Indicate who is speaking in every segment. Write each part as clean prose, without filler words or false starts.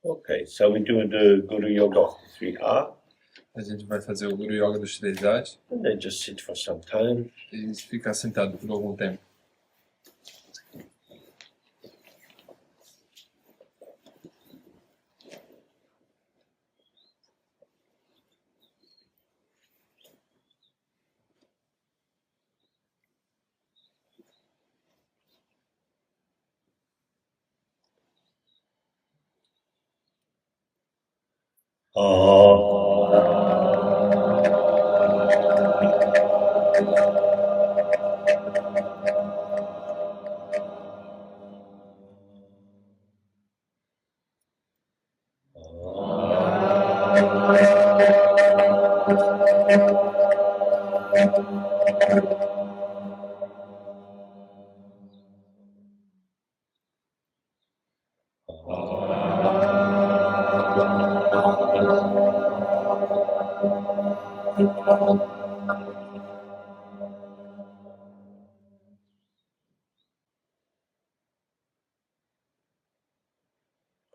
Speaker 1: Okay, so we do the Guru Yoga of the 3R.
Speaker 2: A gente vai fazer o Guru Yoga dos 3 As
Speaker 1: And then just sit for some time.
Speaker 2: e ficar sentado por algum tempo.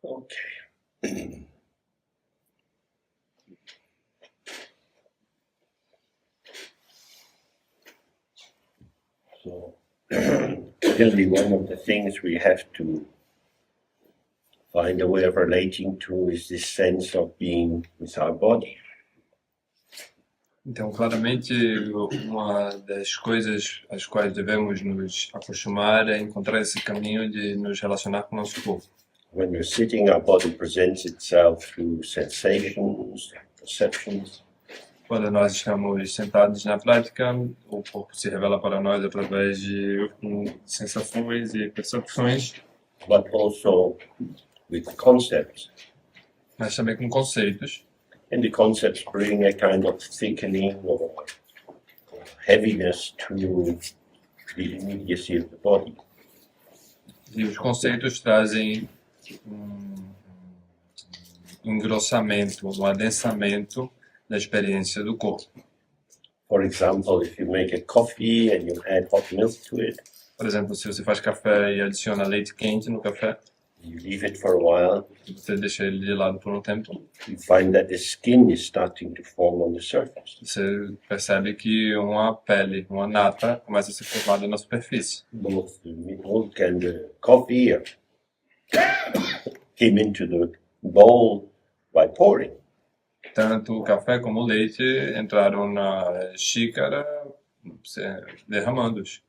Speaker 1: Okay. So, really one of the things we have to find a way of relating to is this sense of being with our body.
Speaker 2: Então, claramente, uma das coisas às quais devemos nos acostumar é encontrar esse caminho de nos relacionar com o nosso corpo.
Speaker 1: When we're sitting, our body presents itself through sensations, perceptions.
Speaker 2: Quando nós estamos sentados na prática, o corpo se revela para nós através de sensações e percepções,
Speaker 1: But also with concepts.
Speaker 2: mas também com conceitos.
Speaker 1: And the concepts bring a kind of thickening or heaviness to the immediacy of the body.
Speaker 2: E os conceitos trazem engrossamento, um adensamento da experiência do corpo.
Speaker 1: For example, if you make a coffee and you add hot milk to it,
Speaker 2: Por exemplo, se você faz café e adiciona leite quente no café,
Speaker 1: you leave it for a while,
Speaker 2: você deixa ele de lado por um tempo,
Speaker 1: you find that the skin is starting to form on the surface.
Speaker 2: você percebe que uma pele, uma nata, começa a se formar na superfície.
Speaker 1: Both the milk and the coffee came into the bowl by pouring.
Speaker 2: Tanto o café como o leite entraram na xícara derramando-os.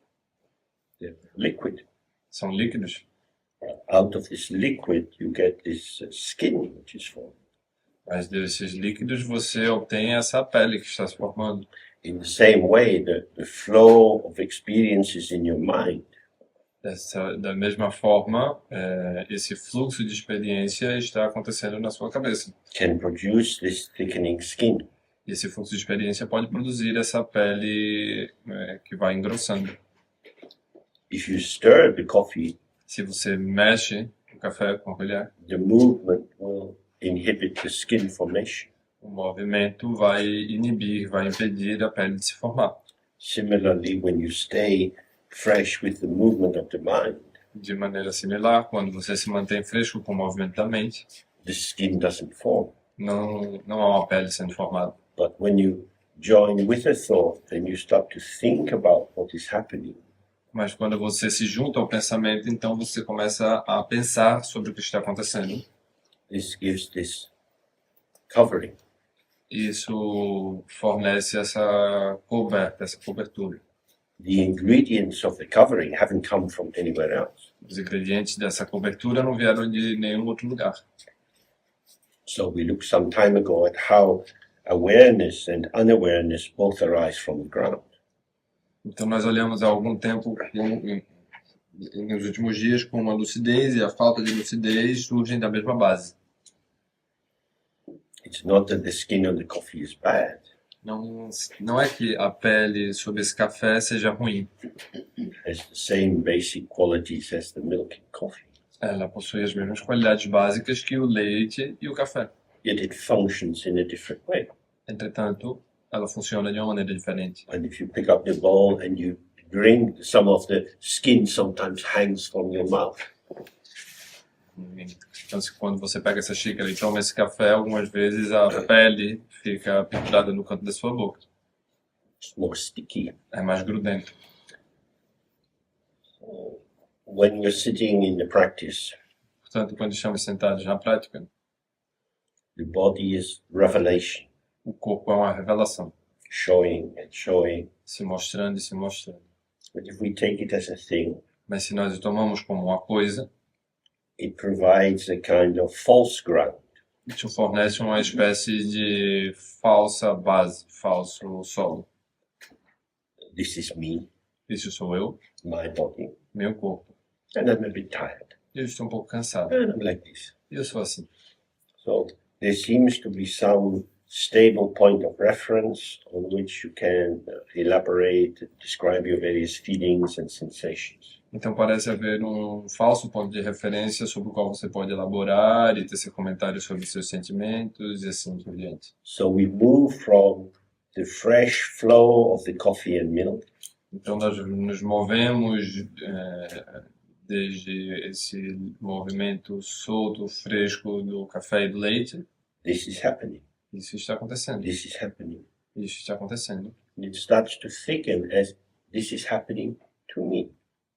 Speaker 1: They're liquid.
Speaker 2: São líquidos.
Speaker 1: Out of this liquid, you get this skin which is formed.
Speaker 2: Mas desses líquidos você obtém essa pele que está se formando.
Speaker 1: In the same way, the flow of experiences in your mind
Speaker 2: Da mesma forma, esse fluxo de experiência está acontecendo na sua cabeça.
Speaker 1: can produce this thickening skin.
Speaker 2: E esse fluxo de experiência pode produzir essa pele que vai engrossando.
Speaker 1: If you stir the coffee,
Speaker 2: Se você mexe o café com a colher,
Speaker 1: the movement will inhibit the skin formation.
Speaker 2: o movimento vai inibir, vai impedir a pele de se formar.
Speaker 1: Similarly, when you stay fresh with the movement of the mind,
Speaker 2: De maneira similar, quando você se mantém fresco com o movimento da mente,
Speaker 1: the skin doesn't form.
Speaker 2: não há uma pele sendo formada.
Speaker 1: But when you join with a thought, then you start to think about what is happening.
Speaker 2: Mas quando você se junta ao pensamento, então você começa a pensar sobre o que está acontecendo.
Speaker 1: This gives this covering.
Speaker 2: Isso fornece essa coberta, essa cobertura.
Speaker 1: The ingredients of the covering haven't come from anywhere else.
Speaker 2: Os ingredientes dessa cobertura não vieram de nenhum outro lugar.
Speaker 1: So we looked some time ago at how awareness and unawareness both arise from the ground.
Speaker 2: Então nós olhamos há algum tempo, nos últimos dias, como a lucidez e a falta de lucidez surgem da mesma base.
Speaker 1: It's not that the skin on the coffee is bad.
Speaker 2: Não é que a pele sobre esse café seja ruim.
Speaker 1: It has the same basic qualities as the milk and coffee.
Speaker 2: Ela possui as mesmas qualidades básicas que o leite e o café.
Speaker 1: Yet it functions in a different way.
Speaker 2: Entretanto, ela funciona de uma maneira diferente.
Speaker 1: And if you pick up the bowl and you drink, some of the skin sometimes hangs from your mouth.
Speaker 2: Então, quando você pega essa xícara e toma esse café, algumas vezes a pele fica pendurada no canto da sua boca.
Speaker 1: It's more sticky.
Speaker 2: É mais grudento.
Speaker 1: When you're sitting in the practice,
Speaker 2: Portanto, quando estamos sentados na prática,
Speaker 1: the body is revelation,
Speaker 2: o corpo é uma revelação,
Speaker 1: showing and showing.
Speaker 2: se mostrando e se mostrando.
Speaker 1: But if we take it as a thing,
Speaker 2: Mas se nós o tomamos como uma coisa,
Speaker 1: it provides a kind of false ground.
Speaker 2: isso fornece uma espécie de falsa base, falso solo.
Speaker 1: This is me,
Speaker 2: Isso sou eu,
Speaker 1: my body,
Speaker 2: meu corpo.
Speaker 1: and I'm a bit tired.
Speaker 2: Eu estou um pouco cansado.
Speaker 1: And I'm like this.
Speaker 2: Eu sou assim.
Speaker 1: So there seems to be some stable point of reference on which you can elaborate, describe your various feelings and sensations.
Speaker 2: Então parece haver um falso ponto de referência sobre o qual você pode elaborar e tecer comentários sobre seus sentimentos e assim por diante.
Speaker 1: So we move from the fresh flow of the coffee and milk
Speaker 2: Então nós nos movemos desde esse movimento solto, fresco do café e do leite.
Speaker 1: This is happening.
Speaker 2: Isso está acontecendo.
Speaker 1: This is happening.
Speaker 2: Isso está acontecendo.
Speaker 1: And it starts to thicken as this is happening to me.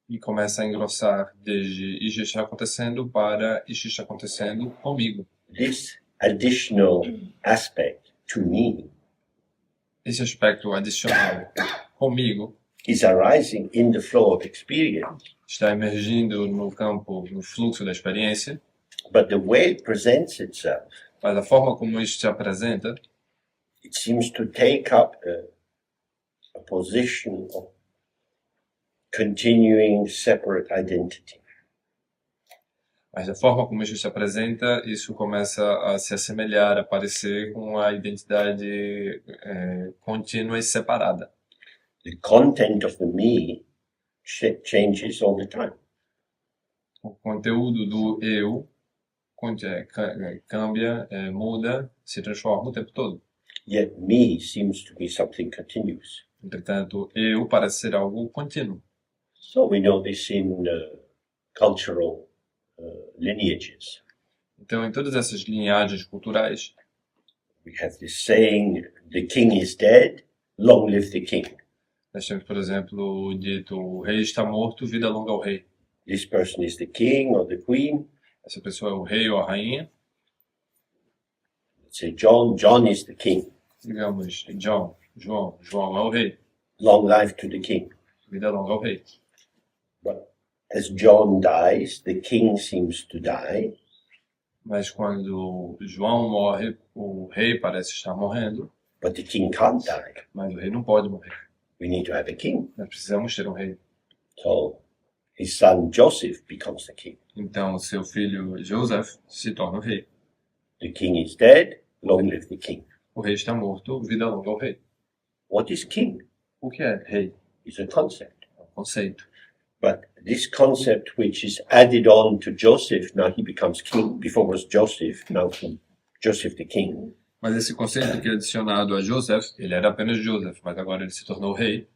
Speaker 2: E começa a engrossar desde isso está acontecendo para isso está acontecendo comigo.
Speaker 1: This additional aspect to me
Speaker 2: Esse aspecto adicional comigo
Speaker 1: is arising in the flow of experience.
Speaker 2: está emergindo no campo, no fluxo da experiência,
Speaker 1: But the way it presents itself,
Speaker 2: mas a forma como isso se apresenta,
Speaker 1: it seems to take up a position of continuing separate identity.
Speaker 2: mas a forma como isso se apresenta, isso começa a se assemelhar, a parecer com a identidade contínua e separada.
Speaker 1: The content of the me changes all the time.
Speaker 2: O conteúdo do eu cambia, muda, se transforma o tempo todo.
Speaker 1: Yet me seems to be something continuous.
Speaker 2: Entretanto, eu parece ser algo contínuo.
Speaker 1: So we know this in cultural lineages.
Speaker 2: Então, em todas essas linhagens culturais,
Speaker 1: We have this saying, the king is dead, long live the king.
Speaker 2: nós temos, por exemplo, o dito: o rei está morto, vida longa ao rei.
Speaker 1: This person is the king or the queen.
Speaker 2: Essa pessoa é o rei ou a rainha.
Speaker 1: Let's say John is the king.
Speaker 2: Digamos, João é o rei.
Speaker 1: Long life to the king.
Speaker 2: Vida longa ao rei.
Speaker 1: But as John dies, the king seems to die.
Speaker 2: Mas quando João morre, o rei parece estar morrendo,
Speaker 1: But the king can't die.
Speaker 2: mas o rei não pode morrer.
Speaker 1: We need to have a king.
Speaker 2: Nós precisamos ter um rei.
Speaker 1: So his son Joseph becomes the king.
Speaker 2: Então, seu filho Joseph se torna o rei.
Speaker 1: The king is dead, long live the king.
Speaker 2: O rei está morto, vida longa ao rei.
Speaker 1: What is king?
Speaker 2: O que é rei?
Speaker 1: Is a concept.
Speaker 2: É um conceito.
Speaker 1: But this concept which is added on to Joseph, now he becomes king. Before was Joseph, now from Joseph the king.
Speaker 2: Mas esse conceito que é adicionado a Joseph, ele era apenas Joseph, mas agora ele se tornou rei.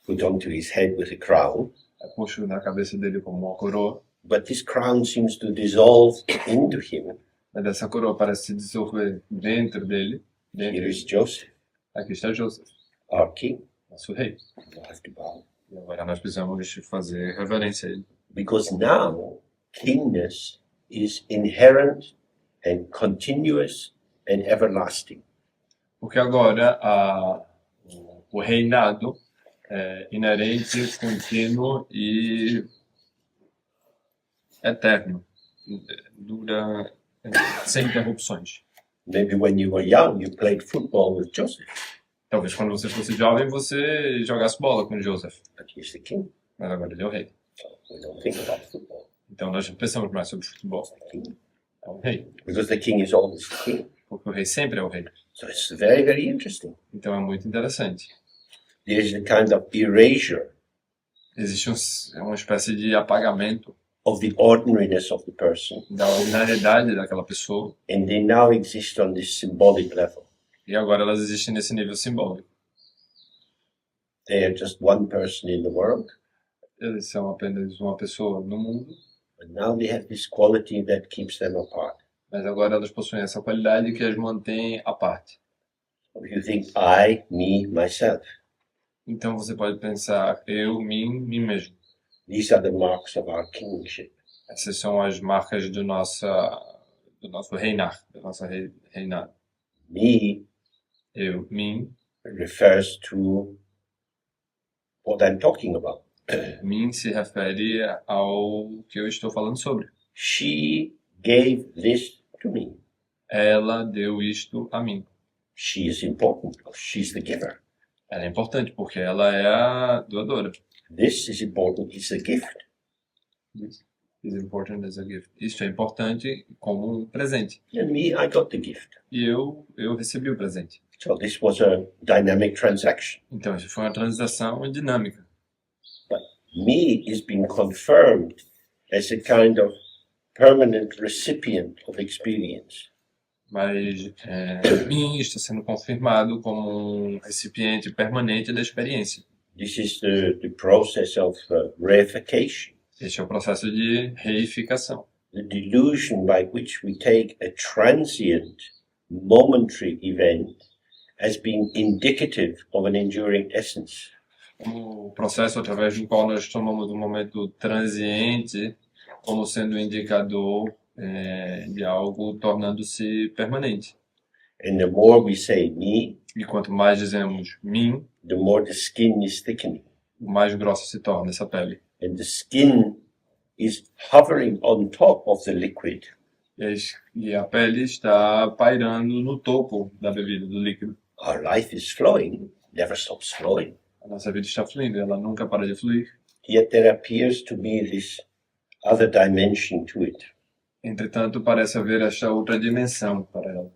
Speaker 1: Put onto his head with a crown.
Speaker 2: É posto na cabeça dele como uma coroa.
Speaker 1: But this crown seems to dissolve into him.
Speaker 2: Mas essa coroa parece se dissolver dentro dele.
Speaker 1: Here is Joseph,
Speaker 2: Aqui está Joseph,
Speaker 1: our king.
Speaker 2: nosso rei.
Speaker 1: We'll have to bow.
Speaker 2: E agora nós precisamos fazer reverência a ele.
Speaker 1: Because now kingness is inherent and continuous and everlasting.
Speaker 2: Porque agora o reinado é inerente, contínuo e eterno. Dura sem interrupções.
Speaker 1: Maybe when you were young, you played football with Joseph,
Speaker 2: Talvez quando você fosse jovem você jogasse bola com Joseph.
Speaker 1: but he's the king.
Speaker 2: Mas agora ele é o rei.
Speaker 1: So we don't think about football.
Speaker 2: Então nós não pensamos mais sobre futebol.
Speaker 1: The king.
Speaker 2: É o rei.
Speaker 1: Because the king is always the king.
Speaker 2: Porque o rei sempre é o rei.
Speaker 1: So it's very, very interesting.
Speaker 2: Então é muito interessante.
Speaker 1: There's a kind of erasure
Speaker 2: Existe uma espécie de apagamento
Speaker 1: of the ordinariness of the person,
Speaker 2: da ordinariedade daquela pessoa
Speaker 1: and they now exist on this symbolic level.
Speaker 2: E agora elas existem nesse nível simbólico.
Speaker 1: They are just one person in the world,
Speaker 2: Eles são apenas uma pessoa no mundo,
Speaker 1: but now they have this quality that keeps them apart.
Speaker 2: mas agora elas possuem essa qualidade que as mantém à parte.
Speaker 1: So if you think I, me, myself,
Speaker 2: Então você pode pensar eu, mim mesmo.
Speaker 1: these are the marks of our kingship.
Speaker 2: Essas são as marcas do nosso reinar, da nossa reinado.
Speaker 1: Me
Speaker 2: Eu, mim,
Speaker 1: refers to what I'm talking about.
Speaker 2: mim se refere ao que eu estou falando sobre.
Speaker 1: She gave this to me.
Speaker 2: Ela deu isto a mim.
Speaker 1: She is important because she's the giver.
Speaker 2: Ela é importante porque ela é a doadora.
Speaker 1: This is important, it's a gift.
Speaker 2: This is important as a gift. Isto é importante como um presente.
Speaker 1: And me, I got the gift.
Speaker 2: E eu recebi o presente.
Speaker 1: So this was a dynamic transaction.
Speaker 2: Então, isso foi uma transação dinâmica.
Speaker 1: But me is being confirmed as a kind of permanent recipient of experience.
Speaker 2: Mas mim está sendo confirmado como um recipiente permanente da experiência.
Speaker 1: This is the process of reification,
Speaker 2: Este é o processo de reificação.
Speaker 1: the delusion by which we take a transient, momentary event as being indicative of an enduring essence.
Speaker 2: O processo através do qual nós tomamos um momento transiente como sendo um indicador de algo tornando-se permanente.
Speaker 1: And the more we say me,
Speaker 2: E quanto mais dizemos mim,
Speaker 1: the more the skin is thickening.
Speaker 2: mais grossa se torna essa pele.
Speaker 1: And the skin is hovering on top of the liquid.
Speaker 2: E a pele está pairando no topo da bebida, do líquido.
Speaker 1: Our life is flowing, never stops flowing.
Speaker 2: A nossa vida está fluindo, ela nunca para de fluir.
Speaker 1: Yet there appears to be this other dimension to it.
Speaker 2: Entretanto, parece haver esta outra dimensão para ela.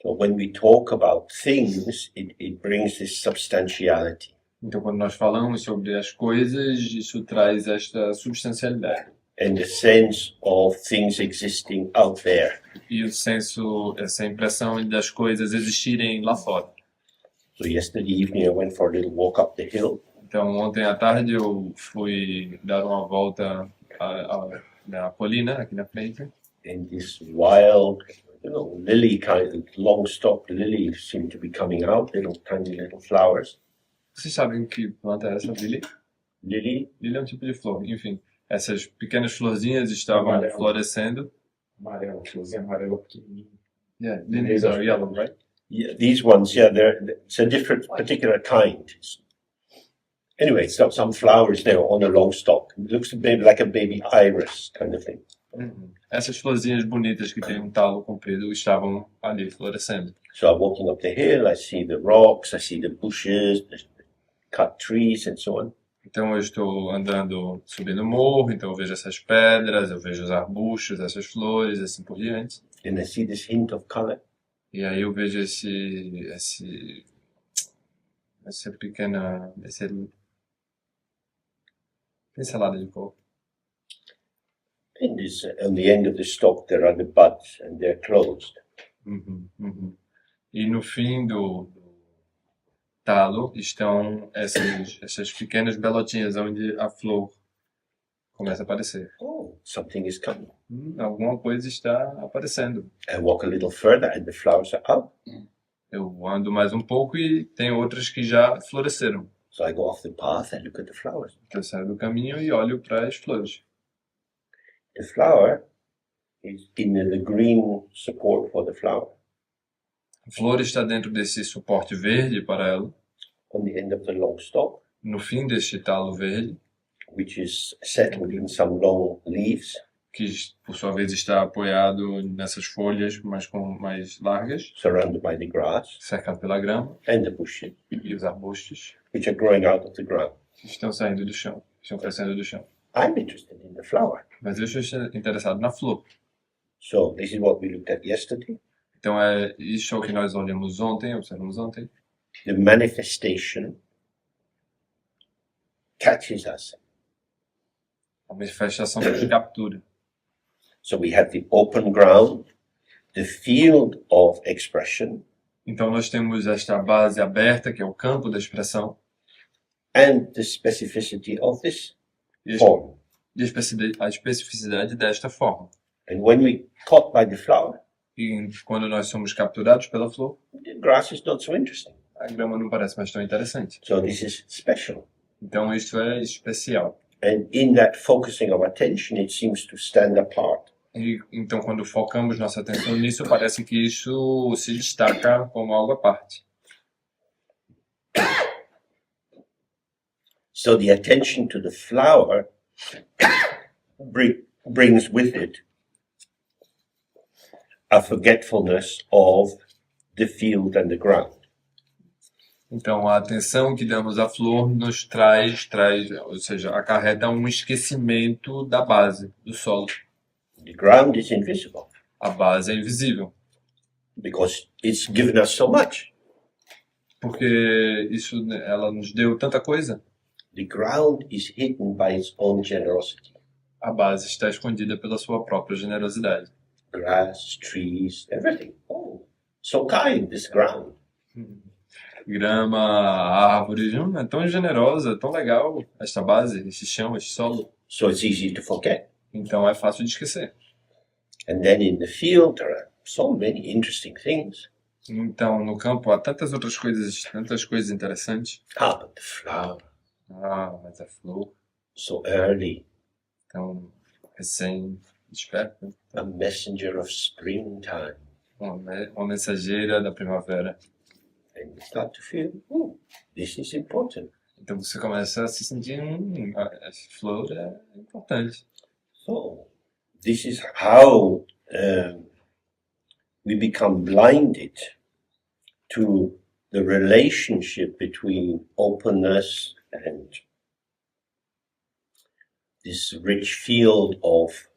Speaker 1: So when we talk about things, it brings this substantiality.
Speaker 2: Então, quando nós falamos sobre as coisas, isso traz esta substancialidade.
Speaker 1: And the sense of things existing out there.
Speaker 2: E o senso, essa impressão das coisas existirem lá fora.
Speaker 1: So yesterday evening I went for a little walk up the hill.
Speaker 2: Então, ontem à tarde eu fui dar uma volta na colina, aqui na frente.
Speaker 1: And this wild, lily kind of long stalked lily seemed to be coming out, tiny little flowers.
Speaker 2: Vocês sabem que planta é essa, Lily?
Speaker 1: Lily,
Speaker 2: Lily é um tipo de flor, enfim. Essas pequenas florzinhas estavam florescendo.
Speaker 3: Amarelo, florzinha amarela pequenininha.
Speaker 2: Yeah, lilies are yellow, right?
Speaker 1: yeah, these ones, yeah, it's a different particular kind. Anyway, so some flowers there on a long stalk. It looks maybe like a baby iris kind of thing.
Speaker 2: Uhum. Essas florzinhas bonitas que têm um talo comprido estavam ali florescendo.
Speaker 1: So I'm walking up the hill, I see the rocks, I see the bushes, the cut trees and so on.
Speaker 2: Então eu estou andando, subindo o morro, então eu vejo essas pedras, eu vejo os arbustos, essas flores, assim por diante.
Speaker 1: And I see this hint of color.
Speaker 2: E aí eu vejo essa pequena, pincelada de cor.
Speaker 1: And this, on the end of the stalk there are the buds and they're closed.
Speaker 2: Uhum, uhum. E no fim do talo estão essas pequenas belotinhas onde a flor começa a aparecer.
Speaker 1: Oh, something is coming.
Speaker 2: Alguma coisa está aparecendo.
Speaker 1: I walk a little further and the flowers are out.
Speaker 2: Eu ando mais um pouco e tem outras que já floresceram.
Speaker 1: So I go off the path and look at the flowers.
Speaker 2: Então eu saio do caminho e olho para as flores.
Speaker 1: The flower is in the green support for the flower.
Speaker 2: A flor está dentro desse suporte verde para ela,
Speaker 1: On the end of the long stalk,
Speaker 2: no fim deste talo verde,
Speaker 1: which is settled in some long leaves.
Speaker 2: que por sua vez está apoiado nessas folhas mais largas,
Speaker 1: Surrounded by the grass
Speaker 2: cercado pela grama
Speaker 1: and the bushes,
Speaker 2: e os arbustos
Speaker 1: which are growing out of the ground.
Speaker 2: que estão saindo do chão, estão crescendo do chão.
Speaker 1: I'm interested in the flower.
Speaker 2: Mas eu estou interessado na flor.
Speaker 1: So this is what we looked at yesterday.
Speaker 2: Então é isso que nós observamos ontem.
Speaker 1: The manifestation catches us.
Speaker 2: A manifestação nos captura.
Speaker 1: So we have the open ground, the field of expression
Speaker 2: Então nós temos esta base aberta, que é o campo da expressão,
Speaker 1: and the specificity of this
Speaker 2: e
Speaker 1: form.
Speaker 2: a especificidade desta forma.
Speaker 1: And when we caught by the flower,
Speaker 2: E quando nós somos capturados pela flor,
Speaker 1: the grass is not so interesting.
Speaker 2: a grama não parece mais tão interessante.
Speaker 1: So this is special.
Speaker 2: Então isto é especial.
Speaker 1: And in that focusing of attention, it seems to stand apart.
Speaker 2: E então quando focamos nossa atenção nisso, parece que isso se destaca como algo à parte.
Speaker 1: So the attention to the flower brings with it a forgetfulness of the field and the ground.
Speaker 2: Então a atenção que damos à flor nos traz, ou seja, acarreta um esquecimento da base, do solo.
Speaker 1: The ground is invisible
Speaker 2: A base é invisível,
Speaker 1: because it's given us so much.
Speaker 2: porque ela nos deu tanta coisa.
Speaker 1: The ground is hidden by its own generosity.
Speaker 2: A base está escondida pela sua própria generosidade.
Speaker 1: Grass, trees, everything. Oh, so kind, this ground.
Speaker 2: Grama, árvores, é tão generosa, tão legal esta base, este chão, este solo.
Speaker 1: So it's easy to forget.
Speaker 2: Então é fácil de esquecer.
Speaker 1: And then in the field, there are so many interesting things.
Speaker 2: Então no campo há tantas outras coisas, tantas coisas interessantes.
Speaker 1: Ah, but the flower,
Speaker 2: Mas a flor,
Speaker 1: so early,
Speaker 2: tão recém-desperta,
Speaker 1: a messenger of springtime.
Speaker 2: uma mensageira da primavera.
Speaker 1: And you start to feel, oh, this is important.
Speaker 2: Então você começa a se sentir, essa flor é importante.
Speaker 1: So this is how we become blinded to the relationship between openness and this rich field of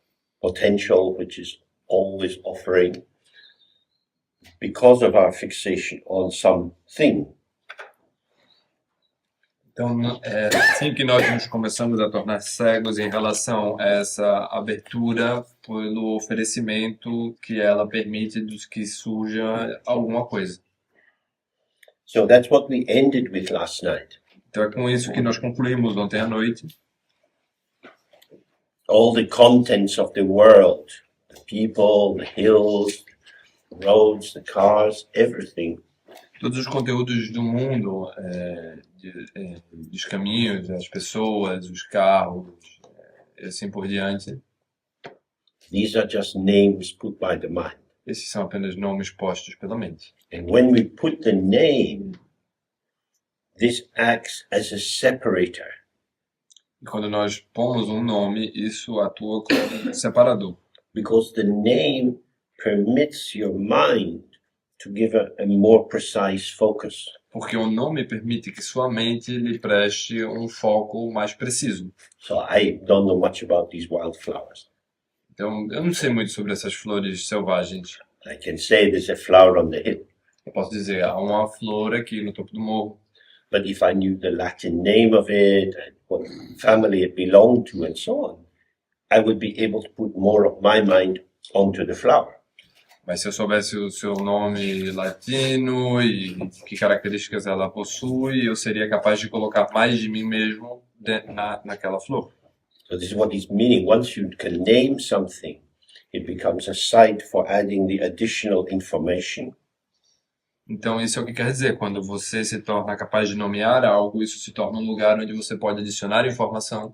Speaker 1: potential which is always offering, because of our fixation on something.
Speaker 2: Então é assim que nós nos começamos a tornar cegos em relação a essa abertura pelo oferecimento que ela permite dos que surja alguma coisa.
Speaker 1: So that's what we ended with last night.
Speaker 2: Então é com isso que nós concluímos ontem à noite.
Speaker 1: All the contents of the world, the people, the hills, the roads, the cars, everything,
Speaker 2: Todos os conteúdos do mundo, dos caminhos, as pessoas, os carros, e assim por diante,
Speaker 1: these are just names put by the mind.
Speaker 2: esses são apenas nomes postos pela mente.
Speaker 1: And when we put the name, this acts as a separator.
Speaker 2: E quando nós pomos um nome, isso atua como um separador.
Speaker 1: Because the name permits your mind to give a more precise focus.
Speaker 2: Porque o nome permite que sua mente lhe preste um foco mais preciso.
Speaker 1: So I don't know much about these wildflowers.
Speaker 2: Então, eu não sei muito sobre essas flores selvagens.
Speaker 1: I can say there's a flower on the hill,
Speaker 2: Eu posso dizer, há uma flor aqui no topo do morro.
Speaker 1: but if I knew the Latin name of it and what family it belonged to and so on, I would be able to put more of my mind onto the flower.
Speaker 2: Mas se eu soubesse o seu nome latino e que características ela possui, eu seria capaz de colocar mais de mim mesmo naquela flor.
Speaker 1: So this is what is meaning. Once you can name something, it becomes a site for adding the additional information.
Speaker 2: Então isso é o que quer dizer, quando você se torna capaz de nomear algo, isso se torna um lugar onde você pode adicionar informação.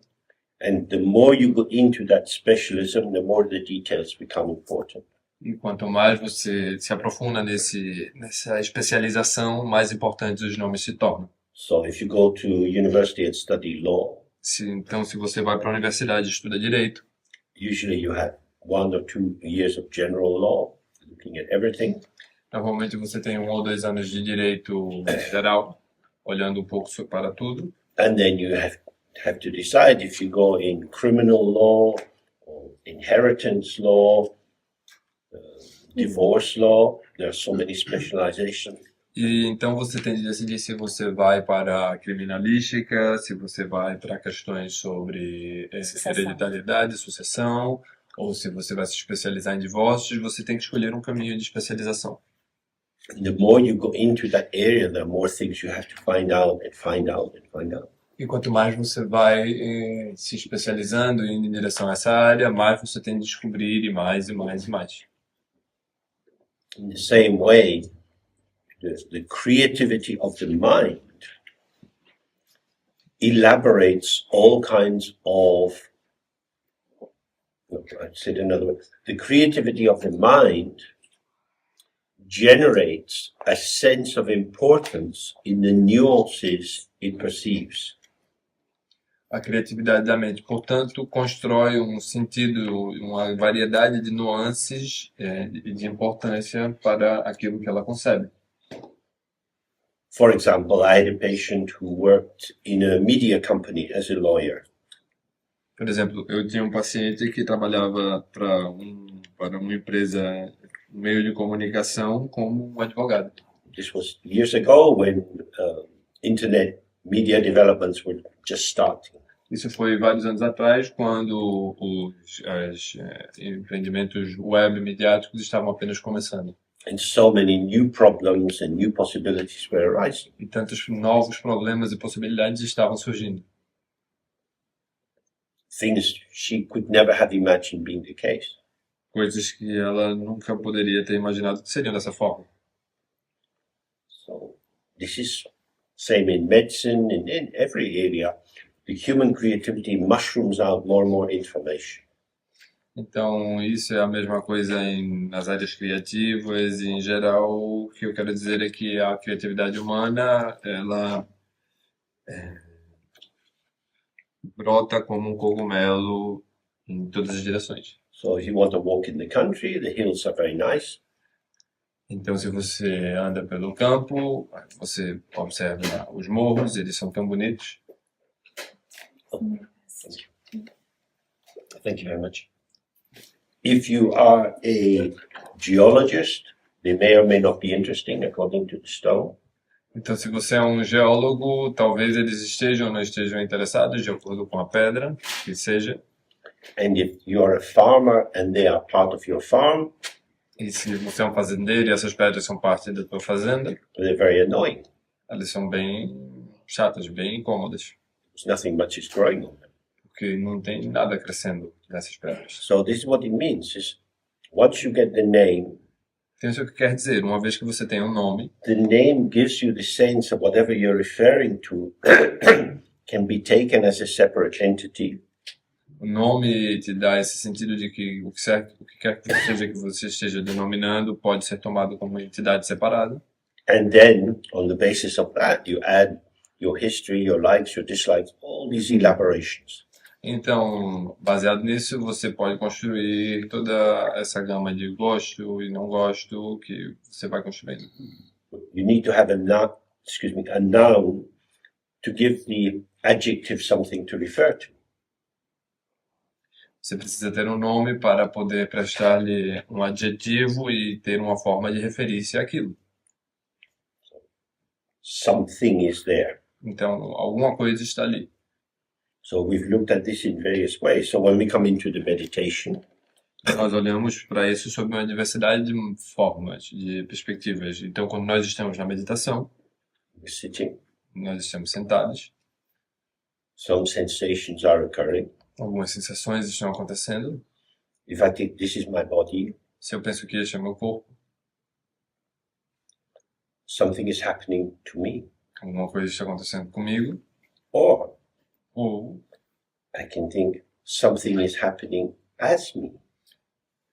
Speaker 1: And the more you go into that specialism, the more the details become important.
Speaker 2: E quanto mais você se aprofunda nessa especialização, mais importantes os nomes se tornam.
Speaker 1: So if you go to university and study law,
Speaker 2: Então, se você vai para a universidade e estuda direito,
Speaker 1: usually you have 1 or 2 years of general law, looking at everything.
Speaker 2: normalmente você tem 1 ou 2 anos de direito geral, olhando um pouco para tudo.
Speaker 1: And then you have to decide if you go in criminal law or inheritance law, divorce law. There are so many specializations.
Speaker 2: E então você tem de decidir se você vai para a criminalística, se você vai para questões sobre
Speaker 4: Sucessão.
Speaker 2: hereditariedade, sucessão, Ou se você vai se especializar em divórcios, você tem que escolher um caminho de especialização.
Speaker 1: The more you go into that area, the more things you have to find out and find out and find out.
Speaker 2: E quanto mais você vai se especializando e indo em direção a essa área, mais você tem de descobrir e mais e mais e mais.
Speaker 1: In the same way, the creativity of the mind elaborates all kinds of, I'd say it another way, the creativity of the mind generates a sense of importance in the nuances it perceives.
Speaker 2: A criatividade da mente, portanto, constrói um sentido, uma variedade de nuances e de importância para aquilo que ela concebe.
Speaker 1: For example, I had a patient who worked in a media company as a lawyer.
Speaker 2: Por exemplo, eu tinha um paciente que trabalhava para uma empresa, um meio de comunicação, como um advogado.
Speaker 1: This was years ago when internet media developments were just starting.
Speaker 2: Isso foi vários anos atrás, quando os empreendimentos web midiáticos estavam apenas começando.
Speaker 1: And so many new problems and new possibilities were arising.
Speaker 2: E tantos novos problemas e possibilidades estavam surgindo.
Speaker 1: Things she could never have imagined being the case.
Speaker 2: Coisas que ela nunca poderia ter imaginado que seriam dessa forma.
Speaker 1: So this is same in medicine and in every area. The human creativity mushrooms out more and more information.
Speaker 2: Então, isso é a mesma coisa nas áreas criativas e, em geral, o que eu quero dizer é que a criatividade humana, ela brota como um cogumelo em todas as direções.
Speaker 1: So if you want to walk in the country, the hills are very nice.
Speaker 2: Então, se você anda pelo campo, você observa os morros, eles são tão bonitos.
Speaker 1: Thank you very much. If you are a geologist, they may or may not be interesting according to the stone.
Speaker 2: Então, se você é um geólogo, talvez eles estejam ou não estejam interessados, de acordo com a pedra, que seja.
Speaker 1: And if you're a farmer and they are part of your farm,
Speaker 2: E se você é um fazendeiro e essas pedras são parte da tua fazenda,
Speaker 1: they're very annoying.
Speaker 2: elas são bem chatas, bem incômodas,
Speaker 1: There's nothing much is growing on them.
Speaker 2: porque não tem nada crescendo nessas pedras.
Speaker 1: So this is what it means, is once you get the name,
Speaker 2: Então, isso é o que quer dizer, uma vez que você tem um nome,
Speaker 1: the name gives you the sense of whatever you're referring to can be taken as a separate entity.
Speaker 2: o nome te dá esse sentido de que o que quer que seja que você esteja denominando pode ser tomado como uma entidade separada.
Speaker 1: And then, on the basis of that, you add your history, your likes, your dislikes, all these elaborations.
Speaker 2: Então, baseado nisso, você pode construir toda essa gama de gosto e não gosto que você vai construindo.
Speaker 1: You need to have a noun to give the adjective something to refer to.
Speaker 2: Você precisa ter um nome para poder prestar-lhe um adjetivo e ter uma forma de referir-se àquilo.
Speaker 1: Something is there.
Speaker 2: Então, alguma coisa está ali.
Speaker 1: So we've looked at this in various ways. So when we come into the meditation,
Speaker 2: Nós olhamos para isso sob uma diversidade de formas, de perspectivas. Então, quando nós estamos na meditação,
Speaker 1: we're sitting,
Speaker 2: nós estamos sentados,
Speaker 1: some sensations are occurring.
Speaker 2: algumas sensações estão acontecendo.
Speaker 1: If I think this is my body,
Speaker 2: Se eu penso que este é meu corpo,
Speaker 1: something is happening to me.
Speaker 2: alguma coisa está acontecendo comigo,
Speaker 1: Or
Speaker 2: ou
Speaker 1: I can think something is happening as me.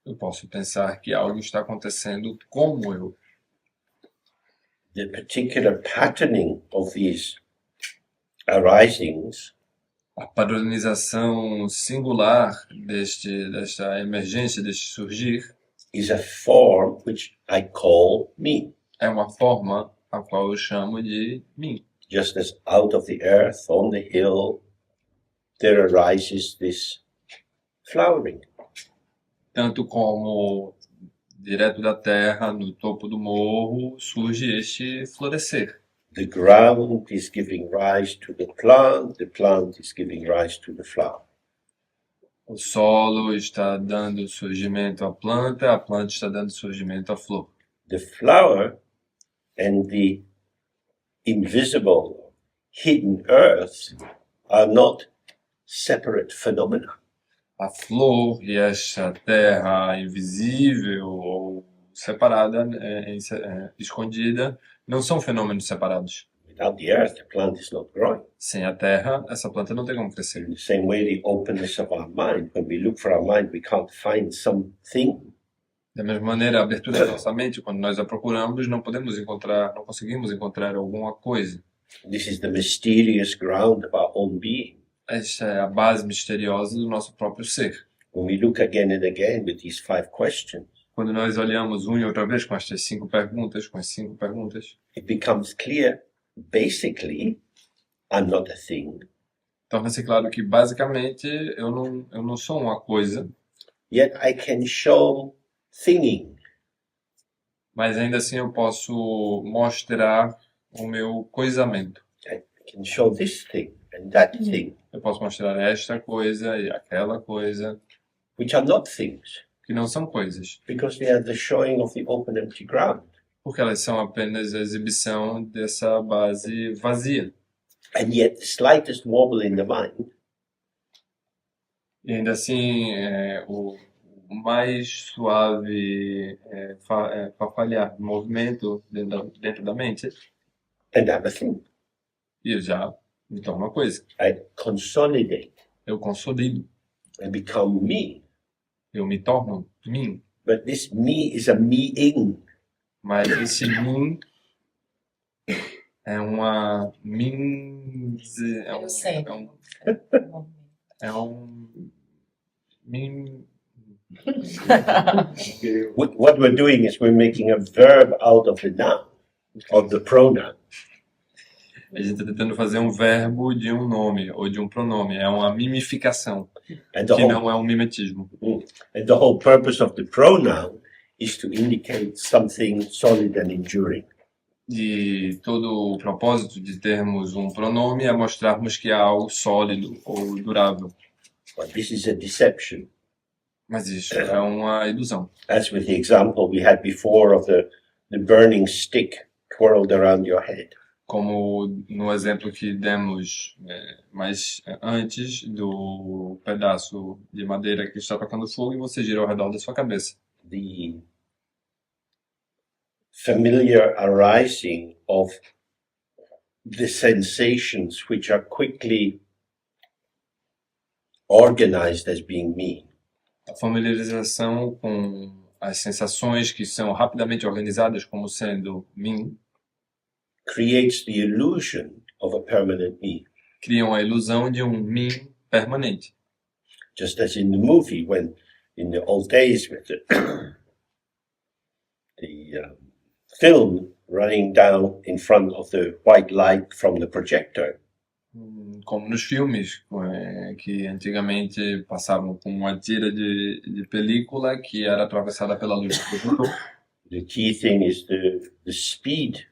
Speaker 2: eu posso pensar que algo está acontecendo como eu.
Speaker 1: The particular patterning of these arisings
Speaker 2: A padronização singular desta emergência, deste surgir,
Speaker 1: is a form which I call me.
Speaker 2: é uma forma a qual eu chamo de mim.
Speaker 1: Just as out of the earth, on the hill, there arises this flowering.
Speaker 2: Tanto como direto da terra, no topo do morro, surge este florescer.
Speaker 1: The ground is giving rise to the plant is giving rise to the flower.
Speaker 2: O solo está dando surgimento à planta, a planta está dando surgimento à flor.
Speaker 1: The flower and the invisible, hidden earth are not separate phenomena.
Speaker 2: A flor e esta terra invisível ou separada, escondida, não são fenômenos separados.
Speaker 1: Without the earth, the plant is not growing.
Speaker 2: Sem a terra, essa planta não tem como crescer.
Speaker 1: In the same way, the openness of our mind, when we look for our mind, we can't find something.
Speaker 2: Da mesma maneira, a abertura da nossa mente, quando nós a procuramos, não conseguimos encontrar alguma coisa.
Speaker 1: This is the mysterious ground of our own being.
Speaker 2: Esta é a base misteriosa do nosso próprio ser.
Speaker 1: When we look again and again with these 5 questions,
Speaker 2: Quando nós olhamos uma e outra vez com estas 5 perguntas,
Speaker 1: it becomes clear, basically, I'm not a thing,
Speaker 2: torna-se claro que, basicamente, eu não sou uma coisa,
Speaker 1: yet I can show thinging.
Speaker 2: mas ainda assim eu posso mostrar o meu coisamento.
Speaker 1: I can show this thing and that thing,
Speaker 2: Eu posso mostrar esta coisa e aquela coisa,
Speaker 1: which are not things,
Speaker 2: que não são coisas,
Speaker 1: because they are the showing of the open, empty ground.
Speaker 2: porque elas são apenas a exibição dessa base vazia.
Speaker 1: And yet, the slightest wobble in the mind
Speaker 2: E ainda assim, o mais suave farfalhar, movimento dentro da mente,
Speaker 1: and I'm a thing.
Speaker 2: e eu já me torno uma coisa.
Speaker 1: I consolidate
Speaker 2: Eu consolido,
Speaker 1: and become me.
Speaker 2: eu me torno mim.
Speaker 1: But this me is a me-ing.
Speaker 2: Mas esse mim é uma mim...
Speaker 4: Eu sei.
Speaker 2: É um mim...
Speaker 1: What we're doing is we're making a verb out of the noun, of the pronoun.
Speaker 2: A gente está tentando fazer um verbo de um nome ou de um pronome. É uma mimificação,
Speaker 1: And the
Speaker 2: que
Speaker 1: whole,
Speaker 2: não é um mimetismo.
Speaker 1: and the whole purpose of the pronoun is to indicate something solid and enduring.
Speaker 2: E todo o propósito de termos um pronome é mostrarmos que há algo sólido ou durável.
Speaker 1: But this is a deception.
Speaker 2: Mas isso é uma ilusão.
Speaker 1: As with the example we had before of the burning stick twirled around your head.
Speaker 2: Como no exemplo que demos mais antes do pedaço de madeira que está tocando fogo e você gira ao redor da sua cabeça.
Speaker 1: The familiar arising of the sensations which are quickly organized as being me.
Speaker 2: A familiarização com as sensações que são rapidamente organizadas como sendo mim
Speaker 1: Creates the illusion of a permanent me.
Speaker 2: criam a ilusão de um mim permanente.
Speaker 1: Just as in the movie, when in the old days with the film running down in front of the white light from the projector,
Speaker 2: Como nos filmes que antigamente passavam com uma tira de película que era atravessada pela luz do projetor.
Speaker 1: the key thing is the speed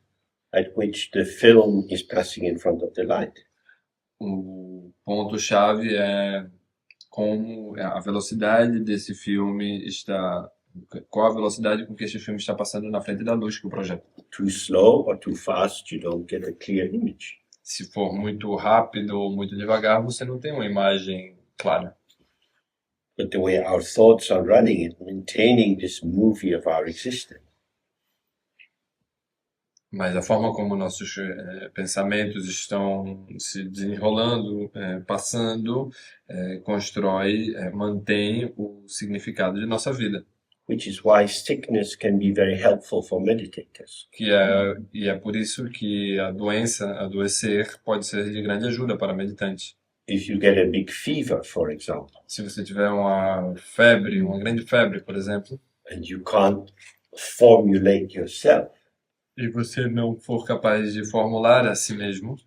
Speaker 1: at which the film is passing in front of the light.
Speaker 2: O ponto-chave é como a velocidade desse filme está... Qual a velocidade com que este filme está passando na frente da luz que o projeta.
Speaker 1: Too slow or too fast, you don't get a clear image.
Speaker 2: Se for muito rápido ou muito devagar, você não tem uma imagem clara.
Speaker 1: But the way our thoughts are running and maintaining this movie of our existence
Speaker 2: Mas a forma como nossos pensamentos estão se desenrolando, passando, constrói, mantém o significado de nossa vida.
Speaker 1: which is why sickness can be very helpful for meditators.
Speaker 2: E é por isso que a doença, adoecer, pode ser de grande ajuda para meditantes.
Speaker 1: If you get a big fever, for example,
Speaker 2: Se você tiver uma febre, uma grande febre, por exemplo,
Speaker 1: and you can't formulate yourself,
Speaker 2: e você não for capaz de formular a si mesmo,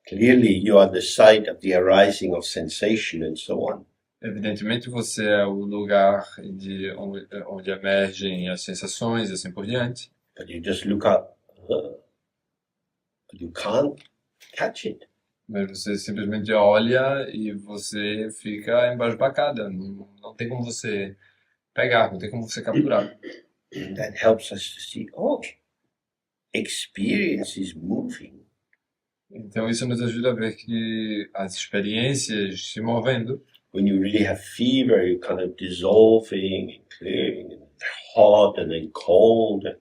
Speaker 1: clearly you are the site of the arising of sensation and so on.
Speaker 2: evidentemente você é o lugar onde emergem as sensações e assim por diante.
Speaker 1: But you just look up, but you can't catch it.
Speaker 2: Mas você simplesmente olha e você fica embasbacada. Não tem como você pegar, não tem como você capturar.
Speaker 1: And that helps us to see, oh, experience is moving.
Speaker 2: Então isso nos ajuda a ver que as experiências se movendo,
Speaker 1: When you really have fever, you're kind of dissolving and clearing, and hot and then cold, and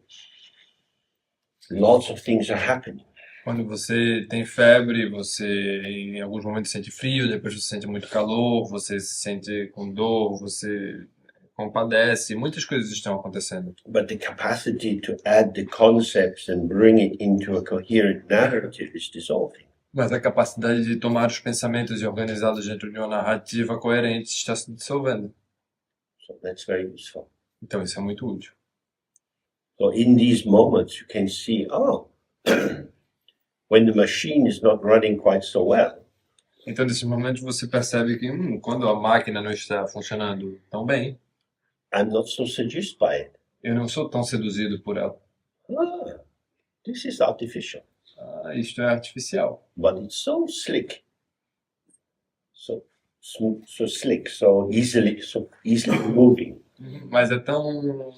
Speaker 1: lots of things are happening.
Speaker 2: quando você tem febre, você em alguns momentos sente frio, depois você sente muito calor, você se sente com dor, você compadece, muitas coisas estão acontecendo.
Speaker 1: But the capacity to add the concepts and bring it into a coherent narrative is dissolving.
Speaker 2: Mas a capacidade de tomar os pensamentos e organizá-los dentro de uma narrativa coerente está se dissolvendo.
Speaker 1: So that's very useful.
Speaker 2: Então isso é muito útil.
Speaker 1: So in these moments, you can see, oh, when the machine is not running quite so well,
Speaker 2: Então nesses momentos você percebe que quando a máquina não está funcionando tão bem,
Speaker 1: I'm not so seduced by it.
Speaker 2: eu não sou tão seduzido por ela.
Speaker 1: Ah, this is artificial,
Speaker 2: Isto é artificial.
Speaker 1: but it's so slick, so smooth, so slick, so easily moving.
Speaker 2: Mas é tão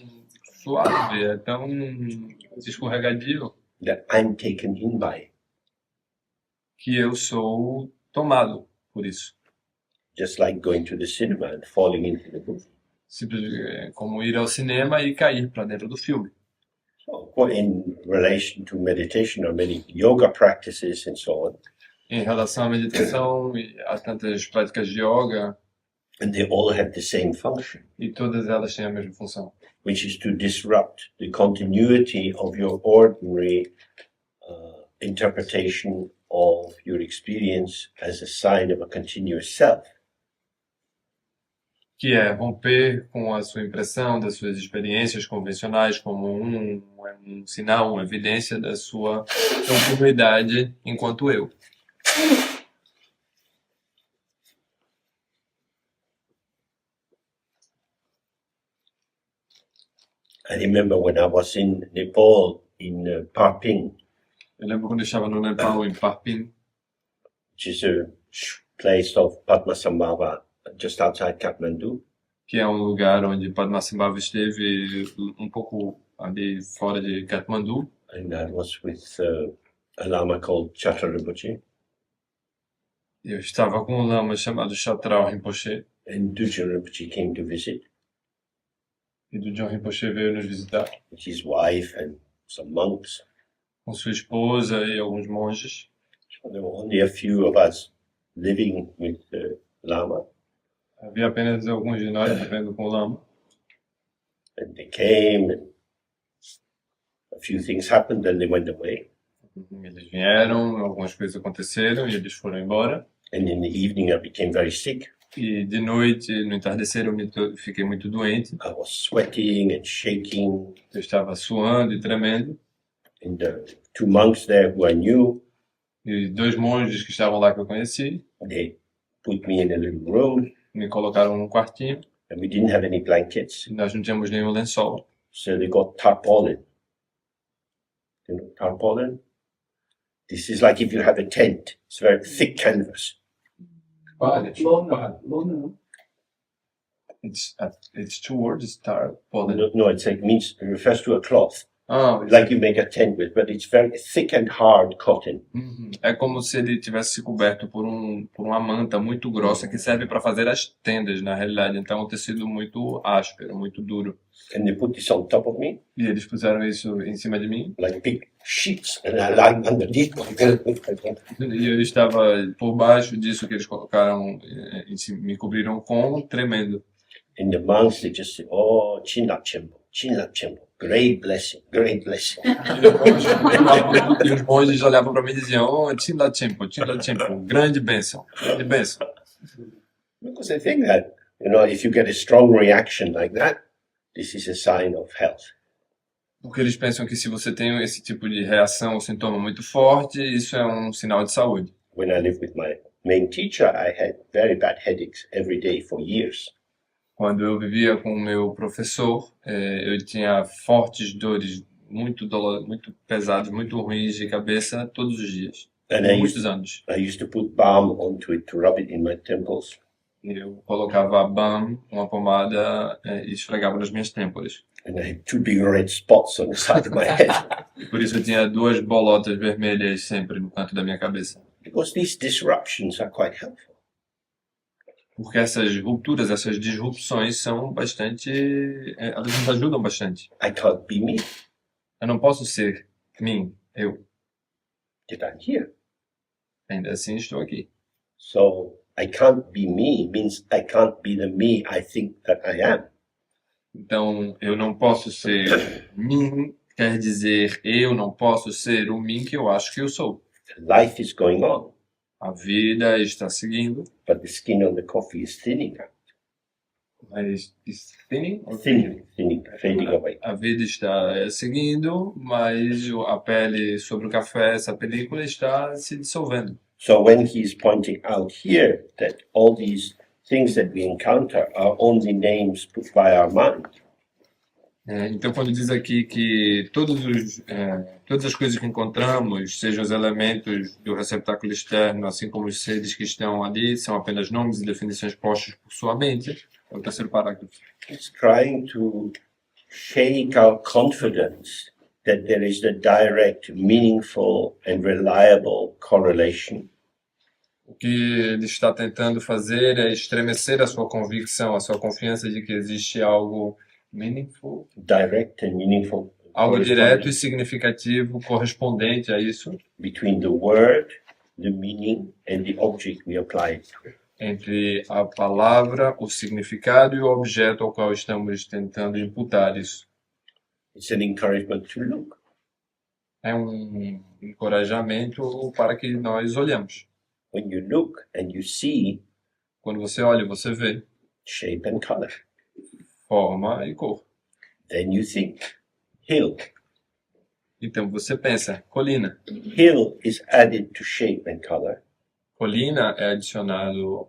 Speaker 2: suave, é tão escorregadio
Speaker 1: That I'm taken in by it.
Speaker 2: que eu sou tomado por isso.
Speaker 1: Just like going to the cinema and falling into the movie.
Speaker 2: Simplesmente como ir ao cinema e cair para dentro do filme.
Speaker 1: So, well, in relation to meditation, or many yoga practices and so on,
Speaker 2: Em relação à meditação e a tantas práticas de yoga,
Speaker 1: and they all have the same function,
Speaker 2: e todas elas têm a mesma função,
Speaker 1: which is to disrupt the continuity of your ordinary interpretation of your experience as a sign of a continuous self.
Speaker 2: que é romper com a sua impressão das suas experiências convencionais como um sinal, uma evidência da sua continuidade enquanto eu.
Speaker 1: I remember when I was in Nepal, in Parping,
Speaker 2: Eu lembro quando eu estava no Nepal, em Parpin,
Speaker 1: which is a place of Padmasambhava just outside Kathmandu.
Speaker 2: que é um lugar onde Padmasambhava esteve um pouco ali fora de Kathmandu,
Speaker 1: And I was with a lama called Chaturabhuji,
Speaker 2: eu estava com um lama chamado Chatral Rinpoche,
Speaker 1: and Dujun Rinpoche came to visit
Speaker 2: e do John Rinpoche veio nos visitar
Speaker 1: with his wife and some monks.
Speaker 2: com sua esposa e alguns monges.
Speaker 1: So there were only a few of us living with the lama,
Speaker 2: Havia apenas alguns de nós vivendo com o lama.
Speaker 1: and they came, and a few things happened, and they went away.
Speaker 2: Eles vieram, algumas coisas aconteceram e eles foram embora.
Speaker 1: And in the evening, I became very sick.
Speaker 2: E de noite, no entardecer, fiquei muito doente.
Speaker 1: I was sweating and shaking,
Speaker 2: Eu estava suando e tremendo.
Speaker 1: and the two monks there who I knew,
Speaker 2: E dois monges que estavam lá que eu conheci
Speaker 1: they put me in a little room,
Speaker 2: me colocaram num quartinho
Speaker 1: and we didn't have any blankets,
Speaker 2: e nós não tínhamos nenhum lençol.
Speaker 1: so they got tarpaulin. You know, tarpaulin? This is like if you have a tent. It's very thick canvas.
Speaker 2: It's two words, tarpaulin.
Speaker 1: No, it's like means it refers to a cloth,
Speaker 2: Ah,
Speaker 1: like you make a tent with, but it's very thick and hard cotton.
Speaker 2: É como se ele tivesse se coberto por uma manta muito grossa que serve para fazer as tendas, na realidade. Então é um tecido muito áspero, muito duro.
Speaker 1: And they put this on top of me,
Speaker 2: E eles puseram isso em cima de mim.
Speaker 1: like big sheets, and I lying underneath.
Speaker 2: E eu estava por baixo disso que eles colocaram, me cobriram com, tremendo.
Speaker 1: And the monks, they just say, oh, Chinla Chempo, great blessing, great blessing.
Speaker 2: E os monges olhavam para mim e diziam, oh, Chinla Chempo, grande bênção, grande bênção.
Speaker 1: Because they think that, if you get a strong reaction like that, this is a sign of health.
Speaker 2: Porque eles pensam que se você tem esse tipo de reação ou sintoma muito forte, isso é um sinal de saúde.
Speaker 1: When I lived with my main teacher, I had very bad headaches every day for years.
Speaker 2: Quando eu vivia com o meu professor, eu tinha fortes dores muito pesadas, muito ruins de cabeça todos os dias.
Speaker 1: And
Speaker 2: por muitos anos.
Speaker 1: I used to put balm onto it to rub it in my temples.
Speaker 2: Eu colocava balm, uma pomada, e esfregava nas minhas têmporas.
Speaker 1: And I had two big red spots on the side of my head.
Speaker 2: E por isso eu tinha duas bolotas vermelhas sempre no canto da minha cabeça.
Speaker 1: Because these disruptions are quite helpful.
Speaker 2: Porque essas rupturas, essas disrupções são bastante... elas nos ajudam bastante.
Speaker 1: I can't be me,
Speaker 2: Eu não posso ser mim, eu.
Speaker 1: yet I'm here.
Speaker 2: Ainda assim estou aqui.
Speaker 1: So I can't be me means I can't be the me I think that I am.
Speaker 2: Então, eu não posso ser mim, quer dizer, eu não posso ser o mim que eu acho que eu sou.
Speaker 1: Life is going on,
Speaker 2: A vida está seguindo,
Speaker 1: but the skin on the coffee is thinning out.
Speaker 2: mas... Thinning?
Speaker 1: Thinning, fading away.
Speaker 2: A vida está seguindo, mas a pele sobre o café, essa película, está se dissolvendo.
Speaker 1: So when he's pointing out here that all these things that we encounter are only names put by our mind,
Speaker 2: Então, quando diz aqui que todas as coisas que encontramos, sejam os elementos do receptáculo externo, assim como os seres que estão ali, são apenas nomes e definições postos por sua mente, é o terceiro parágrafo.
Speaker 1: it's trying to shake our confidence that there is a direct, meaningful, and reliable correlation
Speaker 2: O que ele está tentando fazer é estremecer a sua convicção, a sua confiança de que existe algo meaningful,
Speaker 1: direct and meaningful
Speaker 2: algo direto e
Speaker 1: correspondence
Speaker 2: significativo correspondente a isso,
Speaker 1: between the word, the meaning, and the object we apply it to.
Speaker 2: entre a palavra, o significado e o objeto ao qual estamos tentando imputar isso.
Speaker 1: It's an encouragement to look.
Speaker 2: É um encorajamento para que nós olhemos.
Speaker 1: When you look and you see
Speaker 2: Quando você olha, você vê
Speaker 1: shape and color,
Speaker 2: forma e cor.
Speaker 1: then you think hill.
Speaker 2: Então você pensa, colina.
Speaker 1: Hill is added to shape and color.
Speaker 2: Colina é adicionado,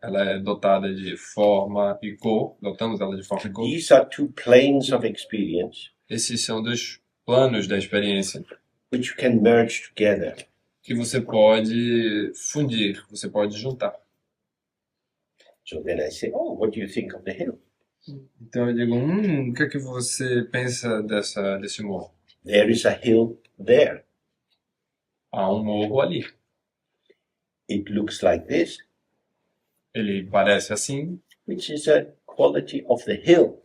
Speaker 2: ela é dotada de forma e cor, dotamos ela de forma e cor.
Speaker 1: These are two planes of experience
Speaker 2: Esses são dois planos da experiência
Speaker 1: which you can merge together.
Speaker 2: que você pode fundir, você pode juntar.
Speaker 1: So then I say, oh, what do you think of the hill?
Speaker 2: Então eu digo, o que é que você pensa desse morro?
Speaker 1: There is a hill there.
Speaker 2: Há um morro ali.
Speaker 1: It looks like this,
Speaker 2: Ele parece assim,
Speaker 1: which is a quality of the hill.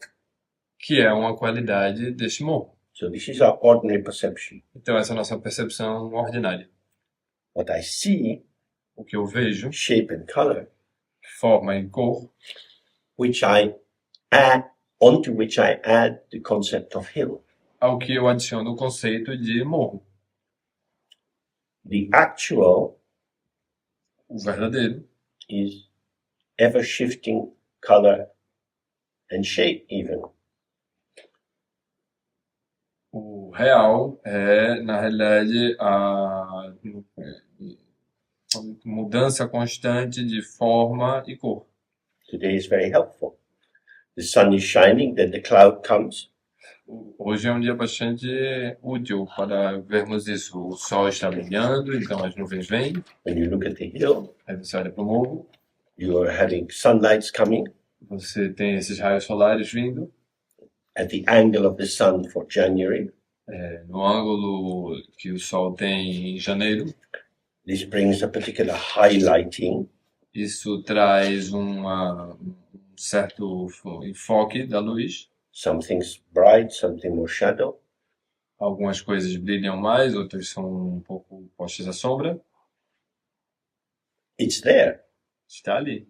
Speaker 2: que é uma qualidade desse morro.
Speaker 1: So this is our ordinary perception.
Speaker 2: Então essa é a nossa percepção ordinária.
Speaker 1: What I see,
Speaker 2: O que eu vejo,
Speaker 1: shape and color,
Speaker 2: forma e cor,
Speaker 1: which I add, onto which I add the concept of hill.
Speaker 2: ao que eu adiciono o conceito de morro.
Speaker 1: The actual
Speaker 2: O verdadeiro
Speaker 1: is ever shifting color and shape even.
Speaker 2: O real é, na realidade, a mudança constante de forma e cor.
Speaker 1: Today is very helpful. The sun is shining, then the cloud comes.
Speaker 2: Hoje é um dia bastante útil para vermos isso. O sol está brilhando, então as nuvens vêm,
Speaker 1: When you look at the hill,
Speaker 2: aí você olha para o morro,
Speaker 1: you are having sunlights coming
Speaker 2: você tem esses raios solares vindo,
Speaker 1: at the angle of the sun for January.
Speaker 2: no ângulo que o sol tem em janeiro.
Speaker 1: This brings a particular highlighting.
Speaker 2: Isso traz um certo enfoque da luz.
Speaker 1: Something's bright, something more shadow.
Speaker 2: Algumas coisas brilham mais, outras são um pouco postas à sombra.
Speaker 1: It's there,
Speaker 2: Está ali,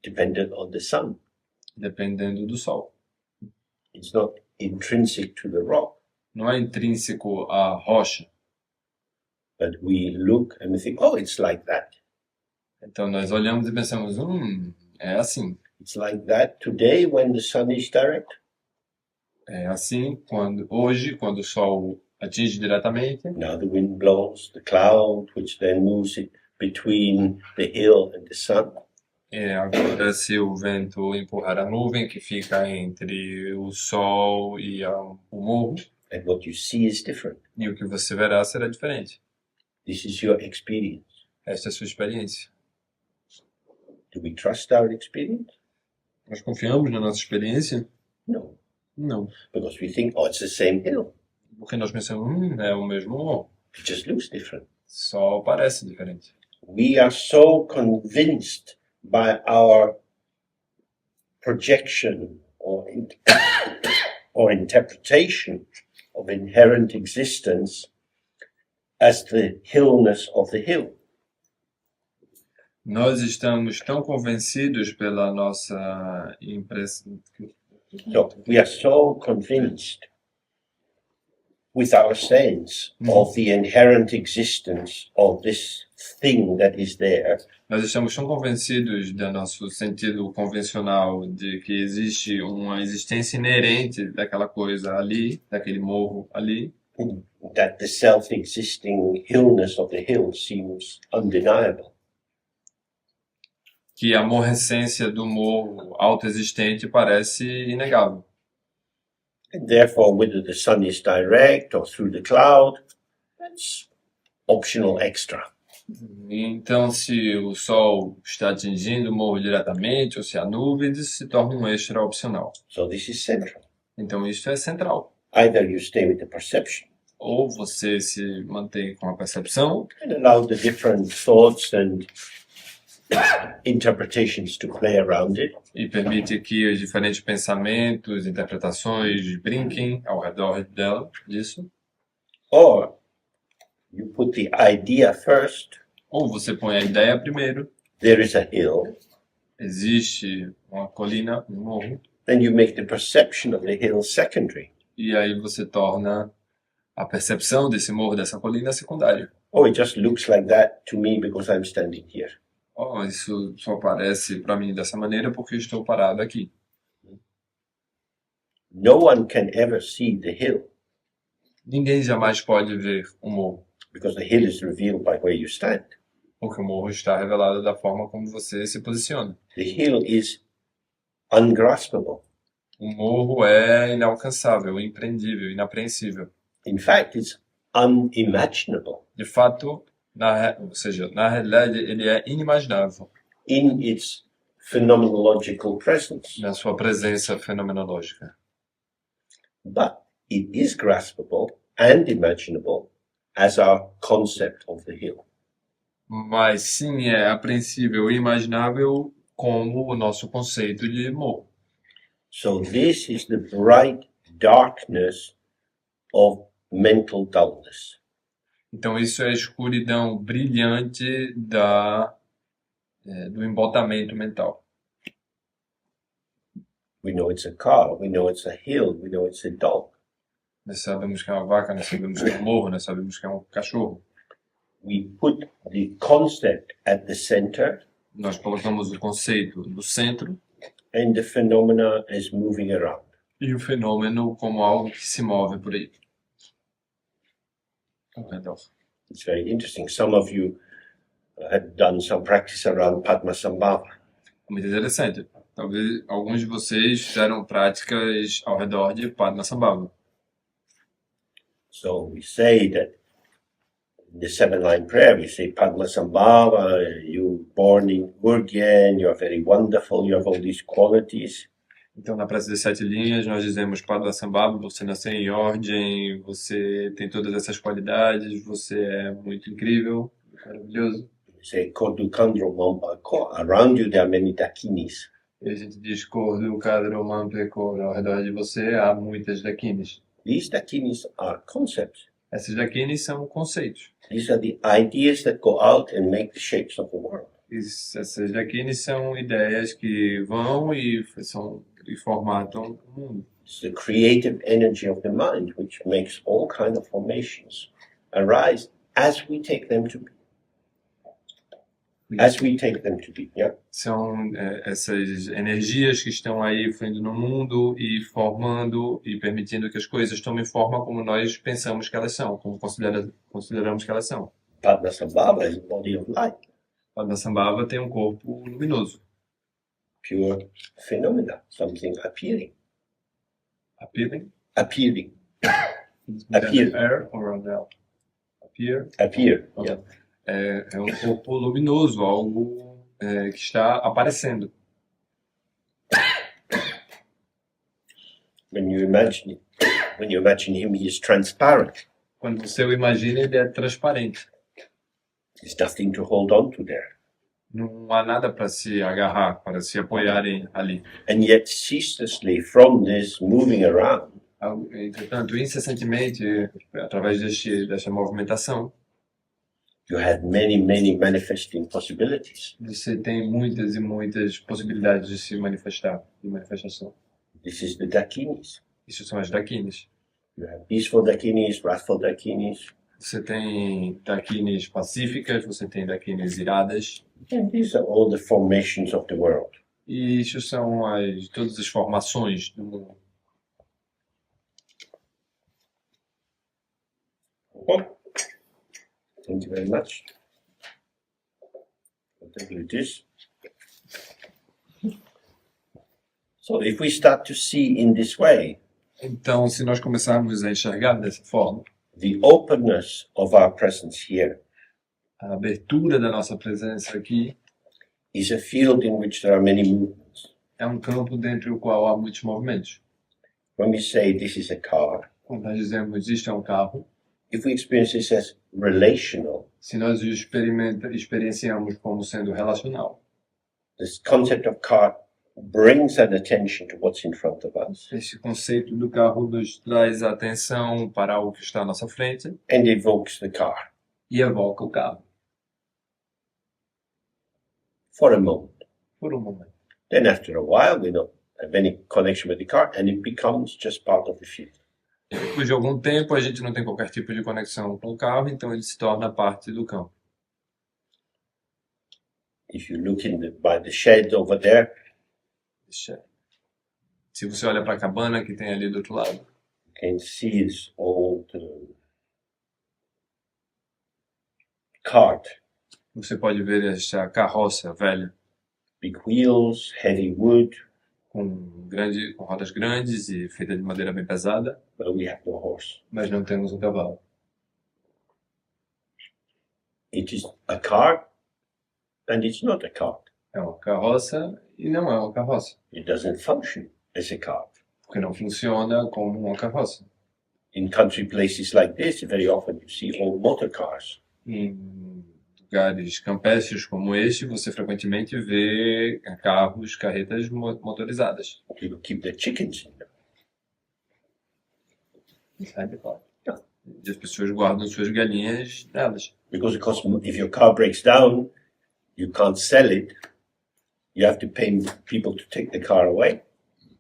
Speaker 1: dependent on the sun.
Speaker 2: dependendo do sol.
Speaker 1: It's not intrinsic to the rock,
Speaker 2: Não é intrínseco à rocha.
Speaker 1: but we look and we think, oh, it's like that.
Speaker 2: Então nós olhamos e pensamos, é assim.
Speaker 1: It's like that today when the sun is direct.
Speaker 2: É assim hoje, quando o sol atinge diretamente.
Speaker 1: Now the wind blows, the cloud, which then moves it between the hill and the sun.
Speaker 2: Agora, se o vento empurrar a nuvem que fica entre o sol e o morro,
Speaker 1: And what you see is different.
Speaker 2: e o que você verá será diferente.
Speaker 1: This is your experience.
Speaker 2: Essa é a sua experiência.
Speaker 1: Do we trust our experience?
Speaker 2: Nós confiamos na nossa experiência?
Speaker 1: No,
Speaker 2: Não.
Speaker 1: because we think, oh, it's the same hill.
Speaker 2: Porque nós pensamos, é o mesmo morro.
Speaker 1: It just looks different.
Speaker 2: Só parece diferente.
Speaker 1: We are so convinced by our projection or interpretation of inherent existence as the hillness of the hill.
Speaker 2: Nós estamos tão convencidos pela nossa impressão.
Speaker 1: So we are so convinced with our sense of the inherent existence of this thing that is there,
Speaker 2: Nós estamos tão convencidos do nosso sentido convencional de que existe uma existência inerente daquela coisa ali, daquele morro ali,
Speaker 1: that the self-existing hillness of the hill seems undeniable.
Speaker 2: que a morrescência do morro autoexistente parece inegável.
Speaker 1: And therefore, whether the sun is direct or through the cloud, that's optional extra.
Speaker 2: Então, se o sol está atingindo o morro diretamente ou se há nuvens, isso se torna um extra opcional.
Speaker 1: So this is central.
Speaker 2: Então, isso é central.
Speaker 1: Either you stay with the perception
Speaker 2: Ou você se mantém com a percepção
Speaker 1: and allow the different thoughts and interpretations to play around it,
Speaker 2: e permite que os diferentes pensamentos, interpretações brinquem ao redor disso.
Speaker 1: or you put the idea first.
Speaker 2: Ou você põe a ideia primeiro,
Speaker 1: There is a hill,
Speaker 2: existe uma colina, um morro,
Speaker 1: then you make the perception of the hill secondary.
Speaker 2: e aí você torna a percepção desse morro, dessa colina secundária.
Speaker 1: Oh, it just looks like that to me because I'm standing here.
Speaker 2: Oh, isso só aparece para mim dessa maneira porque eu estou parado aqui.
Speaker 1: No one can ever see the hill
Speaker 2: Ninguém jamais pode ver o morro,
Speaker 1: because the hill is revealed by where you stand.
Speaker 2: porque o morro está revelado da forma como você se posiciona.
Speaker 1: The hill is ungraspable.
Speaker 2: O morro é inalcançável, impreendível, inapreensível.
Speaker 1: In fact, it's unimaginable
Speaker 2: De fato, ou seja, na realidade, ele é inimaginável
Speaker 1: in its phenomenological presence.
Speaker 2: na sua presença fenomenológica.
Speaker 1: But it is graspable and imaginable as our concept of the hill.
Speaker 2: Mas sim, é apreensível e imaginável como o nosso conceito de morro.
Speaker 1: So this is the bright darkness of mental dullness.
Speaker 2: Então, isso é a escuridão brilhante do embotamento mental.
Speaker 1: We know it's a car, we know it's a hill, we know it's a dog.
Speaker 2: Nós sabemos que é uma vaca, nós sabemos que é um morro, nós sabemos que é um cachorro.
Speaker 1: We put the concept at the center
Speaker 2: Nós colocamos o conceito no centro
Speaker 1: and the phenomena is moving around.
Speaker 2: e o fenômeno como algo que se move por aí. Ao redor.
Speaker 1: It's very interesting. Some of you had done some practice around Padmasambhava.
Speaker 2: Muito interessante. Talvez alguns de vocês fizeram práticas ao redor de Padmasambhava.
Speaker 1: So we say that in the seven-line prayer, we say Padmasambhava, you born in Urgyen, you are very wonderful, you have all these qualities.
Speaker 2: Então, na prece das 7 linhas, nós dizemos Padmasambhava, você nasceu em Ordem, você tem todas essas qualidades, você é muito incrível, maravilhoso.
Speaker 1: We say Kodukandro Mambako, around you there are many dakinis.
Speaker 2: E a gente diz Kordu, Kadro, Mampeko, ao redor de você há muitas dakinis.
Speaker 1: These dakinis are concepts.
Speaker 2: Essas dakinis são conceitos.
Speaker 1: These are the ideas that go out and make the shapes of the world.
Speaker 2: Essas dakinis são ideias que vão e formatam o mundo.
Speaker 1: It's the creative energy of the mind which makes all kind of formations arise as we take them to be. As we take them to be, yeah?
Speaker 2: São essas energias que estão aí fluindo no mundo e formando e permitindo que as coisas tomem forma como nós pensamos que elas são, como consideramos que elas são.
Speaker 1: Padmasambhava is a body of light,
Speaker 2: Padmasambhava tem um corpo luminoso,
Speaker 1: pure phenomena, something appearing.
Speaker 2: appealing,
Speaker 1: Appearing.
Speaker 2: Appear. Air or an L?
Speaker 1: Appear. Yeah.
Speaker 2: É um corpo luminoso, algo que está aparecendo.
Speaker 1: When you imagine him, he is transparent.
Speaker 2: Quando você o imagina, ele é transparente.
Speaker 1: There's nothing to hold on to there.
Speaker 2: Não há nada para se agarrar, para se apoiarem ali.
Speaker 1: And yet, ceaselessly, from this moving around,
Speaker 2: Entretanto, incessantemente, através desta movimentação,
Speaker 1: you have many, many manifesting possibilities.
Speaker 2: você tem muitas e muitas possibilidades de se manifestar, de manifestação.
Speaker 1: This is the dakinis.
Speaker 2: Isso são as dakinis.
Speaker 1: You have peaceful dakinis, wrathful dakinis,
Speaker 2: Você tem dakinis pacíficas, você tem dakinis iradas,
Speaker 1: and these are all the formations of the world.
Speaker 2: e isso são todas as formações do mundo.
Speaker 1: Well, thank you very much. Whatever it is. So if we start to see in this way,
Speaker 2: Então, se nós começarmos a enxergar dessa forma,
Speaker 1: the openness of our presence here
Speaker 2: a abertura da nossa presença aqui
Speaker 1: is a field in which there are many movements.
Speaker 2: é um campo dentro do qual há muitos movimentos.
Speaker 1: When we say this is a car,
Speaker 2: Quando nós dizemos isto é um carro,
Speaker 1: if we experience this as relational,
Speaker 2: se nós o experienciamos como sendo relacional,
Speaker 1: this concept of car brings an attention to what's in front of us
Speaker 2: esse conceito do carro nos traz a atenção para o que está à nossa frente
Speaker 1: and evokes the car
Speaker 2: e evoca o carro
Speaker 1: for a moment.
Speaker 2: por um momento.
Speaker 1: Then after a while, we don't have any connection with the car and it becomes just part of the field.
Speaker 2: Depois de algum tempo, a gente não tem qualquer tipo de conexão com o carro, então ele se torna parte do campo.
Speaker 1: If you look by the shed over there,
Speaker 2: Se você olha para a cabana que tem ali do outro lado,
Speaker 1: you can see this old cart,
Speaker 2: você pode ver esta carroça velha
Speaker 1: big wheels, heavy wood,
Speaker 2: com rodas grandes e feita de madeira bem pesada,
Speaker 1: but we have no horse.
Speaker 2: mas não temos um cavalo.
Speaker 1: It is a cart and it's not a cart.
Speaker 2: É uma carroça e não é uma carroça,
Speaker 1: It doesn't function as a cart.
Speaker 2: porque não funciona como uma carroça.
Speaker 1: In country places like this, very often you see old motor cars.
Speaker 2: Em lugares campestres como este, você frequentemente vê carros, carretas motorizadas.
Speaker 1: People keep their chickens in them.
Speaker 2: E as pessoas guardam suas galinhas nelas.
Speaker 1: Because if your car breaks down, you can't sell it. You have to pay people to take the car away.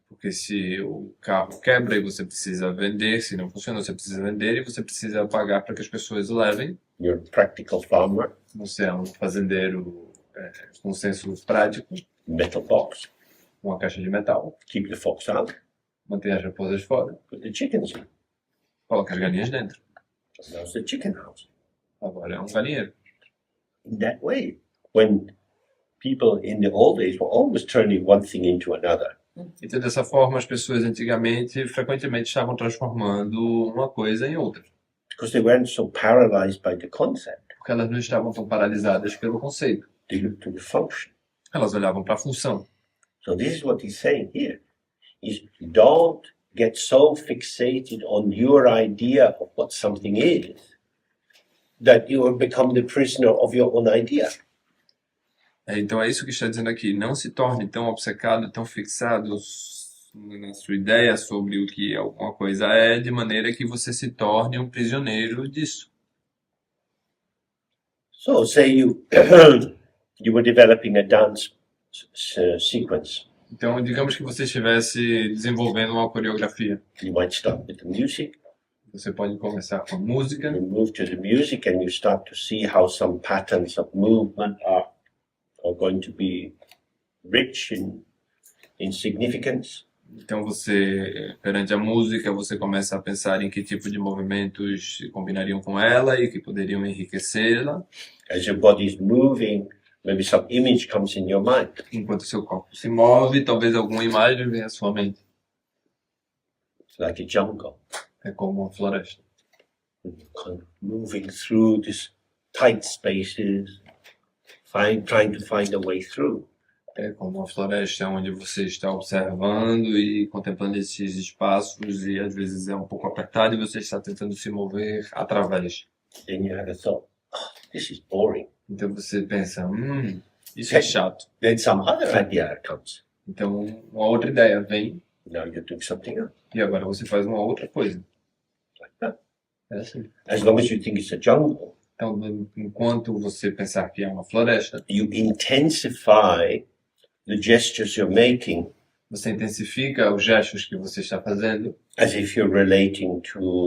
Speaker 2: Porque se o carro quebra e você precisa vender, se não funciona, você precisa vender e você precisa pagar para que as pessoas o levem.
Speaker 1: You're a practical farmer,
Speaker 2: Você é um fazendeiro com senso prático,
Speaker 1: metal box,
Speaker 2: uma caixa de metal,
Speaker 1: keep the fox out,
Speaker 2: mantém as raposas fora,
Speaker 1: put the chickens in.
Speaker 2: coloca as galinhas dentro.
Speaker 1: That's the chicken house.
Speaker 2: Agora é um galinheiro.
Speaker 1: In that way, when people in the old days were always turning one thing into another,
Speaker 2: Então, dessa forma, as pessoas antigamente frequentemente estavam transformando uma coisa em outra.
Speaker 1: because they weren't so paralyzed by the concept.
Speaker 2: Porque elas não estavam tão paralisadas pelo conceito.
Speaker 1: They looked to the function.
Speaker 2: Elas olhavam para a função.
Speaker 1: So this is what he's saying here: is don't get so fixated on your idea of what something is that you will become the prisoner of your own idea.
Speaker 2: Então é isso que está dizendo aqui. Não se torne tão obcecado, tão fixado na sua ideia sobre o que alguma coisa é, de maneira que você se torne um prisioneiro disso.
Speaker 1: So say you you were developing a dance sequence.
Speaker 2: Então, digamos que você estivesse desenvolvendo uma coreografia.
Speaker 1: You might start with the music,
Speaker 2: Você pode começar com a música,
Speaker 1: you move to the music, and you start to see how some patterns of movement are going to be rich in significance.
Speaker 2: então você, perante a música, você começa a pensar em que tipo de movimentos combinariam com ela e que poderiam enriquecê-la.
Speaker 1: As your body is moving, maybe some image comes in your mind.
Speaker 2: Enquanto seu corpo se move, talvez alguma imagem venha à sua mente.
Speaker 1: It's like a jungle.
Speaker 2: É como uma floresta.
Speaker 1: kind of moving through these tight spaces, trying to find a way through.
Speaker 2: É como uma floresta onde você está observando e contemplando esses espaços e às vezes é um pouco apertado e você está tentando se mover através.
Speaker 1: Then you have a thought, oh, this is boring.
Speaker 2: Então você pensa, isso é chato.
Speaker 1: Then some other idea comes.
Speaker 2: Então uma outra ideia vem
Speaker 1: Now you're doing something else.
Speaker 2: e agora você faz uma outra coisa.
Speaker 1: Like that.
Speaker 2: É assim.
Speaker 1: As long as you think it's a jungle,
Speaker 2: Então, enquanto você pensar que é uma floresta,
Speaker 1: you intensify the gestures you're making
Speaker 2: você intensifica os gestos que você está fazendo,
Speaker 1: as if you're relating to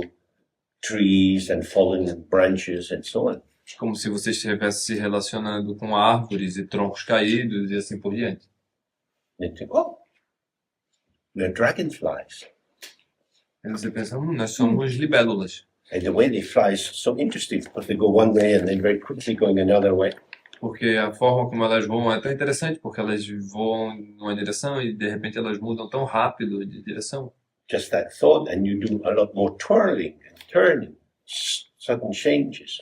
Speaker 1: trees and fallen branches and so on.
Speaker 2: como se você estivesse se relacionando com árvores e troncos caídos e assim por diante.
Speaker 1: And you think, oh, we're dragonflies.
Speaker 2: Aí você pensa, nós somos libélulas.
Speaker 1: And the way they fly is so interesting because they go one way and then very quickly going another way.
Speaker 2: Porque a forma como elas voam é tão interessante, porque elas voam numa direção e de repente elas mudam tão rápido de direção.
Speaker 1: Just that thought, and you do a lot more twirling and turning, sudden changes.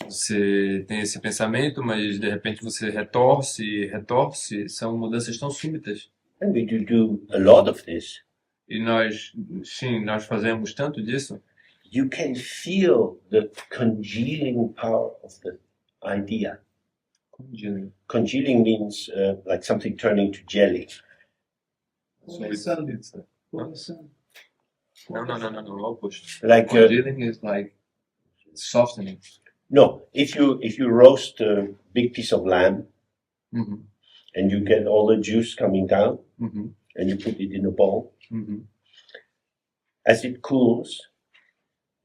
Speaker 2: Você tem esse pensamento, mas de repente você retorce e retorce, são mudanças tão súbitas.
Speaker 1: And we do a lot of this.
Speaker 2: E nós, sim, nós fazemos tanto disso.
Speaker 1: You can feel the congealing power of the idea. Congealing means like something turning to jelly.
Speaker 2: Não, o oposto.
Speaker 1: Like
Speaker 2: Congealing is like softening.
Speaker 1: no, if you roast a big piece of lamb
Speaker 2: Uhum,
Speaker 1: and you get all the juice coming down
Speaker 2: uhum,
Speaker 1: and you put it in a bowl,
Speaker 2: uhum.
Speaker 1: as it cools,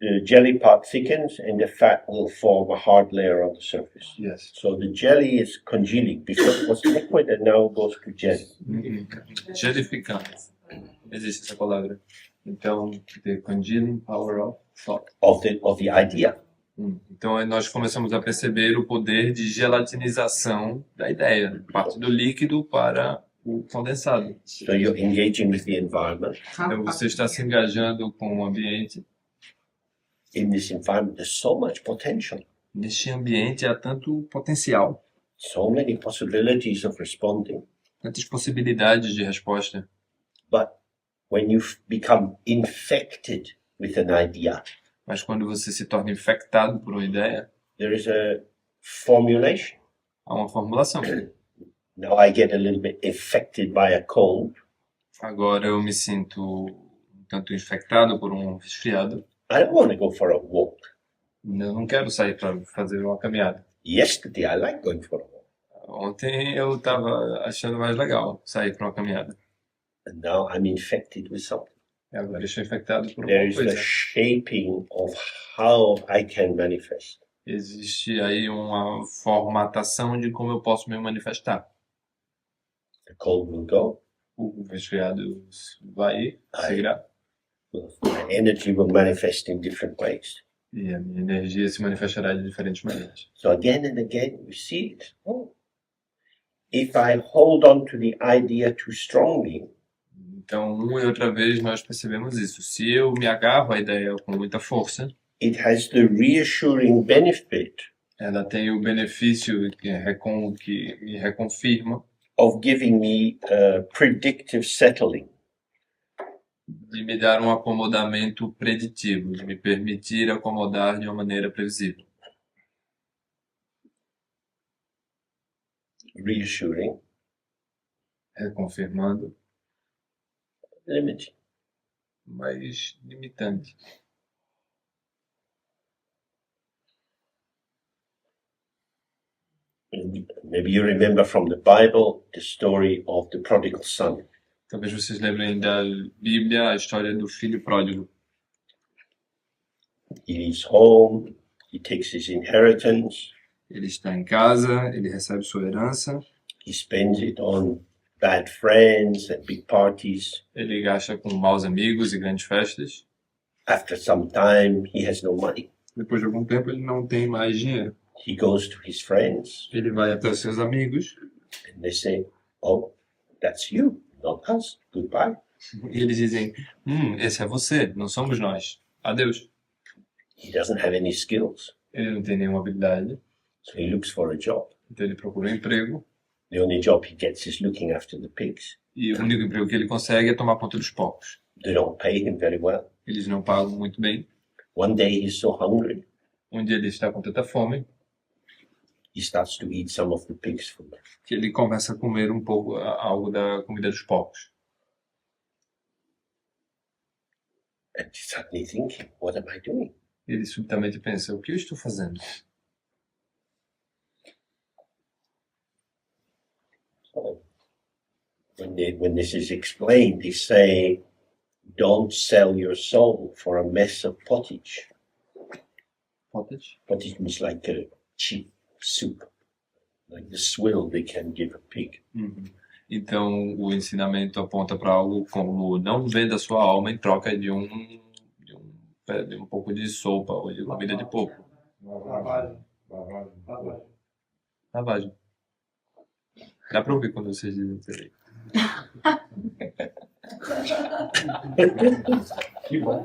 Speaker 1: the jelly part thickens and the fat will form a hard layer on the surface.
Speaker 2: Yes.
Speaker 1: So the jelly is congealing. Before it was liquid and now goes to jelly.
Speaker 2: Uhum. Gelificando. Existe essa palavra. Então, the congealing power of thought.
Speaker 1: Of the idea.
Speaker 2: Então, aí nós começamos a perceber o poder de gelatinização da ideia, parte do líquido para o condensado.
Speaker 1: So you're engaging with the environment.
Speaker 2: Então, você está se engajando com o ambiente.
Speaker 1: In this environment, there's so much potential,
Speaker 2: Neste ambiente há tanto potencial,
Speaker 1: so many possibilities of responding.
Speaker 2: tantas possibilidades de resposta.
Speaker 1: But when you become infected with an idea,
Speaker 2: Mas quando você se torna infectado por uma ideia,
Speaker 1: there is a formulation.
Speaker 2: há uma formulação.
Speaker 1: Now I get a little bit infected by a cold.
Speaker 2: Agora eu me sinto um tanto infectado por um resfriado.
Speaker 1: I don't want to go for a walk.
Speaker 2: Eu não quero sair para fazer uma caminhada.
Speaker 1: Yesterday, I liked going for a walk.
Speaker 2: Ontem eu estava achando mais legal sair para uma caminhada.
Speaker 1: And now I'm infected with something.
Speaker 2: E agora eu estou infectado por
Speaker 1: There
Speaker 2: alguma
Speaker 1: is the
Speaker 2: coisa.
Speaker 1: shaping of how I can manifest.
Speaker 2: Existe aí uma formatação de como eu posso me manifestar.
Speaker 1: The cold will go.
Speaker 2: O resfriado vai seguirá.
Speaker 1: My energy will manifest in different ways.
Speaker 2: E a minha energia se manifestará de diferentes maneiras.
Speaker 1: So again and again, we see it. Oh, if I hold on to the idea too strongly,
Speaker 2: Então, uma e outra vez nós percebemos isso. Se eu me agarro à ideia com muita força,
Speaker 1: it has the reassuring benefit
Speaker 2: ela tem o benefício que me reconfirma
Speaker 1: of giving me a predictive settling.
Speaker 2: de me dar um acomodamento preditivo, de me permitir acomodar de uma maneira previsível.
Speaker 1: Reassuring,
Speaker 2: Reconfirmando,
Speaker 1: limiting.
Speaker 2: mas limitante.
Speaker 1: Maybe you remember from the Bible the story of the prodigal son.
Speaker 2: Talvez vocês lembrem da Bíblia, a história do filho pródigo.
Speaker 1: He is home, he takes his inheritance,
Speaker 2: Ele está em casa, ele recebe sua herança,
Speaker 1: he spends it on bad friends and big parties.
Speaker 2: ele gasta com maus amigos e grandes festas.
Speaker 1: After some time, he has no money.
Speaker 2: Depois de algum tempo, ele não tem mais dinheiro.
Speaker 1: He goes to his friends
Speaker 2: Ele vai até os seus amigos
Speaker 1: and they say, oh, that's you, not us. Goodbye.
Speaker 2: e eles dizem: esse é você, não somos nós. Adeus.
Speaker 1: He doesn't have any skills,
Speaker 2: Ele não tem nenhuma habilidade,
Speaker 1: so he looks for a job.
Speaker 2: então ele procura um emprego.
Speaker 1: The only job he gets is looking after the pigs.
Speaker 2: E o único emprego que ele consegue é tomar conta dos porcos.
Speaker 1: They don't pay him very well.
Speaker 2: Eles não pagam muito bem.
Speaker 1: One day he's so hungry,
Speaker 2: Um dia ele está com tanta fome
Speaker 1: he starts to eat some of the pig's food.
Speaker 2: que ele começa a comer um pouco algo da comida dos porcos.
Speaker 1: And he's suddenly thinking, what am I doing?
Speaker 2: Ele subitamente pensa, o que eu estou fazendo?
Speaker 1: So when this is explained, they say, don't sell your soul for a mess of pottage.
Speaker 2: Pottage?
Speaker 1: Pottage means like a cheap soup, like the swill they can give a pig.
Speaker 2: Uhum. Então, o ensinamento aponta para algo como não venda a sua alma em troca de um pouco de sopa ou de comida de porco.
Speaker 3: Lavagem.
Speaker 2: Lavagem. Dá para ouvir quando vocês dizem isso aí.
Speaker 3: Que bom.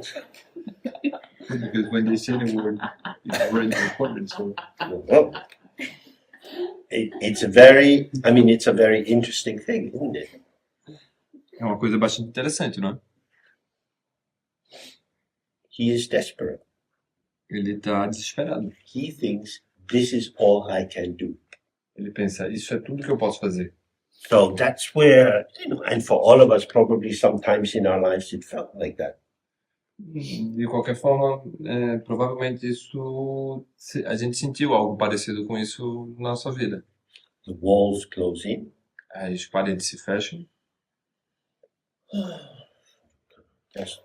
Speaker 2: Because when they say the word, it's already recorded, so...
Speaker 1: Well, it's a very interesting thing, isn't it?
Speaker 2: É uma coisa bastante interessante, não é?
Speaker 1: He is desperate.
Speaker 2: Ele está desesperado.
Speaker 1: He thinks this is all I can do.
Speaker 2: Ele pensa, isso é tudo que eu posso fazer.
Speaker 1: So that's where, and for all of us, probably sometimes in our lives it felt like that.
Speaker 2: De qualquer forma, provavelmente a gente sentiu algo parecido com isso na nossa vida.
Speaker 1: The walls close in.
Speaker 2: As paredes se fecham.
Speaker 1: Just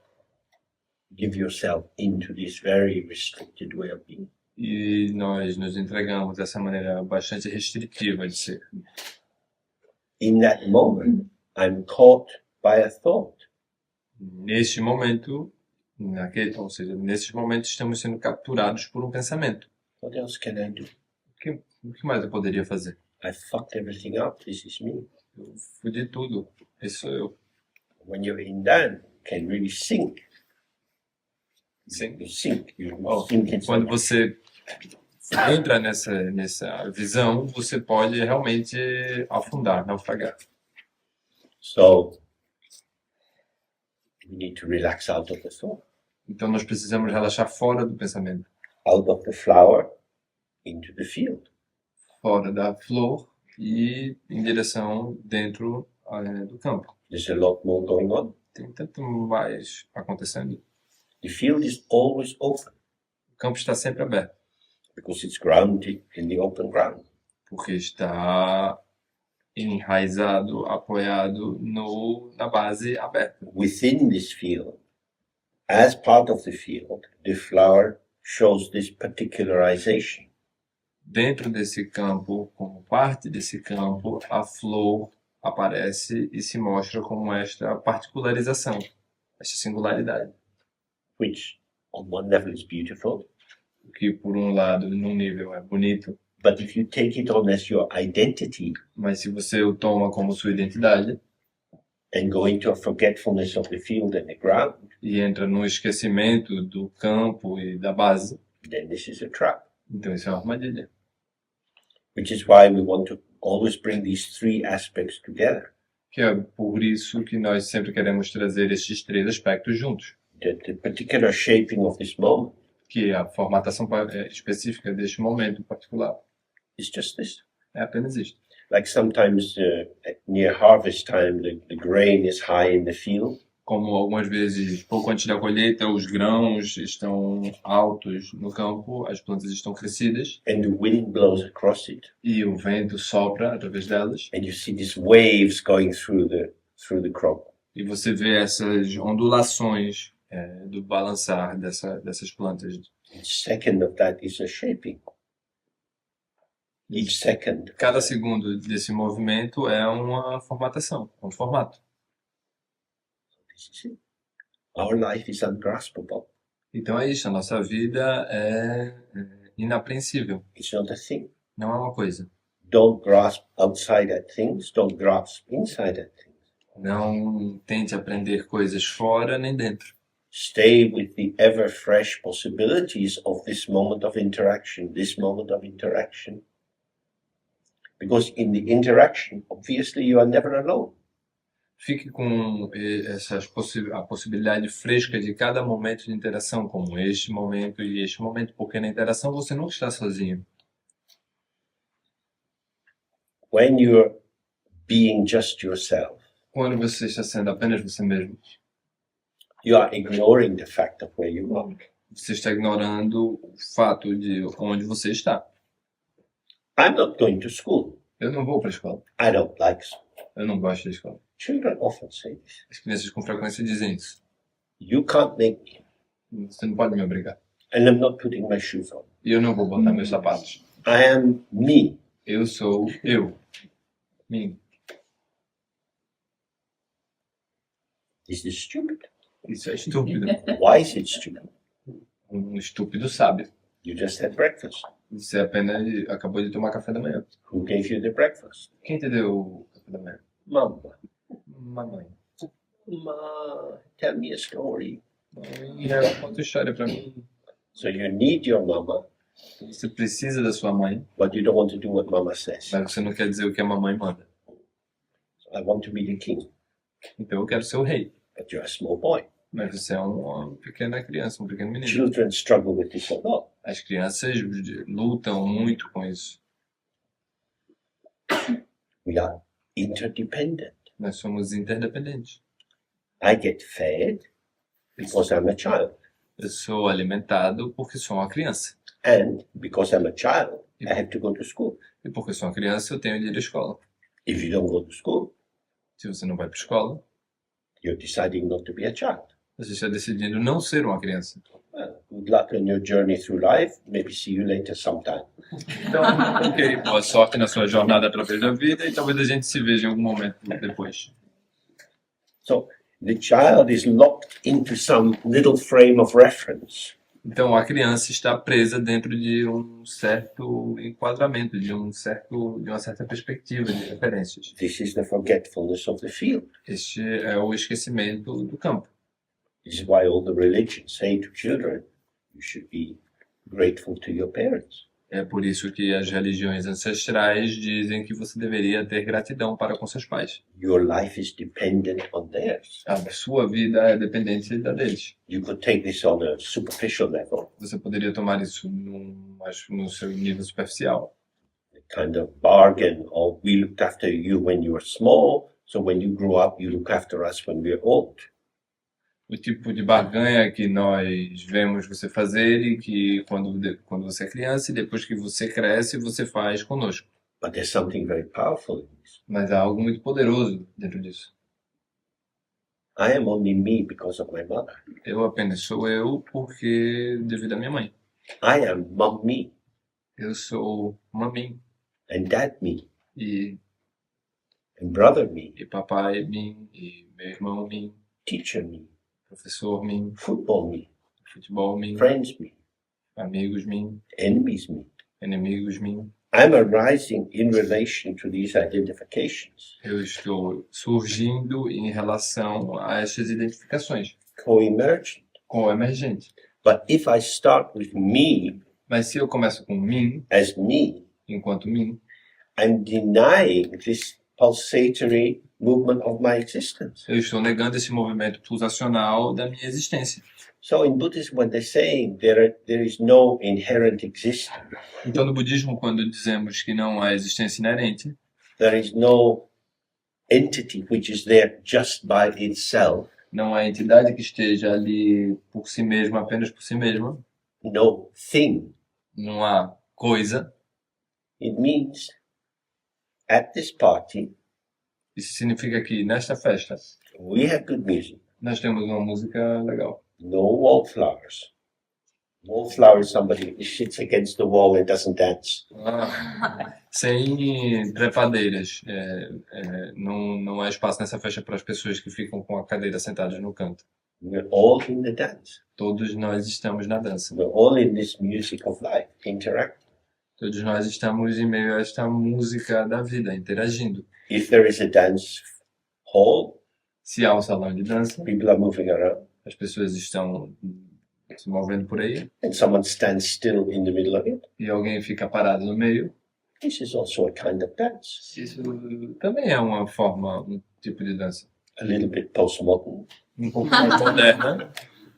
Speaker 1: give yourself into this very restricted way of being.
Speaker 2: E nós nos entregamos dessa maneira bastante restritiva de ser.
Speaker 1: In that moment, I'm caught by a thought.
Speaker 2: Neste momento, ou seja, nesses momentos estamos sendo capturados por um pensamento.
Speaker 1: What else can I do?
Speaker 2: O que mais eu poderia fazer?
Speaker 1: I fucked everything up. This is me.
Speaker 2: Eu fudi tudo. Esse sou eu.
Speaker 1: When you're in that, you can really sink.
Speaker 2: Sim.
Speaker 1: You sink. You sink inside.
Speaker 2: Quando você entra nessa visão, você pode realmente afundar, naufragar.
Speaker 1: So we need to relax out of the thought,
Speaker 2: Então nós precisamos relaxar fora do pensamento,
Speaker 1: out of the flower into the field.
Speaker 2: fora da flor e em direção dentro do campo.
Speaker 1: There's a lot more going on.
Speaker 2: Tem tanto mais acontecendo.
Speaker 1: The field is always open
Speaker 2: O campo está sempre aberto,
Speaker 1: because it's grounded in the open ground.
Speaker 2: porque está enraizado, apoiado na base aberta.
Speaker 1: Within this field, as part of the field, the flower shows this particularization.
Speaker 2: Dentro desse campo, como parte desse campo, a flor aparece e se mostra como esta particularização, esta singularidade.
Speaker 1: Which on one level is beautiful,
Speaker 2: O que, por um lado, num nível é bonito,
Speaker 1: but if you take it on as your identity
Speaker 2: mas se você o toma como sua identidade
Speaker 1: and go into a forgetfulness of the field and the ground,
Speaker 2: e entra no esquecimento do campo e da base,
Speaker 1: then this is a trap.
Speaker 2: então isso é uma armadilha.
Speaker 1: Which is why we want to always bring these three aspects together.
Speaker 2: Que é por isso que nós sempre queremos trazer estes três aspectos juntos.
Speaker 1: The particular shaping of this moment
Speaker 2: Que a formatação específica deste momento particular
Speaker 1: is just this.
Speaker 2: é apenas isto.
Speaker 1: Like sometimes near harvest time, the grain is high in the field,
Speaker 2: Como algumas vezes, pouco antes da colheita, os grãos estão altos no campo, as plantas estão crescidas
Speaker 1: and the wind blows across it,
Speaker 2: e o vento sopra através delas
Speaker 1: and you see these waves going through the crop.
Speaker 2: e você vê essas ondulações do balançar dessas plantas.
Speaker 1: Each second of that is a shaping. Each second.
Speaker 2: Cada segundo desse movimento é uma formatação, um formato.
Speaker 1: This is it. Our life is ungraspable.
Speaker 2: Então é isso, a nossa vida é inapreensível,
Speaker 1: It's not a thing.
Speaker 2: não é uma coisa.
Speaker 1: Don't grasp outside at things. Don't grasp inside at things.
Speaker 2: Não tente aprender coisas fora nem dentro.
Speaker 1: stay with the ever fresh possibilities of this moment of interaction, this moment of interaction. Because in the interaction, obviously, you are never alone.
Speaker 2: Fique com a possibilidade fresca de cada momento de interação, como este momento e este momento, porque na interação você nunca está sozinho.
Speaker 1: When you're being just yourself,
Speaker 2: Quando você está sendo apenas você mesmo,
Speaker 1: you are ignoring the fact of where you are.
Speaker 2: você está ignorando o fato de onde você está.
Speaker 1: I'm not going to school.
Speaker 2: Eu não vou para a escola.
Speaker 1: I don't like school.
Speaker 2: Eu não gosto da escola.
Speaker 1: Children often say this.
Speaker 2: As crianças com frequência dizem isso.
Speaker 1: You can't make me.
Speaker 2: Você não pode me obrigar.
Speaker 1: And I'm not putting my shoes on.
Speaker 2: E eu não vou botar meus sapatos.
Speaker 1: I am me.
Speaker 2: Eu sou eu. Mim.
Speaker 1: Is this stupid?
Speaker 2: Isso é estúpido.
Speaker 1: Why is it stupid?
Speaker 2: Estúpido sábio.
Speaker 1: You just had breakfast.
Speaker 2: Você apenas acabou de tomar café da manhã.
Speaker 1: Who gave you the breakfast?
Speaker 2: Quem te deu o café da manhã?
Speaker 1: Mama.
Speaker 2: Mamãe.
Speaker 1: Ma, tell me a story.
Speaker 2: Conta história pra mim.
Speaker 1: So you need your mama,
Speaker 2: Você precisa da sua mãe,
Speaker 1: but you don't want to do what mama says.
Speaker 2: mas você não quer dizer o que a mamãe manda.
Speaker 1: So I want to be the king,
Speaker 2: Então eu quero ser o rei.
Speaker 1: but you're a small boy.
Speaker 2: Mas você é uma pequena criança, um pequeno menino.
Speaker 1: Children struggle with this a lot.
Speaker 2: As crianças lutam muito com isso.
Speaker 1: We are interdependent.
Speaker 2: Nós somos interdependentes.
Speaker 1: I get fed because I'm a child.
Speaker 2: Eu sou alimentado porque sou uma criança.
Speaker 1: And because I'm a child, I have to go to school.
Speaker 2: E porque sou uma criança, eu tenho de ir à escola.
Speaker 1: If you don't go to school,
Speaker 2: Se você não vai para a escola,
Speaker 1: you're deciding not to be a child.
Speaker 2: você está decidindo não ser uma criança.
Speaker 1: Well, good luck on your journey through life. Maybe see you later sometime.
Speaker 2: Então, ok, boa sorte na sua jornada através da vida e talvez a gente se veja em algum momento depois.
Speaker 1: So the child is locked into some little frame of reference.
Speaker 2: Então, a criança está presa dentro de um certo enquadramento, de uma certa perspectiva de referências.
Speaker 1: This is the forgetfulness of the field.
Speaker 2: Este é o esquecimento do campo.
Speaker 1: This is why all the religions say to children, you should be grateful to your parents.
Speaker 2: É por isso que as religiões ancestrais dizem que você deveria ter gratidão para com seus pais.
Speaker 1: Your life is dependent on theirs.
Speaker 2: A sua vida é dependente da deles.
Speaker 1: You could take this on a superficial level,
Speaker 2: Você poderia tomar isso no seu nível superficial.
Speaker 1: a kind of bargain of we looked after you when you were small, so when you grew up, you look after us when we're old.
Speaker 2: O tipo de barganha que nós vemos você fazer e que quando você é criança e depois que você cresce, você faz conosco.
Speaker 1: But there's something very powerful in this.
Speaker 2: Mas há algo muito poderoso dentro disso.
Speaker 1: I am only me because of my mother.
Speaker 2: Eu apenas sou eu porque devido à minha mãe.
Speaker 1: I am mom me
Speaker 2: Eu sou mamim
Speaker 1: and dad me
Speaker 2: e
Speaker 1: brother me,
Speaker 2: papai mim e meu irmão mim,
Speaker 1: teacher me,
Speaker 2: professor mim,
Speaker 1: football me,
Speaker 2: futebol mim,
Speaker 1: friends me,
Speaker 2: amigos mim,
Speaker 1: enemies me.
Speaker 2: inimigos mim.
Speaker 1: I'm arising in relation to these identifications,
Speaker 2: Eu estou surgindo em relação a essas identificações
Speaker 1: co-emergent.
Speaker 2: com o emergente.
Speaker 1: But if I start with me
Speaker 2: Mas se eu começo com mim,
Speaker 1: as me,
Speaker 2: enquanto mim,
Speaker 1: I'm denying this pulsatory movement of my existence.
Speaker 2: eu estou negando esse movimento pulsacional da minha existência.
Speaker 1: So in Buddhism, when they're saying there is no inherent existence,
Speaker 2: Então, no budismo, quando dizemos que não há existência inerente,
Speaker 1: there is no entity which is there just by itself,
Speaker 2: não há entidade que esteja ali por si mesma, apenas por si mesma,
Speaker 1: no thing,
Speaker 2: não há coisa,
Speaker 1: it means at this party,
Speaker 2: isso significa que nesta festa
Speaker 1: we have good music,
Speaker 2: nós temos uma música legal.
Speaker 1: no wallflowers. Wallflowers, somebody sits against the wall and doesn't dance.
Speaker 2: Sem trepadeiras. Não há espaço nessa festa para as pessoas que ficam com a cadeira sentadas no canto.
Speaker 1: We're all in the dance.
Speaker 2: Todos nós estamos na dança.
Speaker 1: We're all in this music of life, interacting.
Speaker 2: Todos nós estamos em meio a esta música da vida, interagindo.
Speaker 1: If there is a dance hall,
Speaker 2: Se há um salão de dança,
Speaker 1: people are moving around.
Speaker 2: As pessoas estão se movendo por aí
Speaker 1: and someone stands still in the middle of it.
Speaker 2: e alguém fica parado no meio.
Speaker 1: This is also a kind of dance,
Speaker 2: Isso também é uma forma, um tipo de dança.
Speaker 1: a little bit postmodern,
Speaker 2: Um pouco mais moderna,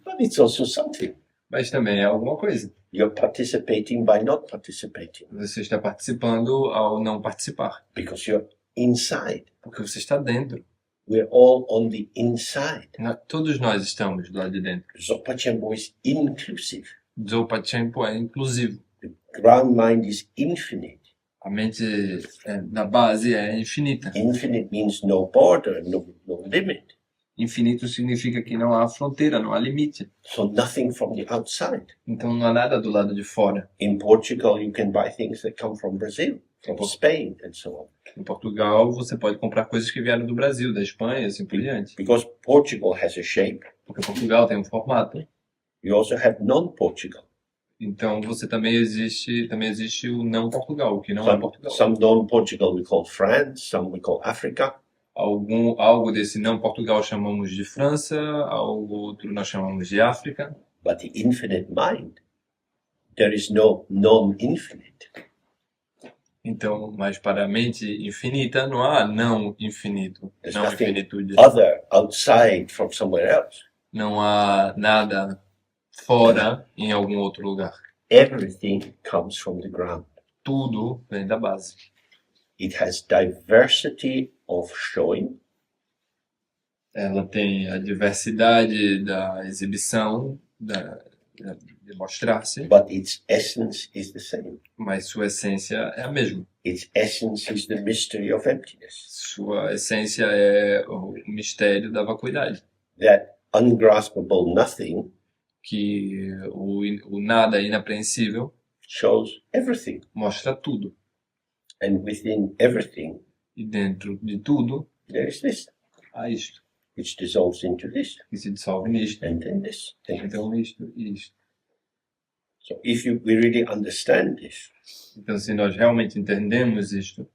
Speaker 1: but it's also something.
Speaker 2: mas também é alguma coisa.
Speaker 1: You're participating by not participating
Speaker 2: Você está participando ao não participar,
Speaker 1: because you're inside.
Speaker 2: porque você está dentro.
Speaker 1: We're all on the inside.
Speaker 2: Todos nós estamos do lado de dentro.
Speaker 1: Dzogchen is inclusive.
Speaker 2: Dzogchen é inclusivo.
Speaker 1: The ground mind is infinite.
Speaker 2: A mente na base é infinita.
Speaker 1: Infinite means no border, no limit.
Speaker 2: Infinito significa que não há fronteira, não há limite.
Speaker 1: So nothing from the outside.
Speaker 2: Então não há nada do lado de fora.
Speaker 1: In Portugal, you can buy things that come from Brazil, from Spain, and so on.
Speaker 2: Em Portugal, você pode comprar coisas que vieram do Brasil, da Espanha, assim por diante.
Speaker 1: Because Portugal has a shape,
Speaker 2: Porque Portugal tem um formato.
Speaker 1: you also have non-Portugal.
Speaker 2: Então você também existe o não Portugal, o que não é Portugal.
Speaker 1: Some non-Portugal we call France, some we call Africa.
Speaker 2: Algo desse não Portugal chamamos de França, algo outro nós chamamos de África.
Speaker 1: But the infinite mind, there is no non-infinite.
Speaker 2: Então, mas para a mente infinita não há não infinito,
Speaker 1: There's
Speaker 2: não
Speaker 1: nothing
Speaker 2: infinitude.
Speaker 1: other outside from somewhere else.
Speaker 2: Não há nada fora em algum outro lugar.
Speaker 1: Everything comes from the ground.
Speaker 2: Tudo vem da base.
Speaker 1: It has diversity of showing,
Speaker 2: Ela tem a diversidade da exibição, de mostrar-se,
Speaker 1: but its essence is the same.
Speaker 2: mas sua essência é a mesma.
Speaker 1: Its essence is the mystery of emptiness.
Speaker 2: Sua essência é o mistério da vacuidade,
Speaker 1: That ungraspable nothing
Speaker 2: que o nada inapreensível
Speaker 1: shows everything.
Speaker 2: mostra tudo.
Speaker 1: And within everything,
Speaker 2: E dentro de tudo
Speaker 1: there is this,
Speaker 2: há isto,
Speaker 1: which dissolves into this,
Speaker 2: que se dissolve nisto.
Speaker 1: and then this. And
Speaker 2: Então isto e isto.
Speaker 1: so if we really understand this,
Speaker 2: Então se nós realmente entendemos isto,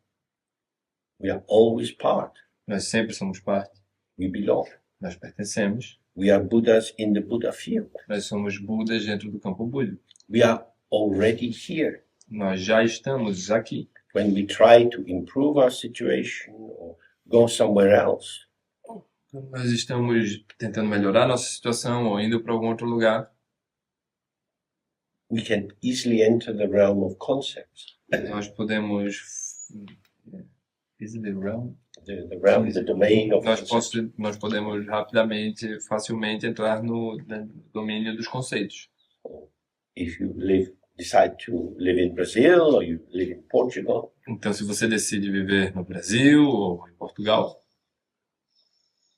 Speaker 1: we are always part.
Speaker 2: nós sempre somos parte,
Speaker 1: We belong.
Speaker 2: nós pertencemos,
Speaker 1: We are Buddhas in the Buddha field.
Speaker 2: nós somos Budas dentro do campo búdico.
Speaker 1: We are already here.
Speaker 2: Nós já estamos aqui.
Speaker 1: When we try to improve our situation or go somewhere else,
Speaker 2: Nós estamos tentando melhorar nossa situação ou indo para algum outro lugar.
Speaker 1: we can easily enter the realm of concepts.
Speaker 2: Nós podemos... Is it the realm?
Speaker 1: The realm, the domain of concepts.
Speaker 2: Nós podemos rapidamente, facilmente entrar no domínio dos conceitos.
Speaker 1: If you decide to live in Brazil or you live in Portugal,
Speaker 2: Então, se você decide viver no Brasil ou em Portugal,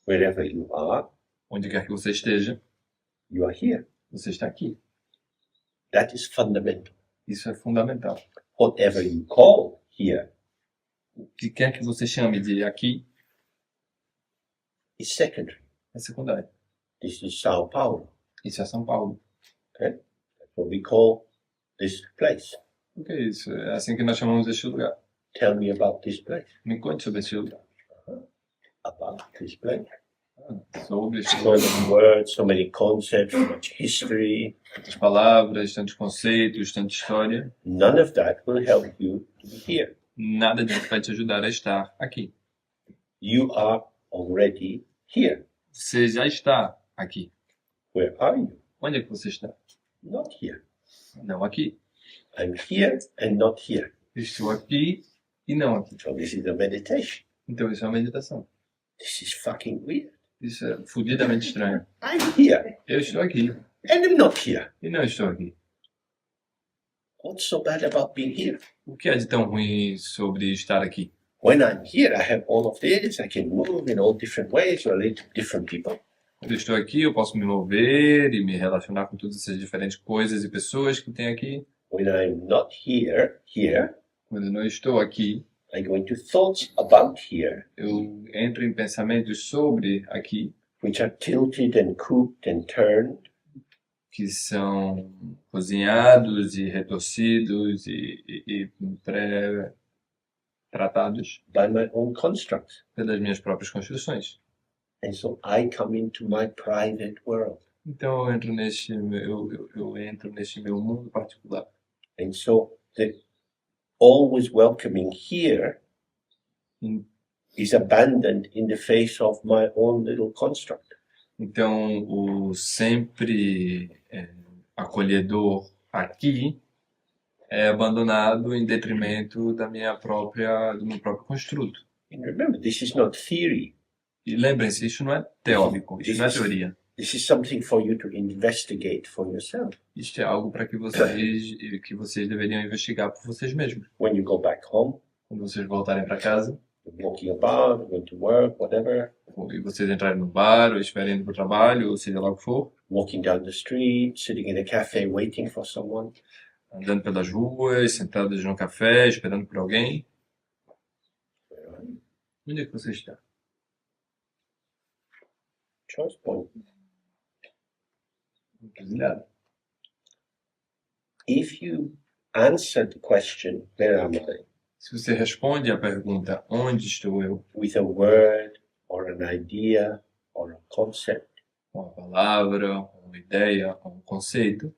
Speaker 1: wherever you are,
Speaker 2: onde quer que você esteja,
Speaker 1: you are here.
Speaker 2: você está aqui.
Speaker 1: That is fundamental.
Speaker 2: Isso é fundamental.
Speaker 1: Whatever you call here
Speaker 2: O que quer que você chame de aqui
Speaker 1: is secondary.
Speaker 2: é secundário.
Speaker 1: This is Sao Paulo.
Speaker 2: Isso é São Paulo.
Speaker 1: Okay? That's what we call this place.
Speaker 2: O que é isso? É assim que nós chamamos este lugar.
Speaker 1: Tell me about this place.
Speaker 2: Me conte sobre este lugar.
Speaker 1: About this place.
Speaker 2: Sobre este
Speaker 1: So
Speaker 2: lugar.
Speaker 1: many words, so many concepts, so much history.
Speaker 2: Tantas palavras, tantos conceitos, tanta história.
Speaker 1: None of that will help you to be here.
Speaker 2: Nada disso vai te ajudar a estar aqui.
Speaker 1: You are already here.
Speaker 2: Você já está aqui.
Speaker 1: Where are you?
Speaker 2: Onde é que você está?
Speaker 1: Not here.
Speaker 2: Não aqui.
Speaker 1: I'm here and not here.
Speaker 2: Estou aqui e não aqui.
Speaker 1: So this is a meditation.
Speaker 2: Então isso é uma meditação.
Speaker 1: This is fucking weird.
Speaker 2: Isso é fudidamente estranho.
Speaker 1: I'm here
Speaker 2: Eu estou aqui
Speaker 1: and I'm not here.
Speaker 2: e não estou aqui.
Speaker 1: What's so bad about being here?
Speaker 2: O que é de tão ruim sobre estar aqui?
Speaker 1: When I'm here, I have all of this. I can move in all different ways, relate to different people.
Speaker 2: Quando eu estou aqui, eu posso me mover e me relacionar com todas essas diferentes coisas e pessoas que tem aqui.
Speaker 1: When I'm not here,
Speaker 2: Quando eu não estou aqui,
Speaker 1: I go into thoughts about here,
Speaker 2: eu entro em pensamentos sobre aqui,
Speaker 1: which are tilted and cooked and turned.
Speaker 2: que são cozinhados e retorcidos e pré-tratados
Speaker 1: By my own constructs.
Speaker 2: pelas minhas próprias construções.
Speaker 1: And so I come into my private world.
Speaker 2: Então eu entro neste meu mundo particular.
Speaker 1: And so the always welcoming here
Speaker 2: Hum.
Speaker 1: is abandoned in the face of my own little construct.
Speaker 2: Então o sempre acolhedor aqui é abandonado em detrimento do meu próprio construto.
Speaker 1: And remember, this is not theory.
Speaker 2: E lembrem-se, isso não é teórico, isso não é teoria.
Speaker 1: This is something for you to investigate for yourself.
Speaker 2: Isto é algo para que vocês deveriam investigar por vocês mesmos.
Speaker 1: When you go back home,
Speaker 2: Quando vocês voltarem para casa,
Speaker 1: walking about, going to work, whatever,
Speaker 2: e vocês entrarem no bar, ou estiverem indo para o trabalho, ou seja lá o que for,
Speaker 1: walking down the street, sitting in a cafe waiting for someone,
Speaker 2: andando pelas ruas, sentados no café, esperando por alguém. Onde é que você está?
Speaker 1: choice point.
Speaker 2: Encruzilhada.
Speaker 1: If you answer the question, where am I,
Speaker 2: Se você responde à pergunta, onde estou eu,
Speaker 1: with a word or an idea or a concept,
Speaker 2: com uma palavra, uma ideia, um conceito,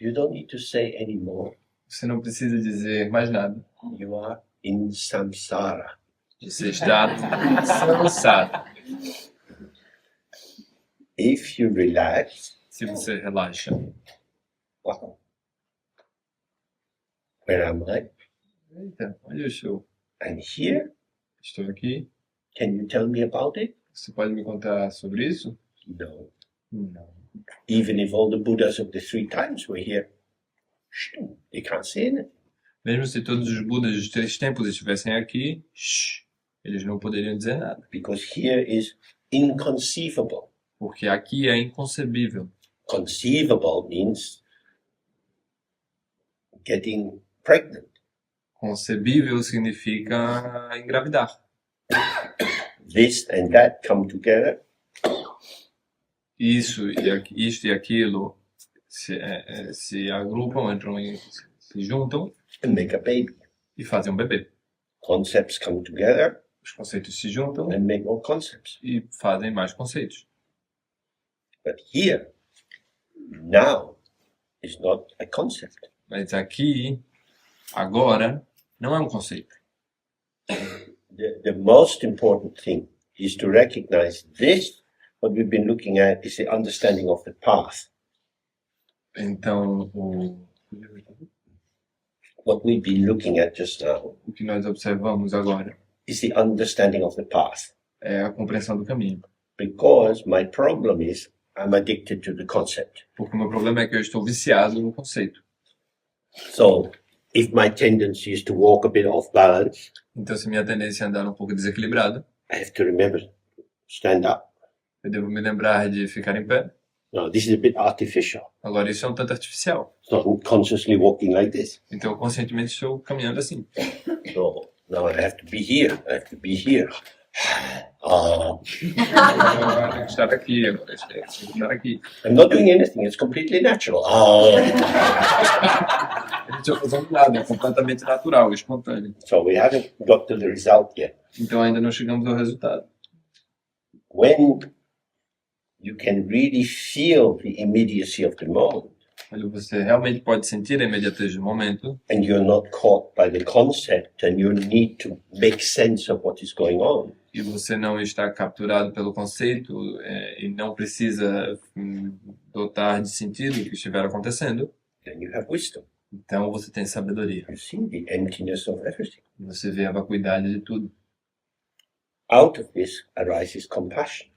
Speaker 1: you don't need to say anymore.
Speaker 2: você não precisa dizer mais nada.
Speaker 1: You are in samsara.
Speaker 2: Você está cansado.
Speaker 1: If you relax,
Speaker 2: Se você relaxa,
Speaker 1: wow, where am I?
Speaker 2: eita, onde eu estou?
Speaker 1: And here,
Speaker 2: Estou aqui.
Speaker 1: can you tell me about it?
Speaker 2: Você pode me contar sobre isso?
Speaker 1: No.
Speaker 2: Não.
Speaker 1: Even if all the Buddhas of the three times were here, they can't say anything.
Speaker 2: Mesmo se todos os Budas dos 3 tempos estivessem aqui, eles não poderiam dizer nada.
Speaker 1: Because here is inconceivable.
Speaker 2: Porque aqui é inconcebível.
Speaker 1: Conceivable means getting pregnant.
Speaker 2: Concebível significa engravidar.
Speaker 1: This and that come together,
Speaker 2: Isto e aquilo se agrupam, se juntam
Speaker 1: and make a baby.
Speaker 2: e fazem um bebê.
Speaker 1: Concepts come together
Speaker 2: Os conceitos se juntam
Speaker 1: and make more concepts.
Speaker 2: e fazem mais conceitos.
Speaker 1: But here, now, is not a concept.
Speaker 2: Mas aqui, agora, não é um conceito.
Speaker 1: The most important thing is to recognize this. What we've been looking at is the understanding of the path.
Speaker 2: Então,
Speaker 1: What we've been looking at just now
Speaker 2: o que nós observamos agora
Speaker 1: is the understanding of the path.
Speaker 2: é a compreensão do caminho.
Speaker 1: Because my problem is I'm addicted to the concept.
Speaker 2: Porque o meu problema é que eu estou viciado no conceito.
Speaker 1: So if my tendency is to walk a bit off balance,
Speaker 2: Então, se minha tendência é andar um pouco desequilibrado,
Speaker 1: I have to remember, stand up.
Speaker 2: eu devo me lembrar de ficar em pé.
Speaker 1: No, this is a bit artificial.
Speaker 2: Agora, isso é um tanto artificial.
Speaker 1: It's not consciously walking like this.
Speaker 2: Então, eu conscientemente estou caminhando assim.
Speaker 1: No, now I have to be here. I have to be here. Ah,
Speaker 2: Agora, tem que estar aqui, agora tem que estar aqui.
Speaker 1: I'm not doing anything. It's completely natural.
Speaker 2: Eu não estou fazendo nada, é completamente natural, espontâneo.
Speaker 1: So we haven't got to the result yet.
Speaker 2: Então, ainda não chegamos ao resultado.
Speaker 1: When you can really feel the immediacy of the moment,
Speaker 2: Quando você realmente pode sentir a imediatez do momento,
Speaker 1: and you're not caught by the concept, and you need to make sense of what is going on,
Speaker 2: e você não está capturado pelo conceito e não precisa dotar de sentido o que estiver acontecendo,
Speaker 1: then you have wisdom.
Speaker 2: então você tem sabedoria.
Speaker 1: You see the emptiness of everything.
Speaker 2: Você vê a vacuidade de tudo.
Speaker 1: Out of this arises compassion,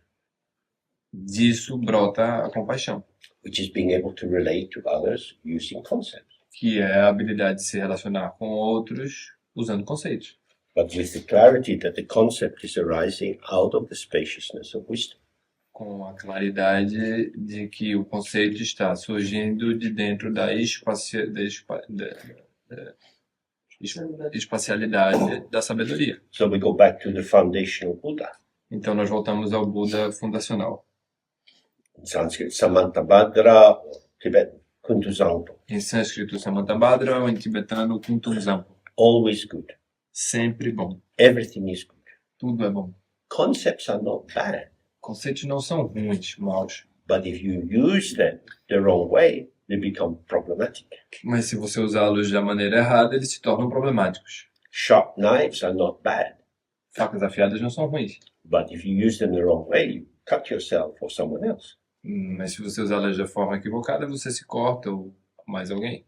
Speaker 2: Disso brota a compaixão,
Speaker 1: which is being able to relate to others using concepts,
Speaker 2: que é a habilidade de se relacionar com outros usando conceitos,
Speaker 1: but with the clarity that the concept is arising out of the spaciousness of wisdom.
Speaker 2: com a claridade de que o conceito está surgindo de dentro da espacialidade da sabedoria.
Speaker 1: So we go back to the foundational Buddha.
Speaker 2: Então nós voltamos ao Buda fundacional.
Speaker 1: In Sanskrit, Samantabhadra, or Tibetan, Kuntuzangpo.
Speaker 2: Em sânscrito, Samantabhadra, ou em tibetano, Kuntumzampo.
Speaker 1: Always good.
Speaker 2: Sempre bom.
Speaker 1: Everything is good.
Speaker 2: Tudo é bom.
Speaker 1: Concepts are not bad.
Speaker 2: Conceitos não são ruins, maus.
Speaker 1: but if you use them the wrong way, they become problematic.
Speaker 2: Mas se você usá-los da maneira errada, eles se tornam problemáticos.
Speaker 1: Sharp knives are not bad,
Speaker 2: Facas afiadas não são ruins.
Speaker 1: but if you use them the wrong way, you cut yourself or someone else.
Speaker 2: Mas se você usá-las da forma equivocada, você se corta ou mais alguém.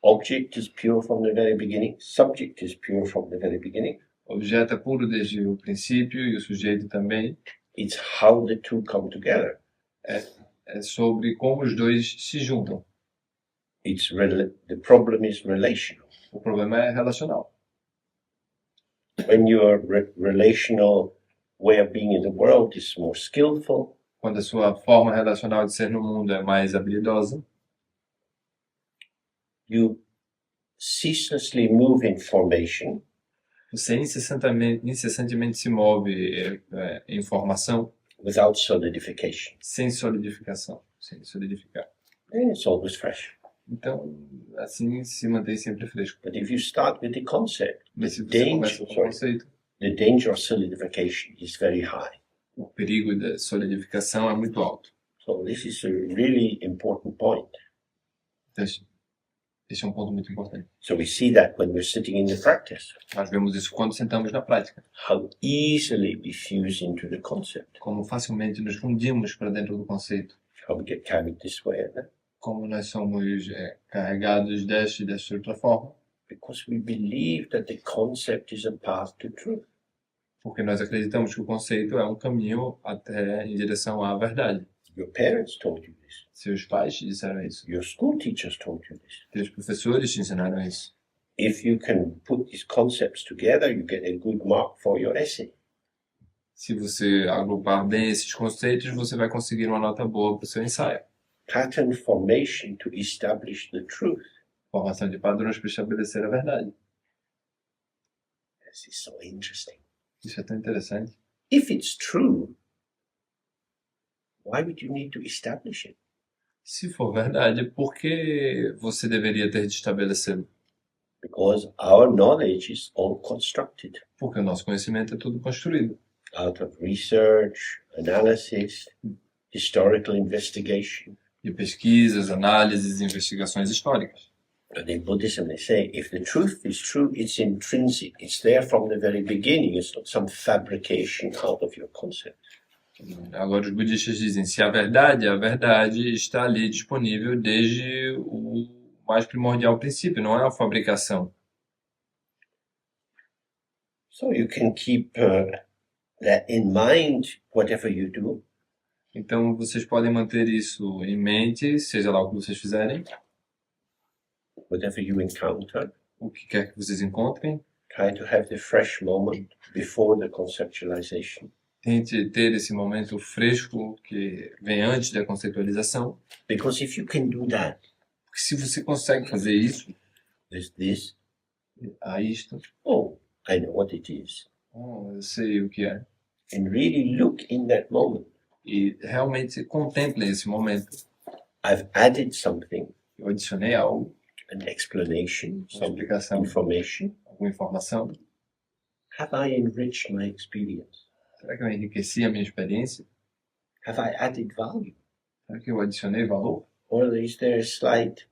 Speaker 1: Object is pure from the very beginning. Subject is pure from the very beginning.
Speaker 2: O objeto é puro desde o princípio e o sujeito também.
Speaker 1: It's how the two come together.
Speaker 2: É sobre como os dois se juntam.
Speaker 1: The problem is relational.
Speaker 2: O problema é relacional.
Speaker 1: When your relational way of being in the world is more skillful,
Speaker 2: Quando a sua forma relacional de ser no mundo é mais habilidosa,
Speaker 1: you ceaselessly move information
Speaker 2: você incessantemente se move em formação
Speaker 1: without solidification.
Speaker 2: sem solidificação, sem solidificar.
Speaker 1: And it's always fresh.
Speaker 2: Então, assim se mantém sempre fresco.
Speaker 1: But if you start with the concept,
Speaker 2: Mas se você começa com o conceito,
Speaker 1: the danger of solidification is very high.
Speaker 2: o perigo da solidificação é muito alto.
Speaker 1: So this is a really important point.
Speaker 2: Então, esse é um ponto muito importante.
Speaker 1: So we see that when we're sitting in the practice,
Speaker 2: Nós vemos isso quando sentamos na prática.
Speaker 1: how easily we fuse into the concept,
Speaker 2: Como facilmente nos fundimos para dentro do conceito.
Speaker 1: how we get carried this way and that.
Speaker 2: Como nós somos carregados desta e desta outra forma.
Speaker 1: Because we believe that the concept is a path to truth.
Speaker 2: Porque nós acreditamos que o conceito é um caminho até em direção à verdade.
Speaker 1: Your parents told you this.
Speaker 2: Seus pais te disseram isso.
Speaker 1: Your school teachers told you this.
Speaker 2: Teus professores te ensinaram isso.
Speaker 1: If you can put these concepts together, you get a good mark for your essay.
Speaker 2: Se você agrupar bem esses conceitos, você vai conseguir uma nota boa para o seu ensaio.
Speaker 1: Pattern formation to establish the truth.
Speaker 2: Formação de padrões para estabelecer a verdade.
Speaker 1: This is so interesting.
Speaker 2: Isso é tão interessante.
Speaker 1: If it's true, why would you need to establish it?
Speaker 2: Se for verdade, por que você deveria ter de estabelecê-lo?
Speaker 1: Because our knowledge is all constructed
Speaker 2: Porque o nosso conhecimento é tudo construído.
Speaker 1: out of research, analysis, historical investigation.
Speaker 2: De pesquisas, análises e investigações históricas.
Speaker 1: And in Buddhism, they say if the truth is true, it's intrinsic. It's there from the very beginning. It's not some fabrication out of your concept.
Speaker 2: Agora, os budistas dizem, se a verdade está ali disponível desde o mais primordial princípio, não é uma fabricação.
Speaker 1: So you can keep that in mind, whatever you do.
Speaker 2: Então, vocês podem manter isso em mente, seja lá o que vocês fizerem,
Speaker 1: Whatever you encounter,
Speaker 2: o que quer que vocês encontrem.
Speaker 1: try to have the fresh moment before the conceptualization.
Speaker 2: Tente ter esse momento fresco que vem antes da conceitualização.
Speaker 1: Because if you can do that,
Speaker 2: Porque se você consegue fazer isso,
Speaker 1: there's this,
Speaker 2: isto,
Speaker 1: oh, I know what it is.
Speaker 2: eu sei o que é.
Speaker 1: And really look in that moment.
Speaker 2: E realmente contemple esse momento.
Speaker 1: I've added something,
Speaker 2: Eu adicionei algo,
Speaker 1: an explanation,
Speaker 2: uma
Speaker 1: some
Speaker 2: explicação,
Speaker 1: information.
Speaker 2: alguma informação.
Speaker 1: Have I enriched my experience?
Speaker 2: Será que eu enriqueci a minha experiência?
Speaker 1: Have I added value?
Speaker 2: Será que eu adicionei valor?
Speaker 1: Or is there a slight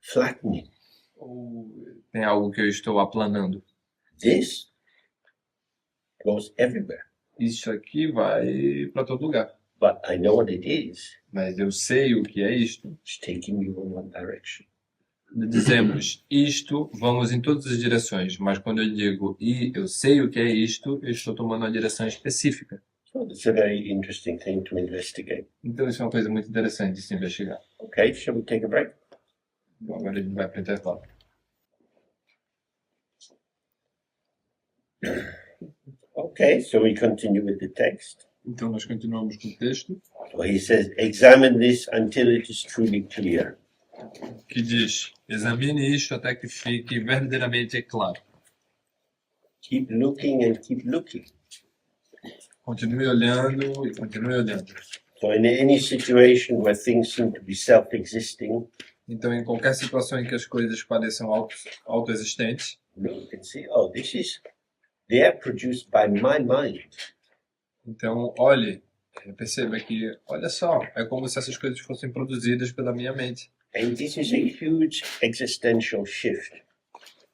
Speaker 1: flattening?
Speaker 2: Ou tem algo que eu estou aplanando?
Speaker 1: This goes everywhere.
Speaker 2: Isso aqui vai para todo lugar.
Speaker 1: But I know what it is.
Speaker 2: Mas eu sei o que é isto.
Speaker 1: It's taking you in one direction.
Speaker 2: Dizemos isto, vamos em todas as direções. Mas quando eu digo e eu sei o que é isto, eu estou tomando uma direção específica.
Speaker 1: So it's a very interesting thing to investigate.
Speaker 2: Então isso é uma coisa muito interessante de se investigar.
Speaker 1: Okay, shall we take a break?
Speaker 2: Então agora a gente vai para o intervalo.
Speaker 1: Okay, so we continue with the text.
Speaker 2: Então nós continuamos com o texto,
Speaker 1: So he says, examine this until it is truly clear.
Speaker 2: que diz: examine isto até que fique verdadeiramente claro.
Speaker 1: Keep looking and keep looking.
Speaker 2: Continue olhando e continue olhando.
Speaker 1: So in any situation where things seem to be self-existing,
Speaker 2: Então, em qualquer situação em que as coisas pareçam autoexistentes,
Speaker 1: look and see, oh, they are produced by my mind.
Speaker 2: Então, olhe, perceba que, olha só, é como se essas coisas fossem produzidas pela minha mente.
Speaker 1: And this is a huge existential shift.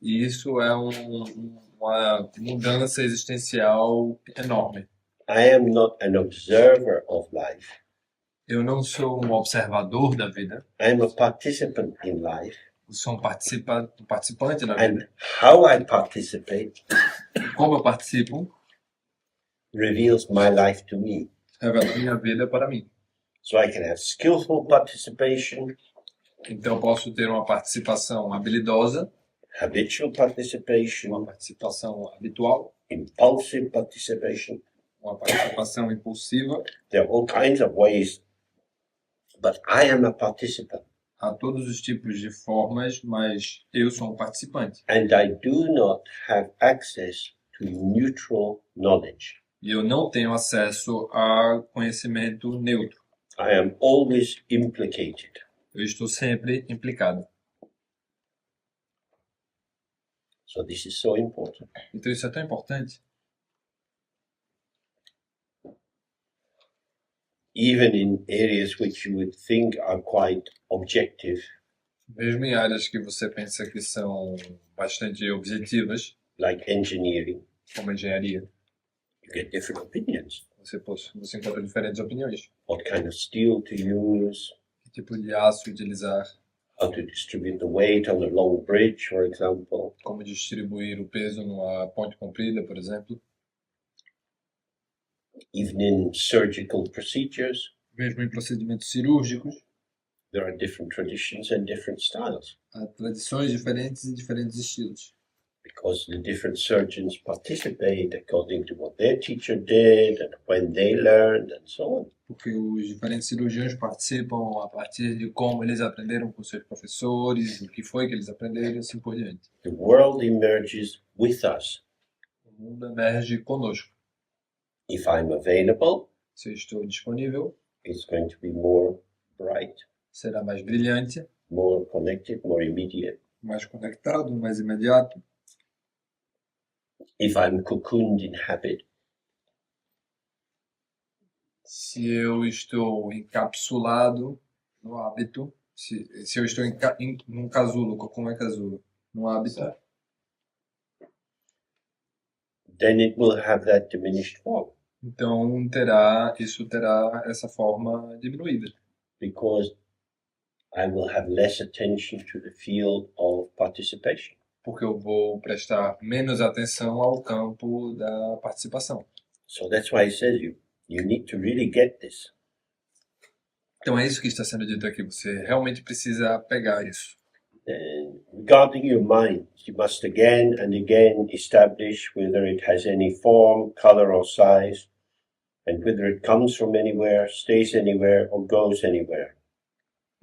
Speaker 2: E isso é uma mudança existencial enorme.
Speaker 1: I am not an observer of life.
Speaker 2: Eu não sou um observador da vida,
Speaker 1: I am a participant in life.
Speaker 2: eu sou um participante da
Speaker 1: And
Speaker 2: vida.
Speaker 1: how I participate
Speaker 2: Como eu participo,
Speaker 1: reveals my life to me.
Speaker 2: revela minha vida para mim.
Speaker 1: So I can have skillful participation,
Speaker 2: Então, eu posso ter uma participação habilidosa,
Speaker 1: habitual
Speaker 2: uma
Speaker 1: participation,
Speaker 2: participação habitual,
Speaker 1: impulsive participation.
Speaker 2: uma participação impulsiva.
Speaker 1: There are all kinds of ways, but I am a participant.
Speaker 2: Há todos os tipos de formas, mas eu sou um participante.
Speaker 1: And I do not have access to neutral knowledge.
Speaker 2: E eu não tenho acesso a conhecimento neutro.
Speaker 1: I am always implicated.
Speaker 2: Eu estou sempre implicado.
Speaker 1: So this is so important.
Speaker 2: Então isso é tão importante.
Speaker 1: Even in areas which you would think are quite objective,
Speaker 2: Mesmo em áreas que você pensa que são bastante objetivas,
Speaker 1: like engineering,
Speaker 2: como engenharia,
Speaker 1: you get different opinions.
Speaker 2: você encontra diferentes opiniões.
Speaker 1: What kind of steel to use,
Speaker 2: Que tipo de aço utilizar,
Speaker 1: how to distribute the weight on a long bridge, for example.
Speaker 2: como distribuir o peso numa ponte comprida, por exemplo.
Speaker 1: Even in surgical procedures,
Speaker 2: Mesmo em procedimentos cirúrgicos,
Speaker 1: there are different traditions and different styles
Speaker 2: há tradições diferentes e diferentes estilos.
Speaker 1: because the different surgeons participate according to what their teacher did and when they learned and so on.
Speaker 2: Porque os diferentes cirurgiões participam a partir de como eles aprenderam com seus professores, o que foi que eles aprenderam e assim por diante.
Speaker 1: The world emerges with us.
Speaker 2: O mundo emerge conosco.
Speaker 1: If I'm available,
Speaker 2: Se eu estou disponível,
Speaker 1: it's going to be more bright,
Speaker 2: será mais brilhante,
Speaker 1: more connected, more immediate.
Speaker 2: mais conectado, mais imediato.
Speaker 1: If I'm cocooned in habit,
Speaker 2: Se eu estou encapsulado no hábito, se eu estou num casulo, como é casulo? Num hábito,
Speaker 1: then it will have that diminished form
Speaker 2: então isso terá essa forma diminuída,
Speaker 1: because I will have less attention to the field of participation.
Speaker 2: porque eu vou prestar menos atenção ao campo da participação.
Speaker 1: So that's why he says you need to really get this.
Speaker 2: Então é isso que está sendo dito aqui, você realmente precisa pegar isso.
Speaker 1: And regarding your mind, you must again and again establish whether it has any form, color or size, and whether it comes from anywhere, stays anywhere or goes anywhere.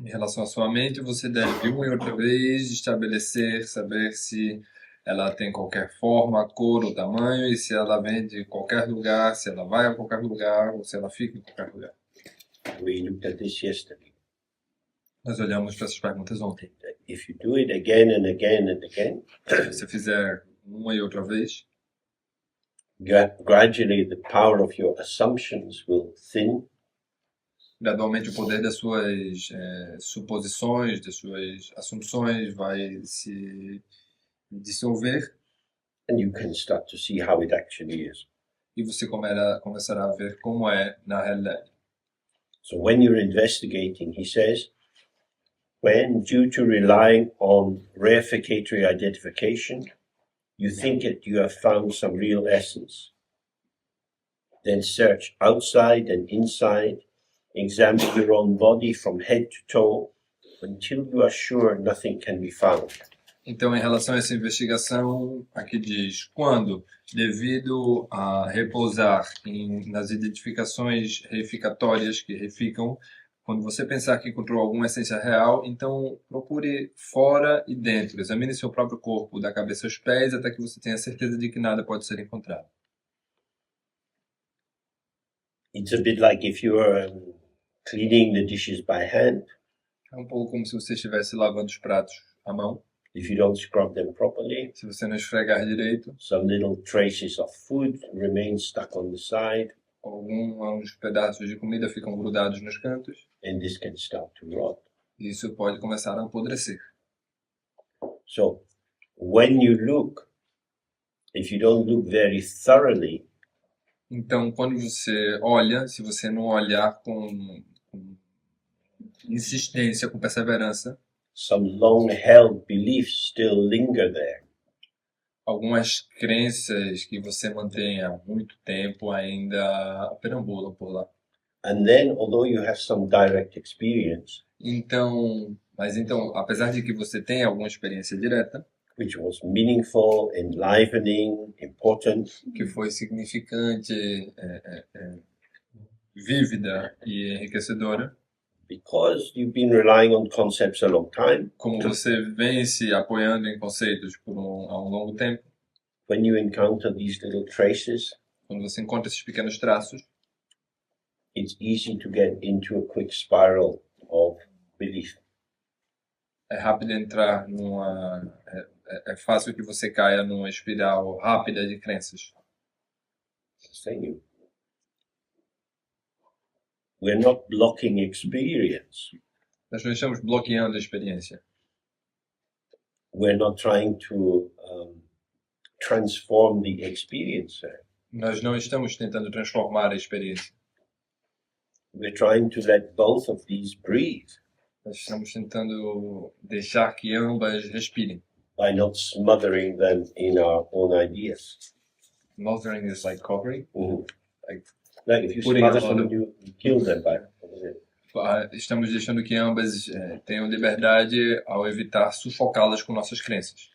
Speaker 2: Em relação à sua mente, você deve uma e outra vez estabelecer, saber se ela tem qualquer forma, cor ou tamanho, e se ela vem de qualquer lugar, se ela vai a qualquer lugar, ou se ela fica em qualquer lugar.
Speaker 1: We looked at this yesterday.
Speaker 2: Nós olhamos para essas perguntas ontem.
Speaker 1: If you do it again and again and again,
Speaker 2: Se você fizer uma e outra vez,
Speaker 1: gradually the power of your assumptions will thin,
Speaker 2: gradualmente o poder das suas suposições, das suas assunções vai se dissolver
Speaker 1: and you can start to see how it actually is.
Speaker 2: e você começará a ver como é na realidade.
Speaker 1: So when you're investigating, he says, when due to relying on reificatory identification, you think that you have found some real essence, then search outside and inside, examine your own body from head to toe, until you are sure nothing can be found.
Speaker 2: Então, em relação a essa investigação, aqui diz, quando, devido a repousar nas identificações reificatórias que reificam, quando você pensar que encontrou alguma essência real, então procure fora e dentro, examine seu próprio corpo, da cabeça aos pés, até que você tenha certeza de que nada pode ser encontrado.
Speaker 1: It's a bit like if you're cleaning the dishes by hand.
Speaker 2: É um pouco como se você estivesse lavando os pratos à mão.
Speaker 1: If you don't scrub them properly,
Speaker 2: Se você não esfregar direito,
Speaker 1: some little traces of food remain stuck on the side.
Speaker 2: alguns pedaços de comida ficam grudados nos cantos,
Speaker 1: and this can start to rot.
Speaker 2: e isso pode começar a apodrecer.
Speaker 1: So when you look, if you don't look very thoroughly,
Speaker 2: Então, quando você olha, se você não olhar com insistência, com perseverança,
Speaker 1: some long-held beliefs still linger there.
Speaker 2: algumas crenças que você mantém há muito tempo ainda perambulam por lá.
Speaker 1: And then, although you have some direct experience,
Speaker 2: Então, apesar de que você tenha alguma experiência direta,
Speaker 1: which was meaningful, enlivening, important,
Speaker 2: que foi significante, vívida e enriquecedora,
Speaker 1: because you've been relying on concepts a long time,
Speaker 2: como você vem se apoiando em conceitos há um longo tempo,
Speaker 1: when you encounter these little traces,
Speaker 2: quando você encontra esses pequenos traços,
Speaker 1: it's easy to get into a quick spiral of belief.
Speaker 2: é rápido entrar é fácil que você caia numa espiral rápida de crenças.
Speaker 1: Saying we're not blocking experience.
Speaker 2: Nós não estamos bloqueando a experiência.
Speaker 1: We're not trying to transform the experiencer.
Speaker 2: Nós não estamos tentando transformar a experiência.
Speaker 1: We're trying to let both of these breathe
Speaker 2: Nós estamos tentando deixar que ambas respirem.
Speaker 1: by not smothering them in our own ideas.
Speaker 2: Mothering is like covering.
Speaker 1: Like if you
Speaker 2: Putting
Speaker 1: smother
Speaker 2: it on
Speaker 1: someone, you kill them by
Speaker 2: Estamos deixando que ambas tenham liberdade ao evitar sufocá-las com nossas crenças.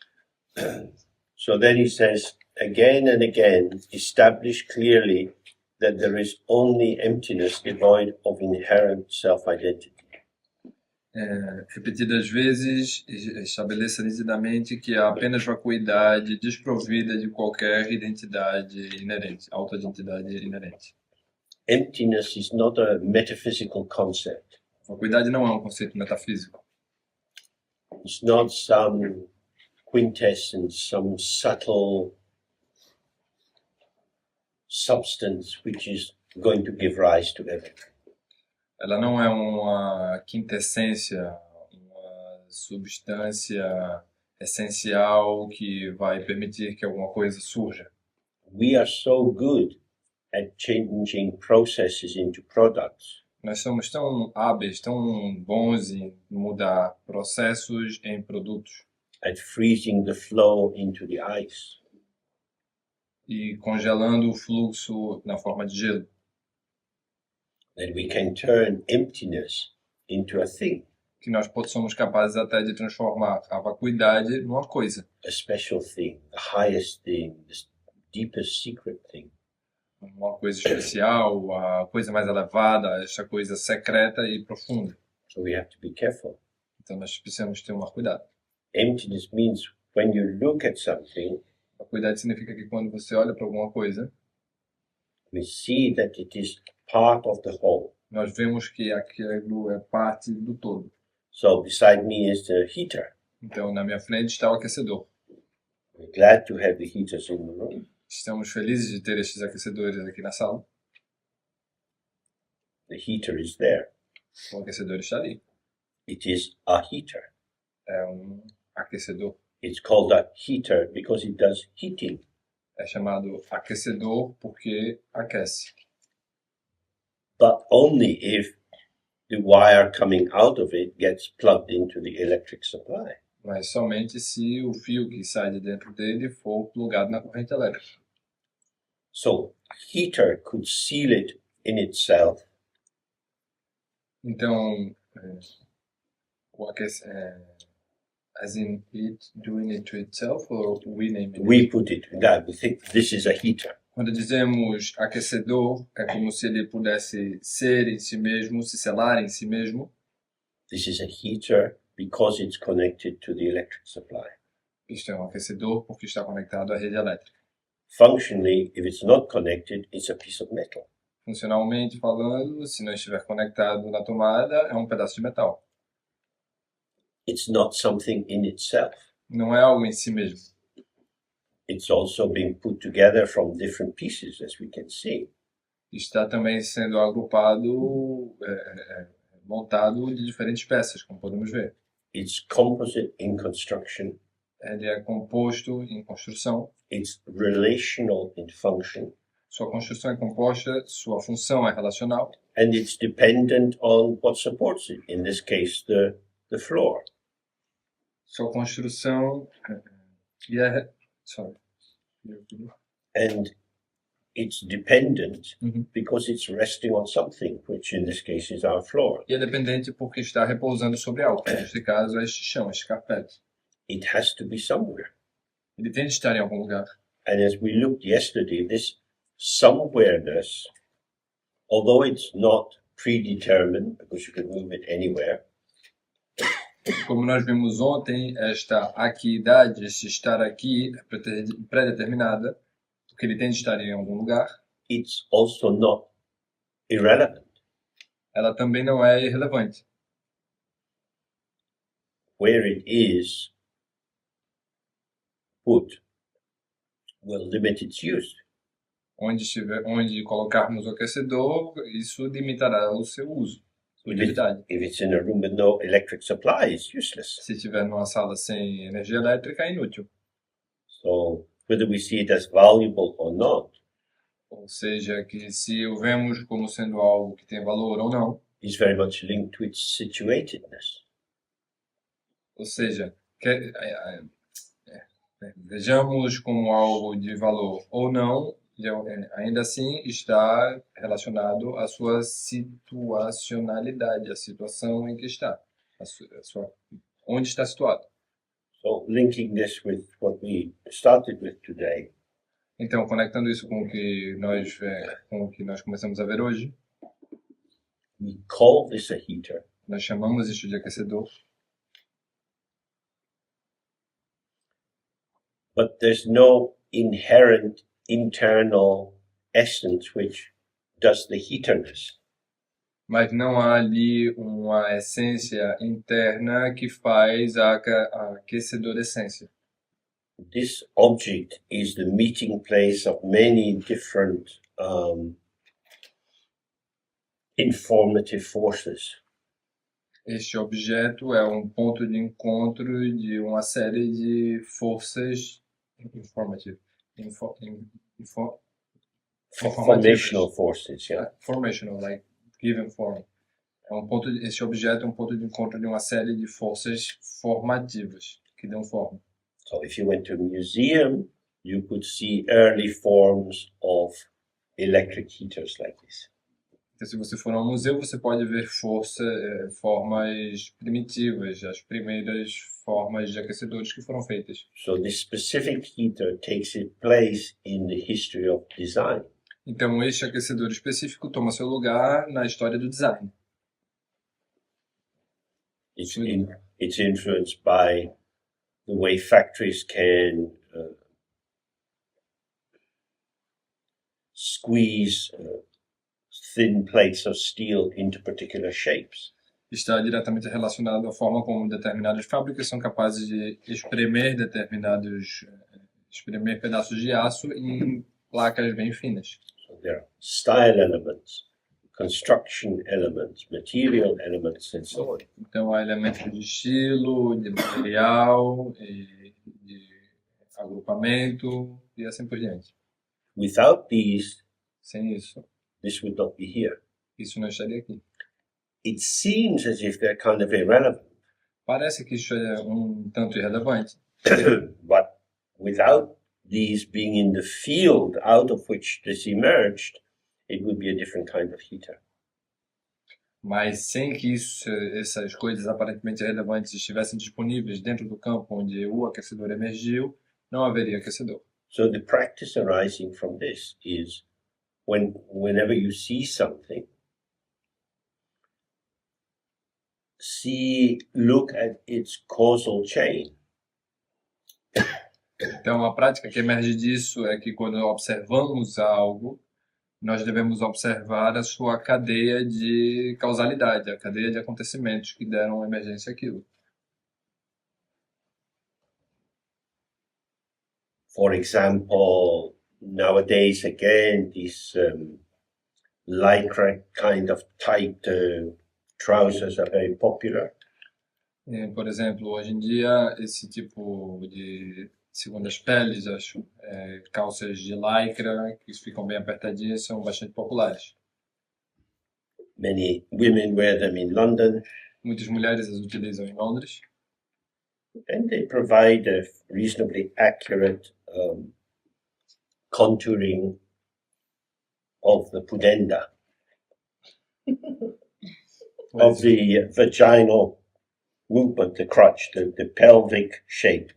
Speaker 1: So then he says, again and again, establish clearly that there is only emptiness devoid of inherent self-identity.
Speaker 2: Repetidas vezes, estabeleça nitidamente que há apenas vacuidade desprovida de qualquer identidade inerente, autoidentidade inerente.
Speaker 1: Emptiness is not a metaphysical concept.
Speaker 2: Vacuidade não é um conceito metafísico.
Speaker 1: It's not some quintessence, some subtle substance which is going to give rise to everything.
Speaker 2: Ela não é uma quintessência, uma substância essencial que vai permitir que alguma coisa surja.
Speaker 1: We are so good at changing processes into products
Speaker 2: Nós somos tão hábeis, tão bons em mudar processos em produtos
Speaker 1: at freezing the flow into the ice
Speaker 2: e congelando o fluxo na forma de gelo,
Speaker 1: that we can turn emptiness into a thing,
Speaker 2: que nós somos capazes até de transformar a vacuidade numa coisa,
Speaker 1: a special thing, the highest thing, the deepest secret thing.
Speaker 2: uma coisa especial, a coisa mais elevada, essa coisa secreta e profunda.
Speaker 1: So we have to be careful.
Speaker 2: Então nós precisamos ter um cuidado.
Speaker 1: Emptiness means when you look at something,
Speaker 2: Vacuidade significa que quando você olha para alguma coisa,
Speaker 1: we see that it is part of the whole.
Speaker 2: nós vemos que aquilo é parte do todo.
Speaker 1: So beside me is the heater.
Speaker 2: Então na minha frente está o aquecedor.
Speaker 1: We're glad to have the heaters in the room.
Speaker 2: Estamos felizes de ter estes aquecedores aqui na sala.
Speaker 1: The heater is there.
Speaker 2: O aquecedor está ali.
Speaker 1: It is a heater.
Speaker 2: É um aquecedor.
Speaker 1: It's called a heater because it does heating.
Speaker 2: É chamado aquecedor porque aquece.
Speaker 1: But only if the wire coming out of it gets plugged into the electric supply.
Speaker 2: Mas somente se o fio que sai de dentro dele for plugado na corrente elétrica.
Speaker 1: So heater could seal it in itself,
Speaker 2: Então, o as in it doing it to itself, or we name it?
Speaker 1: we put it that we think this is a heater.
Speaker 2: Quando dizemos aquecedor, é como se ele pudesse ser em si mesmo, se selar em si mesmo.
Speaker 1: This is a heater because it's connected to the electric supply.
Speaker 2: Isto é um aquecedor porque está conectado à rede elétrica.
Speaker 1: Functionally, if it's not connected, it's a piece of metal.
Speaker 2: Funcionalmente falando, se não estiver conectado na tomada, é um pedaço de metal.
Speaker 1: It's not something in itself.
Speaker 2: Não é algo em si mesmo.
Speaker 1: It's also being put together from different pieces, as we can see.
Speaker 2: está também sendo agrupado, montado de diferentes peças, como podemos ver.
Speaker 1: It's composite in construction.
Speaker 2: Ele é composto em construção,
Speaker 1: It's relational in function.
Speaker 2: sua construção é composta, sua função é relacional,
Speaker 1: And it's dependent on what supports it. In this case, the floor.
Speaker 2: sua construção e é... Sorry.
Speaker 1: And it's dependent
Speaker 2: Uhum.
Speaker 1: because it's resting on something, which in this case is our floor.
Speaker 2: E é dependente porque está repousando sobre algo, neste caso é este chão, este carpete.
Speaker 1: It has to be somewhere.
Speaker 2: Ele tem de estar em algum lugar.
Speaker 1: And as we looked yesterday, this somewhereness, although it's not predetermined, because you can move it anywhere,
Speaker 2: Como nós vimos ontem, esta aquidade, este estar aqui, é pré-determinada, porque ele tem de estar em algum lugar.
Speaker 1: it's also not irrelevant.
Speaker 2: Ela também não é irrelevante.
Speaker 1: Where it is put will limit its use.
Speaker 2: Onde colocarmos o aquecedor, isso limitará o seu uso, sua utilidade.
Speaker 1: If it's in a room with no electric supply, it's useless.
Speaker 2: Se estiver numa sala sem energia elétrica, é inútil.
Speaker 1: So whether we see it as valuable or not
Speaker 2: Ou seja, que se o vemos como sendo algo que tem valor ou não,
Speaker 1: is very much linked to its situatedness.
Speaker 2: ou seja, vejamos como algo de valor ou não, ainda assim está relacionado à sua situacionalidade, a situação em que está, onde está situado.
Speaker 1: So linking this with what we started with today,
Speaker 2: Então, conectando isso com o que nós começamos a ver hoje,
Speaker 1: we call this a heater,
Speaker 2: nós chamamos isso de aquecedor,
Speaker 1: but there's no inherent internal essence which does the heaterness.
Speaker 2: mas não há ali uma essência interna que faz a aquecedor essência.
Speaker 1: This object is the meeting place of many different informative forces.
Speaker 2: Este objeto é um ponto de encontro de uma série de forças
Speaker 1: Formational forces, yeah.
Speaker 2: formational, like given form. Este objeto é um ponto de encontro de uma série de forças formativas que dão forma.
Speaker 1: So if you went to a museum, you could see early forms of electric heaters like this.
Speaker 2: Então, se você for a um museu, você pode ver formas primitivas, as primeiras formas de aquecedores que foram feitas.
Speaker 1: So this specific heater takes its place in the history of design.
Speaker 2: Então, este aquecedor específico toma seu lugar na história do design.
Speaker 1: It's influenced by the way factories can squeeze thin plates of steel into particular shapes.
Speaker 2: Está diretamente relacionado à forma como determinadas fábricas são capazes de espremer pedaços de aço em placas bem finas.
Speaker 1: So there are style elements, construction elements, material elements, and so on.
Speaker 2: Então, há elementos de estilo, de material, de agrupamento e assim por diante.
Speaker 1: Without these,
Speaker 2: Sem isso,
Speaker 1: this would not be here.
Speaker 2: isso não estaria aqui.
Speaker 1: It seems as if they're kind of irrelevant,
Speaker 2: Parece que isso é um tanto irrelevante,
Speaker 1: but without these being in the field out of which this emerged, it would be a different kind of heater.
Speaker 2: mas sem que essas coisas aparentemente irrelevantes estivessem disponíveis dentro do campo onde o aquecedor emergiu, não haveria aquecedor.
Speaker 1: So the practice arising from this is whenever you see something, look at its causal chain.
Speaker 2: Então, a prática que emerge disso é que quando observamos algo, nós devemos observar a sua cadeia de causalidade, a cadeia de acontecimentos que deram emergência àquilo.
Speaker 1: For example, nowadays again, these lycra kind of tight trousers are very popular.
Speaker 2: Por exemplo, hoje em dia, esse tipo de segundas peles, acho, calças de lycra, que ficam bem apertadinhas, são bastante populares.
Speaker 1: Many women wear them in London,
Speaker 2: Muitas mulheres as utilizam em Londres,
Speaker 1: and they provide a reasonably accurate contouring of the pudenda, of the vaginal movement, the crotch, the pelvic shape.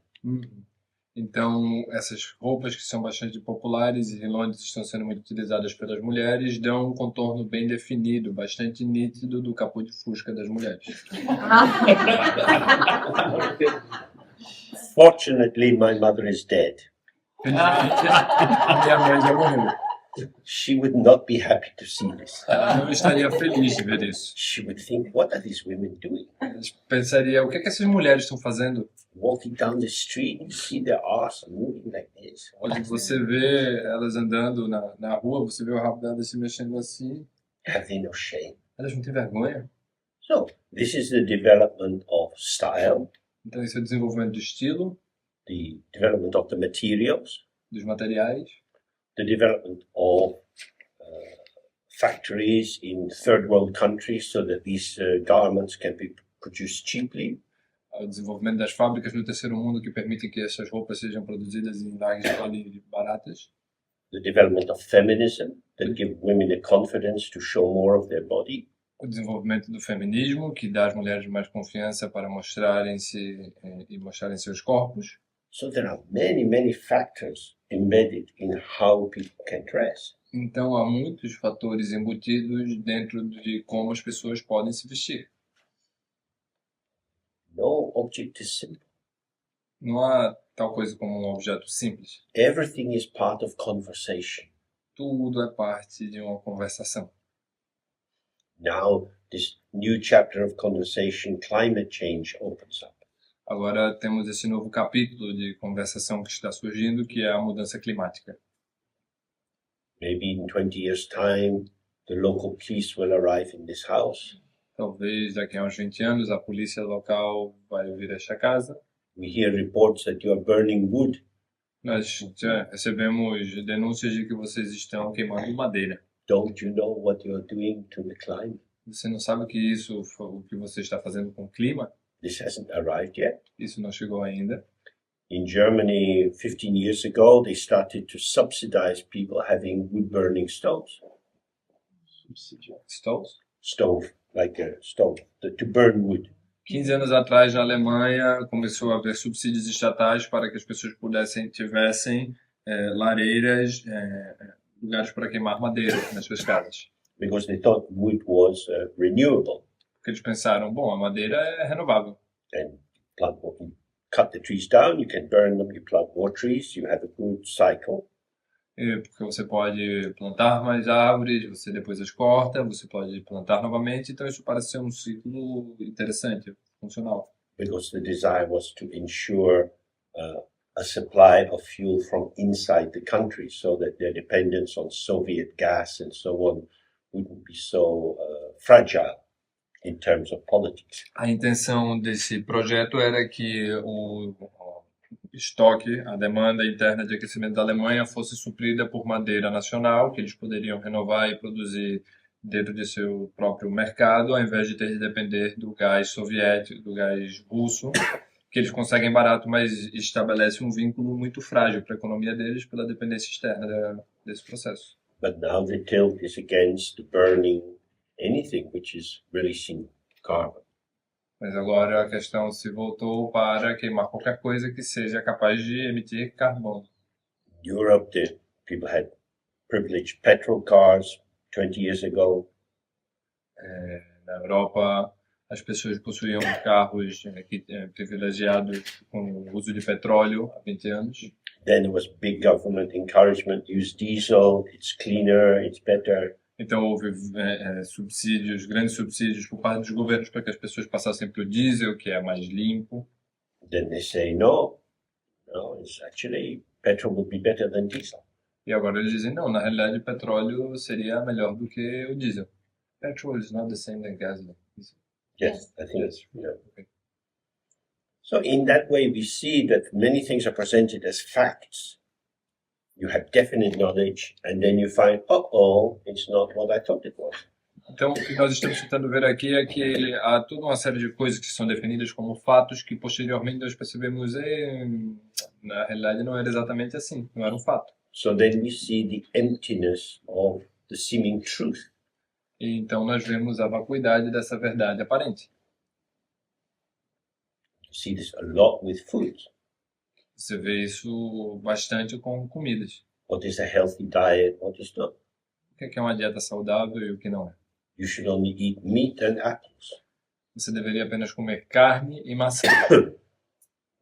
Speaker 2: Então, essas roupas que são bastante populares e em Londres estão sendo muito utilizadas pelas mulheres, dão um contorno bem definido, bastante nítido do capô de fusca das mulheres.
Speaker 1: Fortunately, my mother is dead.
Speaker 2: Felizmente, minha mãe já morreu.
Speaker 1: She would not be happy to see this.
Speaker 2: Ela não estaria feliz de ver isso.
Speaker 1: She would think, what are these women doing?
Speaker 2: Ela pensaria, o que é que essas mulheres estão fazendo?
Speaker 1: Walking down the street, you see their arse moving like this.
Speaker 2: Onde você vê elas andando na rua, você vê o rabo delas se mexendo assim.
Speaker 1: Have they no shame?
Speaker 2: Elas não têm vergonha?
Speaker 1: So, this is the development of style,
Speaker 2: Então, esse é o desenvolvimento do estilo,
Speaker 1: the development of the materials,
Speaker 2: dos materiais,
Speaker 1: the development of factories in third world countries so that these garments can be produced cheaply.
Speaker 2: o desenvolvimento das fábricas no terceiro mundo que permitem que essas roupas sejam produzidas em larga escala e baratas.
Speaker 1: The development of feminism that give women the confidence to show more of their body.
Speaker 2: O desenvolvimento do feminismo, que dá às mulheres mais confiança para mostrarem-se e mostrarem seus corpos.
Speaker 1: So there are many, many factors embedded in how people can dress.
Speaker 2: Então, há muitos fatores embutidos dentro de como as pessoas podem se vestir.
Speaker 1: No object is simple.
Speaker 2: Não há tal coisa como um objeto simples.
Speaker 1: Everything is part of conversation.
Speaker 2: Tudo é parte de uma conversação.
Speaker 1: Now, this new chapter of conversation, climate change, opens up.
Speaker 2: Agora temos esse novo capítulo de conversação que está surgindo, que é a mudança climática.
Speaker 1: Maybe in 20 years' time, the local police will arrive in this house.
Speaker 2: Talvez daqui a uns 20 anos a polícia local vai vir a esta casa.
Speaker 1: We hear reports that you are burning wood.
Speaker 2: Nós já recebemos denúncias de que vocês estão queimando madeira.
Speaker 1: Don't you know what you are doing to the climate?
Speaker 2: Você não sabe o que você está fazendo com o clima?
Speaker 1: This hasn't arrived yet.
Speaker 2: Isso não chegou ainda.
Speaker 1: In Germany, 15 years ago, they started to subsidize people having wood-burning stoves.
Speaker 2: Stoves?
Speaker 1: Stove, like a stove, to burn wood.
Speaker 2: 15 anos atrás, na Alemanha, começou a haver subsídios estatais para que as pessoas tivessem lareiras, lugares para queimar madeira nas suas casas.
Speaker 1: Because they thought wood was renewable.
Speaker 2: Porque eles pensaram, bom, a madeira é renovável.
Speaker 1: And you cut the trees down, you can burn them, you plant more trees, you have a good cycle.
Speaker 2: Porque você pode plantar mais árvores, você depois as corta, você pode plantar novamente, então isso parece ser um ciclo interessante, funcional.
Speaker 1: Because the desire was to ensure a supply of fuel from inside the country so that their dependence on Soviet gas and so on wouldn't be so fragile in terms of politics.
Speaker 2: A intenção desse projeto era que o estoque, a demanda interna de aquecimento da Alemanha fosse suprida por madeira nacional, que eles poderiam renovar e produzir dentro de seu próprio mercado, ao invés de ter de depender do gás soviético, do gás russo, que eles conseguem barato, mas estabelece um vínculo muito frágil para a economia deles pela dependência externa desse processo.
Speaker 1: But now the tilt is against burning anything which is releasing carbon.
Speaker 2: Mas agora a questão se voltou para queimar qualquer coisa que seja capaz de emitir carbono.
Speaker 1: In Europe, the people had privileged petrol cars 20 years ago.
Speaker 2: Na Europa, as pessoas possuíam carros privilegiados com o uso de petróleo há 20 anos.
Speaker 1: Then there was big government encouragement, use diesel, it's cleaner, it's better.
Speaker 2: Então houve grandes subsídios por parte dos governos para que as pessoas passassem para o diesel, que é mais limpo.
Speaker 1: Then they say, no, it's actually, petrol would be better than diesel.
Speaker 2: E agora eles dizem, não, na realidade o petróleo seria melhor do que o diesel. Petrol is not the same as gasoline.
Speaker 1: Yes, I think
Speaker 2: Yes.
Speaker 1: it's, yeah.
Speaker 2: Okay.
Speaker 1: So in that way, we see that many things are presented as facts. You have definite knowledge, and then you find, it's not what I thought it was.
Speaker 2: Então, o que nós estamos tentando ver aqui é que há toda uma série de coisas que são definidas como fatos que posteriormente nós percebemos na realidade não era exatamente assim, não era um fato.
Speaker 1: So then we see the emptiness of the seeming truth.
Speaker 2: E então nós vemos a vacuidade dessa verdade aparente.
Speaker 1: You see this a lot with food.
Speaker 2: Você vê isso bastante com comidas.
Speaker 1: What is a healthy diet? What is not?
Speaker 2: O que é uma dieta saudável e o que não é?
Speaker 1: You should only eat meat and apples.
Speaker 2: Você deveria apenas comer carne e maçã.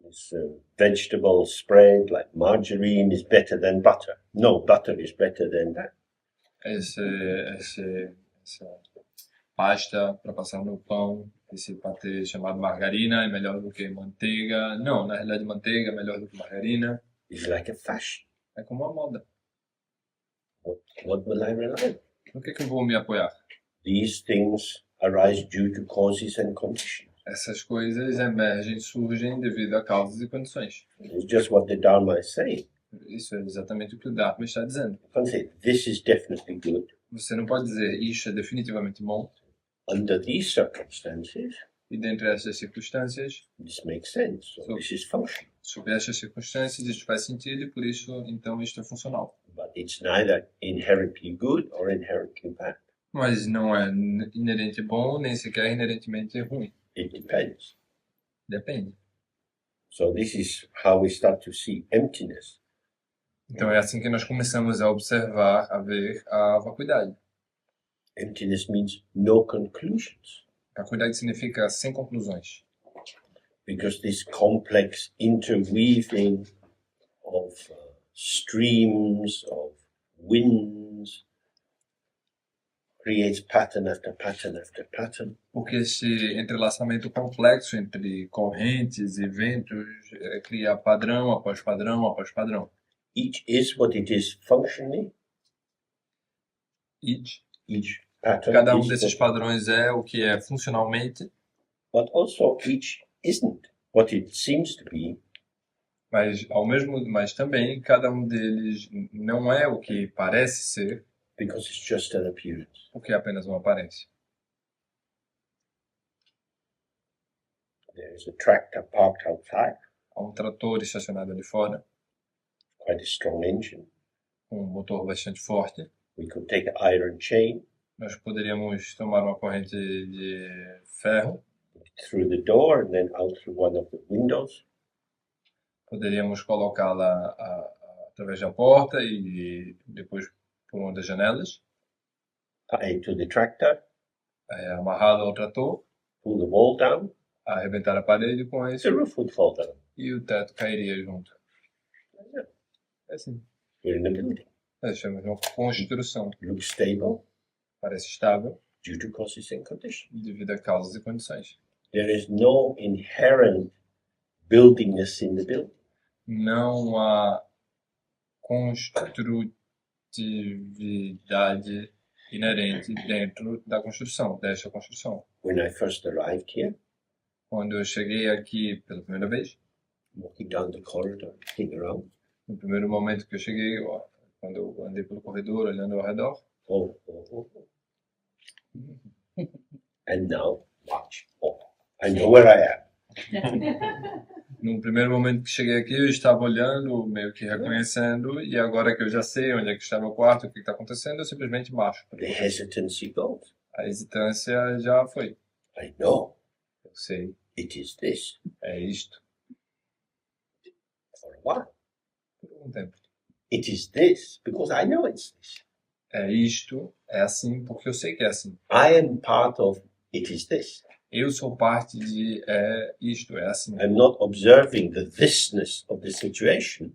Speaker 1: This vegetable spread like margarine is better than butter. No, butter is better than that.
Speaker 2: Essa pasta para passar no pão, esse patê chamado margarina é melhor do que manteiga. Não, na realidade manteiga é melhor do que margarina.
Speaker 1: It's like a fashion.
Speaker 2: É como uma moda.
Speaker 1: What will I rely on?
Speaker 2: No que eu vou me apoiar?
Speaker 1: These things arise due to causes and conditions.
Speaker 2: Essas coisas emergem, surgem devido a causas e condições.
Speaker 1: It's just what the Dharma is saying.
Speaker 2: Isso é exatamente o que o Dharma está dizendo.
Speaker 1: You can't say, this is definitely good.
Speaker 2: Você não pode dizer isso é definitivamente bom
Speaker 1: Under these circumstances,
Speaker 2: e dentre essas circunstâncias,
Speaker 1: this makes sense. So this is functional.
Speaker 2: sob estas circunstâncias, isto faz sentido e por isso, então, isto é funcional.
Speaker 1: But it's neither inherently good or inherently bad.
Speaker 2: Mas não é inerente bom, nem sequer inerentemente ruim.
Speaker 1: It depends.
Speaker 2: Depende.
Speaker 1: So this is how we start to see emptiness.
Speaker 2: Então é assim que nós começamos a observar, a ver a vacuidade.
Speaker 1: Emptiness means no conclusions,
Speaker 2: Vacuidade significa sem conclusões.
Speaker 1: because this complex interweaving of streams, of winds, creates pattern after pattern after pattern.
Speaker 2: Porque esse entrelaçamento complexo entre correntes e ventos cria padrão após padrão após padrão.
Speaker 1: Each is what it is functionally. Each pattern
Speaker 2: Cada
Speaker 1: is
Speaker 2: desses
Speaker 1: what-
Speaker 2: padrões é o que é funcionalmente,
Speaker 1: but also each isn't what it seems to be.
Speaker 2: mas também cada deles não é o que parece ser,
Speaker 1: Because it's just an appearance.
Speaker 2: porque é apenas uma aparência.
Speaker 1: There is a tractor parked outside,
Speaker 2: Há um trator estacionado ali fora,
Speaker 1: quite a strong engine.
Speaker 2: com um motor bastante forte.
Speaker 1: We could take an iron chain,
Speaker 2: Nós poderíamos tomar uma corrente de ferro,
Speaker 1: through the door and then out through one of the windows.
Speaker 2: poderíamos colocá-la através da porta e depois por uma das janelas,
Speaker 1: Tie it to the tractor,
Speaker 2: amarrá-la ao trator,
Speaker 1: pull the wall down,
Speaker 2: arrebentar a parede com
Speaker 1: the
Speaker 2: isso
Speaker 1: roof would fall down.
Speaker 2: e o teto cairia junto. É assim.
Speaker 1: We're in a building.
Speaker 2: Nós chamamos de uma construção.
Speaker 1: Looks stable
Speaker 2: Parece estável
Speaker 1: due to causes and conditions.
Speaker 2: devido a causas e condições.
Speaker 1: There is no inherent buildingness in the building.
Speaker 2: Não há construtividade inerente dentro da construção, desta construção.
Speaker 1: When I first arrived here,
Speaker 2: Quando eu cheguei aqui pela primeira vez,
Speaker 1: walking down the corridor, looking around,
Speaker 2: no primeiro momento que eu cheguei, quando eu andei pelo corredor, olhando ao redor,
Speaker 1: oh. And now, watch. Oh, I know where I am.
Speaker 2: no primeiro momento que cheguei aqui, eu estava olhando, meio que reconhecendo, e agora que eu já sei onde é que está meu quarto, o que está acontecendo, eu simplesmente marcho.
Speaker 1: The hesitancy goes.
Speaker 2: A hesitância já foi.
Speaker 1: I know
Speaker 2: Eu sei,
Speaker 1: it is this
Speaker 2: é isto.
Speaker 1: for a while.
Speaker 2: Por um tempo.
Speaker 1: It is this because I know it's this.
Speaker 2: É isto, é assim, porque eu sei que é assim.
Speaker 1: I am part of it is this.
Speaker 2: Eu sou parte de é isto, é assim.
Speaker 1: I'm not observing the thisness of the situation.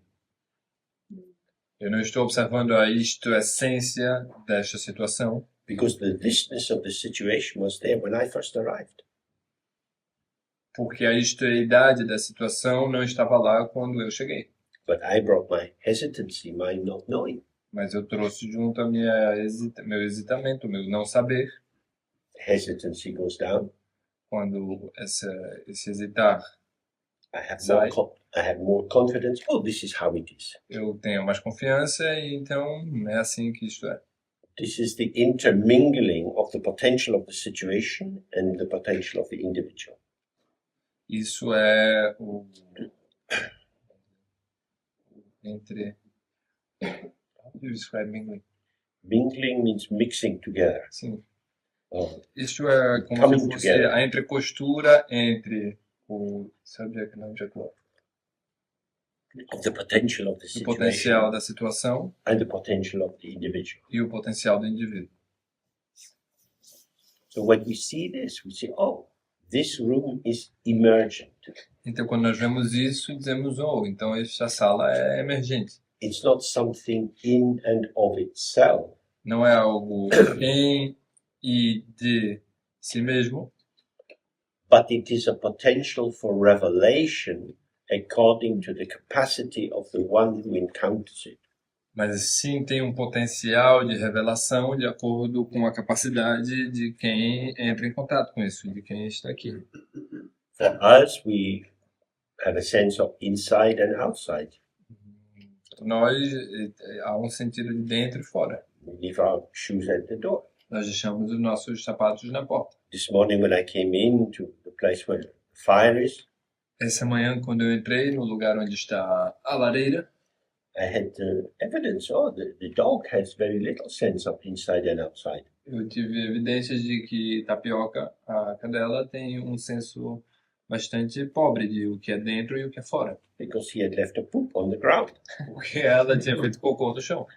Speaker 2: Eu não estou observando a isto, a essência desta situação,
Speaker 1: Because the thisness of the situation was there when I first arrived.
Speaker 2: porque a istoridade da situação não estava lá quando eu cheguei.
Speaker 1: But I brought my hesitancy, my not knowing.
Speaker 2: Mas eu trouxe junto a meu hesitamento, meu não saber.
Speaker 1: Hesitancy goes down.
Speaker 2: Quando esse hesitar
Speaker 1: I have
Speaker 2: sai,
Speaker 1: I have more confidence. Oh, this is how it is.
Speaker 2: eu tenho mais confiança e então é assim que isto é.
Speaker 1: This is the intermingling of the potential of the situation and the potential of the individual.
Speaker 2: Isso é o entre. How do you describe mingling?
Speaker 1: Mingling means mixing together.
Speaker 2: Sim.
Speaker 1: Oh,
Speaker 2: Isso é como
Speaker 1: Coming
Speaker 2: se fosse
Speaker 1: together.
Speaker 2: a entrecostura entre o subject and object
Speaker 1: of the potential of the
Speaker 2: do
Speaker 1: situation
Speaker 2: potencial da situação
Speaker 1: and the potential of the individual.
Speaker 2: e o potencial do indivíduo.
Speaker 1: So when we see this, we say, oh, this room is emergent.
Speaker 2: Então, quando nós vemos isso, dizemos, oh, então esta sala é emergente.
Speaker 1: It's not something in and of itself,
Speaker 2: Não é algo em e de si mesmo,
Speaker 1: but it is a potential for revelation according to the capacity of the one who encounters it.
Speaker 2: mas sim tem um potencial de revelação de acordo com a capacidade de quem entra em contato com isso, de quem está aqui.
Speaker 1: For us, we have a sense of inside and outside.
Speaker 2: Nós, há um sentido de dentro e fora.
Speaker 1: We leave our shoes at the door.
Speaker 2: Nós deixamos os nossos sapatos na porta.
Speaker 1: This morning when I came into the place where the fire is,
Speaker 2: Essa manhã, quando eu entrei no lugar onde está a lareira,
Speaker 1: I had evidence, oh, the dog has very little sense of inside and outside.
Speaker 2: eu tive evidências de que Tapioca, a cadela, tem um senso bastante pobre de o que é dentro e o que é fora.
Speaker 1: Because he had left a poop on the ground.
Speaker 2: Porque ela tinha feito cocô no chão.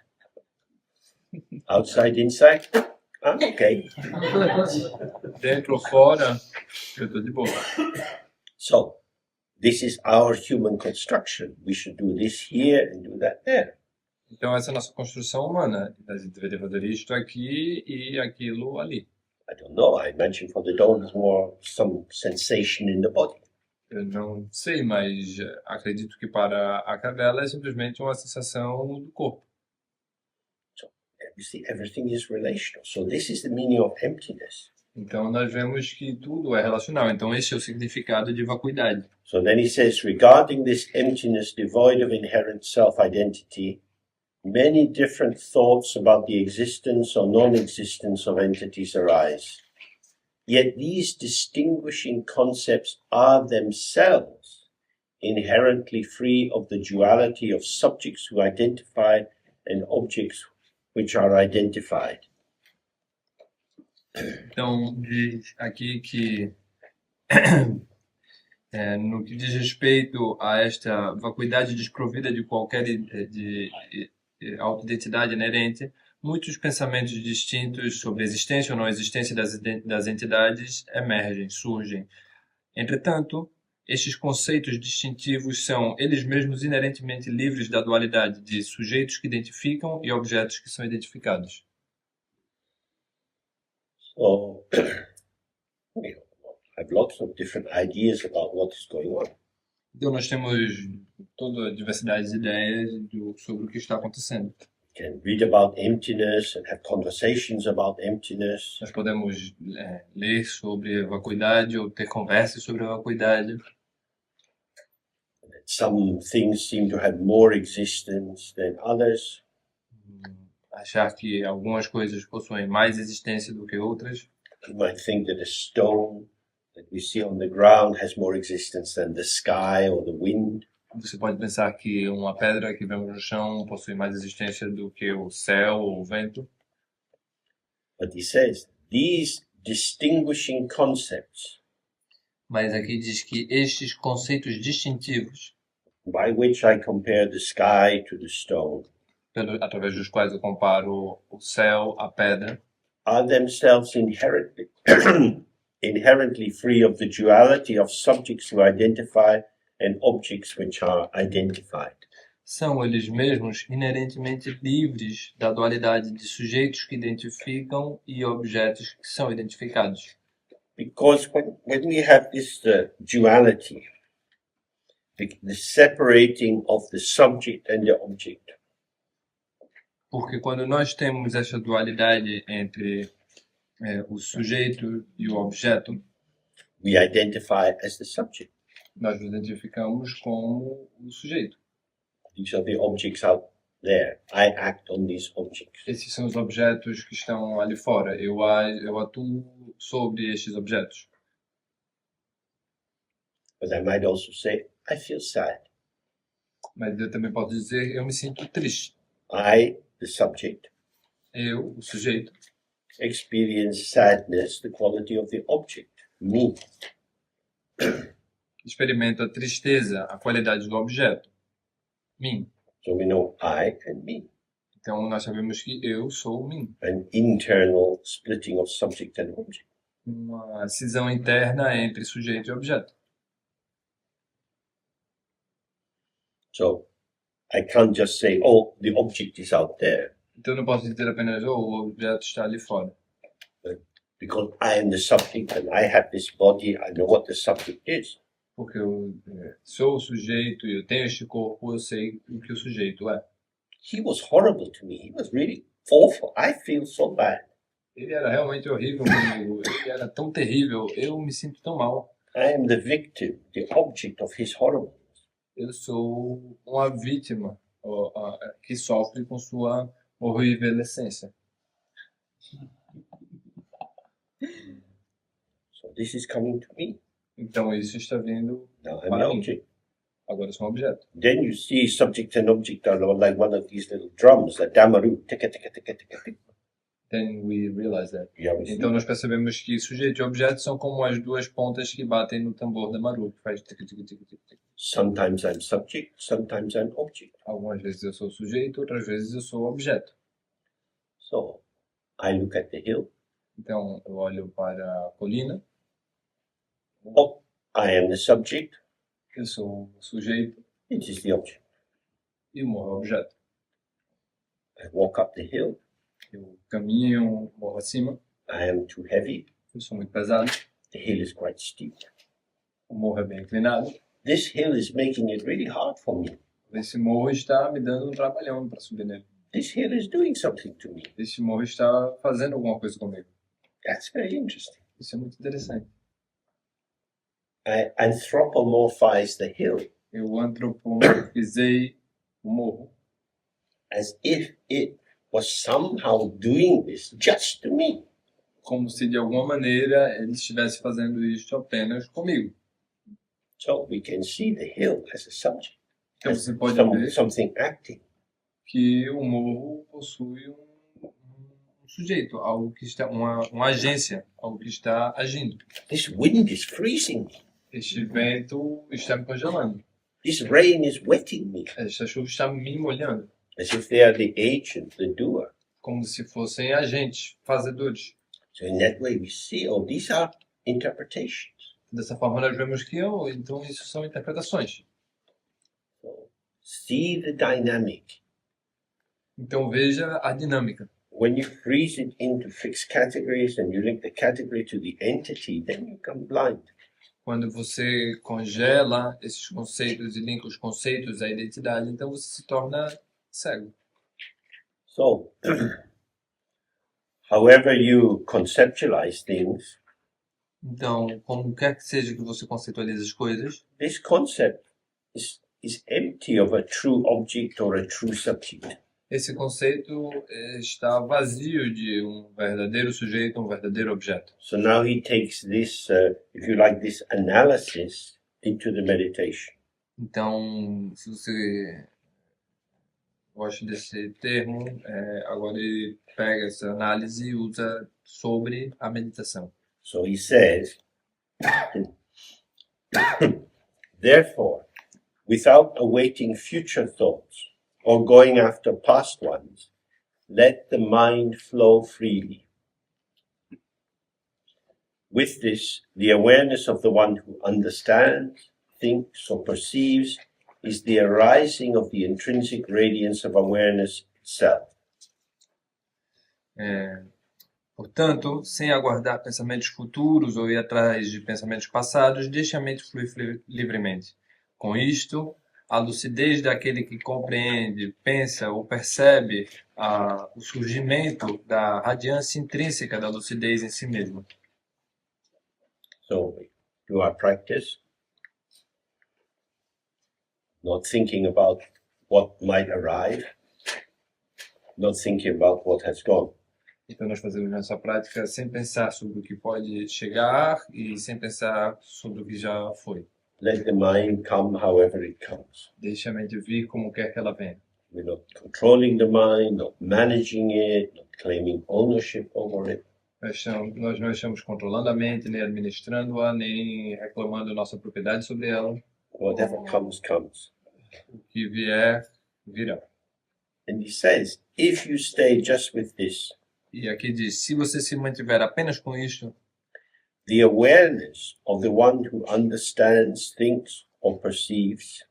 Speaker 1: Outside, inside, I'm okay.
Speaker 2: Dentro ou fora, eu tô de boa.
Speaker 1: So, this is our human construction. We should do this here and do that there.
Speaker 2: Então essa é a nossa construção humana. A gente deveria fazer isto aqui e aquilo ali.
Speaker 1: I don't know. I imagine for the dog it's more some sensation in the body.
Speaker 2: Eu não sei, mas acredito que para a cadela é simplesmente uma sensação do corpo.
Speaker 1: You see, everything is relational. So this is the meaning of emptiness.
Speaker 2: Então nós vemos que tudo é relacional. Então esse é o significado de vacuidade.
Speaker 1: So then he says, regarding this emptiness devoid of inherent self-identity, many different thoughts about the existence or non-existence of entities arise. Yet these distinguishing concepts are themselves inherently free of the duality of subjects who identify and objects which are identified.
Speaker 2: Então diz aqui que no que diz respeito a esta vacuidade desprovida de qualquer de autoidentidade inerente, muitos pensamentos distintos sobre a existência ou não existência das entidades emergem, surgem. Entretanto, estes conceitos distintivos são eles mesmos inerentemente livres da dualidade de sujeitos que identificam e objetos que são identificados.
Speaker 1: So, I have lots of different ideas about what is going on.
Speaker 2: Então nós temos toda a diversidade de ideias sobre o que está acontecendo.
Speaker 1: You can read about emptiness and have conversations about emptiness.
Speaker 2: Nós podemos ler sobre a vacuidade ou ter conversas sobre a vacuidade.
Speaker 1: Some things seem to have more existence than others.
Speaker 2: Achar que algumas coisas possuem mais existência do que outras.
Speaker 1: You might think that a stone that we see on the ground has more existence than the sky or the wind.
Speaker 2: Você pode pensar que uma pedra que vemos no chão possui mais existência do que o céu ou o vento.
Speaker 1: But he says, these distinguishing concepts
Speaker 2: Mas aqui diz que estes conceitos distintivos,
Speaker 1: by which I compare the sky to the stone,
Speaker 2: através dos quais eu comparo o céu à pedra,
Speaker 1: are themselves inherently, inherently free of the duality of subjects who identify and objects which are identified.
Speaker 2: são eles mesmos inerentemente livres da dualidade de sujeitos que identificam e objetos que são identificados.
Speaker 1: Because when we have this duality, the separating of the subject and the object,
Speaker 2: Porque quando nós temos essa dualidade entre o sujeito e o objeto,
Speaker 1: we identify as the subject.
Speaker 2: nós nos identificamos como o sujeito.
Speaker 1: These are the objects out there. I act on these objects.
Speaker 2: Esses são os objetos que estão ali fora. Eu atuo sobre estes objetos.
Speaker 1: But I might also say, I feel sad.
Speaker 2: Mas eu também posso dizer, eu me sinto triste.
Speaker 1: I, the subject,
Speaker 2: Eu, o sujeito,
Speaker 1: experience sadness, the quality of the object, me.
Speaker 2: experimento a tristeza, a qualidade do objeto, mim.
Speaker 1: So we know I and me.
Speaker 2: Então nós sabemos que eu sou o mim.
Speaker 1: An internal splitting of subject and object.
Speaker 2: Uma cisão interna entre sujeito e objeto.
Speaker 1: So I can't just say, oh, the object is out there,
Speaker 2: Então eu não posso dizer apenas, o objeto está ali fora.
Speaker 1: because I am the subject and I have this body, I know what the subject is.
Speaker 2: Porque eu sou o sujeito e eu tenho este corpo, eu sei o que o sujeito é.
Speaker 1: He was horrible to me. He was really awful. I feel so bad.
Speaker 2: Ele era realmente horrível comigo, ele era tão terrível, eu me sinto tão mal.
Speaker 1: I am the victim, the object of his horribleness.
Speaker 2: Eu sou uma vítima que sofre com sua horrível essência.
Speaker 1: So this is coming to me.
Speaker 2: Então isso está vindo
Speaker 1: Now I'm
Speaker 2: para
Speaker 1: the
Speaker 2: mim.
Speaker 1: object.
Speaker 2: Agora eu sou um objeto.
Speaker 1: Then you see subject and object are like one of these little drums, a damaru, ticka, ticka, ticka, ticka, ticka.
Speaker 2: Then we realize that.
Speaker 1: You ever see?
Speaker 2: Então nós percebemos que sujeito e objeto são como as duas pontas que batem no tambor da maru, que faz tic, tic, tic, tic, tic.
Speaker 1: Sometimes I'm subject, sometimes I'm object.
Speaker 2: Algumas vezes eu sou sujeito, outras vezes eu sou objeto.
Speaker 1: So I look at the hill.
Speaker 2: Então eu olho para a colina,
Speaker 1: Oh, I am the subject.
Speaker 2: eu sou o sujeito
Speaker 1: It is the object.
Speaker 2: e o morro é o objeto.
Speaker 1: I walk up the hill.
Speaker 2: Eu caminho, morro acima,
Speaker 1: I am too heavy.
Speaker 2: eu sou muito pesado,
Speaker 1: The hill is quite steep.
Speaker 2: o morro é bem inclinado.
Speaker 1: This hill is making it really hard for me.
Speaker 2: Esse morro está me dando um trabalhão para subir nele.
Speaker 1: This hill is doing something to me.
Speaker 2: Esse morro está fazendo alguma coisa comigo.
Speaker 1: That's very interesting.
Speaker 2: Isso é muito interessante.
Speaker 1: I anthropomorphize the hill
Speaker 2: Eu antropomorfizei o morro
Speaker 1: as if it was somehow doing this just to me.
Speaker 2: como se de alguma maneira ele estivesse fazendo isto apenas comigo.
Speaker 1: So we can see the hill as a subject,
Speaker 2: Então
Speaker 1: as
Speaker 2: você pode ver
Speaker 1: something acting.
Speaker 2: que o morro possui um sujeito, algo que está, uma agência, algo que está agindo.
Speaker 1: This wind is freezing me.
Speaker 2: Este vento está me congelando.
Speaker 1: This rain is wetting me.
Speaker 2: Esta chuva está me molhando,
Speaker 1: As if they are the agent, the doer.
Speaker 2: como se fossem agentes, fazedores.
Speaker 1: So in that way we see, oh, these are interpretations.
Speaker 2: Dessa forma nós vemos que então isso são interpretações.
Speaker 1: So see the dynamic.
Speaker 2: Então veja a dinâmica.
Speaker 1: When you freeze it into fixed categories and you link the category to the entity, then you become blind.
Speaker 2: Quando você congela esses conceitos e linka os conceitos à identidade, então você se torna cego.
Speaker 1: So, however you conceptualize things,
Speaker 2: Então, como quer que seja que você conceitualize as coisas,
Speaker 1: this concept is empty of a true object or a true subject.
Speaker 2: esse conceito está vazio de um verdadeiro sujeito, um verdadeiro objeto.
Speaker 1: So now he takes this, if you like, this analysis into the meditation.
Speaker 2: Então, se você gosta desse termo, agora ele pega essa análise e usa sobre a meditação.
Speaker 1: So he says, therefore, without awaiting future thoughts or going after past ones, let the mind flow freely. With this, the awareness of the one who understands, thinks, or perceives is the arising of the intrinsic radiance of awareness itself.
Speaker 2: Portanto, sem aguardar pensamentos futuros ou ir atrás de pensamentos passados, deixe a mente fluir livremente. Com isto, A lucidez daquele que compreende, pensa ou percebe o surgimento da radiância intrínseca da lucidez em si mesmo.
Speaker 1: So, do our practice, not thinking about what might arrive, not thinking about what has gone.
Speaker 2: Então nós fazemos nossa prática sem pensar sobre o que pode chegar e sem pensar sobre o que já foi.
Speaker 1: Let the mind come however it comes.
Speaker 2: Deixa a mente vir como quer que ela venha.
Speaker 1: We're not controlling the mind, not managing it, not claiming ownership over it.
Speaker 2: Nós não estamos controlando a mente, nem administrando-a, nem reclamando nossa propriedade sobre ela.
Speaker 1: Whatever comes, comes.
Speaker 2: O que vier, virá.
Speaker 1: And he says, if you stay just with this,
Speaker 2: E aqui diz, se você se mantiver apenas com isto,
Speaker 1: the awareness of the one who understands, thinks, or perceives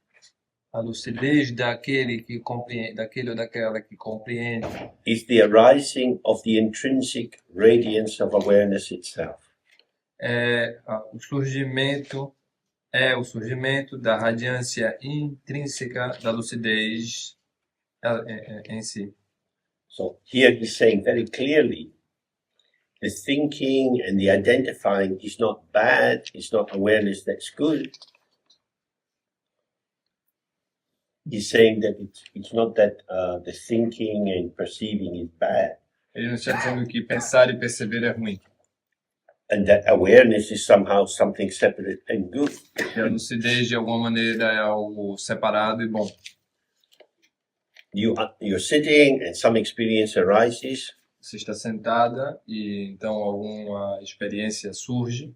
Speaker 2: a lucidez daquele que compreende, daquele ou daquela que compreende,
Speaker 1: is the arising of the intrinsic radiance of awareness itself.
Speaker 2: o surgimento da radiância intrínseca da lucidez em si.
Speaker 1: So here he's saying very clearly, the thinking and the identifying is not bad, it's not awareness that's good. He's saying that it's not that the thinking and perceiving is bad,
Speaker 2: Ele não está dizendo que pensar e perceber é ruim.
Speaker 1: and that awareness is somehow something separate and good.
Speaker 2: Que a lucidez, de alguma maneira, é algo separado e bom.
Speaker 1: You're sitting and some experience arises,
Speaker 2: Você está sentada e então alguma experiência surge,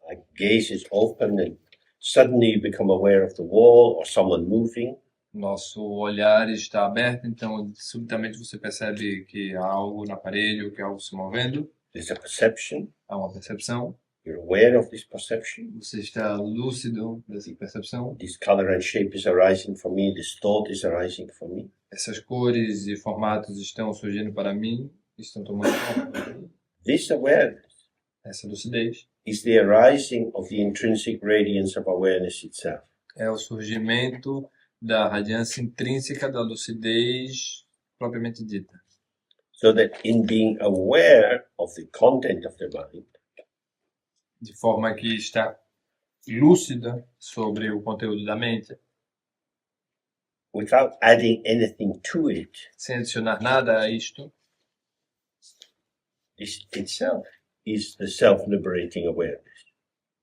Speaker 1: like gaze is open and suddenly you become aware of the wall or someone moving.
Speaker 2: nosso olhar está aberto, então subitamente você percebe que há algo na parede ou que há algo se movendo,
Speaker 1: There's a perception.
Speaker 2: há uma percepção,
Speaker 1: You're aware of this perception.
Speaker 2: você está lúcido dessa percepção,
Speaker 1: This color and shape is arising for me. This thought is arising for me.
Speaker 2: essas cores e formatos estão surgindo para mim, estão tomando forma.
Speaker 1: This awareness
Speaker 2: Essa lucidez
Speaker 1: is the arising of the intrinsic radiance of awareness itself.
Speaker 2: é o surgimento da radiância intrínseca da lucidez propriamente dita.
Speaker 1: So that in being aware of the content of the mind,
Speaker 2: De forma que está lúcida sobre o conteúdo da mente,
Speaker 1: without adding anything to it,
Speaker 2: sem adicionar nada a isto,
Speaker 1: this itself is the self-liberating awareness.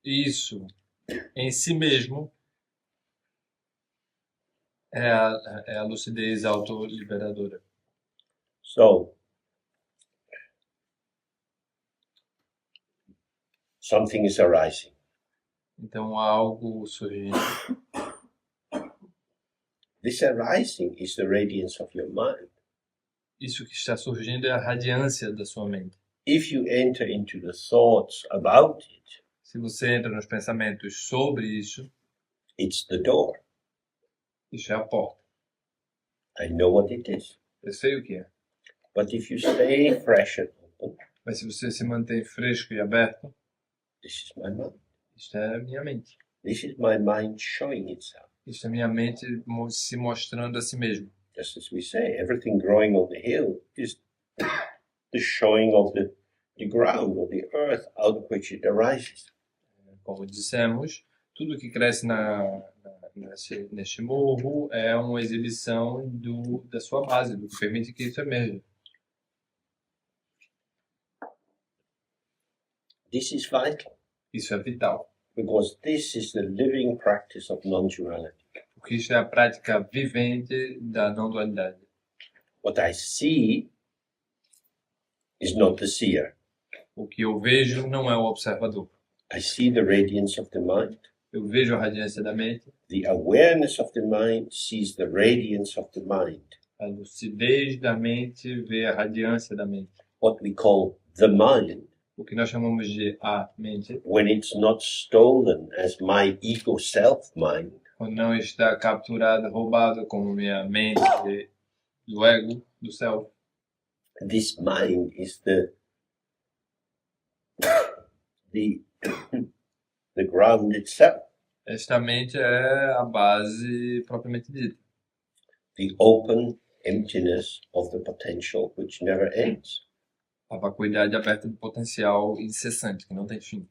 Speaker 2: isso em si mesmo é a lucidez autoliberadora.
Speaker 1: So, something is arising.
Speaker 2: Então há algo surgindo.
Speaker 1: This arising is the radiance of your mind.
Speaker 2: Isso que está surgindo é a radiância da sua mente.
Speaker 1: If you enter into the thoughts about it,
Speaker 2: Se você entra nos pensamentos sobre isso,
Speaker 1: it's the door.
Speaker 2: isso é a porta.
Speaker 1: I know what it is.
Speaker 2: Eu sei o que é.
Speaker 1: But if you stay fresh and open,
Speaker 2: Mas se você se mantém fresco e aberto,
Speaker 1: this is my mind.
Speaker 2: isto é a minha mente.
Speaker 1: This is my mind showing itself.
Speaker 2: Isto é a minha mente se mostrando a si mesmo.
Speaker 1: Just as we say, everything growing on the hill is the showing of the ground or the earth out of which it arises.
Speaker 2: Como dissemos, tudo que cresce neste morro é uma exibição da sua base, do que permite que isso emerja.
Speaker 1: This is vital
Speaker 2: Isso é vital,
Speaker 1: because this is the living practice of non-duality.
Speaker 2: porque isso é a prática vivente da não-dualidade.
Speaker 1: What I see is not the seer.
Speaker 2: O que eu vejo não é o observador.
Speaker 1: I see the radiance of the mind.
Speaker 2: Eu vejo a radiância da mente,
Speaker 1: The awareness of the mind sees the radiance of the mind.
Speaker 2: a lucidez da mente vê a radiância da mente.
Speaker 1: What we call the mind,
Speaker 2: O que nós chamamos de a mente,
Speaker 1: when it's not stolen as my ego self mind,
Speaker 2: quando não está capturado, roubado como minha mente do ego, do self.
Speaker 1: this mind is the the ground itself.
Speaker 2: Esta mente é a base propriamente dita.
Speaker 1: The open emptiness of the potential which never ends.
Speaker 2: A vacuidade aberta do potencial incessante, que não tem fim.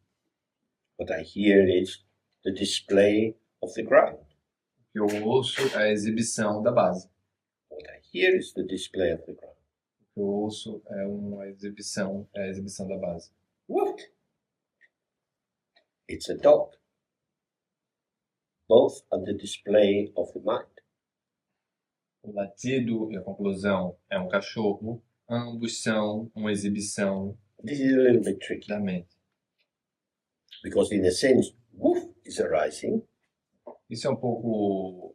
Speaker 1: What I hear is the display of the ground.
Speaker 2: O que eu ouço é a exibição da base.
Speaker 1: What I hear is the display of the ground.
Speaker 2: O que eu ouço é a exibição da base.
Speaker 1: What? It's a dog. Both are the display of the mind.
Speaker 2: O latido e a conclusão é um cachorro. Ambos são uma exibição
Speaker 1: This is a little bit tricky
Speaker 2: da mente.
Speaker 1: because, in a sense, woof is arising,
Speaker 2: Isso é um pouco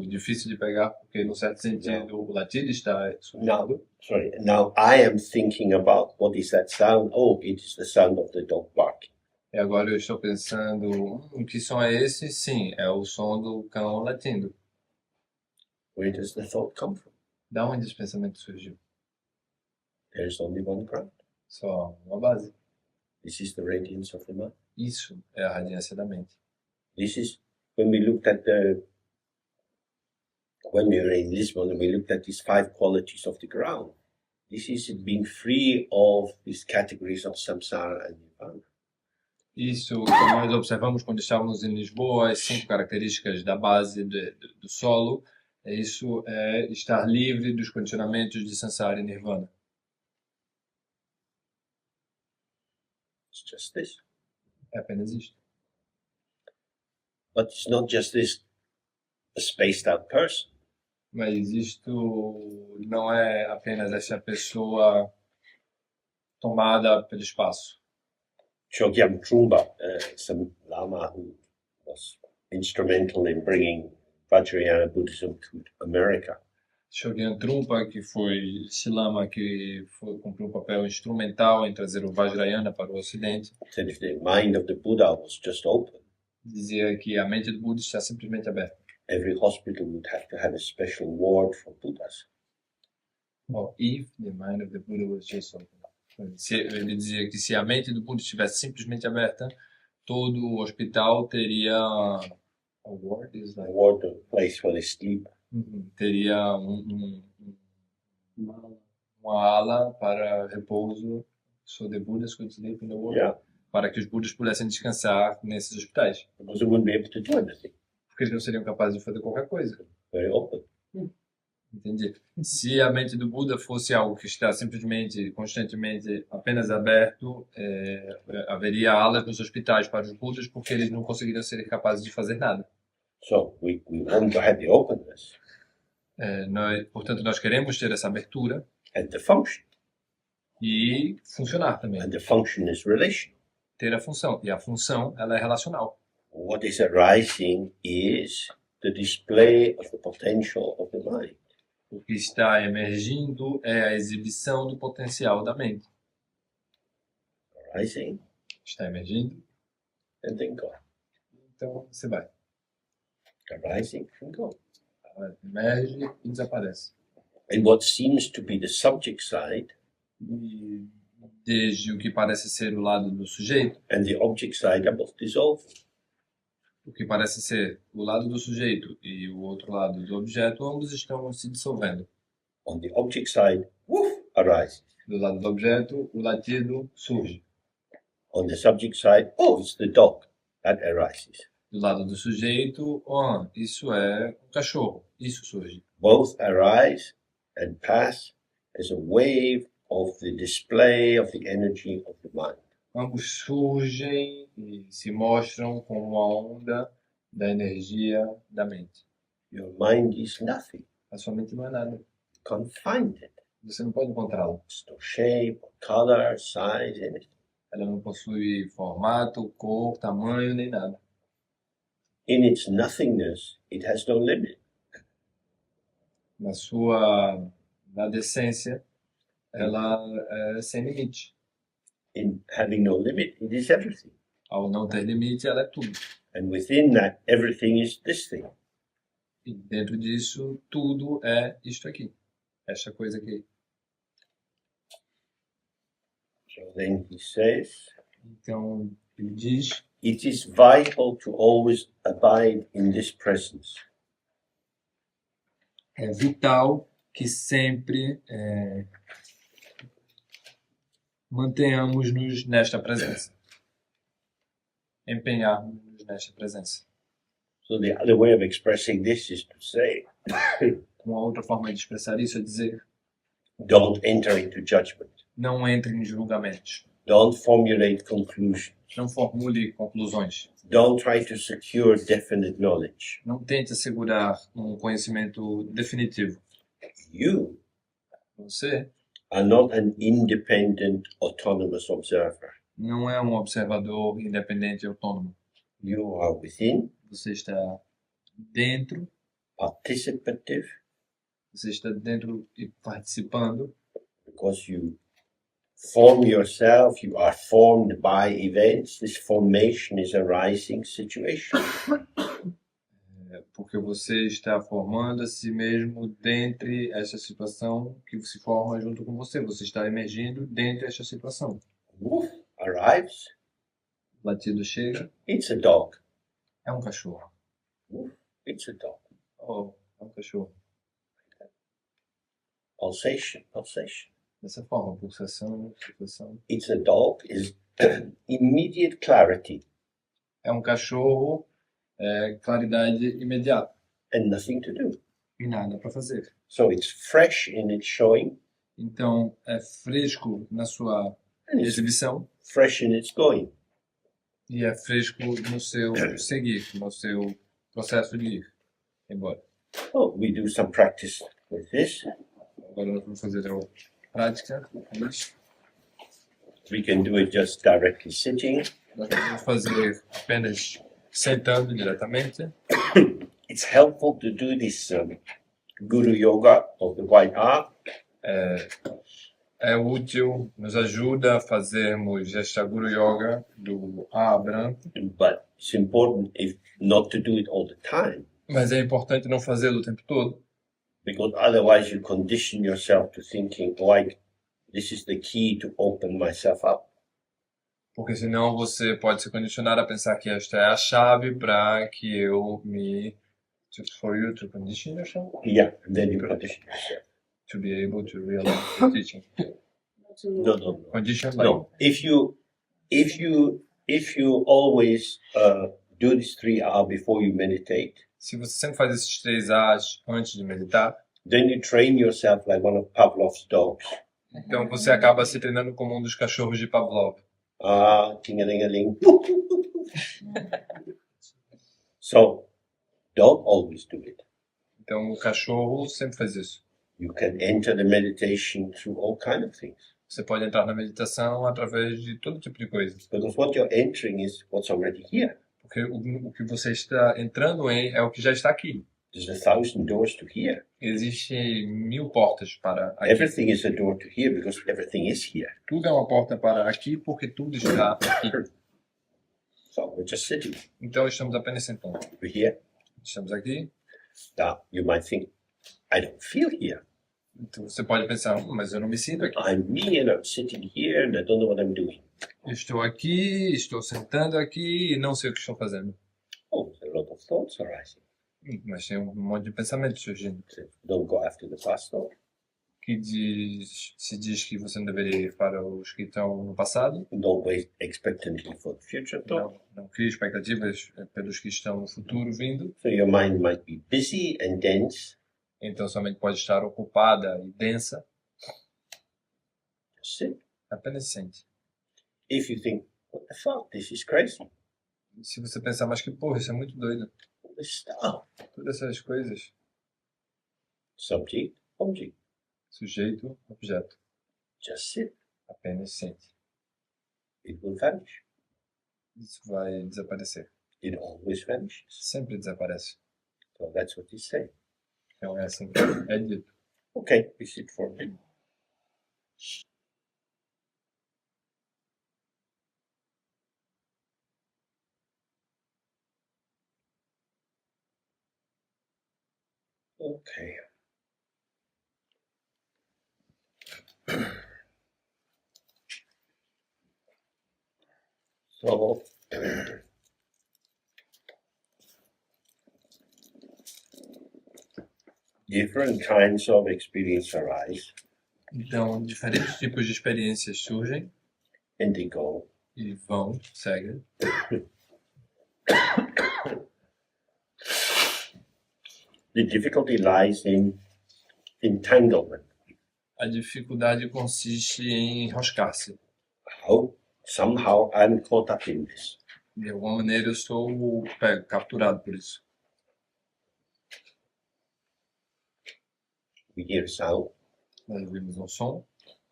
Speaker 2: difícil de pegar, porque, no certo sentido, o latido está surgindo.
Speaker 1: Now I am thinking about what is that sound? Oh, it is the sound of the dog barking.
Speaker 2: E agora eu estou pensando, que som é esse? Sim, é o som do cão latindo.
Speaker 1: Where does the thought come from?
Speaker 2: Da onde esse pensamento surgiu?
Speaker 1: There's only one ground.
Speaker 2: Só uma base.
Speaker 1: This is the radiance of the mind.
Speaker 2: Isso é a radiância da mente.
Speaker 1: This is when we looked at when we were in Lisbon and we looked at these 5 qualities of the ground. This is it being free of these categories of samsara and nirvana.
Speaker 2: Isso que nós observamos quando estávamos em Lisboa, as 5 características da base do solo, isso é estar livre dos condicionamentos de samsara e nirvana.
Speaker 1: It's just this.
Speaker 2: É apenas isto.
Speaker 1: But it's not just this a spaced out person.
Speaker 2: Mas isto não é apenas essa pessoa tomada pelo espaço.
Speaker 1: Chogyam Trungpa, some Lama who was instrumental in bringing Vajrayana Buddhism to America.
Speaker 2: Shogyan Trungpa, que foi Silama, que cumpriu um papel instrumental em trazer o Vajrayana para o Ocidente,
Speaker 1: Said if the mind of the Buddha was just open,
Speaker 2: dizia que a mente do Buda está simplesmente aberta.
Speaker 1: every hospital would have to have a special ward for Buddhas.
Speaker 2: Well, if the mind of the Buddha was just open. Ele dizia que se a mente do Buda estivesse simplesmente aberta, todo o hospital teria a ward,
Speaker 1: A ward, a place where they sleep.
Speaker 2: Teria uma ala para repouso, so the Buddhas could sleep in the ward,
Speaker 1: Yeah,
Speaker 2: para que os Budas pudessem descansar nesses hospitais,
Speaker 1: because they wouldn't be able to do anything.
Speaker 2: porque eles não seriam capazes de fazer qualquer coisa.
Speaker 1: Very open.
Speaker 2: Entendi. Se a mente do Buda fosse algo que está simplesmente, constantemente, apenas aberto, haveria alas nos hospitais para os Budas, porque eles não conseguiriam ser capazes de fazer nada.
Speaker 1: So we want to have the openness
Speaker 2: Portanto, nós queremos ter essa abertura
Speaker 1: and the function.
Speaker 2: e funcionar também.
Speaker 1: And the function is relational.
Speaker 2: Ter a função. E a função, ela é relacional.
Speaker 1: What is arising is the display of the potential of the mind.
Speaker 2: O que está emergindo é a exibição do potencial da mente.
Speaker 1: Arising
Speaker 2: Está emergindo,
Speaker 1: and then gone.
Speaker 2: então você vai.
Speaker 1: Arising and gone.
Speaker 2: Ela emerge e desaparece.
Speaker 1: And what seems to be the subject side
Speaker 2: E desde o que parece ser o lado do sujeito,
Speaker 1: and the object side are both dissolving.
Speaker 2: o que parece ser o lado do sujeito e o outro lado do objeto, ambos estão se dissolvendo.
Speaker 1: On the object side, woof, arises.
Speaker 2: Do lado do objeto, o latido surge.
Speaker 1: On the subject side, oh, it's the dog. That arises.
Speaker 2: Do lado do sujeito, isso é um cachorro, isso surge.
Speaker 1: Both arise and pass as a wave of the display of the energy of the mind.
Speaker 2: Ambos surgem e se mostram como uma onda da energia da mente.
Speaker 1: Your mind is nothing.
Speaker 2: A sua mente não é nada.
Speaker 1: You can't find it.
Speaker 2: Você não pode encontrá-la.
Speaker 1: There's no shape, color, size, anything.
Speaker 2: Ela não possui formato, cor, tamanho, nem nada.
Speaker 1: In its nothingness, it has no limit.
Speaker 2: Na decência, ela é sem limite.
Speaker 1: In having no limit, it is everything.
Speaker 2: Ao não ter limite, ela é tudo.
Speaker 1: And within that, everything is this thing.
Speaker 2: E dentro disso, tudo é isto aqui. Esta coisa aqui.
Speaker 1: So then he says,
Speaker 2: Então, ele diz,
Speaker 1: It is vital to always abide in this presence.
Speaker 2: É vital que sempre mantenhamos-nos nesta presença. Empenharmos-nos nesta presença.
Speaker 1: So the other way of expressing this is to say,
Speaker 2: Uma outra forma de expressar isso é dizer:
Speaker 1: don't enter into judgment.
Speaker 2: não entre em julgamentos.
Speaker 1: Don't formulate conclusions.
Speaker 2: Não formule conclusões.
Speaker 1: Don't try to secure definite knowledge.
Speaker 2: Não tente assegurar um conhecimento definitivo.
Speaker 1: You
Speaker 2: Você
Speaker 1: are not an independent, autonomous observer.
Speaker 2: não é um observador independente e autônomo.
Speaker 1: You are within,
Speaker 2: Você está dentro,
Speaker 1: participative,
Speaker 2: e participando,
Speaker 1: because you form yourself, you are formed by events. This formation is a rising situation.
Speaker 2: porque você está formando a si mesmo dentre essa situação que se forma junto com você. Você está emergindo dentro dessa situação.
Speaker 1: Woof arrives,
Speaker 2: O latido chega,
Speaker 1: it's a dog.
Speaker 2: é um cachorro.
Speaker 1: Woof, it's a dog.
Speaker 2: Oh, é um cachorro.
Speaker 1: Pulsation, pulsation.
Speaker 2: Dessa forma, pulsação.
Speaker 1: It's a dog is immediate clarity
Speaker 2: É um cachorro, claridade imediata.
Speaker 1: and nothing to do.
Speaker 2: E nada para fazer.
Speaker 1: So it's fresh in its showing
Speaker 2: Então, é fresco na sua
Speaker 1: and it's
Speaker 2: exibição
Speaker 1: fresh in its going.
Speaker 2: e é fresco no seu seguir, no seu processo de ir embora.
Speaker 1: Oh, we do some practice with this.
Speaker 2: Agora nós vamos fazer a prática.
Speaker 1: We can do it just directly sitting.
Speaker 2: Nós vamos fazer apenas sentando diretamente.
Speaker 1: It's helpful to do this Guru Yoga of the White Ark.
Speaker 2: É útil, nos ajuda a fazermos esta Guru Yoga do A branco,
Speaker 1: But it's important not to do it all the time,
Speaker 2: mas é importante não fazê-lo o tempo todo,
Speaker 1: because otherwise you condition yourself to thinking like this is the key to open myself up.
Speaker 2: porque senão você pode se condicionar a pensar que esta é a chave para que eu me... For you to condition yourself,
Speaker 1: Yeah, and then you condition yourself.
Speaker 2: to be able to realize the teaching.
Speaker 1: No.
Speaker 2: Condition like...
Speaker 1: No. If you always do this 3 hours before you meditate,
Speaker 2: Se você sempre faz esses 3 A's antes de meditar,
Speaker 1: then you train yourself like one of Pavlov's dogs.
Speaker 2: então você acaba se treinando como um dos cachorros de Pavlov.
Speaker 1: Ting-a-ling-a-ling. So, don't always do it.
Speaker 2: Então o cachorro sempre faz isso.
Speaker 1: You can enter the meditation through all kind of things.
Speaker 2: Você pode entrar na meditação através de todo tipo de coisa.
Speaker 1: Because what you're entering is what's already here.
Speaker 2: Porque o que você está entrando em é o que já está aqui.
Speaker 1: There's 1,000 doors to here.
Speaker 2: Existem 1000 portas para aqui.
Speaker 1: Everything is a door to here because everything is here.
Speaker 2: Tudo é uma porta para aqui porque tudo está aqui.
Speaker 1: So we're just sitting.
Speaker 2: Então estamos apenas sentando.
Speaker 1: We're here.
Speaker 2: Estamos aqui.
Speaker 1: Now you might think, I don't feel here.
Speaker 2: Então você pode pensar, mas eu não me sinto aqui.
Speaker 1: I'm me and I'm sitting here and I don't know what I'm doing.
Speaker 2: Estou aqui, estou sentando aqui e não sei o que estou fazendo.
Speaker 1: Oh, there's a lot of thoughts arising.
Speaker 2: Mas tem um monte de pensamentos surgindo.
Speaker 1: Don't go after the past thought.
Speaker 2: Se diz que você não deveria ir para os que estão no passado.
Speaker 1: Don't wait expectantly for the future thought.
Speaker 2: Não crie expectativas pelos que estão no futuro vindo.
Speaker 1: So your mind might be busy and dense.
Speaker 2: Então sua mente pode estar ocupada e densa.
Speaker 1: Just sit.
Speaker 2: Apenas sente.
Speaker 1: If you think, what the fuck, this is crazy.
Speaker 2: Se você pensar, mas que porra, isso é muito doido.
Speaker 1: All this stuff.
Speaker 2: Todas essas coisas.
Speaker 1: Subject, object.
Speaker 2: Sujeito, objeto.
Speaker 1: Just sit.
Speaker 2: Apenas sente.
Speaker 1: It will vanish.
Speaker 2: Isso vai desaparecer.
Speaker 1: It always vanishes.
Speaker 2: Sempre desaparece.
Speaker 1: So that's what he's saying.
Speaker 2: Então é assim que é dito.
Speaker 1: Okay, we sit for a minute. Okay. So different kinds of experience arise
Speaker 2: Então, diferentes tipos de experiências surgem
Speaker 1: and they go.
Speaker 2: e vão, seguem.
Speaker 1: The difficulty lies in entanglement.
Speaker 2: A dificuldade consiste em enroscar-se.
Speaker 1: Somehow I'm caught up in this.
Speaker 2: De alguma maneira eu sou capturado por isso.
Speaker 1: We hear a sound,
Speaker 2: Nós ouvimos um som,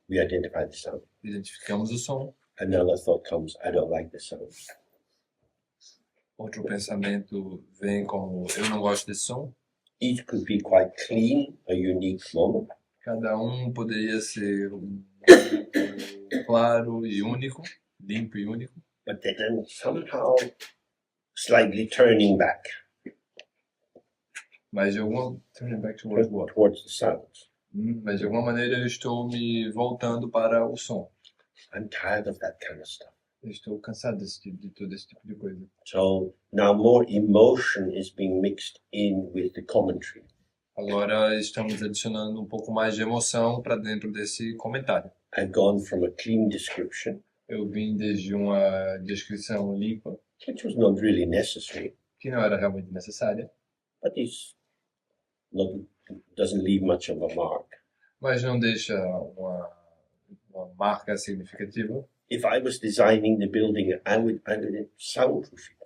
Speaker 1: we identify the sound.
Speaker 2: identificamos o som,
Speaker 1: Another thought comes, I don't like the sound.
Speaker 2: outro pensamento vem como eu não gosto desse som.
Speaker 1: Each could be quite clean, a unique moment.
Speaker 2: Cada um poderia ser claro e único, limpo e único,
Speaker 1: But then somehow slightly turning back
Speaker 2: mas de alguma turning back towards what?
Speaker 1: towards the sounds.
Speaker 2: Mas de alguma maneira eu estou me voltando para o som.
Speaker 1: I'm tired of that kind of stuff.
Speaker 2: Eu estou cansado de todo esse tipo de coisa.
Speaker 1: So now more emotion is being mixed in with the commentary.
Speaker 2: Agora estamos adicionando um pouco mais de emoção para dentro desse comentário.
Speaker 1: I've gone from a clean description,
Speaker 2: Eu vim desde uma descrição limpa,
Speaker 1: which was not really necessary,
Speaker 2: que não era realmente necessária,
Speaker 1: but doesn't leave much of a mark.
Speaker 2: mas não deixa uma marca significativa.
Speaker 1: If I was designing the building, I would soundproof it.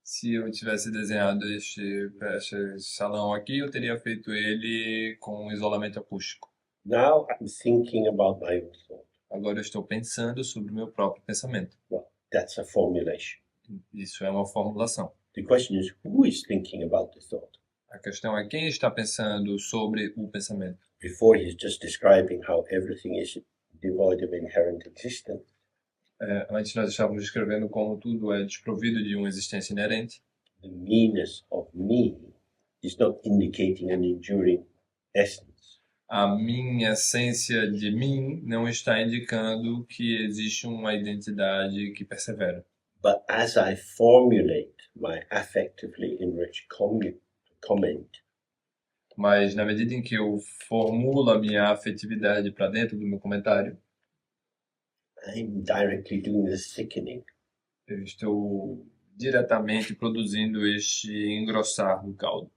Speaker 2: Se eu tivesse desenhado este salão aqui, eu teria feito ele com isolamento acústico.
Speaker 1: Now I'm thinking about my own thought.
Speaker 2: Agora eu estou pensando sobre o meu próprio pensamento.
Speaker 1: Well, that's a formulation.
Speaker 2: Isso é uma formulação.
Speaker 1: The question is, who is thinking about the thought?
Speaker 2: A questão é quem está pensando sobre o pensamento.
Speaker 1: Before he's just describing how everything is devoid of inherent existence.
Speaker 2: Antes nós estávamos descrevendo como tudo é desprovido de uma existência inerente.
Speaker 1: The meanness of me is not indicating an enduring essence.
Speaker 2: A minha essência de mim não está indicando que existe uma identidade que persevera.
Speaker 1: But as I formulate my affectively enriched comment,
Speaker 2: Mas na medida em que eu formulo a minha afetividade para dentro do meu comentário,
Speaker 1: I'm directly doing the thickening.
Speaker 2: eu estou diretamente produzindo este engrossar do caldo.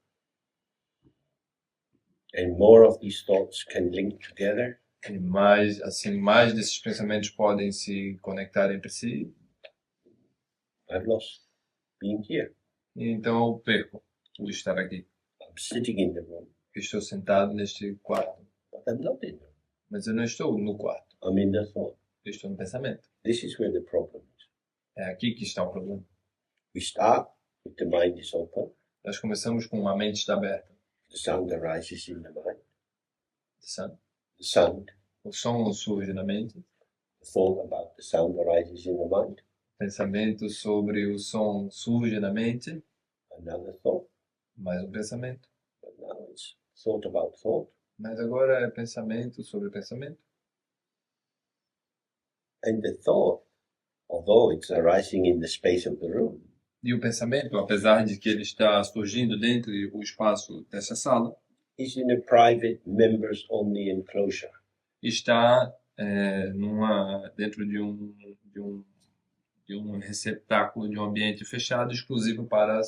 Speaker 1: And more of these thoughts can link together.
Speaker 2: E mais, assim, mais desses pensamentos podem se conectar entre si.
Speaker 1: I've lost being here.
Speaker 2: E então eu perco o estar aqui.
Speaker 1: I'm sitting in the room,
Speaker 2: Estou sentado neste quarto,
Speaker 1: but I'm not in the room.
Speaker 2: mas eu não estou no quarto.
Speaker 1: I'm in the thought.
Speaker 2: Eu estou no pensamento.
Speaker 1: This is where the problem is.
Speaker 2: É aqui que está o problema.
Speaker 1: We start with the mind is open.
Speaker 2: Nós começamos com a mente está aberta.
Speaker 1: The sound arises in the mind.
Speaker 2: Sabe?
Speaker 1: The sound,
Speaker 2: O som surge na mente.
Speaker 1: the thought about the sound arises in the mind.
Speaker 2: Pensamento sobre o som surge na mente.
Speaker 1: Another thought,
Speaker 2: Mais um pensamento.
Speaker 1: but now it's thought about thought.
Speaker 2: Mas agora é pensamento sobre pensamento.
Speaker 1: And the thought, although it's arising in the space of the room,
Speaker 2: E o pensamento, apesar de que ele está surgindo dentro do espaço dessa sala,
Speaker 1: is in a private members only enclosure.
Speaker 2: está dentro de um receptáculo, de um ambiente fechado, exclusivo para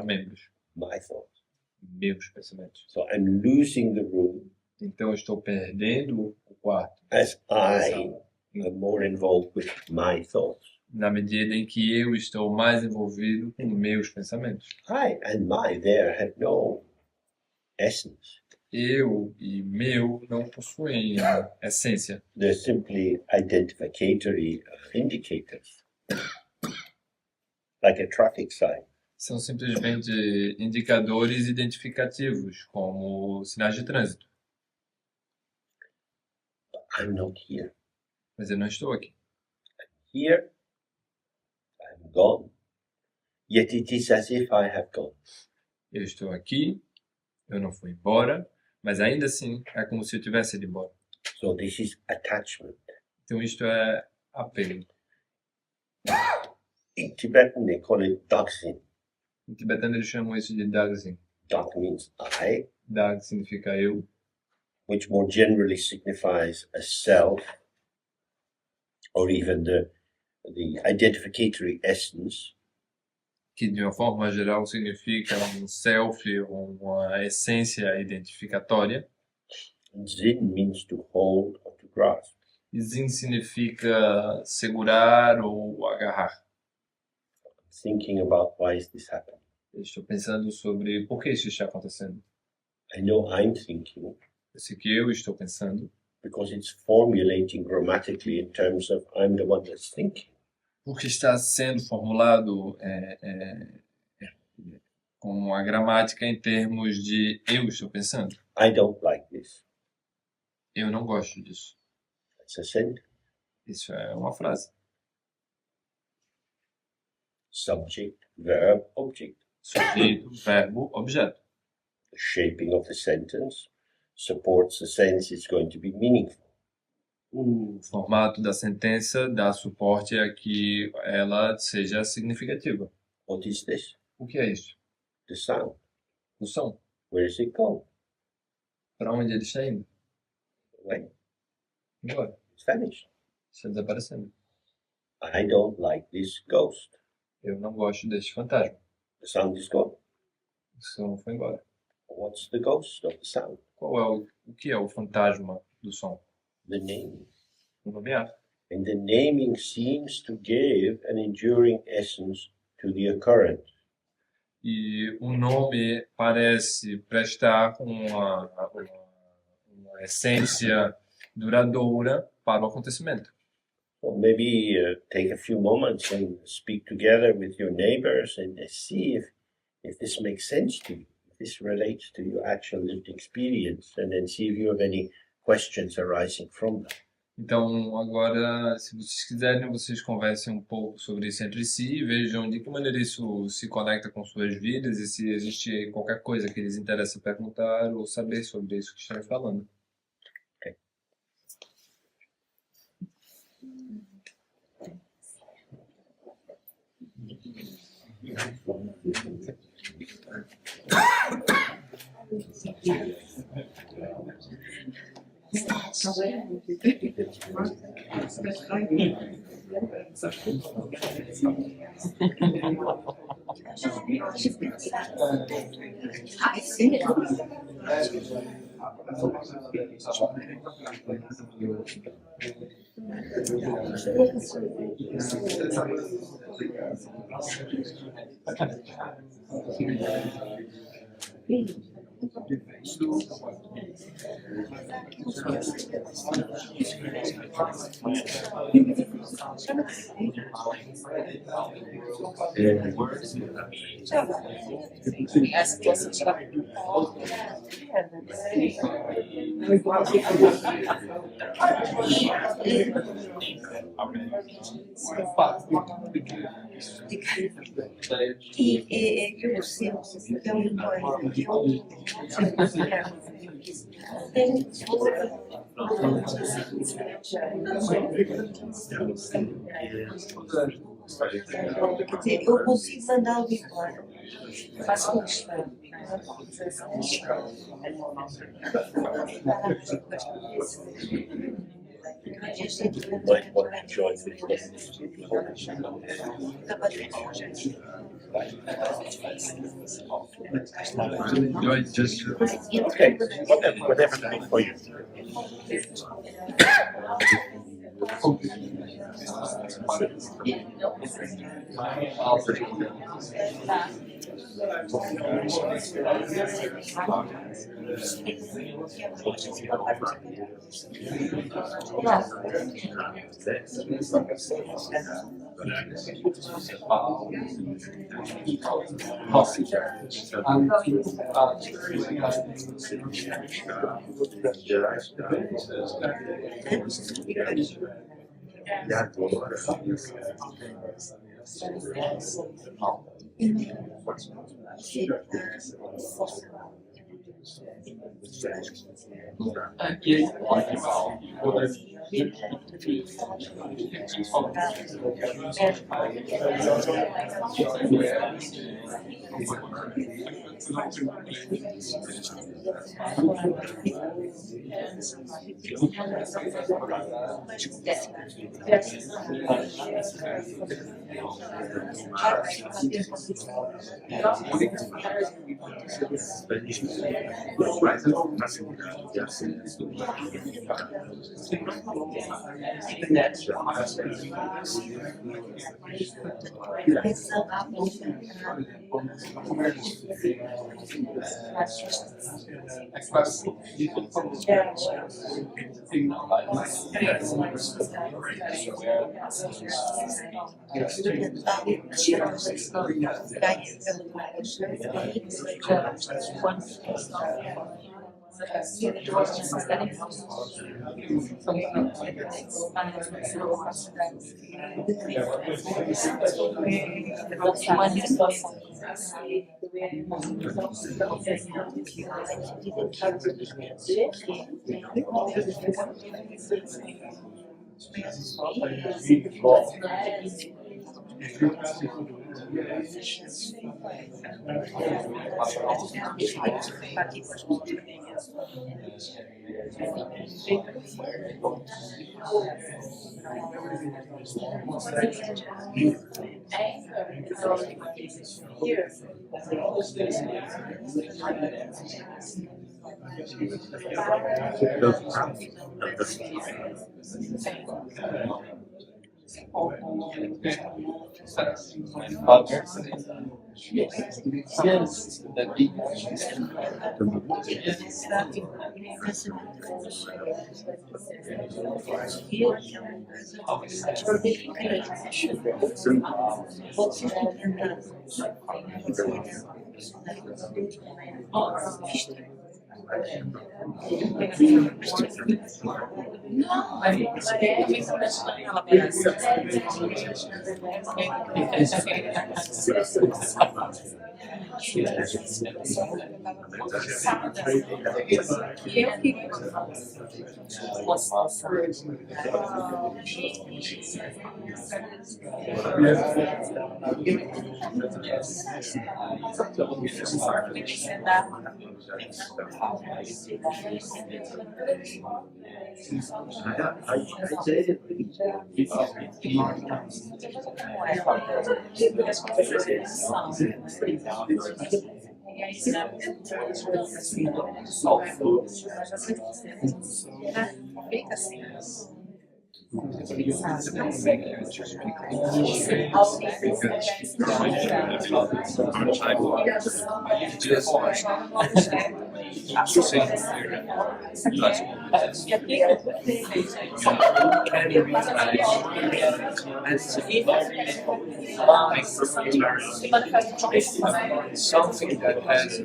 Speaker 2: membros,
Speaker 1: My thoughts.
Speaker 2: meus pensamentos.
Speaker 1: So I'm losing the room
Speaker 2: Então eu estou perdendo o quarto,
Speaker 1: as
Speaker 2: a
Speaker 1: I
Speaker 2: sala,
Speaker 1: am more involved with my thoughts.
Speaker 2: na medida em que eu estou mais envolvido com meus pensamentos.
Speaker 1: I and my there have no essence.
Speaker 2: Eu e meu não possuem essência.
Speaker 1: They're simply identificatory indicators, like a traffic sign.
Speaker 2: São simplesmente indicadores identificativos, como sinais de trânsito.
Speaker 1: I'm not here.
Speaker 2: Mas eu não estou aqui.
Speaker 1: Here, I'm gone. Yet it is as if I have gone.
Speaker 2: Eu estou aqui, eu não fui embora, mas ainda assim é como se eu tivesse ido embora.
Speaker 1: So this is attachment.
Speaker 2: Então isto é apego.
Speaker 1: In Tibetan, they call it Dzogchen.
Speaker 2: Em tibetano eles chamam isso de Dzogchen.
Speaker 1: Dzog means I.
Speaker 2: Da, que significa eu,
Speaker 1: which more generally signifies a self, or even the identificatory essence,
Speaker 2: que de uma forma geral significa um self, uma essência identificatória.
Speaker 1: Zin means to hold or to grasp.
Speaker 2: E Zin significa segurar ou agarrar.
Speaker 1: Thinking about why is this happening.
Speaker 2: Eu estou pensando sobre por que isso está acontecendo.
Speaker 1: I know I'm thinking
Speaker 2: Eu sei que eu estou pensando
Speaker 1: because it's formulating grammatically in terms of I'm the one that's thinking.
Speaker 2: porque está sendo formulado com a gramática em termos de eu estou pensando.
Speaker 1: I don't like this.
Speaker 2: Eu não gosto disso.
Speaker 1: That's a sentence.
Speaker 2: Isso é uma frase.
Speaker 1: Subject, verb, object.
Speaker 2: Sujeito, verbo, objeto.
Speaker 1: The shaping of the sentence supports the sense it's going to be meaningful.
Speaker 2: O formato da sentença dá suporte a que ela seja significativa.
Speaker 1: What is this?
Speaker 2: O que é isso?
Speaker 1: The sound.
Speaker 2: O som.
Speaker 1: Where is it going?
Speaker 2: Para onde ele está indo?
Speaker 1: When?
Speaker 2: Embora.
Speaker 1: It's vanished.
Speaker 2: Está desaparecendo.
Speaker 1: I don't like this ghost.
Speaker 2: Eu não gosto deste fantasma.
Speaker 1: The sound is gone.
Speaker 2: O som foi embora.
Speaker 1: What's the ghost of the sound?
Speaker 2: Qual é o que é o fantasma do som?
Speaker 1: The name.
Speaker 2: O nomear.
Speaker 1: And the naming seems to give an enduring essence to the occurrence.
Speaker 2: E o nome parece prestar uma essência duradoura para o acontecimento.
Speaker 1: Well, maybe take a few moments and speak together with your neighbors and see if this makes sense to you, if this relates to your actual lived experience, and then see if you have any questions arising from that.
Speaker 2: Então, agora, se vocês quiserem, vocês conversem um pouco sobre isso entre si e vejam de que maneira isso se conecta com suas vidas e se existe qualquer coisa que lhes interessa perguntar ou saber sobre isso que estão falando.
Speaker 1: Okay.
Speaker 4: Eu consigo mandá-lo embora. Faço questão.
Speaker 1: Might want to join Okay, whatever for you.
Speaker 2: Something that has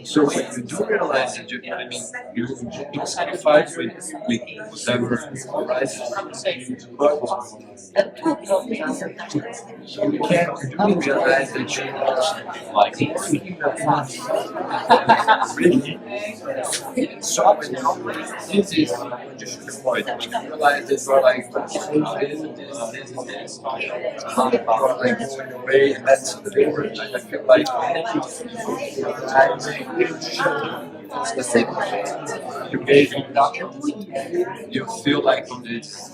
Speaker 2: so when you do realize that you, I mean, you're satisfied with whatever arises, but you can't do realize that you like really. So this is just the point. When you realize that you're like this and this and this, like going away, and that's the difference. I feel like it's the same. You gave it up. You feel like this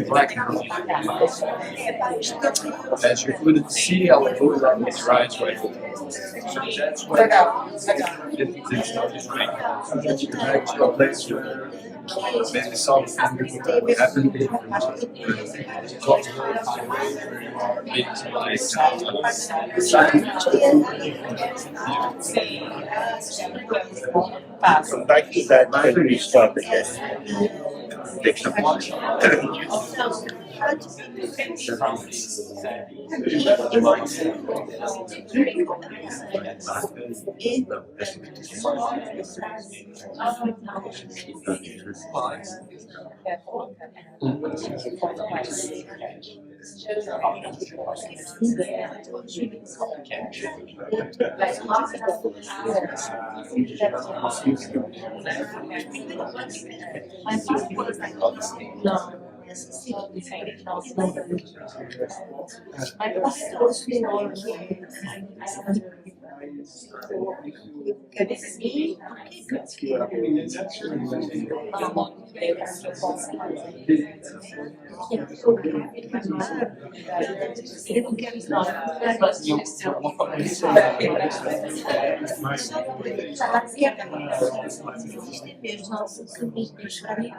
Speaker 2: black that you couldn't see how it goes on its right way. So that's why it's not this way. You back to a place where maybe something happened.
Speaker 1: Come back to that when we start again. Take some
Speaker 4: necessito de mas posso eu quero dizer por que eu não quero existem mesmo nossos caminhos para mim.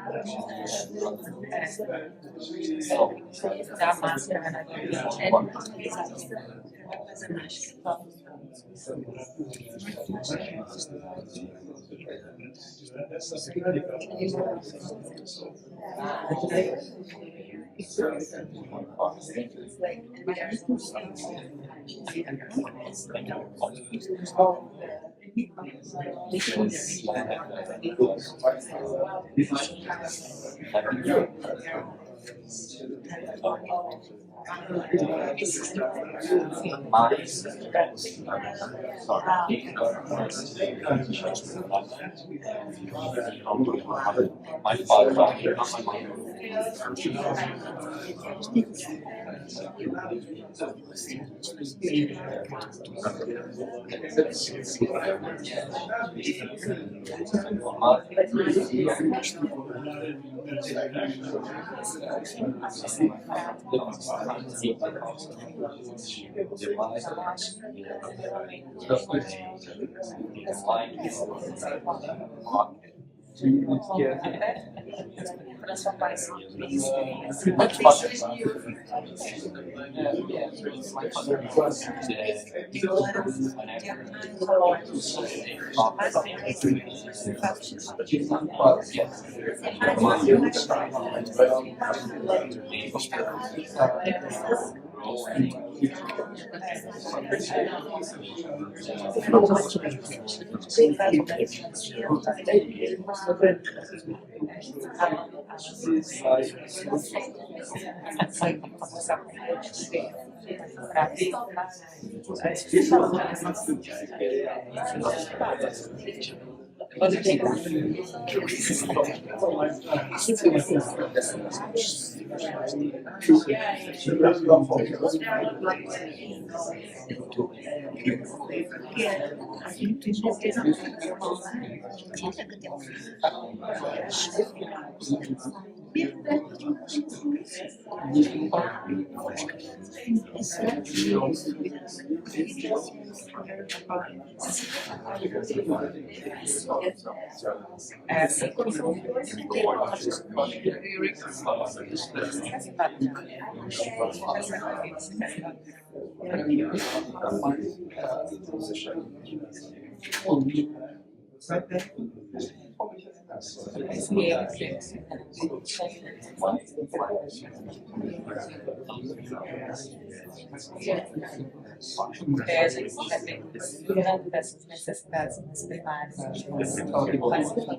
Speaker 5: A gente também cuidando dessas necessidades mais primárias, a gente faz
Speaker 4: Sabe o que eu acho?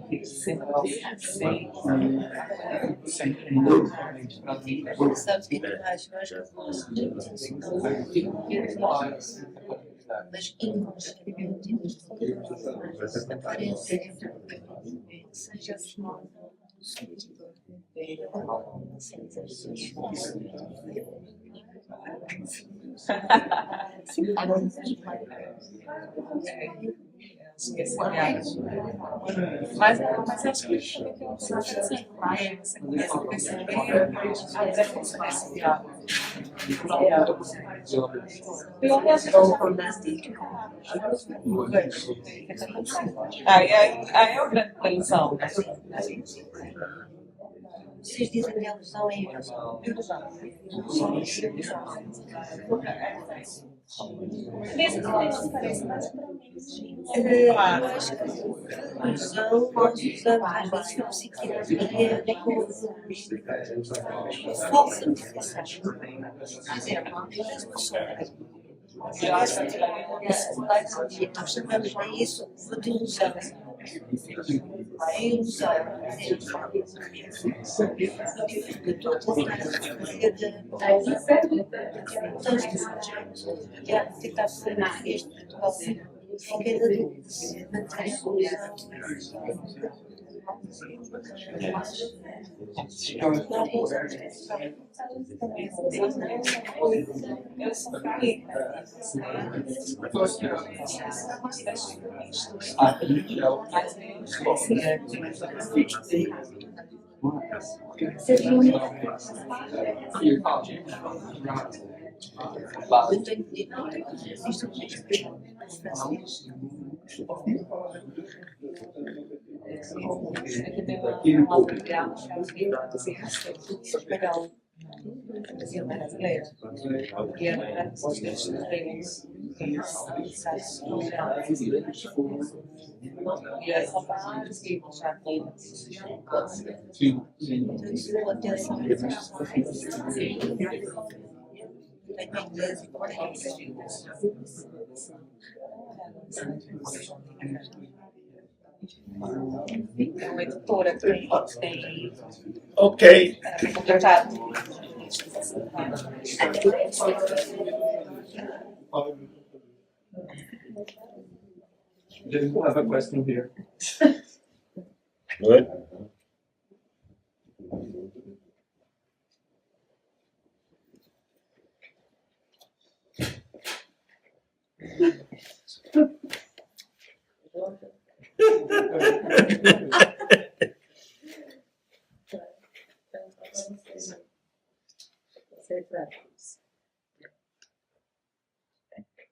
Speaker 4: Eu acho que eu posso mas inconscientemente aparece seja só
Speaker 5: mas acho que também tem um lado assim, vai, você começa a perceber até funcionar esse diálogo. Aí é o grande tensão.
Speaker 4: Vocês dizem que a ilusão é ilusão. Eu acho que a ilusão nós usamos às vezes na psiquiatria como falsificação. Por exemplo, nós chamamos a isso de ilusão. A ilusão. Estou a tentar tentar frenar este fiquei na dúvida se manter a ilusão
Speaker 5: É uma editora que tem
Speaker 1: Okay.
Speaker 5: contratado.
Speaker 3: Just have a question here.
Speaker 1: Good.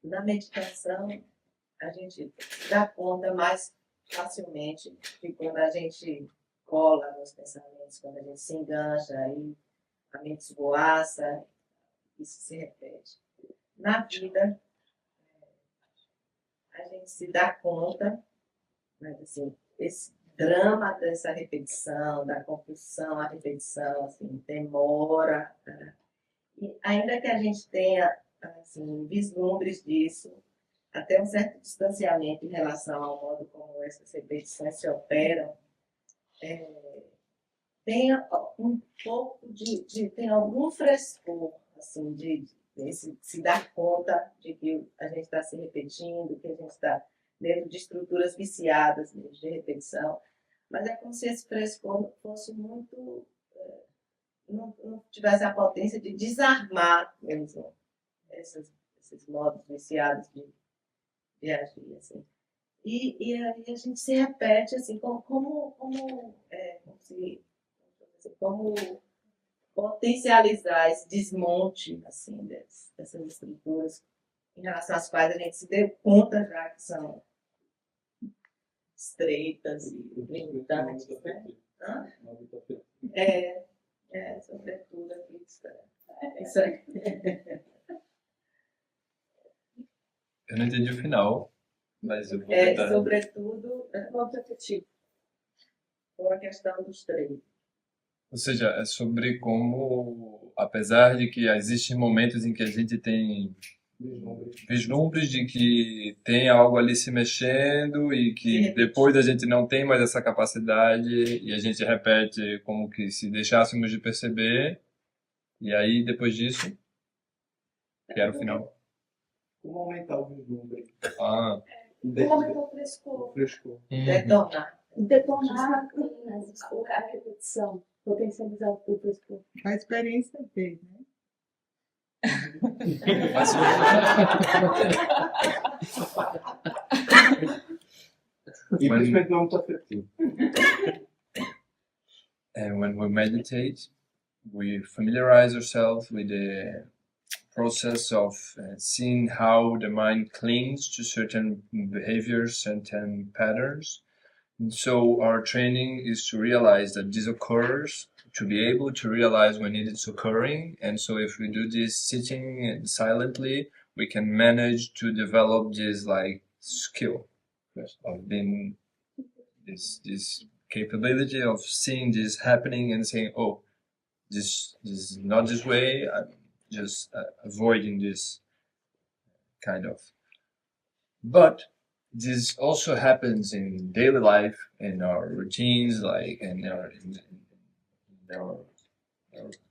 Speaker 6: Na meditação, a gente dá conta mais facilmente de quando a gente cola nos pensamentos, quando a gente se engancha, aí a mente esvoaça, isso se repete. Na vida, a gente se dá conta, mas assim, esse drama dessa repetição, da compulsão à repetição, assim, demora. Né? E ainda que a gente tenha assim, vislumbres disso, até um certo distanciamento em relação ao modo como essas repetições se operam, tem um pouco tem algum frescor, assim, de se dar conta de que a gente está se repetindo, que a gente está dentro de estruturas viciadas de repetição, mas é como se esse frescor fosse muito, não tivesse a potência de desarmar mesmo esses modos viciados de agir, assim. E aí a gente se repete, assim, como potencializar esse desmonte, assim, dessas estruturas em relação às quais a gente se deu conta já que são estreitas e limitantes, né? Sobretudo aqui, isso aí.
Speaker 2: Eu não entendi o final, mas eu vou tentar.
Speaker 6: Sobretudo, vamos repetir, com a questão dos três.
Speaker 2: Ou seja, é sobre como, apesar de que existem momentos em que a gente tem vislumbres de que tem algo ali se mexendo e que depois a gente não tem mais essa capacidade e a gente repete como que se deixássemos de perceber, e aí depois disso, que era o final.
Speaker 3: Como aumentar o vislumbre?
Speaker 2: Ah,
Speaker 4: Como aumentar o frescor?
Speaker 3: Frescor.
Speaker 6: Detonar
Speaker 4: A repetição, potencializar o frescor.
Speaker 7: A experiência dele, né?
Speaker 2: mas
Speaker 3: E principalmente não muito afetivo.
Speaker 2: And when we meditate, we familiarize ourselves with the process of seeing how the mind clings to certain behaviors, certain patterns. And so our training is to realize that this occurs, to be able to realize when it is occurring. And so if we do this sitting silently, we can manage to develop this like skill of being this capability of seeing this happening and saying, oh, this is not this way, I'm just avoiding this kind of. But this also happens in daily life, in our routines, like in our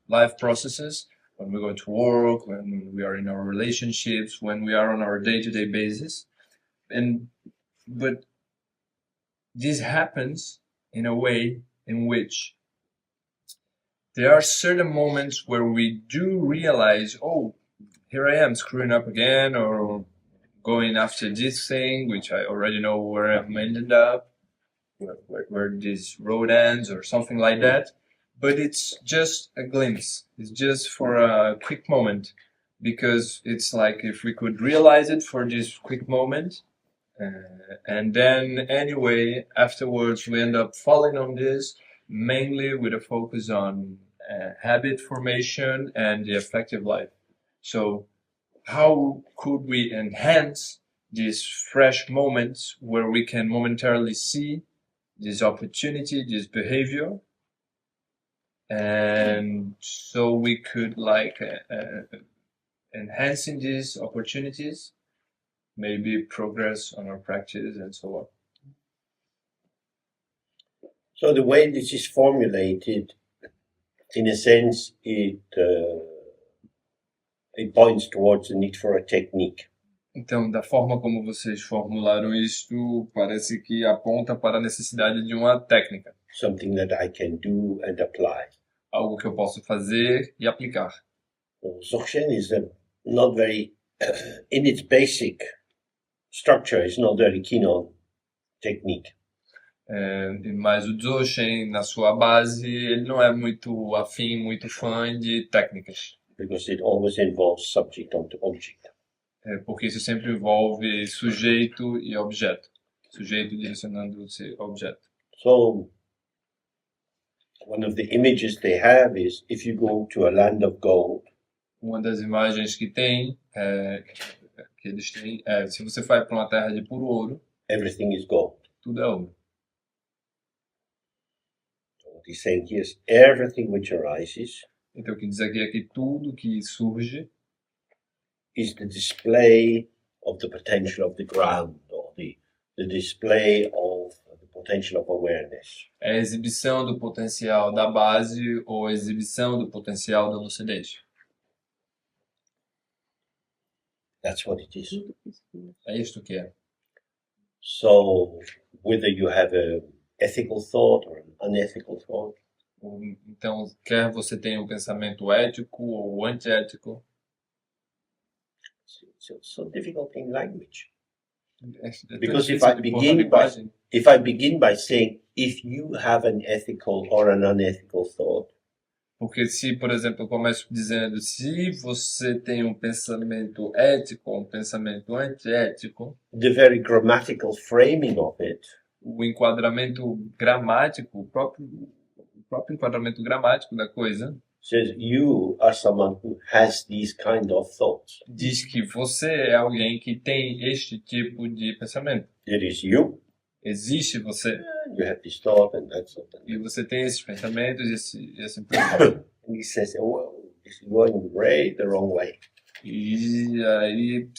Speaker 2: life processes, when we go to work, when we are in our relationships, when we are on our day-to-day basis. But this happens in a way in which there are certain moments where we do realize, oh, here I am screwing up again, or going after this thing, which I already know where I'm ended up, where this road ends, or something like that. But it's just a glimpse. It's just for a quick moment, because it's like if we could realize it for this quick moment, and then anyway, afterwards we end up falling on this, mainly with a focus on habit formation and the effective life. So how could we enhance these fresh moments where we can momentarily see this opportunity, this behavior, and so we could enhancing these opportunities, maybe progress on our practice and so on.
Speaker 1: So the way this is formulated, in a sense, it points towards the need for a technique.
Speaker 2: Então, da forma como vocês formularam isto, parece que aponta para a necessidade de uma técnica,
Speaker 1: Something that I can do and apply.
Speaker 2: algo que eu posso fazer e aplicar.
Speaker 1: Dzogchen is not very, in its basic structure, is not very keen on technique.
Speaker 2: Mas o Dzogchen, na sua base, ele não é muito afim, muito fã de técnicas,
Speaker 1: Because it always involves subject onto object.
Speaker 2: porque isso sempre envolve sujeito e objeto, sujeito direcionando-se ao objeto.
Speaker 1: So one of the images they have is if you go to a land of gold,
Speaker 2: Uma das imagens que tem, que eles têm, se você vai para uma terra de puro ouro,
Speaker 1: everything is gold.
Speaker 2: tudo é ouro.
Speaker 1: So what he's saying here is everything which arises
Speaker 2: Então, o que diz aqui é que tudo que surge
Speaker 1: is the display of the potential of the ground, or the display of the potential of awareness.
Speaker 2: é a exibição do potencial da base ou a exibição do potencial da lucidez.
Speaker 1: That's what it is.
Speaker 2: É isto que é.
Speaker 1: So whether you have a ethical thought or an unethical thought,
Speaker 2: Então, quer você tenha um pensamento ético ou antiético,
Speaker 1: it's so difficult in language.
Speaker 2: é tão
Speaker 1: Because if
Speaker 2: difícil
Speaker 1: I
Speaker 2: de pôr na
Speaker 1: begin by
Speaker 2: linguagem.
Speaker 1: if I begin by saying if you have an ethical or an unethical thought,
Speaker 2: Porque se, por exemplo, eu começo dizendo se você tem um pensamento ético ou um pensamento antiético,
Speaker 1: the very grammatical framing of it
Speaker 2: o enquadramento gramático, o próprio enquadramento gramático da coisa,
Speaker 1: says you are someone who has these kind of thoughts.
Speaker 2: diz que você é alguém que tem este tipo de pensamento.
Speaker 1: There is you,
Speaker 2: Existe você,
Speaker 1: you have this thought and that thought.
Speaker 2: e você tem esses pensamentos e assim por diante.
Speaker 1: And he says, oh, this is going way the wrong way.
Speaker 2: E aí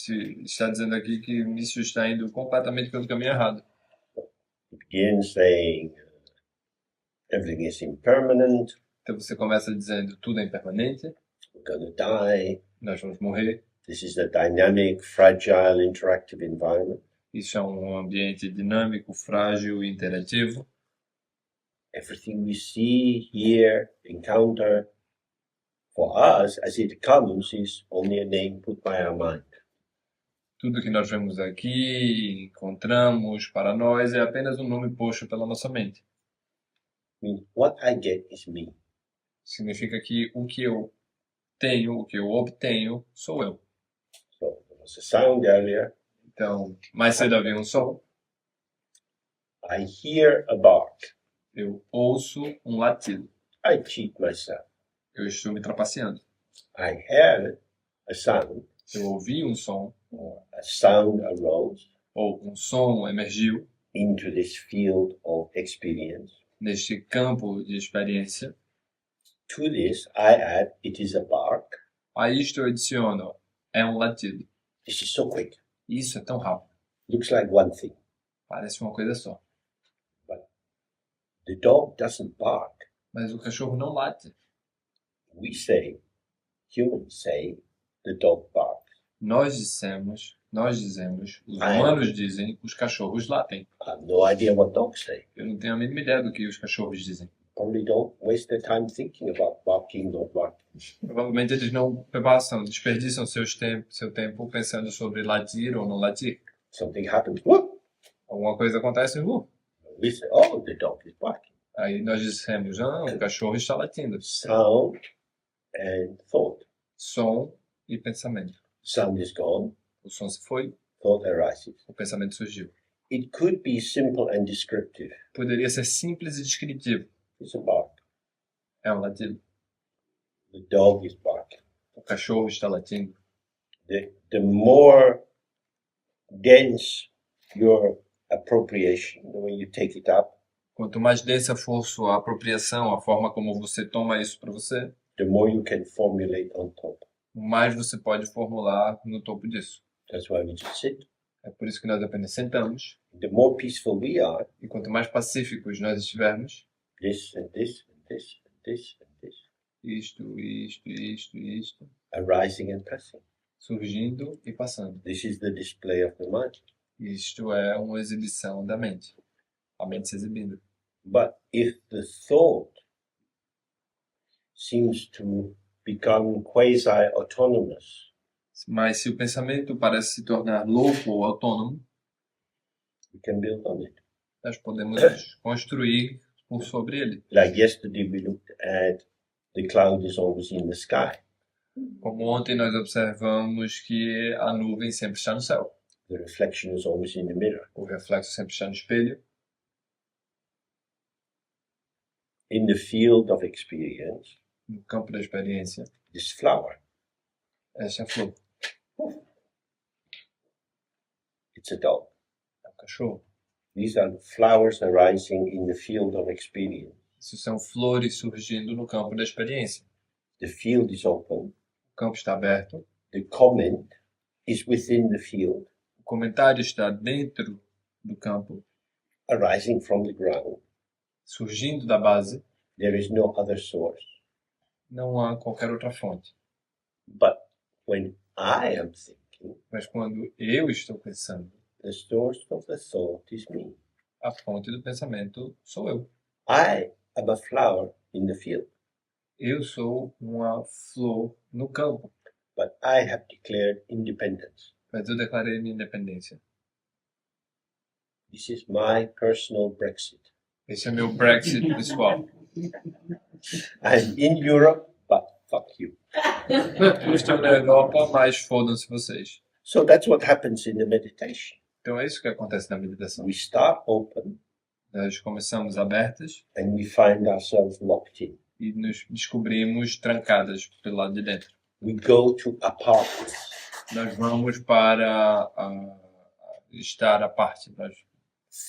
Speaker 2: está dizendo aqui que isso está indo completamente pelo caminho errado.
Speaker 1: He begins saying everything is impermanent,
Speaker 2: Então você começa dizendo tudo é impermanente,
Speaker 1: we're going to die.
Speaker 2: nós vamos morrer.
Speaker 1: This is a dynamic, fragile, interactive environment.
Speaker 2: Isso é um ambiente dinâmico, frágil e interativo.
Speaker 1: Everything we see, hear, encounter, for us, as it comes, is only a name put by our mind.
Speaker 2: Tudo que nós vemos aqui, encontramos, para nós, é apenas um nome posto pela nossa mente.
Speaker 1: I mean, what I get is me.
Speaker 2: Significa que o que eu tenho, o que eu obtenho, sou eu.
Speaker 1: So there was a sound earlier.
Speaker 2: Então, mais cedo havia um som,
Speaker 1: I hear a bark.
Speaker 2: eu ouço um latido.
Speaker 1: I cheat myself.
Speaker 2: Eu estou me trapaceando.
Speaker 1: I heard a sound.
Speaker 2: Eu ouvi um som,
Speaker 1: A sound arose
Speaker 2: ou um som emergiu
Speaker 1: into this field of experience.
Speaker 2: neste campo de experiência.
Speaker 1: To this, I add, it is a bark.
Speaker 2: A isto eu adiciono, é um latido.
Speaker 1: This is so quick.
Speaker 2: Isso é tão rápido,
Speaker 1: Looks like one thing.
Speaker 2: parece uma coisa só.
Speaker 1: The dog doesn't bark.
Speaker 2: Mas o cachorro não late.
Speaker 1: We say, humans say, the dog barks.
Speaker 2: Nós dissemos, Nós dizemos, os humanos dizem, os cachorros latem.
Speaker 1: I have no idea what dogs say.
Speaker 2: Eu não tenho a mínima ideia do que os cachorros dizem.
Speaker 1: Probably don't waste their time thinking about barking or barking.
Speaker 2: Provavelmente eles não desperdiçam seu tempo pensando sobre latir ou não latir.
Speaker 1: Something happens, whoop!
Speaker 2: Alguma coisa acontece,
Speaker 1: We say, oh, the dog is barking.
Speaker 2: aí nós dissemos, o cachorro está latindo.
Speaker 1: Sound and thought.
Speaker 2: Som e pensamento.
Speaker 1: Sound is gone,
Speaker 2: O som se foi,
Speaker 1: thought arises.
Speaker 2: o pensamento surgiu.
Speaker 1: It could be simple and descriptive.
Speaker 2: Poderia ser simples e descritivo.
Speaker 1: It's a bark.
Speaker 2: É um latido.
Speaker 1: The dog is barking.
Speaker 2: O cachorro está latindo.
Speaker 1: The more dense your appropriation, the way you take it up,
Speaker 2: Quanto mais densa for sua apropriação, a forma como você toma isso para você,
Speaker 1: the more you can formulate on top.
Speaker 2: mais você pode formular no topo disso.
Speaker 1: That's why we just sit.
Speaker 2: É por isso que nós apenas sentamos,
Speaker 1: The more peaceful we are,
Speaker 2: e quanto mais pacíficos nós estivermos,
Speaker 1: this and this and this and this and this,
Speaker 2: isto,
Speaker 1: arising and passing.
Speaker 2: surgindo e passando.
Speaker 1: This is the display of the mind.
Speaker 2: Isto é uma exibição da mente. A mente se exibindo.
Speaker 1: But if the thought seems to become quasi-autonomous,
Speaker 2: Mas se o pensamento parece se tornar louco ou autônomo,
Speaker 1: we can build on it.
Speaker 2: nós podemos construir por sobre ele.
Speaker 1: Like yesterday we looked at the cloud is always in the sky.
Speaker 2: Como ontem nós observamos que a nuvem sempre está no céu.
Speaker 1: The reflection is always in the mirror.
Speaker 2: O reflexo sempre está no espelho.
Speaker 1: In the field of experience,
Speaker 2: No campo da experiência,
Speaker 1: this flower,
Speaker 2: essa é a flor.
Speaker 1: it's a dog.
Speaker 2: É um cachorro.
Speaker 1: These are flowers arising in the field of experience.
Speaker 2: Isso são flores surgindo no campo da experiência.
Speaker 1: The field is open.
Speaker 2: O campo está aberto.
Speaker 1: The comment is within the field,
Speaker 2: O comentário está dentro do campo,
Speaker 1: arising from the ground.
Speaker 2: surgindo da base.
Speaker 1: There is no other source.
Speaker 2: Não há qualquer outra fonte.
Speaker 1: But when I am thinking,
Speaker 2: Mas quando eu estou pensando,
Speaker 1: the source of the thought is me.
Speaker 2: a fonte do pensamento sou eu.
Speaker 1: I am a flower in the field,
Speaker 2: Eu sou uma flor no campo,
Speaker 1: but I have declared independence.
Speaker 2: mas eu declarei minha independência.
Speaker 1: This is my personal Brexit.
Speaker 2: Esse é meu Brexit pessoal.
Speaker 1: I'm in Europe, but fuck you.
Speaker 2: Eu estou na Europa, mas fodam-se vocês.
Speaker 1: So that's what happens in the meditation.
Speaker 2: Então é isso que acontece na meditação.
Speaker 1: We start open
Speaker 2: Nós começamos abertas
Speaker 1: and we find ourselves locked in.
Speaker 2: e nos descobrimos trancadas pelo lado de dentro.
Speaker 1: We go to apartments.
Speaker 2: Nós vamos para estar à parte.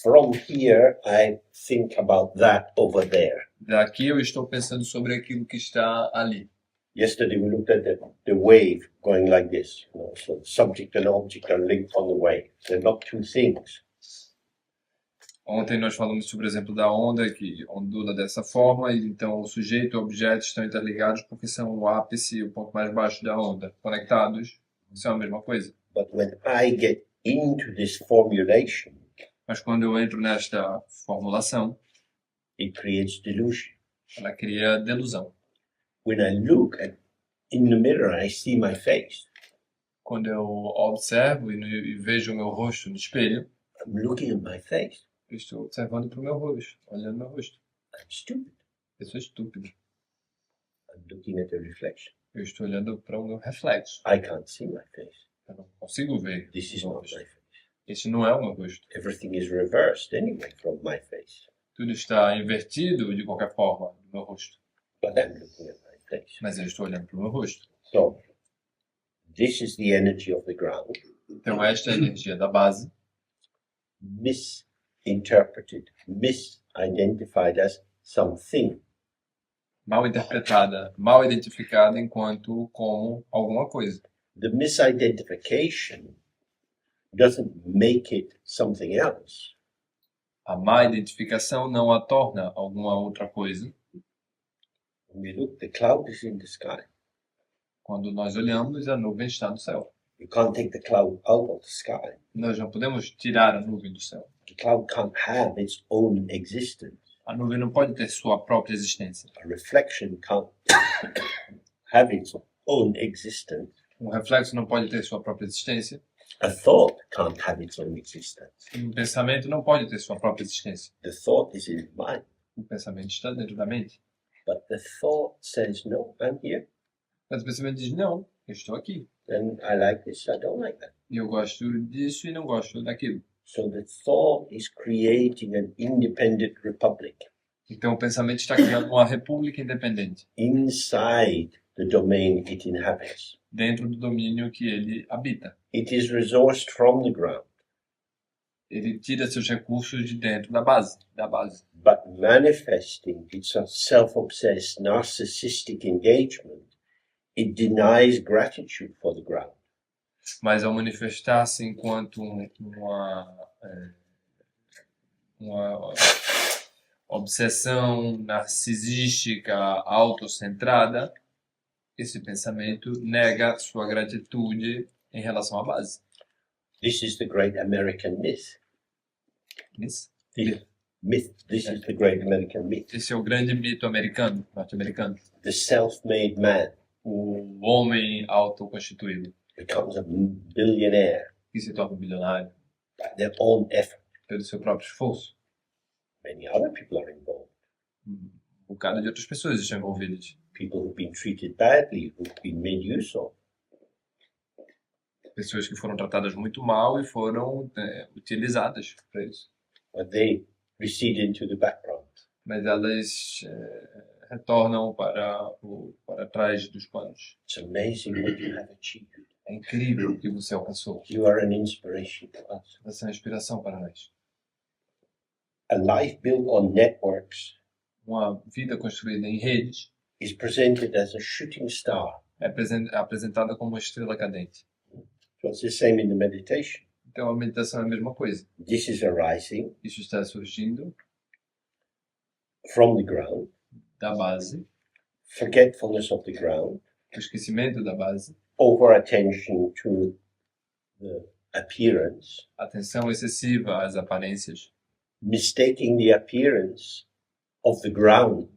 Speaker 1: From here, I think about that over there.
Speaker 2: Daqui eu estou pensando sobre aquilo que está ali.
Speaker 1: Yesterday, we looked at the wave going like this. So subject and object are linked on the wave. They're not two things.
Speaker 2: Ontem nós falamos sobre o exemplo da onda que ondula dessa forma, e então o sujeito e o objeto estão interligados porque são o ápice e o ponto mais baixo da onda, conectados. Isso é a mesma coisa.
Speaker 1: But when I get into this formulation,
Speaker 2: Mas quando eu entro nesta formulação,
Speaker 1: it creates delusion.
Speaker 2: ela cria delusão.
Speaker 1: When I look in the mirror, I see my face.
Speaker 2: Quando eu observo e vejo o meu rosto no espelho,
Speaker 1: I'm looking at my face.
Speaker 2: eu estou observando para o meu rosto, olhando meu rosto.
Speaker 1: I'm stupid.
Speaker 2: Eu sou estúpido.
Speaker 1: I'm looking at the reflection.
Speaker 2: Eu estou olhando para o meu reflexo.
Speaker 1: I can't see my face.
Speaker 2: Eu não consigo ver
Speaker 1: This is
Speaker 2: o meu
Speaker 1: not
Speaker 2: rosto.
Speaker 1: my face.
Speaker 2: Esse não é o meu rosto.
Speaker 1: Everything is reversed anyway from my face.
Speaker 2: Tudo está invertido de qualquer forma no meu rosto.
Speaker 1: But I'm looking at my face.
Speaker 2: Mas eu estou olhando para o meu rosto.
Speaker 1: So, this is the energy of the ground,
Speaker 2: Então esta é a energia da base,
Speaker 1: misinterpreted, misidentified as something.
Speaker 2: mal interpretada, mal identificada enquanto como alguma coisa.
Speaker 1: The misidentification doesn't make it something else.
Speaker 2: A má identificação não a torna alguma outra coisa.
Speaker 1: When we look, the cloud is in the sky.
Speaker 2: Quando nós olhamos, a nuvem está no céu.
Speaker 1: You can't take the cloud out of the sky.
Speaker 2: Nós não podemos tirar a nuvem do céu.
Speaker 1: The cloud can't have its own existence.
Speaker 2: A nuvem não pode ter sua própria existência.
Speaker 1: A reflection can't have its own existence.
Speaker 2: Um reflexo não pode ter sua própria existência.
Speaker 1: A thought can't have its own existence.
Speaker 2: Um pensamento não pode ter sua própria existência.
Speaker 1: The thought is in the mind.
Speaker 2: O pensamento está dentro da mente.
Speaker 1: But the thought says, no, I'm here.
Speaker 2: Mas o pensamento diz, não, eu estou aqui.
Speaker 1: And I like this, I don't like that.
Speaker 2: E eu gosto disso e não gosto daquilo.
Speaker 1: So the thought is creating an independent republic
Speaker 2: Então o pensamento está criando uma república independente,
Speaker 1: inside the domain it inhabits.
Speaker 2: dentro do domínio que ele habita.
Speaker 1: It is resourced from the ground,
Speaker 2: Ele tira seus recursos de dentro da base.
Speaker 1: but manifesting its self-obsessed narcissistic engagement, it denies gratitude for the ground.
Speaker 2: Mas ao manifestar-se enquanto uma obsessão narcisística, autocentrada, esse pensamento nega sua gratitude em relação à base.
Speaker 1: This is the great American myth.
Speaker 2: Isso.
Speaker 1: This is the great American myth.
Speaker 2: Esse é o grande mito americano, norte-americano.
Speaker 1: The self-made man
Speaker 2: O homem autoconstituído,
Speaker 1: becomes a billionaire
Speaker 2: que se torna um bilionário
Speaker 1: by their own effort.
Speaker 2: pelo seu próprio esforço.
Speaker 1: Many other people are involved.
Speaker 2: Um bocado de outras pessoas estão envolvidas.
Speaker 1: People who've been treated badly, who've been made use of.
Speaker 2: Pessoas que foram tratadas muito mal e foram utilizadas para isso.
Speaker 1: But they recede into the background.
Speaker 2: Mas elas retornam para trás dos panos.
Speaker 1: It's amazing what you have achieved.
Speaker 2: É incrível o que você alcançou.
Speaker 1: You are an inspiration to us.
Speaker 2: Você é uma inspiração para nós.
Speaker 1: A life built on networks
Speaker 2: Uma vida construída em redes
Speaker 1: is presented as a shooting star.
Speaker 2: é apresentada como uma estrela cadente.
Speaker 1: So it's the same in the meditation.
Speaker 2: Então a meditação é a mesma coisa.
Speaker 1: This is arising
Speaker 2: Isso está surgindo
Speaker 1: from the ground,
Speaker 2: da base,
Speaker 1: forgetfulness of the ground,
Speaker 2: o esquecimento da base,
Speaker 1: over attention to the appearance,
Speaker 2: atenção excessiva às aparências,
Speaker 1: mistaking the appearance of the ground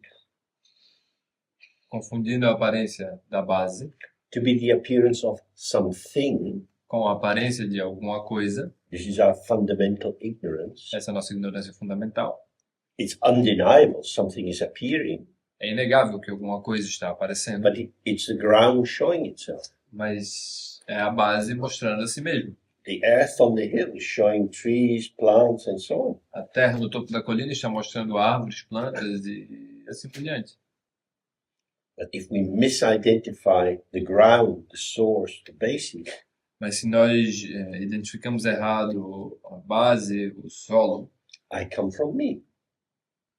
Speaker 2: confundindo a aparência da base
Speaker 1: to be the appearance of something.
Speaker 2: com a aparência de alguma coisa.
Speaker 1: This is our fundamental ignorance.
Speaker 2: Essa é a nossa ignorância fundamental.
Speaker 1: It's undeniable something is appearing,
Speaker 2: É inegável que alguma coisa está aparecendo,
Speaker 1: but it's the ground showing itself.
Speaker 2: mas é a base mostrando a si mesmo.
Speaker 1: The earth on the hill is showing trees, plants, and so on.
Speaker 2: A terra no topo da colina está mostrando árvores, plantas e assim por diante.
Speaker 1: But if we misidentify the ground, the source, the basis,
Speaker 2: Mas se nós identificamos errado a base, o solo,
Speaker 1: I come from me,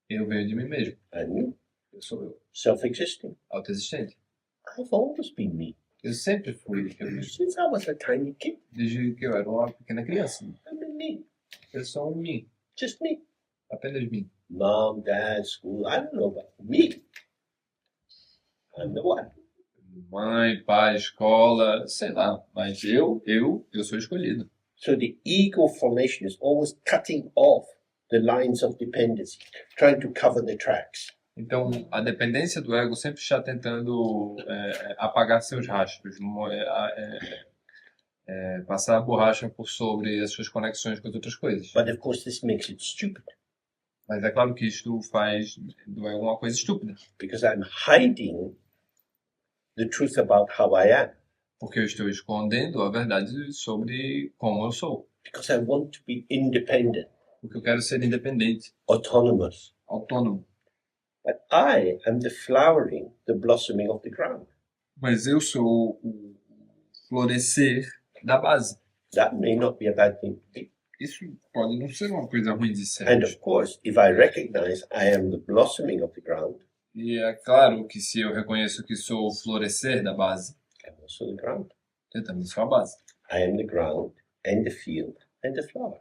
Speaker 2: eu venho de mim mesmo.
Speaker 1: and you,
Speaker 2: Eu sou eu,
Speaker 1: self-existing.
Speaker 2: autoexistente.
Speaker 1: I've always been me.
Speaker 2: Eu sempre fui eu,
Speaker 1: Since I was a tiny kid,
Speaker 2: desde que eu era uma pequena criança.
Speaker 1: I'm in me,
Speaker 2: Eu sou um mim,
Speaker 1: just me.
Speaker 2: apenas mim.
Speaker 1: Mom, dad, school, I don't know, but me. I'm the one.
Speaker 2: Mãe, pai, escola, sei lá. Mas eu sou escolhido.
Speaker 1: So the ego formation is always cutting off the lines of dependency, trying to cover the tracks.
Speaker 2: Então, a dependência do ego sempre está tentando apagar seus rastros, passar a borracha por sobre as suas conexões com as outras coisas.
Speaker 1: But of course, this makes it stupid
Speaker 2: Mas é claro que isto faz do ego uma coisa estúpida,
Speaker 1: because I'm hiding the truth about how I am,
Speaker 2: porque eu estou escondendo a verdade sobre como eu sou,
Speaker 1: because I want to be independent,
Speaker 2: porque eu quero ser independente,
Speaker 1: autonomous.
Speaker 2: autônomo.
Speaker 1: But I am the flowering, the blossoming of the ground.
Speaker 2: Mas eu sou o florescer da base.
Speaker 1: That may not be a bad thing to be.
Speaker 2: Isso pode não ser uma coisa ruim de ser.
Speaker 1: And of course, if I recognize I am the blossoming of the ground,
Speaker 2: E é claro que se eu reconheço que sou o florescer da base,
Speaker 1: I'm also the ground.
Speaker 2: eu também sou a base.
Speaker 1: I am the ground and the field and the flower.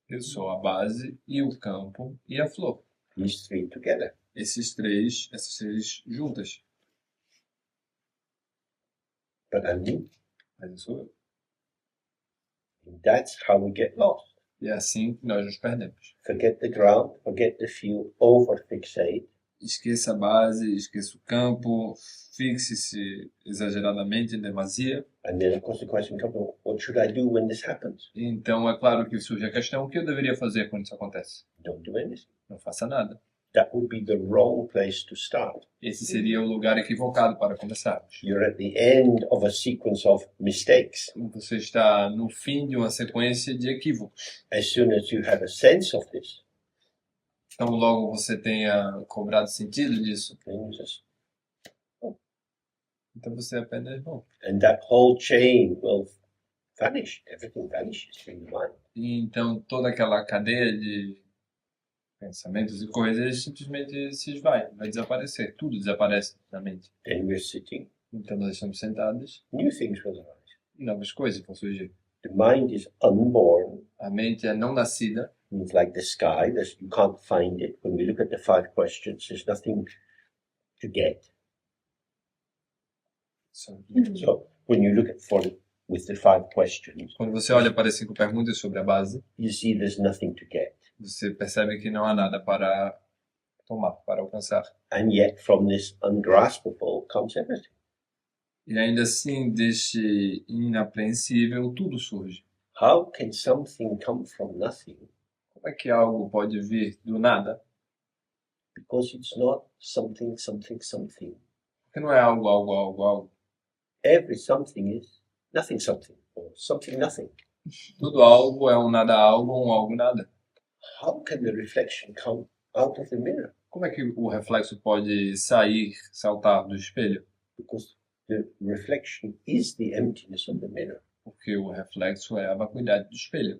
Speaker 2: Eu sou a base e o campo e a flor.
Speaker 1: These three together.
Speaker 2: Essas três juntas.
Speaker 1: But I'm me.
Speaker 2: Mas eu sou eu.
Speaker 1: And that's how we get lost.
Speaker 2: E é assim que nós nos perdemos.
Speaker 1: Forget the ground, forget the field, over-fixate.
Speaker 2: Esqueça a base, esqueça o campo, fixe-se exageradamente em demasia.
Speaker 1: And then, of course, the question comes, what should I do when this happens?
Speaker 2: Então é claro que surge a questão: o que eu deveria fazer quando isso acontece?
Speaker 1: Don't do anything.
Speaker 2: Não faça nada.
Speaker 1: That would be the wrong place to start.
Speaker 2: Esse seria o lugar equivocado para começarmos.
Speaker 1: You're at the end of a sequence of mistakes.
Speaker 2: Você está no fim de uma sequência de equívocos.
Speaker 1: As soon as you have a sense of this,
Speaker 2: Então logo você tenha cobrado sentido disso,
Speaker 1: then you just,
Speaker 2: então você apenas bom.
Speaker 1: and that whole chain will vanish. Everything vanishes from the mind.
Speaker 2: E então toda aquela cadeia de pensamentos e coisas simplesmente se esvai, vai desaparecer. Tudo desaparece da mente.
Speaker 1: Then we're sitting,
Speaker 2: Então nós estamos sentados
Speaker 1: new things will arise.
Speaker 2: e novas coisas vão surgir.
Speaker 1: The mind is unborn.
Speaker 2: A mente é não nascida.
Speaker 1: It's like the sky. You can't find it. When we look at the 5 questions, there's nothing to get. So when you look at with the 5 questions,
Speaker 2: Quando você olha para as 5 perguntas sobre a base,
Speaker 1: you see there's nothing to get.
Speaker 2: você percebe que não há nada para tomar, para alcançar.
Speaker 1: And yet from this ungraspable comes everything.
Speaker 2: E ainda assim, deste inapreensível, tudo surge.
Speaker 1: How can something come from nothing?
Speaker 2: Como é que algo pode vir do nada?
Speaker 1: Because it's not something, something, something.
Speaker 2: Porque não é algo, algo, algo, algo.
Speaker 1: Every something is nothing, something, or something, nothing.
Speaker 2: Tudo algo é um nada algo, um algo nada.
Speaker 1: How can the reflection come out of the mirror?
Speaker 2: Como é que o reflexo pode sair, saltar do espelho?
Speaker 1: Because the reflection is the emptiness of the mirror.
Speaker 2: Porque o reflexo é a vacuidade do espelho.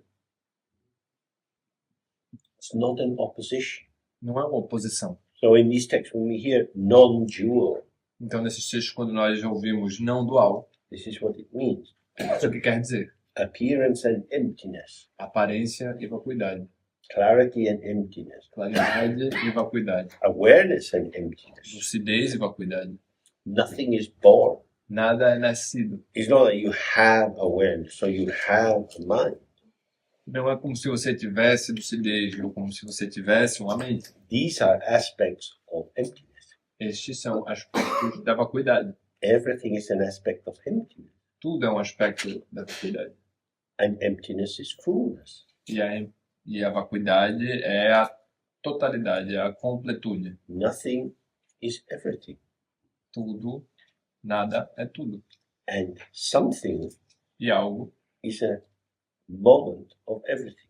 Speaker 1: It's not an opposition.
Speaker 2: Não é uma oposição.
Speaker 1: So in these texts, when we hear non-dual,
Speaker 2: Então, nesses textos, quando nós ouvimos não dual,
Speaker 1: this is what it means.
Speaker 2: isso que quer dizer?
Speaker 1: Appearance and emptiness,
Speaker 2: Aparência e vacuidade.
Speaker 1: clarity and emptiness,
Speaker 2: Claridade e vacuidade.
Speaker 1: awareness and emptiness.
Speaker 2: Lucidez e vacuidade.
Speaker 1: Nothing is born.
Speaker 2: Nada é nascido.
Speaker 1: It's not that you have awareness, so you have a mind.
Speaker 2: Não é como se você tivesse lucidez ou como se você tivesse uma mente.
Speaker 1: These are aspects of emptiness.
Speaker 2: Estes são aspectos da vacuidade.
Speaker 1: Everything is an aspect of emptiness.
Speaker 2: Tudo é um aspecto da vacuidade.
Speaker 1: And emptiness is fullness.
Speaker 2: E a vacuidade é a totalidade, é a completude.
Speaker 1: Nothing is everything.
Speaker 2: Tudo, nada é tudo.
Speaker 1: And something
Speaker 2: E algo
Speaker 1: is a moment of everything.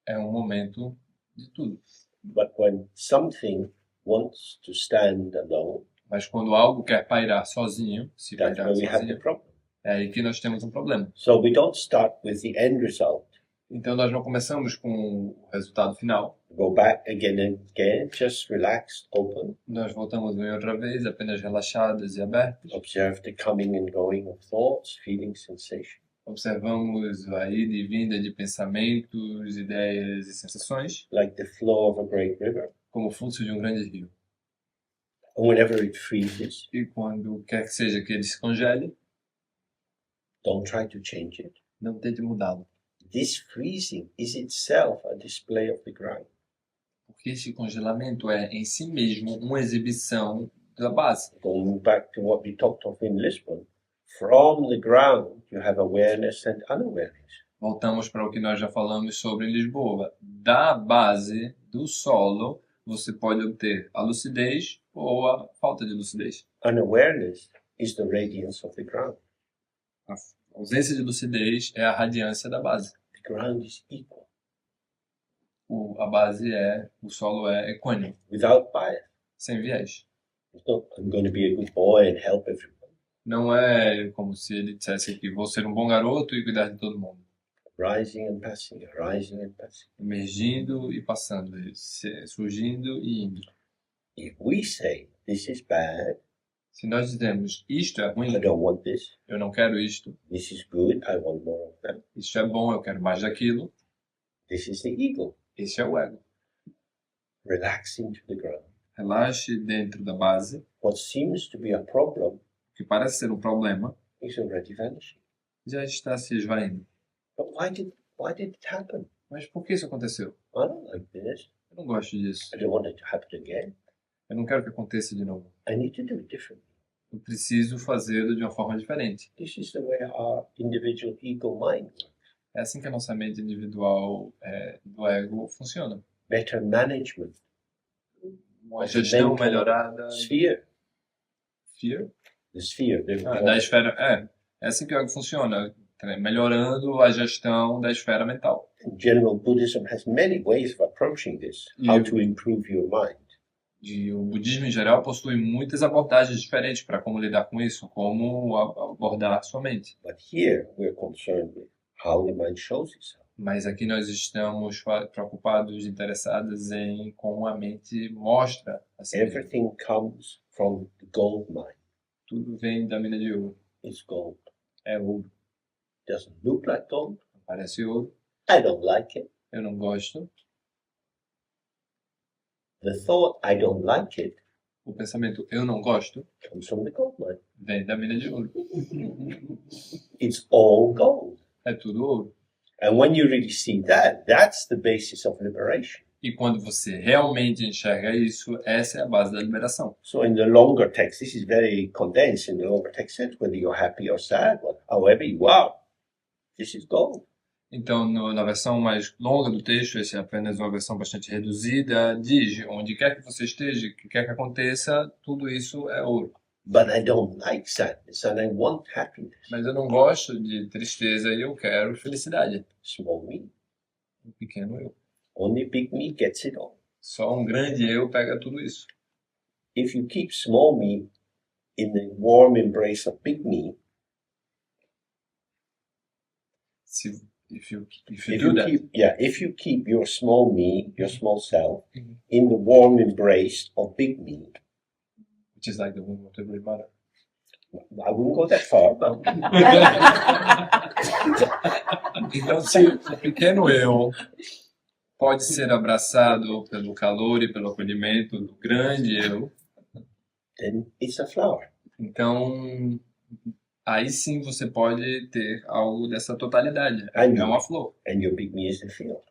Speaker 2: é um momento de tudo.
Speaker 1: But when something wants to stand alone,
Speaker 2: Mas quando algo quer pairar sozinho, se
Speaker 1: that's
Speaker 2: pairar
Speaker 1: where we have the
Speaker 2: sozinho,
Speaker 1: problem.
Speaker 2: é aí que nós temos um problema.
Speaker 1: So we don't start with the end result.
Speaker 2: Então nós não começamos com o resultado final.
Speaker 1: Go back again and again, just relaxed, open,
Speaker 2: Nós voltamos uma e outra vez, apenas relaxados e abertos.
Speaker 1: observe the coming and going of thoughts, feelings, sensations.
Speaker 2: Observamos a ida e vinda de pensamentos, ideias e sensações,
Speaker 1: Like the flow of a great river.
Speaker 2: como o fluxo de um grande rio.
Speaker 1: And whenever it freezes,
Speaker 2: E quando quer que seja que ele se congele,
Speaker 1: don't try to change it.
Speaker 2: não tente mudá-lo.
Speaker 1: This freezing is itself a display of the ground.
Speaker 2: Porque este congelamento é, em si mesmo, uma exibição da base.
Speaker 1: Going back to what we talked of in Lisbon, from the ground you have awareness and unawareness.
Speaker 2: Voltamos para o que nós já falamos sobre em Lisboa. Da base, do solo, você pode obter a lucidez ou a falta de lucidez.
Speaker 1: Unawareness is the radiance of the ground.
Speaker 2: A ausência de lucidez é a radiância da base.
Speaker 1: The ground is equal,
Speaker 2: A base o solo é equânime,
Speaker 1: without bias.
Speaker 2: sem viés.
Speaker 1: It's not, I'm going to be a good boy and help everyone.
Speaker 2: Não é como se ele dissesse que vou ser um bom garoto e cuidar de todo mundo.
Speaker 1: Rising and passing, rising and passing.
Speaker 2: Emergindo e passando, surgindo e indo.
Speaker 1: If we say this is bad,
Speaker 2: Se nós dizemos isto é ruim,
Speaker 1: I don't want this,
Speaker 2: eu não quero isto,
Speaker 1: this is good, I want more of that,
Speaker 2: isto é bom, eu quero mais daquilo,
Speaker 1: this is the ego.
Speaker 2: esse é o ego.
Speaker 1: Relax into the ground.
Speaker 2: Relaxe dentro da base,
Speaker 1: What seems to be a problem
Speaker 2: o que parece ser um problema,
Speaker 1: is already vanishing.
Speaker 2: já está se esvaindo.
Speaker 1: But why did it happen?
Speaker 2: Mas por que isso aconteceu?
Speaker 1: I don't like this.
Speaker 2: Eu não gosto disso.
Speaker 1: I don't want it to happen again.
Speaker 2: Eu não quero que aconteça de novo.
Speaker 1: I need to do it differently.
Speaker 2: Eu preciso fazê-lo de uma forma diferente.
Speaker 1: This is the way our individual ego mind works.
Speaker 2: É assim que a nossa mente individual do ego funciona.
Speaker 1: Better management.
Speaker 2: Uma gestão melhorada.
Speaker 1: Sphere.
Speaker 2: Fear?
Speaker 1: The sphere.
Speaker 2: Da esfera. É assim que o ego funciona. Melhorando a gestão da esfera mental.
Speaker 1: In general, Buddhism has many ways of approaching this. How to improve your mind.
Speaker 2: E o budismo em geral possui muitas abordagens diferentes para como lidar com isso, como abordar sua mente.
Speaker 1: But here we're concerned with how the mind shows itself.
Speaker 2: Mas aqui nós estamos preocupados, interessados em como a mente mostra a si mesma.
Speaker 1: Everything comes from the gold mind.
Speaker 2: Tudo vem da mina de ouro.
Speaker 1: It's gold.
Speaker 2: É ouro.
Speaker 1: Doesn't look like gold.
Speaker 2: Parece ouro.
Speaker 1: I don't like it.
Speaker 2: Eu não gosto.
Speaker 1: The thought I don't like it
Speaker 2: O pensamento eu não gosto
Speaker 1: comes from the gold mind.
Speaker 2: vem da mina de ouro.
Speaker 1: It's all gold.
Speaker 2: É tudo ouro.
Speaker 1: And when you really see that, that's the basis of liberation.
Speaker 2: E quando você realmente enxerga isso, essa é a base da liberação.
Speaker 1: So in the longer text, this is very condensed. In the longer text says whether you're happy or sad, however you are, this is gold.
Speaker 2: Então, na versão mais longa do texto, essa é apenas uma versão bastante reduzida, diz, onde quer que você esteja, o que quer que aconteça, tudo isso é ouro.
Speaker 1: But I don't like sadness and I want happiness.
Speaker 2: Mas eu não gosto de tristeza e eu quero felicidade.
Speaker 1: Small me.
Speaker 2: Um pequeno eu.
Speaker 1: Only big me gets it all.
Speaker 2: Só um grande eu pega tudo isso.
Speaker 1: If you keep small me in the warm embrace of big me,
Speaker 2: If you do that,
Speaker 1: if you keep your small me, your small self, in the warm embrace of big me,
Speaker 2: which is like the womb of the great mother.
Speaker 1: I wouldn't go that far, but
Speaker 2: Então, se o pequeno eu pode ser abraçado pelo calor e pelo acolhimento do grande eu,
Speaker 1: then it's a flower.
Speaker 2: então aí sim você pode ter algo dessa totalidade. É
Speaker 1: Ai,
Speaker 2: uma flor.
Speaker 1: And your big me is the field.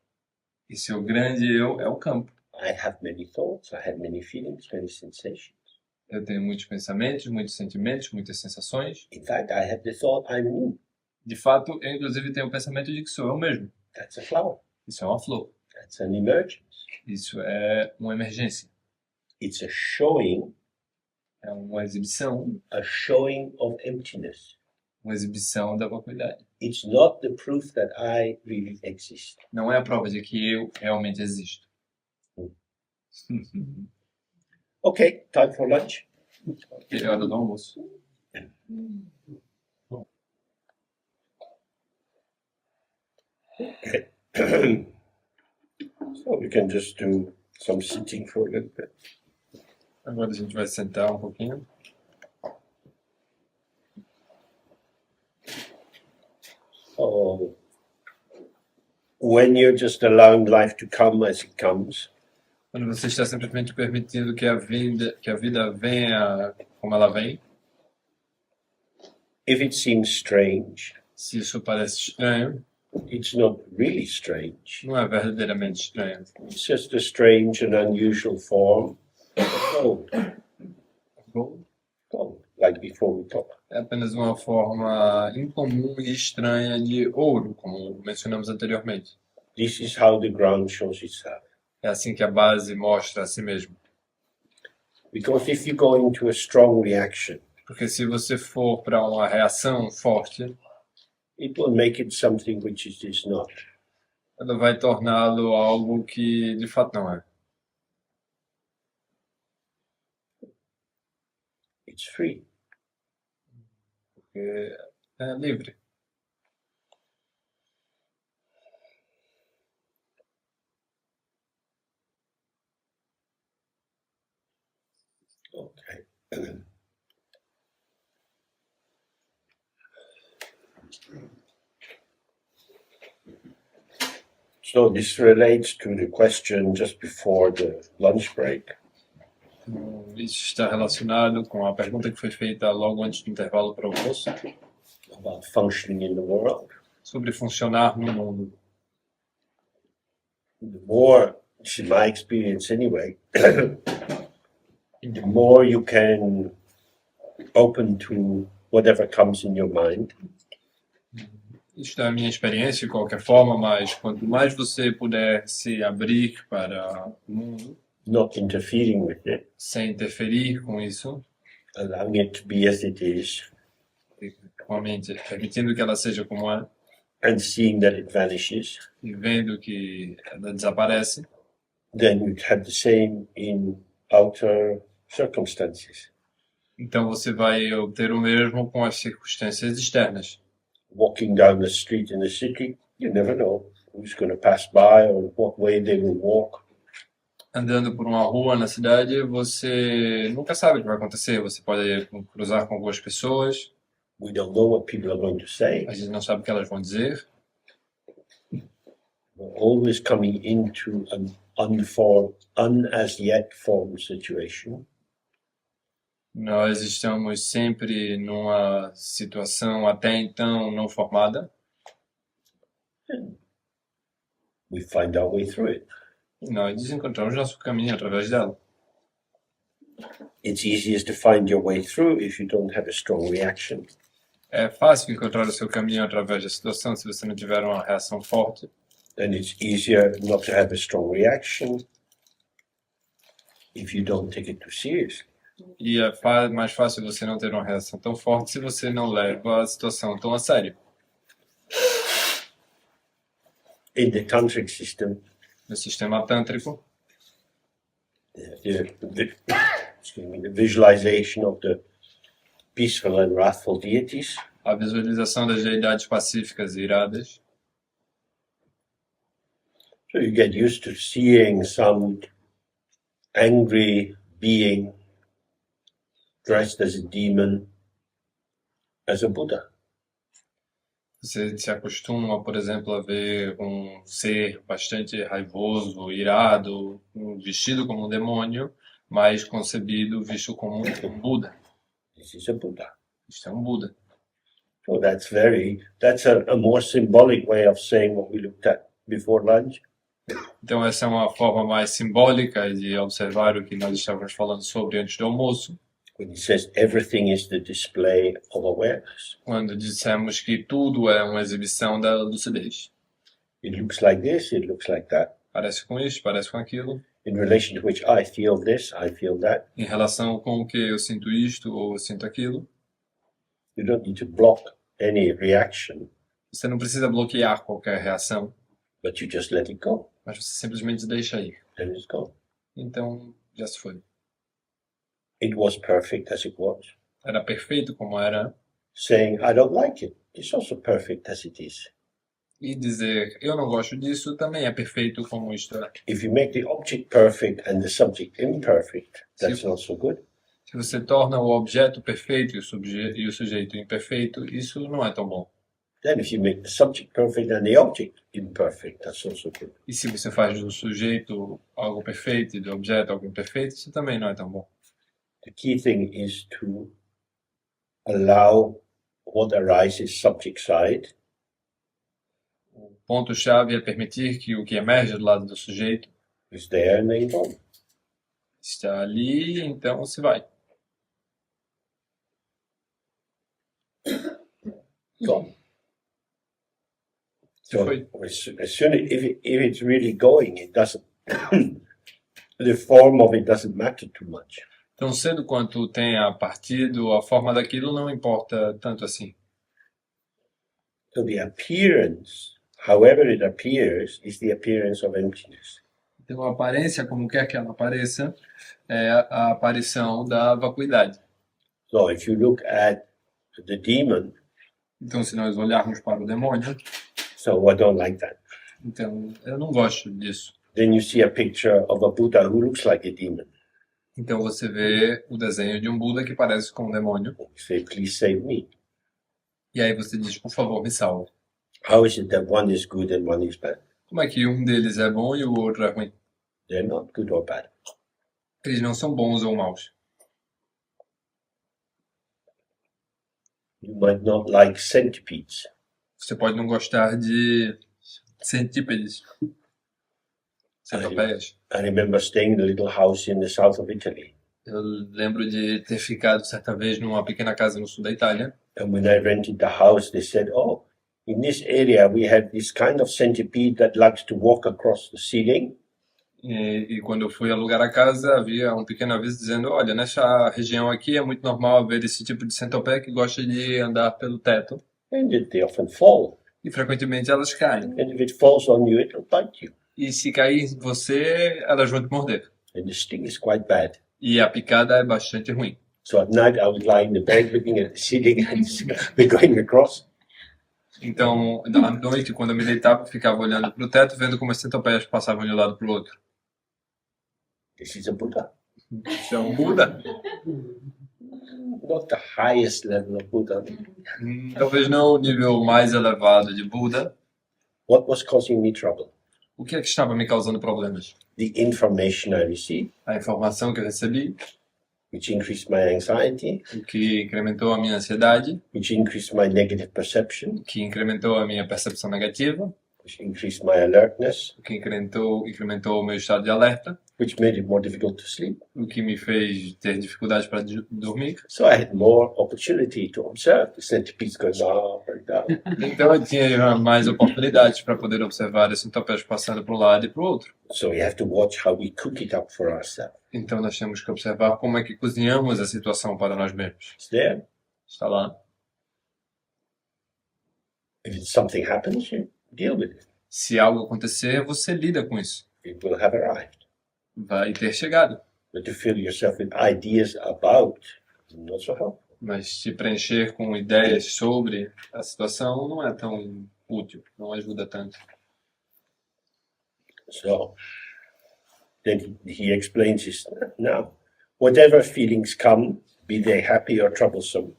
Speaker 2: E seu grande eu é o campo.
Speaker 1: I have many thoughts, I have many feelings, many sensations.
Speaker 2: Eu tenho muitos pensamentos, muitos sentimentos, muitas sensações.
Speaker 1: In fact, I have the thought I'm me.
Speaker 2: De fato, eu inclusive tenho o pensamento de que sou eu mesmo.
Speaker 1: That's a flower.
Speaker 2: Isso é uma flor.
Speaker 1: That's an emergence.
Speaker 2: Isso é uma emergência.
Speaker 1: It's a showing
Speaker 2: É uma exibição
Speaker 1: of emptiness.
Speaker 2: uma exibição da vacuidade.
Speaker 1: It's not the proof that I really exist.
Speaker 2: Não é a prova de que eu realmente existo.
Speaker 1: Okay, time for lunch.
Speaker 2: É hora do almoço.
Speaker 1: So we can just do some sitting for a little bit.
Speaker 2: Agora a gente vai sentar um pouquinho.
Speaker 1: So when you're just allowing life to come as it comes,
Speaker 2: Quando você está simplesmente permitindo que a vida venha como ela vem,
Speaker 1: if it seems strange,
Speaker 2: se isso parece estranho,
Speaker 1: it's not really strange.
Speaker 2: não é verdadeiramente estranho.
Speaker 1: It's just a strange and unusual form of gold. Gold, like before we talked.
Speaker 2: É apenas uma forma incomum e estranha de ouro, como mencionamos anteriormente.
Speaker 1: This is how the ground shows itself.
Speaker 2: É assim que a base mostra a si mesmo.
Speaker 1: Because if you go into a strong reaction,
Speaker 2: Porque se você for para uma reação forte,
Speaker 1: it will make it something which it is not.
Speaker 2: ela vai torná-lo algo que de fato não é.
Speaker 1: It's free.
Speaker 2: Porque é livre.
Speaker 1: Okay. So this relates to the question just before the lunch break.
Speaker 2: Isso está relacionado com a pergunta que foi feita logo antes do intervalo para o almoço,
Speaker 1: About functioning in the world.
Speaker 2: sobre funcionar no mundo.
Speaker 1: The more, this is my experience anyway, the more you can open to whatever comes in your mind,
Speaker 2: Isso é a minha experiência de qualquer forma, mas quanto mais você puder se abrir para o mundo,
Speaker 1: not interfering with it,
Speaker 2: sem interferir com isso,
Speaker 1: allowing it to be as it is,
Speaker 2: com a mente, permitindo que ela seja como é,
Speaker 1: and seeing that it vanishes,
Speaker 2: e vendo que ela desaparece,
Speaker 1: then you'd have the same in outer circumstances.
Speaker 2: então você vai obter o mesmo com as circunstâncias externas.
Speaker 1: Walking down the street in the city, you never know who's going to pass by or what way they will walk.
Speaker 2: Andando por uma rua na cidade, você nunca sabe o que vai acontecer. Você pode cruzar com algumas pessoas,
Speaker 1: We don't know what people are going to say.
Speaker 2: a gente não sabe o que elas vão dizer.
Speaker 1: We're always coming into an as yet formed situation.
Speaker 2: Nós estamos sempre numa situação até então não formada
Speaker 1: We find our way through it.
Speaker 2: e nós encontramos nosso caminho através dela.
Speaker 1: It's easiest to find your way through if you don't have a strong reaction.
Speaker 2: É fácil encontrar o seu caminho através da situação se você não tiver uma reação forte.
Speaker 1: And it's easier not to have a strong reaction if you don't take it too seriously.
Speaker 2: E é mais fácil você não ter uma reação tão forte se você não leva a situação tão a sério.
Speaker 1: In the tantric system,
Speaker 2: No sistema tântrico,
Speaker 1: the visualization of the peaceful and wrathful deities,
Speaker 2: a visualização das deidades pacíficas e iradas,
Speaker 1: so you get used to seeing some angry being dressed as a demon as a Buddha.
Speaker 2: você se acostuma, por exemplo, a ver um ser bastante raivoso, irado, vestido como um demônio, mas concebido, visto como um Buda.
Speaker 1: This is a Buddha.
Speaker 2: Isto é um Buda.
Speaker 1: So that's a more symbolic way of saying what we looked at before lunch.
Speaker 2: Então essa é uma forma mais simbólica de observar o que nós estávamos falando sobre antes do almoço,
Speaker 1: When he says everything is the display of awareness.
Speaker 2: quando dissemos que tudo é uma exibição da lucidez.
Speaker 1: It looks like this, it looks like that.
Speaker 2: Parece com isso, parece com aquilo.
Speaker 1: In relation to which I feel this, I feel that.
Speaker 2: Em relação com o que eu sinto isto ou eu sinto aquilo,
Speaker 1: You don't need to block any reaction,
Speaker 2: você não precisa bloquear qualquer reação,
Speaker 1: but you just let it go.
Speaker 2: mas você simplesmente deixa ir.
Speaker 1: Then it's gone.
Speaker 2: Então, já se foi.
Speaker 1: It was perfect as it was.
Speaker 2: Era perfeito como era,
Speaker 1: Saying I don't like it, it's also perfect as it is.
Speaker 2: e dizer eu não gosto disso também é perfeito como isto é.
Speaker 1: If you make the object perfect and the subject imperfect, that's not so good.
Speaker 2: Se você torna o objeto perfeito e o sujeito imperfeito, isso não é tão bom.
Speaker 1: Then if you make the subject perfect and the object imperfect, that's also good.
Speaker 2: E se você faz do sujeito algo perfeito e do objeto algo imperfeito, isso também não é tão bom.
Speaker 1: The key thing is to allow what arises subject side
Speaker 2: O ponto-chave é permitir que o que emerge do lado do sujeito
Speaker 1: is there and then gone.
Speaker 2: está ali, então se vai.
Speaker 1: Gone.
Speaker 2: Se
Speaker 1: So
Speaker 2: foi.
Speaker 1: as soon if it's really going, it doesn't. The form of it doesn't matter too much.
Speaker 2: Tão cedo quanto tenha partido, a forma daquilo não importa tanto assim.
Speaker 1: So the appearance, however it appears, is the appearance of emptiness.
Speaker 2: Então a aparência, como quer que ela apareça, é a aparição da vacuidade.
Speaker 1: So if you look at the demon,
Speaker 2: Então se nós olharmos para o demônio,
Speaker 1: so I don't like that.
Speaker 2: então eu não gosto disso.
Speaker 1: Then you see a picture of a Buddha who looks like a demon.
Speaker 2: Então você vê o desenho de um Buda que parece com um demônio,
Speaker 1: You say, please save me.
Speaker 2: e aí você diz, por favor, me salve.
Speaker 1: How is it that one is good and one is bad?
Speaker 2: Como é que um deles é bom e o outro é ruim?
Speaker 1: They're not good or bad.
Speaker 2: Eles não são bons ou maus.
Speaker 1: You might not like centipedes.
Speaker 2: Você pode não gostar de centípedes, centopeias.
Speaker 1: I remember staying in a little house in the south of Italy.
Speaker 2: Eu lembro de ter ficado certa vez numa pequena casa no sul da Itália.
Speaker 1: And when I rented the house, they said, oh, in this area we have this kind of centipede that likes to walk across the ceiling.
Speaker 2: E quando eu fui alugar a casa, havia um pequeno aviso dizendo: olha, nessa região aqui é muito normal haver esse tipo de centopeia que gosta de andar pelo teto.
Speaker 1: And they often fall.
Speaker 2: E frequentemente elas caem.
Speaker 1: And if it falls on you, it'll bite you.
Speaker 2: E se cair em você, elas vão te morder.
Speaker 1: And the sting is quite bad.
Speaker 2: E a picada é bastante ruim.
Speaker 1: So at night I would lie in the bed looking at the ceiling and we're going across.
Speaker 2: Então, à noite, quando eu me deitava, eu ficava olhando para o teto, vendo como as centopeias passavam de um lado para o outro.
Speaker 1: This is a Buddha.
Speaker 2: Isso é um Buda.
Speaker 1: Not the highest level of Buddha.
Speaker 2: Talvez não o nível mais elevado de Buda.
Speaker 1: What was causing me trouble?
Speaker 2: O que é que estava me causando problemas?
Speaker 1: The information I received,
Speaker 2: A informação que eu recebi,
Speaker 1: which increased my anxiety,
Speaker 2: o que incrementou a minha ansiedade,
Speaker 1: which increased my negative perception,
Speaker 2: o que incrementou a minha percepção negativa,
Speaker 1: which increased my alertness,
Speaker 2: o que incrementou o meu estado de alerta,
Speaker 1: which made it more difficult to sleep.
Speaker 2: o que me fez ter dificuldades para dormir.
Speaker 1: So I had more opportunity to observe the centipedes going up and down.
Speaker 2: Então eu tinha mais oportunidades para poder observar as centopeias passando para um lado e para o outro.
Speaker 1: So we have to watch how we cook it up for ourselves.
Speaker 2: Então nós temos que observar como é que cozinhamos a situação para nós mesmos.
Speaker 1: It's there.
Speaker 2: Está lá.
Speaker 1: If something happens, you deal with it.
Speaker 2: Se algo acontecer, você lida com isso.
Speaker 1: It will have arrived.
Speaker 2: Vai ter chegado.
Speaker 1: But to fill yourself with ideas about, not so helpful.
Speaker 2: Mas se preencher com ideias sobre a situação não é tão útil, não ajuda tanto.
Speaker 1: So then he explains this now. Whatever feelings come, be they happy or troublesome,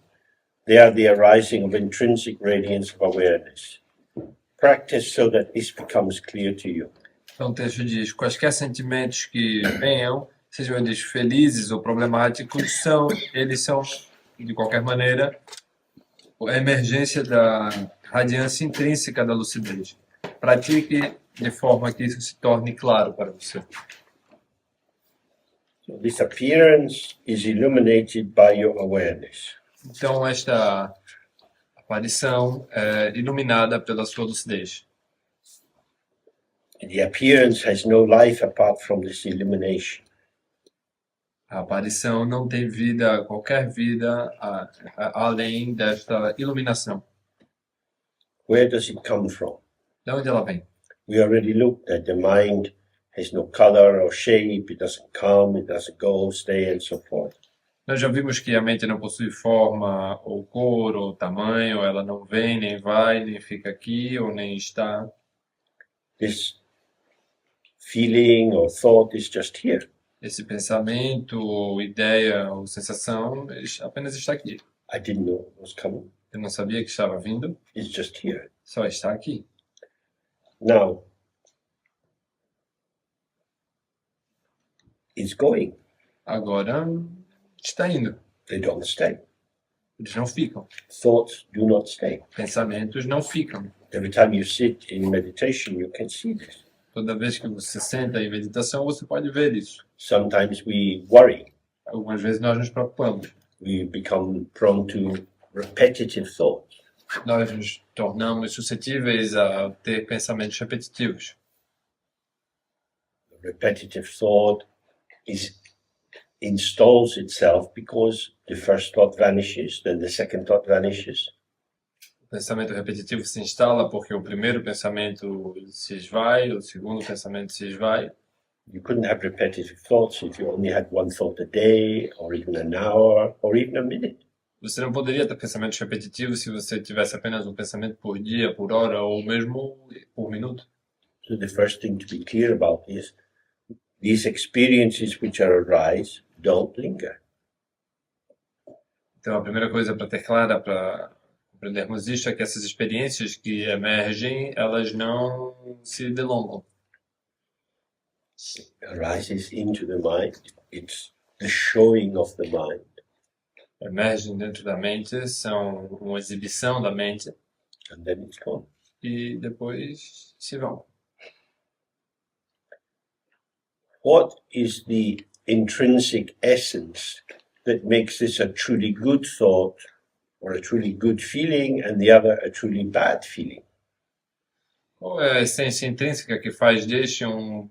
Speaker 1: they are the arising of intrinsic radiance of awareness. Practice so that this becomes clear to you.
Speaker 2: Então o texto diz: quaisquer sentimentos que venham, sejam eles felizes ou problemáticos, eles são, de qualquer maneira, a emergência da radiância intrínseca da lucidez. Pratique de forma que isso se torne claro para você.
Speaker 1: So this appearance is illuminated by your awareness.
Speaker 2: Então esta aparição é iluminada pela sua lucidez.
Speaker 1: The appearance has no life apart from this illumination.
Speaker 2: A aparição não tem vida, qualquer vida, além desta iluminação.
Speaker 1: Where does it come from?
Speaker 2: De onde ela vem?
Speaker 1: We already looked at the mind has no color or shape, it doesn't come, it doesn't go, stay, and so forth.
Speaker 2: Nós já vimos que a mente não possui forma, ou cor, ou tamanho, ela não vem, nem vai, nem fica aqui, ou nem está.
Speaker 1: This feeling or thought is just here.
Speaker 2: Esse pensamento, ou ideia, ou sensação apenas está aqui.
Speaker 1: I didn't know it was coming.
Speaker 2: Eu não sabia que estava vindo,
Speaker 1: It's just here.
Speaker 2: só está aqui.
Speaker 1: Now, it's going.
Speaker 2: Agora está indo.
Speaker 1: They don't stay.
Speaker 2: Eles não ficam.
Speaker 1: Thoughts do not stay.
Speaker 2: Pensamentos não ficam.
Speaker 1: Every time you sit in meditation, you can see this.
Speaker 2: Toda vez que você senta em meditação, você pode ver isso.
Speaker 1: Sometimes we worry.
Speaker 2: Algumas vezes nós nos preocupamos.
Speaker 1: We become prone to repetitive thoughts.
Speaker 2: Nós nos tornamos suscetíveis a ter pensamentos repetitivos.
Speaker 1: Repetitive thought installs itself because the first thought vanishes, then the second thought vanishes.
Speaker 2: O pensamento repetitivo se instala porque o primeiro pensamento se esvai, o segundo pensamento se esvai.
Speaker 1: You couldn't have repetitive thoughts if you only had one thought a day, or even an hour, or even a minute.
Speaker 2: Você não poderia ter pensamentos repetitivos se você tivesse apenas um pensamento por dia, por hora, ou mesmo por minuto.
Speaker 1: So the first thing to be clear about is these experiences which arise don't linger.
Speaker 2: Então a primeira coisa para ter clara, para compreendermos isto, é que essas experiências que emergem, elas não se delongam.
Speaker 1: It arises into the mind. It's the showing of the mind.
Speaker 2: Emergem dentro da mente, são uma exibição da mente.
Speaker 1: and then it's gone.
Speaker 2: e depois se vão.
Speaker 1: What is the intrinsic essence that makes this a truly good thought or a truly good feeling and the other a truly bad feeling?
Speaker 2: Qual é a essência intrínseca que faz deste um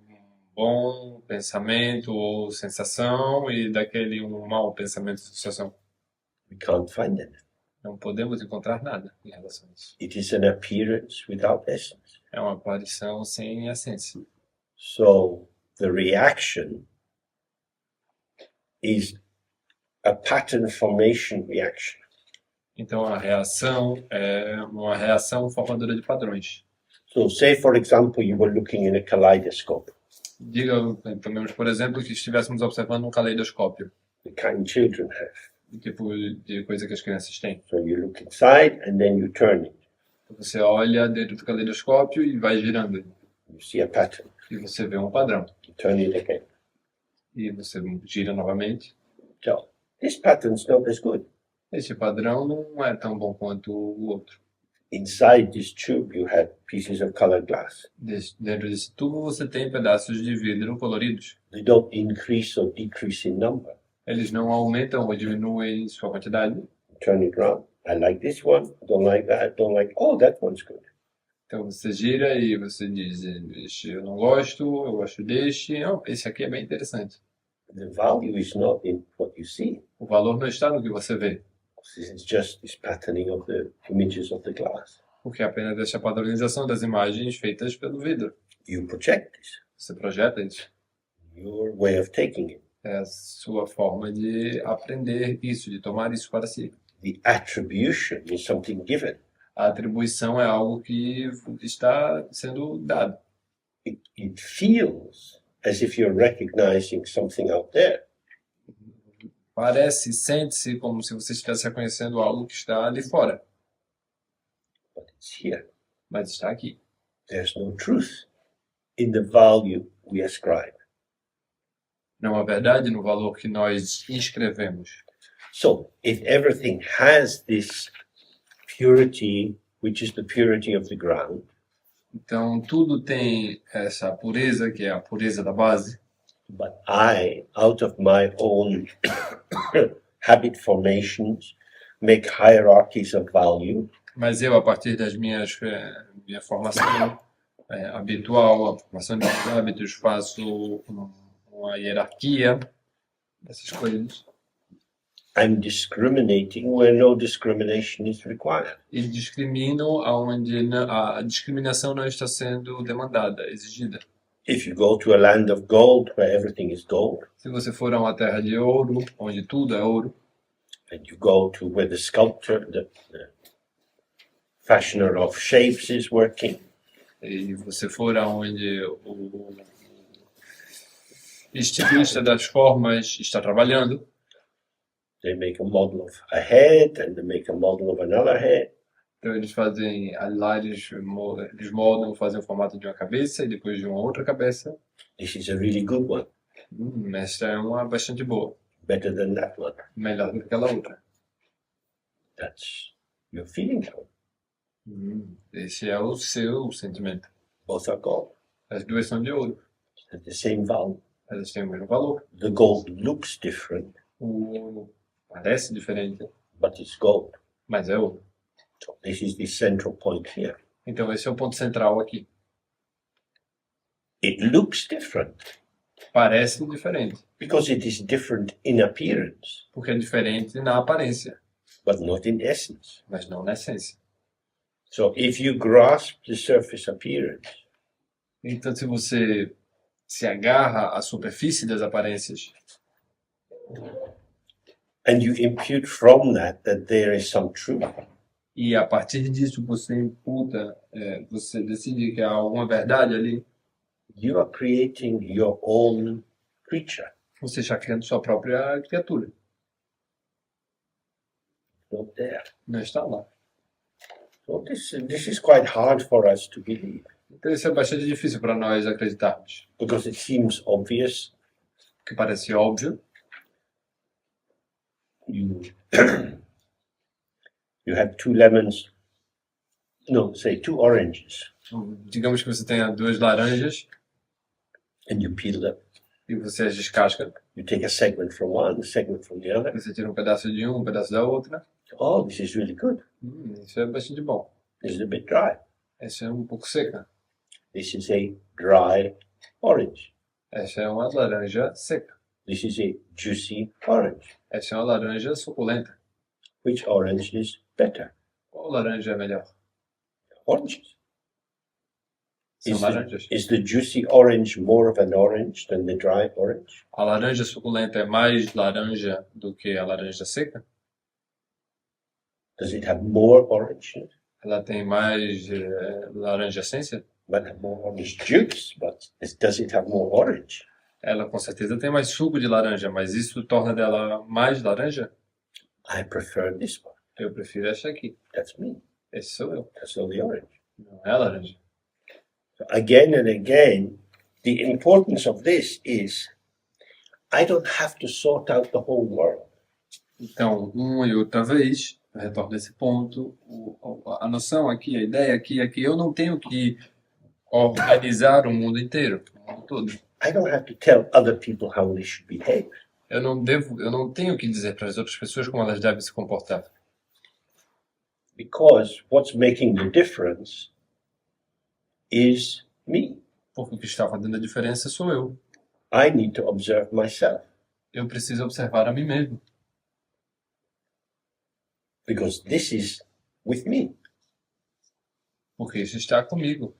Speaker 2: bom pensamento ou sensação e daquele um mau pensamento ou sensação?
Speaker 1: We can't find it.
Speaker 2: Não podemos encontrar nada em relação a isso.
Speaker 1: It is an appearance without essence.
Speaker 2: É uma aparição sem essência.
Speaker 1: So the reaction is a pattern formation reaction.
Speaker 2: Então a reação é uma reação formadora de padrões.
Speaker 1: So say, for example, you were looking in a kaleidoscope,
Speaker 2: Diga, tomemos por exemplo, que estivéssemos observando um caleidoscópio,
Speaker 1: the kind children have.
Speaker 2: o tipo de coisa que as crianças têm.
Speaker 1: So you look inside and then you turn it.
Speaker 2: Você olha dentro do caleidoscópio e vai girando.
Speaker 1: You see a pattern.
Speaker 2: E você vê um padrão.
Speaker 1: You turn it again.
Speaker 2: E você gira novamente.
Speaker 1: So this pattern's not as good.
Speaker 2: Esse padrão não é tão bom quanto o outro.
Speaker 1: Inside this tube, you have pieces of colored glass.
Speaker 2: Dentro desse tubo você tem pedaços de vidro coloridos.
Speaker 1: They don't increase or decrease in number.
Speaker 2: Eles não aumentam ou diminuem sua quantidade.
Speaker 1: Turn it around. I like this one. Don't like that. Don't like. Oh, that one's good.
Speaker 2: Então você gira e você diz, este eu não gosto, eu gosto deste. Oh, esse aqui é bem interessante.
Speaker 1: The value is not in what you see.
Speaker 2: O valor não está no que você vê,
Speaker 1: It's just this patterning of the images of the glass.
Speaker 2: porque é apenas essa padronização das imagens feitas pelo vidro.
Speaker 1: You project this.
Speaker 2: Você projeta isso.
Speaker 1: Your way of taking it.
Speaker 2: É a sua forma de aprender isso, de tomar isso para si.
Speaker 1: The attribution is something given.
Speaker 2: A atribuição é algo que está sendo dado.
Speaker 1: It feels as if you're recognizing something out there.
Speaker 2: Parece, sente-se como se você estivesse reconhecendo algo que está ali fora,
Speaker 1: But it's here.
Speaker 2: mas está aqui.
Speaker 1: There's no truth in the value we ascribe.
Speaker 2: Não há verdade no valor que nós inscrevemos.
Speaker 1: So, if everything has this purity, which is the purity of the ground,
Speaker 2: Então, tudo tem essa pureza, que é a pureza da base,
Speaker 1: but I, out of my own habit formations, make hierarchies of value,
Speaker 2: mas eu, a partir das minha formação habitual, a formação de hábitos, faço uma hierarquia dessas coisas
Speaker 1: I'm discriminating where no discrimination is required.
Speaker 2: e discrimino aonde a discriminação não está sendo demandada, exigida.
Speaker 1: If you go to a land of gold where everything is gold,
Speaker 2: Se você for a uma terra de ouro, onde tudo é ouro,
Speaker 1: and you go to where the sculptor, the fashioner of shapes is working,
Speaker 2: e você for aonde o estilista das formas está trabalhando,
Speaker 1: they make a model of a head and they make a model of another head.
Speaker 2: então eles fazem, lá eles moldam, fazem o formato de uma cabeça e depois de uma outra cabeça.
Speaker 1: This is a really good one,
Speaker 2: Esta é uma bastante boa,
Speaker 1: better than that one.
Speaker 2: melhor do que aquela outra.
Speaker 1: That's your feeling now.
Speaker 2: Esse é o seu sentimento.
Speaker 1: Both are gold,
Speaker 2: As duas são de ouro,
Speaker 1: at the same value.
Speaker 2: elas têm o mesmo valor.
Speaker 1: The gold looks different,
Speaker 2: O ouro parece diferente,
Speaker 1: but it's gold.
Speaker 2: mas é ouro.
Speaker 1: So this is the central point here.
Speaker 2: Então esse é o ponto central aqui.
Speaker 1: It looks different
Speaker 2: Parece diferente,
Speaker 1: because it is different in appearance,
Speaker 2: porque é diferente na aparência,
Speaker 1: but not in essence.
Speaker 2: mas não na essência.
Speaker 1: So if you grasp the surface appearance,
Speaker 2: Então se você se agarra à superfície das aparências
Speaker 1: and you impute from that there is some truth,
Speaker 2: e a partir disso você imputa, você decide que há alguma verdade ali,
Speaker 1: you are creating your own creature.
Speaker 2: você está criando sua própria criatura.
Speaker 1: Not there.
Speaker 2: Não está lá.
Speaker 1: So this is quite hard for us to believe
Speaker 2: Então isso é bastante difícil para nós acreditarmos,
Speaker 1: because it seems obvious.
Speaker 2: que parece óbvio.
Speaker 1: You you have two lemons No, say 2 oranges,
Speaker 2: Digamos que você tenha 2 laranjas
Speaker 1: and you peel them.
Speaker 2: e você as descasca.
Speaker 1: You take a segment from one, a segment from the other.
Speaker 2: Você tira um pedaço de um pedaço da outra.
Speaker 1: Oh, this is really good.
Speaker 2: Isso é bastante bom.
Speaker 1: This is a bit dry.
Speaker 2: Essa é um pouco seca.
Speaker 1: This is a dry orange.
Speaker 2: Essa é uma laranja seca.
Speaker 1: This is a juicy orange.
Speaker 2: Essa é uma laranja suculenta.
Speaker 1: Which orange is better?
Speaker 2: Qual laranja é melhor?
Speaker 1: Oranges.
Speaker 2: São laranjas.
Speaker 1: Is the juicy orange more of an orange than the dry orange?
Speaker 2: A laranja suculenta é mais laranja do que a laranja seca?
Speaker 1: Does it have more orange in it?
Speaker 2: Ela tem mais laranja essência?
Speaker 1: Might have more orange juice, but does it have more orange?
Speaker 2: Ela com certeza tem mais suco de laranja, mas isso torna dela mais laranja?
Speaker 1: I prefer this one.
Speaker 2: Eu prefiro essa aqui.
Speaker 1: That's me.
Speaker 2: Esse sou eu.
Speaker 1: That's not the orange.
Speaker 2: Não é a laranja.
Speaker 1: So again and again, the importance of this is I don't have to sort out the whole world.
Speaker 2: Então, uma e outra vez, eu retorno desse ponto, a noção aqui, a ideia aqui é que eu não tenho que organizar o mundo inteiro, o mundo todo.
Speaker 1: I don't have to tell other people how they should behave.
Speaker 2: Eu não tenho que dizer para as outras pessoas como elas devem se comportar.
Speaker 1: Because what's making the difference is me.
Speaker 2: Porque o que está fazendo a diferença sou eu.
Speaker 1: I need to observe myself.
Speaker 2: Eu preciso observar a mim mesmo.
Speaker 1: Because this is with me.
Speaker 2: Porque isso está comigo.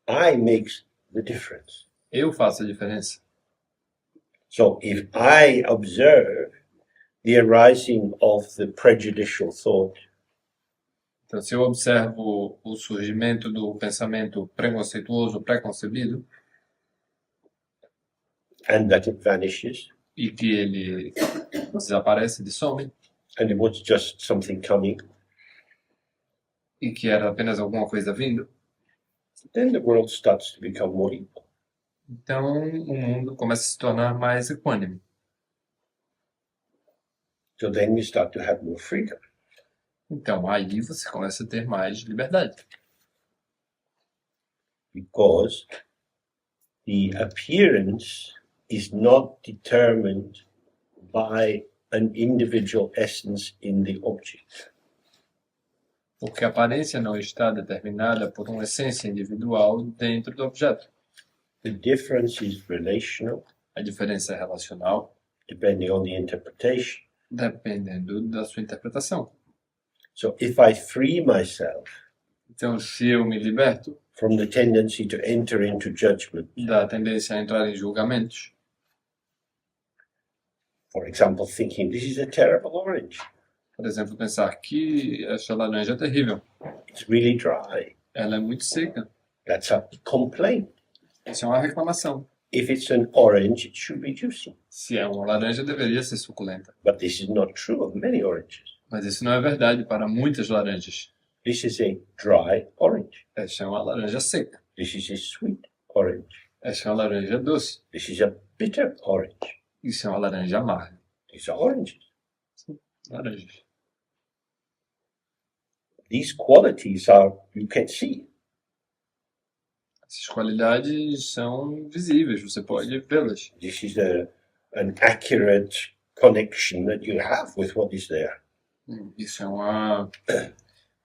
Speaker 1: I make the difference.
Speaker 2: Eu faço a diferença.
Speaker 1: So if I observe the arising of the prejudicial thought,
Speaker 2: Então, se eu observo o surgimento do pensamento preconceituoso, preconcebido,
Speaker 1: and that it vanishes,
Speaker 2: e que ele desaparece, some,
Speaker 1: and it was just something coming,
Speaker 2: e que era apenas alguma coisa vindo,
Speaker 1: then the world starts to become more equal.
Speaker 2: então o mundo começa a se tornar mais equânime.
Speaker 1: So then you start to have more freedom.
Speaker 2: Então aí você começa a ter mais liberdade.
Speaker 1: Because the appearance is not determined by an individual essence in the object.
Speaker 2: Porque a aparência não está determinada por uma essência individual dentro do objeto.
Speaker 1: The difference is relational,
Speaker 2: A diferença é relacional,
Speaker 1: depending on the interpretation.
Speaker 2: dependendo da sua interpretação.
Speaker 1: So if I free myself
Speaker 2: Então, se eu me liberto
Speaker 1: from the tendency to enter into judgment,
Speaker 2: da tendência a entrar em julgamentos,
Speaker 1: for example, thinking this is a terrible orange,
Speaker 2: por exemplo, pensar que essa laranja é terrível,
Speaker 1: it's really dry,
Speaker 2: ela é muito seca,
Speaker 1: that's a complaint.
Speaker 2: isso é uma reclamação.
Speaker 1: If it's an orange, it should be juicy.
Speaker 2: Se é uma laranja, deveria ser suculenta.
Speaker 1: But this is not true of many oranges.
Speaker 2: Mas isso não é verdade para muitas laranjas.
Speaker 1: This is a dry orange.
Speaker 2: Essa é uma laranja seca.
Speaker 1: This is a sweet orange.
Speaker 2: Essa é uma laranja doce.
Speaker 1: This is a bitter orange.
Speaker 2: Isso é uma laranja amarga.
Speaker 1: These are oranges.
Speaker 2: Laranjas.
Speaker 1: These qualities are, you can see.
Speaker 2: Essas qualidades são visíveis, você pode vê-las.
Speaker 1: This is an accurate connection that you have with what is there.
Speaker 2: Isso é uma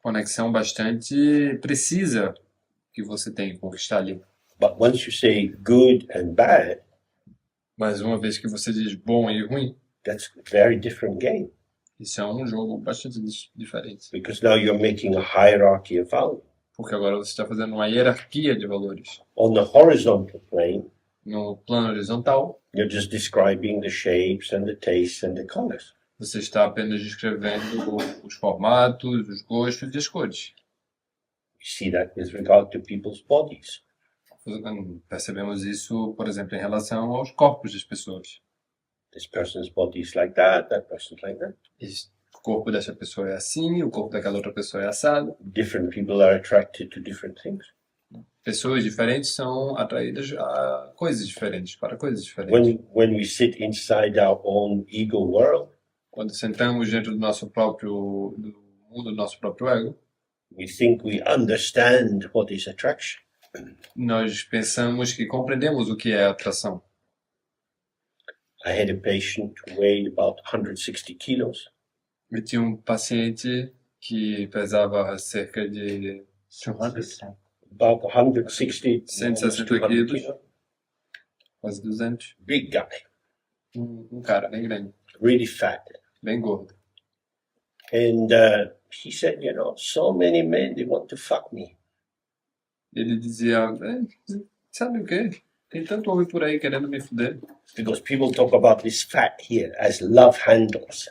Speaker 2: conexão bastante precisa que você tem com o que está ali.
Speaker 1: But once you say good and bad,
Speaker 2: Mas uma vez que você diz bom e ruim,
Speaker 1: that's a very different game.
Speaker 2: isso é um jogo bastante diferente.
Speaker 1: Because now you're making a hierarchy of value.
Speaker 2: Porque agora você está fazendo uma hierarquia de valores.
Speaker 1: On the horizontal plane,
Speaker 2: No plano horizontal,
Speaker 1: you're just describing the shapes and the tastes and the colors.
Speaker 2: você está apenas descrevendo os formatos, os gostos e as cores.
Speaker 1: You see that with regard to people's bodies.
Speaker 2: Percebemos isso, por exemplo, em relação aos corpos das pessoas.
Speaker 1: This person's body is like that person's like that.
Speaker 2: O corpo dessa pessoa é assim, o corpo daquela outra pessoa é assado.
Speaker 1: Different people are attracted to different things.
Speaker 2: Pessoas diferentes são atraídas a coisas diferentes, para coisas diferentes.
Speaker 1: When we sit inside our own ego world,
Speaker 2: Quando sentamos dentro do nosso próprio do mundo do nosso próprio ego,
Speaker 1: We think we understand what is attraction.
Speaker 2: Nós pensamos que compreendemos o que é atração.
Speaker 1: I had a patient who weighed about 160 kilos.
Speaker 2: Eu tinha um paciente que pesava cerca de 200,
Speaker 1: About 160,
Speaker 2: 160
Speaker 1: 200
Speaker 2: quilos, quase 200.
Speaker 1: Big guy,
Speaker 2: Um cara bem grande,
Speaker 1: really fat.
Speaker 2: bem gordo.
Speaker 1: And he said, you know, so many men, they want to fuck me.
Speaker 2: Ele dizia, sabe o quê? Tem tanto homem por aí querendo me fuder.
Speaker 1: Because people talk about this fat here as love handles.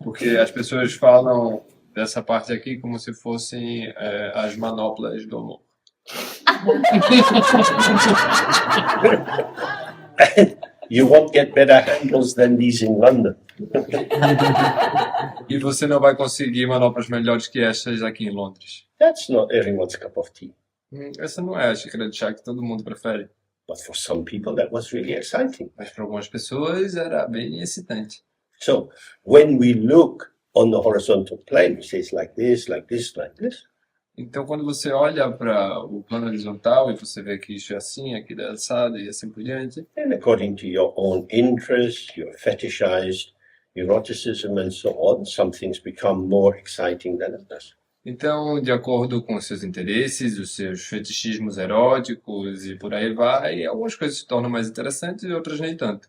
Speaker 2: Porque as pessoas falam dessa parte aqui como se fossem as manoplas do amor.
Speaker 1: You won't get better handles than these in London.
Speaker 2: E você não vai conseguir manoplas melhores que estas aqui em Londres.
Speaker 1: That's not everyone's cup of tea.
Speaker 2: Essa não é a xícara de chá que todo mundo prefere.
Speaker 1: But for some people, that was really exciting.
Speaker 2: Mas para algumas pessoas era bem excitante.
Speaker 1: So when we look on the horizontal plane, we say it's like this, like this, like this.
Speaker 2: Então, quando você olha para o plano horizontal e você vê que isso é assim, aquilo é assado e assim por diante,
Speaker 1: And according to your own interest, your fetishized eroticism and so on, some things become more exciting than others.
Speaker 2: então, de acordo com os seus interesses, os seus fetichismos eróticos e por aí vai, algumas coisas se tornam mais interessantes e outras nem tanto.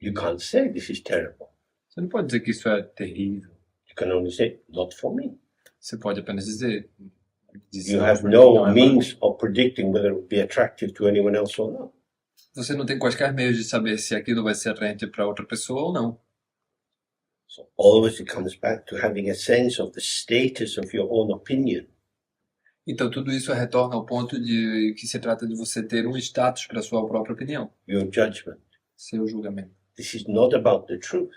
Speaker 1: You can't say this is terrible.
Speaker 2: Você não pode dizer que isso é terrível.
Speaker 1: You can only say, not for me.
Speaker 2: Você pode apenas dizer.
Speaker 1: You have
Speaker 2: não
Speaker 1: no
Speaker 2: é
Speaker 1: means of predicting whether it will be attractive to anyone else or not.
Speaker 2: Você não tem quaisquer meios de saber se aquilo vai ser atraente para outra pessoa ou não.
Speaker 1: So always it comes back to having a sense of the status of your own opinion.
Speaker 2: Então tudo isso retorna ao ponto de que se trata de você ter um status para sua própria opinião,
Speaker 1: Your judgment.
Speaker 2: seu julgamento.
Speaker 1: This is not about the truth.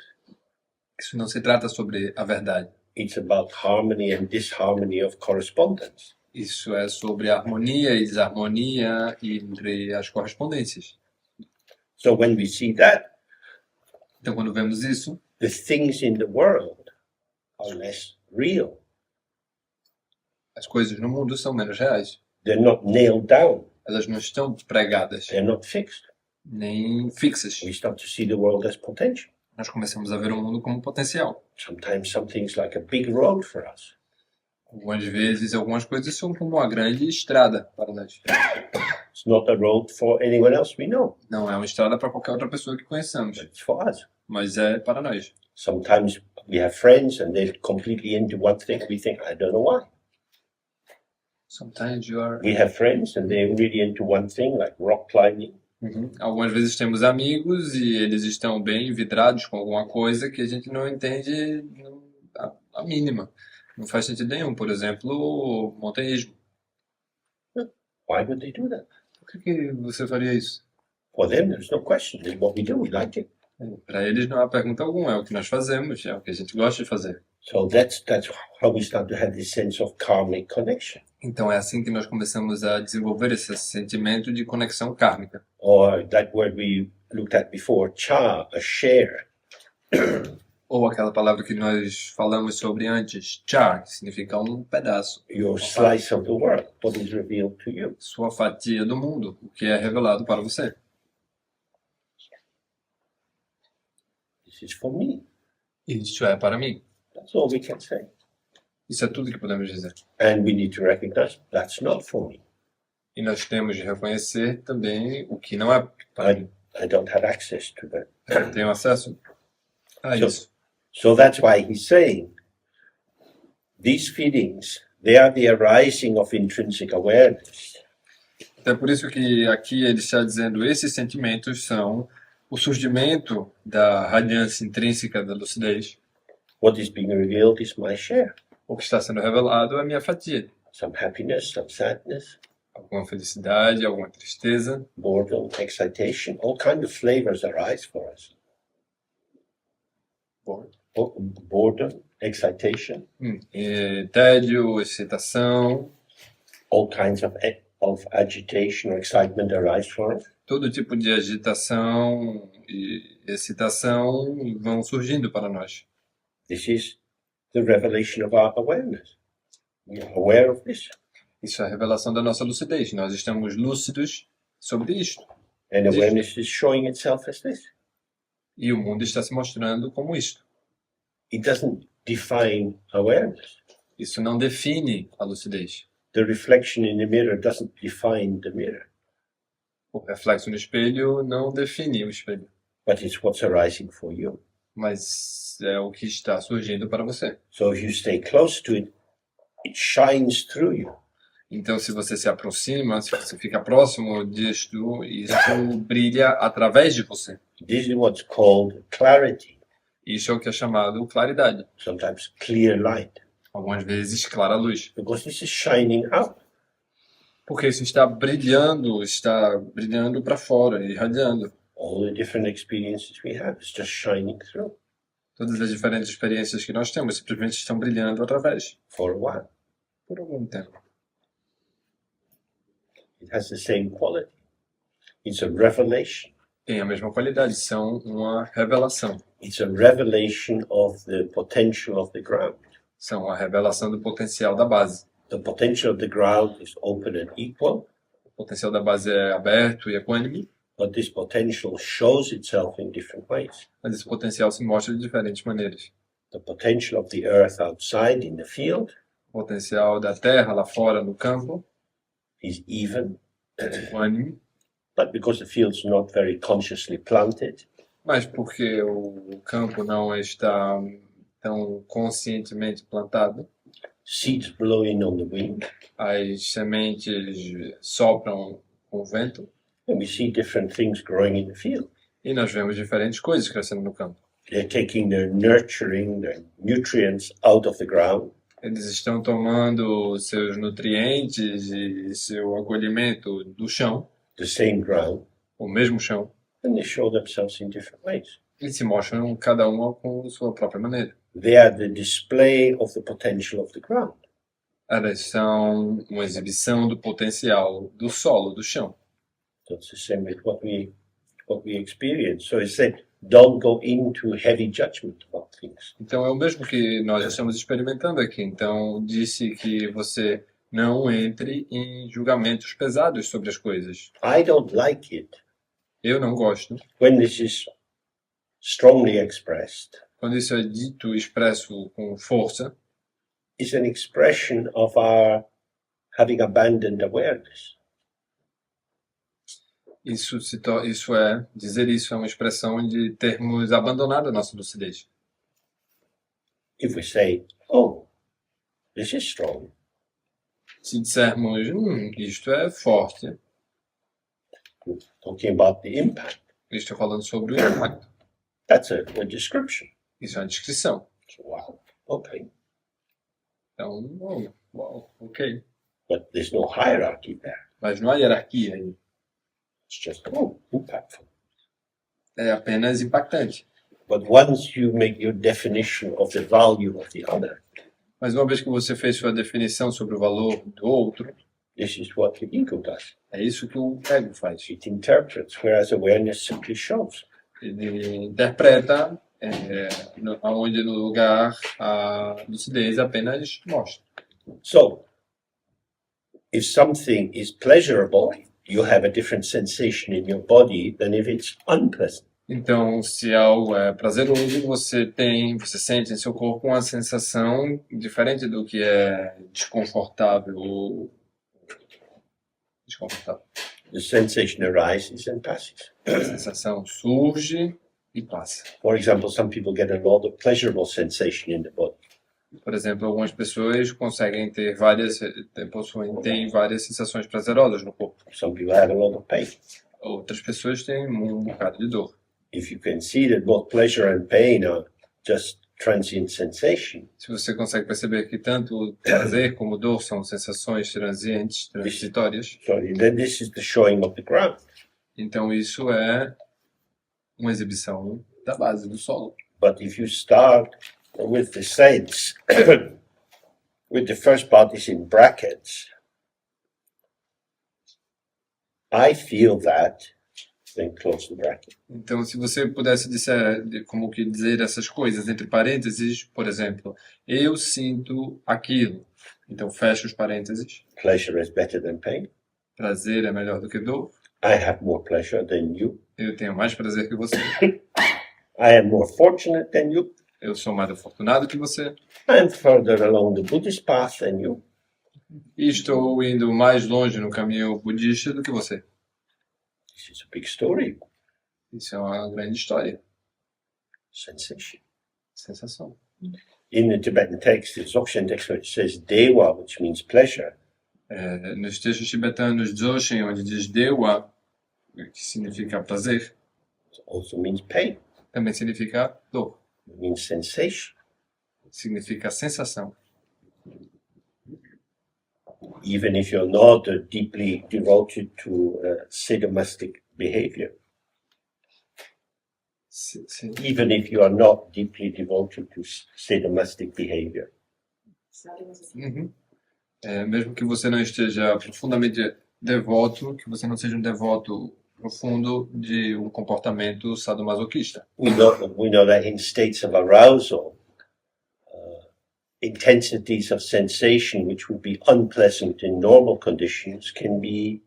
Speaker 2: Isso não se trata sobre a verdade.
Speaker 1: It's about harmony and disharmony of correspondence.
Speaker 2: Isso é sobre harmonia e desarmonia entre as correspondências.
Speaker 1: So when we see that,
Speaker 2: Então quando vemos isso,
Speaker 1: the things in the world are less real.
Speaker 2: as coisas no mundo são menos reais.
Speaker 1: They're not nailed down.
Speaker 2: Elas não estão pregadas,
Speaker 1: They're not fixed.
Speaker 2: nem fixas.
Speaker 1: We start to see the world as potential.
Speaker 2: Nós começamos a ver o mundo como potencial.
Speaker 1: Sometimes something's like a big road for us.
Speaker 2: Algumas vezes, algumas coisas são como uma grande estrada para nós.
Speaker 1: It's not a road for anyone else we know,
Speaker 2: Não é uma estrada para qualquer outra pessoa que conheçamos,
Speaker 1: but it's for us.
Speaker 2: mas é para nós.
Speaker 1: Sometimes we have friends and they're completely into one thing. We think, I don't know why.
Speaker 2: Sometimes you are...
Speaker 1: We have friends and they're really into one thing, like rock climbing.
Speaker 2: Algumas vezes temos amigos e eles estão bem vidrados com alguma coisa que a gente não entende a mínima. Não faz sentido nenhum. Por exemplo, montanhismo.
Speaker 1: Why would they do that?
Speaker 2: Por que você faria isso?
Speaker 1: For them, there's no question. It's what we do. We like it.
Speaker 2: Para eles não há pergunta alguma. É o que nós fazemos, é o que a gente gosta de fazer.
Speaker 1: So that's how we start to have this sense of karmic connection.
Speaker 2: Então é assim que nós começamos a desenvolver esse sentimento de conexão kármica.
Speaker 1: Or that word we looked at before, cha, a share.
Speaker 2: Ou aquela palavra que nós falamos sobre antes, char, que significa um pedaço.
Speaker 1: Your slice of the world, what is revealed to you.
Speaker 2: Sua fatia do mundo, o que é revelado para você.
Speaker 1: This is for me.
Speaker 2: Isso é para mim.
Speaker 1: That's all we can say.
Speaker 2: Isso é tudo que podemos dizer.
Speaker 1: And we need to recognize that's not for me.
Speaker 2: E nós temos de reconhecer também o que não é para mim.
Speaker 1: I don't have access to that.
Speaker 2: Eu não tenho acesso a isso.
Speaker 1: So that's why he's saying these feelings, they are the arising of intrinsic awareness.
Speaker 2: Então é por isso que aqui ele está dizendo esses sentimentos são o surgimento da radiância intrínseca da lucidez.
Speaker 1: What is being revealed is my share.
Speaker 2: O que está sendo revelado é a minha fatia.
Speaker 1: Some happiness, some sadness,
Speaker 2: Alguma felicidade, alguma tristeza,
Speaker 1: boredom, excitation, all kinds of flavors arise for us. Boredom, excitation,
Speaker 2: tédio, excitação,
Speaker 1: all kinds of agitation or excitement arise for us.
Speaker 2: todo tipo de agitação e excitação vão surgindo para nós.
Speaker 1: This is the revelation of our awareness. We are aware of this.
Speaker 2: Isso é a revelação da nossa lucidez. Nós estamos lúcidos sobre isto.
Speaker 1: And awareness is showing itself as this.
Speaker 2: E o mundo está se mostrando como isto.
Speaker 1: It doesn't define awareness.
Speaker 2: Isso não define a lucidez.
Speaker 1: The reflection in the mirror doesn't define the mirror,
Speaker 2: O reflexo no espelho não define o espelho,
Speaker 1: but it's what's arising for you.
Speaker 2: mas é o que está surgindo para você.
Speaker 1: So if you stay close to it, it shines through you.
Speaker 2: Então, se você se aproxima, se você fica próximo disto, isso brilha através de você.
Speaker 1: This is what's called clarity,
Speaker 2: Isso é o que é chamado claridade.
Speaker 1: sometimes clear light,
Speaker 2: Algumas vezes, clara luz.
Speaker 1: because this is shining out.
Speaker 2: Porque isso está brilhando para fora, irradiando.
Speaker 1: All the different experiences we have is just shining through
Speaker 2: Todas as diferentes experiências que nós temos simplesmente estão brilhando através,
Speaker 1: for a while.
Speaker 2: por algum tempo.
Speaker 1: It has the same quality. It's a revelation.
Speaker 2: Tem a mesma qualidade, são uma revelação.
Speaker 1: It's a revelation of the potential of the ground.
Speaker 2: São a revelação do potencial da base.
Speaker 1: The potential of the ground is open and equal,
Speaker 2: O potencial da base é aberto e equânime,
Speaker 1: but this potential shows itself in different ways.
Speaker 2: mas esse potencial se mostra de diferentes maneiras.
Speaker 1: The potential of the earth outside in the field
Speaker 2: O potencial da terra lá fora no campo
Speaker 1: is even,
Speaker 2: é equânime,
Speaker 1: but because the field's not very consciously planted,
Speaker 2: mas porque o campo não está tão conscientemente plantado,
Speaker 1: seeds blowing on the wind,
Speaker 2: as sementes sopram com o vento
Speaker 1: and we see different things growing in the field.
Speaker 2: e nós vemos diferentes coisas crescendo no campo.
Speaker 1: They're taking their nurturing, their nutrients out of the ground,
Speaker 2: Eles estão tomando seus nutrientes e seu acolhimento do chão,
Speaker 1: the same ground,
Speaker 2: o mesmo chão,
Speaker 1: and they show themselves in different ways.
Speaker 2: e se mostram cada uma com sua própria maneira.
Speaker 1: They are the display of the potential of the ground.
Speaker 2: Elas são uma exibição do potencial do solo, do chão.
Speaker 1: So it's the same with what we experience. So it's saying, don't go into heavy judgment about things.
Speaker 2: Então é o mesmo que nós estamos experimentando aqui. Então disse que você não entre em julgamentos pesados sobre as coisas.
Speaker 1: I don't like it
Speaker 2: Eu não gosto.
Speaker 1: when this is strongly expressed.
Speaker 2: Quando isso é dito, expresso com força,
Speaker 1: It's an expression of our having abandoned awareness.
Speaker 2: dizer isso é uma expressão de termos abandonado a nossa lucidez.
Speaker 1: If we say, oh, this is strong,
Speaker 2: Se dissermos, isto é forte,
Speaker 1: we're talking about the impact.
Speaker 2: estou falando sobre o impacto.
Speaker 1: That's a description.
Speaker 2: Isso é uma descrição.
Speaker 1: So, wow, okay.
Speaker 2: Então, uau, ok.
Speaker 1: But there's no hierarchy there.
Speaker 2: Mas não há hierarquia aí.
Speaker 1: It's just, oh, impactful.
Speaker 2: É apenas impactante.
Speaker 1: But once you make your definition of the value of the other,
Speaker 2: Mas uma vez que você fez sua definição sobre o valor do outro,
Speaker 1: this is what the ego does.
Speaker 2: é isso que o ego faz.
Speaker 1: It interprets, whereas awareness simply shows.
Speaker 2: Ele interpreta onde no lugar a lucidez apenas mostra.
Speaker 1: So, if something is pleasurable, you have a different sensation in your body than if it's unpleasant.
Speaker 2: Então, se algo é prazeroso, você sente em seu corpo uma sensação diferente do que é desconfortável ou desconfortável.
Speaker 1: The sensation arises and passes.
Speaker 2: A sensação surge e passa.
Speaker 1: For example, some people get a lot of pleasurable sensation in the body.
Speaker 2: Por exemplo, algumas pessoas conseguem têm várias sensações prazerosas no corpo.
Speaker 1: Some people have a lot of pain.
Speaker 2: Outras pessoas têm um bocado de dor.
Speaker 1: If you can see that both pleasure and pain are just transient sensation,
Speaker 2: Se você consegue perceber que tanto prazer como dor são sensações transientes, transitórias,
Speaker 1: so then this is the showing of the ground.
Speaker 2: então isso é uma exibição da base, do solo.
Speaker 1: But if you start with the sense, with the first part is in brackets, I feel that then close the bracket.
Speaker 2: Então, se você pudesse como que dizer essas coisas entre parênteses, por exemplo, eu sinto aquilo. Então, fecha os parênteses.
Speaker 1: Pleasure is better than pain.
Speaker 2: Prazer é melhor do que dor.
Speaker 1: I have more pleasure than you.
Speaker 2: Eu tenho mais prazer que você.
Speaker 1: I am more fortunate than you.
Speaker 2: Eu sou mais afortunado que você.
Speaker 1: I'm further along the Buddhist path than you.
Speaker 2: E estou indo mais longe no caminho budista do que você.
Speaker 1: This is a big story.
Speaker 2: Isso é uma grande história.
Speaker 1: Sensation.
Speaker 2: Sensação.
Speaker 1: In the Tibetan text, the Dzogchen text, it says dewa, which means pleasure.
Speaker 2: Nos textos tibetanos Dzogchen, onde diz Dewa, que significa prazer,
Speaker 1: It also means pain.
Speaker 2: também significa dor.
Speaker 1: It means sensation.
Speaker 2: Significa sensação.
Speaker 1: Even if you're not deeply devoted to sadomastic behavior. Even if you are not deeply devoted to sadomastic behavior.
Speaker 2: Uhum. Mesmo que você não esteja profundamente devoto, que você não seja um devoto profundo de um comportamento sadomasoquista.
Speaker 1: We know that in states of arousal, intensities of sensation which would be unpleasant in normal conditions can be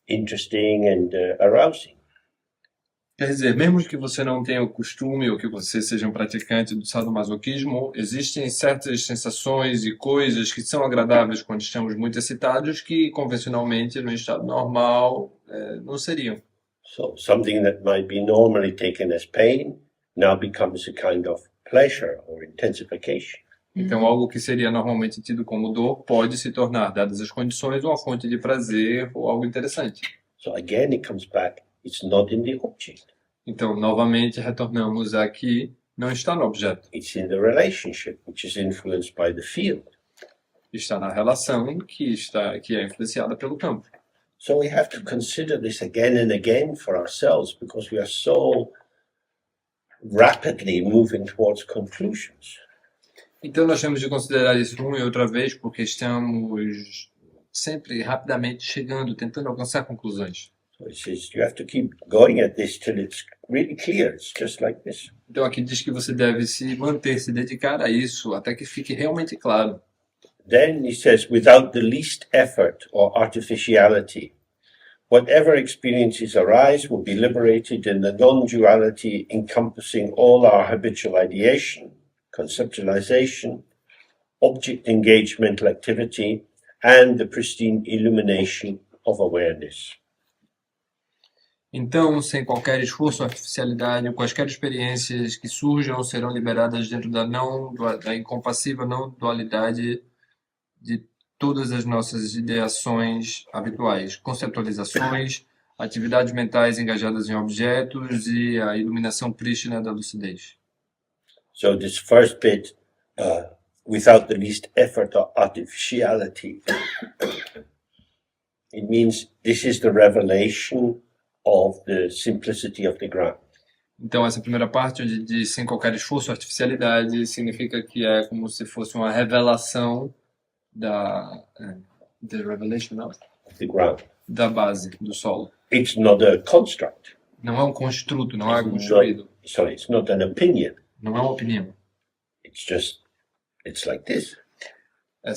Speaker 1: interesting and arousing.
Speaker 2: Quer dizer, mesmo que você não tenha o costume ou que você seja um praticante do sadomasoquismo, existem certas sensações e coisas que são agradáveis quando estamos muito excitados que convencionalmente no estado normal não seriam.
Speaker 1: So something that might be normally taken as pain now becomes a kind of pleasure or intensification.
Speaker 2: Então, algo que seria normalmente tido como dor pode se tornar, dadas as condições, uma fonte de prazer ou algo interessante.
Speaker 1: So again, it comes back. It's not in the object.
Speaker 2: Então, novamente, retornamos a que não está no objeto.
Speaker 1: It's in the relationship, which is influenced by the field.
Speaker 2: Está na relação que é influenciada pelo campo.
Speaker 1: So we have to consider this again and again for ourselves because we are so rapidly moving towards conclusions.
Speaker 2: Então, nós temos de considerar isso uma e outra vez porque estamos sempre rapidamente chegando, tentando alcançar conclusões.
Speaker 1: So it says you have to keep going at this till it's really clear. It's just like this.
Speaker 2: Então, aqui diz que você deve se dedicar a isso até que fique realmente claro.
Speaker 1: Then he says, without the least effort or artificiality, whatever experiences arise will be liberated in the non-duality encompassing all our habitual ideation, conceptualization, object engagemental activity, and the pristine illumination of awareness.
Speaker 2: Então, sem qualquer esforço ou artificialidade, quaisquer experiências que surjam serão liberadas dentro da incompassível não-dualidade de todas as nossas ideações habituais, conceptualizações, atividades mentais engajadas em objetos e a iluminação prístina da lucidez.
Speaker 1: So this first bit, without the least effort or artificiality, it means this is the revelation of the simplicity of the ground.
Speaker 2: Então, essa primeira parte, onde diz sem qualquer esforço ou artificialidade, significa que é como se fosse uma revelação the revelation of
Speaker 1: The ground.
Speaker 2: da base, do solo.
Speaker 1: It's not a construct.
Speaker 2: Não é um construto, não é construído,
Speaker 1: Sorry, it's not an opinion.
Speaker 2: não é uma opinião.
Speaker 1: It's like this.
Speaker 2: É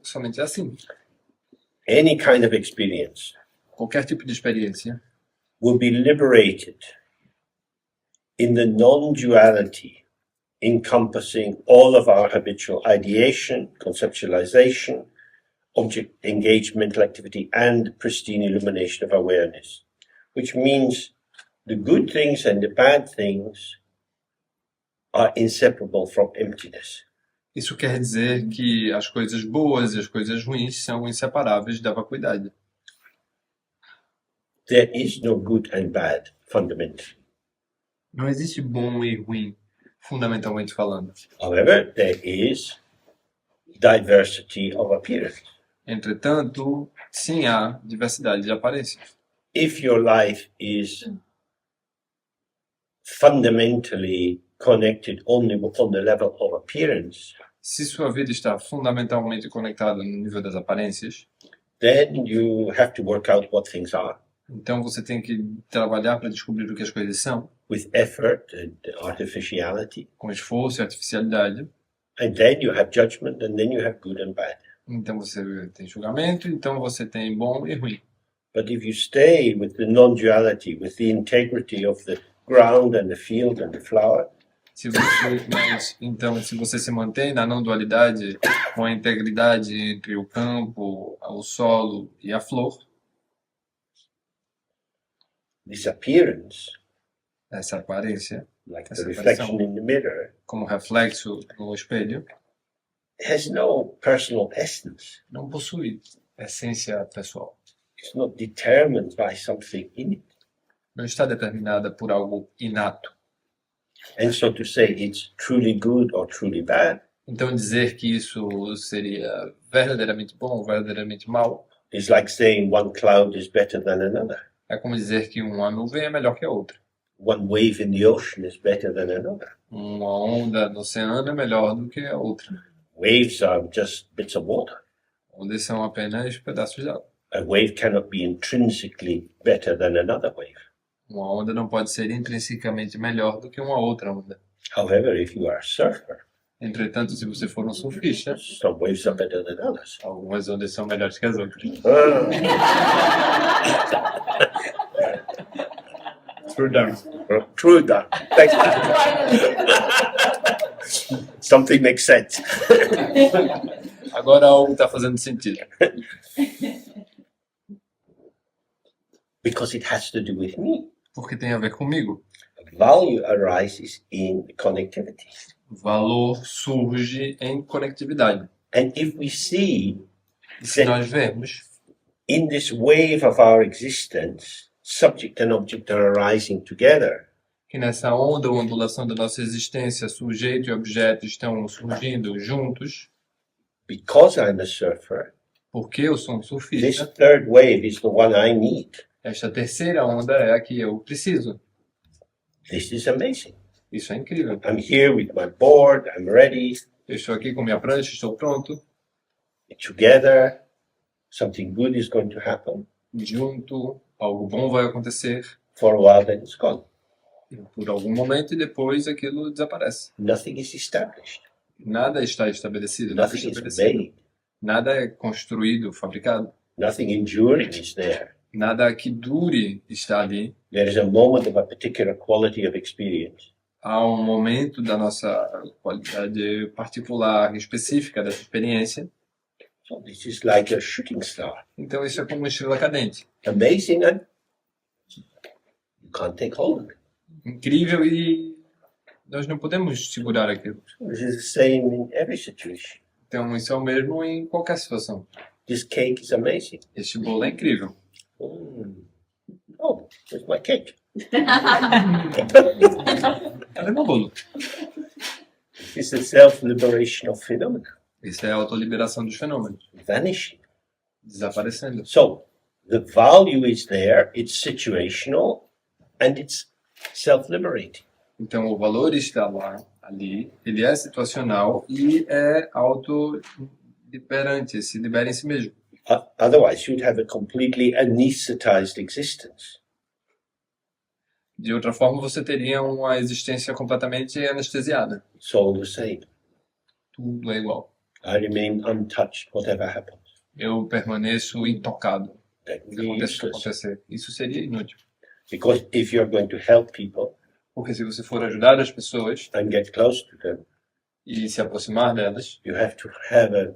Speaker 2: somente assim.
Speaker 1: Any kind of experience
Speaker 2: Qualquer tipo de experiência
Speaker 1: will be liberated in the non-duality encompassing all of our habitual ideation, conceptualization, object engagemental activity, and pristine illumination of awareness, which means the good things and the bad things are inseparable from emptiness.
Speaker 2: Isso quer dizer que as coisas boas e as coisas ruins são inseparáveis da vacuidade.
Speaker 1: There is no good and bad fundamentally.
Speaker 2: Não existe bom e ruim, fundamentalmente falando.
Speaker 1: However, there is diversity of appearance.
Speaker 2: Entretanto, sim há diversidade de aparências.
Speaker 1: If your life is fundamentally connected only on the level of appearance,
Speaker 2: Se sua vida está fundamentalmente conectada no nível das aparências,
Speaker 1: then you have to work out what things are.
Speaker 2: Então você tem que trabalhar para descobrir o que as coisas são,
Speaker 1: with effort and artificiality.
Speaker 2: com esforço e artificialidade.
Speaker 1: And then you have judgment, and then you have good and bad.
Speaker 2: Então você tem julgamento, então você tem bom e ruim.
Speaker 1: But if you stay with the non-duality, with the integrity of the ground and the field and the flower,
Speaker 2: Então, se você se mantém na não dualidade, com a integridade entre o campo, o solo e a flor,
Speaker 1: this appearance,
Speaker 2: essa aparência,
Speaker 1: like the
Speaker 2: essa
Speaker 1: reflection
Speaker 2: aparição,
Speaker 1: in the mirror,
Speaker 2: como reflexo no espelho,
Speaker 1: has no personal essence.
Speaker 2: não possui essência pessoal.
Speaker 1: It's not determined by something in it.
Speaker 2: Não está determinada por algo inato.
Speaker 1: And so to say it's truly good or truly bad
Speaker 2: Então dizer que isso seria verdadeiramente bom ou verdadeiramente mal
Speaker 1: is like saying one cloud is better than another.
Speaker 2: é como dizer que uma nuvem é melhor que a outra.
Speaker 1: One wave in the ocean is better than another.
Speaker 2: Uma onda no oceano é melhor do que a outra.
Speaker 1: Waves are just bits of water.
Speaker 2: Ondas são apenas pedaços de água.
Speaker 1: A wave cannot be intrinsically better than another wave.
Speaker 2: Uma onda não pode ser intrinsecamente melhor do que uma outra onda.
Speaker 1: However, if you are a surfer,
Speaker 2: Entretanto, se você for um surfista,
Speaker 1: some waves are better than others.
Speaker 2: algumas ondas são melhores que as outras.
Speaker 3: True down.
Speaker 1: True that. Thanks. Something makes sense.
Speaker 2: Agora algo está fazendo sentido.
Speaker 1: Because it has to do with me.
Speaker 2: Porque tem a ver comigo.
Speaker 1: Value arises in connectivity.
Speaker 2: Valor surge em conectividade.
Speaker 1: And if we see
Speaker 2: E se nós vemos
Speaker 1: in this wave of our existence, subject and object are arising together,
Speaker 2: que nessa onda ou ondulação da nossa existência, sujeito e objeto estão surgindo juntos,
Speaker 1: because I'm a surfer,
Speaker 2: porque eu sou um
Speaker 1: this
Speaker 2: surfista,
Speaker 1: third wave is the one I need.
Speaker 2: esta terceira onda é a que eu preciso.
Speaker 1: This is amazing.
Speaker 2: Isso é incrível.
Speaker 1: I'm here with my board, I'm ready.
Speaker 2: Eu estou aqui com minha prancha, estou pronto.
Speaker 1: Together, something good is going to happen.
Speaker 2: Junto, algo bom vai acontecer.
Speaker 1: For a while, then it's gone.
Speaker 2: Por algum momento e depois aquilo desaparece.
Speaker 1: Nothing is established.
Speaker 2: Nada está estabelecido, nada
Speaker 1: Nothing is
Speaker 2: estabelecido.
Speaker 1: made.
Speaker 2: Nada é construído, fabricado.
Speaker 1: Nothing enduring is there.
Speaker 2: Nada que dure está ali.
Speaker 1: There is a moment of a particular quality of experience.
Speaker 2: Há um momento da nossa qualidade particular, específica dessa experiência.
Speaker 1: So this is like a shooting star.
Speaker 2: Então isso é como uma estrela cadente.
Speaker 1: Amazing, and you can't take hold of it.
Speaker 2: Incrível e nós não podemos segurar aquilo.
Speaker 1: This is the same in every situation.
Speaker 2: Então isso é o mesmo em qualquer situação.
Speaker 1: This cake is amazing.
Speaker 2: Este bolo é incrível.
Speaker 1: Oh, there's my cake.
Speaker 2: Cadê meu bolo?
Speaker 1: It's the self-liberation of phenomena,
Speaker 2: Isso é a autoliberação dos fenômenos,
Speaker 1: vanishing.
Speaker 2: desaparecendo.
Speaker 1: So the value is there, it's situational, and it's self-liberating.
Speaker 2: Então o valor está lá, ali, ele é situacional e é autoliberante, se libera em si mesmo.
Speaker 1: Otherwise, you'd have a completely anesthetized existence.
Speaker 2: De outra forma, você teria uma existência completamente anestesiada.
Speaker 1: It's all the same.
Speaker 2: Tudo é igual.
Speaker 1: I remain untouched, whatever happens.
Speaker 2: Eu permaneço intocado.
Speaker 1: That
Speaker 2: O que aconteça,
Speaker 1: useless.
Speaker 2: acontecer. Isso seria inútil.
Speaker 1: Because if you're going to help people
Speaker 2: Porque se você for ajudar as pessoas
Speaker 1: and get close to them,
Speaker 2: e se aproximar delas,
Speaker 1: you have to have a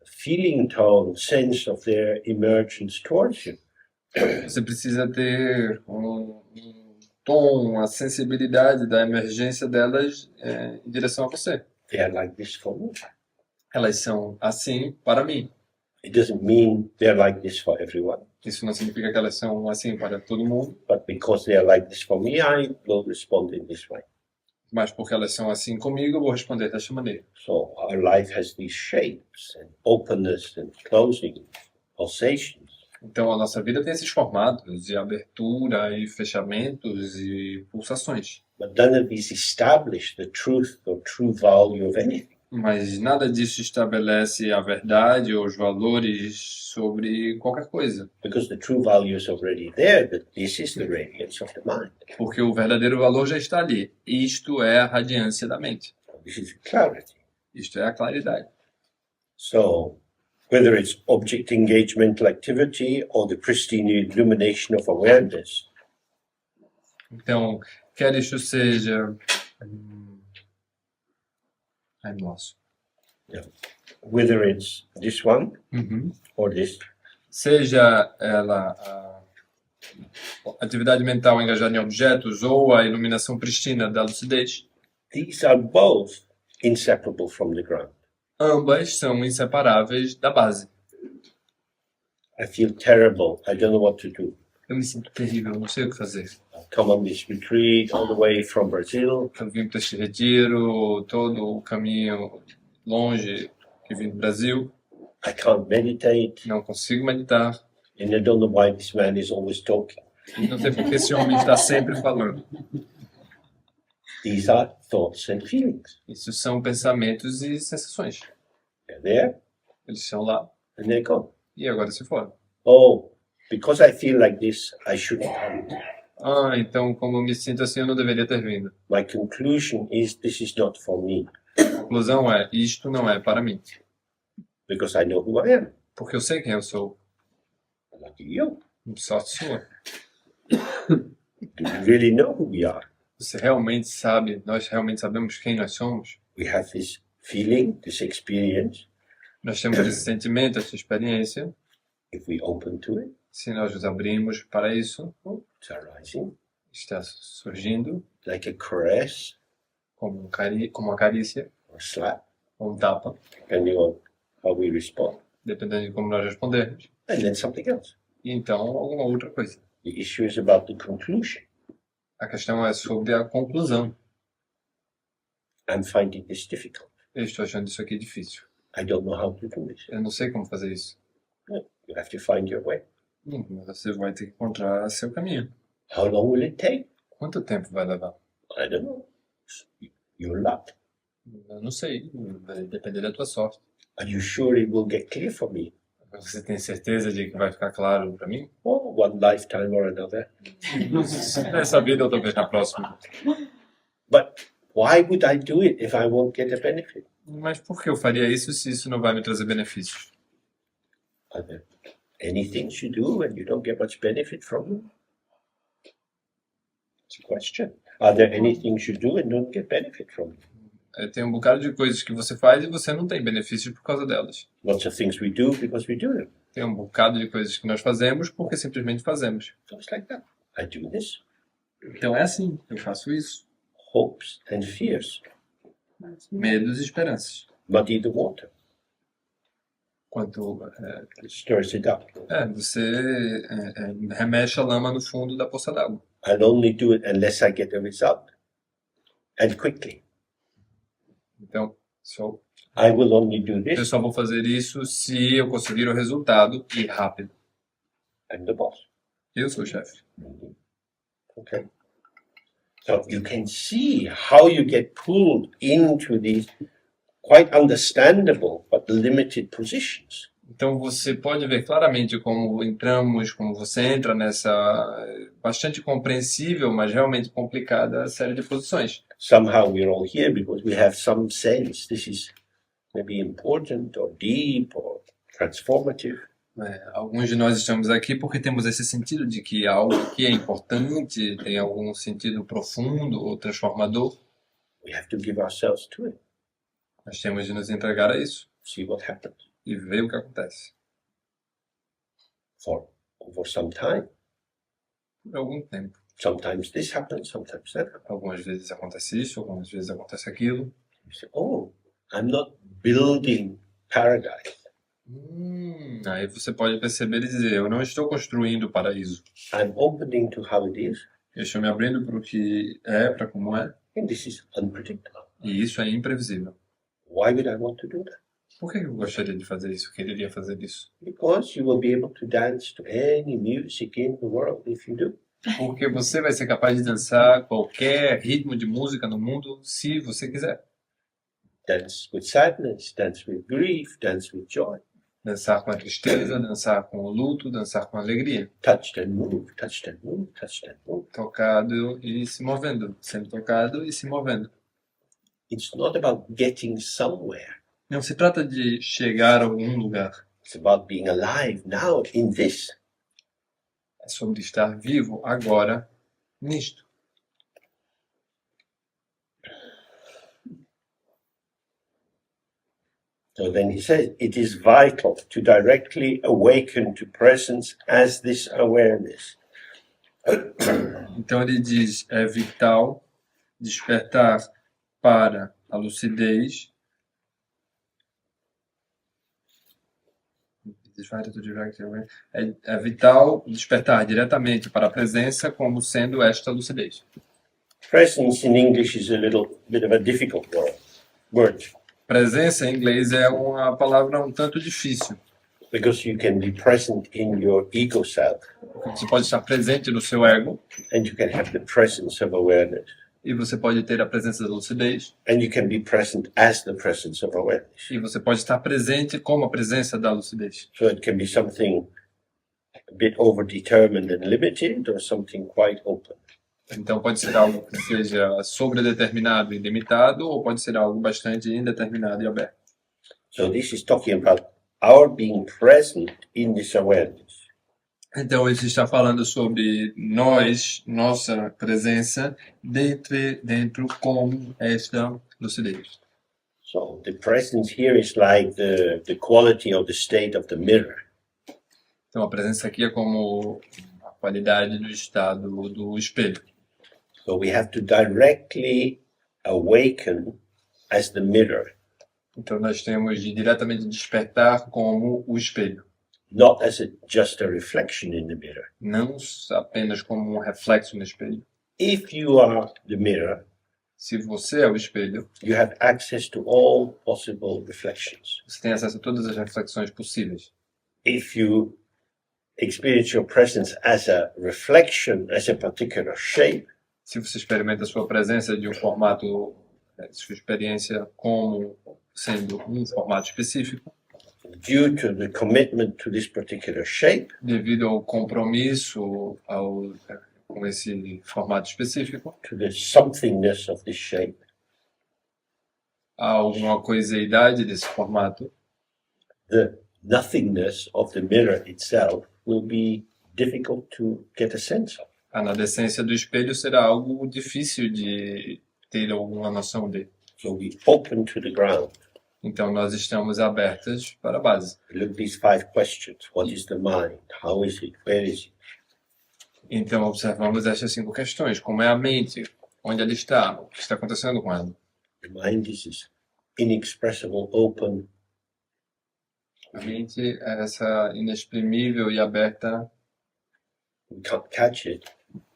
Speaker 1: feeling tone, sense of their emergence towards you.
Speaker 2: você precisa ter um tom, a sensibilidade da emergência delas em direção a você.
Speaker 1: They are like this for me.
Speaker 2: Elas são assim para mim.
Speaker 1: It doesn't mean they're like this for everyone,
Speaker 2: Isso não significa que elas são assim para todo mundo,
Speaker 1: but because they are like this for me, I will respond in this way.
Speaker 2: mas porque elas são assim comigo, eu vou responder desta maneira.
Speaker 1: So our life has these shapes and openness and closing, pulsations.
Speaker 2: Então a nossa vida tem esses formatos de abertura e fechamentos e pulsações.
Speaker 1: But none of these establish the truth or true value of anything.
Speaker 2: Mas nada disso estabelece a verdade ou os valores sobre qualquer coisa.
Speaker 1: because the true value is already there, that this is the radiance of the mind.
Speaker 2: Porque o verdadeiro valor já está ali. Isto é a radiância da mente.
Speaker 1: This is clarity.
Speaker 2: Isto é a claridade.
Speaker 1: So, whether it's object engagemental activity or the pristine illumination of awareness,
Speaker 2: Então, quer isto seja... Ai, nossa.
Speaker 1: whether it's this one or this,
Speaker 2: Seja ela a atividade mental engajada em objetos ou a iluminação prístina da lucidez,
Speaker 1: these are both inseparable from the ground.
Speaker 2: ambas são inseparáveis da base.
Speaker 1: I feel terrible. I don't know what to do.
Speaker 2: Eu me sinto terrível, não sei o que fazer.
Speaker 1: I come on this retreat all the way from Brazil.
Speaker 2: Eu vim para este retiro, todo o caminho longe que vim do Brasil,
Speaker 1: I can't meditate,
Speaker 2: não consigo meditar,
Speaker 1: and I don't know why this man is always talking.
Speaker 2: e não sei porque esse homem está sempre falando.
Speaker 1: These are thoughts and feelings.
Speaker 2: Isso são pensamentos e sensações.
Speaker 1: They're there
Speaker 2: Eles estão lá
Speaker 1: and they're gone.
Speaker 2: e agora se foram.
Speaker 1: Oh, because I feel like this, I shouldn't come.
Speaker 2: Ah, então como eu me sinto assim, eu não deveria ter vindo.
Speaker 1: My conclusion is this is not for me
Speaker 2: A conclusão é, isto não é para mim.
Speaker 1: because I know who I am.
Speaker 2: Porque eu sei quem eu sou.
Speaker 1: Like you.
Speaker 2: Sorte sua.
Speaker 1: Do you really know who we are?
Speaker 2: Você realmente sabe, nós realmente sabemos quem nós somos.
Speaker 1: We have this feeling, this experience.
Speaker 2: Nós temos esse sentimento, essa experiência.
Speaker 1: If we open to it,
Speaker 2: Se nós nos abrimos para isso,
Speaker 1: it's arising
Speaker 2: está surgindo
Speaker 1: like a caress
Speaker 2: como, como uma carícia,
Speaker 1: or slap,
Speaker 2: ou um tapa,
Speaker 1: depending on how we respond.
Speaker 2: dependendo de como nós respondermos.
Speaker 1: And then something else.
Speaker 2: E então, alguma outra coisa.
Speaker 1: The issue is about the conclusion.
Speaker 2: A questão é sobre a conclusão.
Speaker 1: I'm finding this difficult.
Speaker 2: Eu estou achando isso aqui difícil.
Speaker 1: I don't know how to do this.
Speaker 2: Eu não sei como fazer isso.
Speaker 1: You have to find your way.
Speaker 2: Você vai ter que encontrar seu caminho.
Speaker 1: How long will it take?
Speaker 2: Quanto tempo vai levar?
Speaker 1: I don't know. Your luck.
Speaker 2: Eu não sei. Vai depender da tua sorte.
Speaker 1: Are you sure it will get clear for me?
Speaker 2: Você tem certeza de que vai ficar claro para mim?
Speaker 1: Oh, one lifetime or another.
Speaker 2: Nessa vida ou talvez na próxima.
Speaker 1: But why would I do it if I won't get a benefit?
Speaker 2: Mas por que eu faria isso se isso não vai me trazer benefícios?
Speaker 1: Are there any things you do and you don't get much benefit from them? It's a question. Are there any things you do and don't get benefit from them?
Speaker 2: Tem um bocado de coisas que você faz e você não tem benefícios por causa delas.
Speaker 1: Lots of things we do because we do them.
Speaker 2: Tem um bocado de coisas que nós fazemos porque simplesmente fazemos.
Speaker 1: So it's like that. I do this.
Speaker 2: Então é assim, eu faço isso.
Speaker 1: Hopes and fears.
Speaker 2: Medos e esperanças.
Speaker 1: Muddy the water.
Speaker 2: Quanto
Speaker 1: It stirs it up.
Speaker 2: você remexe a lama no fundo da poça d'água.
Speaker 1: I'll only do it unless I get a result. And quickly.
Speaker 2: Então,
Speaker 1: I will only do
Speaker 2: eu
Speaker 1: this.
Speaker 2: só vou fazer isso se eu conseguir o resultado e rápido.
Speaker 1: I'm the boss.
Speaker 2: Eu sou o chefe.
Speaker 1: Okay. So you can see how you get pulled into these quite understandable but limited positions.
Speaker 2: Então você pode ver claramente como você entra nessa bastante compreensível, mas realmente complicada série de posições.
Speaker 1: Somehow we're all here because we have some sense this is maybe important or deep or transformative.
Speaker 2: Alguns de nós estamos aqui porque temos esse sentido de que algo aqui é importante, tem algum sentido profundo ou transformador.
Speaker 1: We have to give ourselves to it,
Speaker 2: Nós temos de nos entregar a isso
Speaker 1: see what happens
Speaker 2: e ver o que acontece.
Speaker 1: for some time.
Speaker 2: Por algum tempo.
Speaker 1: Sometimes this happens, sometimes that happens.
Speaker 2: Algumas vezes acontece isso, algumas vezes acontece aquilo.
Speaker 1: You say, oh, I'm not building paradise.
Speaker 2: Aí você pode perceber e dizer, eu não estou construindo o paraíso.
Speaker 1: I'm opening to how it is,
Speaker 2: Eu estou me abrindo para o que é, para como é,
Speaker 1: and this is unpredictable.
Speaker 2: e isso é imprevisível.
Speaker 1: Why would I want to do that?
Speaker 2: Por que eu gostaria de fazer isso? Quereria fazer isso?
Speaker 1: Because you will be able to dance to any music in the world if you do.
Speaker 2: Porque você vai ser capaz de dançar qualquer ritmo de música no mundo se você quiser.
Speaker 1: dance with sadness, dance with grief, dance with joy.
Speaker 2: Dançar com a tristeza, dançar com o luto, dançar com a alegria.
Speaker 1: Touched and moved, touched and moved, touched and moved.
Speaker 2: Tocado e se movendo. Sendo tocado e se movendo.
Speaker 1: It's not about getting somewhere.
Speaker 2: Não se trata de chegar a algum lugar.
Speaker 1: It's about being alive now in this.
Speaker 2: É sobre estar vivo agora nisto.
Speaker 1: So then he says, it is vital to directly awaken to presence as this awareness.
Speaker 2: Então ele diz, é vital despertar para a lucidez. É vital despertar diretamente para a presença como sendo esta lucidez.
Speaker 1: Presence in English is a little bit of a difficult word
Speaker 2: Presença em inglês é uma palavra um tanto difícil.
Speaker 1: because you can be present in your ego self
Speaker 2: Você pode estar presente no seu ego
Speaker 1: and you can have the presence of awareness
Speaker 2: e você pode ter a presença da lucidez
Speaker 1: and you can be present as the presence of awareness.
Speaker 2: e você pode estar presente como a presença da lucidez.
Speaker 1: So it can be something a bit overdetermined and limited or something quite open.
Speaker 2: Então pode ser algo que seja sobredeterminado e limitado ou pode ser algo bastante indeterminado e aberto.
Speaker 1: So this is talking about our being present in this awareness.
Speaker 2: Então isso está falando sobre nós, nossa presença dentro como esta lucidez.
Speaker 1: So the presence here is like the quality or the state of the mirror.
Speaker 2: Então a presença aqui é como a qualidade do estado do espelho.
Speaker 1: So we have to directly awaken as the mirror,
Speaker 2: Então nós temos de diretamente despertar como o espelho,
Speaker 1: not as just a reflection in the mirror.
Speaker 2: não apenas como um reflexo no espelho.
Speaker 1: If you are the mirror,
Speaker 2: Se você é o espelho,
Speaker 1: you have access to all possible reflections.
Speaker 2: você tem acesso a todas as reflexões possíveis.
Speaker 1: If you experience your presence as a reflection, as a particular shape,
Speaker 2: Se você experimenta a sua presença de um formato, sua experiência como sendo um formato específico,
Speaker 1: due to the commitment to this particular shape,
Speaker 2: devido ao compromisso com esse formato específico,
Speaker 1: to the somethingness of this shape,
Speaker 2: a alguma coiseidade desse formato,
Speaker 1: the nothingness of the mirror itself will be difficult to get a sense of.
Speaker 2: a nadescência do espelho será algo difícil de ter alguma noção de.
Speaker 1: So we open to the ground.
Speaker 2: Então nós estamos abertas para a base.
Speaker 1: Look at these 5 questions. What is the mind? How is it? Where is it?
Speaker 2: Então observamos estas 5 questões. Como é a mente? Onde ela está? O que está acontecendo com ela?
Speaker 1: The mind is this inexpressible, open,
Speaker 2: A mente é essa inexprimível e aberta,
Speaker 1: we can't catch it.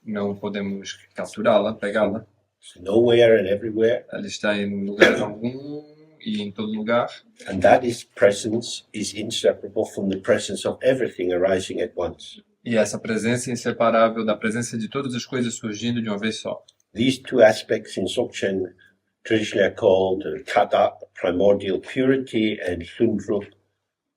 Speaker 2: não podemos capturá-la, pegá-la.
Speaker 1: It's nowhere and everywhere.
Speaker 2: Ela está em lugar algum e em todo lugar.
Speaker 1: And that is presence is inseparable from the presence of everything arising at once.
Speaker 2: E essa presença é inseparável da presença de todas as coisas surgindo de uma vez só.
Speaker 1: These 2 aspects in Dzogchen traditionally are called Kata, primordial purity, and Hundrup,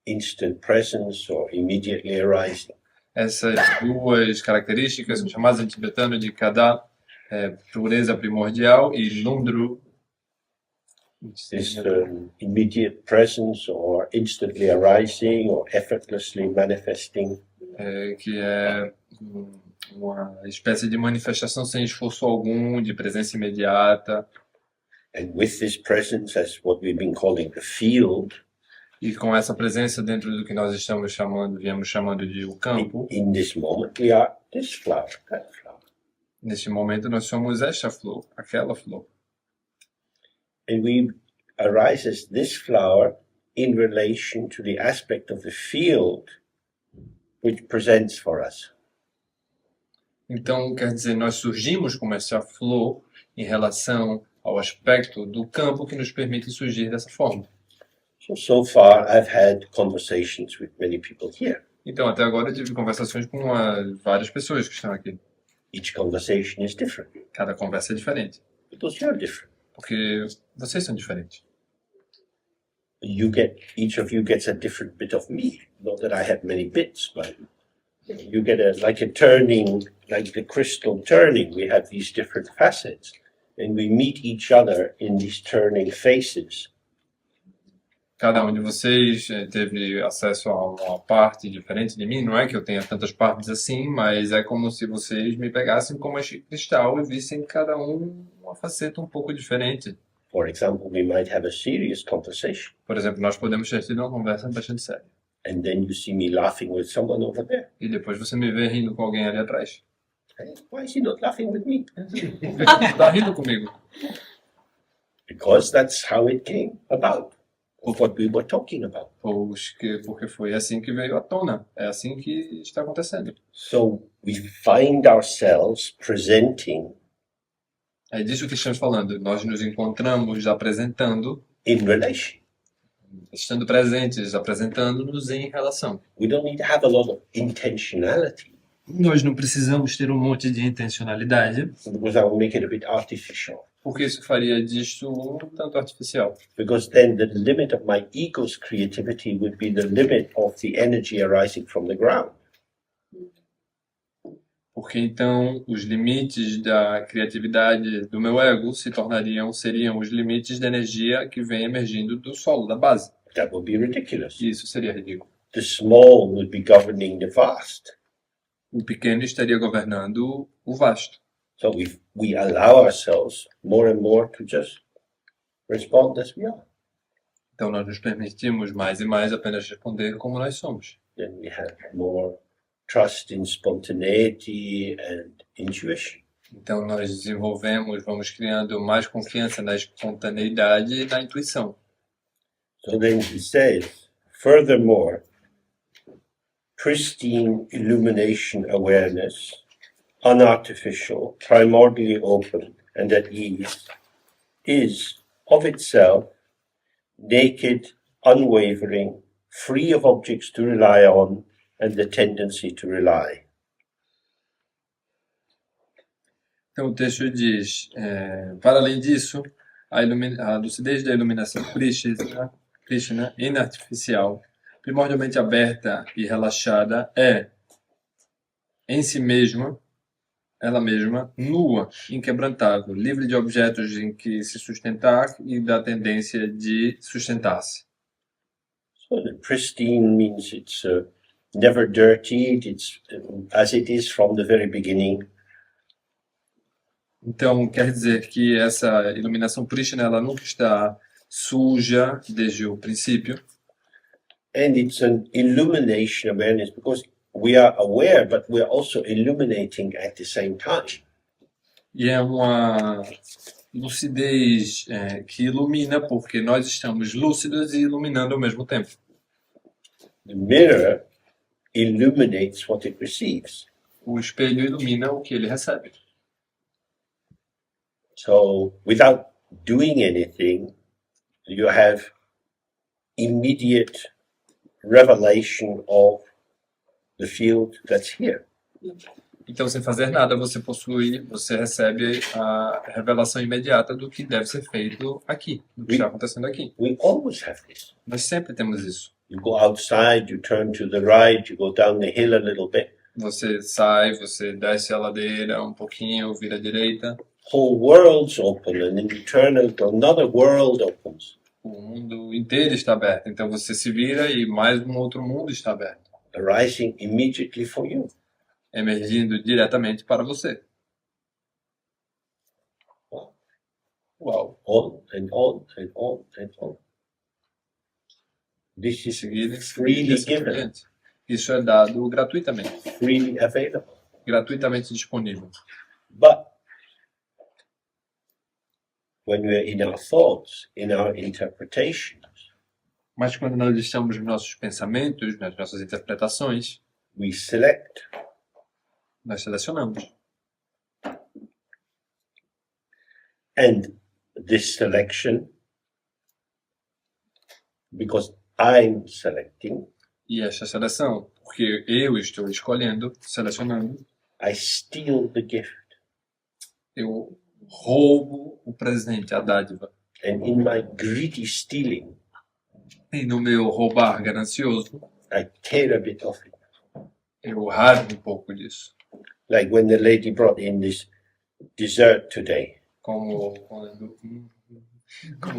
Speaker 1: instant presence or immediately arising.
Speaker 2: Essas duas características são chamadas em tibetano de Kada, pureza primordial, e Lundru,
Speaker 1: This immediate presence or instantly arising or effortlessly manifesting.
Speaker 2: que é uma espécie de manifestação sem esforço algum, de presença imediata.
Speaker 1: And with this presence, as what we've been calling the field,
Speaker 2: E com essa presença dentro do que nós viemos chamando de o campo,
Speaker 1: in this moment we are this flower, that flower.
Speaker 2: neste momento nós somos esta flor, aquela flor.
Speaker 1: And we arise as this flower in relation to the aspect of the field which presents for us.
Speaker 2: Então, quer dizer, nós surgimos como essa flor em relação ao aspecto do campo que nos permite surgir dessa forma.
Speaker 1: So far I've had conversations with many people here.
Speaker 2: Então, até agora eu tive conversações com várias pessoas que estão aqui.
Speaker 1: Each conversation is different
Speaker 2: Cada conversa é diferente,
Speaker 1: because you're different.
Speaker 2: porque vocês são diferentes.
Speaker 1: each of you gets a different bit of me. Not that I have many bits, but you get like a turning, like the crystal turning. We have these different facets, and we meet each other in these turning faces.
Speaker 2: Cada um de vocês teve acesso a uma parte diferente de mim. Não é que eu tenha tantas partes assim, mas é como se vocês me pegassem como este cristal e vissem cada um uma faceta um pouco diferente.
Speaker 1: For example, we might have a serious conversation,
Speaker 2: Por exemplo, nós podemos ter tido uma conversa bastante séria.
Speaker 1: and then you see me laughing with someone over there.
Speaker 2: E depois você me vê rindo com alguém ali atrás.
Speaker 1: Hey, why is he not laughing with me?
Speaker 2: Tá rindo comigo.
Speaker 1: Because that's how it came about, of what we were talking about.
Speaker 2: Porque foi assim que veio à tona. É assim que está acontecendo.
Speaker 1: So we find ourselves presenting
Speaker 2: É disso que estamos falando. Nós nos encontramos apresentando,
Speaker 1: in relation.
Speaker 2: estando presentes, apresentando-nos em relação.
Speaker 1: We don't need to have a lot of intentionality,
Speaker 2: Nós não precisamos ter um monte de intencionalidade,
Speaker 1: because that will make it a bit artificial.
Speaker 2: porque isso faria disto um tanto artificial.
Speaker 1: Because then the limit of my ego's creativity would be the limit of the energy arising from the ground.
Speaker 2: Porque então os limites da criatividade do meu ego seriam os limites da energia que vem emergindo do solo, da base.
Speaker 1: That would be ridiculous.
Speaker 2: E isso seria ridículo.
Speaker 1: The small would be governing the vast.
Speaker 2: O pequeno estaria governando o vasto.
Speaker 1: So we allow ourselves more and more to just respond as we are.
Speaker 2: Então nós nos permitimos mais e mais apenas responder como nós somos.
Speaker 1: Then we have more trust in spontaneity and intuition.
Speaker 2: Então nós desenvolvemos, vamos criando mais confiança na espontaneidade e na intuição.
Speaker 1: So then he says, furthermore, pristine illumination awareness, unartificial, primordially open, and at ease, is of itself naked, unwavering, free of objects to rely on, and the tendency to rely.
Speaker 2: Então o texto diz, para além disso, a lucidez da iluminação Krishna, inartificial, primordialmente aberta e relaxada, é, em si mesma, ela mesma, nua, inquebrantável, livre de objetos em que se sustentar e da tendência de sustentar-se.
Speaker 1: So the pristine means it's never dirtied, it's as it is from the very beginning.
Speaker 2: Então, quer dizer que essa iluminação Krishna, ela nunca está suja desde o princípio.
Speaker 1: And it's an illumination awareness because we are aware, but we are also illuminating at the same time.
Speaker 2: E é uma lucidez que ilumina, porque nós estamos lúcidos e iluminando ao mesmo tempo.
Speaker 1: The mirror illuminates what it receives.
Speaker 2: O espelho ilumina o que ele recebe.
Speaker 1: So without doing anything, you have immediate revelation of the field that's here.
Speaker 2: Então, sem fazer nada, você recebe a revelação imediata do que deve ser feito aqui, do que está acontecendo aqui.
Speaker 1: We always have this.
Speaker 2: Nós sempre temos isso.
Speaker 1: You go outside, you turn to the right, you go down the hill a little bit.
Speaker 2: Você sai, você desce a ladeira um pouquinho, vira à direita.
Speaker 1: Whole worlds open, and then you turn and another world opens,
Speaker 2: O mundo inteiro está aberto. Então, você se vira e mais um outro mundo está aberto,
Speaker 1: arising immediately for you.
Speaker 2: emergindo diretamente para você.
Speaker 1: Wow, on and on and on and on. This
Speaker 2: Em
Speaker 1: is
Speaker 2: seguida,
Speaker 1: freely
Speaker 2: assim por
Speaker 1: given,
Speaker 2: diante. Isso é dado gratuitamente,
Speaker 1: freely available.
Speaker 2: gratuitamente disponível.
Speaker 1: But when we're in our thoughts, in our interpretations,
Speaker 2: Mas quando nós estamos nos nossos pensamentos, nas nossas interpretações,
Speaker 1: we select.
Speaker 2: nós selecionamos.
Speaker 1: And this selection, because I'm selecting,
Speaker 2: E esta seleção, porque eu estou escolhendo, selecionando,
Speaker 1: I steal the gift.
Speaker 2: eu roubo o presente, a dádiva.
Speaker 1: And in my greedy stealing,
Speaker 2: E no meu roubar ganancioso,
Speaker 1: I tear a bit off it.
Speaker 2: eu rasgo um pouco disso.
Speaker 1: Like when the lady brought in this dessert today.
Speaker 2: Como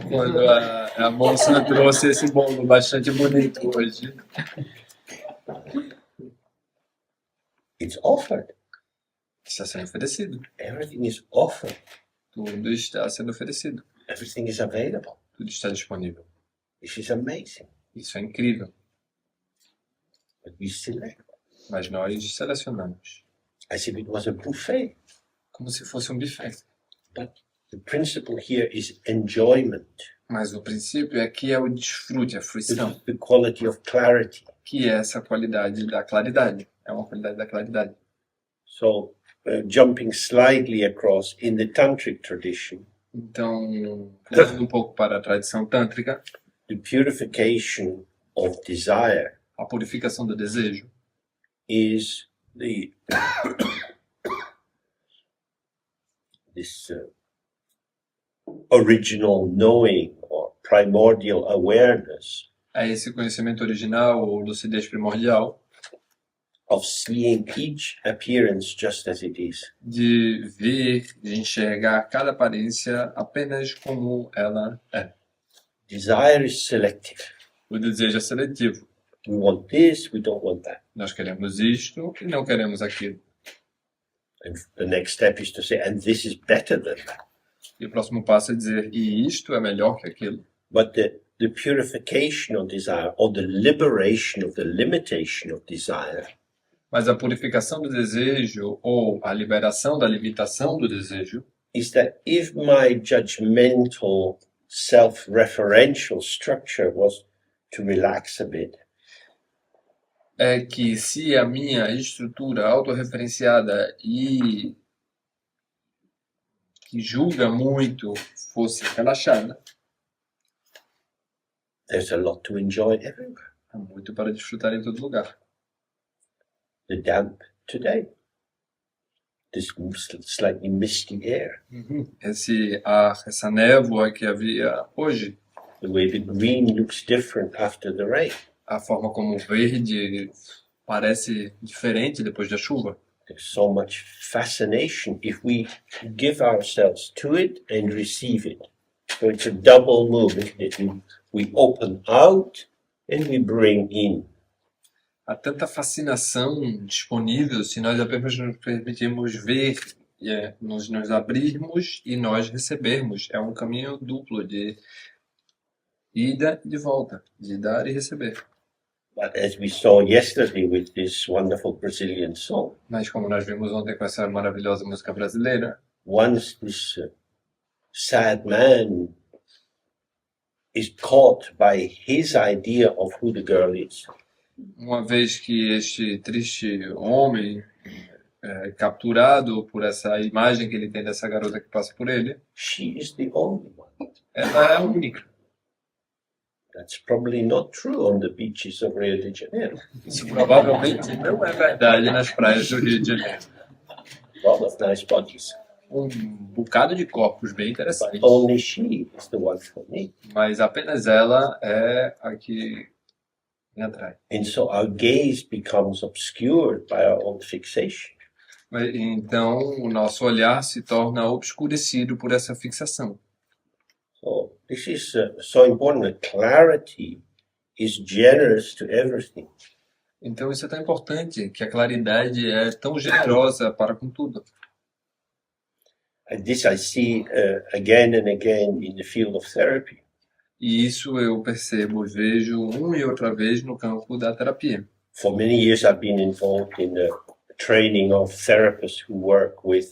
Speaker 2: quando a moça trouxe esse bolo bastante bonito hoje.
Speaker 1: It's offered.
Speaker 2: Está sendo oferecido.
Speaker 1: Everything is offered.
Speaker 2: Tudo está sendo oferecido.
Speaker 1: Everything is available.
Speaker 2: Tudo está disponível.
Speaker 1: This is amazing.
Speaker 2: Isso é incrível.
Speaker 1: But we select
Speaker 2: Mas nós selecionamos.
Speaker 1: as if it was a buffet.
Speaker 2: Como se fosse um buffet.
Speaker 1: But the principle here is enjoyment,
Speaker 2: Mas o princípio aqui é o desfrute, a fruição.
Speaker 1: the quality of clarity.
Speaker 2: Que é essa qualidade da claridade. É uma qualidade da claridade.
Speaker 1: So, jumping slightly across in the tantric tradition,
Speaker 2: Então, pulando um pouco para a tradição tântrica,
Speaker 1: the purification of desire
Speaker 2: a purificação do desejo
Speaker 1: is the this original knowing or primordial awareness
Speaker 2: é esse conhecimento original ou lucidez primordial
Speaker 1: of seeing each appearance just as it is.
Speaker 2: de ver, de enxergar cada aparência apenas como ela é.
Speaker 1: Desire is selective.
Speaker 2: O desejo é seletivo.
Speaker 1: We want this, we don't want that.
Speaker 2: Nós queremos isto e não queremos aquilo.
Speaker 1: And the next step is to say, and this is better than that.
Speaker 2: E o próximo passo é dizer, e isto é melhor que aquilo.
Speaker 1: But the purification of desire or the liberation of the limitation of desire
Speaker 2: Mas a purificação do desejo ou a liberação da limitação do desejo
Speaker 1: is that if my judgmental self-referential structure was to relax a bit,
Speaker 2: é que se a minha estrutura autorreferenciada e que julga muito fosse relaxada,
Speaker 1: there's a lot to enjoy everywhere.
Speaker 2: há muito para desfrutar em todo lugar.
Speaker 1: The damp today, this slightly misty air,
Speaker 2: Esse ar, essa névoa que havia hoje,
Speaker 1: the way the green looks different after the rain.
Speaker 2: a forma como o verde parece diferente depois da chuva.
Speaker 1: There's so much fascination if we give ourselves to it and receive it. So it's a double move, isn't it? We open out and we bring in.
Speaker 2: Há tanta fascinação disponível se nós apenas nos permitirmos ver, nos abrirmos e nós recebermos. É um caminho duplo de ida e de volta, de dar e receber.
Speaker 1: But as we saw yesterday with this wonderful Brazilian song,
Speaker 2: Mas como nós vimos ontem com essa maravilhosa música brasileira,
Speaker 1: once this sad man is caught by his idea of who the girl is,
Speaker 2: uma vez que este triste homem é capturado por essa imagem que ele tem dessa garota que passa por ele,
Speaker 1: she is the only one.
Speaker 2: ela é a única.
Speaker 1: That's probably not true on the beaches of Rio de Janeiro.
Speaker 2: Isso provavelmente não é verdade nas praias do Rio de Janeiro.
Speaker 1: A lot of nice bodies.
Speaker 2: Um bocado de corpos bem
Speaker 1: But
Speaker 2: interessantes,
Speaker 1: only she is the one for me.
Speaker 2: mas apenas ela é a que me atrai.
Speaker 1: And so our gaze becomes obscured by our own fixation.
Speaker 2: Então, o nosso olhar se torna obscurecido por essa fixação.
Speaker 1: So this is so important that clarity is generous to everything.
Speaker 2: Então, isso é tão importante, que a claridade é tão generosa para com tudo.
Speaker 1: And this I see again and again in the field of therapy.
Speaker 2: E isso eu percebo, vejo e outra vez no campo da terapia.
Speaker 1: For many years I've been involved in the training of therapists who work with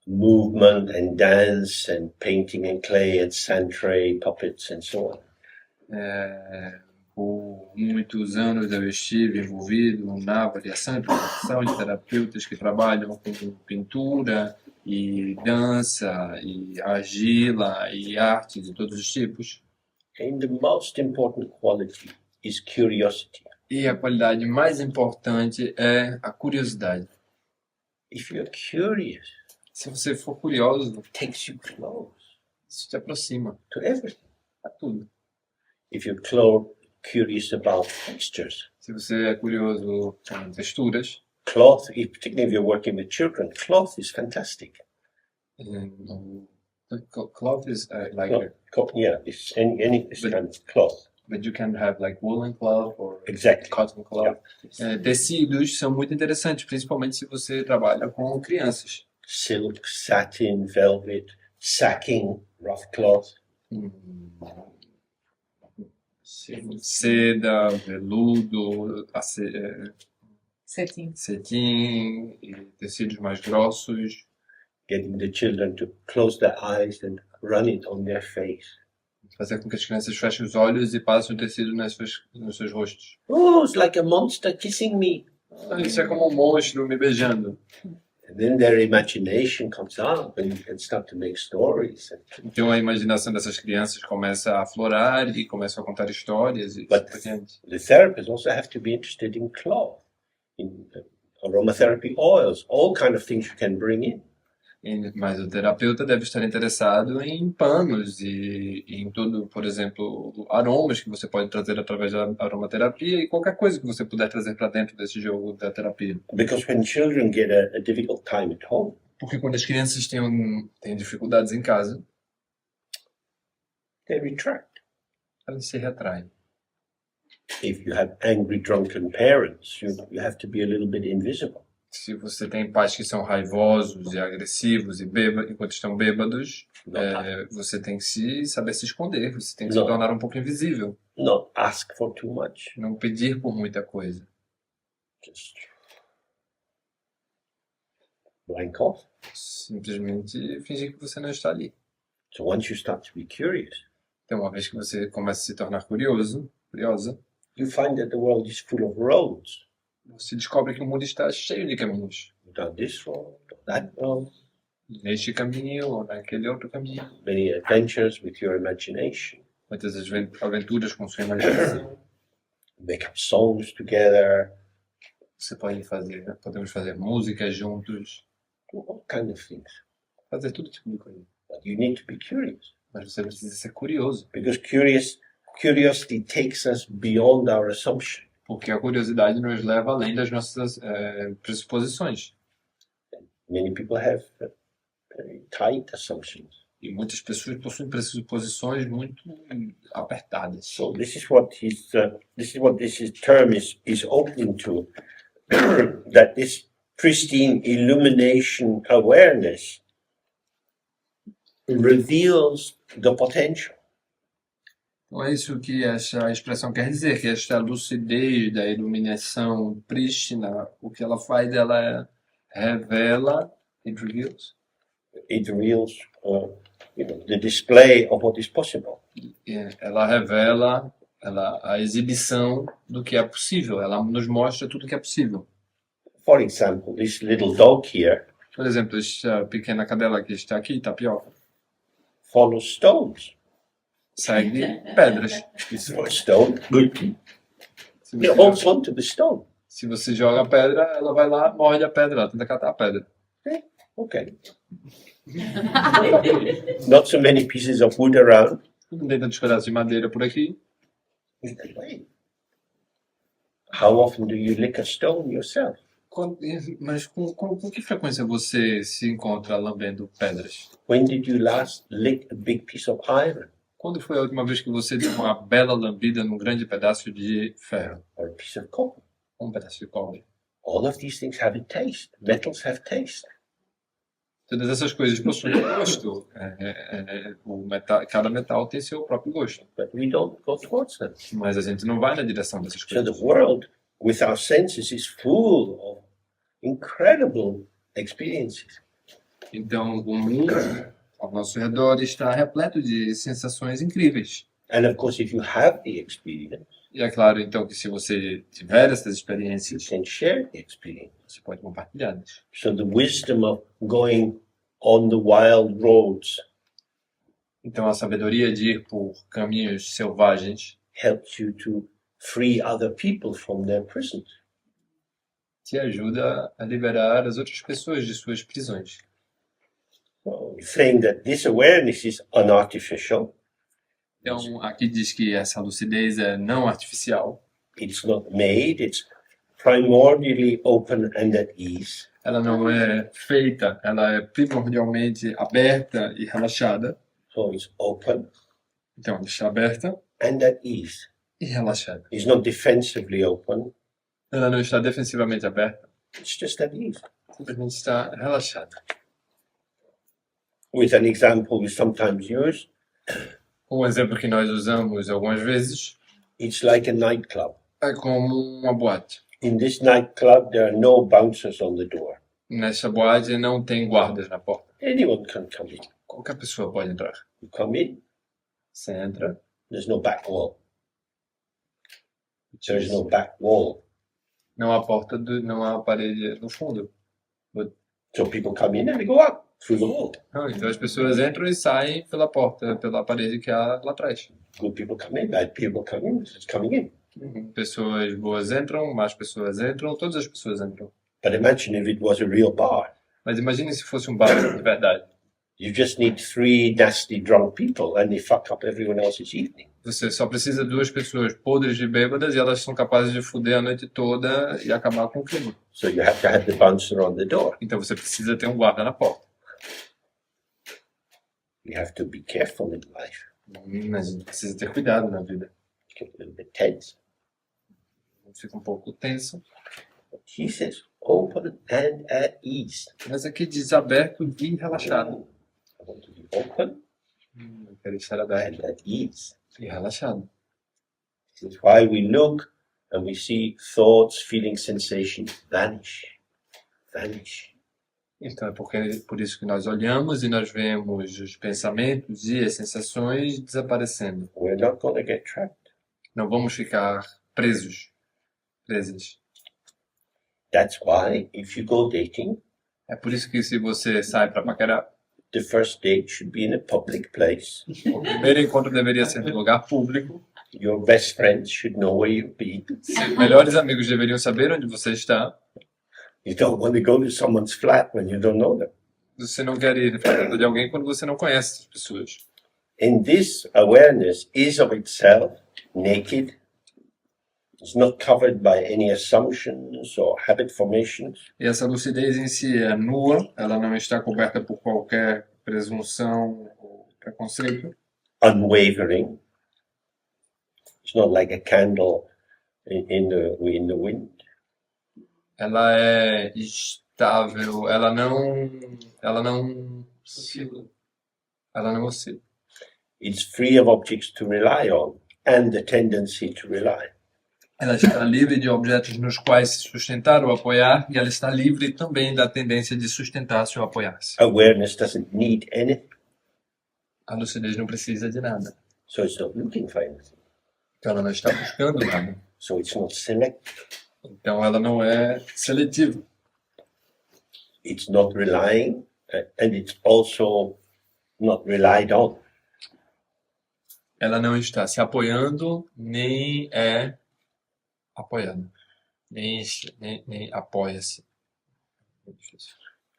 Speaker 1: movement and dance and painting and clay and sand tray, puppets and so on.
Speaker 2: Por muitos anos eu estive envolvido na avaliação e preparação de terapeutas que trabalham com pintura e dança e argila e arte de todos os tipos.
Speaker 1: And the most important quality is curiosity.
Speaker 2: E a qualidade mais importante é a curiosidade.
Speaker 1: If you're curious,
Speaker 2: Se você for curioso,
Speaker 1: it takes you close
Speaker 2: isso te aproxima
Speaker 1: to everything.
Speaker 2: para tudo.
Speaker 1: If you're curious about textures,
Speaker 2: Se você é curioso com texturas,
Speaker 1: cloth, particularly if you're working with children, cloth is fantastic.
Speaker 2: cloth is like,
Speaker 1: Yeah, it's any this kind of cloth.
Speaker 2: but you can have like woolen cloth or
Speaker 1: Exactly.
Speaker 2: cotton cloth. Tecidos são muito interessantes, principalmente se você trabalha com crianças.
Speaker 1: Silk, satin, velvet, sacking, rough cloth.
Speaker 2: Seda, veludo,
Speaker 5: Cetim.
Speaker 2: cetim, e tecidos mais grossos.
Speaker 1: Getting the children to close their eyes and run it on their face.
Speaker 2: Fazer com que as crianças fechem os olhos e passem o tecido nos seus rostos.
Speaker 1: Oh, it's like a monster kissing me.
Speaker 2: Isso é como um monstro me beijando.
Speaker 1: And then their imagination comes up and you can start to make stories.
Speaker 2: Então a imaginação dessas crianças começa a aflorar e começam a contar histórias.
Speaker 1: But the therapists also have to be interested in cloth, in aromatherapy oils, all kind of things you can bring in.
Speaker 2: Mas o terapeuta deve estar interessado em panos e em tudo, por exemplo, aromas que você pode trazer através da aromaterapia e qualquer coisa que você puder trazer para dentro desse jogo da terapia.
Speaker 1: Because when children get a difficult time at home,
Speaker 2: Porque quando as crianças têm dificuldades em casa,
Speaker 1: they retract.
Speaker 2: elas se retraem.
Speaker 1: If you have angry, drunken parents, you have to be a little bit invisible.
Speaker 2: Se você tem pais que são raivosos e agressivos e enquanto estão bêbados, você tem que saber se esconder, você tem que se tornar um pouco invisível.
Speaker 1: Not ask for too much.
Speaker 2: Não pedir por muita coisa.
Speaker 1: Just blank off.
Speaker 2: Simplesmente fingir que você não está ali.
Speaker 1: So once you start to be curious,
Speaker 2: Então, uma vez que você começa a se tornar curiosa,
Speaker 1: you find that the world is full of roads.
Speaker 2: você descobre que o mundo está cheio de caminhos.
Speaker 1: You've done this road, done that road.
Speaker 2: Neste caminho ou naquele outro caminho.
Speaker 1: Many adventures with your imagination.
Speaker 2: Muitas aventuras com sua imaginação.
Speaker 1: Make up songs together.
Speaker 2: Podemos fazer músicas juntos.
Speaker 1: Do all kind of things.
Speaker 2: Fazer todo tipo de coisa.
Speaker 1: But you need to be curious.
Speaker 2: Mas você precisa ser curioso.
Speaker 1: Because curiosity takes us beyond our assumption.
Speaker 2: Porque a curiosidade nos leva além das nossas pressuposições.
Speaker 1: Many people have very tight assumptions.
Speaker 2: E muitas pessoas possuem pressuposições muito apertadas.
Speaker 1: So this is what this term is opening to. That this pristine illumination awareness reveals the potential.
Speaker 2: Então é isso que essa expressão quer dizer, que esta lucidez da iluminação prístina, o que ela faz, ela revela, it reveals,
Speaker 1: the display of what is possible.
Speaker 2: ela revela a exibição do que é possível, ela nos mostra tudo que é possível.
Speaker 1: For example, this little dog here
Speaker 2: Por exemplo, esta pequena cadela que está aqui, tapioca,
Speaker 1: follows stones.
Speaker 2: segue pedras.
Speaker 1: It's for a stone. Good.
Speaker 2: Se
Speaker 1: It
Speaker 2: você,
Speaker 1: holds on to the stone.
Speaker 2: se você joga a pedra, ela vai lá, morde a pedra, ela tenta catar a pedra.
Speaker 1: Okay. Not so many pieces of wood around.
Speaker 2: Não tem tantos pedaços de madeira por aqui.
Speaker 1: How often do you lick a stone yourself?
Speaker 2: Mas com que frequência você se encontra lambendo pedras?
Speaker 1: When did you last lick a big piece of iron
Speaker 2: Quando foi a última vez que você deu uma bela lambida num grande pedaço de ferro?
Speaker 1: or a piece of copper?
Speaker 2: Um pedaço de cobre.
Speaker 1: All of these things have a taste. Metals have taste.
Speaker 2: Todas essas coisas possuem gosto. Cada metal tem seu próprio gosto.
Speaker 1: But we don't go towards them.
Speaker 2: Mas a gente não vai na direção dessas
Speaker 1: So the
Speaker 2: coisas.
Speaker 1: world, with our senses, is full of incredible experiences.
Speaker 2: Então, o mundo ao nosso redor está repleto de sensações incríveis.
Speaker 1: And of course, if you have the experience,
Speaker 2: E é claro, então, que se você tiver essas
Speaker 1: you
Speaker 2: experiências,
Speaker 1: can share the experience.
Speaker 2: você pode compartilhá-las.
Speaker 1: So the wisdom of going on the wild roads
Speaker 2: Então, a sabedoria de ir por caminhos selvagens
Speaker 1: helps you to free other people from their prisons.
Speaker 2: te ajuda a liberar as outras pessoas de suas prisões.
Speaker 1: So saying that this awareness is unartificial,
Speaker 2: Então, aqui diz que essa lucidez é não artificial.
Speaker 1: It's not made, it's primordially open and at ease.
Speaker 2: Ela não é feita, ela é primordialmente aberta e relaxada.
Speaker 1: So it's open
Speaker 2: Então, ela está aberta
Speaker 1: and at ease.
Speaker 2: e relaxada.
Speaker 1: It's not defensively open,
Speaker 2: Ela não está defensivamente aberta,
Speaker 1: it's just at ease.
Speaker 2: simplesmente está relaxada.
Speaker 1: With an example we sometimes use,
Speaker 2: Um exemplo que nós usamos algumas vezes
Speaker 1: it's like a nightclub.
Speaker 2: é como uma boate.
Speaker 1: In this nightclub, there are no bouncers on the door.
Speaker 2: Nessa boate não tem guardas na porta.
Speaker 1: Anyone can come in.
Speaker 2: Qualquer pessoa pode entrar.
Speaker 1: You come in,
Speaker 2: Você entra,
Speaker 1: there's no back wall. There's no back wall.
Speaker 2: não há porta, não há parede no fundo.
Speaker 1: So people come in and they go out through the wall.
Speaker 2: Não, então as pessoas entram e saem pela porta, pela parede que há lá atrás.
Speaker 1: Good people come in, bad people come in. It's coming in.
Speaker 2: Pessoas boas entram, más pessoas entram, todas as pessoas entram.
Speaker 1: But imagine if it was a real bar.
Speaker 2: Mas imagine se fosse um bar de verdade.
Speaker 1: You just need 3 nasty drunk people and they fuck up everyone else's evening.
Speaker 2: Você só precisa de 2 pessoas podres de bêbadas e elas são capazes de foder a noite toda e acabar com o clima.
Speaker 1: So you have to have the bouncer on the door.
Speaker 2: Então você precisa ter um guarda na porta.
Speaker 1: You have to be careful in life.
Speaker 2: Mas a gente precisa ter cuidado na vida.
Speaker 1: It gets a little bit tense.
Speaker 2: Fica um pouco tenso.
Speaker 1: But he says open and at ease.
Speaker 2: Mas aqui diz aberto e relaxado.
Speaker 1: I want to be open
Speaker 2: Eu quero estar aberto
Speaker 1: and at ease.
Speaker 2: e relaxado.
Speaker 1: This is why we look and we see thoughts, feelings, sensations vanish. Vanish.
Speaker 2: Então é por isso que nós olhamos e nós vemos os pensamentos e as sensações desaparecendo.
Speaker 1: We're not going to get trapped.
Speaker 2: Não vamos ficar presas.
Speaker 1: That's why if you go dating,
Speaker 2: É por isso que se você sai para paquerar,
Speaker 1: the first date should be in a public place.
Speaker 2: o primeiro encontro deveria ser em lugar público.
Speaker 1: Your best friends should know where you've been.
Speaker 2: Seus melhores amigos deveriam saber onde você está.
Speaker 1: You don't want to go to someone's flat when you don't know them.
Speaker 2: Você não quer ir para casa de alguém quando você não conhece as pessoas.
Speaker 1: And this awareness is of itself naked. It's not covered by any assumptions or habit formations.
Speaker 2: E essa lucidez em si é nua, ela não está coberta por qualquer presunção ou preconceito.
Speaker 1: Unwavering. It's not like a candle in the wind.
Speaker 2: Ela é estável, ela não oscila.
Speaker 1: It's free of objects to rely on and the tendency to rely.
Speaker 2: Ela está livre de objetos nos quais se sustentar ou apoiar, e ela está livre também da tendência de sustentar-se ou apoiar-se.
Speaker 1: Awareness doesn't need anything,
Speaker 2: A lucidez não precisa de nada.
Speaker 1: so it's not looking for anything.
Speaker 2: Então ela não está buscando nada.
Speaker 1: So it's not selective.
Speaker 2: Então ela não é seletiva.
Speaker 1: It's not relying, and it's also not relied on.
Speaker 2: Ela não está se apoiando, nem é apoiada. Nem apoia-se.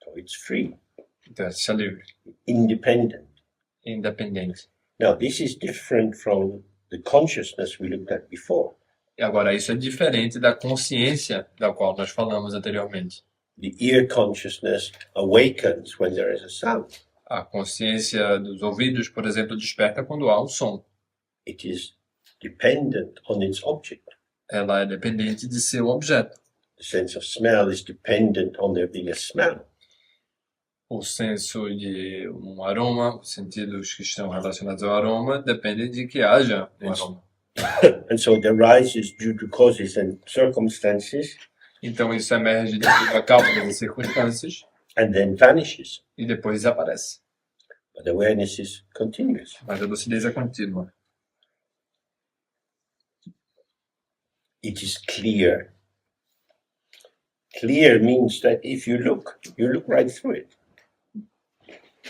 Speaker 1: So it's free,
Speaker 2: Então ela está livre,
Speaker 1: independent.
Speaker 2: independente.
Speaker 1: Now, this is different from the consciousness we looked at before.
Speaker 2: E agora, isso é diferente da consciência da qual nós falamos anteriormente.
Speaker 1: The ear consciousness awakens when there is a sound.
Speaker 2: A consciência dos ouvidos, por exemplo, desperta quando há um som.
Speaker 1: It is dependent on its object.
Speaker 2: Ela é dependente de seu objeto.
Speaker 1: The sense of smell is dependent on there being a smell.
Speaker 2: O senso de um aroma, os sentidos que estão relacionados ao aroma, dependem de que haja um aroma.
Speaker 1: And so it arises due to causes and circumstances
Speaker 2: Então isso emerge devido a causas e circunstâncias
Speaker 1: and then vanishes.
Speaker 2: e depois desaparece.
Speaker 1: But awareness is continuous.
Speaker 2: Mas a lucidez é contínua.
Speaker 1: It is clear. Clear means that if you look right through it.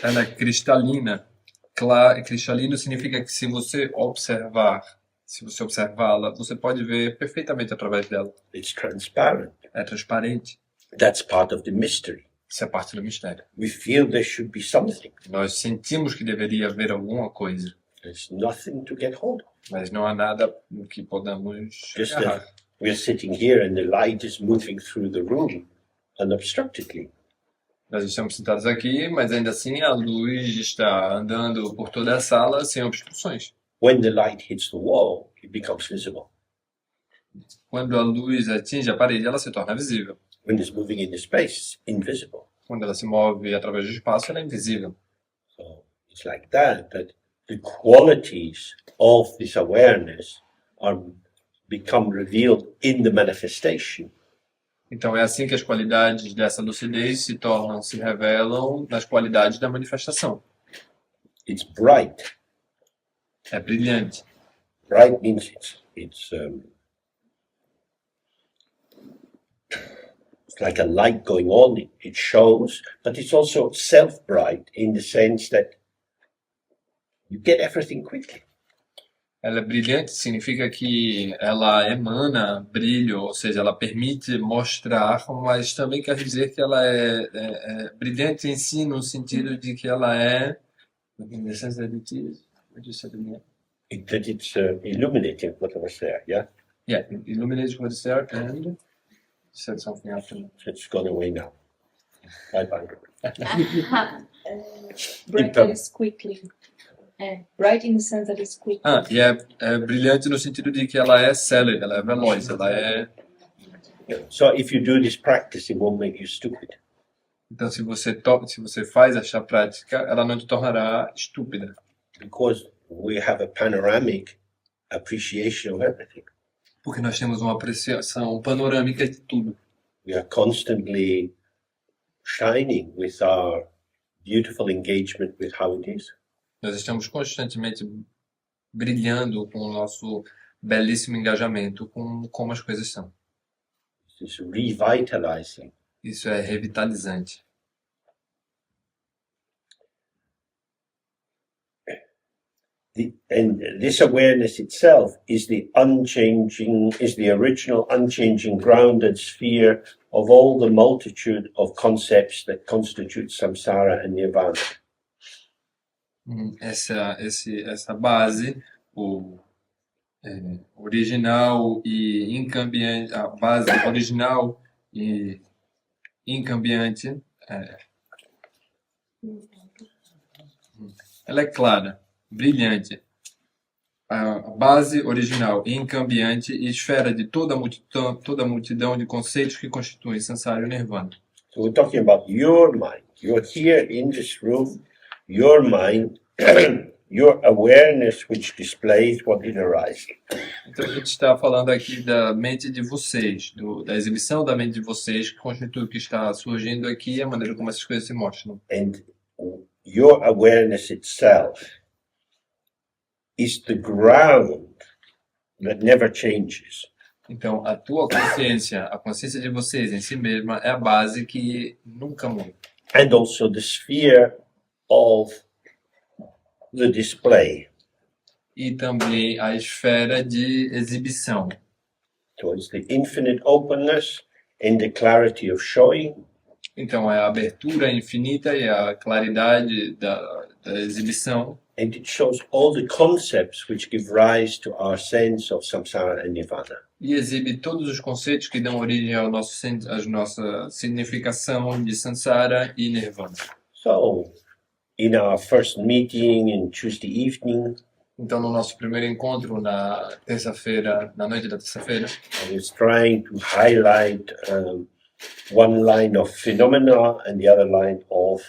Speaker 2: Ela é cristalina. Cristalino significa que se você observá-la, você pode ver perfeitamente através dela.
Speaker 1: It's transparent.
Speaker 2: É transparente.
Speaker 1: That's part of the mystery.
Speaker 2: Isso é parte do mistério.
Speaker 1: We feel there should be something.
Speaker 2: Nós sentimos que deveria haver alguma coisa.
Speaker 1: There's nothing to get hold of.
Speaker 2: Mas não há nada no que podamos
Speaker 1: Just
Speaker 2: agarrar.
Speaker 1: that we're sitting here and the light is moving through the room unobstructedly.
Speaker 2: Nós estamos sentados aqui, mas ainda assim a luz está andando por toda a sala sem obstruções.
Speaker 1: When the light hits the wall, it becomes visible.
Speaker 2: Quando a luz atinge a parede, ela se torna visível.
Speaker 1: When it's moving in the space, it's invisible.
Speaker 2: Quando ela se move através do espaço, ela é invisível.
Speaker 1: So it's like that the qualities of this awareness are become revealed in the manifestation.
Speaker 2: Então é assim que as qualidades dessa lucidez se revelam nas qualidades da manifestação.
Speaker 1: It's bright.
Speaker 2: É brilhante.
Speaker 1: Bright means it's like a light going on. It shows, but it's also self-bright in the sense that you get everything quickly.
Speaker 2: Ela é brilhante, significa que ela emana brilho, ou seja, ela permite mostrar, mas também quer dizer que ela é brilhante em si, no sentido de que ela é.
Speaker 1: That it's illuminating what was there, yeah?
Speaker 2: Yeah, illuminates what is there and you said something after.
Speaker 1: It's gone away now. Bye-bye.
Speaker 5: Bright quickly. Bright in the sense that it's quick.
Speaker 2: E é brilhante no sentido de que ela é célere, ela é veloz, ela é.
Speaker 1: So if you do this practice, it won't make you stupid.
Speaker 2: Então, se você faz essa prática, ela não te tornará estúpida.
Speaker 1: Because we have a panoramic appreciation of everything.
Speaker 2: Porque nós temos uma apreciação panorâmica de tudo.
Speaker 1: We are constantly shining with our beautiful engagement with how it is.
Speaker 2: Nós estamos constantemente brilhando com o nosso belíssimo engajamento com como as coisas são.
Speaker 1: This is revitalizing.
Speaker 2: Isso é revitalizante.
Speaker 1: And this awareness itself is the original unchanging grounded sphere of all the multitude of concepts that constitute samsara and nirvana.
Speaker 2: Essa base, original e incambiante, a base original e incambiante, ela é clara, brilhante. A base original e incambiante e esfera de toda a multidão de conceitos que constituem samsara e nirvana.
Speaker 1: So we're talking about your mind. You're here in this room, your mind, your awareness which displays what is arising.
Speaker 2: Então a gente está falando aqui da mente de vocês, da exibição da mente de vocês, que constitui o que está surgindo aqui e a maneira como essas coisas se mostram.
Speaker 1: And your awareness itself is the ground that never changes.
Speaker 2: Então a consciência de vocês em si mesma é a base que nunca muda.
Speaker 1: And also the sphere of the display.
Speaker 2: E também a esfera de exibição.
Speaker 1: So it's the infinite openness and the clarity of showing.
Speaker 2: Então é a abertura infinita e a claridade da exibição.
Speaker 1: And it shows all the concepts which give rise to our sense of samsara and nirvana.
Speaker 2: E exibe todos os conceitos que dão origem à nossa significação de samsara e nirvana.
Speaker 1: So, in our first meeting in Tuesday evening,
Speaker 2: Então, no nosso primeiro encontro na terça-feira, na noite da terça-feira,
Speaker 1: I was trying to highlight one line of phenomena and the other line of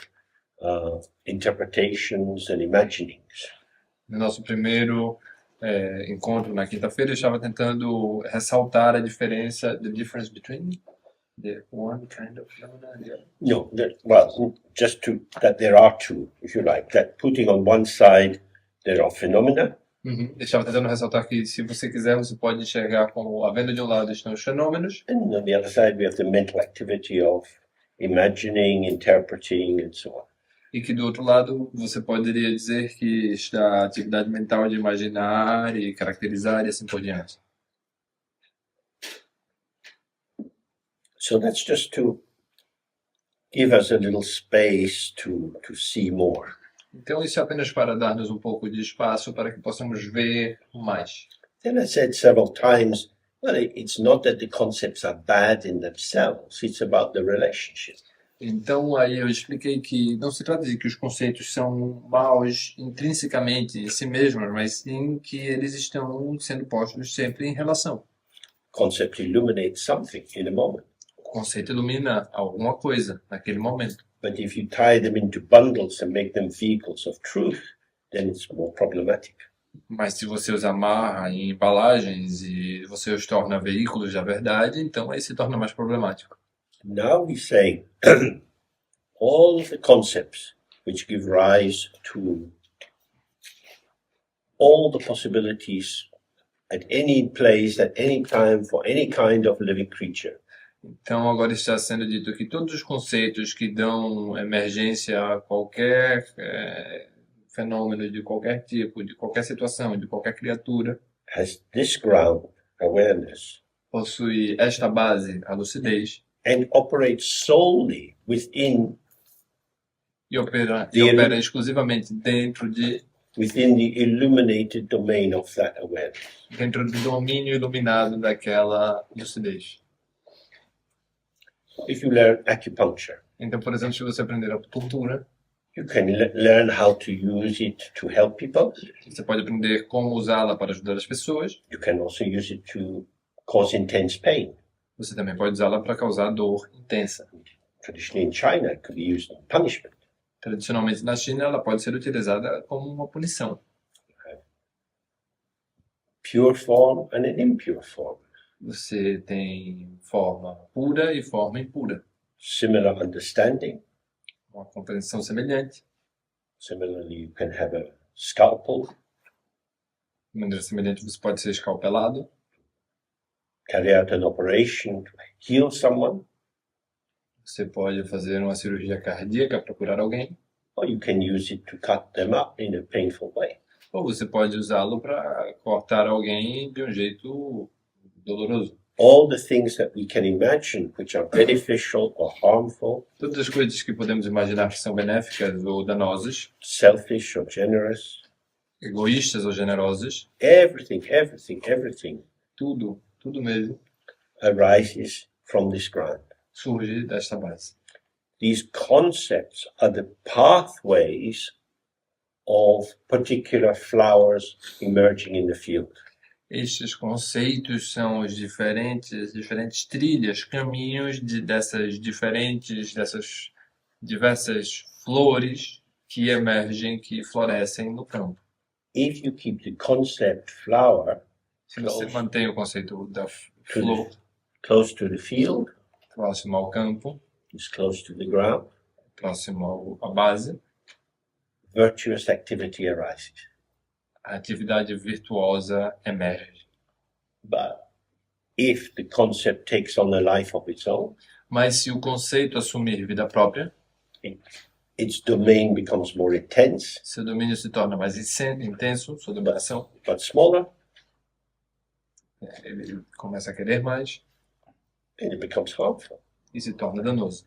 Speaker 1: interpretations and imaginings.
Speaker 2: no nosso primeiro encontro na quinta-feira, eu estava tentando ressaltar a diferença, the difference between the one kind of phenomena and the other.
Speaker 1: No, that there are two, if you like. That putting on one side there are phenomena,
Speaker 2: Eu estava tentando ressaltar que, se você quiser, você pode enxergar como, havendo de um lado estão os fenômenos,
Speaker 1: and on the other side we have the mental activity of imagining, interpreting, and so on.
Speaker 2: e que do outro lado você poderia dizer que está a atividade mental de imaginar e caracterizar e assim por diante.
Speaker 1: So that's just to give us a little space to see more.
Speaker 2: Então, isso é apenas para dar-nos pouco de espaço para que possamos ver mais.
Speaker 1: Then I said several times, well, it's not that the concepts are bad in themselves, it's about the relationship.
Speaker 2: Então, aí eu expliquei que não se trata de que os conceitos são maus intrinsecamente em si mesmos, mas sim que eles estão sendo postos sempre em relação.
Speaker 1: Concept illuminates something in a moment.
Speaker 2: O conceito ilumina alguma coisa naquele momento.
Speaker 1: But if you tie them into bundles and make them vehicles of truth, then it's more problematic.
Speaker 2: Mas se você os amarra em embalagens e você os torna veículos da verdade, então aí se torna mais problemático.
Speaker 1: Now we say all the concepts which give rise to all the possibilities at any place, at any time, for any kind of living creature.
Speaker 2: Então agora está sendo dito que todos os conceitos que dão emergência a qualquer fenômeno de qualquer tipo, de qualquer situação, de qualquer criatura,
Speaker 1: Has this ground, awareness,
Speaker 2: possui esta base, a lucidez,
Speaker 1: and operates solely within
Speaker 2: e opera exclusivamente
Speaker 1: within the illuminated domain of that awareness.
Speaker 2: dentro do domínio iluminado daquela lucidez.
Speaker 1: If you learn acupuncture,
Speaker 2: Então, por exemplo, se você aprender acupuntura,
Speaker 1: you can learn how to use it to help people.
Speaker 2: você pode aprender como usá-la para ajudar as pessoas.
Speaker 1: You can also use it to cause intense pain.
Speaker 2: Você também pode usá-la para causar dor intensa.
Speaker 1: Traditionally in China, it could be used in punishment.
Speaker 2: Tradicionalmente na China, ela pode ser utilizada como uma punição.
Speaker 1: Pure form and an impure form.
Speaker 2: Você tem forma pura e forma impura.
Speaker 1: Similar understanding.
Speaker 2: Uma compreensão semelhante.
Speaker 1: Similarly, you can have a scalpel,
Speaker 2: De maneira semelhante, você pode ser escalpelado,
Speaker 1: carry out an operation to heal someone,
Speaker 2: você pode fazer uma cirurgia cardíaca para curar alguém,
Speaker 1: or you can use it to cut them up in a painful way.
Speaker 2: ou você pode usá-lo para cortar alguém de um jeito doloroso.
Speaker 1: All the things that we can imagine which are beneficial or harmful,
Speaker 2: Todas as coisas que podemos imaginar que são benéficas ou danosas,
Speaker 1: selfish or generous,
Speaker 2: egoístas ou generosas,
Speaker 1: everything
Speaker 2: tudo mesmo
Speaker 1: arises from this ground.
Speaker 2: surge desta base.
Speaker 1: These concepts are the pathways of particular flowers emerging in the field.
Speaker 2: Estes conceitos são os diferentes trilhas, caminhos dessas diversas flores que emergem, que florescem no campo.
Speaker 1: If you keep the concept flower
Speaker 2: Se você mantém o conceito da flor
Speaker 1: close to the field,
Speaker 2: próximo ao campo,
Speaker 1: is close to the ground,
Speaker 2: próximo à base,
Speaker 1: virtuous activity arises.
Speaker 2: a atividade virtuosa emerge.
Speaker 1: But if the concept takes on a life of its own,
Speaker 2: Mas se o conceito assumir vida própria,
Speaker 1: its domain becomes more intense,
Speaker 2: seu domínio se torna mais intenso, sua dominação,
Speaker 1: but smaller,
Speaker 2: ele começa a querer mais
Speaker 1: and it becomes harmful.
Speaker 2: e se torna danoso.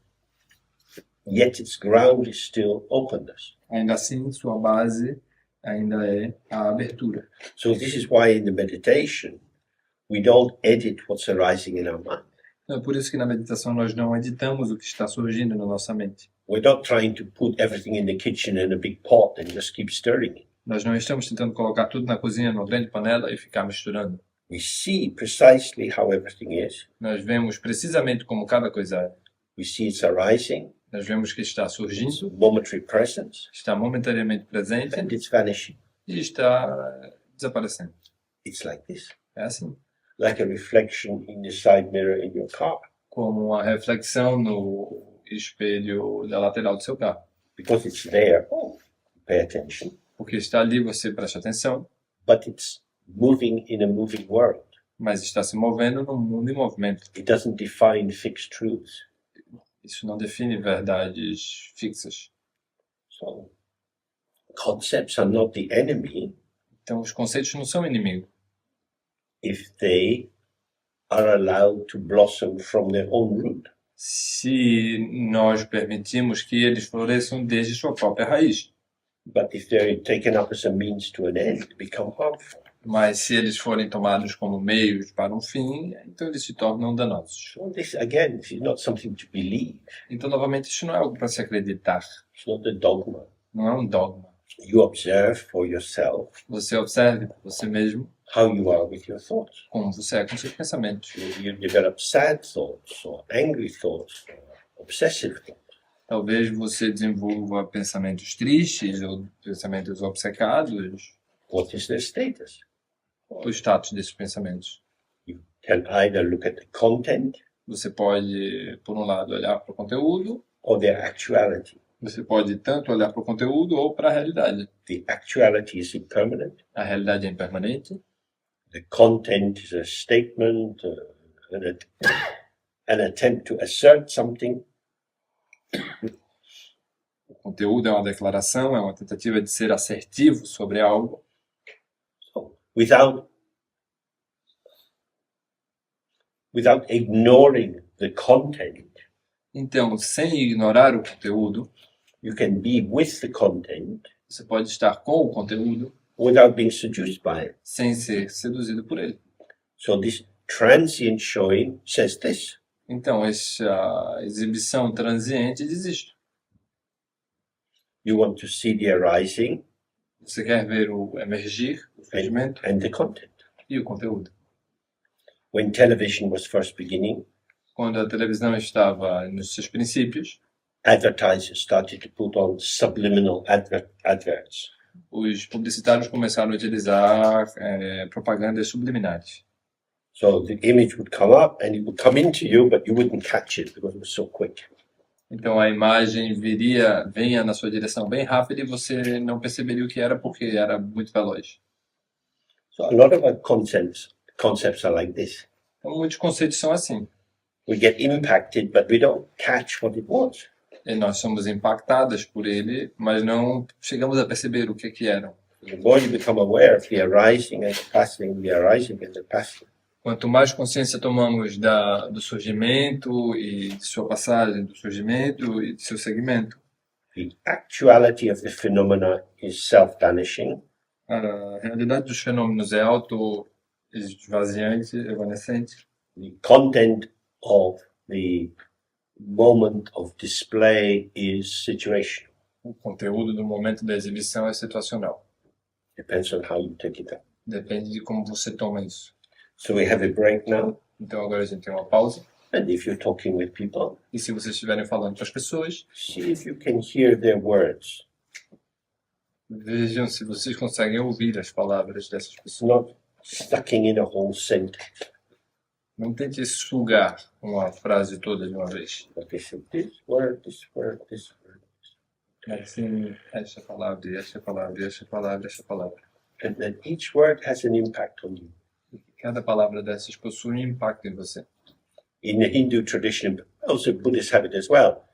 Speaker 1: Yet its ground is still openness.
Speaker 2: Ainda assim, sua base ainda é a abertura.
Speaker 1: So this is why in the meditation, we don't edit what's arising in our mind.
Speaker 2: É por isso que na meditação nós não editamos o que está surgindo na nossa mente.
Speaker 1: We're not trying to put everything in the kitchen in a big pot and just keep stirring it.
Speaker 2: Nós não estamos tentando colocar tudo na cozinha, numa grande panela e ficar misturando.
Speaker 1: We see precisely how everything is.
Speaker 2: Nós vemos precisamente como cada coisa é.
Speaker 1: We see it's arising,
Speaker 2: Nós vemos que está
Speaker 1: its
Speaker 2: surgindo,
Speaker 1: momentary presence,
Speaker 2: está momentaneamente presente
Speaker 1: and it's vanishing.
Speaker 2: e está desaparecendo.
Speaker 1: It's like this,
Speaker 2: É assim,
Speaker 1: like a reflection in the side mirror in your car.
Speaker 2: como uma reflexão no espelho da lateral do seu carro.
Speaker 1: Because it's there, pay attention,
Speaker 2: Porque está ali, você presta atenção,
Speaker 1: but it's moving in a moving world.
Speaker 2: mas está se movendo num mundo em movimento.
Speaker 1: It doesn't define fixed truths.
Speaker 2: Isso não define verdades fixas.
Speaker 1: So, concepts are not the enemy
Speaker 2: Então, os conceitos não são inimigo.
Speaker 1: if they are allowed to blossom from their own root.
Speaker 2: Se nós permitimos que eles floresçam desde sua própria raiz.
Speaker 1: But if they're taken up as a means to an end, become harmful.
Speaker 2: Mas se eles forem tomados como meios para um fim, então eles se tornam danosos.
Speaker 1: So this again, this is not something to believe.
Speaker 2: Então, novamente, isso não é algo para se acreditar,
Speaker 1: It's not a dogma.
Speaker 2: não é um dogma.
Speaker 1: You observe for yourself
Speaker 2: Você observe por você mesmo
Speaker 1: how you are with your thoughts.
Speaker 2: como você é com seus pensamentos.
Speaker 1: You develop sad thoughts or angry thoughts or obsessive thoughts.
Speaker 2: Talvez você desenvolva pensamentos tristes ou pensamentos obcecados.
Speaker 1: What is their status?
Speaker 2: O status desses pensamentos.
Speaker 1: You can either look at the content
Speaker 2: Você pode, por um lado, olhar para o conteúdo,
Speaker 1: or their actuality.
Speaker 2: você pode tanto olhar para o conteúdo ou para a realidade.
Speaker 1: The actuality is impermanent.
Speaker 2: A realidade é impermanente,
Speaker 1: The content is a statement, an attempt to assert something.
Speaker 2: o conteúdo é uma declaração, é uma tentativa de ser assertivo sobre algo.
Speaker 1: So without ignoring the content,
Speaker 2: Então, sem ignorar o conteúdo,
Speaker 1: you can be with the content
Speaker 2: você pode estar com o conteúdo
Speaker 1: without being seduced by it.
Speaker 2: sem ser seduzido por ele.
Speaker 1: So this transient showing says this.
Speaker 2: Então, essa exibição transiente diz isto.
Speaker 1: You want to see the arising
Speaker 2: Você quer ver o emergir, o surgimento
Speaker 1: and the content.
Speaker 2: e o conteúdo.
Speaker 1: When television was first beginning,
Speaker 2: Quando a televisão estava nos seus princípios,
Speaker 1: advertisers started to put on subliminal adverts.
Speaker 2: os publicitários começaram a utilizar propagandas subliminares.
Speaker 1: So the image would come up and it would come into you, but you wouldn't catch it because it was so quick.
Speaker 2: Então a imagem venha na sua direção bem rápida e você não perceberia o que era porque era muito veloz.
Speaker 1: So a lot of our concepts are like this.
Speaker 2: Então muitos conceitos são assim.
Speaker 1: We get impacted, but we don't catch what it was.
Speaker 2: E nós somos impactadas por ele, mas não chegamos a perceber o que eram.
Speaker 1: The more you become aware of the arising and the passing, the arising and the passing,
Speaker 2: Quanto mais consciência tomamos do surgimento e de sua passagem, do surgimento e de seu segmento,
Speaker 1: the actuality of the phenomena is self-vanishing,
Speaker 2: a realidade dos fenômenos é auto-esvaziante, evanescente.
Speaker 1: the content of the moment of display is situational.
Speaker 2: O conteúdo do momento da exibição é situacional.
Speaker 1: Depends on how you take it up.
Speaker 2: Depende de como você toma isso.
Speaker 1: So we have a break now,
Speaker 2: Então agora a gente tem uma pausa.
Speaker 1: and if you're talking with people,
Speaker 2: E se vocês estiverem falando para as pessoas,
Speaker 1: see if you can hear their words.
Speaker 2: vejam se vocês conseguem ouvir as palavras dessas
Speaker 1: It's
Speaker 2: pessoas.
Speaker 1: not sucking in a whole sentence.
Speaker 2: Não tente sugar uma frase toda de uma vez.
Speaker 1: But they say this word, this word, this word.
Speaker 2: Mas sim, esta palavra, e esta palavra, e esta palavra, e esta palavra.
Speaker 1: And then each word has an impact on you.
Speaker 2: Cada palavra dessas possui um impacto em você.
Speaker 1: In the Hindu tradition, also Buddhists have it as well.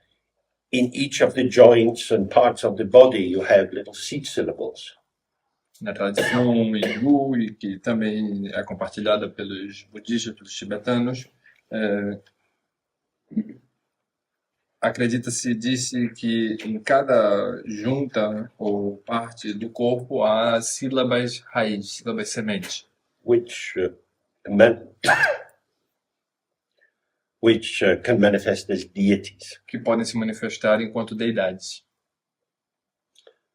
Speaker 1: In each of the joints and parts of the body, you have little seed syllables.
Speaker 2: Na tradição hindu, e que também é compartilhada pelos budistas, pelos tibetanos, disse que em cada junta ou parte do corpo há sílabas raiz, sílabas sementes,
Speaker 1: Which can manifest as deities,
Speaker 2: que podem se manifestar enquanto deidades.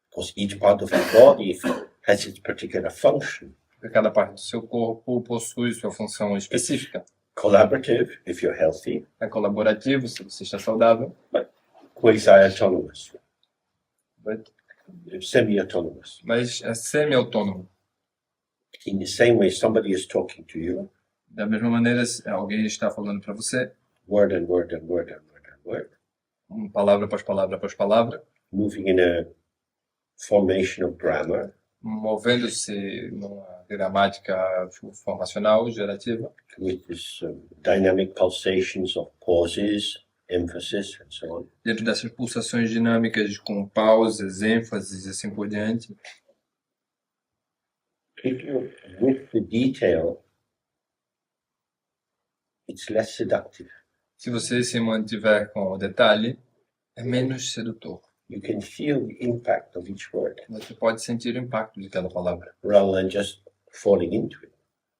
Speaker 1: because each part of the body has its particular function.
Speaker 2: Porque cada parte do seu corpo possui sua função específica.
Speaker 1: Collaborative, if you're healthy,
Speaker 2: É colaborativo, se você está saudável,
Speaker 1: quasi-autonomous, semi-autonomous.
Speaker 2: mas é semi-autônomo.
Speaker 1: In the same way, somebody is talking to you,
Speaker 2: Da mesma maneira, se alguém está falando para você,
Speaker 1: word and word and word and word and word,
Speaker 2: palavra após palavra após palavra,
Speaker 1: moving in a formation of grammar,
Speaker 2: movendo-se numa gramática formacional, gerativa,
Speaker 1: with this dynamic pulsations of pauses, emphasis, and so on.
Speaker 2: dentro dessas pulsações dinâmicas com pausas, ênfases e assim por diante.
Speaker 1: If you're with the detail, it's less seductive.
Speaker 2: Se você se mantiver com o detalhe, é menos sedutor.
Speaker 1: you can feel the impact of each word
Speaker 2: Você pode sentir o impacto de cada palavra,
Speaker 1: rather than just falling into it.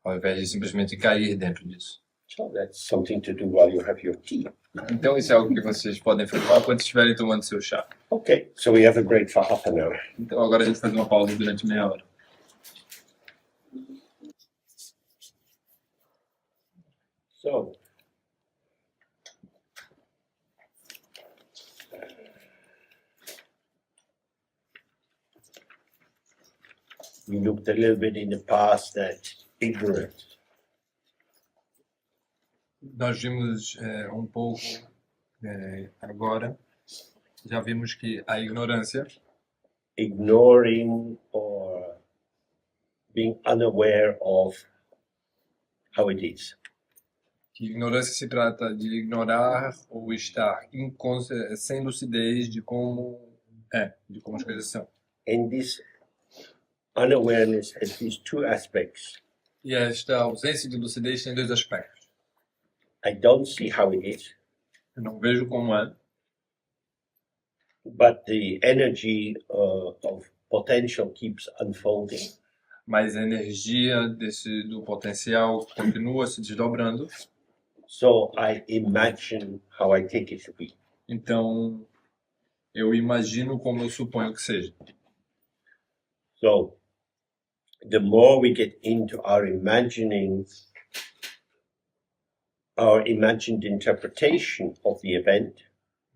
Speaker 2: ao invés de simplesmente cair dentro disso.
Speaker 1: So that's something to do while you have your tea.
Speaker 2: Então isso é algo que vocês podem fazer enquanto estiverem tomando seu chá.
Speaker 1: Okay, so we have a break for half an hour.
Speaker 2: Então agora a gente faz uma pausa durante meia hora.
Speaker 1: So, we looked a little bit in the past at ignorance.
Speaker 2: Nós vimos um pouco agora, já vimos que a ignorância,
Speaker 1: Ignoring or being unaware of how it is.
Speaker 2: que ignorância se trata de ignorar ou estar sem lucidez de como as coisas são.
Speaker 1: And this unawareness has these two aspects.
Speaker 2: E esta ausência de lucidez tem dois aspectos.
Speaker 1: I don't see how it is,
Speaker 2: Eu não vejo como é,
Speaker 1: but the energy of potential keeps unfolding.
Speaker 2: mas a energia do potencial continua se desdobrando.
Speaker 1: So I imagine how I take it to be.
Speaker 2: Então, eu imagino como eu suponho que seja.
Speaker 1: So the more we get into our imaginings, our imagined interpretation of the event,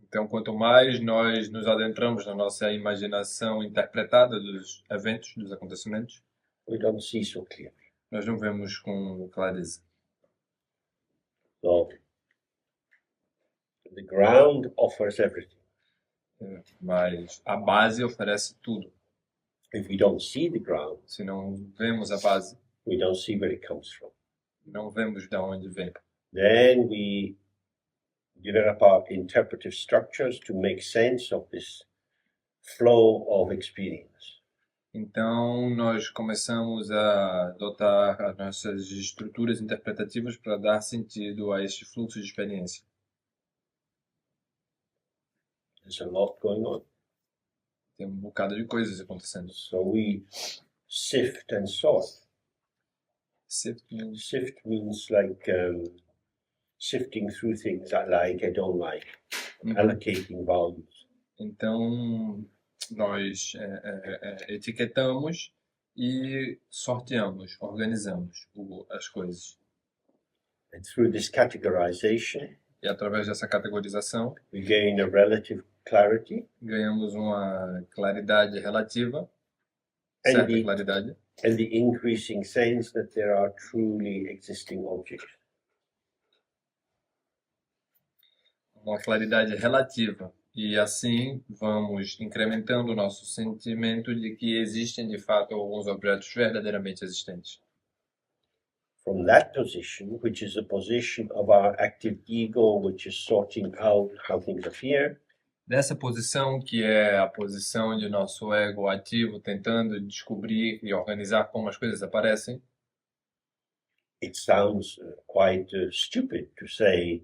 Speaker 2: Então, quanto mais nós nos adentramos na nossa imaginação interpretada dos eventos, dos acontecimentos,
Speaker 1: we don't see so clearly.
Speaker 2: nós não vemos com clareza.
Speaker 1: So the ground offers everything.
Speaker 2: Mas a base oferece tudo.
Speaker 1: If we don't see the ground,
Speaker 2: Se não vemos a base,
Speaker 1: we don't see where it comes from.
Speaker 2: não vemos de onde vem.
Speaker 1: Then we develop our interpretive structures to make sense of this flow of experience.
Speaker 2: Então, nós começamos a adotar as nossas estruturas interpretativas para dar sentido a este fluxo de experiência.
Speaker 1: There's a lot going on.
Speaker 2: Tem um bocado de coisas acontecendo.
Speaker 1: So we sift and sort.
Speaker 2: Sift
Speaker 1: Sift means like sifting through things I like, I don't like, allocating values.
Speaker 2: Então, nós etiquetamos e sorteamos, organizamos as coisas.
Speaker 1: And through this categorization,
Speaker 2: E através dessa categorização,
Speaker 1: we gain a relative clarity
Speaker 2: ganhamos uma claridade relativa,
Speaker 1: and
Speaker 2: certa
Speaker 1: the,
Speaker 2: claridade,
Speaker 1: and the increasing sense that there are truly existing objects.
Speaker 2: uma claridade relativa. E assim vamos incrementando o nosso sentimento de que existem de fato alguns objetos verdadeiramente existentes.
Speaker 1: From that position, which is a position of our active ego, which is sorting out how things appear,
Speaker 2: Dessa posição, que é a posição de nosso ego ativo, tentando descobrir e organizar como as coisas aparecem,
Speaker 1: it sounds quite stupid to say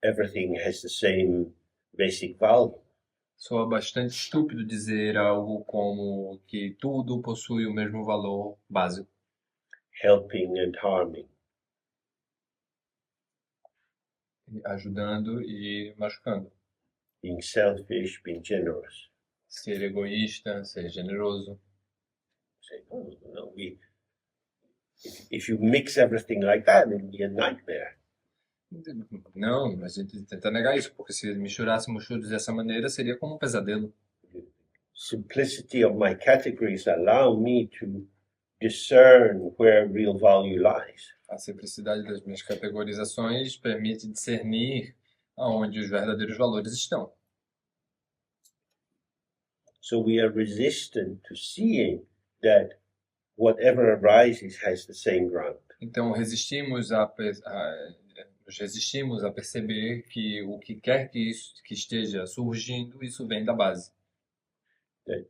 Speaker 1: everything has the same basic value.
Speaker 2: soa bastante estúpido dizer algo como que tudo possui o mesmo valor básico,
Speaker 1: Helping and harming.
Speaker 2: ajudando e machucando.
Speaker 1: Being selfish, being generous.
Speaker 2: Ser egoísta, ser generoso.
Speaker 1: Say, no, if you mix everything like that, it'll be a nightmare.
Speaker 2: Não, a gente tenta negar isso, porque se misturássemos tudo dessa maneira, seria como um pesadelo.
Speaker 1: Simplicity of my categories allow me to discern where real value lies.
Speaker 2: A simplicidade das minhas categorizações permite discernir aonde os verdadeiros valores estão.
Speaker 1: So we are resistant to seeing that whatever arises has the same ground.
Speaker 2: Então nos resistimos a perceber que o que quer que esteja surgindo, isso vem da base.
Speaker 1: That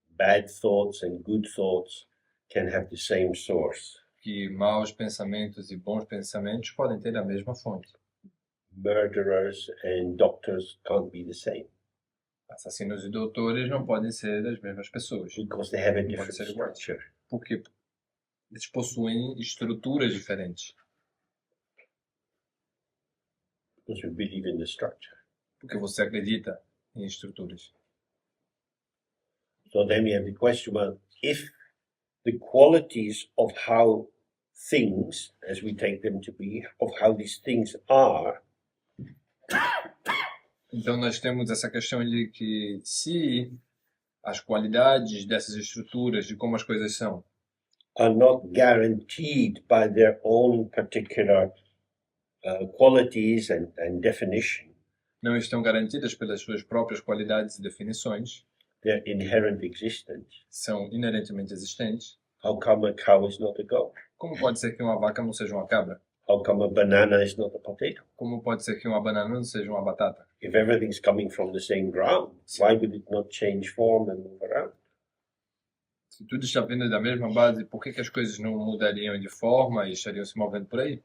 Speaker 1: bad thoughts and good thoughts can have the same source.
Speaker 2: Que maus pensamentos e bons pensamentos podem ter a mesma fonte.
Speaker 1: Murderers and doctors can't be the same.
Speaker 2: Assassinos e doutores não podem ser das mesmas pessoas.
Speaker 1: because they have a
Speaker 2: Não podem
Speaker 1: different
Speaker 2: ser iguais.
Speaker 1: structure.
Speaker 2: Porque eles possuem estruturas diferentes.
Speaker 1: Because we believe in the structure.
Speaker 2: Porque você acredita em estruturas.
Speaker 1: So then we have the question, well, if the qualities of how things, as we take them to be, of how these things are,
Speaker 2: Então nós temos essa questão de que se as qualidades dessas estruturas, de como as coisas são,
Speaker 1: are not guaranteed by their own particular qualities and definition,
Speaker 2: não estão garantidas pelas suas próprias qualidades e definições,
Speaker 1: their inherent existence,
Speaker 2: são inerentemente existentes,
Speaker 1: how come a cow is not a goat?
Speaker 2: como pode ser que uma vaca não seja uma cabra?
Speaker 1: How come a banana is not a potato?
Speaker 2: Como pode ser que uma banana não seja uma batata?
Speaker 1: If everything's coming from the same ground, why would it not change form and move around?
Speaker 2: Se tudo está vindo da mesma base, por que as coisas não mudariam de forma e estariam se movendo por aí?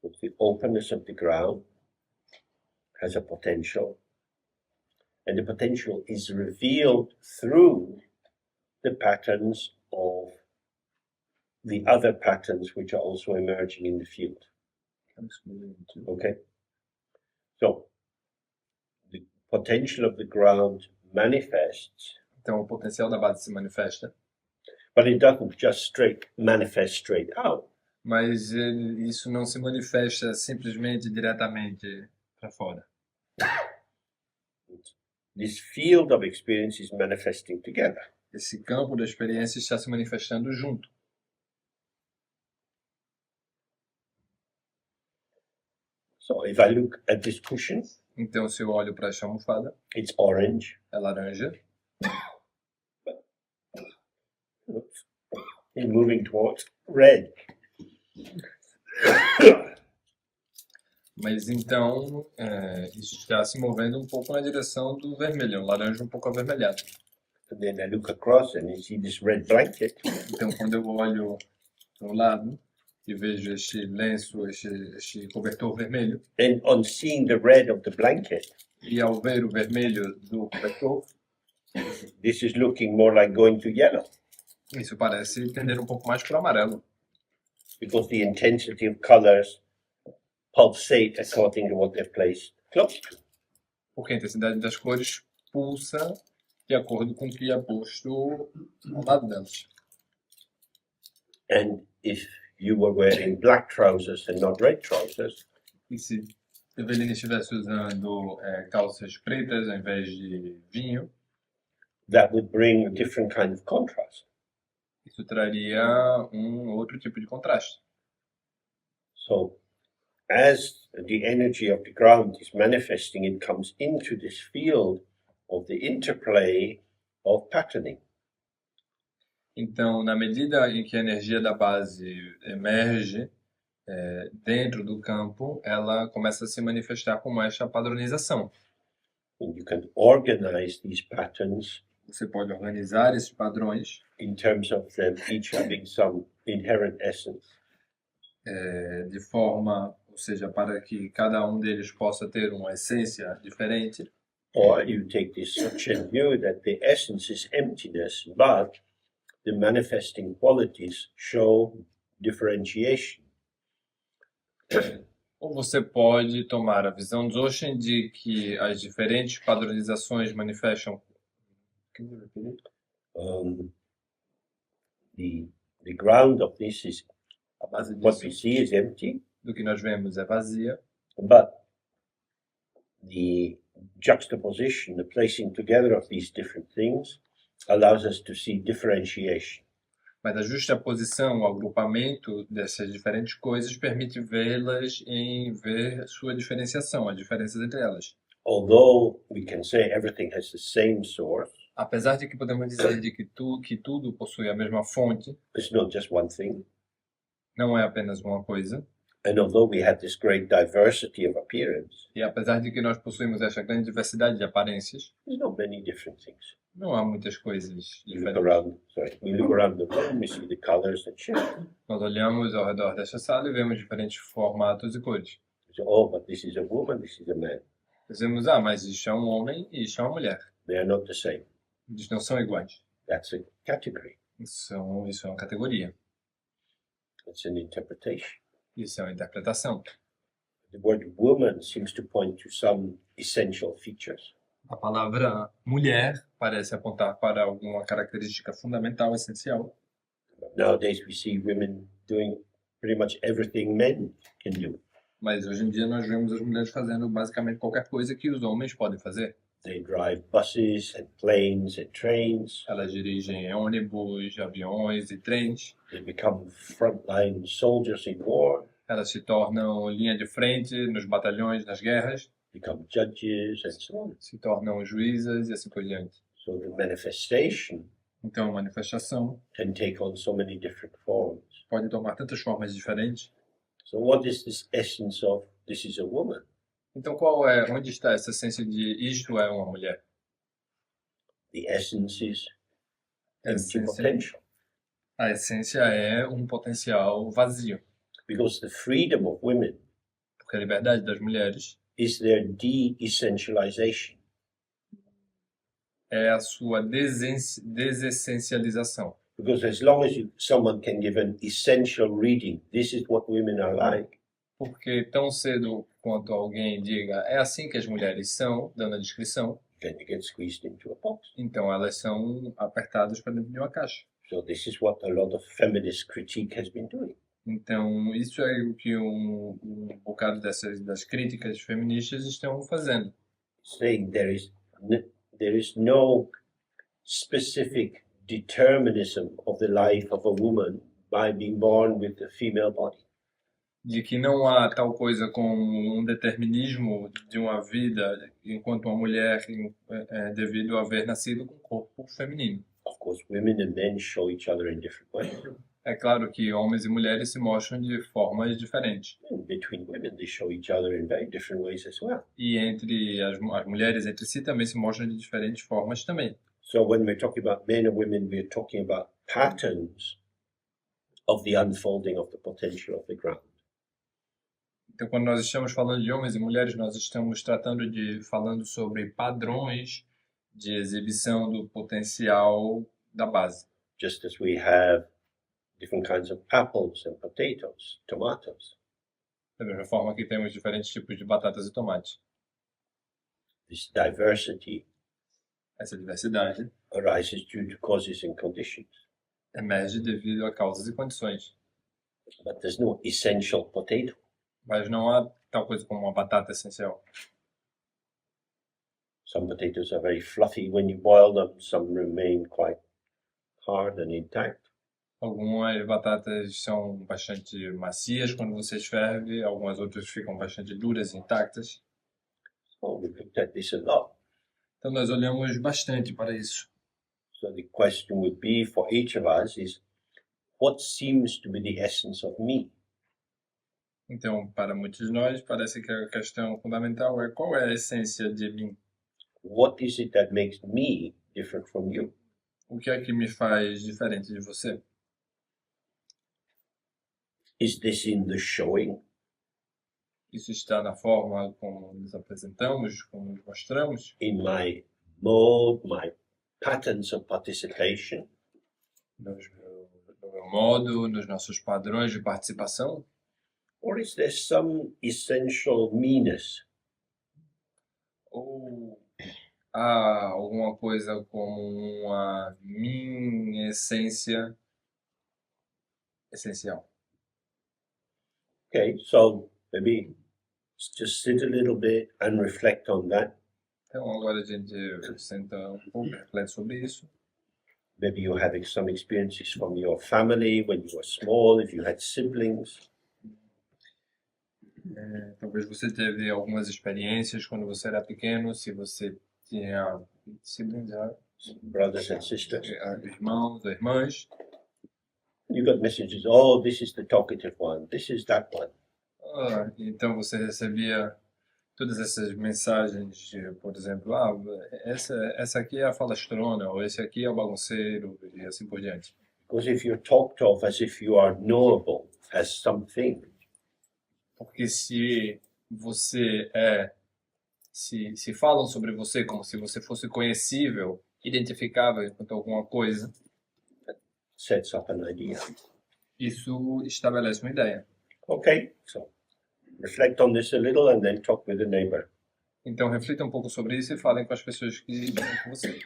Speaker 1: Because the openness of the ground has a potential, and the potential is revealed through the patterns of the other patterns which are also emerging in the field. Okay? So, the potential of the ground manifests,
Speaker 2: Então o potencial da base se manifesta,
Speaker 1: but it doesn't just manifest straight out.
Speaker 2: mas isso não se manifesta simplesmente diretamente para fora.
Speaker 1: This field of experience is manifesting together.
Speaker 2: Esse campo da experiência está se manifestando junto.
Speaker 1: So if I look at this cushion,
Speaker 2: Então se eu olho para essa almofada,
Speaker 1: it's orange.
Speaker 2: é laranja,
Speaker 1: It's moving towards red.
Speaker 2: mas então isso está se movendo um pouco na direção do vermelho, um laranja um pouco avermelhado.
Speaker 1: And then I look across and you see this red blanket.
Speaker 2: Então quando eu olho para o lado e vejo este lenço, este cobertor vermelho,
Speaker 1: Then on seeing the red of the blanket,
Speaker 2: e ao ver o vermelho do cobertor,
Speaker 1: this is looking more like going to yellow
Speaker 2: isso parece tender um pouco mais para o amarelo,
Speaker 1: because the intensity of colors pulsate according to what they're placed close to.
Speaker 2: porque a intensidade das cores pulsa de acordo com o que é posto ao lado delas.
Speaker 1: And if you were wearing black trousers and not red trousers,
Speaker 2: E se Evelina estivesse usando calças pretas ao invés de vinho,
Speaker 1: that would bring a different kind of contrast.
Speaker 2: isso traria um outro tipo de contraste.
Speaker 1: So, as the energy of the ground is manifesting, it comes into this field of the interplay of patterning.
Speaker 2: Então, na medida em que a energia da base emerge dentro do campo, ela começa a se manifestar como esta padronização.
Speaker 1: And you can organize these patterns
Speaker 2: Você pode organizar esses padrões
Speaker 1: in terms of them each having some inherent essence.
Speaker 2: de forma, ou seja, para que cada um deles possa ter uma essência diferente.
Speaker 1: Or you take this Dzogchen view that the essence is emptiness, but the manifesting qualities show differentiation.
Speaker 2: Ou você pode tomar a visão Dzogchen de que as diferentes padronizações manifestam.
Speaker 1: The ground of this is
Speaker 2: A base
Speaker 1: what we
Speaker 2: disso,
Speaker 1: see is empty,
Speaker 2: do que nós vemos é vazia,
Speaker 1: but the juxtaposition, the placing together of these different things allows us to see differentiation.
Speaker 2: mas a justaposição, o agrupamento dessas diferentes coisas permite vê-las em ver sua diferenciação, as diferenças entre elas.
Speaker 1: Although we can say everything has the same source,
Speaker 2: Apesar de que podemos dizer de que tudo possui a mesma fonte,
Speaker 1: it's not just one thing.
Speaker 2: não é apenas uma coisa,
Speaker 1: And although we have this great diversity of appearance,
Speaker 2: e apesar de que nós possuímos esta grande diversidade de aparências,
Speaker 1: there's not many different things.
Speaker 2: não há muitas coisas
Speaker 1: We look
Speaker 2: diferentes.
Speaker 1: we look around the room, we see the colors and shape.
Speaker 2: Nós olhamos ao redor desta sala e vemos diferentes formatos e cores.
Speaker 1: We say, oh, but this is a woman, this is a man.
Speaker 2: Dizemos, mas isso é um homem e isso é uma mulher.
Speaker 1: They are not the same.
Speaker 2: Eles não são iguais.
Speaker 1: That's a category.
Speaker 2: Isso é uma categoria.
Speaker 1: It's an interpretation.
Speaker 2: Isso é uma interpretação.
Speaker 1: The word woman seems to point to some essential features.
Speaker 2: A palavra mulher parece apontar para alguma característica fundamental, essencial.
Speaker 1: Nowadays we see women doing pretty much everything men can do.
Speaker 2: Mas hoje em dia nós vemos as mulheres fazendo basicamente qualquer coisa que os homens podem fazer.
Speaker 1: They drive buses and planes and trains.
Speaker 2: Elas dirigem ônibus, aviões e trens.
Speaker 1: They become frontline soldiers in war,
Speaker 2: Elas se tornam linha de frente nos batalhões, nas guerras.
Speaker 1: become judges and so on.
Speaker 2: Se tornam juízas e assim por diante.
Speaker 1: So the manifestation
Speaker 2: Então, a manifestação
Speaker 1: can take on so many different forms.
Speaker 2: pode tomar tantas formas diferentes.
Speaker 1: So what is this essence of this is a woman?
Speaker 2: Então, onde está essa essência de isto é uma mulher?
Speaker 1: The essence is empty
Speaker 2: Essência.
Speaker 1: potential.
Speaker 2: A essência é um potencial vazio,
Speaker 1: Because the freedom of women
Speaker 2: porque a liberdade das mulheres
Speaker 1: is their de-essentialization.
Speaker 2: é a sua desessencialização.
Speaker 1: Because as long as someone can give an essential reading, this is what women are like,
Speaker 2: Porque tão cedo quanto alguém diga é assim que as mulheres são, dando a descrição,
Speaker 1: then you get squeezed into a box.
Speaker 2: então elas são apertadas para dentro de uma caixa.
Speaker 1: So this is what a lot of feminist critique has been doing.
Speaker 2: Então, isso é o que um bocado das críticas feministas estão fazendo.
Speaker 1: Saying there is no specific determinism of the life of a woman by being born with a female body.
Speaker 2: De que não há tal coisa como um determinismo de uma vida enquanto uma mulher devido a haver nascido com um corpo feminino.
Speaker 1: Of course, women and men show each other in different ways.
Speaker 2: É claro que homens e mulheres se mostram de formas diferentes.
Speaker 1: And between women, they show each other in very different ways as well.
Speaker 2: E entre as mulheres entre si também se mostram de diferentes formas também.
Speaker 1: So when we're talking about men and women, we're talking about patterns of the unfolding of the potential of the ground.
Speaker 2: Então, quando nós estamos falando de homens e mulheres, nós estamos falando sobre padrões de exibição do potencial da base.
Speaker 1: Just as we have different kinds of apples and potatoes, tomatoes.
Speaker 2: Da mesma forma que temos diferentes tipos de batatas e tomates.
Speaker 1: This diversity
Speaker 2: Essa diversidade
Speaker 1: arises due to causes and conditions.
Speaker 2: emerge devido a causas e condições.
Speaker 1: But there's no essential potato.
Speaker 2: Mas não há tal coisa como uma batata essencial.
Speaker 1: Some potatoes are very fluffy when you boil them, some remain quite hard and intact.
Speaker 2: Algumas batatas são bastante macias quando você ferve, algumas outras ficam bastante duras e intactas.
Speaker 1: So we looked at this a lot.
Speaker 2: Então nós olhamos bastante para isso.
Speaker 1: So the question would be for each of us is, what seems to be the essence of me?
Speaker 2: Então, para muitos de nós, parece que a questão fundamental é qual é a essência de mim?
Speaker 1: What is it that makes me different from you?
Speaker 2: O que é que me faz diferente de você?
Speaker 1: Is this in the showing?
Speaker 2: Isso está na forma como nos apresentamos, como nos mostramos,
Speaker 1: In my mode, my patterns of participation?
Speaker 2: no meu modo, nos nossos padrões de participação?
Speaker 1: Or is there some essential meanness?
Speaker 2: Ou há alguma coisa como uma minha essência essencial?
Speaker 1: Okay, so maybe just sit a little bit and reflect on that.
Speaker 2: Então agora a gente senta um pouco, reflete sobre isso.
Speaker 1: Maybe you're having some experiences from your family when you were small, if you had siblings.
Speaker 2: Talvez você teve algumas experiências quando você era pequeno, se você tinha siblings,
Speaker 1: Brothers and sisters.
Speaker 2: irmãos ou irmãs.
Speaker 1: You got messages, oh, this is the talkative one, this is that one.
Speaker 2: Então você recebia todas essas mensagens, de, por exemplo, essa aqui é a falastrona, ou esse aqui é o bagunceiro, e assim por diante.
Speaker 1: Because if you're talked of as if you are knowable, as something,
Speaker 2: Porque se você é se falam sobre você como se você fosse conhecível, identificável enquanto alguma coisa,
Speaker 1: sets up an idea.
Speaker 2: isso estabelece uma ideia.
Speaker 1: Okay, so reflect on this a little and then talk with the neighbor.
Speaker 2: Então reflita um pouco sobre isso e falem com as pessoas que estão com você.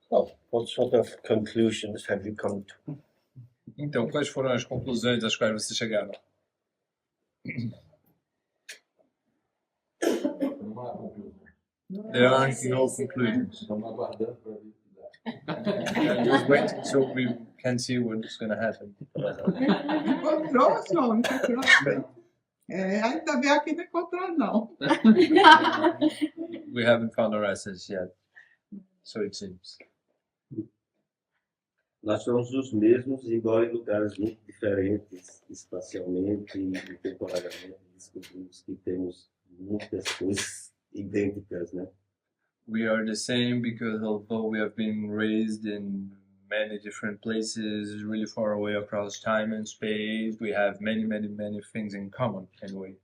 Speaker 1: So, what sort of conclusions have you come to?
Speaker 2: Então, quais foram as conclusões às quais vocês chegaram? There are no conclusions.
Speaker 8: Estamos aguardando para ver.
Speaker 2: I'm just waiting so we can see what's going to happen.
Speaker 7: Encontrou, senhor? Encontrou? Ainda bem que não encontrou, não.
Speaker 2: We haven't found our essence yet, so it seems.
Speaker 8: Nós somos os mesmos, igual em lugares muito diferentes, espacialmente e temporariamente. Descobrimos que temos muitas coisas idênticas, né?
Speaker 2: We are the same because although we have been raised in many different places, really far away across time and space, we have many, many, many things in common anyway.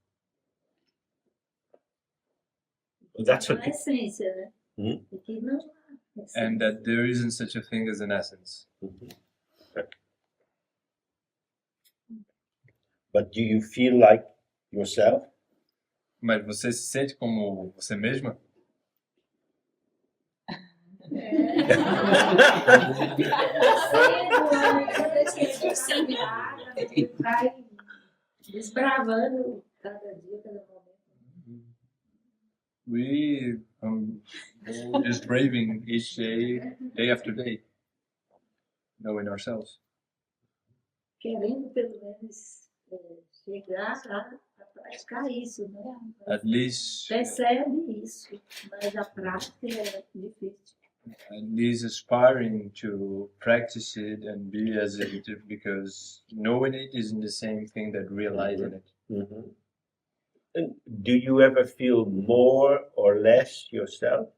Speaker 1: That's
Speaker 4: A
Speaker 1: okay.
Speaker 4: essência, né?
Speaker 1: Hum?
Speaker 4: Aqui não há essência.
Speaker 2: And that there isn't such a thing as an essence.
Speaker 1: But do you feel like yourself?
Speaker 2: Mas você se sente como você mesma?
Speaker 4: Vai desbravando cada dia, cada momento.
Speaker 2: We all just braving each day, day after day, knowing ourselves.
Speaker 4: Querendo pelo menos chegar a praticar isso, né?
Speaker 2: At least,
Speaker 4: Percebe isso, mas a prática é difícil.
Speaker 2: at least aspiring to practice it and be as it, because knowing it isn't the same thing that realizing it.
Speaker 1: Mm-hmm. And do you ever feel more or less yourself?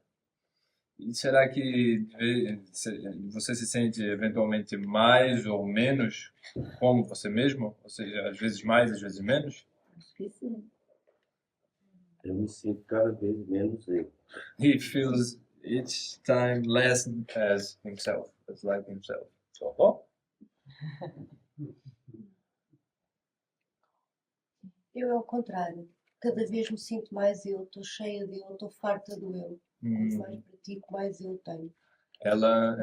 Speaker 2: E será que você se sente eventualmente mais ou menos como você mesmo? Ou seja, às vezes mais, às vezes menos?
Speaker 4: Acho que sim.
Speaker 8: Eu me sinto cada vez menos eu.
Speaker 2: He feels each time less as himself, as like himself.
Speaker 1: So,
Speaker 9: Eu, ao contrário, cada vez me sinto mais eu, estou cheia de eu, estou farta do eu. Quanto mais pratico, mais eu tenho.
Speaker 2: Ela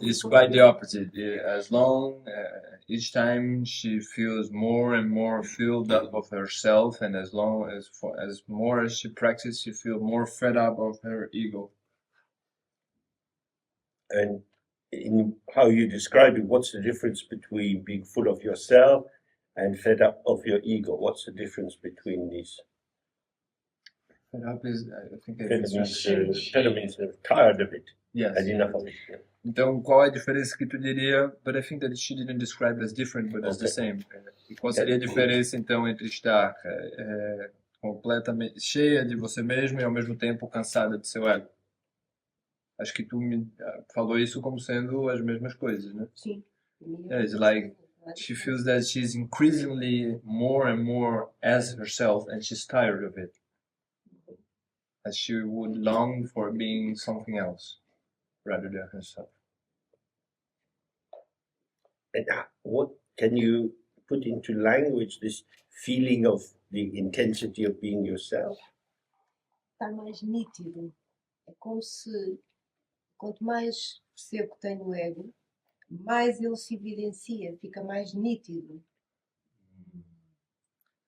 Speaker 2: is quite the opposite. As long each time she feels more and more filled up of herself, and as long as more as she practices, she feels more fed up of her ego.
Speaker 1: and in how you describe it, what's the difference between being full of yourself and fed up of your ego? What's the difference between these?
Speaker 2: Fed up is, I think it
Speaker 1: Fed
Speaker 2: is
Speaker 1: means tired of it,
Speaker 2: yes.
Speaker 1: had enough of it. Yeah.
Speaker 2: Então, qual é a diferença que tu diria? But I think that she didn't describe it as different, but as the same. E qual seria a diferença, então, entre estar completamente cheia de você mesmo e, ao mesmo tempo, cansada de seu ego? Acho que tu me falou isso como sendo as mesmas coisas, né?
Speaker 9: Sim.
Speaker 2: Yeah, it's like she feels that she's increasingly more and more as herself, and she's tired of it. As she would long for being something else rather than herself.
Speaker 1: And what can you put into language this feeling of the intensity of being yourself?
Speaker 9: Está mais nítido. É como se, quanto mais percebo que tenho o ego, mais ele se evidencia, fica mais nítido.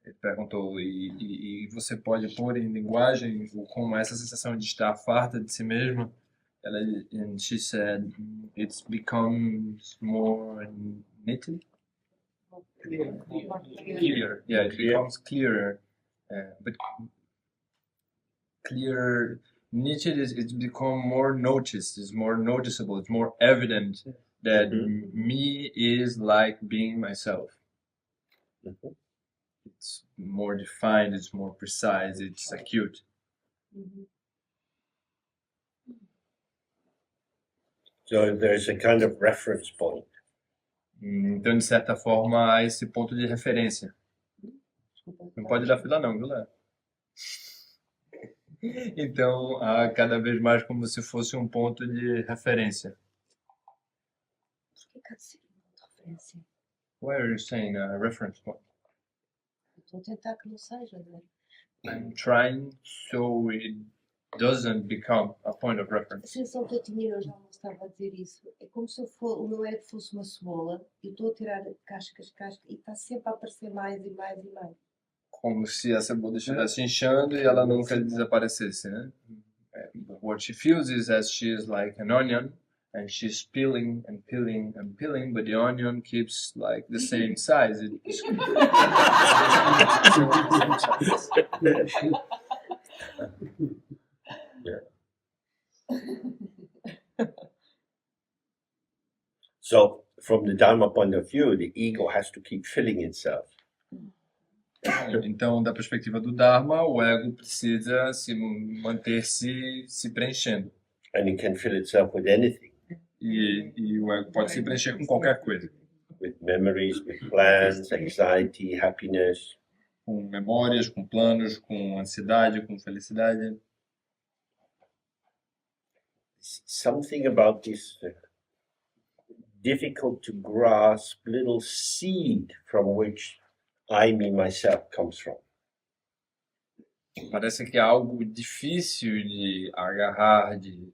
Speaker 2: Ele perguntou, e você pode pôr em linguagem como essa sensação de estar farta de si mesma? And she said, it becomes more knitted? Clear. Yeah, it becomes clearer. But clear, knitted is it's become more noticed, it's more noticeable, it's more evident that me is like being myself. It's more defined, it's more precise, it's acute.
Speaker 1: So there's a kind of reference point.
Speaker 2: Então, de certa forma, há esse ponto de referência. Não pode dar fila não, viu, Léo? Então, há cada vez mais como se fosse um ponto de referência.
Speaker 9: Por que há de ser um ponto de referência?
Speaker 2: Why are you saying a reference point?
Speaker 9: Estou a tentar que não seja, não é?
Speaker 2: I'm trying so it doesn't become a point of
Speaker 9: A
Speaker 2: reference.
Speaker 9: sensação que eu tinha, eu já não estava a dizer isso, é como se o meu ego fosse uma cebola e eu estou a tirar cascas e está sempre a aparecer mais e mais e mais.
Speaker 2: Como se a cebola estivesse inchando e ela nunca desaparecesse, né? What she feels is as she's like an onion and she's peeling and peeling and peeling, but the onion keeps like the same size.
Speaker 1: So from the Dharma point of view, the ego has to keep filling itself.
Speaker 2: Então, da perspectiva do Dharma, o ego precisa se manter-se se preenchendo.
Speaker 1: And it can fill itself with anything.
Speaker 2: E o ego pode se preencher com qualquer coisa.
Speaker 1: With memories, with plans, anxiety, happiness.
Speaker 2: Com memórias, com planos, com ansiedade, com felicidade.
Speaker 1: Something about this difficult to grasp little seed from which I, me, myself comes from.
Speaker 2: Parece que é algo difícil de agarrar, de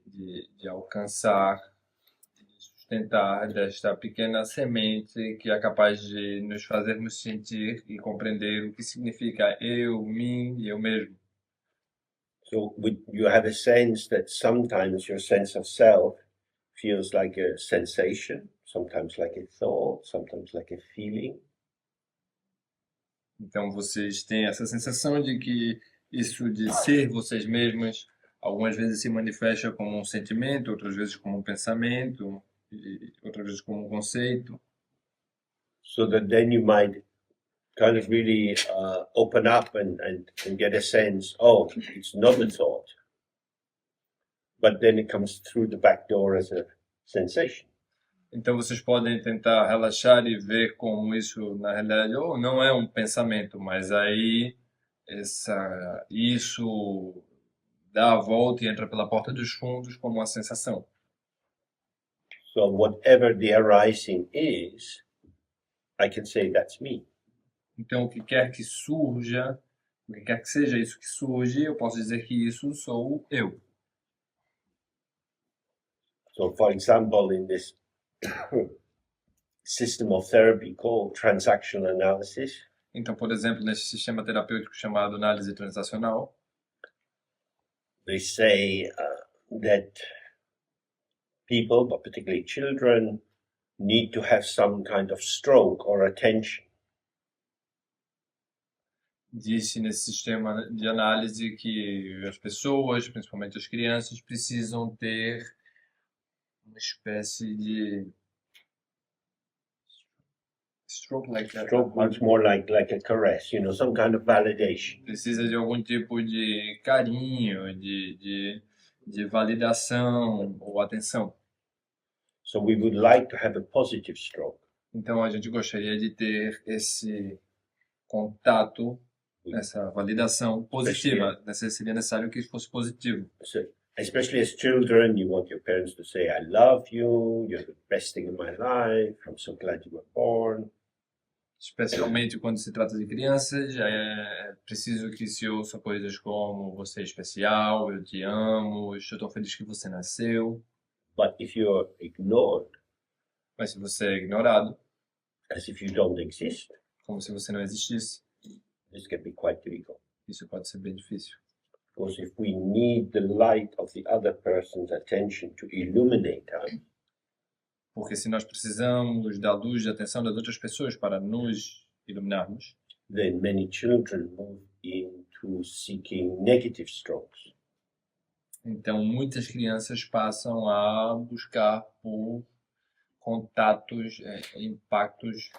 Speaker 2: alcançar, de sustentar desta pequena semente que é capaz de nos fazermos sentir e compreender o que significa eu, mim e eu mesmo.
Speaker 1: So you have a sense that sometimes your sense of self feels like a sensation, sometimes like a thought, sometimes like a feeling.
Speaker 2: Então vocês têm essa sensação de que isso de ser vocês mesmos, algumas vezes se manifesta como um sentimento, outras vezes como um pensamento, e outras vezes como um conceito.
Speaker 1: So that then you might kind of really open up and get a sense, oh, it's not a thought. But then it comes through the back door as a sensation.
Speaker 2: Então vocês podem tentar relaxar e ver como isso, na realidade, não é um pensamento, mas aí isso dá a volta e entra pela porta dos fundos como uma sensação.
Speaker 1: So whatever the arising is, I can say that's me.
Speaker 2: Então o que quer que surja, o que quer que seja isso que surge, eu posso dizer que isso sou eu.
Speaker 1: So for example, in this system of therapy called transactional analysis,
Speaker 2: Então, por exemplo, nesse sistema terapêutico chamado análise transacional,
Speaker 1: they say that people, but particularly children, need to have some kind of stroke or attention.
Speaker 2: disse nesse sistema de análise que as pessoas, principalmente as crianças, precisam ter uma espécie de stroke like that.
Speaker 1: Stroke means more like a caress, some kind of validation.
Speaker 2: Precisa de algum tipo de carinho, de validação ou atenção.
Speaker 1: So we would like to have a positive stroke.
Speaker 2: Então a gente gostaria de ter esse contato, essa validação positiva. Seria necessário que fosse positivo.
Speaker 1: So, especially as children, you want your parents to say, I love you, you're the best thing in my life, I'm so glad you were born.
Speaker 2: Especialmente quando se trata de crianças, é preciso que se ouça coisas como você é especial, eu te amo, estou tão feliz que você nasceu.
Speaker 1: But if you're ignored,
Speaker 2: Mas se você é ignorado,
Speaker 1: as if you don't exist,
Speaker 2: como se você não existisse,
Speaker 1: this can be quite difficult.
Speaker 2: isso pode ser bem difícil.
Speaker 1: Because if we need the light of the other person's attention to illuminate us,
Speaker 2: Porque se nós precisamos da luz e da atenção das outras pessoas para nos iluminarmos,
Speaker 1: then many children move into seeking negative strokes.
Speaker 2: então muitas crianças passam a buscar por contatos, impactos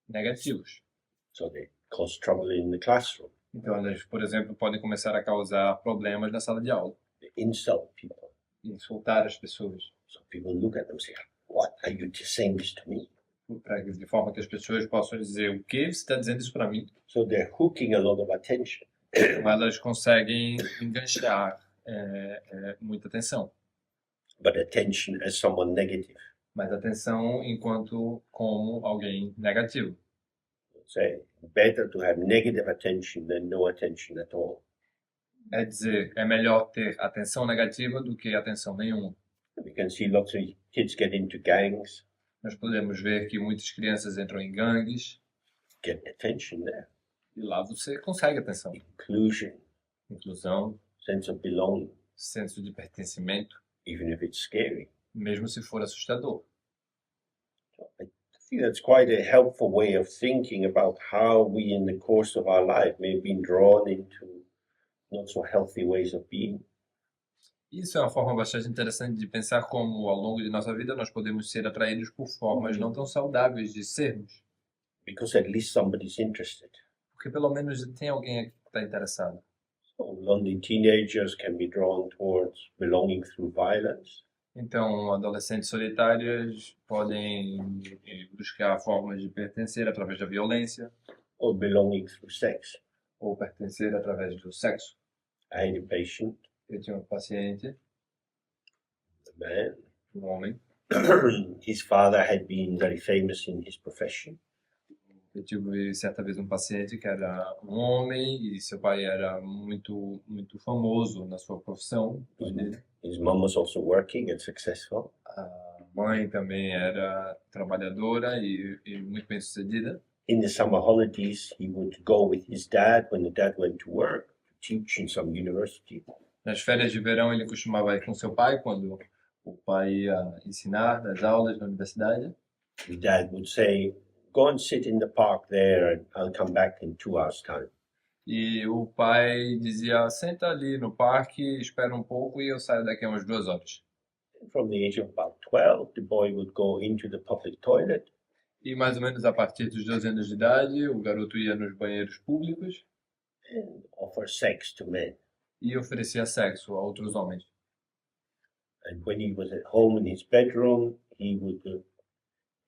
Speaker 2: negativos.
Speaker 1: So they cause trouble in the classroom.
Speaker 2: Então elas, por exemplo, podem começar a causar problemas na sala de aula.
Speaker 1: They insult people.
Speaker 2: insultar as pessoas,
Speaker 1: So people look at them and say, "What are you saying this to me?"
Speaker 2: de forma que as pessoas possam dizer o que você está dizendo isso para mim.
Speaker 1: So they're hooking a lot of attention.
Speaker 2: Então, elas conseguem enganchar muita atenção,
Speaker 1: But attention as someone negative.
Speaker 2: mas atenção enquanto como alguém negativo.
Speaker 1: Say, better to have negative attention than no attention at all.
Speaker 2: É dizer, é melhor ter atenção negativa do que atenção nenhuma.
Speaker 1: We can see lots of kids get into gangs,
Speaker 2: Nós podemos ver que muitas crianças entram em gangues
Speaker 1: get attention there.
Speaker 2: e lá você consegue atenção.
Speaker 1: Inclusion,
Speaker 2: Inclusão,
Speaker 1: sense of belonging,
Speaker 2: senso de pertencimento,
Speaker 1: even if it's scary.
Speaker 2: mesmo se for assustador.
Speaker 1: I think that's quite a helpful way of thinking about how we, in the course of our life, may have been drawn into not so healthy ways of being.
Speaker 2: Isso é uma forma bastante interessante de pensar como, ao longo de nossa vida, nós podemos ser atraídos por formas não tão saudáveis de sermos.
Speaker 1: Because at least somebody's interested.
Speaker 2: Porque pelo menos tem alguém aqui que está interessado.
Speaker 1: So lonely teenagers can be drawn towards belonging through violence.
Speaker 2: Então, adolescentes solitários podem buscar formas de pertencer através da violência
Speaker 1: Or belonging through sex.
Speaker 2: ou pertencer através do sexo.
Speaker 1: I had a patient,
Speaker 2: Eu tinha um paciente,
Speaker 1: a man.
Speaker 2: um homem,
Speaker 1: His father had been very famous in his profession.
Speaker 2: eu tive certa vez um paciente que era um homem e seu pai era muito famoso na sua profissão.
Speaker 1: His mom was also working and successful.
Speaker 2: A mãe também era trabalhadora e muito bem sucedida.
Speaker 1: In the summer holidays, he would go with his dad when the dad went to work to teach in some university.
Speaker 2: Nas férias de verão ele costumava ir com seu pai quando o pai ia ensinar nas aulas na universidade.
Speaker 1: The dad would say, "Go and sit in the park there and I'll come back in 2 hours' time."
Speaker 2: E o pai dizia, senta ali no parque, espera um pouco e eu saio daqui a umas 2 horas.
Speaker 1: From the age of about 12, the boy would go into the public toilet
Speaker 2: E mais ou menos a partir dos 12 anos de idade, o garoto ia nos banheiros públicos
Speaker 1: and offer sex to men.
Speaker 2: e oferecia sexo a outros homens.
Speaker 1: And when he was at home in his bedroom, he would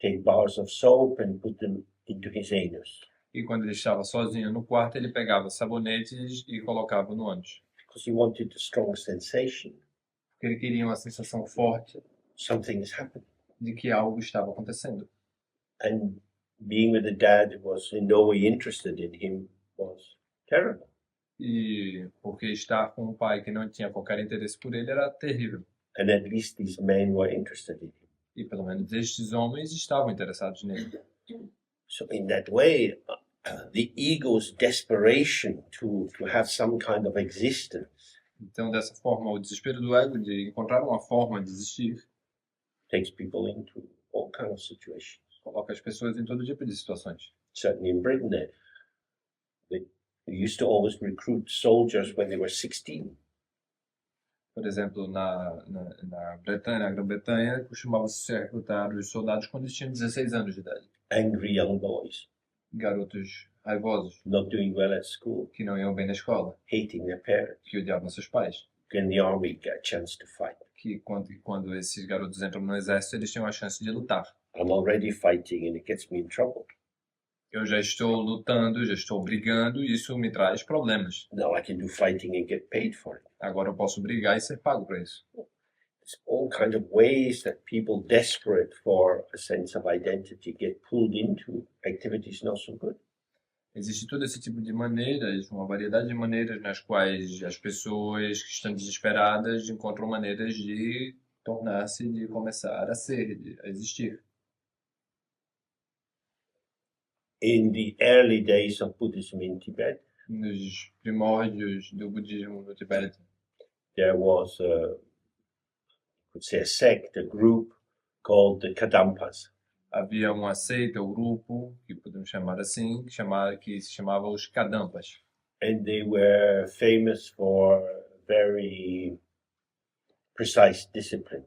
Speaker 1: take bars of soap and put them into his anus.
Speaker 2: E quando ele estava sozinho no quarto, ele pegava sabonetes e colocava no ânus.
Speaker 1: Because he wanted a strong sensation.
Speaker 2: Porque ele queria uma sensação forte
Speaker 1: Something is happening.
Speaker 2: de que algo estava acontecendo.
Speaker 1: And being with a dad who was in no way interested in him was terrible.
Speaker 2: E porque estar com um pai que não tinha qualquer interesse por ele era terrível.
Speaker 1: And at least these men were interested in him.
Speaker 2: E pelo menos estes homens estavam interessados nele.
Speaker 1: So in that way, the ego's desperation to have some kind of existence
Speaker 2: Então, dessa forma, o desespero do ego de encontrar uma forma de existir
Speaker 1: takes people into all kinds of situations.
Speaker 2: coloca as pessoas em todo tipo de situações.
Speaker 1: Certainly in Britain, they used to always recruit soldiers when they were 16.
Speaker 2: Por exemplo, na Bretanha, na Grã-Bretanha, costumava-se recrutar os soldados quando eles tinham 16 anos de idade.
Speaker 1: Angry young boys,
Speaker 2: Garotos raivosos,
Speaker 1: not doing well at school,
Speaker 2: que não iam bem na escola,
Speaker 1: hating their parents.
Speaker 2: que odiavam seus pais.
Speaker 1: In the army, get a chance to fight.
Speaker 2: Que quando esses garotos entram no exército, eles tinham a chance de lutar.
Speaker 1: I'm already fighting and it gets me in trouble.
Speaker 2: Eu já estou lutando, já estou brigando e isso me traz problemas.
Speaker 1: Now I can do fighting and get paid for it.
Speaker 2: Agora eu posso brigar e ser pago para isso.
Speaker 1: There's all kinds of ways that people desperate for a sense of identity get pulled into activities not so good.
Speaker 2: Existe todo esse tipo de maneiras, uma variedade de maneiras nas quais as pessoas que estão desesperadas encontram maneiras de tornar-se, de começar a ser, a existir.
Speaker 1: In the early days of Buddhism in Tibet,
Speaker 2: Nos primórdios do budismo no Tibete,
Speaker 1: there was you could say a sect, a group called the Kadampas.
Speaker 2: havia uma seita, um grupo, que podemos chamar assim, que se chamava os Kadampas.
Speaker 1: And they were famous for very precise discipline.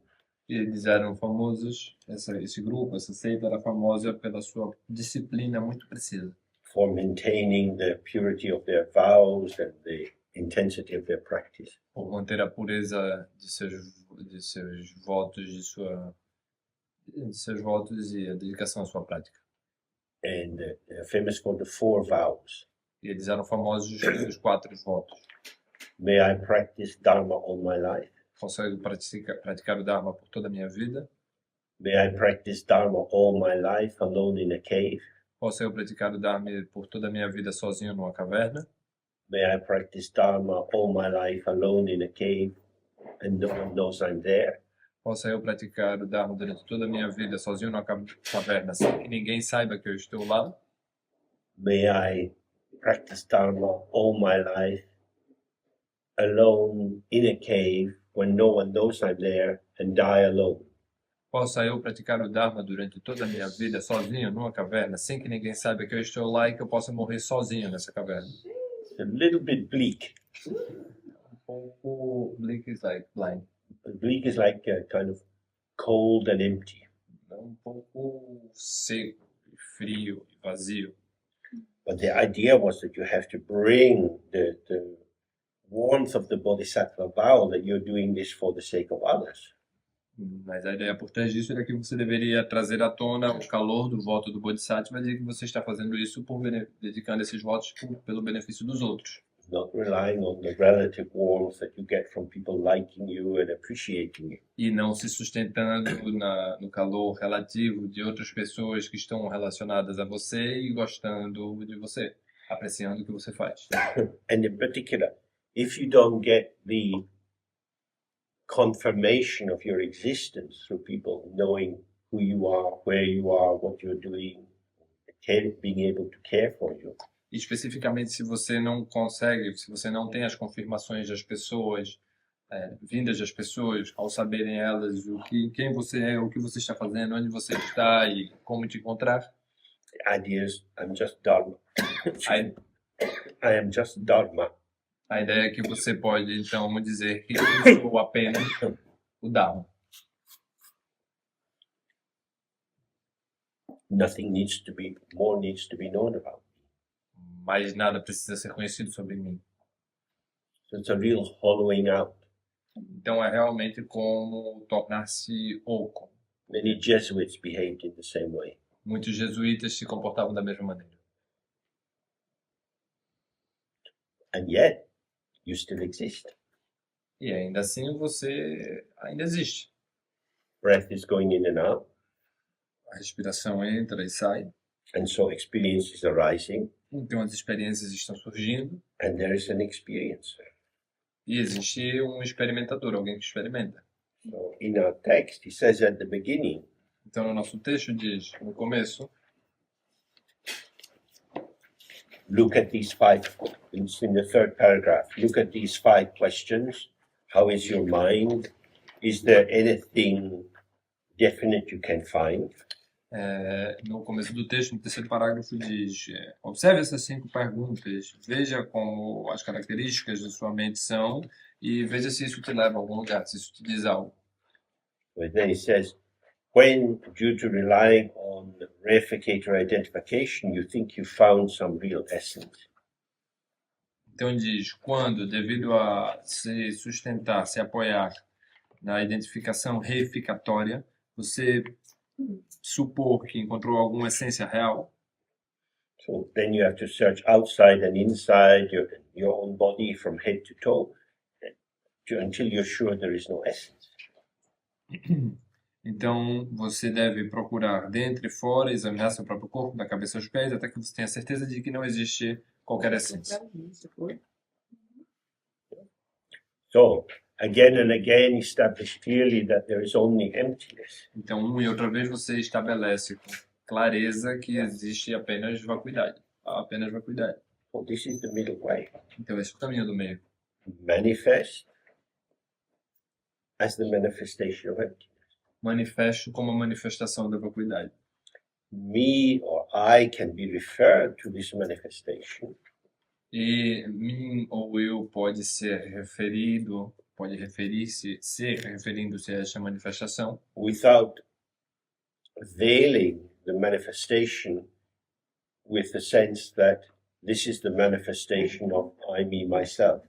Speaker 2: E eles eram famosos, esse grupo, essa seita era famosa pela sua disciplina muito precisa.
Speaker 1: For maintaining the purity of their vows and the intensity of their practice.
Speaker 2: Por manter a pureza de seus votos, de seus votos e a dedicação à sua prática.
Speaker 1: And they're famous for the 4 vows.
Speaker 2: E eles eram famosos pelos 4 votos.
Speaker 1: May I practice Dharma all my life?
Speaker 2: Consigo praticar o Dharma por toda a minha vida.
Speaker 1: May I practice Dharma all my life alone in a cave?
Speaker 2: Consigo praticar o Dharma por toda a minha vida sozinho numa caverna.
Speaker 1: May I practice Dharma all my life alone in a cave and no one knows I'm there?
Speaker 2: Consigo praticar o Dharma durante toda a minha vida sozinho numa caverna sem que ninguém saiba que eu estou lá.
Speaker 1: May I practice Dharma all my life alone in a cave when no one knows I'm there and die alone?
Speaker 2: Posso eu praticar o Dharma durante toda a minha vida sozinho numa caverna sem que ninguém saiba que eu estou lá e que eu possa morrer sozinho nessa caverna.
Speaker 1: It's a little bit bleak.
Speaker 2: Bleak is like blind.
Speaker 1: Bleak is like kind of cold and empty.
Speaker 2: Pouco seco, frio e vazio.
Speaker 1: But the idea was that you have to bring the warmth of the Bodhisattva vow that you're doing this for the sake of others.
Speaker 2: Mas a ideia por trás disso era que você deveria trazer à tona o calor do voto do Bodhisattva e que você está fazendo isso dedicando esses votos pelo benefício dos outros.
Speaker 1: Not relying on the relative warmth that you get from people liking you and appreciating you.
Speaker 2: E não se sustentando no calor relativo de outras pessoas que estão relacionadas a você e gostando de você, apreciando o que você faz.
Speaker 1: And in particular, if you don't get the confirmation of your existence through people knowing who you are, where you are, what you're doing, being able to care for you.
Speaker 2: E especificamente se você não consegue, se você não tem as confirmações das pessoas, vindas das pessoas, ao saberem elas quem você é, o que você está fazendo, onde você está e como te encontrar.
Speaker 1: The idea is, I'm just Dharma. I am just Dharma.
Speaker 2: A ideia é que você pode, então, dizer que eu sou apenas o Dharma.
Speaker 1: Nothing needs to be known about.
Speaker 2: Mas nada precisa ser conhecido sobre mim.
Speaker 1: So it's a real hollowing out.
Speaker 2: Então é realmente como tornar-se oco.
Speaker 1: Many Jesuits behaved in the same way.
Speaker 2: Muitos jesuítas se comportavam da mesma maneira.
Speaker 1: And yet, you still exist.
Speaker 2: E ainda assim você ainda existe.
Speaker 1: Breath is going in and out.
Speaker 2: A respiração entra e sai.
Speaker 1: And so experiences arising.
Speaker 2: Então as experiências estão surgindo.
Speaker 1: And there is an experiencer.
Speaker 2: E existe um experimentador, alguém que experimenta.
Speaker 1: So in our text, he says at the beginning,
Speaker 2: então no nosso texto diz, no começo,
Speaker 1: look at these 5, it's in the 3rd paragraph, look at these 5 questions. How is your mind? Is there anything definite you can find?
Speaker 2: No começo do texto, no 3º parágrafo, diz: observe essas 5 perguntas, veja como as características da sua mente são e veja se isso te leva a algum lugar, se isso te diz algo.
Speaker 1: But then he says, when, due to relying on reificator identification, you think you found some real essence.
Speaker 2: Então diz, quando, devido a se sustentar, se apoiar na identificação reificatória, você supor que encontrou alguma essência real.
Speaker 1: So then you have to search outside and inside your own body from head to toe until you're sure there is no essence.
Speaker 2: Então você deve procurar dentro e fora, examinar seu próprio corpo, da cabeça aos pés, até que você tenha certeza de que não existe qualquer essência.
Speaker 1: So again and again establish clearly that there is only emptiness.
Speaker 2: Então, uma e outra vez você estabelece com clareza que existe apenas vacuidade. Apenas vacuidade.
Speaker 1: So this is the middle way.
Speaker 2: Então, esse é o caminho do meio.
Speaker 1: Manifest as the manifestation of emptiness.
Speaker 2: Manifesto como a manifestação da vacuidade.
Speaker 1: Me or I can be referred to this manifestation.
Speaker 2: E mim ou eu pode ser referido, pode referir-se, ser referindo-se a essa manifestação,
Speaker 1: without veiling the manifestation with the sense that this is the manifestation of I, me, myself.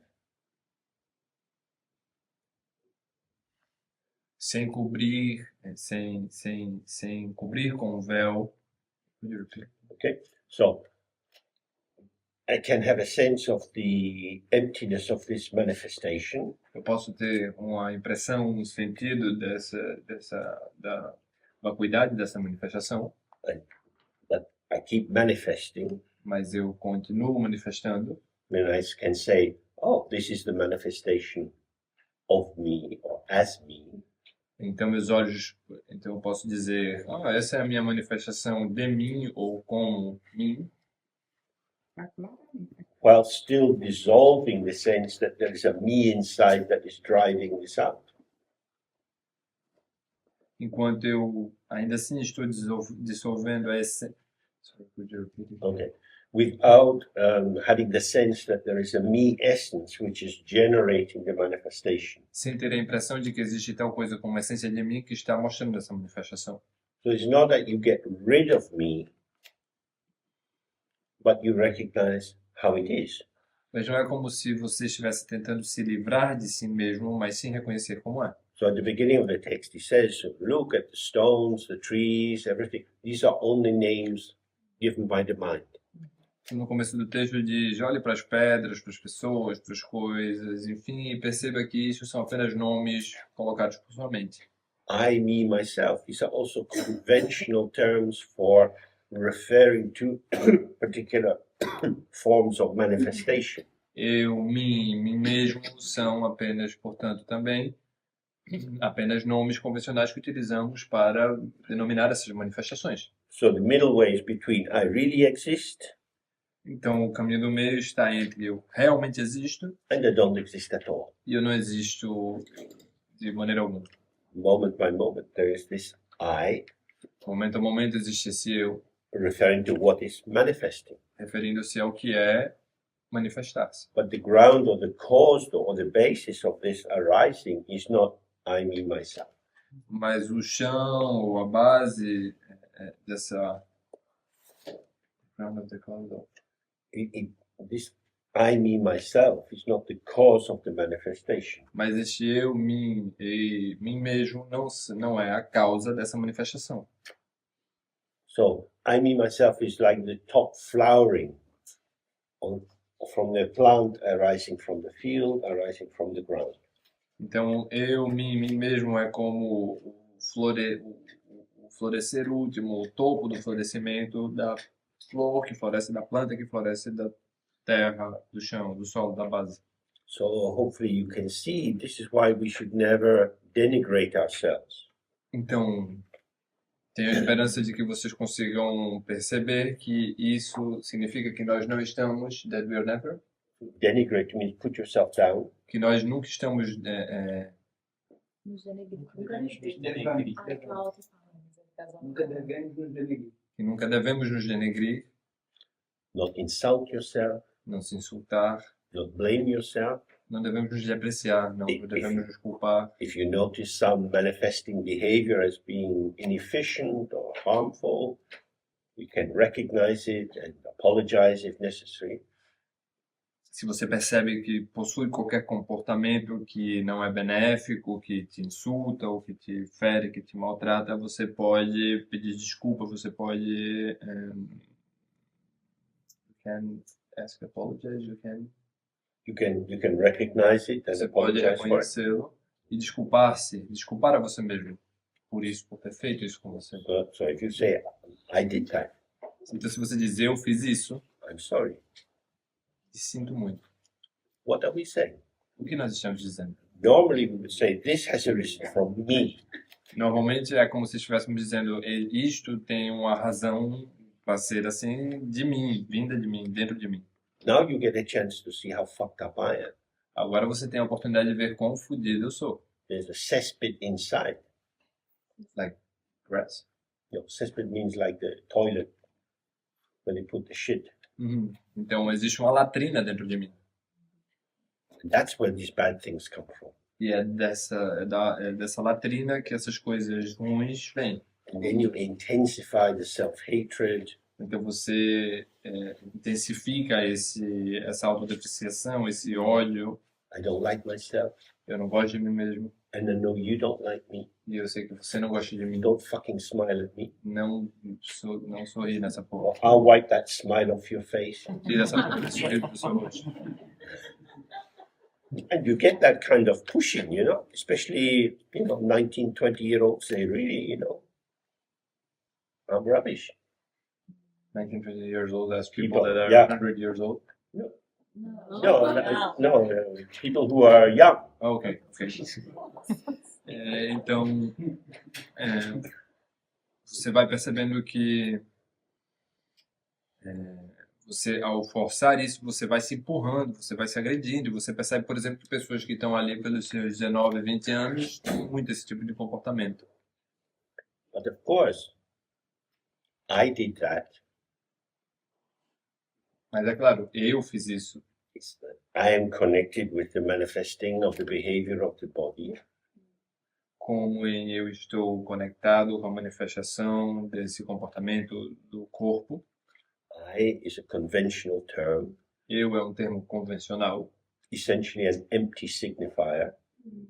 Speaker 2: sem cobrir, sem cobrir com o véu.
Speaker 1: Okay, so I can have a sense of the emptiness of this manifestation,
Speaker 2: Eu posso ter uma impressão, um sentido da vacuidade dessa manifestação,
Speaker 1: but I keep manifesting,
Speaker 2: mas eu continuo manifestando.
Speaker 1: then I can say, oh, this is the manifestation of me or as me.
Speaker 2: Então então eu posso dizer, essa é a minha manifestação de mim ou como mim,
Speaker 7: Tá claramente.
Speaker 1: While still dissolving the sense that there is a me inside that is driving this out.
Speaker 2: enquanto eu ainda assim estou dissolvendo a essência. Sorry, could you repeat it?
Speaker 1: Okay, without having the sense that there is a me essence which is generating the manifestation.
Speaker 2: Sem ter a impressão de que existe tal coisa como a essência de mim que está mostrando essa manifestação.
Speaker 1: So it's not that you get rid of me, but you recognize how it is.
Speaker 2: Mas não é como se você estivesse tentando se livrar de si mesmo, mas sim reconhecer como é.
Speaker 1: So at the beginning of the text, he says, look at the stones, the trees, everything. These are only names given by the mind.
Speaker 2: No começo do texto diz, olhe para as pedras, para as pessoas, para as coisas, enfim, e perceba que isso são apenas nomes colocados por sua mente.
Speaker 1: I, me, myself. These are also conventional terms for referring to particular forms of manifestation.
Speaker 2: Eu, mim mesmo são apenas, portanto, também apenas nomes convencionais que utilizamos para denominar essas manifestações.
Speaker 1: So the middle way is between I really exist
Speaker 2: Então, o caminho do meio está entre eu realmente existo
Speaker 1: and I don't exist at all.
Speaker 2: e eu não existo de maneira alguma.
Speaker 1: Moment by moment, there is this I
Speaker 2: Momento a momento existe esse eu,
Speaker 1: referring to what is manifesting.
Speaker 2: referindo-se ao que é manifestar-se.
Speaker 1: But the ground or the cause or the basis of this arising is not I, me, myself.
Speaker 2: Mas o chão ou a base dessa
Speaker 1: This I, me, myself is not the cause of the manifestation.
Speaker 2: Mas este eu, mim e mim mesmo não é a causa dessa manifestação.
Speaker 1: So I, me, myself is like the top flowering from the plant arising from the field, arising from the ground.
Speaker 2: Então, eu, mim mesmo é como o florescer último, o topo do florescimento da flor que floresce, da planta que floresce, da terra, do chão, do solo, da base.
Speaker 1: So hopefully you can see this is why we should never denigrate ourselves.
Speaker 2: Então, tenho a esperança de que vocês consigam perceber que isso significa que nós não estamos, that we are never,
Speaker 1: Denigrate means put yourself down.
Speaker 2: que nós nunca estamos
Speaker 5: Nos denegrir.
Speaker 3: Nunca devemos nos denegrir.
Speaker 2: que nunca devemos nos denegrir,
Speaker 1: Not insult yourself,
Speaker 2: não se insultar,
Speaker 1: not blame yourself.
Speaker 2: não devemos nos depreciar, não devemos nos culpar.
Speaker 1: If you notice some manifesting behavior as being inefficient or harmful, you can recognize it and apologize if necessary.
Speaker 2: Se você percebe que possui qualquer comportamento que não é benéfico, que te insulta ou que te fere, que te maltrata, você pode pedir desculpa, você pode you can ask apologize,
Speaker 1: You can recognize it and
Speaker 2: você pode
Speaker 1: apologize for it.
Speaker 2: reconhecê-lo e desculpar a você mesmo por isso, por ter feito isso com você.
Speaker 1: So if you say, I did that,
Speaker 2: Então, se você diz eu fiz isso,
Speaker 1: I'm sorry.
Speaker 2: sinto muito.
Speaker 1: What are we saying?
Speaker 2: O que nós estamos dizendo?
Speaker 1: Normally we would say, this has arisen from me.
Speaker 2: Normalmente é como se estivéssemos dizendo isto tem uma razão para ser assim de mim, vinda de mim, dentro de mim.
Speaker 1: Now you get a chance to see how fucked up I am.
Speaker 2: Agora você tem a oportunidade de ver quão fodido eu sou.
Speaker 1: There's a cesspit inside.
Speaker 2: Like grass.
Speaker 1: Cesspit means like the toilet when they put the shit.
Speaker 2: Então existe uma latrina dentro de mim.
Speaker 1: And that's where these bad things come from.
Speaker 2: E é dessa latrina que essas coisas ruins vêm.
Speaker 1: And then you intensify the self-hatred.
Speaker 2: Então você intensifica essa autodepreciação, esse ódio.
Speaker 1: I don't like myself.
Speaker 2: Eu não gosto de mim mesmo.
Speaker 1: And I know you don't like me.
Speaker 2: E eu sei que você não gosta de mim.
Speaker 1: Don't fucking smile at me.
Speaker 2: Não sorri nessa
Speaker 1: Or
Speaker 2: porra.
Speaker 1: I'll wipe that smile off your face.
Speaker 2: Tira essa porra de sorriso do seu rosto.
Speaker 1: And you get that kind of pushing, especially, 19, 20-year-olds, they really, I'm rubbish.
Speaker 2: 19, 20 years old as people
Speaker 1: People,
Speaker 2: that are
Speaker 1: yeah.
Speaker 2: 100 years old.
Speaker 1: No, people who are young.
Speaker 2: Ok. Então, você vai percebendo que você, ao forçar isso, você vai se empurrando, você vai se agredindo. Você percebe, por exemplo, que pessoas que estão ali pelos seus 19, 20 anos têm muito esse tipo de comportamento.
Speaker 1: But of course, I did that.
Speaker 2: Mas é claro, eu fiz isso.
Speaker 1: I am connected with the manifesting of the behavior of the body.
Speaker 2: Como eu estou conectado com a manifestação desse comportamento do corpo.
Speaker 1: I is a conventional term,
Speaker 2: Eu é um termo convencional,
Speaker 1: essentially an empty signifier,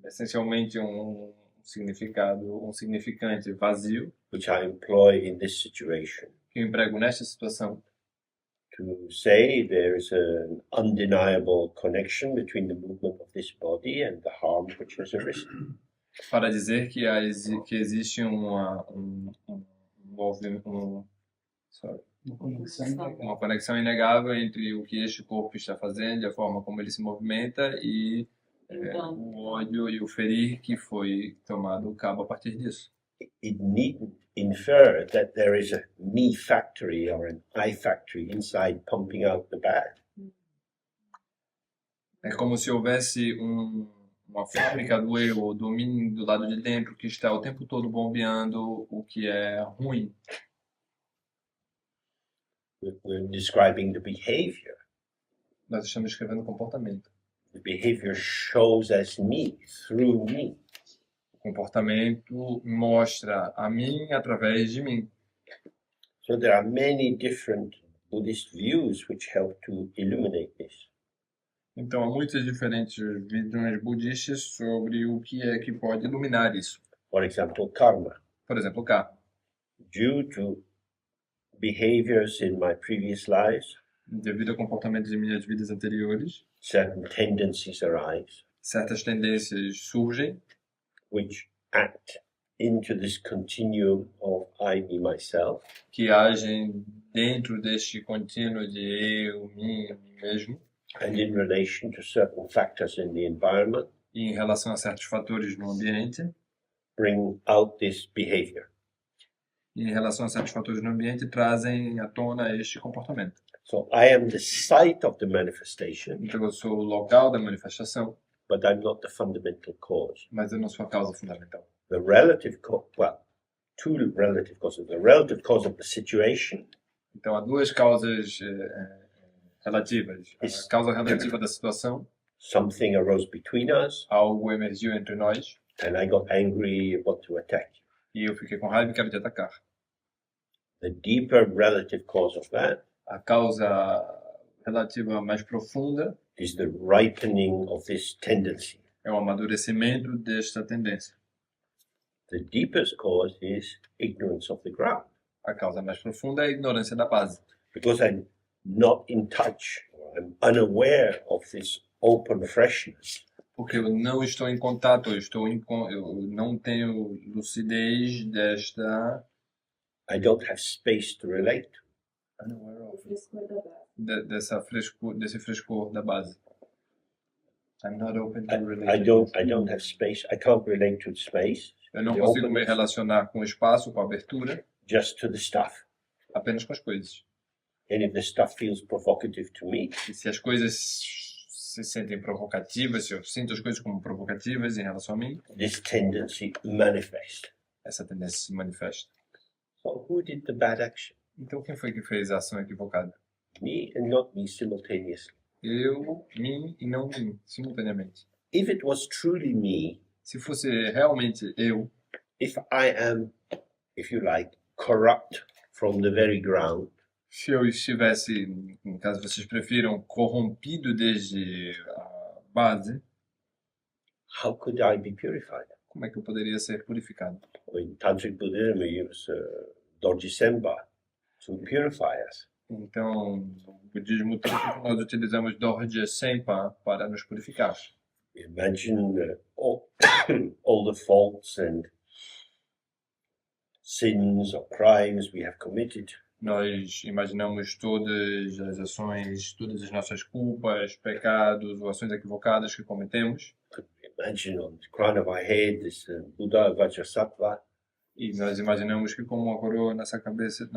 Speaker 2: essencialmente um significante vazio,
Speaker 1: which I employ in this situation
Speaker 2: que eu emprego nesta situação
Speaker 1: to say there is an undeniable connection between the movement of this body and the harm which has arisen.
Speaker 2: para dizer que existe uma conexão inegável entre o que este corpo está fazendo e a forma como ele se movimenta e o ódio e o ferir que foi tomado cabo a partir disso.
Speaker 1: It needn't infer that there is a me factory or an I factory inside pumping out the bad.
Speaker 2: É como se houvesse uma fábrica do eu, ou do mim, do lado de dentro, que está o tempo todo bombeando o que é ruim.
Speaker 1: We're describing the behavior.
Speaker 2: Nós estamos escrevendo comportamento.
Speaker 1: The behavior shows as me, through me.
Speaker 2: O comportamento mostra a mim através de mim.
Speaker 1: So there are many different Buddhist views which help to illuminate this.
Speaker 2: Então, há muitas diferentes visões budistas sobre o que é que pode iluminar isso.
Speaker 1: For example, karma.
Speaker 2: Por exemplo, cá,
Speaker 1: Due to behaviors in my previous lives,
Speaker 2: devido ao comportamento de minhas vidas anteriores,
Speaker 1: certain tendencies arise
Speaker 2: certas tendências surgem
Speaker 1: which act into this continuum of I, me, myself.
Speaker 2: que agem dentro deste contínuo de eu, mim mesmo,
Speaker 1: And in relation to certain factors in the environment,
Speaker 2: e em relação a certos fatores no ambiente,
Speaker 1: bring out this behavior.
Speaker 2: e em relação a certos fatores no ambiente trazem à tona este comportamento.
Speaker 1: So I am the site of the manifestation,
Speaker 2: Então eu sou o local da manifestação,
Speaker 1: but I'm not the fundamental cause.
Speaker 2: mas eu não sou a causa fundamental.
Speaker 1: The relative two relative causes. The relative cause of the situation
Speaker 2: Então há duas causas relativas. A causa relativa da situação,
Speaker 1: something arose between us,
Speaker 2: algo emergiu entre nós,
Speaker 1: and I got angry and want to attack you.
Speaker 2: e eu fiquei com raiva e quero te atacar.
Speaker 1: The deeper relative cause of that
Speaker 2: A causa relativa mais profunda
Speaker 1: is the ripening of this tendency.
Speaker 2: é o amadurecimento desta tendência.
Speaker 1: The deepest cause is ignorance of the ground,
Speaker 2: A causa mais profunda é a ignorância da base.
Speaker 1: because I'm not in touch, or I'm unaware of this open freshness.
Speaker 2: Porque eu não estou em contato, eu não tenho lucidez
Speaker 1: I don't have space to relate to.
Speaker 2: desse frescor da base. I'm not open to
Speaker 1: I
Speaker 2: relate.
Speaker 1: don't have space. I can't relate to space,
Speaker 2: Eu não
Speaker 1: the
Speaker 2: consigo me
Speaker 1: openness,
Speaker 2: relacionar com o espaço, com a abertura,
Speaker 1: just to the stuff.
Speaker 2: apenas com as coisas.
Speaker 1: And if the stuff feels provocative to me,
Speaker 2: E se as coisas se sentem provocativas, se eu sinto as coisas como provocativas em relação a mim,
Speaker 1: this tendency manifests.
Speaker 2: essa tendência se manifesta.
Speaker 1: So who did the bad action?
Speaker 2: Então quem foi que fez a ação equivocada?
Speaker 1: Me and not me simultaneously.
Speaker 2: Eu, mim e não mim, simultaneamente.
Speaker 1: If it was truly me,
Speaker 2: Se fosse realmente eu,
Speaker 1: if I am, if you like, corrupt from the very ground,
Speaker 2: se eu estivesse, no caso vocês prefiram, corrompido desde a base,
Speaker 1: how could I be purified?
Speaker 2: Como é que eu poderia ser purificado?
Speaker 1: In Tantric Buddhism, we use Dorji Senpa to purify us.
Speaker 2: Então, no budismo tântrico, nós utilizamos Dorje Senpa para nos purificar.
Speaker 1: Imagine all the faults and sins or crimes we have committed.
Speaker 2: Nós imaginamos todas as ações, todas as nossas culpas, pecados ou ações equivocadas que cometemos.
Speaker 1: Imagine on the crown of our head this Buddha Vajrasattva.
Speaker 2: E nós imaginamos que como uma coroa na nossa cabeça,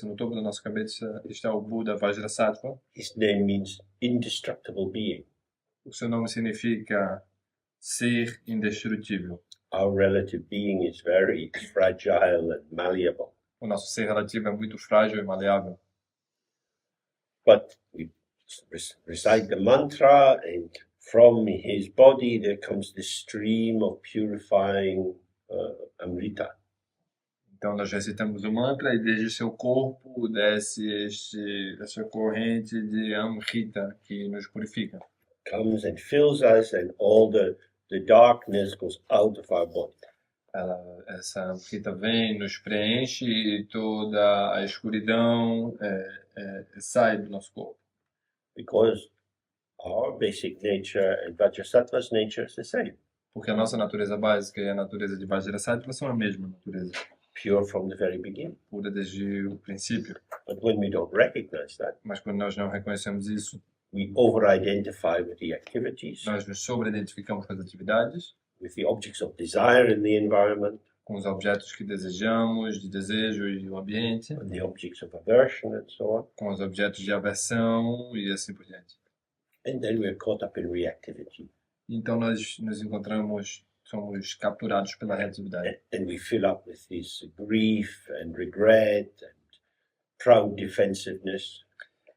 Speaker 2: no topo da nossa cabeça, está o Buda Vajrasattva.
Speaker 1: His name means indestructible being.
Speaker 2: O seu nome significa ser indestrutível.
Speaker 1: Our relative being is very fragile and malleable.
Speaker 2: O nosso ser relativo é muito frágil e maleável.
Speaker 1: But we recite the mantra, and from his body there comes the stream of purifying Amrita.
Speaker 2: Então nós recitamos o mantra e desde seu corpo desce essa corrente de Amrita que nos purifica.
Speaker 1: Comes and fills us, and all the darkness goes out of our body.
Speaker 2: Essa Amrita vem, nos preenche e toda a escuridão sai do nosso corpo.
Speaker 1: Because our basic nature and Vajrasattva's nature is the same.
Speaker 2: Porque a nossa natureza básica e a natureza de Vajrasattva são a mesma natureza.
Speaker 1: Pure from the very beginning.
Speaker 2: Pura desde o princípio.
Speaker 1: But when we don't recognize that,
Speaker 2: Mas quando nós não reconhecemos isso,
Speaker 1: we over-identify with the activities,
Speaker 2: nós nos sobre-identificamos com as atividades,
Speaker 1: with the objects of desire in the environment,
Speaker 2: com os objetos que desejamos, de desejo e o ambiente,
Speaker 1: and the objects of aversion and so on.
Speaker 2: com os objetos de aversão e assim por diante.
Speaker 1: And then we're caught up in reactivity.
Speaker 2: Então nós nos encontramos, somos capturados pela reatividade.
Speaker 1: And we fill up with this grief and regret and proud defensiveness.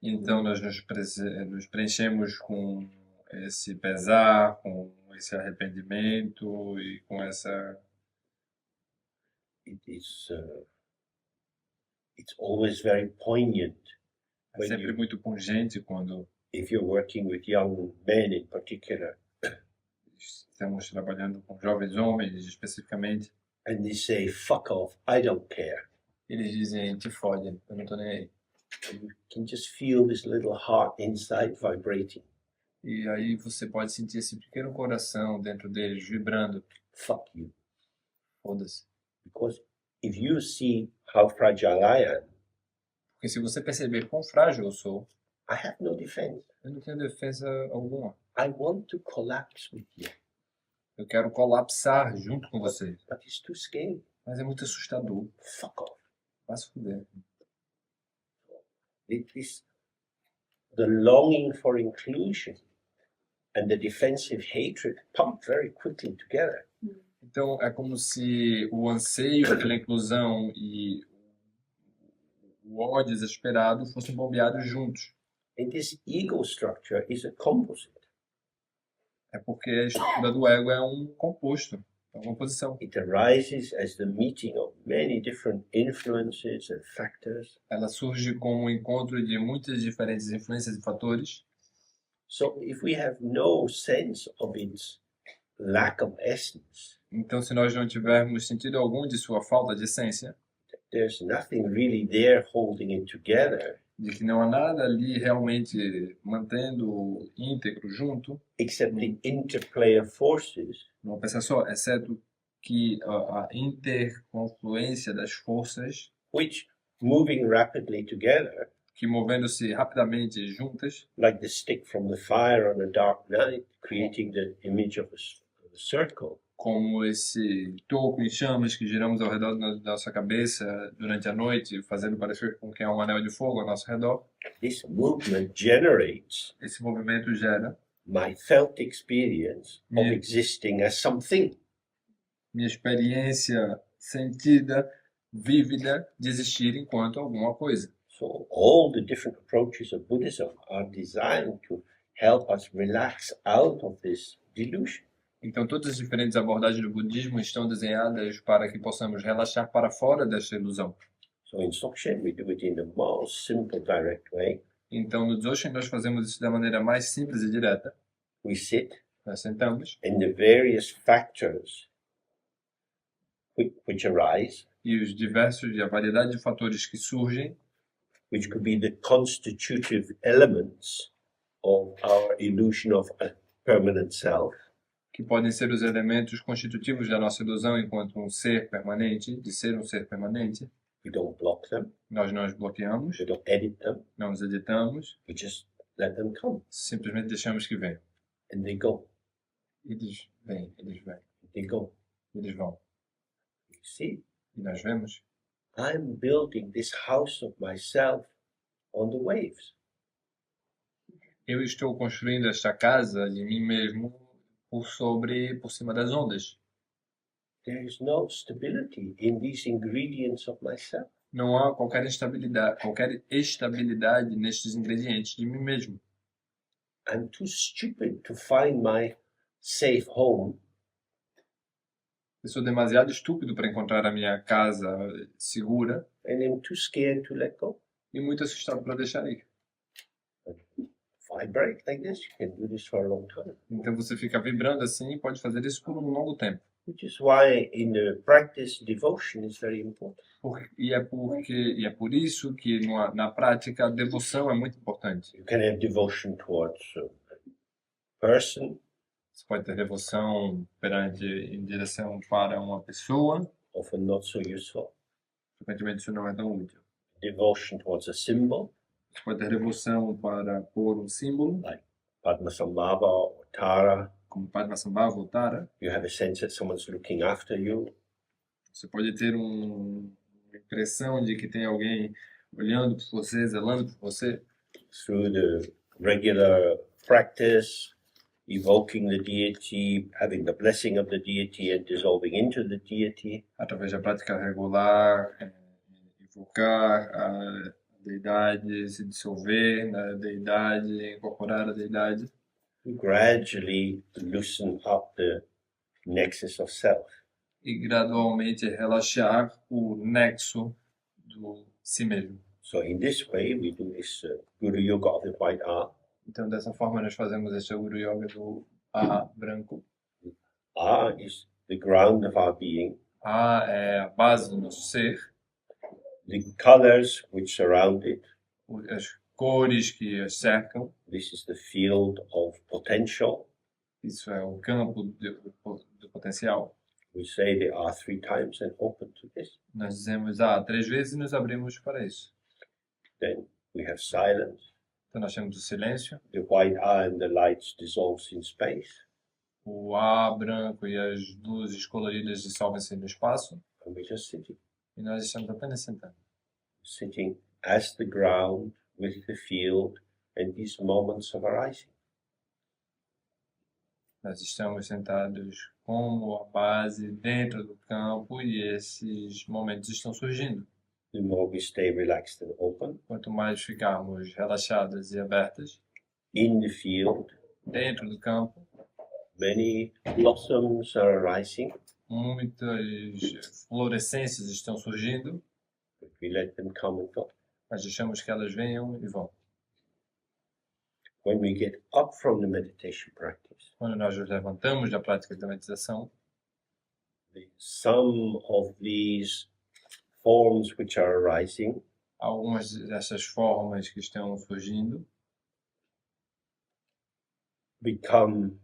Speaker 2: Então nós nos preenchemos com esse pesar, com esse arrependimento e com essa...
Speaker 1: It's always very poignant
Speaker 2: É sempre muito pungente quando
Speaker 1: if you're working with young men in particular,
Speaker 2: estamos trabalhando com jovens homens especificamente.
Speaker 1: and they say, "Fuck off, I don't care."
Speaker 2: Eles dizem, te fode, eu não tô nem aí.
Speaker 1: And you can just feel this little heart inside vibrating.
Speaker 2: E aí você pode sentir esse pequeno coração dentro deles vibrando.
Speaker 1: Fuck you.
Speaker 2: Foda-se.
Speaker 1: Because if you see how fragile I am,
Speaker 2: Porque se você perceber quão frágil eu sou,
Speaker 1: I have no defense.
Speaker 2: eu não tenho defesa alguma.
Speaker 1: I want to collapse with you,
Speaker 2: Eu quero colapsar junto com você.
Speaker 1: but it's too scary.
Speaker 2: Mas é muito assustador.
Speaker 1: Fuck off.
Speaker 2: Vai se fuder.
Speaker 1: The longing for inclusion and the defensive hatred pump very quickly together.
Speaker 2: Então é como se o anseio pela inclusão e o ódio desesperado fossem bombeados juntos.
Speaker 1: And this ego structure is a composite.
Speaker 2: É porque a estrutura do ego é um composto, é uma composição.
Speaker 1: It arises as the meeting of many different influences and factors.
Speaker 2: Ela surge como um encontro de muitas diferentes influências e fatores.
Speaker 1: So if we have no sense of its lack of essence,
Speaker 2: Então, se nós não tivermos sentido algum de sua falta de essência,
Speaker 1: there's nothing really there holding it together,
Speaker 2: de que não há nada ali realmente mantendo íntegro junto,
Speaker 1: except the interplay of forces,
Speaker 2: não pensa só, exceto que a interconfluência das forças
Speaker 1: which moving rapidly together,
Speaker 2: que movendo-se rapidamente juntas,
Speaker 1: like the stick from the fire on a dark night, creating the image of a circle,
Speaker 2: como esse toco em chamas que giramos ao redor da nossa cabeça durante a noite, fazendo parecer com que há um anel de fogo ao nosso redor.
Speaker 1: this movement generates
Speaker 2: Esse movimento gera
Speaker 1: my felt experience of
Speaker 2: Yeah.
Speaker 1: existing as something.
Speaker 2: minha experiência sentida, vívida, de existir enquanto alguma coisa.
Speaker 1: So all the different approaches of Buddhism are designed to help us relax out of this delusion.
Speaker 2: Então, todas as diferentes abordagens do budismo estão desenhadas para que possamos relaxar para fora desta ilusão.
Speaker 1: So in Dzogchen, we do it in the most simple, direct way.
Speaker 2: Então, no Dzogchen, nós fazemos isso da maneira mais simples e direta.
Speaker 1: We sit
Speaker 2: Nós sentamos
Speaker 1: and the various factors which arise,
Speaker 2: e a variedade de fatores que surgem,
Speaker 1: which could be the constitutive elements of our illusion of a permanent self,
Speaker 2: que podem ser os elementos constitutivos da nossa ilusão enquanto um ser permanente, de ser um ser permanente.
Speaker 1: we don't block them,
Speaker 2: Nós não os bloqueamos,
Speaker 1: we don't edit them,
Speaker 2: não os editamos,
Speaker 1: we just let them come,
Speaker 2: simplesmente deixamos que venham.
Speaker 1: and they go,
Speaker 2: Eles vêm,
Speaker 1: they go.
Speaker 2: eles vão.
Speaker 1: You see,
Speaker 2: E nós vemos,
Speaker 1: I'm building this house of myself on the waves.
Speaker 2: eu estou construindo esta casa de mim mesmo por cima das ondas.
Speaker 1: There is no stability in these ingredients of myself.
Speaker 2: Não há qualquer estabilidade nestes ingredientes de mim mesmo.
Speaker 1: I'm too stupid to find my safe home,
Speaker 2: Eu sou demasiado estúpido para encontrar a minha casa segura
Speaker 1: and I'm too scared to let go.
Speaker 2: e muito assustado para deixar ir.
Speaker 1: Vibrate like this, you can do this for a long time.
Speaker 2: Então você fica vibrando assim e pode fazer isso por um longo tempo.
Speaker 1: Which is why in the practice, devotion is very important.
Speaker 2: E é por isso que na prática a devoção é muito importante.
Speaker 1: You can have devotion towards a person,
Speaker 2: Você pode ter devoção em direção para uma pessoa,
Speaker 1: often not so useful.
Speaker 2: frequentemente isso não é tão útil.
Speaker 1: Devotion towards a symbol,
Speaker 2: Você pode ter devoção para pôr um símbolo,
Speaker 1: Padmasambhava or Tara.
Speaker 2: como Padmasambhava ou Tara.
Speaker 1: You have a sense that someone's looking after you.
Speaker 2: Você pode ter uma impressão de que tem alguém olhando por você, zelando por você.
Speaker 1: Through the regular practice, evoking the deity, having the blessing of the deity and dissolving into the deity.
Speaker 2: Através da prática regular, invocar a deidade, se dissolver na deidade, incorporar a deidade.
Speaker 1: You gradually loosen up the nexus of self.
Speaker 2: E gradualmente relaxar o nexo do si mesmo.
Speaker 1: So in this way, we do this Guru Yoga of the White R.
Speaker 2: Então, dessa forma, nós fazemos este Guru Yoga do A branco.
Speaker 1: R is the ground of our being.
Speaker 2: A é a base do nosso ser.
Speaker 1: The colors which surround it.
Speaker 2: As cores que as cercam.
Speaker 1: This is the field of potential.
Speaker 2: Isso é o campo do potencial.
Speaker 1: We say the R 3 times and open to this.
Speaker 2: Nós dizemos A 3 vezes e nos abrimos para isso.
Speaker 1: Then we have silence.
Speaker 2: Então nós temos o silêncio,
Speaker 1: The white R and the lights dissolves in space.
Speaker 2: o A branco e as luzes coloridas dissolvem-se no espaço.
Speaker 1: And we're just sitting.
Speaker 2: E nós estamos apenas sentando.
Speaker 1: Sitting as the ground with the field and these moments of arising.
Speaker 2: Nós estamos sentados como a base dentro do campo e esses momentos estão surgindo.
Speaker 1: The more we stay relaxed and open,
Speaker 2: Quanto mais ficarmos relaxadas e abertas
Speaker 1: in the field,
Speaker 2: dentro do campo,
Speaker 1: many blossoms are arising.
Speaker 2: muitas florescências estão surgindo,
Speaker 1: But we let them come and go.
Speaker 2: mas deixamos que elas venham e vão.
Speaker 1: When we get up from the meditation practice,
Speaker 2: Quando nós nos levantamos da prática da meditação,
Speaker 1: the sum of these forms which are arising
Speaker 2: algumas dessas formas que estão surgindo
Speaker 1: become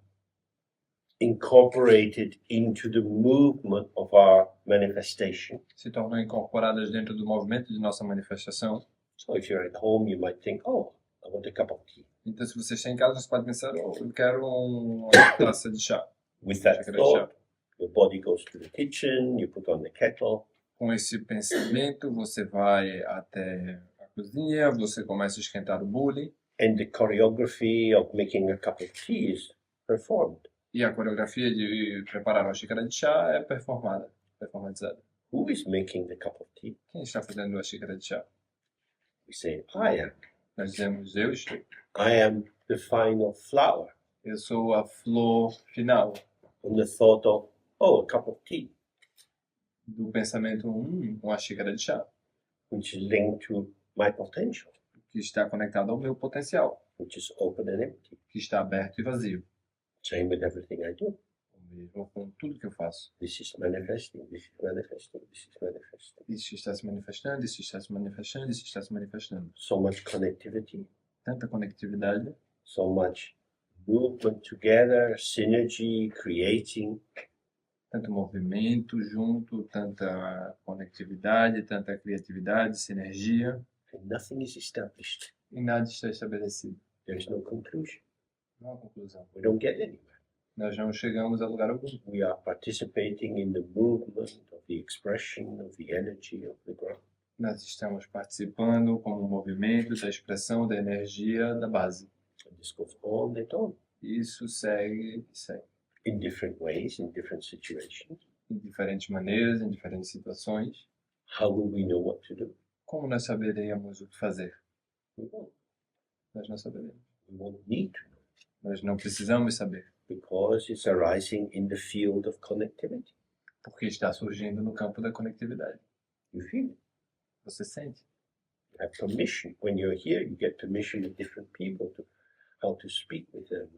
Speaker 1: incorporated into the movement of our manifestation.
Speaker 2: se tornam incorporadas dentro do movimento de nossa manifestação.
Speaker 1: So if you're at home, you might think, oh, I want a cup of tea.
Speaker 2: Então, se você está em casa, você pode pensar, oh, eu quero uma taça de chá.
Speaker 1: With that
Speaker 2: Xícara de chá.
Speaker 1: thought, your body goes to the kitchen, you put on the kettle,
Speaker 2: Com esse pensamento, você vai até a cozinha, você começa a esquentar o bule
Speaker 1: and the choreography of making a cup of tea is performed.
Speaker 2: e a coreografia de preparar uma xícara de chá é performatizada.
Speaker 1: Who is making the cup of tea?
Speaker 2: Quem está fazendo a xícara de chá?
Speaker 1: We say, I am.
Speaker 2: Nós dizemos, eu estou.
Speaker 1: I am the final flower.
Speaker 2: Eu sou a flor final
Speaker 1: From the thought of, oh, a cup of tea,
Speaker 2: do pensamento, uma xícara de chá,
Speaker 1: which is linked to my potential,
Speaker 2: que está conectado ao meu potencial,
Speaker 1: which is open and empty.
Speaker 2: que está aberto e vazio.
Speaker 1: Same with everything I do.
Speaker 2: O mesmo com tudo que eu faço.
Speaker 1: This is manifesting, this is manifesting, this is manifesting.
Speaker 2: Isso está se manifestando, isso está se manifestando, isso está se manifestando.
Speaker 1: So much connectivity,
Speaker 2: Tanta conectividade,
Speaker 1: so much movement together, synergy, creating.
Speaker 2: tanto movimento junto, tanta conectividade, tanta criatividade, sinergia,
Speaker 1: And nothing is established.
Speaker 2: e nada está estabelecido.
Speaker 1: There's no conclusion.
Speaker 2: Não há conclusão.
Speaker 1: We don't get anywhere.
Speaker 2: Nós não chegamos a lugar algum.
Speaker 1: We are participating in the movement of the expression of the energy of the ground.
Speaker 2: Nós estamos participando como movimento da expressão da energia da base.
Speaker 1: And this goes on and on
Speaker 2: Isso segue e segue.
Speaker 1: in different ways, in different situations.
Speaker 2: Em diferentes maneiras, em diferentes situações.
Speaker 1: How will we know what to do?
Speaker 2: Como nós saberíamos o que fazer?
Speaker 1: We won't.
Speaker 2: Nós não saberemos.
Speaker 1: We won't need to know
Speaker 2: Nós não precisamos saber,
Speaker 1: because it's arising in the field of connectivity.
Speaker 2: porque está surgindo no campo da conectividade.
Speaker 1: You feel it.
Speaker 2: Você sente?
Speaker 1: You have permission. When you're here, you get permission with different people to how to speak with them,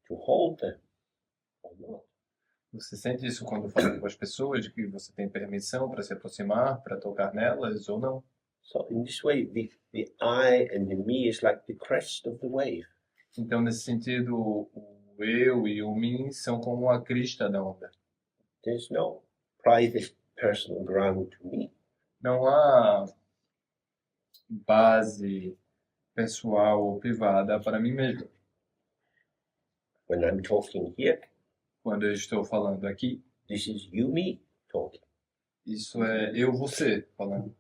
Speaker 1: to hold them or not.
Speaker 2: Você sente isso quando fala com as pessoas, que você tem permissão para se aproximar, para tocar nelas ou não?
Speaker 1: So in this way, the I and the me is like the crest of the wave.
Speaker 2: Então, nesse sentido, o eu e o mim são como a crista da onda.
Speaker 1: There's no private personal ground to me.
Speaker 2: Não há base pessoal ou privada para mim mesmo.
Speaker 1: When I'm talking here,
Speaker 2: Quando eu estou falando aqui,
Speaker 1: this is you, me talking.
Speaker 2: isso é eu, você falando.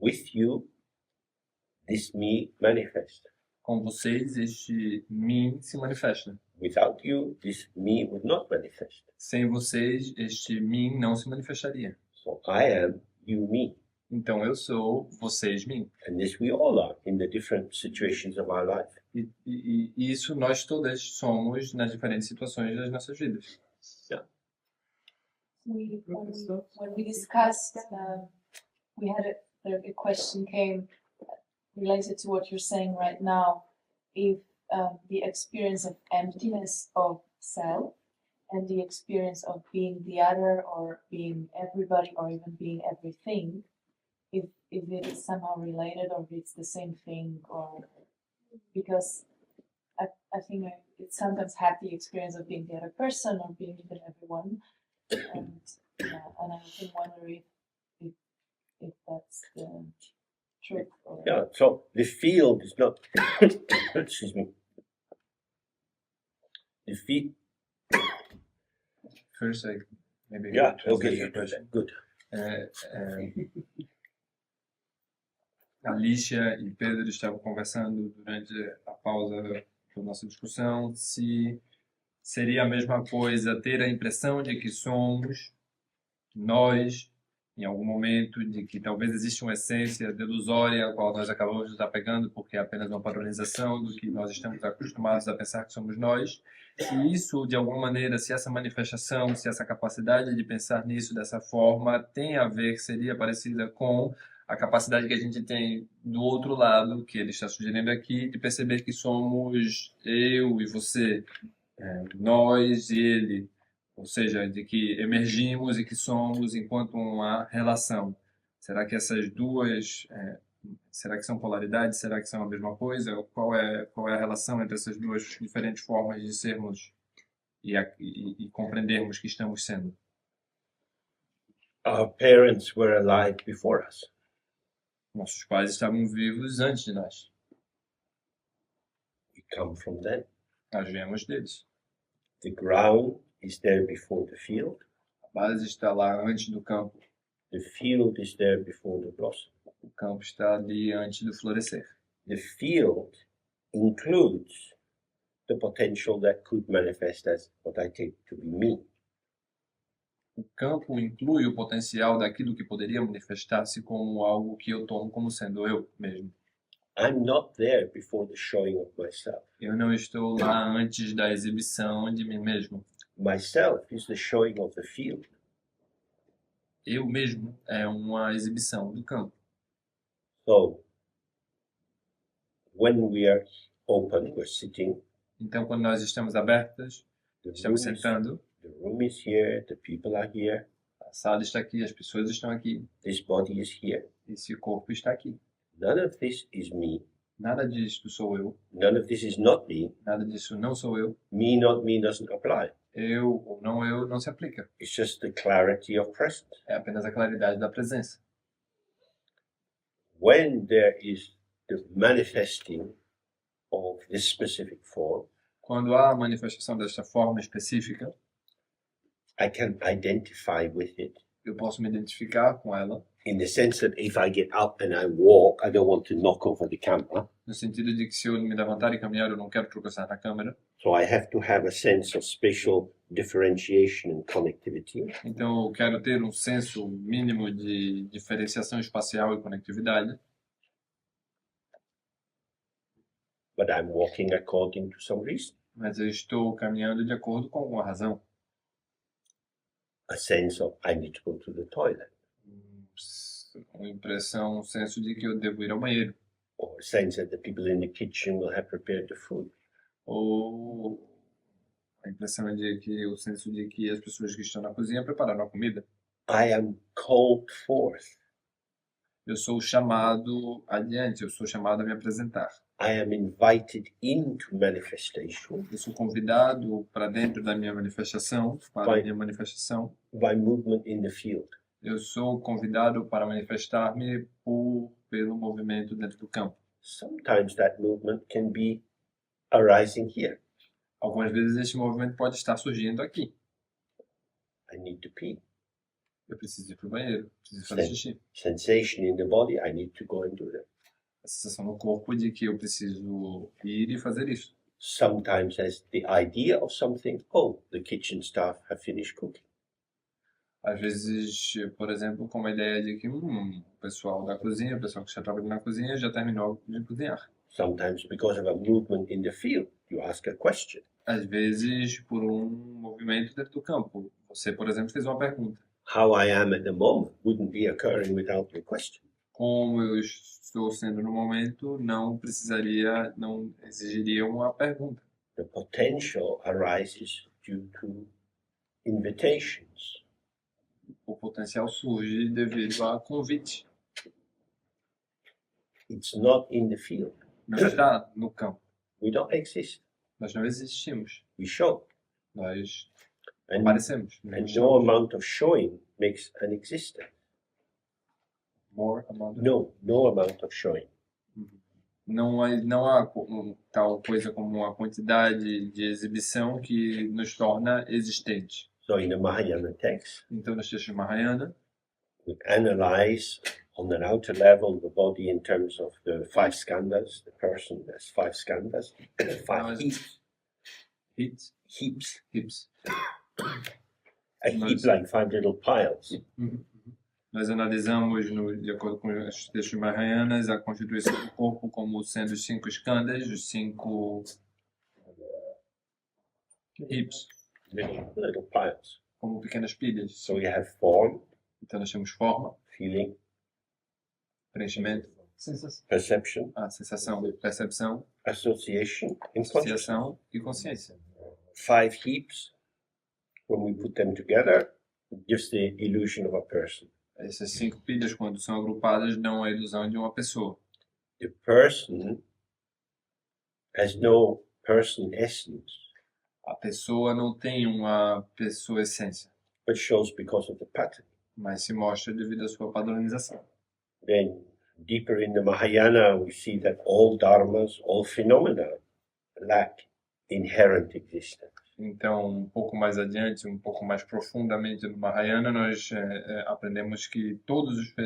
Speaker 1: With you, this me manifests.
Speaker 2: Com vocês, este mim se manifesta.
Speaker 1: Without you, this me would not manifest.
Speaker 2: Sem vocês, este mim não se manifestaria.
Speaker 1: So I am you, me.
Speaker 2: Então eu sou, vocês, mim.
Speaker 1: And this we all are in the different situations of our life.
Speaker 2: E isso nós todas somos nas diferentes situações das nossas vidas.
Speaker 5: When we discussed, we had a question came related to what you're saying right now. If the experience of emptiness of self and the experience of being the other or being everybody or even being everything, if it is somehow related or if it's the same thing, or because I think I sometimes have the experience of being the other person or being even everyone, and I often wonder if that's the truth. Or
Speaker 1: Yeah, so the field is not, excuse me, the field,
Speaker 2: First, maybe
Speaker 1: yeah,
Speaker 2: translate
Speaker 1: okay,
Speaker 2: your question.
Speaker 1: good.
Speaker 2: Alicia e Pedro estavam conversando durante a pausa da nossa discussão se seria a mesma coisa ter a impressão de que somos nós, em algum momento, de que talvez existe uma essência delusória a qual nós acabamos de estar pegando porque é apenas uma padronização do que nós estamos acostumados a pensar que somos nós. E isso, de alguma maneira, se essa manifestação, se essa capacidade de pensar nisso dessa forma tem a ver, seria parecida com a capacidade que a gente tem do outro lado, que ele está sugerindo aqui, de perceber que somos eu e você, nós e ele, ou seja, de que emergimos e que somos enquanto uma relação. Será que essas duas, será que são polaridades? Será que são a mesma coisa? Qual é a relação entre essas duas diferentes formas de sermos e compreendermos que estamos sendo?
Speaker 1: Our parents were alive before us.
Speaker 2: Nossos pais estavam vivos antes de nós.
Speaker 1: We come from them.
Speaker 2: Nós viemos deles.
Speaker 1: The ground is there before the field.
Speaker 2: A base está lá antes do campo.
Speaker 1: The field is there before the blossom.
Speaker 2: O campo está ali antes do florescer.
Speaker 1: The field includes the potential that could manifest as what I take to be me.
Speaker 2: O campo inclui o potencial daquilo que poderia manifestar-se como algo que eu tomo como sendo eu mesmo.
Speaker 1: I'm not there before the showing of myself.
Speaker 2: Eu não estou lá antes da exibição de mim mesmo.
Speaker 1: Myself is the showing of the field.
Speaker 2: Eu mesmo é uma exibição do campo.
Speaker 1: So, when we are open, we're sitting,
Speaker 2: Então, quando nós estamos abertas,
Speaker 1: The room,
Speaker 2: Estamos
Speaker 1: is,
Speaker 2: sentando,
Speaker 1: the room is here, the people are here,
Speaker 2: a sala está aqui, as pessoas estão aqui,
Speaker 1: this body is here.
Speaker 2: esse corpo está aqui.
Speaker 1: None of this is me.
Speaker 2: Nada disso sou eu,
Speaker 1: None of this is not me.
Speaker 2: nada disso não sou eu.
Speaker 1: Me, not me doesn't apply.
Speaker 2: Eu ou não eu não se aplica.
Speaker 1: It's just the clarity of presence.
Speaker 2: É apenas a claridade da presença.
Speaker 1: When there is the manifesting of this specific form,
Speaker 2: Quando há a manifestação desta forma específica,
Speaker 1: I can identify with it
Speaker 2: eu posso me identificar com ela,
Speaker 1: in the sense that if I get up and I walk, I don't want to knock over the camera.
Speaker 2: no sentido de que se eu me levantar e caminhar, eu não quero tropeçar na câmera.
Speaker 1: So I have to have a sense of spatial differentiation and connectivity.
Speaker 2: Então eu quero ter um senso mínimo de diferenciação espacial e conectividade,
Speaker 1: But I'm walking according to some reason.
Speaker 2: mas eu estou caminhando de acordo com alguma razão.
Speaker 1: A sense of I need to go to the toilet,
Speaker 2: Uma impressão, um senso de que eu devo ir ao banheiro.
Speaker 1: or a sense that the people in the kitchen will have prepared the food.
Speaker 2: Ou a impressão de que o senso de que as pessoas que estão na cozinha prepararam a comida.
Speaker 1: I am called forth.
Speaker 2: Eu sou chamado adiante, eu sou chamado a me apresentar.
Speaker 1: I am invited into manifestation
Speaker 2: Eu sou convidado para dentro da minha manifestação, para a minha manifestação.
Speaker 1: by movement in the field.
Speaker 2: Eu sou convidado para manifestar-me pelo movimento dentro do campo.
Speaker 1: Sometimes that movement can be arising here.
Speaker 2: Algumas vezes este movimento pode estar surgindo aqui.
Speaker 1: I need to pee.
Speaker 2: Eu preciso ir para o banheiro, preciso fazer xixi.
Speaker 1: Sensation in the body, I need to go and do that.
Speaker 2: A sensação no corpo de que eu preciso ir e fazer isso.
Speaker 1: Sometimes as the idea of something, oh, the kitchen staff have finished cooking.
Speaker 2: Às vezes, por exemplo, com a ideia de que o pessoal da cozinha, o pessoal que está trabalhando na cozinha já terminou de cozinhar.
Speaker 1: Sometimes because of a movement in the field, you ask a question.
Speaker 2: Às vezes, por um movimento dentro do campo. Você, por exemplo, fez uma pergunta.
Speaker 1: How I am at the moment wouldn't be occurring without your question.
Speaker 2: Como eu estou sendo no momento, não exigiria uma pergunta.
Speaker 1: The potential arises due to invitations.
Speaker 2: O potencial surge devido a convite.
Speaker 1: It's not in the field.
Speaker 2: Não está no campo.
Speaker 1: We don't exist.
Speaker 2: Nós não existimos.
Speaker 1: We show.
Speaker 2: Nós
Speaker 1: And,
Speaker 2: aparecemos.
Speaker 1: and no amount of showing makes an existence.
Speaker 2: More amount of...
Speaker 1: No amount of showing.
Speaker 2: Não há tal coisa como uma quantidade de exibição que nos torna existentes.
Speaker 1: So in the Mahayana text,
Speaker 2: Então, nos textos Mahayana,
Speaker 1: we analyze on an outer level the body in terms of the 5 skandhas. The person has 5 skandhas, 5 heaps. Heaps. A heap like 5 little piles.
Speaker 2: Nós analisamos, de acordo com os textos Mahayanas, a constituição do corpo como sendo os 5 skandhas, os 5 heaps,
Speaker 1: Little piles.
Speaker 2: como pequenas pilhas.
Speaker 1: So we have form,
Speaker 2: Então nós temos forma,
Speaker 1: feeling,
Speaker 2: preenchimento,
Speaker 1: perception,
Speaker 2: a sensação, percepção,
Speaker 1: association, and consciousness.
Speaker 2: associação e consciência.
Speaker 1: 5 heaps, when we put them together, it gives the illusion of a person.
Speaker 2: Essas 5 pilhas, quando são agrupadas, dão a ilusão de uma pessoa.
Speaker 1: The person has no person essence,
Speaker 2: A pessoa não tem uma pessoa essência,
Speaker 1: but shows because of the pattern.
Speaker 2: mas se mostra devido à sua padronização.
Speaker 1: Then, deeper in the Mahayana, we see that all dharmas, all phenomena lack inherent existence.
Speaker 2: Então, um pouco mais adiante, um pouco mais profundamente no Mahayana, nós aprendemos que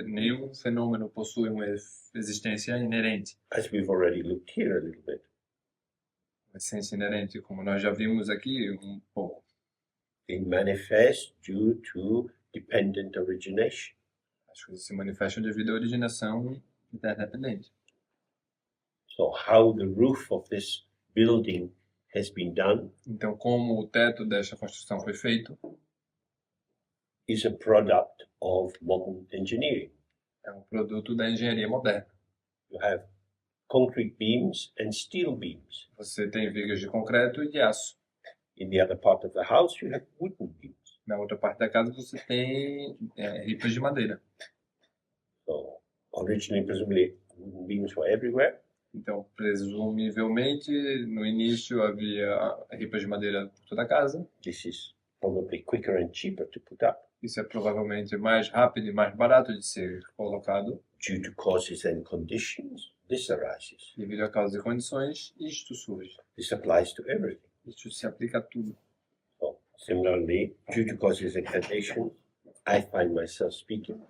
Speaker 2: nenhum fenômeno possui uma existência inerente,
Speaker 1: As we've already looked here a little bit.
Speaker 2: uma essência inerente, como nós já vimos aqui um pouco.
Speaker 1: They manifest due to dependent origination.
Speaker 2: As coisas se manifestam devido à originação interdependente.
Speaker 1: So how the roof of this building has been done
Speaker 2: Então, como o teto desta construção foi feito,
Speaker 1: is a product of modern engineering.
Speaker 2: é um produto da engenharia moderna.
Speaker 1: You have concrete beams and steel beams.
Speaker 2: Você tem vigas de concreto e de aço.
Speaker 1: In the other part of the house, you have wooden beams.
Speaker 2: Na outra parte da casa você tem ripas de madeira.
Speaker 1: So originally, presumably, wooden beams were everywhere.
Speaker 2: Então, presumivelmente, no início havia ripas de madeira por toda a casa.
Speaker 1: This is probably quicker and cheaper to put up
Speaker 2: Isso é provavelmente mais rápido e mais barato de ser colocado.
Speaker 1: due to causes and conditions. This arises.
Speaker 2: Devido a causas e condições, isto surge.
Speaker 1: This applies to everything.
Speaker 2: Isto se aplica a tudo.
Speaker 1: So similarly, due to causes and conditions, I find myself speaking.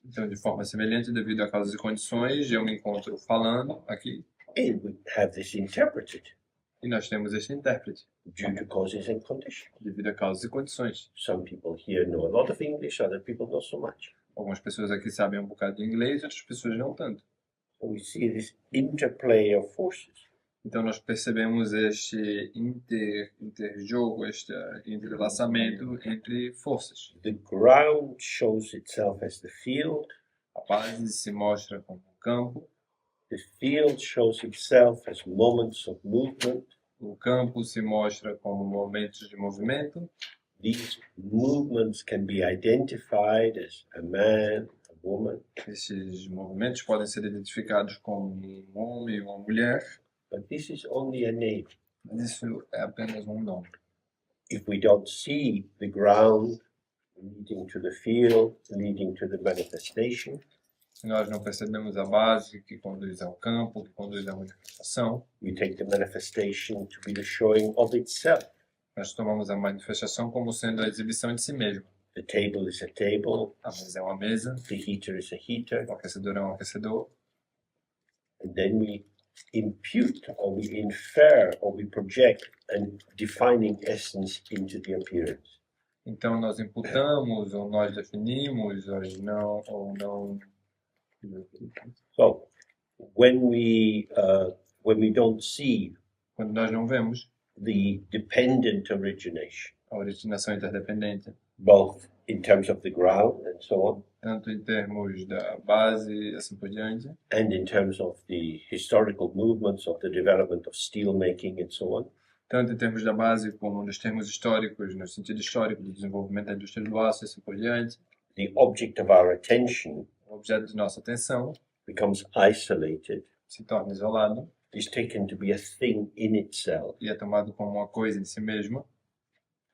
Speaker 2: Então, de forma semelhante, devido a causas e condições, eu me encontro falando aqui
Speaker 1: And we have this interpreted
Speaker 2: e nós temos este intérprete,
Speaker 1: due to causes and conditions.
Speaker 2: devido a causas e condições.
Speaker 1: Some people here know a lot of English, other people not so much.
Speaker 2: Algumas pessoas aqui sabem um bocado de inglês, outras pessoas não tanto.
Speaker 1: So we see this interplay of forces.
Speaker 2: Então, nós percebemos este interjogo, este entrelaçamento entre forças.
Speaker 1: The ground shows itself as the field.
Speaker 2: A base se mostra como um campo,
Speaker 1: The field shows itself as moments of movement.
Speaker 2: o campo se mostra como momentos de movimento.
Speaker 1: These movements can be identified as a man, a woman,
Speaker 2: Esses movimentos podem ser identificados como um homem ou uma mulher,
Speaker 1: but this is only a name.
Speaker 2: mas isso é apenas um nome.
Speaker 1: If we don't see the ground leading to the field, leading to the manifestation,
Speaker 2: Se nós não percebemos a base que conduz ao campo, que conduz à manifestação,
Speaker 1: we take the manifestation to be the showing of itself.
Speaker 2: nós tomamos a manifestação como sendo a exibição de si mesmo.
Speaker 1: The table is a table,
Speaker 2: A mesa é uma mesa,
Speaker 1: the heater is a heater,
Speaker 2: o aquecedor é um aquecedor,
Speaker 1: and then we impute or we infer or we project a defining essence into the appearance.
Speaker 2: então nós imputamos ou nós definimos ou não.
Speaker 1: So when we don't see
Speaker 2: Quando nós não vemos
Speaker 1: the dependent origination,
Speaker 2: a originação interdependente,
Speaker 1: both in terms of the ground and so on,
Speaker 2: tanto em termos da base e assim por diante,
Speaker 1: and in terms of the historical movements of the development of steel making and so on,
Speaker 2: tanto em termos da base como nos termos históricos, no sentido histórico do desenvolvimento da indústria do aço e assim por diante,
Speaker 1: the object of our attention
Speaker 2: o objeto de nossa atenção
Speaker 1: becomes isolated,
Speaker 2: se torna isolado
Speaker 1: is taken to be a thing in itself,
Speaker 2: e é tomado como uma coisa em si mesma,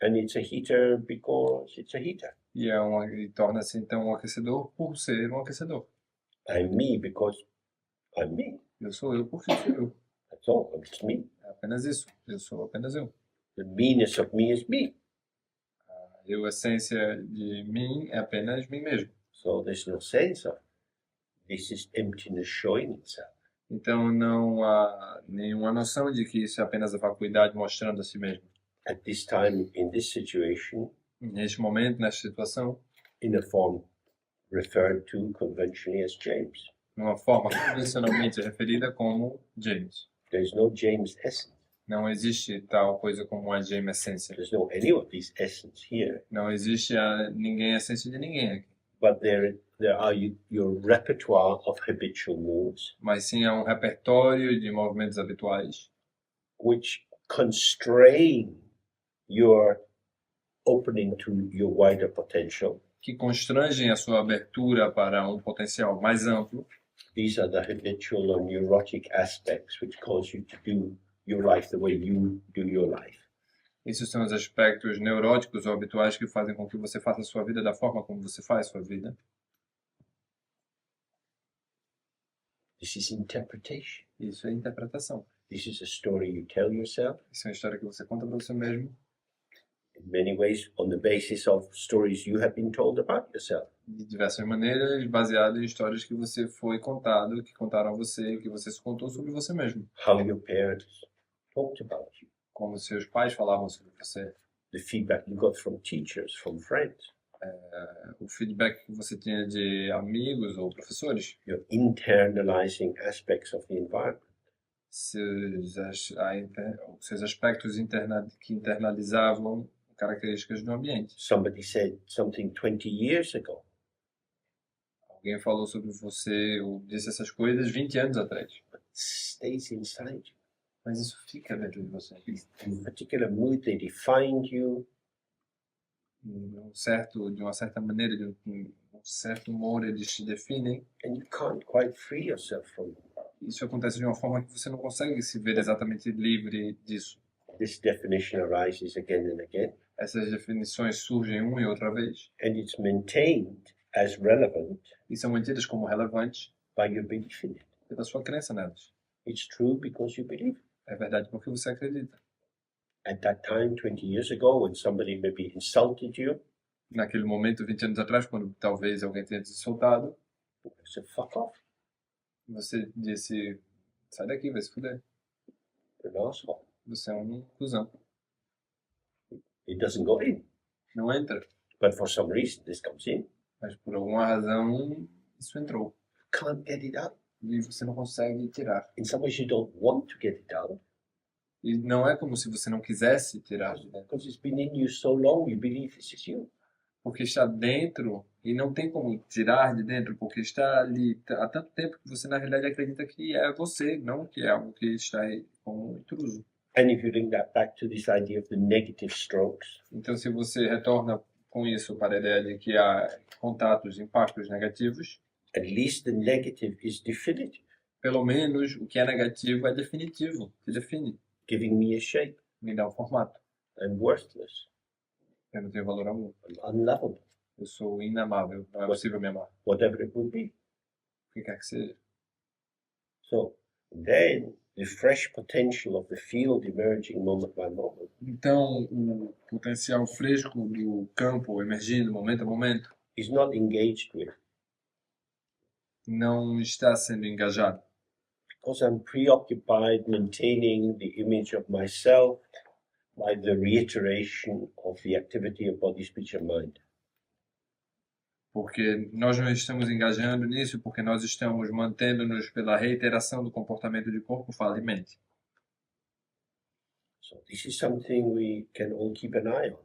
Speaker 1: and it's a heater because it's a heater.
Speaker 2: e torna-se então um aquecedor por ser um aquecedor.
Speaker 1: I'm me because I'm me.
Speaker 2: Eu sou eu porque sou eu.
Speaker 1: That's all. It's me.
Speaker 2: É apenas isso. Eu sou apenas eu.
Speaker 1: The meanness of me is me.
Speaker 2: A essência de mim é apenas mim mesmo.
Speaker 1: So there's no sense of this is emptiness showing itself.
Speaker 2: Então não há nenhuma noção de que isso é apenas a vacuidade mostrando a si mesmo.
Speaker 1: At this time, in this situation,
Speaker 2: Neste momento, nesta situação,
Speaker 1: in a form referred to conventionally as James.
Speaker 2: numa forma convencionalmente referida como James.
Speaker 1: There's no James essence.
Speaker 2: Não existe tal coisa como a James essência.
Speaker 1: There's no any of these essence here.
Speaker 2: Não existe ninguém essência de ninguém aqui.
Speaker 1: But there are your repertoire of habitual moves,
Speaker 2: Mas sim há um repertório de movimentos habituais
Speaker 1: which constrain your opening to your wider potential.
Speaker 2: que constrangem a sua abertura para um potencial mais amplo.
Speaker 1: These are the habitual or neurotic aspects which cause you to do your life the way you do your life.
Speaker 2: Esses são os aspectos neuróticos ou habituais que fazem com que você faça a sua vida da forma como você faz a sua vida.
Speaker 1: This is interpretation.
Speaker 2: Isso é interpretação.
Speaker 1: This is a story you tell yourself,
Speaker 2: Isso é uma história que você conta para você mesmo,
Speaker 1: in many ways on the basis of stories you have been told about yourself.
Speaker 2: de diversas maneiras, baseado em histórias que você foi contado, que contaram a você, que você se contou sobre você mesmo.
Speaker 1: How your parents talked about you.
Speaker 2: Como seus pais falavam sobre você.
Speaker 1: The feedback you got from teachers, from friends.
Speaker 2: O feedback que você tinha de amigos ou professores.
Speaker 1: You're internalizing aspects of the environment.
Speaker 2: Seus aspectos que internalizavam características do ambiente.
Speaker 1: Somebody said something 20 years ago.
Speaker 2: Alguém falou sobre você ou disse essas coisas 20 anos atrás.
Speaker 1: Stays inside you.
Speaker 2: Mas isso fica dentro de você.
Speaker 1: In particular mood, they defined you.
Speaker 2: De uma certa maneira, de um certo humor, eles te definem.
Speaker 1: And you can't quite free yourself from them.
Speaker 2: Isso acontece de uma forma que você não consegue se ver exatamente livre disso.
Speaker 1: This definition arises again and again,
Speaker 2: Essas definições surgem uma e outra vez
Speaker 1: and it's maintained as relevant
Speaker 2: e são mantidas como relevantes
Speaker 1: by your belief in it.
Speaker 2: pela sua crença nelas.
Speaker 1: It's true because you believe.
Speaker 2: É verdade porque você acredita.
Speaker 1: At that time, 20 years ago, when somebody maybe insulted you,
Speaker 2: Naquele momento, 20 anos atrás, quando talvez alguém tenha te insultado,
Speaker 1: you said, fuck off,
Speaker 2: você disse, sai daqui, vai se fuder.
Speaker 1: you're an asshole.
Speaker 2: Você é um cuzão.
Speaker 1: It doesn't go in.
Speaker 2: Não entra.
Speaker 1: But for some reason, this comes in.
Speaker 2: Mas por alguma razão, isso entrou.
Speaker 1: Can't get it out.
Speaker 2: E você não consegue tirar.
Speaker 1: In some ways, you don't want to get it out
Speaker 2: E não é como se você não quisesse tirar de dentro.
Speaker 1: because it's been in you so long, you believe this is you.
Speaker 2: Porque está dentro e não tem como tirar de dentro, porque está ali há tanto tempo que você na realidade acredita que é você, não que é algo que está aí como um intruso.
Speaker 1: And if you bring that back to this idea of the negative strokes,
Speaker 2: Então se você retorna com isso para a ideia de que há contatos, impactos negativos,
Speaker 1: at least the negative is definitive,
Speaker 2: pelo menos o que é negativo é definitivo, se define,
Speaker 1: giving me a shape.
Speaker 2: me dá um formato.
Speaker 1: I'm worthless.
Speaker 2: Eu não tenho valor algum.
Speaker 1: I'm unlovable,
Speaker 2: Eu sou inamável, não é possível me amar.
Speaker 1: whatever it would be.
Speaker 2: O que quer que seja.
Speaker 1: So then the fresh potential of the field emerging moment by moment
Speaker 2: Então, o potencial fresco do campo emergindo momento a momento
Speaker 1: is not engaged with
Speaker 2: não está sendo engajado.
Speaker 1: because I'm preoccupied maintaining the image of myself by the reiteration of the activity of body, speech, and mind.
Speaker 2: Porque nós não estamos engajando nisso, porque nós estamos mantendo-nos pela reiteração do comportamento de corpo, fala e mente.
Speaker 1: So this is something we can all keep an eye on.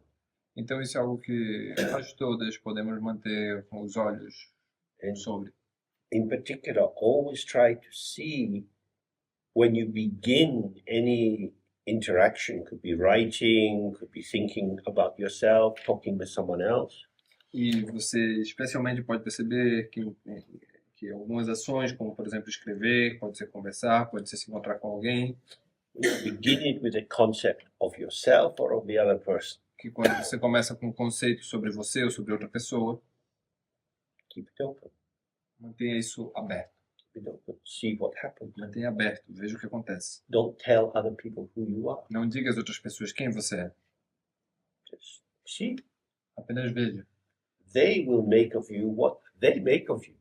Speaker 2: Então isso é algo que nós todas podemos manter com os olhos sobre.
Speaker 1: In particular, always try to see when you begin any interaction, could be writing, could be thinking about yourself, talking with someone else.
Speaker 2: E você especialmente pode perceber que algumas ações, como por exemplo escrever, pode ser conversar, pode ser se encontrar com alguém,
Speaker 1: Begin it with a concept of yourself or of the other person.
Speaker 2: que quando você começa com um conceito sobre você ou sobre outra pessoa,
Speaker 1: Keep it open.
Speaker 2: mantenha isso aberto.
Speaker 1: Keep it open. See what happens.
Speaker 2: Mantenha aberto, veja o que acontece.
Speaker 1: Don't tell other people who you are.
Speaker 2: Não diga às outras pessoas quem você é,
Speaker 1: Just see.
Speaker 2: apenas veja.
Speaker 1: They will make of you what they make of you.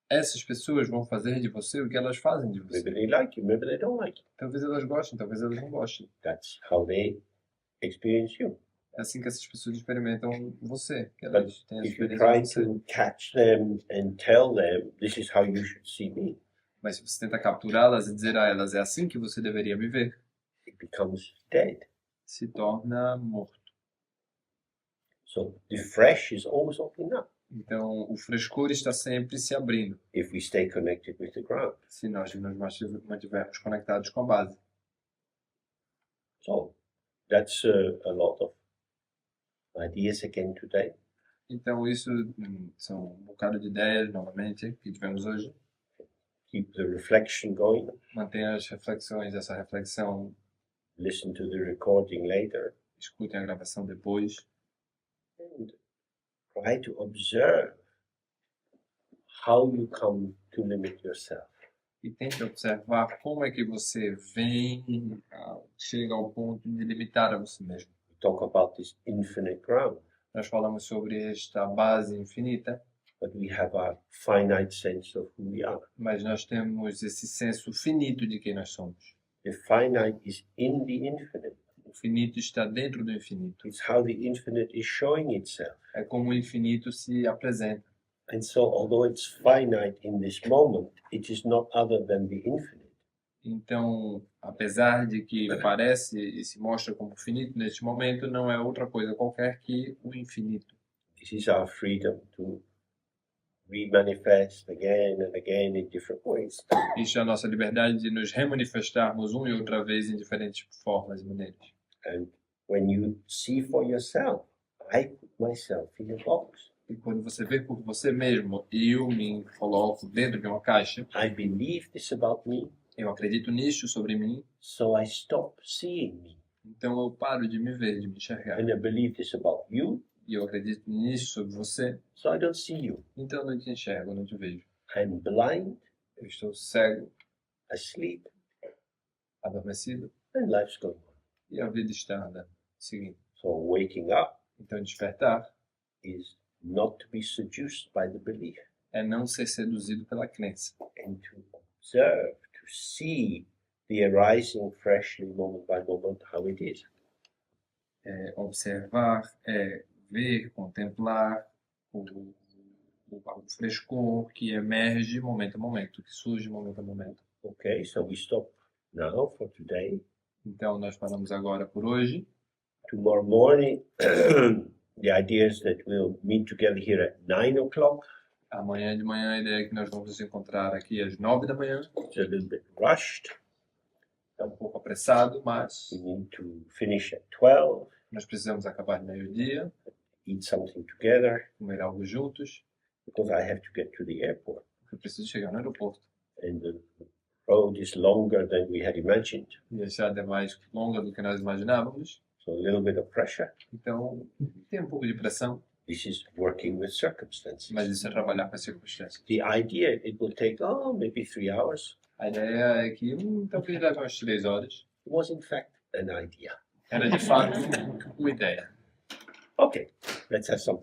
Speaker 2: Essas pessoas vão fazer de você o que elas fazem de você.
Speaker 1: Maybe they like you, maybe they don't like you.
Speaker 2: Talvez elas gostem, talvez elas não gostem.
Speaker 1: That's how they experience you.
Speaker 2: É assim que essas pessoas experimentam você, que
Speaker 1: But
Speaker 2: elas têm a
Speaker 1: if you
Speaker 2: experiência
Speaker 1: try
Speaker 2: de você.
Speaker 1: to catch them and tell them this is how you should see me,
Speaker 2: Mas se você tenta capturá-las e dizer a elas é assim que você deveria me ver,
Speaker 1: it becomes dead.
Speaker 2: se torna morto.
Speaker 1: So the fresh is always opening up
Speaker 2: Então o frescor está sempre se abrindo,
Speaker 1: if we stay connected with the ground.
Speaker 2: se nós nos mantivermos conectados com a base.
Speaker 1: So that's a lot of ideas again today.
Speaker 2: Então isso são um bocado de ideias, novamente, que tivemos hoje.
Speaker 1: Keep the reflection going.
Speaker 2: Mantenha as reflexões, essa reflexão,
Speaker 1: Listen to the recording later.
Speaker 2: escutem a gravação depois.
Speaker 1: And try to observe how you come to limit yourself.
Speaker 2: E tente observar como é que você vem, chega ao ponto de limitar a você mesmo.
Speaker 1: We talk about this infinite ground,
Speaker 2: Nós falamos sobre esta base infinita,
Speaker 1: but we have a finite sense of who we are.
Speaker 2: mas nós temos esse senso finito de quem nós somos.
Speaker 1: The finite is in the infinite.
Speaker 2: O finito está dentro do infinito.
Speaker 1: It's how the infinite is showing itself.
Speaker 2: É como o infinito se apresenta.
Speaker 1: And so, although it's finite in this moment, it is not other than the infinite.
Speaker 2: Então, apesar de que parece e se mostra como finito neste momento, não é outra coisa qualquer que o infinito.
Speaker 1: This is our freedom to remanifest again and again in different ways.
Speaker 2: Isso é a nossa liberdade de nos remanifestarmos uma e outra vez em diferentes formas e maneiras.
Speaker 1: And when you see for yourself, I put myself in a box.
Speaker 2: E quando você vê por você mesmo, eu me coloco dentro de uma caixa,
Speaker 1: I believe this about me,
Speaker 2: eu acredito nisso sobre mim,
Speaker 1: so I stop seeing me.
Speaker 2: então eu paro de me ver, de me enxergar.
Speaker 1: And I believe this about you,
Speaker 2: E eu acredito nisso sobre você,
Speaker 1: so I don't see you.
Speaker 2: então eu não te enxergo, eu não te vejo.
Speaker 1: I'm blind,
Speaker 2: Eu estou cego,
Speaker 1: asleep,
Speaker 2: adormecido,
Speaker 1: and life's going on.
Speaker 2: e a vida está andando, seguindo.
Speaker 1: So waking up
Speaker 2: Então despertar
Speaker 1: is not to be seduced by the belief,
Speaker 2: é não ser seduzido pela crença.
Speaker 1: and to observe, to see the arising freshly moment by moment how it is.
Speaker 2: É observar, é ver, contemplar o frescor que emerge momento a momento, que surge momento a momento.
Speaker 1: Okay, so we stop now for today.
Speaker 2: Então nós paramos agora por hoje.
Speaker 1: Tomorrow morning, the idea is that we'll meet together here at 9 o'clock.
Speaker 2: Amanhã de manhã a ideia é que nós vamos nos encontrar aqui às 9 da manhã.
Speaker 1: It's a little bit rushed.
Speaker 2: É um pouco apressado, mas
Speaker 1: We need to finish at 12,
Speaker 2: nós precisamos acabar de meio-dia,
Speaker 1: eat something together,
Speaker 2: comer algo juntos,
Speaker 1: because I have to get to the airport.
Speaker 2: porque eu preciso chegar no aeroporto.
Speaker 1: And the road is longer than we had imagined.
Speaker 2: E a estrada é mais longa do que nós imaginávamos,
Speaker 1: So a little bit of pressure.
Speaker 2: então tem um pouco de pressão,
Speaker 1: This is working with circumstances.
Speaker 2: mas isso é trabalhar com as circunstâncias.
Speaker 1: The idea, it will take, maybe 3 hours.
Speaker 2: A ideia é que talvez leve umas 3 horas.
Speaker 1: It was in fact an idea.
Speaker 2: Era de fato uma ideia.
Speaker 1: Okay, let's have some.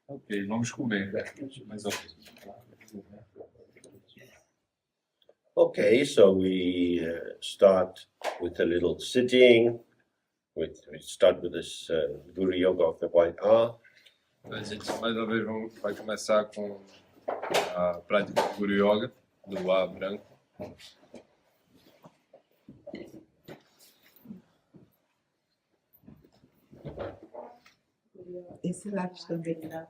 Speaker 2: Ok, vamos comer. Mais ou menos.
Speaker 1: Okay, so we start with a little sitting. We start with this Guru Yoga of the White R.
Speaker 2: A gente mais uma vez vai começar com a prática do Guru Yoga, do ar branco.
Speaker 6: Esse lápis também dá.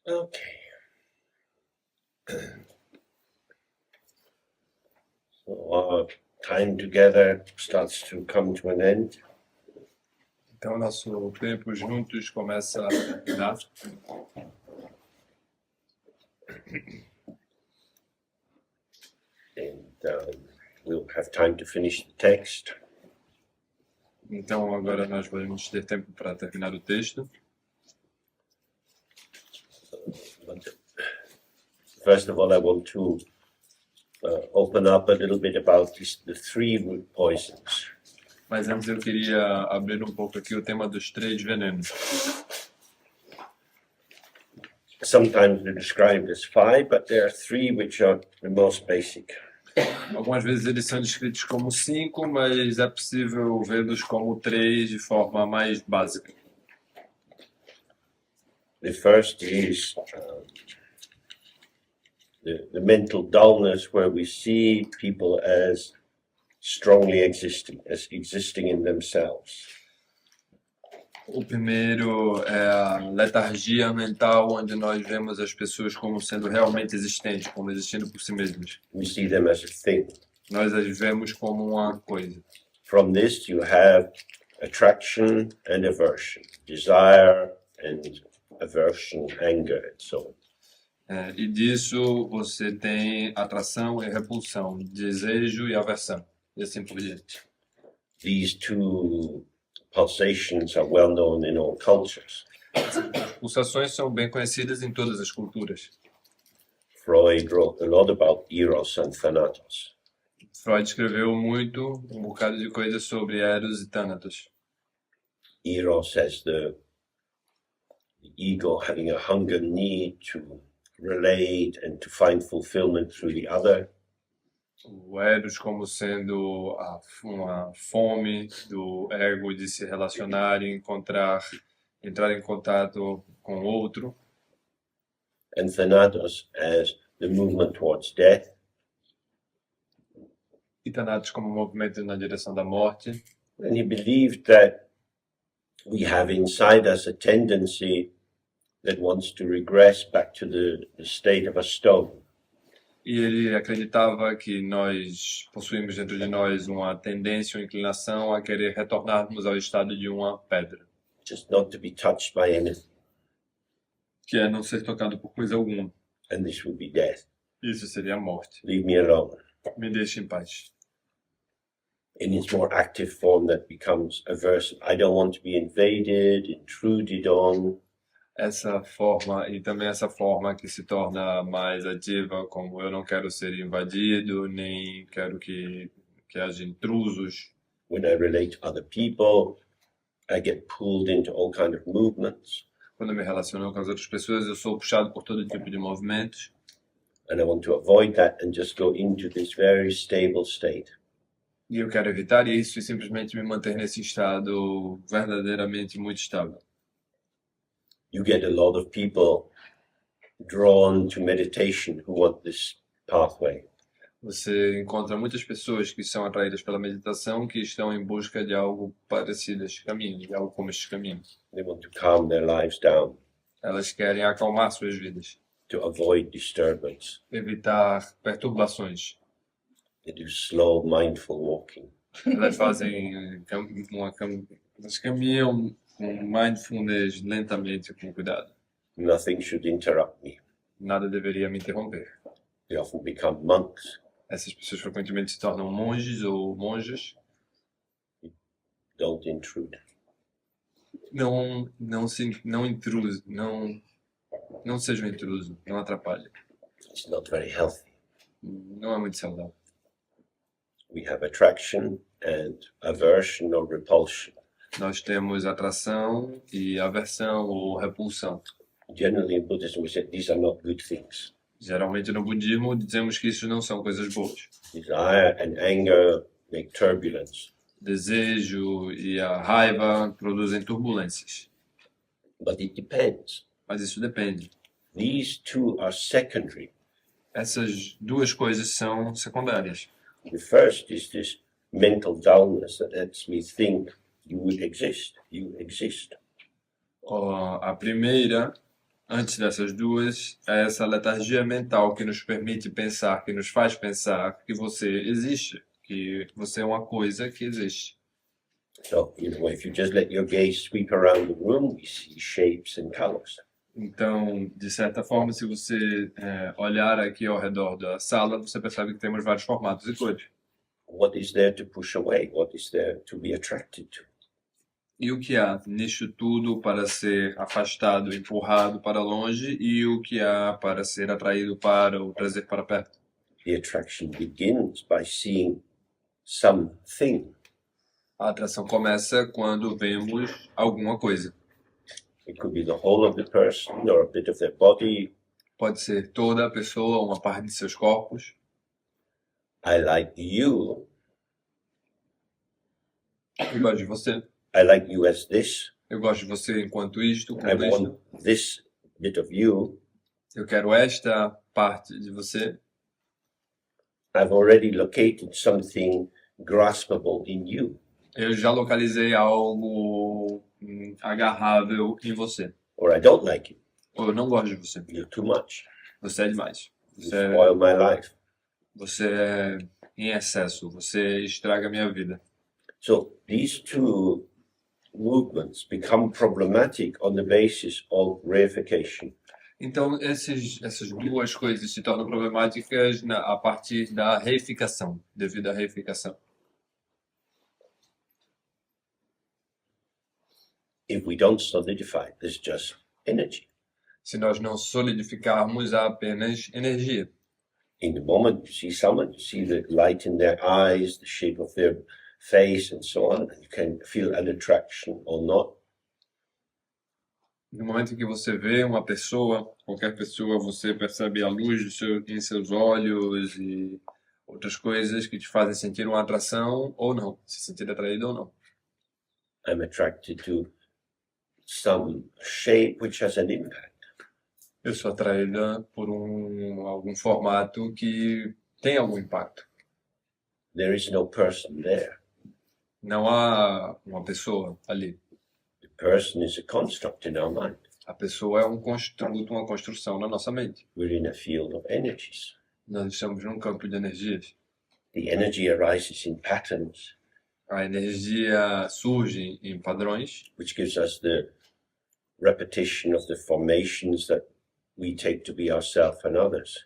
Speaker 1: Okay. So our time together starts to come to an end.
Speaker 2: Então, nosso tempo juntos começa a terminar.
Speaker 1: And we'll have time to finish the text.
Speaker 2: Então, agora nós vamos ter tempo para terminar o texto.
Speaker 1: But first of all, I want to open up a little bit about the 3 root poisons.
Speaker 2: Mas antes eu queria abrir um pouco aqui o tema dos 3 venenos.
Speaker 1: Sometimes they're described as 5, but there are 3 which are the most basic.
Speaker 2: Algumas vezes eles são descritos como 5, mas é possível vê-los como 3 de forma mais básica.
Speaker 1: The first is the mental dullness, where we see people as strongly existing in themselves.
Speaker 2: O primeiro é a letargia mental, onde nós vemos as pessoas como sendo realmente existentes, como existindo por si mesmas.
Speaker 1: We see them as a thing.
Speaker 2: Nós as vemos como uma coisa.
Speaker 1: From this, you have attraction and aversion, desire and aversion, anger, and so on.
Speaker 2: E disso você tem atração e repulsão, desejo e aversão, e assim por diante.
Speaker 1: These two pulsations are well known in all cultures.
Speaker 2: As pulsações são bem conhecidas em todas as culturas.
Speaker 1: Freud wrote a lot about eros and thanatos.
Speaker 2: Freud escreveu um bocado de coisas sobre Eros e Thanatos.
Speaker 1: Eros as the ego having a hunger need to relate and to find fulfillment through the other.
Speaker 2: O Eros como sendo uma fome do ego de se relacionar e entrar em contato com o outro.
Speaker 1: And Thanatos as the movement towards death.
Speaker 2: E Thanatos como movimento na direção da morte.
Speaker 1: And he believed that we have inside us a tendency that wants to regress back to the state of a stone.
Speaker 2: E ele acreditava que nós possuímos dentro de nós uma tendência, uma inclinação a querer retornarmos ao estado de uma pedra.
Speaker 1: Just not to be touched by anything.
Speaker 2: Que é não ser tocado por coisa alguma.
Speaker 1: And this would be death.
Speaker 2: Isso seria a morte.
Speaker 1: Leave me alone.
Speaker 2: Me deixe em paz.
Speaker 1: In its more active form that becomes aversive. I don't want to be invaded, intruded on.
Speaker 2: Essa forma, e também essa forma que se torna mais ativa, como eu não quero ser invadido, nem quero que haja intrusos.
Speaker 1: When I relate to other people, I get pulled into all kind of movements.
Speaker 2: Quando eu me relaciono com as outras pessoas, eu sou puxado por todo tipo de movimentos.
Speaker 1: And I want to avoid that and just go into this very stable state.
Speaker 2: E eu quero evitar isso e simplesmente me manter nesse estado verdadeiramente muito estável.
Speaker 1: You get a lot of people drawn to meditation who want this pathway.
Speaker 2: Você encontra muitas pessoas que são atraídas pela meditação que estão em busca de algo parecido a este caminho, de algo como este caminho.
Speaker 1: They want to calm their lives down,
Speaker 2: Elas querem acalmar suas vidas,
Speaker 1: to avoid disturbance.
Speaker 2: evitar perturbações.
Speaker 1: They do slow, mindful walking.
Speaker 2: Elas fazem elas caminham com mindfulness lentamente, com cuidado.
Speaker 1: Nothing should interrupt me.
Speaker 2: Nada deveria me interromper.
Speaker 1: They often become monks.
Speaker 2: Essas pessoas frequentemente se tornam monges ou monjas.
Speaker 1: Don't intrude.
Speaker 2: Não intruso, não seja um intruso, não atrapalhe.
Speaker 1: It's not very healthy.
Speaker 2: Não é muito saudável.
Speaker 1: We have attraction and aversion or repulsion.
Speaker 2: Nós temos atração e aversão ou repulsão.
Speaker 1: Generally in Buddhism we say these are not good things.
Speaker 2: Geralmente no budismo dizemos que isso não são coisas boas.
Speaker 1: Desire and anger make turbulence.
Speaker 2: Desejo e a raiva produzem turbulências.
Speaker 1: But it depends.
Speaker 2: Mas isso depende.
Speaker 1: These two are secondary.
Speaker 2: Essas duas coisas são secundárias.
Speaker 1: The first is this mental dullness that lets me think you would exist. You exist.
Speaker 2: A primeira, antes dessas duas, é essa letargia mental que nos permite pensar, que nos faz pensar que você existe, que você é uma coisa que existe.
Speaker 1: So, if you just let your gaze sweep around the room, we see shapes and colors.
Speaker 2: Então, de certa forma, se você olhar aqui ao redor da sala, você percebe que temos vários formatos e cores.
Speaker 1: What is there to push away? What is there to be attracted to?
Speaker 2: E o que há nisto tudo para ser afastado, empurrado para longe, e o que há para ser atraído para ou trazer para perto?
Speaker 1: The attraction begins by seeing something.
Speaker 2: A atração começa quando vemos alguma coisa.
Speaker 1: It could be the whole of the person or a bit of their body.
Speaker 2: Pode ser toda a pessoa, uma parte de seus corpos.
Speaker 1: I like you.
Speaker 2: Eu gosto de você.
Speaker 1: I like you as this.
Speaker 2: Eu gosto de você enquanto isto,
Speaker 1: I
Speaker 2: como isto.
Speaker 1: want this bit of you.
Speaker 2: Eu quero esta parte de você.
Speaker 1: I've already located something graspable in you.
Speaker 2: Eu já localizei algo agarrável em você.
Speaker 1: Or I don't like you.
Speaker 2: Ou eu não gosto de você.
Speaker 1: You're too much.
Speaker 2: Você é demais.
Speaker 1: You spoil my life.
Speaker 2: Você em excesso. Você estraga a minha vida.
Speaker 1: So these two movements become problematic on the basis of reification.
Speaker 2: Então, essas duas coisas se tornam problemáticas a partir da reificação, devido à reificação.
Speaker 1: If we don't solidify, there's just energy.
Speaker 2: Se nós não solidificarmos, há apenas energia.
Speaker 1: In the moment you see someone, you see the light in their eyes, the shape of their face, and so on, and you can feel an attraction or not.
Speaker 2: No momento em que você vê uma pessoa, qualquer pessoa, você percebe a luz em seus olhos e outras coisas que te fazem sentir uma atração ou não, se sentir atraído ou não.
Speaker 1: I'm attracted to some shape which has an impact.
Speaker 2: Eu sou atraída por algum formato que tem algum impacto.
Speaker 1: There is no person there.
Speaker 2: Não há uma pessoa ali.
Speaker 1: The person is a construct in our mind.
Speaker 2: A pessoa é um construto, uma construção na nossa mente.
Speaker 1: We're in a field of energies.
Speaker 2: Nós estamos num campo de energias.
Speaker 1: The energy arises in patterns,
Speaker 2: A energia surge em padrões,
Speaker 1: which gives us the repetition of the formations that we take to be ourselves and others.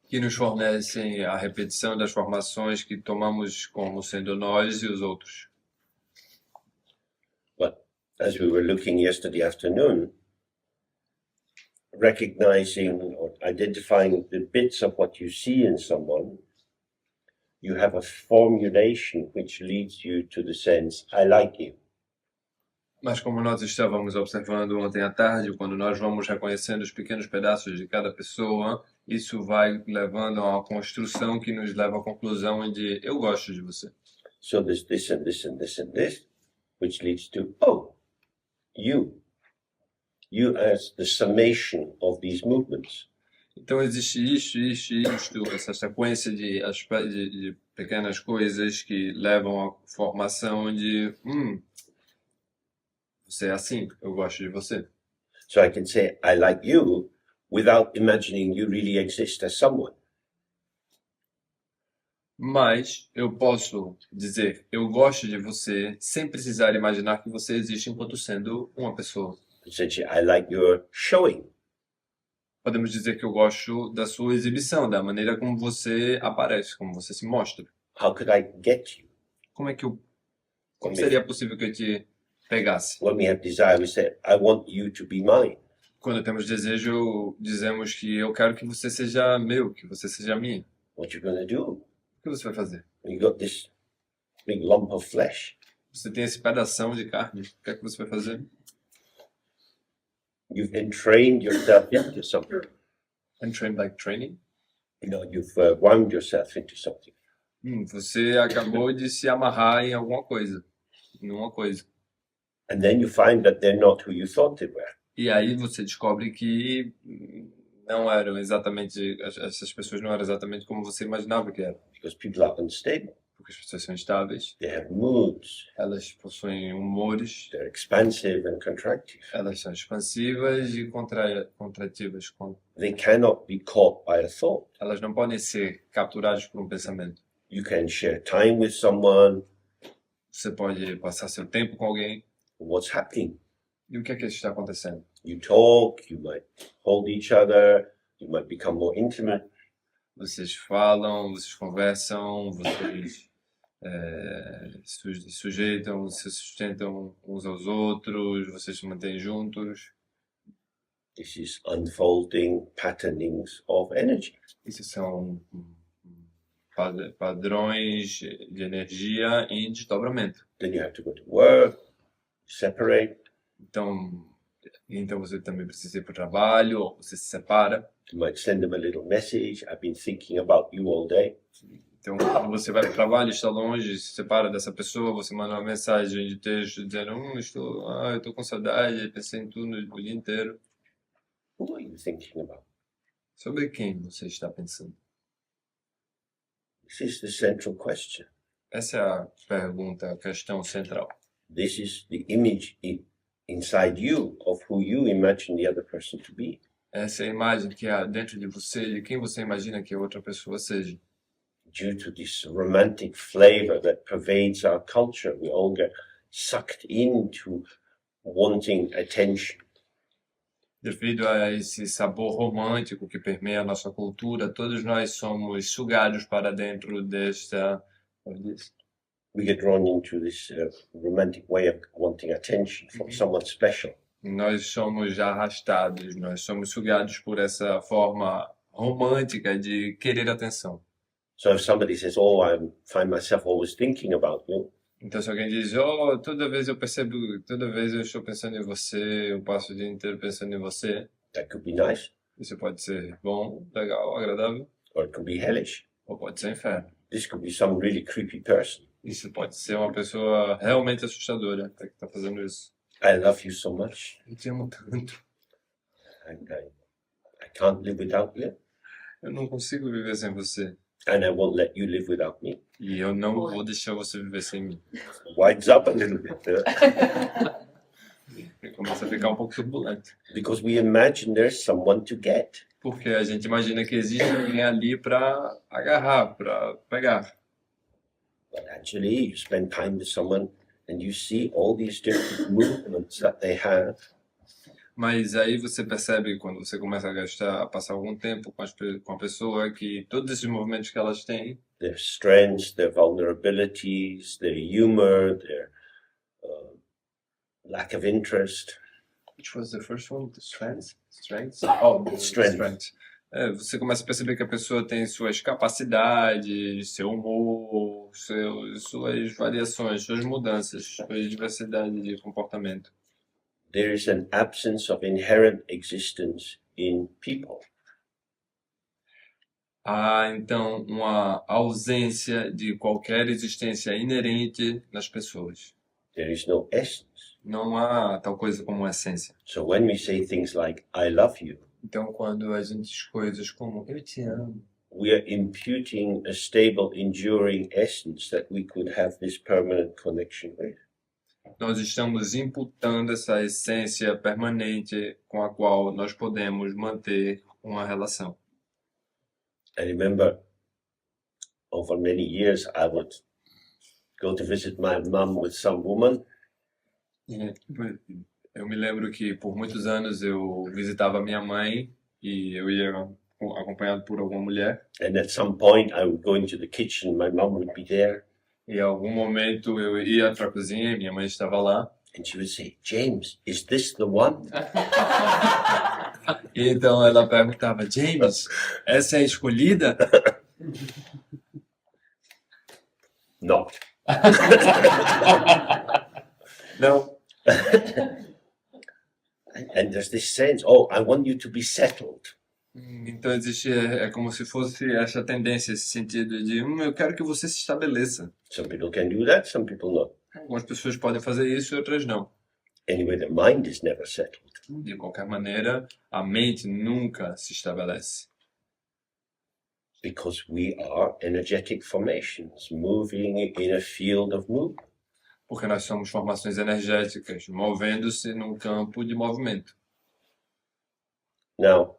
Speaker 2: que nos fornecem a repetição das formações que tomamos como sendo nós e os outros.
Speaker 1: But as we were looking yesterday afternoon, recognizing or identifying the bits of what you see in someone, you have a formulation which leads you to the sense, I like you.
Speaker 2: Mas como nós estávamos observando ontem à tarde, quando nós vamos reconhecendo os pequenos pedaços de cada pessoa, isso vai levando a uma construção que nos leva à conclusão de eu gosto de você.
Speaker 1: So there's this and this and this and this, which leads to, oh, you. You as the summation of these movements.
Speaker 2: Então existe isto, essa sequência de pequenas coisas que levam à formação de você é assim, eu gosto de você.
Speaker 1: So I can say, I like you, without imagining you really exist as someone.
Speaker 2: Mas eu posso dizer eu gosto de você sem precisar imaginar que você existe enquanto sendo uma pessoa.
Speaker 1: Essentially, I like your showing.
Speaker 2: Podemos dizer que eu gosto da sua exibição, da maneira como você aparece, como você se mostra.
Speaker 1: How could I get you?
Speaker 2: Como seria possível que eu te pegasse?
Speaker 1: When we have desire, we say, I want you to be mine.
Speaker 2: Quando temos desejo, dizemos que eu quero que você seja meu, que você seja minha.
Speaker 1: What you going to do?
Speaker 2: O que você vai fazer?
Speaker 1: You got this big lump of flesh.
Speaker 2: Você tem esse pedação de carne, o que é que você vai fazer?
Speaker 1: You've entrained yourself into something.
Speaker 2: Untrained like training?
Speaker 1: You know, you've wound yourself into something.
Speaker 2: Você acabou de se amarrar em alguma coisa, numa coisa.
Speaker 1: And then you find that they're not who you thought they were.
Speaker 2: E aí você descobre que não eram exatamente, essas pessoas não eram exatamente como você imaginava que eram.
Speaker 1: Because people are unstable.
Speaker 2: Porque as pessoas são instáveis,
Speaker 1: They have moods.
Speaker 2: elas possuem humores,
Speaker 1: They're expansive and contractive.
Speaker 2: elas são expansivas e contrativas.
Speaker 1: They cannot be caught by a thought.
Speaker 2: Elas não podem ser capturadas por um pensamento.
Speaker 1: You can share time with someone.
Speaker 2: Você pode passar seu tempo com alguém.
Speaker 1: What's happening?
Speaker 2: E o que é que está acontecendo?
Speaker 1: You talk, you might hold each other, you might become more intimate.
Speaker 2: Vocês falam, vocês conversam, vocês sujeitam, se sustentam uns aos outros, vocês se mantêm juntos.
Speaker 1: This is unfolding patternings of energy.
Speaker 2: Isso são padrões de energia em desdobramento.
Speaker 1: Then you have to go to work, separate.
Speaker 2: Então você também precisa ir para o trabalho, ou você se separa.
Speaker 1: You might send them a little message. I've been thinking about you all day.
Speaker 2: Então, quando você vai para o trabalho, está longe, se separa dessa pessoa, você manda uma mensagem de texto dizendo eu estou com saudade, pensei em tudo o dia inteiro.
Speaker 1: Who are you thinking about?
Speaker 2: Sobre quem você está pensando?
Speaker 1: This is the central question.
Speaker 2: Essa é a pergunta, a questão central.
Speaker 1: This is the image inside you of who you imagine the other person to be.
Speaker 2: Essa é a imagem que há dentro de você, de quem você imagina que a outra pessoa seja.
Speaker 1: due to this romantic flavor that pervades our culture, we all get sucked into wanting attention.
Speaker 2: Devido a esse sabor romântico que permeia a nossa cultura, todos nós somos sugados para dentro desta.
Speaker 1: We get drawn into this romantic way of wanting attention from someone special.
Speaker 2: Nós somos arrastados, nós somos sugados por essa forma romântica de querer atenção.
Speaker 1: So if somebody says, "Oh, I find myself always thinking about you,"
Speaker 2: Então, se alguém diz, oh, toda vez eu estou pensando em você, eu passo o dia inteiro pensando em você,
Speaker 1: that could be nice,
Speaker 2: isso pode ser bom, legal, agradável,
Speaker 1: or it could be hellish.
Speaker 2: ou pode ser inferno.
Speaker 1: This could be some really creepy person.
Speaker 2: Isso pode ser uma pessoa realmente assustadora que está fazendo isso.
Speaker 1: I love you so much,
Speaker 2: Eu te amo tanto,
Speaker 1: and I can't live without you,
Speaker 2: eu não consigo viver sem você.
Speaker 1: and I won't let you live without me.
Speaker 2: E eu não vou deixar você viver sem mim.
Speaker 1: Winds up a little bit,
Speaker 2: E começa a ficar um pouco turbulento.
Speaker 1: because we imagine there's someone to get.
Speaker 2: Porque a gente imagina que existe alguém ali para agarrar, para pegar.
Speaker 1: But actually, you spend time with someone and you see all these different movements that they have.
Speaker 2: Mas aí você percebe, quando você começa a passar algum tempo com a pessoa, que todos esses movimentos que elas têm,
Speaker 1: Their strengths, their vulnerabilities, their humor, their lack of interest.
Speaker 2: which was the first one? The strengths? Strengths? Oh, the
Speaker 1: Strength.
Speaker 2: strengths. Você começa a perceber que a pessoa tem suas capacidades, seu humor, suas variações, suas mudanças, sua diversidade de comportamento.
Speaker 1: There is an absence of inherent existence in people.
Speaker 2: Há, então, uma ausência de qualquer existência inerente nas pessoas.
Speaker 1: There is no essence.
Speaker 2: Não há tal coisa como essência.
Speaker 1: So when we say things like, "I love you,"
Speaker 2: Então, quando a gente diz coisas como eu te amo,
Speaker 1: we are imputing a stable, enduring essence that we could have this permanent connection with.
Speaker 2: nós estamos imputando essa essência permanente com a qual nós podemos manter uma relação.
Speaker 1: I remember over many years I would go to visit my mum with some woman,
Speaker 2: Eu me lembro que por muitos anos eu visitava minha mãe e eu ia acompanhado por alguma mulher.
Speaker 1: and at some point I would go into the kitchen, my mum would be there,
Speaker 2: E em algum momento eu ia para a cozinha e minha mãe estava lá.
Speaker 1: and she would say, "James, is this the one?"
Speaker 2: E então ela perguntava, James, essa é a escolhida?
Speaker 1: No.
Speaker 2: Não.
Speaker 1: And there's this sense, "Oh, I want you to be settled."
Speaker 2: Então existe, é como se fosse essa tendência, esse sentido de, eu quero que você se estabeleça.
Speaker 1: Some people can do that, some people not.
Speaker 2: Algumas pessoas podem fazer isso e outras não.
Speaker 1: Anyway, the mind is never settled.
Speaker 2: De qualquer maneira, a mente nunca se estabelece.
Speaker 1: Because we are energetic formations moving in a field of movement.
Speaker 2: Porque nós somos formações energéticas, movendo-se num campo de movimento.
Speaker 1: Now,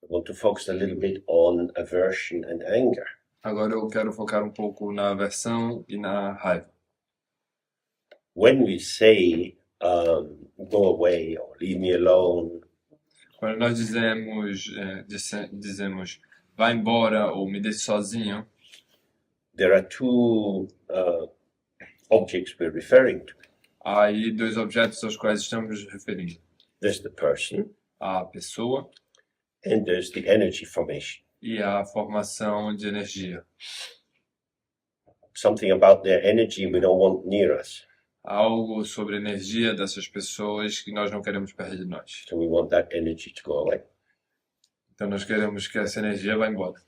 Speaker 1: I want to focus a little bit on aversion and anger.
Speaker 2: Agora eu quero focar um pouco na aversão e na raiva.
Speaker 1: When we say, "Go away" or "Leave me alone,"
Speaker 2: Quando nós dizemos, vai embora ou me deixe sozinho,
Speaker 1: there are two objects we're referring to.
Speaker 2: há aí dois objetos aos quais estamos nos referindo.
Speaker 1: There's the person
Speaker 2: A pessoa
Speaker 1: and there's the energy formation.
Speaker 2: e a formação de energia.
Speaker 1: Something about their energy we don't want near us.
Speaker 2: Há algo sobre a energia dessas pessoas que nós não queremos perto de nós.
Speaker 1: So we want that energy to go away.
Speaker 2: Então nós queremos que essa energia vá embora.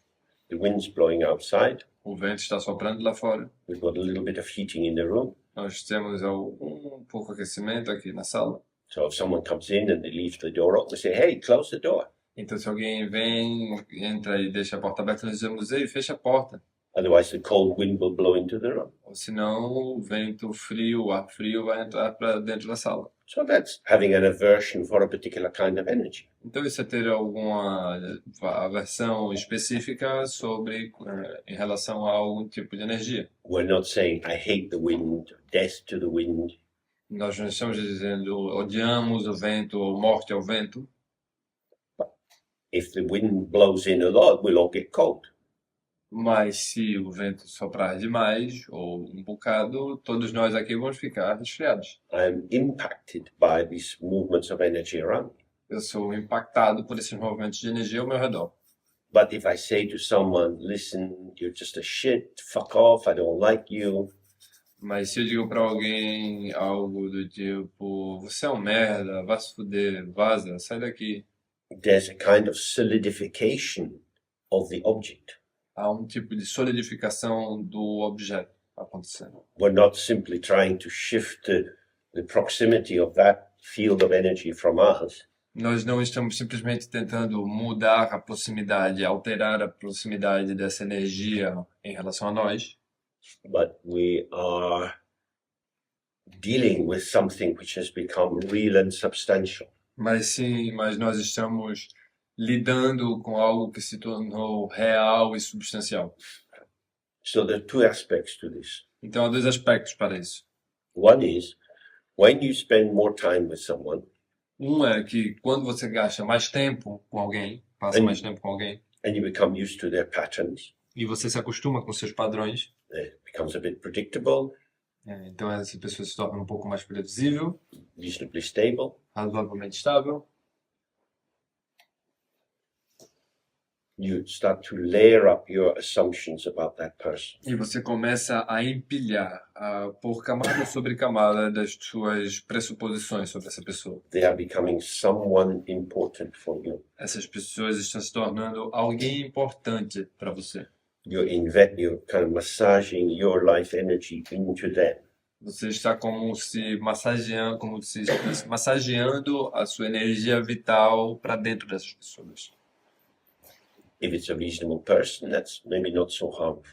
Speaker 1: The wind's blowing outside.
Speaker 2: O vento está soprando lá fora.
Speaker 1: We've got a little bit of heating in the room.
Speaker 2: Nós temos um pouco de aquecimento aqui na sala.
Speaker 1: So if someone comes in and they leave the door open, we say, "Hey, close the door."
Speaker 2: Então se alguém vem, entra e deixa a porta aberta, nós dizemos, ei, fecha a porta.
Speaker 1: Otherwise, the cold wind will blow into the room.
Speaker 2: Ou senão o vento frio, o ar frio vai entrar para dentro da sala.
Speaker 1: So that's having an aversion for a particular kind of energy.
Speaker 2: Então isso é ter alguma aversão específica sobre em relação a algum tipo de energia.
Speaker 1: We're not saying I hate the wind, death to the wind.
Speaker 2: Nós não estamos dizendo odiamos o vento ou morte ao vento.
Speaker 1: If the wind blows in a lot, we'll all get cold.
Speaker 2: Mas se o vento soprar demais ou um bocado, todos nós aqui vamos ficar resfriados.
Speaker 1: I'm impacted by these movements of energy around me.
Speaker 2: Eu sou impactado por esses movimentos de energia ao meu redor.
Speaker 1: But if I say to someone, listen, you're just a shit, fuck off, I don't like you,
Speaker 2: Mas se eu digo para alguém algo do tipo, você é um merda, vá se fuder, vaza, sai daqui.
Speaker 1: there's a kind of solidification of the object.
Speaker 2: Há um tipo de solidificação do objeto acontecendo.
Speaker 1: We're not simply trying to shift the proximity of that field of energy from us,
Speaker 2: Nós não estamos simplesmente tentando mudar a proximidade, alterar a proximidade dessa energia em relação a nós,
Speaker 1: but we are dealing with something which has become real and substantial.
Speaker 2: mas nós estamos lidando com algo que se tornou real e substancial.
Speaker 1: So there are two aspects to this.
Speaker 2: Então há dois aspectos para isso.
Speaker 1: One is when you spend more time with someone
Speaker 2: Um é que quando você gasta mais tempo com alguém, passa mais tempo com alguém,
Speaker 1: and you become used to their patterns,
Speaker 2: e você se acostuma com seus padrões,
Speaker 1: it becomes a bit predictable,
Speaker 2: então essa pessoa se torna um pouco mais previsível,
Speaker 1: reasonably stable.
Speaker 2: razoavelmente estável,
Speaker 1: You start to layer up your assumptions about that person.
Speaker 2: e você começa a empilhar, a pôr camada sobre camada das suas pressuposições sobre essa pessoa.
Speaker 1: They are becoming someone important for you.
Speaker 2: Essas pessoas estão se tornando alguém importante para você.
Speaker 1: You're kind of massaging your life energy into them.
Speaker 2: Você está como se estivesse massageando a sua energia vital para dentro dessas pessoas.
Speaker 1: If it's a reasonable person, that's maybe not so harmful.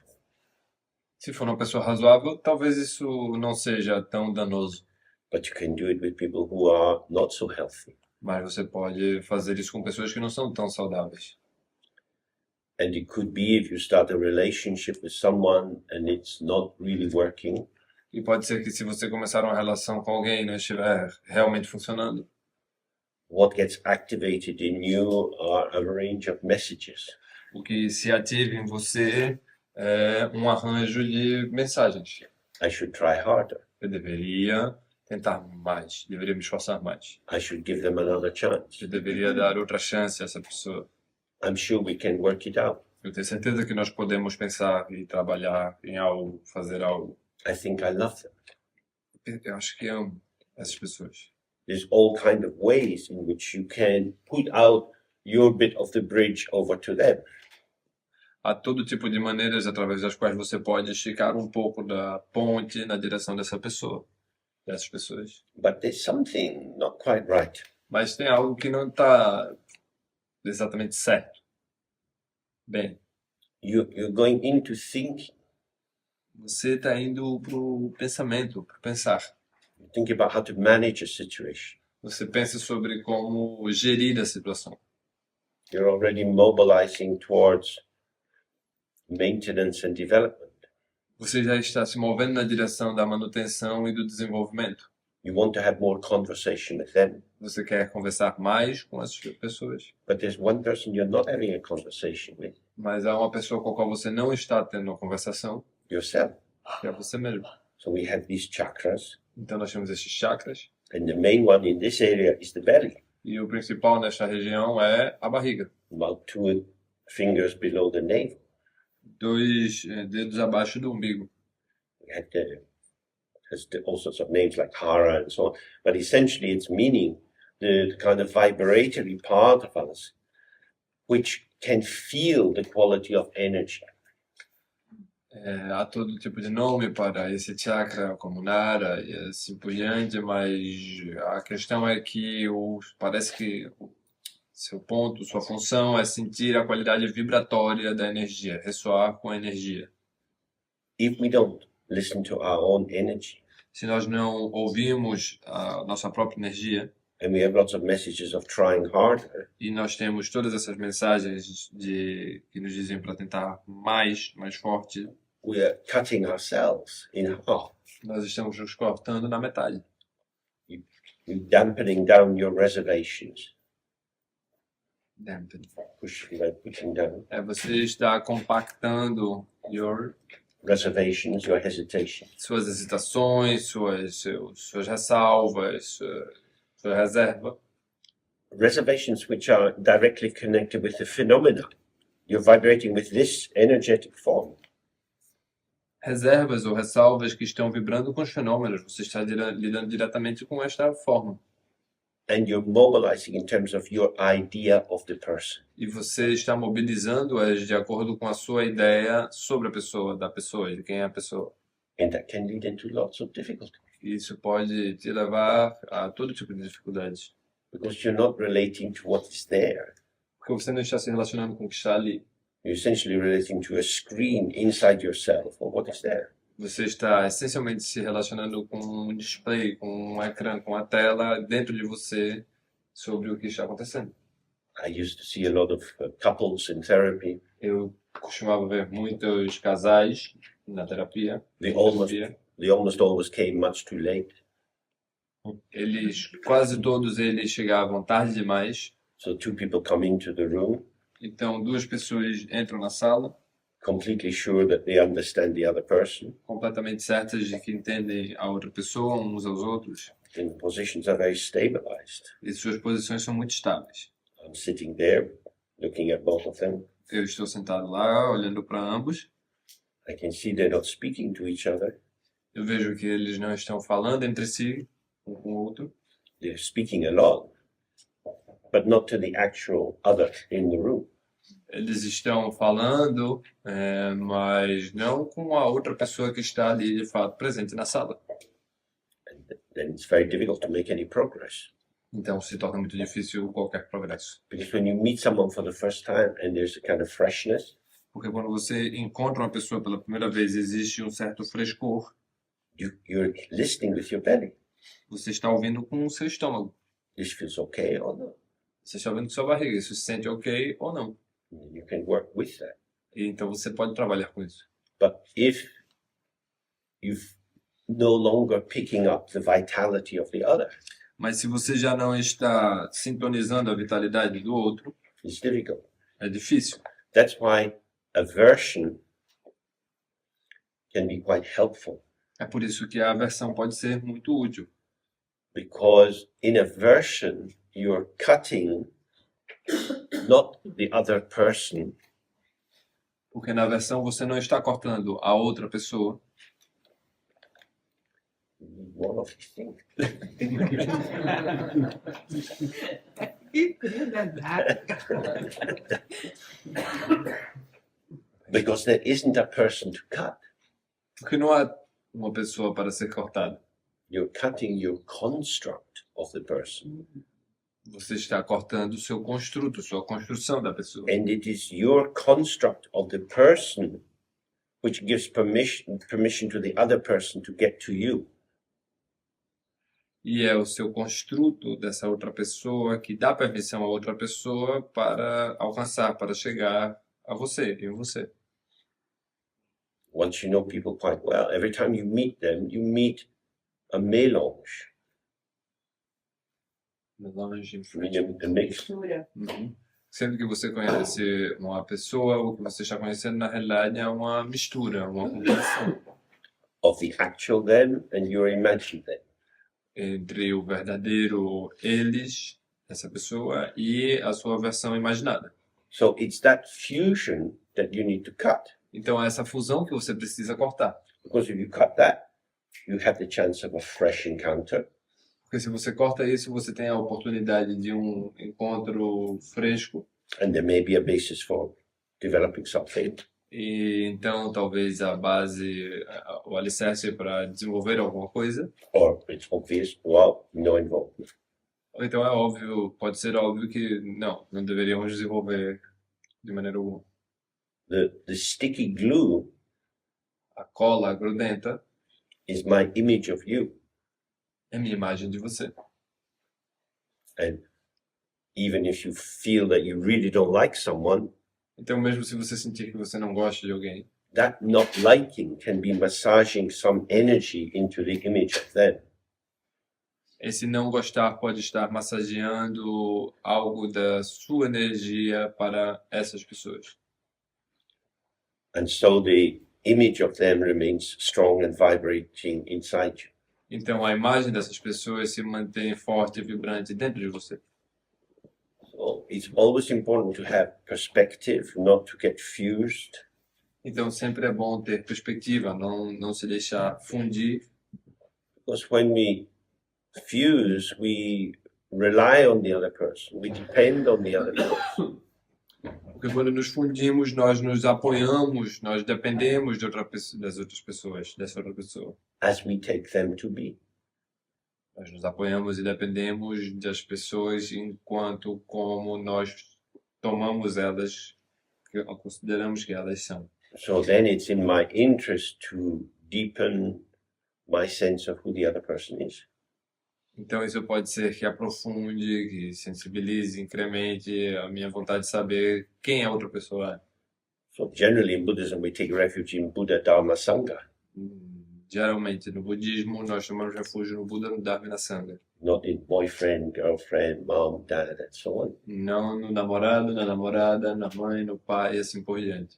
Speaker 2: Se for uma pessoa razoável, talvez isso não seja tão danoso.
Speaker 1: But you can do it with people who are not so healthy.
Speaker 2: Mas você pode fazer isso com pessoas que não são tão saudáveis.
Speaker 1: And it could be if you start a relationship with someone and it's not really working,
Speaker 2: E pode ser que se você começar uma relação com alguém e não estiver realmente funcionando,
Speaker 1: what gets activated in you are a range of messages.
Speaker 2: o que se ativa em você é um arranjo de mensagens.
Speaker 1: I should try harder.
Speaker 2: Eu deveria tentar mais, deveria me esforçar mais.
Speaker 1: I should give them another chance.
Speaker 2: Eu deveria dar outra chance a essa pessoa.
Speaker 1: I'm sure we can work it out.
Speaker 2: Eu tenho certeza que nós podemos pensar e trabalhar em algo, fazer algo.
Speaker 1: I think I love them.
Speaker 2: Eu acho que amo essas pessoas.
Speaker 1: There's all kind of ways in which you can put out your bit of the bridge over to them.
Speaker 2: Há todo tipo de maneiras através das quais você pode esticar um pouco da ponte na direção dessas pessoas.
Speaker 1: But there's something not quite right.
Speaker 2: Mas tem algo que não está exatamente certo. Bem,
Speaker 1: You're going into thinking.
Speaker 2: você está indo para o pensamento, para pensar.
Speaker 1: You think about how to manage a situation.
Speaker 2: Você pensa sobre como gerir a situação.
Speaker 1: You're already mobilizing towards maintenance and development.
Speaker 2: Você já está se movendo na direção da manutenção e do desenvolvimento.
Speaker 1: You want to have more conversation with them.
Speaker 2: Você quer conversar mais com essas pessoas,
Speaker 1: But there's one person you're not having a conversation with,
Speaker 2: mas há uma pessoa com a qual você não está tendo uma conversação,
Speaker 1: yourself.
Speaker 2: que é você mesmo.
Speaker 1: So we have these chakras,
Speaker 2: Então nós temos esses chakras,
Speaker 1: and the main one in this area is the belly,
Speaker 2: e o principal nesta região é a barriga.
Speaker 1: about 2 fingers below the navel.
Speaker 2: 2 dedos abaixo do umbigo.
Speaker 1: We had has all sorts of names like Hara and so on, but essentially it's meaning the kind of vibratory part of us, which can feel the quality of energy.
Speaker 2: Há todo tipo de nome para esse chakra, como Nara e assim por diante, mas a questão é que parece que o seu ponto, sua função é sentir a qualidade vibratória da energia, ressoar com a energia.
Speaker 1: If we don't listen to our own energy,
Speaker 2: se nós não ouvimos a nossa própria energia,
Speaker 1: and we have lots of messages of trying harder,
Speaker 2: e nós temos todas essas mensagens que nos dizem para tentar mais forte,
Speaker 1: we are cutting ourselves in half.
Speaker 2: nós estamos nos cortando na metade.
Speaker 1: You're dampening down your reservations, pushing down
Speaker 2: Você está compactando
Speaker 1: reservations, your hesitation.
Speaker 2: suas hesitações, suas ressalvas, sua reserva.
Speaker 1: Reservations which are directly connected with the phenomena. You're vibrating with this energetic form.
Speaker 2: Reservas ou ressalvas que estão vibrando com os fenômenos. Você está lidando diretamente com esta forma.
Speaker 1: And you're mobilizing in terms of your idea of the person.
Speaker 2: E você está mobilizando-as de acordo com a sua ideia sobre a pessoa, da pessoa, de quem é a pessoa.
Speaker 1: And that can lead into lots of difficulties
Speaker 2: Isso pode te levar a todo tipo de dificuldades.
Speaker 1: because you're not relating to what is there.
Speaker 2: Porque você não está se relacionando com o que está ali.
Speaker 1: You're essentially relating to a screen inside yourself of what is there.
Speaker 2: Você está essencialmente se relacionando com um display, com um ecrã, com a tela dentro de você sobre o que está acontecendo.
Speaker 1: I used to see a lot of couples in therapy.
Speaker 2: Eu costumava ver muitos casais na terapia.
Speaker 1: They almost always came much too late.
Speaker 2: Quase todos eles chegavam tarde demais.
Speaker 1: So two people come into the room,
Speaker 2: Então, duas pessoas entram na sala,
Speaker 1: completely sure that they understand the other person,
Speaker 2: completamente certas de que entendem a outra pessoa, uns aos outros,
Speaker 1: and positions are very stabilized.
Speaker 2: e suas posições são muito estáveis.
Speaker 1: I'm sitting there, looking at both of them.
Speaker 2: Eu estou sentado lá, olhando para ambos.
Speaker 1: I can see they're not speaking to each other.
Speaker 2: Eu vejo que eles não estão falando entre si, um com o outro.
Speaker 1: They're speaking along, but not to the actual other in the room.
Speaker 2: Eles estão falando, mas não com a outra pessoa que está ali, de fato, presente na sala.
Speaker 1: Then it's very difficult to make any progress.
Speaker 2: Então, se torna muito difícil qualquer progresso.
Speaker 1: Because when you meet someone for the first time and there's a kind of freshness,
Speaker 2: Porque quando você encontra uma pessoa pela primeira vez, existe um certo frescor.
Speaker 1: you're listening with your belly.
Speaker 2: Você está ouvindo com o seu estômago.
Speaker 1: This feels okay or not.
Speaker 2: Você está ouvindo com sua barriga. Isso se sente ok ou não.
Speaker 1: And you can work with that.
Speaker 2: E então você pode trabalhar com isso.
Speaker 1: But if you've no longer picking up the vitality of the other,
Speaker 2: Mas se você já não está sintonizando a vitalidade do outro,
Speaker 1: it's difficult.
Speaker 2: é difícil.
Speaker 1: That's why aversion can be quite helpful.
Speaker 2: É por isso que a aversão pode ser muito útil.
Speaker 1: Because in aversion, you're cutting not the other person,
Speaker 2: Porque na aversão você não está cortando a outra pessoa,
Speaker 1: one of these things.
Speaker 7: Que curiosidade.
Speaker 1: Because there isn't a person to cut.
Speaker 2: porque não há uma pessoa para ser cortada.
Speaker 1: You're cutting your construct of the person.
Speaker 2: Você está cortando o seu construto, sua construção da pessoa.
Speaker 1: And it is your construct of the person which gives permission to the other person to get to you.
Speaker 2: E é o seu construto dessa outra pessoa que dá permissão a outra pessoa para alcançar, para chegar a você, em você.
Speaker 1: Once you know people quite well, every time you meet them, you meet a mélange,
Speaker 2: Melange,
Speaker 1: meaning a mix
Speaker 2: Uhum. Sempre que você conhece uma pessoa, o que você está conhecendo na realidade é uma mistura, uma combinação
Speaker 1: of the actual them and your imagined them.
Speaker 2: entre o verdadeiro eles, essa pessoa, e a sua versão imaginada.
Speaker 1: So it's that fusion that you need to cut.
Speaker 2: Então é essa fusão que você precisa cortar.
Speaker 1: Because if you cut that, you have the chance of a fresh encounter.
Speaker 2: Porque se você corta isso, você tem a oportunidade de um encontro fresco.
Speaker 1: And there may be a basis for developing something.
Speaker 2: E então talvez a base, o alicerce para desenvolver alguma coisa.
Speaker 1: Or it's obvious, well, no involvement.
Speaker 2: Ou então é óbvio, pode ser óbvio que não deveríamos desenvolver de maneira alguma.
Speaker 1: The sticky glue
Speaker 2: A cola grudenta
Speaker 1: is my image of you.
Speaker 2: É minha imagem de você.
Speaker 1: And even if you feel that you really don't like someone,
Speaker 2: Então, mesmo se você sentir que você não gosta de alguém,
Speaker 1: that not liking can be massaging some energy into the image of them.
Speaker 2: esse não gostar pode estar massageando algo da sua energia para essas pessoas.
Speaker 1: And so the image of them remains strong and vibrating inside you.
Speaker 2: Então, a imagem dessas pessoas se mantém forte e vibrante dentro de você.
Speaker 1: So it's always important to have perspective, not to get fused.
Speaker 2: Então, sempre é bom ter perspectiva, não se deixar fundir.
Speaker 1: Because when we fuse, we rely on the other person, we depend on the other person.
Speaker 2: Porque quando nos fundimos, nós nos apoiamos, nós dependemos de das outras pessoas, dessa outra pessoa.
Speaker 1: As we take them to be.
Speaker 2: Nós nos apoiamos e dependemos das pessoas enquanto como nós tomamos elas, consideramos que elas são.
Speaker 1: So then it's in my interest to deepen my sense of who the other person is.
Speaker 2: Então isso pode ser que aprofunde, que sensibilize, incremente a minha vontade de saber quem a outra pessoa é.
Speaker 1: So generally in Buddhism we take refuge in Buddha, Dharma, Sangha,
Speaker 2: Geralmente no budismo nós tomamos refúgio no Buda, no Dharma e na Sangha.
Speaker 1: not in boyfriend, girlfriend, mom, dad, and so on.
Speaker 2: Não no namorado, na namorada, na mãe, no pai e assim por diante.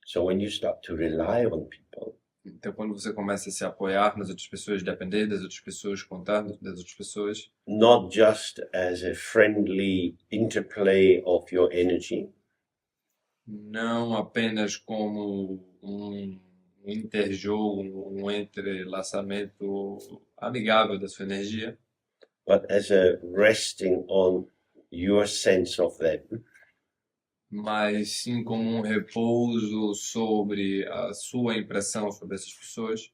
Speaker 1: So when you start to rely on people,
Speaker 2: Então quando você começa a se apoiar nas outras pessoas, depender das outras pessoas, contar das outras pessoas,
Speaker 1: not just as a friendly interplay of your energy,
Speaker 2: não apenas como um interjogo, um entrelaçamento amigável da sua energia,
Speaker 1: but as a resting on your sense of them,
Speaker 2: mas sim como um repouso sobre a sua impressão sobre essas pessoas.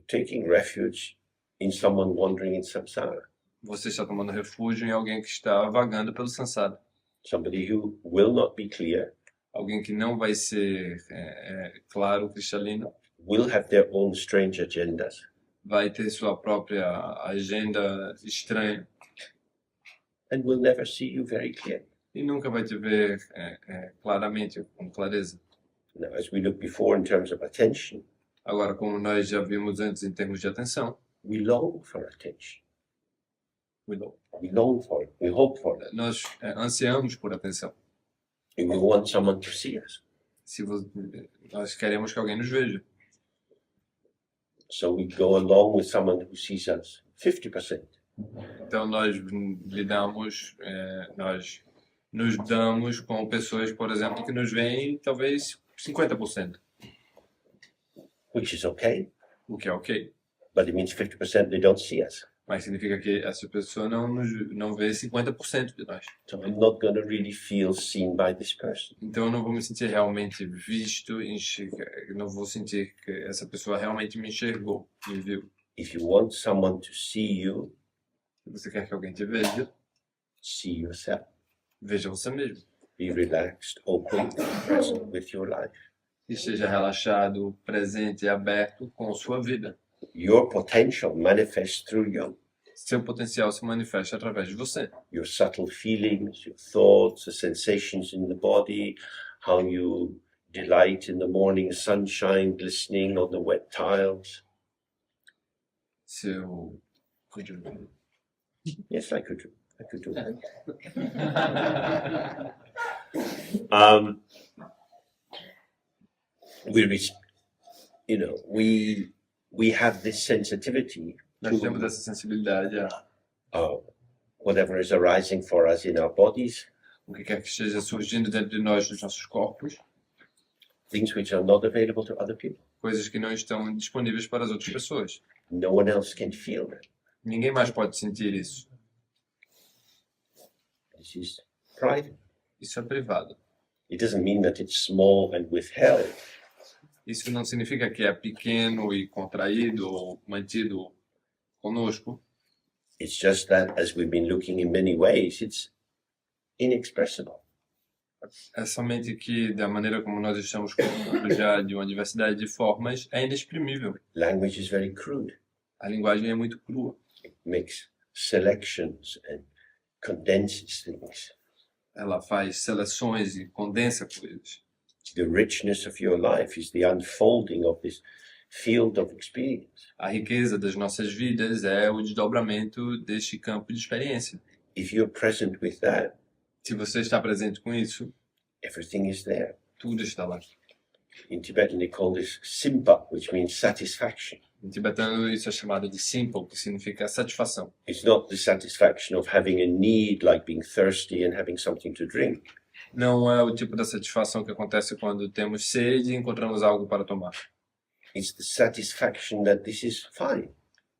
Speaker 1: taking refuge in someone wandering in samsara,
Speaker 2: Você está tomando refúgio em alguém que está vagando pelo samsara,
Speaker 1: somebody who will not be clear,
Speaker 2: alguém que não vai ser claro, cristalino,
Speaker 1: will have their own strange agendas,
Speaker 2: vai ter sua própria agenda estranha
Speaker 1: and will never see you very clear.
Speaker 2: e nunca vai te ver claramente, com clareza.
Speaker 1: Now, as we looked before in terms of attention,
Speaker 2: Agora, como nós já vimos antes em termos de atenção,
Speaker 1: we long for attention.
Speaker 2: we lo-
Speaker 1: We long for it. We hope for it.
Speaker 2: nós ansiamos por atenção.
Speaker 1: And we want someone to see us.
Speaker 2: Nós queremos que alguém nos veja.
Speaker 1: So we go along with someone who sees us 50%.
Speaker 2: Então nós lidamos, nós nos damos com pessoas, por exemplo, que nos veem talvez 50%,
Speaker 1: Which is okay,
Speaker 2: o que é ok.
Speaker 1: but it means 50% they don't see us.
Speaker 2: Mas significa que essa pessoa não vê 50% de nós.
Speaker 1: So I'm not going to really feel seen by this person.
Speaker 2: Então eu não vou me sentir realmente visto, não vou sentir que essa pessoa realmente me enxergou, me viu.
Speaker 1: If you want someone to see you,
Speaker 2: Se você quer que alguém te veja,
Speaker 1: see yourself.
Speaker 2: veja você mesmo.
Speaker 1: Be relaxed, open, present with your life.
Speaker 2: E esteja relaxado, presente e aberto com sua vida.
Speaker 1: Your potential manifests through you.
Speaker 2: Seu potencial se manifesta através de você.
Speaker 1: Your subtle feelings, your thoughts, the sensations in the body, how you delight in the morning sunshine glistening on the wet tiles.
Speaker 2: Seu...
Speaker 1: Yes, I could do that. We have this sensitivity
Speaker 2: Nós temos essa sensibilidade a
Speaker 1: whatever is arising for us in our bodies,
Speaker 2: o que quer que esteja surgindo dentro de nós, dos nossos corpos,
Speaker 1: things which are not available to other people.
Speaker 2: coisas que não estão disponíveis para as outras pessoas.
Speaker 1: No one else can feel that.
Speaker 2: Ninguém mais pode sentir isso.
Speaker 1: This is private.
Speaker 2: Isso é privado.
Speaker 1: It doesn't mean that it's small and withheld.
Speaker 2: Isso não significa que é pequeno e contraído ou mantido conosco.
Speaker 1: It's just that, as we've been looking in many ways, it's inexpressible.
Speaker 2: É somente que, da maneira como nós estamos compondo já de uma diversidade de formas, é inexprimível.
Speaker 1: Language is very crude.
Speaker 2: A linguagem é muito crua.
Speaker 1: It makes selections and condenses things.
Speaker 2: Ela faz seleções e condensa coisas.
Speaker 1: The richness of your life is the unfolding of this field of experience.
Speaker 2: A riqueza das nossas vidas é o desdobramento deste campo de experiência.
Speaker 1: If you're present with that,
Speaker 2: Se você está presente com isso,
Speaker 1: everything is there.
Speaker 2: tudo está lá.
Speaker 1: In Tibetan, they call this simpa, which means satisfaction.
Speaker 2: Em tibetano, isso é chamado de simple, que significa satisfação.
Speaker 1: It's not the satisfaction of having a need, like being thirsty and having something to drink.
Speaker 2: Não é o tipo da satisfação que acontece quando temos sede e encontramos algo para tomar.
Speaker 1: It's the satisfaction that this is fine,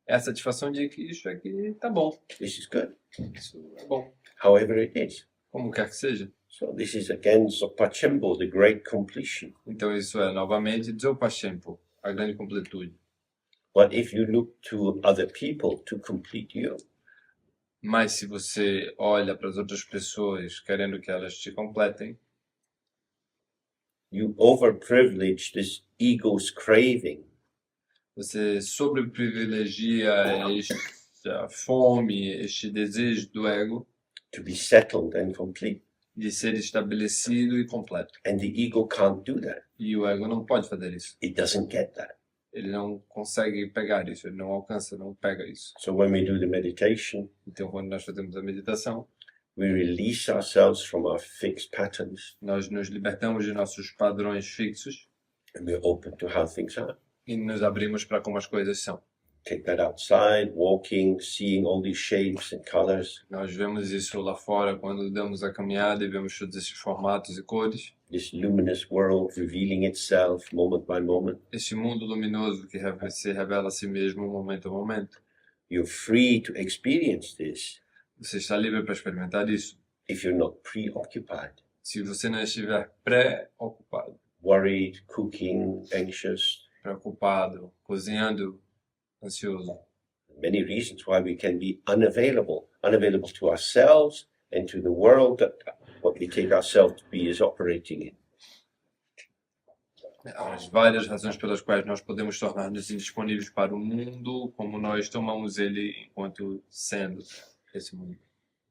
Speaker 2: É a satisfação de que isso aqui tá bom,
Speaker 1: this is good,
Speaker 2: isso é bom,
Speaker 1: however it is.
Speaker 2: como quer que seja.
Speaker 1: So this is again Zopachembo, the great completion.
Speaker 2: Então isso é novamente Dzogchen, a grande completude.
Speaker 1: But if you look to other people to complete you,
Speaker 2: Mas se você olha para as outras pessoas querendo que elas te completem,
Speaker 1: you overprivilege this ego's craving
Speaker 2: você sobreprivilegia esta fome, este desejo do ego
Speaker 1: to be settled and complete.
Speaker 2: de ser estabelecido e completo.
Speaker 1: And the ego can't do that.
Speaker 2: E o ego não pode fazer isso.
Speaker 1: It doesn't get that.
Speaker 2: Ele não consegue pegar isso, ele não alcança, não pega isso.
Speaker 1: So when we do the meditation,
Speaker 2: Então, quando nós fazemos a meditação,
Speaker 1: we release ourselves from our fixed patterns
Speaker 2: nós nos libertamos de nossos padrões fixos
Speaker 1: and we're open to how things are.
Speaker 2: e nos abrimos para como as coisas são.
Speaker 1: Take that outside, walking, seeing all these shapes and colors,
Speaker 2: Nós vemos isso lá fora quando damos a caminhada e vemos todos esses formatos e cores.
Speaker 1: this luminous world revealing itself moment by moment.
Speaker 2: Este mundo luminoso que se revela a si mesmo momento a momento.
Speaker 1: You're free to experience this
Speaker 2: Você está livre para experimentar isso.
Speaker 1: if you're not preoccupied,
Speaker 2: Se você não estiver preocupado,
Speaker 1: worried, cooking, anxious.
Speaker 2: preocupado, cozinhando, ansioso.
Speaker 1: Many reasons why we can be unavailable to ourselves and to the world that what we take ourselves to be is operating in.
Speaker 2: As várias razões pelas quais nós podemos tornar-nos indisponíveis para o mundo, como nós tomamos ele enquanto sendo esse mundo.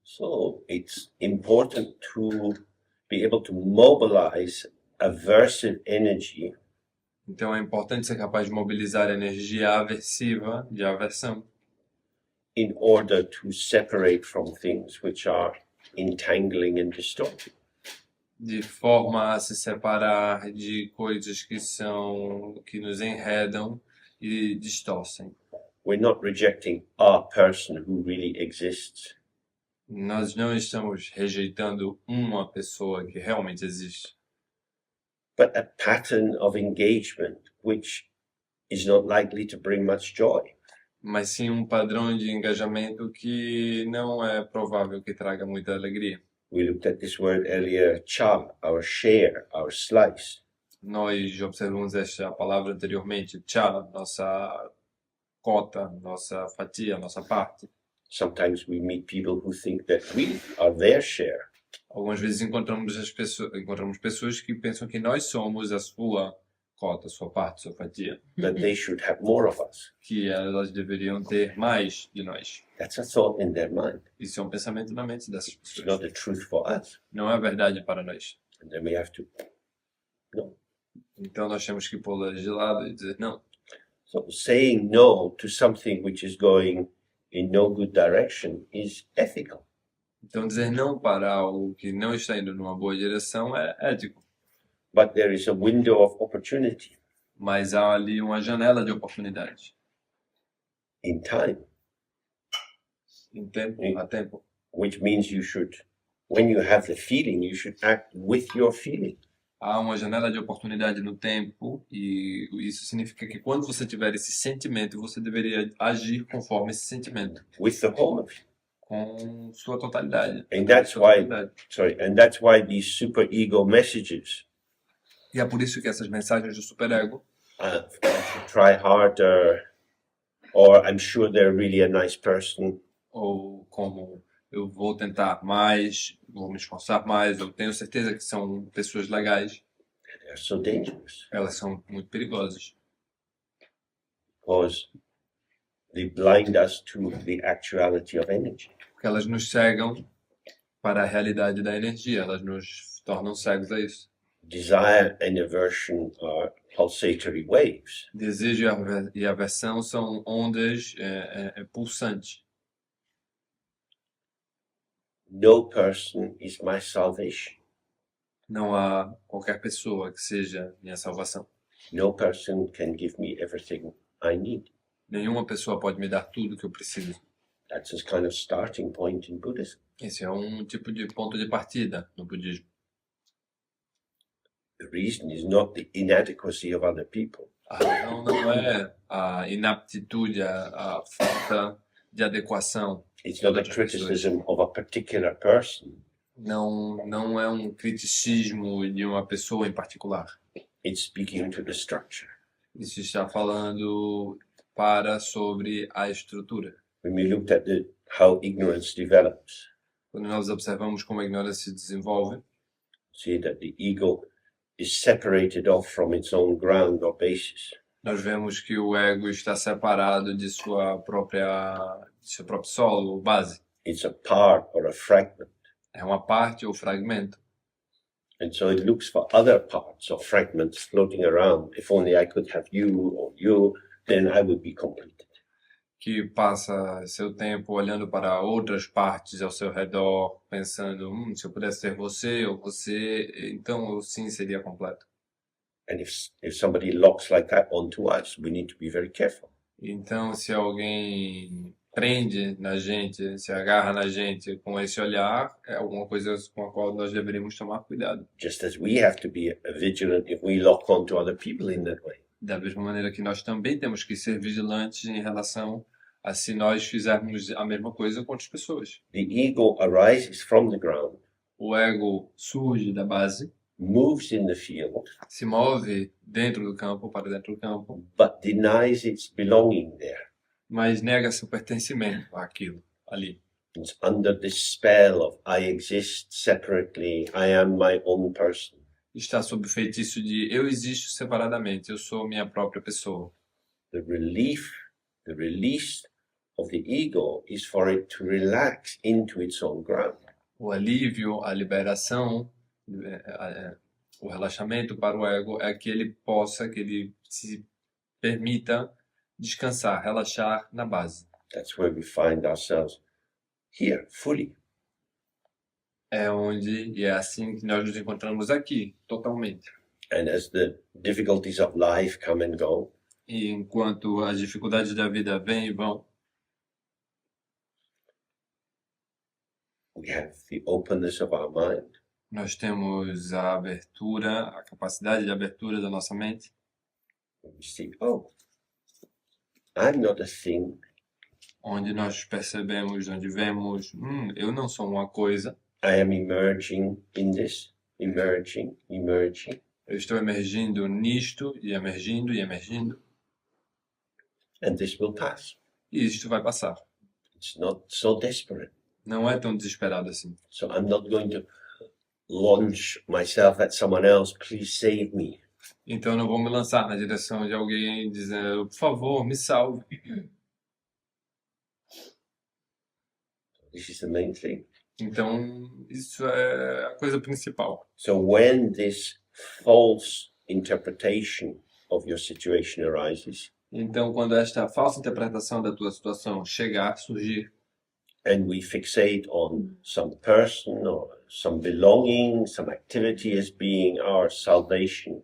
Speaker 1: So it's important to be able to mobilize aversive energy
Speaker 2: Então é importante ser capaz de mobilizar a energia aversiva de aversão
Speaker 1: in order to separate from things which are entangling and distorting.
Speaker 2: de forma a se separar de coisas que nos enredam e distorcem.
Speaker 1: We're not rejecting a person who really exists.
Speaker 2: Nós não estamos rejeitando uma pessoa que realmente existe,
Speaker 1: but a pattern of engagement which is not likely to bring much joy.
Speaker 2: mas sim um padrão de engajamento que não é provável que traga muita alegria.
Speaker 1: We looked at this word earlier, cha, our share, our slice.
Speaker 2: Nós observamos esta palavra anteriormente, cha, nossa cota, nossa fatia, nossa parte.
Speaker 1: Sometimes we meet people who think that we are their share.
Speaker 2: Algumas vezes encontramos pessoas que pensam que nós somos a sua cota, a sua parte, a sua fatia,
Speaker 1: That they should have more of us.
Speaker 2: que elas deveriam ter mais de nós.
Speaker 1: That's a thought in their mind.
Speaker 2: Isso é um pensamento na mente dessas
Speaker 1: It's
Speaker 2: pessoas.
Speaker 1: not the truth for us.
Speaker 2: Não é verdade para nós.
Speaker 1: And then we have to, no.
Speaker 2: Então nós temos que pô-las de lado e dizer não.
Speaker 1: So saying no to something which is going in no good direction is ethical.
Speaker 2: Então dizer não para algo que não está indo numa boa direção é ético.
Speaker 1: But there is a window of opportunity
Speaker 2: Mas há ali uma janela de oportunidade.
Speaker 1: in time,
Speaker 2: Em tempo, a tempo.
Speaker 1: which means you should, when you have the feeling, you should act with your feeling.
Speaker 2: Há uma janela de oportunidade no tempo e isso significa que quando você tiver esse sentimento, você deveria agir conforme esse sentimento,
Speaker 1: With the whole of you.
Speaker 2: com sua totalidade.
Speaker 1: And that's
Speaker 2: Sua
Speaker 1: why,
Speaker 2: totalidade.
Speaker 1: and that's why these super ego messages,
Speaker 2: E é por isso que essas mensagens do superego,
Speaker 1: try harder, or I'm sure they're really a nice person,
Speaker 2: ou como eu vou tentar mais, vou me esforçar mais, eu tenho certeza que são pessoas legais,
Speaker 1: They're so dangerous
Speaker 2: elas são muito perigosas,
Speaker 1: because they blind us to the actuality of energy.
Speaker 2: porque elas nos cegam para a realidade da energia, elas nos tornam cegos a isso.
Speaker 1: Desire and aversion are pulsatory waves.
Speaker 2: Desejo e aversão são ondas pulsantes.
Speaker 1: No person is my salvation.
Speaker 2: Não há qualquer pessoa que seja minha salvação.
Speaker 1: No person can give me everything I need.
Speaker 2: Nenhuma pessoa pode me dar tudo que eu preciso.
Speaker 1: That's a kind of starting point in Buddhism.
Speaker 2: Esse é um tipo de ponto de partida no budismo.
Speaker 1: The reason is not the inadequacy of other people.
Speaker 2: A razão não é a inaptitude, a falta de adequação.
Speaker 1: It's not a criticism of a particular person.
Speaker 2: Não é um criticismo de uma pessoa em particular.
Speaker 1: It's speaking to the structure.
Speaker 2: Isso está falando sobre a estrutura.
Speaker 1: When we looked at how ignorance develops,
Speaker 2: Quando nós observamos como a ignorância se desenvolve,
Speaker 1: see that the ego is separated off from its own ground or basis.
Speaker 2: nós vemos que o ego está separado de seu próprio solo, ou base.
Speaker 1: It's a part or a fragment.
Speaker 2: É uma parte ou fragmento.
Speaker 1: And so it looks for other parts or fragments floating around. If only I could have you or you, then I would be completed.
Speaker 2: Que passa seu tempo olhando para outras partes ao seu redor, pensando, se eu pudesse ter você ou você, então eu sim seria completo.
Speaker 1: And if somebody locks like that onto us, we need to be very careful.
Speaker 2: Então, se alguém prende na gente, se agarra na gente com esse olhar, é alguma coisa com a qual nós deveríamos tomar cuidado.
Speaker 1: Just as we have to be vigilant if we lock onto other people in that way.
Speaker 2: Da mesma maneira que nós também temos que ser vigilantes em relação a se nós fizermos a mesma coisa com outras pessoas.
Speaker 1: The ego arises from the ground,
Speaker 2: O ego surge da base,
Speaker 1: moves in the field,
Speaker 2: se move dentro do campo, para dentro do campo,
Speaker 1: but denies its belonging there.
Speaker 2: mas nega seu pertencimento àquilo, ali.
Speaker 1: It's under the spell of I exist separately, I am my own person.
Speaker 2: Está sob o feitiço de eu existo separadamente, eu sou minha própria pessoa.
Speaker 1: The release of the ego is for it to relax into its own ground.
Speaker 2: O alívio, a liberação, o relaxamento para o ego é que ele se permita descansar, relaxar na base.
Speaker 1: That's where we find ourselves here, fully.
Speaker 2: É assim que nós nos encontramos aqui, totalmente.
Speaker 1: And as the difficulties of life come and go,
Speaker 2: E enquanto as dificuldades da vida vêm e vão,
Speaker 1: we have the openness of our mind.
Speaker 2: nós temos a abertura, a capacidade de abertura da nossa mente.
Speaker 1: We see, oh, I'm not a thing.
Speaker 2: Onde nós percebemos, onde vemos, eu não sou uma coisa,
Speaker 1: I am emerging in this, emerging.
Speaker 2: eu estou emergindo nisto, e emergindo, e emergindo,
Speaker 1: And this will pass.
Speaker 2: e isto vai passar.
Speaker 1: It's not so desperate.
Speaker 2: Não é tão desesperado assim.
Speaker 1: So I'm not going to launch myself at someone else, please save me.
Speaker 2: Então eu não vou me lançar na direção de alguém dizendo, por favor, me salve.
Speaker 1: This is the main thing.
Speaker 2: Então, isso é a coisa principal.
Speaker 1: So when this false interpretation of your situation arises,
Speaker 2: Então, quando esta falsa interpretação da tua situação surgir,
Speaker 1: and we fixate on some person or some belonging, some activity as being our salvation,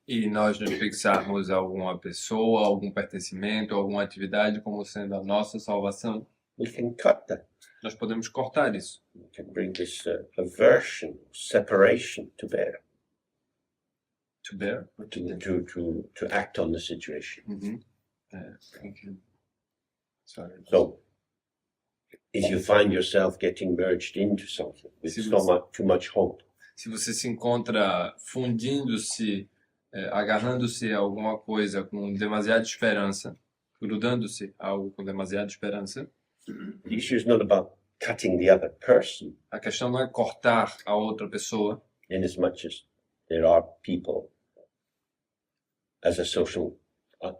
Speaker 2: e nós nos fixarmos a alguma pessoa, algum pertencimento, alguma atividade como sendo a nossa salvação,
Speaker 1: we can cut that.
Speaker 2: nós podemos cortar isso.
Speaker 1: We can bring this aversion, separation to bear,
Speaker 2: To bear?
Speaker 1: to act on the situation.
Speaker 2: Thank you. Sorry.
Speaker 1: So, if you find yourself getting merged into something with too much hope,
Speaker 2: Se você se encontra fundindo-se, agarrando-se a alguma coisa com demasiada esperança, grudando-se a algo com demasiada esperança,
Speaker 1: the issue is not about cutting the other person,
Speaker 2: A questão não é cortar a outra pessoa,
Speaker 1: in as much as there are people as a social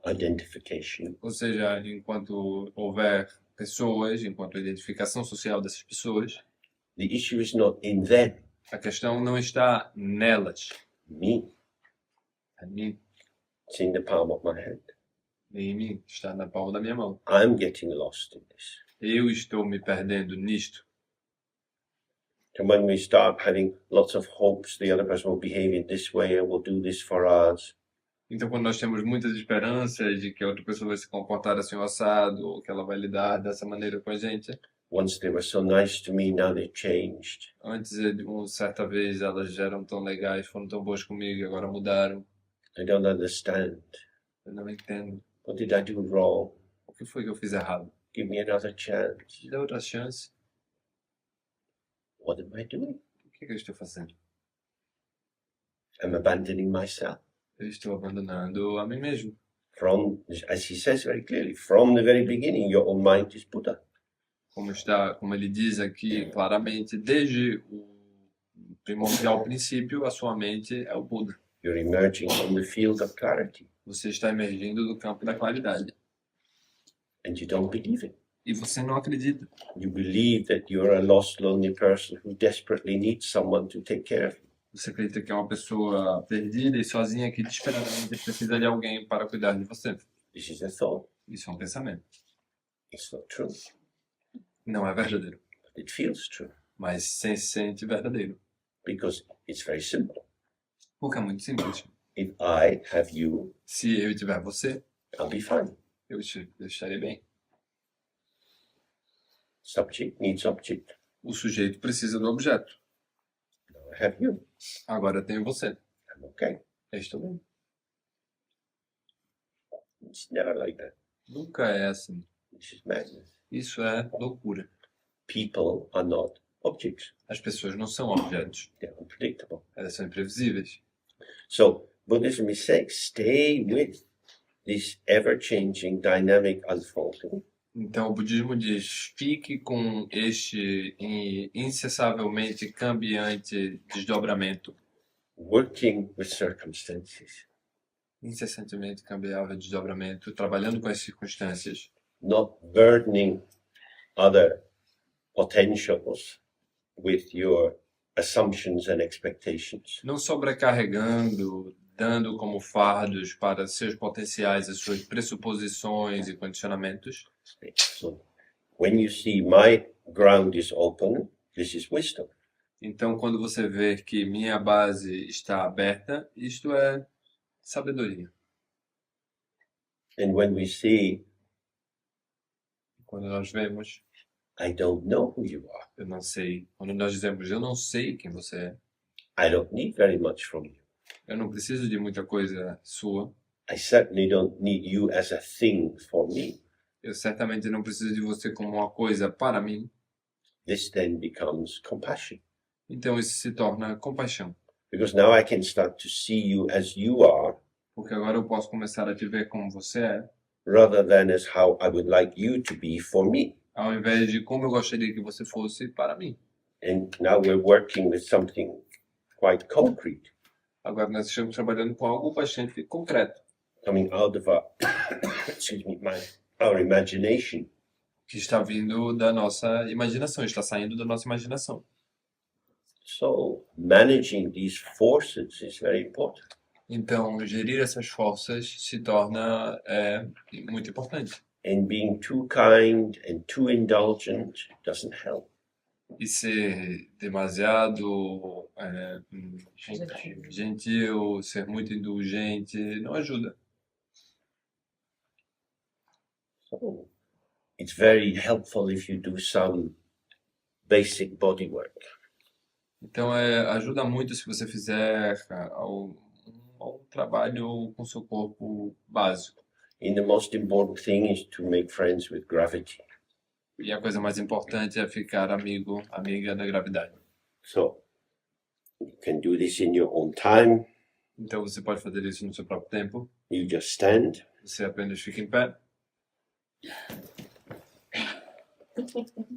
Speaker 1: identification.
Speaker 2: ou seja, enquanto houver pessoas, enquanto a identificação social dessas pessoas,
Speaker 1: The issue is not in them,
Speaker 2: a questão não está nelas,
Speaker 1: me.
Speaker 2: em mim,
Speaker 1: It's in the palm of my hand.
Speaker 2: nem em mim, está na palma da minha mão.
Speaker 1: I'm getting lost in this.
Speaker 2: Eu estou me perdendo nisto.
Speaker 1: And when we start having lots of hopes, the other person will behave in this way and will do this for us.
Speaker 2: Então, quando nós temos muitas esperanças de que a outra pessoa vai se comportar assim ou assado, ou que ela vai lidar dessa maneira com a gente,
Speaker 1: Once they were so nice to me, now they've changed.
Speaker 2: antes, certa vez, elas já eram tão legais, foram tão boas comigo, e agora mudaram.
Speaker 1: I don't understand.
Speaker 2: Eu não entendo.
Speaker 1: What did I do wrong?
Speaker 2: O que foi que eu fiz errado?
Speaker 1: Give me another chance.
Speaker 2: Me dá outra chance.
Speaker 1: What am I doing?
Speaker 2: O que eu estou fazendo?
Speaker 1: I'm abandoning myself.
Speaker 2: Eu estou abandonando a mim mesmo.
Speaker 1: From, as he says very clearly, from the very beginning, your own mind is Buddha.
Speaker 2: Como ele diz aqui claramente, desde o primordial princípio, a sua mente é o Buda.
Speaker 1: You're emerging from the field of clarity,
Speaker 2: Você está emergindo do campo da claridade.
Speaker 1: and you don't believe it.
Speaker 2: E você não acredita.
Speaker 1: You believe that you're a lost, lonely person who desperately needs someone to take care of you.
Speaker 2: Você acredita que é uma pessoa perdida e sozinha que desesperadamente precisa de alguém para cuidar de você.
Speaker 1: This is a thought.
Speaker 2: Isso é um pensamento.
Speaker 1: It's not true,
Speaker 2: Não é verdadeiro,
Speaker 1: but it feels true
Speaker 2: mas se sente verdadeiro.
Speaker 1: because it's very simple.
Speaker 2: Porque é muito simples.
Speaker 1: If I have you,
Speaker 2: Se eu tiver você,
Speaker 1: I'll be fine.
Speaker 2: eu estarei bem.
Speaker 1: Subject needs object.
Speaker 2: O sujeito precisa do objeto.
Speaker 1: Now I have you.
Speaker 2: Agora eu tenho você.
Speaker 1: I'm okay.
Speaker 2: Eu estou bem.
Speaker 1: It's never like that.
Speaker 2: Nunca é assim.
Speaker 1: This is madness.
Speaker 2: Isso é loucura.
Speaker 1: People are not objects.
Speaker 2: As pessoas não são objetos.
Speaker 1: They're unpredictable.
Speaker 2: Elas são imprevisíveis.
Speaker 1: So Buddhism is saying, stay with this ever-changing, dynamic unfolding.
Speaker 2: Então o budismo diz, fique com este incessavelmente cambiante desdobramento.
Speaker 1: Working with circumstances,
Speaker 2: Incessantemente cambiável desdobramento, trabalhando com as circunstâncias.
Speaker 1: not burdening other potentials with your assumptions and expectations.
Speaker 2: Não sobrecarregando, dando como fardos para seus potenciais as suas pressuposições e condicionamentos.
Speaker 1: So when you see my ground is open, this is wisdom.
Speaker 2: Então, quando você vê que minha base está aberta, isto é sabedoria.
Speaker 1: And when we see,
Speaker 2: Quando nós vemos,
Speaker 1: I don't know who you are,
Speaker 2: eu não sei. Quando nós dizemos, eu não sei quem você é,
Speaker 1: I don't need very much from you.
Speaker 2: eu não preciso de muita coisa sua,
Speaker 1: I certainly don't need you as a thing for me.
Speaker 2: eu certamente não preciso de você como uma coisa para mim.
Speaker 1: This then becomes compassion.
Speaker 2: Então, isso se torna compaixão.
Speaker 1: Because now I can start to see you as you are,
Speaker 2: Porque agora eu posso começar a te ver como você é,
Speaker 1: rather than as how I would like you to be for me.
Speaker 2: ao invés de como eu gostaria que você fosse para mim.
Speaker 1: And now we're working with something quite concrete,
Speaker 2: Agora nós estamos trabalhando com algo bastante concreto,
Speaker 1: coming out of our, our imagination.
Speaker 2: que está vindo da nossa imaginação, está saindo da nossa imaginação.
Speaker 1: So managing these forces is very important.
Speaker 2: Então, gerir essas forças se torna muito importante.
Speaker 1: And being too kind and too indulgent doesn't help.
Speaker 2: E ser demasiado gentil, ser muito indulgente, não ajuda.
Speaker 1: So it's very helpful if you do some basic body work.
Speaker 2: Então, ajuda muito se você fizer um trabalho com seu corpo básico.
Speaker 1: And the most important thing is to make friends with gravity.
Speaker 2: E a coisa mais importante é ficar amiga da gravidade.
Speaker 1: So you can do this in your own time.
Speaker 2: Então, você pode fazer isso no seu próprio tempo.
Speaker 1: You just stand
Speaker 2: Você apenas fica em pé.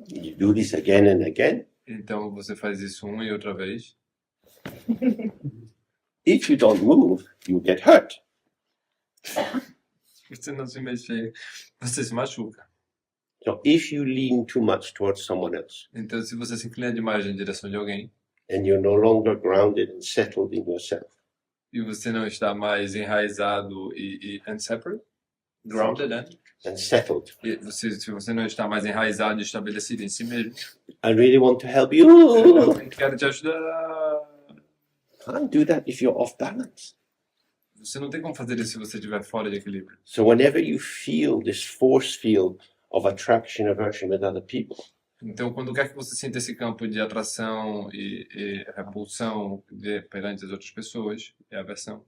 Speaker 1: You do this again and again.
Speaker 2: Então você faz isso uma e outra vez.
Speaker 1: If you don't move, you get hurt.
Speaker 2: Você não se mexer, você se machuca.
Speaker 1: So if you lean too much towards someone else,
Speaker 2: Então, se você se inclina demais em direção de alguém
Speaker 1: and you're no longer grounded and settled in yourself,
Speaker 2: e você não está mais enraizado and separate, grounded
Speaker 1: and settled,
Speaker 2: se você não está mais enraizado e estabelecido em si mesmo,
Speaker 1: I really want to help you.
Speaker 2: eu quero te ajudar.
Speaker 1: Can't do that if you're off balance.
Speaker 2: Você não tem como fazer isso se você estiver fora de equilíbrio.
Speaker 1: So whenever you feel this force field of attraction, aversion with other people,
Speaker 2: Então, quando quer que você sinta esse campo de atração e repulsão perante as outras pessoas, é aversão.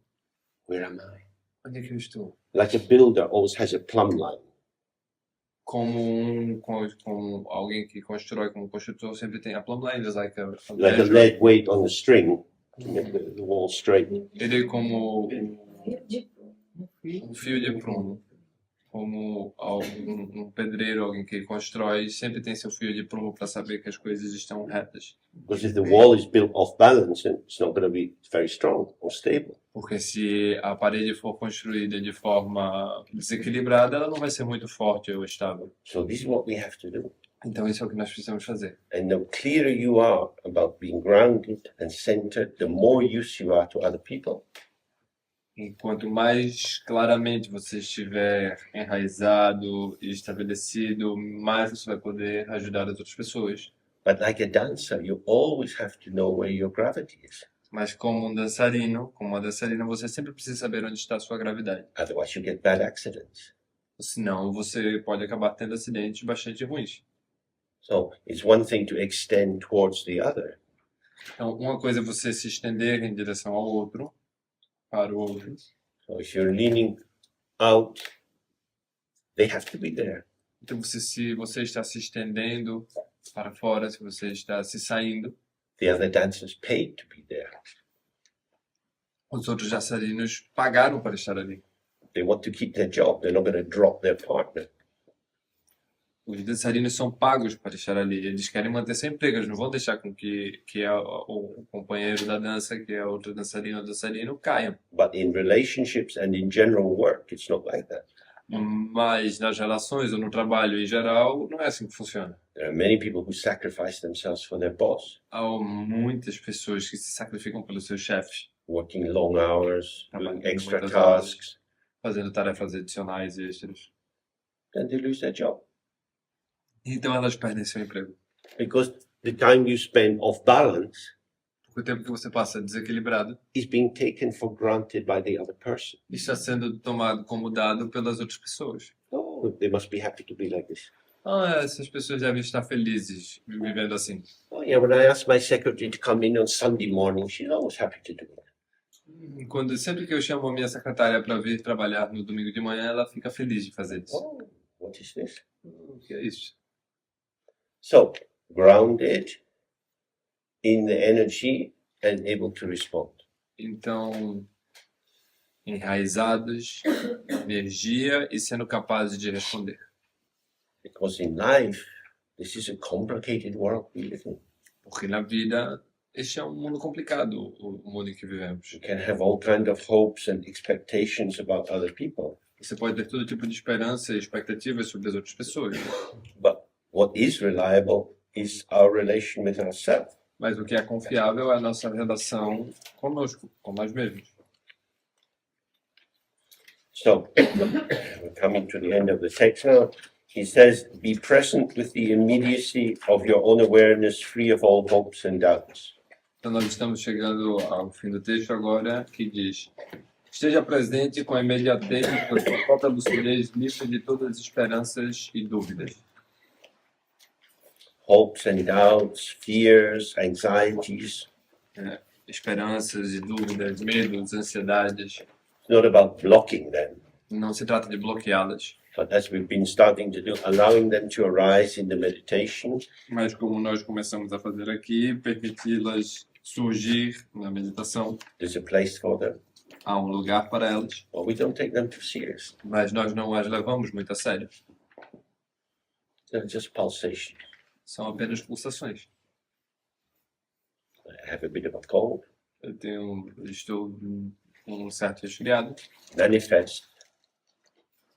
Speaker 1: where am I?
Speaker 2: Onde é que eu estou?
Speaker 1: Like a builder always has a plumb line.
Speaker 2: Como alguém que constrói, como construtor, sempre tem a plumb line, just like a
Speaker 1: Like a lead weight on the string to make the wall straight.
Speaker 2: Ele é como um fio de prumo, como um pedreiro, alguém que constrói, sempre tem seu fio de prumo para saber que as coisas estão retas.
Speaker 1: Because if the wall is built off balance, then it's not going to be very strong or stable.
Speaker 2: Porque se a parede for construída de forma desequilibrada, ela não vai ser muito forte ou estável.
Speaker 1: So this is what we have to do.
Speaker 2: Então isso é o que nós precisamos fazer.
Speaker 1: And the clearer you are about being grounded and centered, the more use you are to other people.
Speaker 2: E quanto mais claramente você estiver enraizado e estabelecido, mais você vai poder ajudar as outras pessoas.
Speaker 1: But like a dancer, you always have to know where your gravity is.
Speaker 2: Mas como uma dançarina, você sempre precisa saber onde está a sua gravidade.
Speaker 1: Otherwise, you get bad accidents.
Speaker 2: Senão você pode acabar tendo acidentes bastante ruins.
Speaker 1: So it's one thing to extend towards the other,
Speaker 2: Então, uma coisa é você se estender em direção ao outro, para o outro.
Speaker 1: so if you're leaning out, they have to be there.
Speaker 2: Então, se você está se estendendo para fora, se você está se saindo,
Speaker 1: The other dancers paid to be there.
Speaker 2: os outros dançarinos pagaram para estar ali.
Speaker 1: They want to keep their job. They're not going to drop their partner.
Speaker 2: Os dançarinos são pagos para estar ali. Eles querem manter seu emprego. Eles não vão deixar com que o companheiro da dança, que é outro dançarino ou dançarino, caiam.
Speaker 1: But in relationships and in general work, it's not like that.
Speaker 2: Mas nas relações ou no trabalho em geral, não é assim que funciona.
Speaker 1: There are many people who sacrifice themselves for their boss,
Speaker 2: Há muitas pessoas que se sacrificam pelos seus chefes,
Speaker 1: working long hours,
Speaker 2: trabalhando
Speaker 1: doing extra
Speaker 2: muitas horas,
Speaker 1: tasks,
Speaker 2: fazendo tarefas adicionais e extras.
Speaker 1: then they lose their job.
Speaker 2: Então elas perdem seu emprego.
Speaker 1: Because the time you spend off balance
Speaker 2: Porque o tempo que você passa desequilibrado
Speaker 1: is being taken for granted by the other person.
Speaker 2: está sendo tomado como dado pelas outras pessoas.
Speaker 1: Oh, they must be happy to be like this.
Speaker 2: Essas pessoas devem estar felizes vivendo assim.
Speaker 1: Oh, yeah, when I ask my secretary to come in on Sunday morning, she's always happy to do it.
Speaker 2: Sempre que eu chamo a minha secretária para vir trabalhar no domingo de manhã, ela fica feliz de fazer isso.
Speaker 1: Oh, what is this?
Speaker 2: O que é isso?
Speaker 1: So, grounded in the energy and able to respond.
Speaker 2: Então, enraizados, energia e sendo capazes de responder.
Speaker 1: Because in life, this is a complicated world we live in.
Speaker 2: Porque na vida, este é um mundo complicado, o mundo em que vivemos.
Speaker 1: You can have all kinds of hopes and expectations about other people.
Speaker 2: Você pode ter todo tipo de esperança e expectativas sobre as outras pessoas.
Speaker 1: But what is reliable is our relation with ourselves.
Speaker 2: Mas o que é confiável é a nossa relação conosco, com nós mesmos.
Speaker 1: So, we're coming to the end of the text now. He says, be present with the immediacy of your own awareness, free of all hopes and doubts.
Speaker 2: Então nós estamos chegando ao fim do texto agora, que diz: esteja presente com a imediatez da sua própria lucidez, livre de todas as esperanças e dúvidas.
Speaker 1: Hopes and doubts, fears, anxieties.
Speaker 2: Esperanças e dúvidas, medos, ansiedades.
Speaker 1: It's not about blocking them,
Speaker 2: Não se trata de bloqueá-las,
Speaker 1: but as we've been starting to do, allowing them to arise in the meditation,
Speaker 2: mas como nós começamos a fazer aqui, permiti-las surgir na meditação.
Speaker 1: there's a place for them.
Speaker 2: Há um lugar para elas,
Speaker 1: But we don't take them too seriously.
Speaker 2: mas nós não as levamos muito a sério.
Speaker 1: They're just pulsations.
Speaker 2: São apenas pulsações.
Speaker 1: I have a bit of a cold.
Speaker 2: Estou com um certo resfriado.
Speaker 1: Manifest,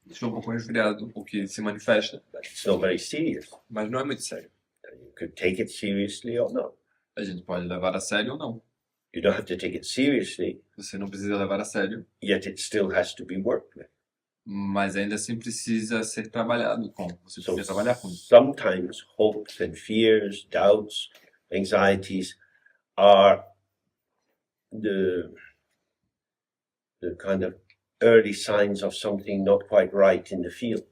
Speaker 2: Estou um pouco resfriado, o que se manifesta,
Speaker 1: but it's not very serious.
Speaker 2: mas não é muito sério.
Speaker 1: You could take it seriously or not.
Speaker 2: A gente pode levar a sério ou não.
Speaker 1: You don't have to take it seriously,
Speaker 2: Você não precisa levar a sério,
Speaker 1: yet it still has to be worked with.
Speaker 2: mas ainda assim precisa ser trabalhado com. Você
Speaker 1: So
Speaker 2: precisa trabalhar com isso.
Speaker 1: sometimes hopes and fears, doubts, anxieties are the kind of early signs of something not quite right in the field.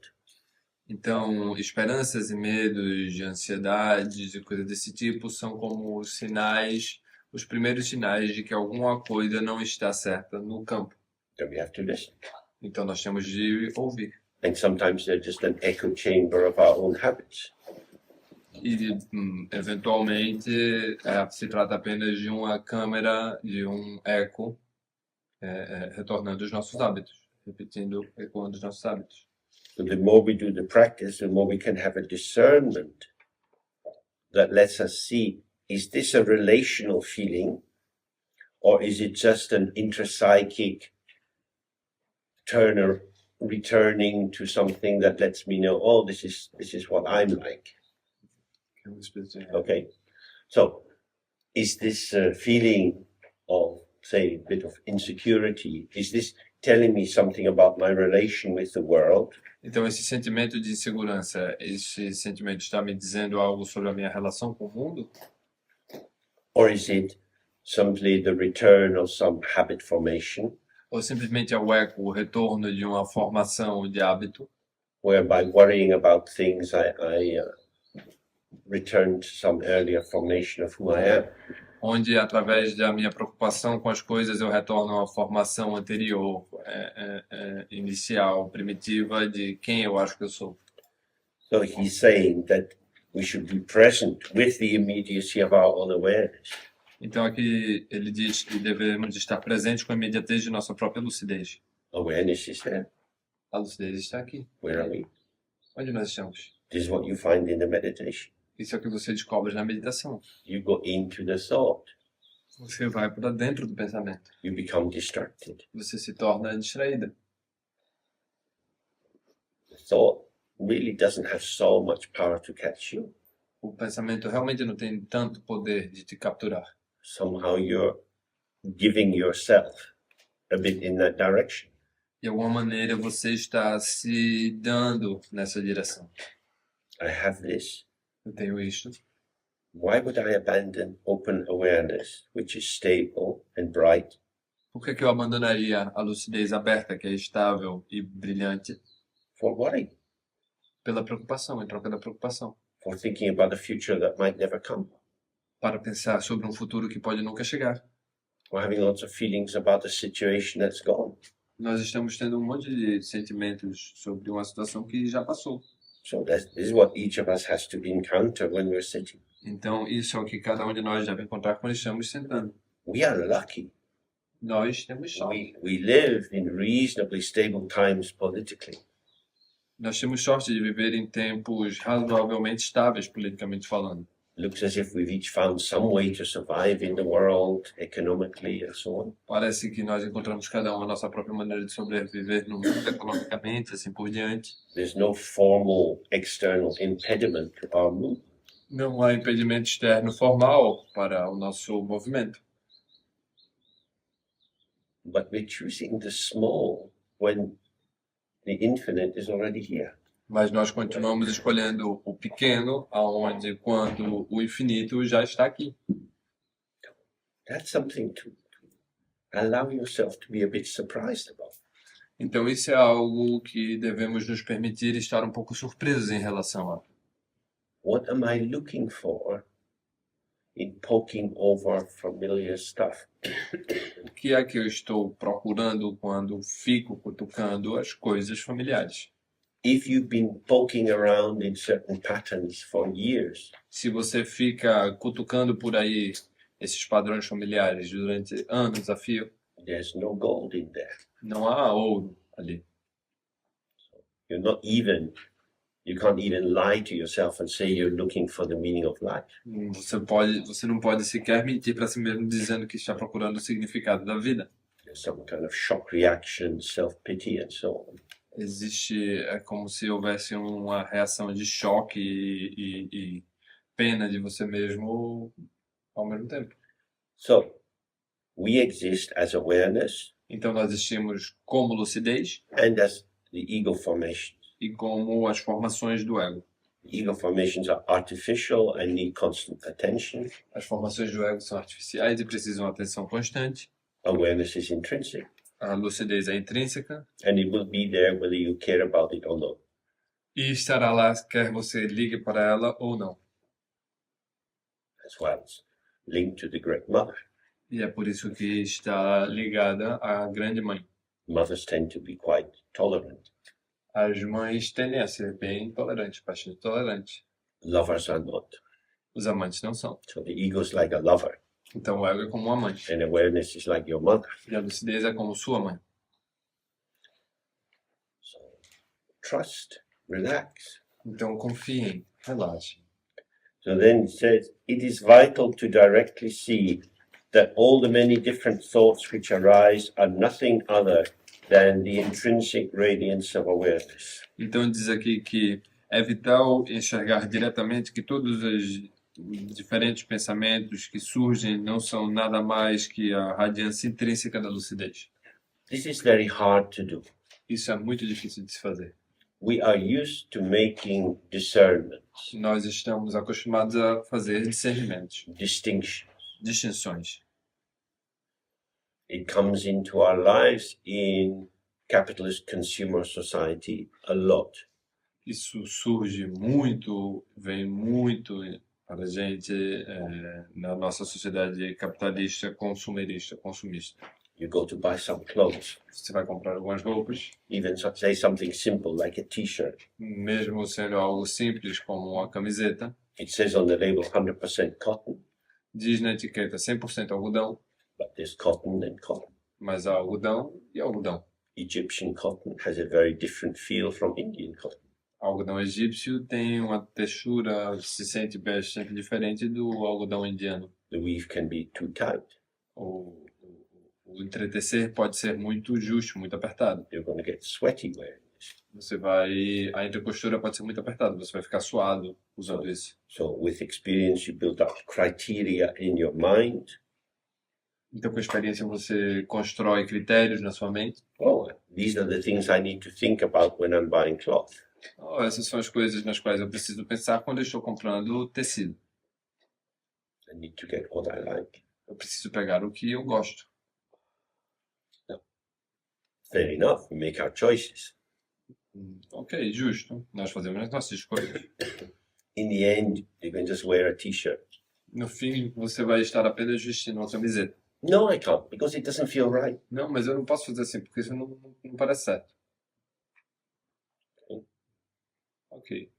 Speaker 2: Então, esperanças e medos de ansiedades e coisas desse tipo são como os sinais, os primeiros sinais de que alguma coisa não está certa no campo.
Speaker 1: Then we have to listen.
Speaker 2: Então, nós temos de ouvir.
Speaker 1: And sometimes they're just an echo chamber of our own habits.
Speaker 2: E, eventualmente, se trata apenas de uma câmera, de um eco, retornando os nossos hábitos, repetindo, ecoando os nossos hábitos.
Speaker 1: So the more we do the practice, the more we can have a discernment that lets us see, is this a relational feeling or is it just an intrapsychic returning to something that lets me know, oh, this is what I'm like. Okay, so is this feeling of, say, a bit of insecurity, is this telling me something about my relation with the world?
Speaker 2: Então, esse sentimento de insegurança, esse sentimento está me dizendo algo sobre a minha relação com o mundo?
Speaker 1: Or is it simply the return of some habit formation,
Speaker 2: Ou simplesmente é o eco, o retorno de uma formação de hábito,
Speaker 1: whereby worrying about things I return to some earlier formation of who I am?
Speaker 2: onde, através da minha preocupação com as coisas, eu retorno a uma formação anterior, inicial, primitiva, de quem eu acho que eu sou.
Speaker 1: So he's saying that we should be present with the immediacy of our own awareness.
Speaker 2: Então, aqui ele diz que devemos estar presentes com a imediatez de nossa própria lucidez.
Speaker 1: Awareness is there.
Speaker 2: A lucidez está aqui.
Speaker 1: Where are we?
Speaker 2: Onde nós estamos?
Speaker 1: This is what you find in the meditation.
Speaker 2: Isso é o que você descobre na meditação.
Speaker 1: You go into the thought.
Speaker 2: Você vai para dentro do pensamento.
Speaker 1: You become distracted.
Speaker 2: Você se torna distraída.
Speaker 1: The thought really doesn't have so much power to catch you.
Speaker 2: O pensamento realmente não tem tanto poder de te capturar.
Speaker 1: Somehow you're giving yourself a bit in that direction.
Speaker 2: De alguma maneira você está se dando nessa direção.
Speaker 1: I have this.
Speaker 2: Eu tenho isto.
Speaker 1: Why would I abandon open awareness, which is stable and bright,
Speaker 2: Por que eu abandonaria a lucidez aberta, que é estável e brilhante,
Speaker 1: for worry,
Speaker 2: pela preocupação, em troca da preocupação?
Speaker 1: for thinking about a future that might never come,
Speaker 2: Para pensar sobre um futuro que pode nunca chegar.
Speaker 1: for having lots of feelings about a situation that's gone?
Speaker 2: Nós estamos tendo um monte de sentimentos sobre uma situação que já passou.
Speaker 1: So this is what each of us has to encounter when we're sitting.
Speaker 2: Então, isso é o que cada um de nós deve encontrar quando estamos sentando.
Speaker 1: We are lucky.
Speaker 2: Nós temos sorte.
Speaker 1: We live in reasonably stable times politically.
Speaker 2: Nós temos sorte de viver em tempos razoavelmente estáveis, politicamente falando.
Speaker 1: Looks as if we've each found some way to survive in the world, economically and so on.
Speaker 2: Parece que nós encontramos cada um a nossa própria maneira de sobreviver no mundo economicamente, assim por diante.
Speaker 1: There's no formal external impediment to our movement.
Speaker 2: Não há impedimento externo formal para o nosso movimento.
Speaker 1: But we're choosing the small when the infinite is already here.
Speaker 2: Mas nós continuamos escolhendo o pequeno, aonde quando o infinito já está aqui.
Speaker 1: That's something to allow yourself to be a bit surprised about.
Speaker 2: Então isso é algo que devemos nos permitir estar um pouco surpresos em relação a.
Speaker 1: What am I looking for in poking over familiar stuff?
Speaker 2: O que é que eu estou procurando quando fico cutucando as coisas familiares?
Speaker 1: If you've been poking around in certain patterns for years,
Speaker 2: Se você fica cutucando por aí esses padrões familiares durante anos a fio,
Speaker 1: there's no gold in there.
Speaker 2: não há ouro ali.
Speaker 1: You're not even You can't even lie to yourself and say you're looking for the meaning of life.
Speaker 2: Você não pode sequer mentir para si mesmo dizendo que está procurando o significado da vida.
Speaker 1: There's some kind of shock reaction, self-pity, and so on.
Speaker 2: É como se houvesse uma reação de choque e pena de você mesmo ao mesmo tempo.
Speaker 1: So, we exist as awareness
Speaker 2: Então nós existimos como lucidez
Speaker 1: and as the ego formations.
Speaker 2: e como as formações do ego.
Speaker 1: Ego formations are artificial and need constant attention.
Speaker 2: As formações do ego são artificiais e precisam de atenção constante.
Speaker 1: Awareness is intrinsic,
Speaker 2: A lucidez é intrínseca
Speaker 1: and it will be there whether you care about it or not.
Speaker 2: e estará lá quer você ligue para ela ou não.
Speaker 1: As well as linked to the Great Mother.
Speaker 2: E é por isso que está ligada à grande mãe.
Speaker 1: Mothers tend to be quite tolerant.
Speaker 2: As mães tendem a ser bem tolerantes, bastante tolerantes.
Speaker 1: Lovers are not.
Speaker 2: Os amantes não são.
Speaker 1: So the ego is like a lover,
Speaker 2: Então o ego é como uma mãe.
Speaker 1: and awareness is like your mother.
Speaker 2: E a lucidez é como sua mãe.
Speaker 1: So trust, relax.
Speaker 2: Então confiem, relaxem.
Speaker 1: So then it says, it is vital to directly see that all the many different thoughts which arise are nothing other than the intrinsic radiance of awareness.
Speaker 2: Então diz aqui que é vital enxergar diretamente que todos os diferentes pensamentos que surgem não são nada mais que a radiância intrínseca da lucidez.
Speaker 1: This is very hard to do.
Speaker 2: Isso é muito difícil de se fazer.
Speaker 1: We are used to making discernments,
Speaker 2: Nós estamos acostumados a fazer discernimentos,
Speaker 1: distinctions.
Speaker 2: distinções.
Speaker 1: It comes into our lives in capitalist consumer society a lot.
Speaker 2: Isso surge muito, vem muito para a gente na nossa sociedade capitalista, consumista.
Speaker 1: You go to buy some clothes,
Speaker 2: Você vai comprar algumas roupas,
Speaker 1: even say something simple like a t-shirt.
Speaker 2: mesmo sendo algo simples como uma camiseta,
Speaker 1: It says on the label 100% cotton,
Speaker 2: diz na etiqueta 100% algodão,
Speaker 1: but there's cotton and cotton.
Speaker 2: mas há algodão e algodão.
Speaker 1: Egyptian cotton has a very different feel from Indian cotton.
Speaker 2: Algodão egípcio tem uma textura, se sente bastante diferente do algodão indiano.
Speaker 1: The weave can be too tight.
Speaker 2: O entretecer pode ser muito justo, muito apertado.
Speaker 1: You're going to get sweaty wearing this.
Speaker 2: A entrecostura pode ser muito apertada, você vai ficar suado usando isso.
Speaker 1: So with experience, you build up criteria in your mind.
Speaker 2: Então, com a experiência, você constrói critérios na sua mente.
Speaker 1: Oh, these are the things I need to think about when I'm buying cloth.
Speaker 2: Oh, essas são as coisas nas quais eu preciso pensar quando eu estou comprando tecido.
Speaker 1: I need to get what I like.
Speaker 2: Eu preciso pegar o que eu gosto.
Speaker 1: Fair enough, we make our choices.
Speaker 2: Ok, justo. Nós fazemos as nossas escolhas.
Speaker 1: In the end, you can just wear a t-shirt.
Speaker 2: No fim, você vai estar apenas vestindo uma camiseta.
Speaker 1: No, I can't, because it doesn't feel right.
Speaker 2: Não, mas eu não posso fazer assim, porque isso não parece certo. Ok.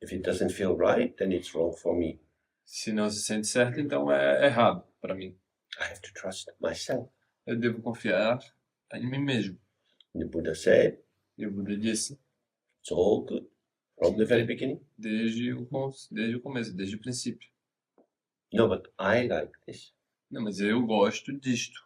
Speaker 1: If it doesn't feel right, then it's wrong for me.
Speaker 2: Se não se sente certo, então é errado para mim.
Speaker 1: I have to trust myself.
Speaker 2: Eu devo confiar em mim mesmo.
Speaker 1: The Buddha said,
Speaker 2: E o Buda disse,
Speaker 1: it's all good from the very beginning.
Speaker 2: desde o começo, desde o princípio.
Speaker 1: No, but I like this.
Speaker 2: Não, mas eu gosto disto.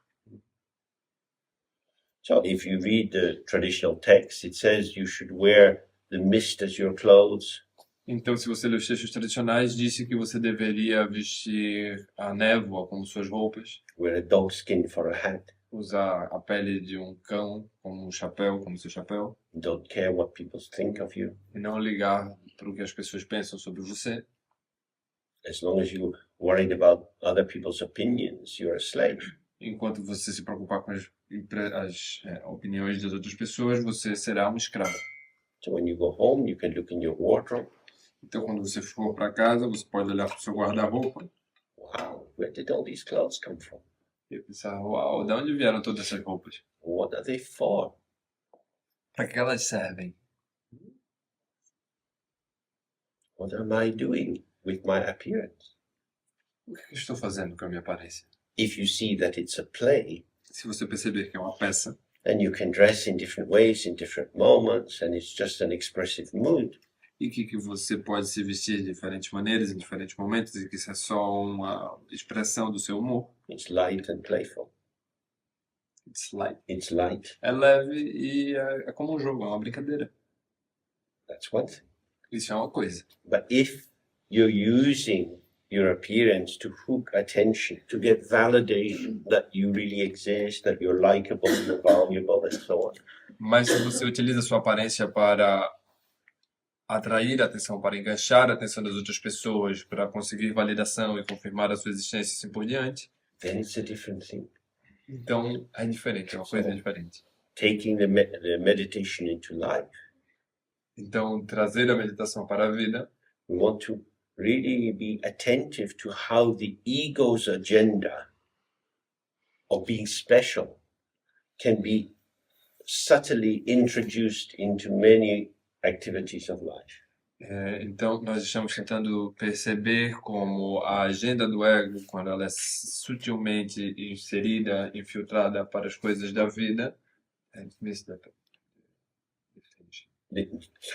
Speaker 1: So if you read the traditional text, it says you should wear the mist as your clothes.
Speaker 2: Então, se você ler os textos tradicionais, disse que você deveria vestir a névoa como suas roupas,
Speaker 1: Wear a dog skin for a hat.
Speaker 2: usar a pele de um cão como um chapéu, como seu chapéu,
Speaker 1: Don't care what people think of you.
Speaker 2: e não ligar para o que as pessoas pensam sobre você.
Speaker 1: As long as you're worried about other people's opinions, you're a slave.
Speaker 2: Enquanto você se preocupar com as opiniões das outras pessoas, você será um escravo.
Speaker 1: So when you go home, you can look in your wardrobe.
Speaker 2: Então, quando você for para casa, você pode olhar para o seu guarda-roupa
Speaker 1: Wow, where did all these clothes come from?
Speaker 2: e pensar, uau, de onde vieram todas essas roupas?
Speaker 1: What are they for?
Speaker 2: Para que elas servem?
Speaker 1: What am I doing with my appearance?
Speaker 2: O que eu estou fazendo com a minha aparência?
Speaker 1: If you see that it's a play,
Speaker 2: Se você perceber que é uma peça,
Speaker 1: then you can dress in different ways, in different moments, and it's just an expressive mood.
Speaker 2: e que você pode se vestir de diferentes maneiras em diferentes momentos e que isso é só uma expressão do seu humor.
Speaker 1: It's light and playful.
Speaker 2: It's light.
Speaker 1: It's light.
Speaker 2: É leve e é como um jogo, é uma brincadeira.
Speaker 1: That's one thing.
Speaker 2: Isso é uma coisa.
Speaker 1: But if you're using your appearance to hook attention, to get validation that you really exist, that you're likable, you're valuable, and so on,
Speaker 2: Mas se você utiliza sua aparência para atrair a atenção, para enganchar a atenção das outras pessoas, para conseguir validação e confirmar a sua existência e assim por diante,
Speaker 1: then it's a different thing.
Speaker 2: então é diferente, é uma coisa diferente.
Speaker 1: Taking the meditation into life,
Speaker 2: Então, trazer a meditação para a vida,
Speaker 1: we want to really be attentive to how the ego's agenda of being special can be subtly introduced into many activities of life.
Speaker 2: então nós estamos tentando perceber como a agenda do ego, quando ela é sutilmente inserida, infiltrada para as coisas da vida,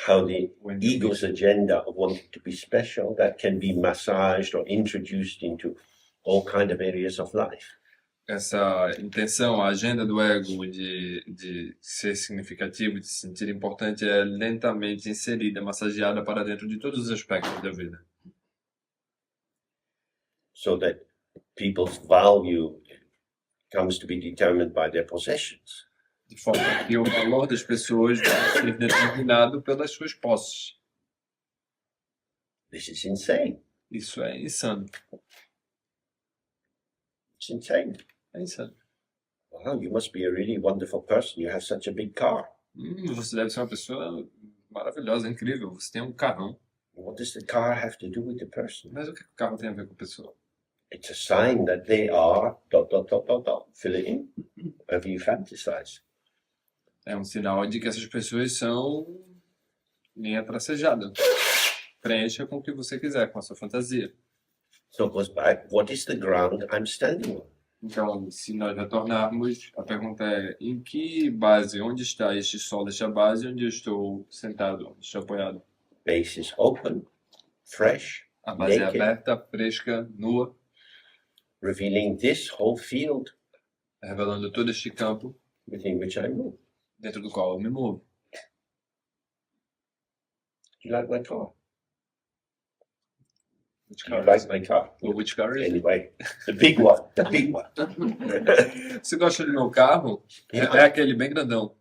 Speaker 1: How the ego's agenda of wanting to be special, that can be massaged or introduced into all kind of areas of life.
Speaker 2: essa intenção, a agenda do ego de ser significativo, de se sentir importante, é lentamente inserida, massageada para dentro de todos os aspectos da vida.
Speaker 1: So that people's value comes to be determined by their possessions.
Speaker 2: De forma que o valor das pessoas vai ser determinado pelas suas posses.
Speaker 1: This is insane.
Speaker 2: Isso é insano.
Speaker 1: It's insane.
Speaker 2: É insano.
Speaker 1: Wow, you must be a really wonderful person. You have such a big car.
Speaker 2: Você deve ser uma pessoa maravilhosa, incrível. Você tem um carrão.
Speaker 1: What does the car have to do with the person?
Speaker 2: Mas o que o carro tem a ver com a pessoa?
Speaker 1: It's a sign that they are ... Fill it in. Whatever you fantasize.
Speaker 2: É um sinal de que essas pessoas são linha tracejada. Preencha com o que você quiser, com a sua fantasia.
Speaker 1: So it goes back, what is the ground I'm standing on?
Speaker 2: Então, se nós retornarmos, a pergunta é: em que base, onde está este solo, esta base, onde eu estou sentado, onde estou apoiado?
Speaker 1: Base is open, fresh,
Speaker 2: A base é
Speaker 1: naked,
Speaker 2: aberta, fresca, nua,
Speaker 1: revealing this whole field
Speaker 2: revelando todo este campo
Speaker 1: within which I move.
Speaker 2: dentro do qual eu me movo.
Speaker 1: Do you like my car?
Speaker 2: Which
Speaker 1: Do you
Speaker 2: car
Speaker 1: like
Speaker 2: is
Speaker 1: my car?
Speaker 2: it? Which car is it?
Speaker 1: Anyway, the big one, the big one.
Speaker 2: Você gosta do meu carro? É aquele bem grandão.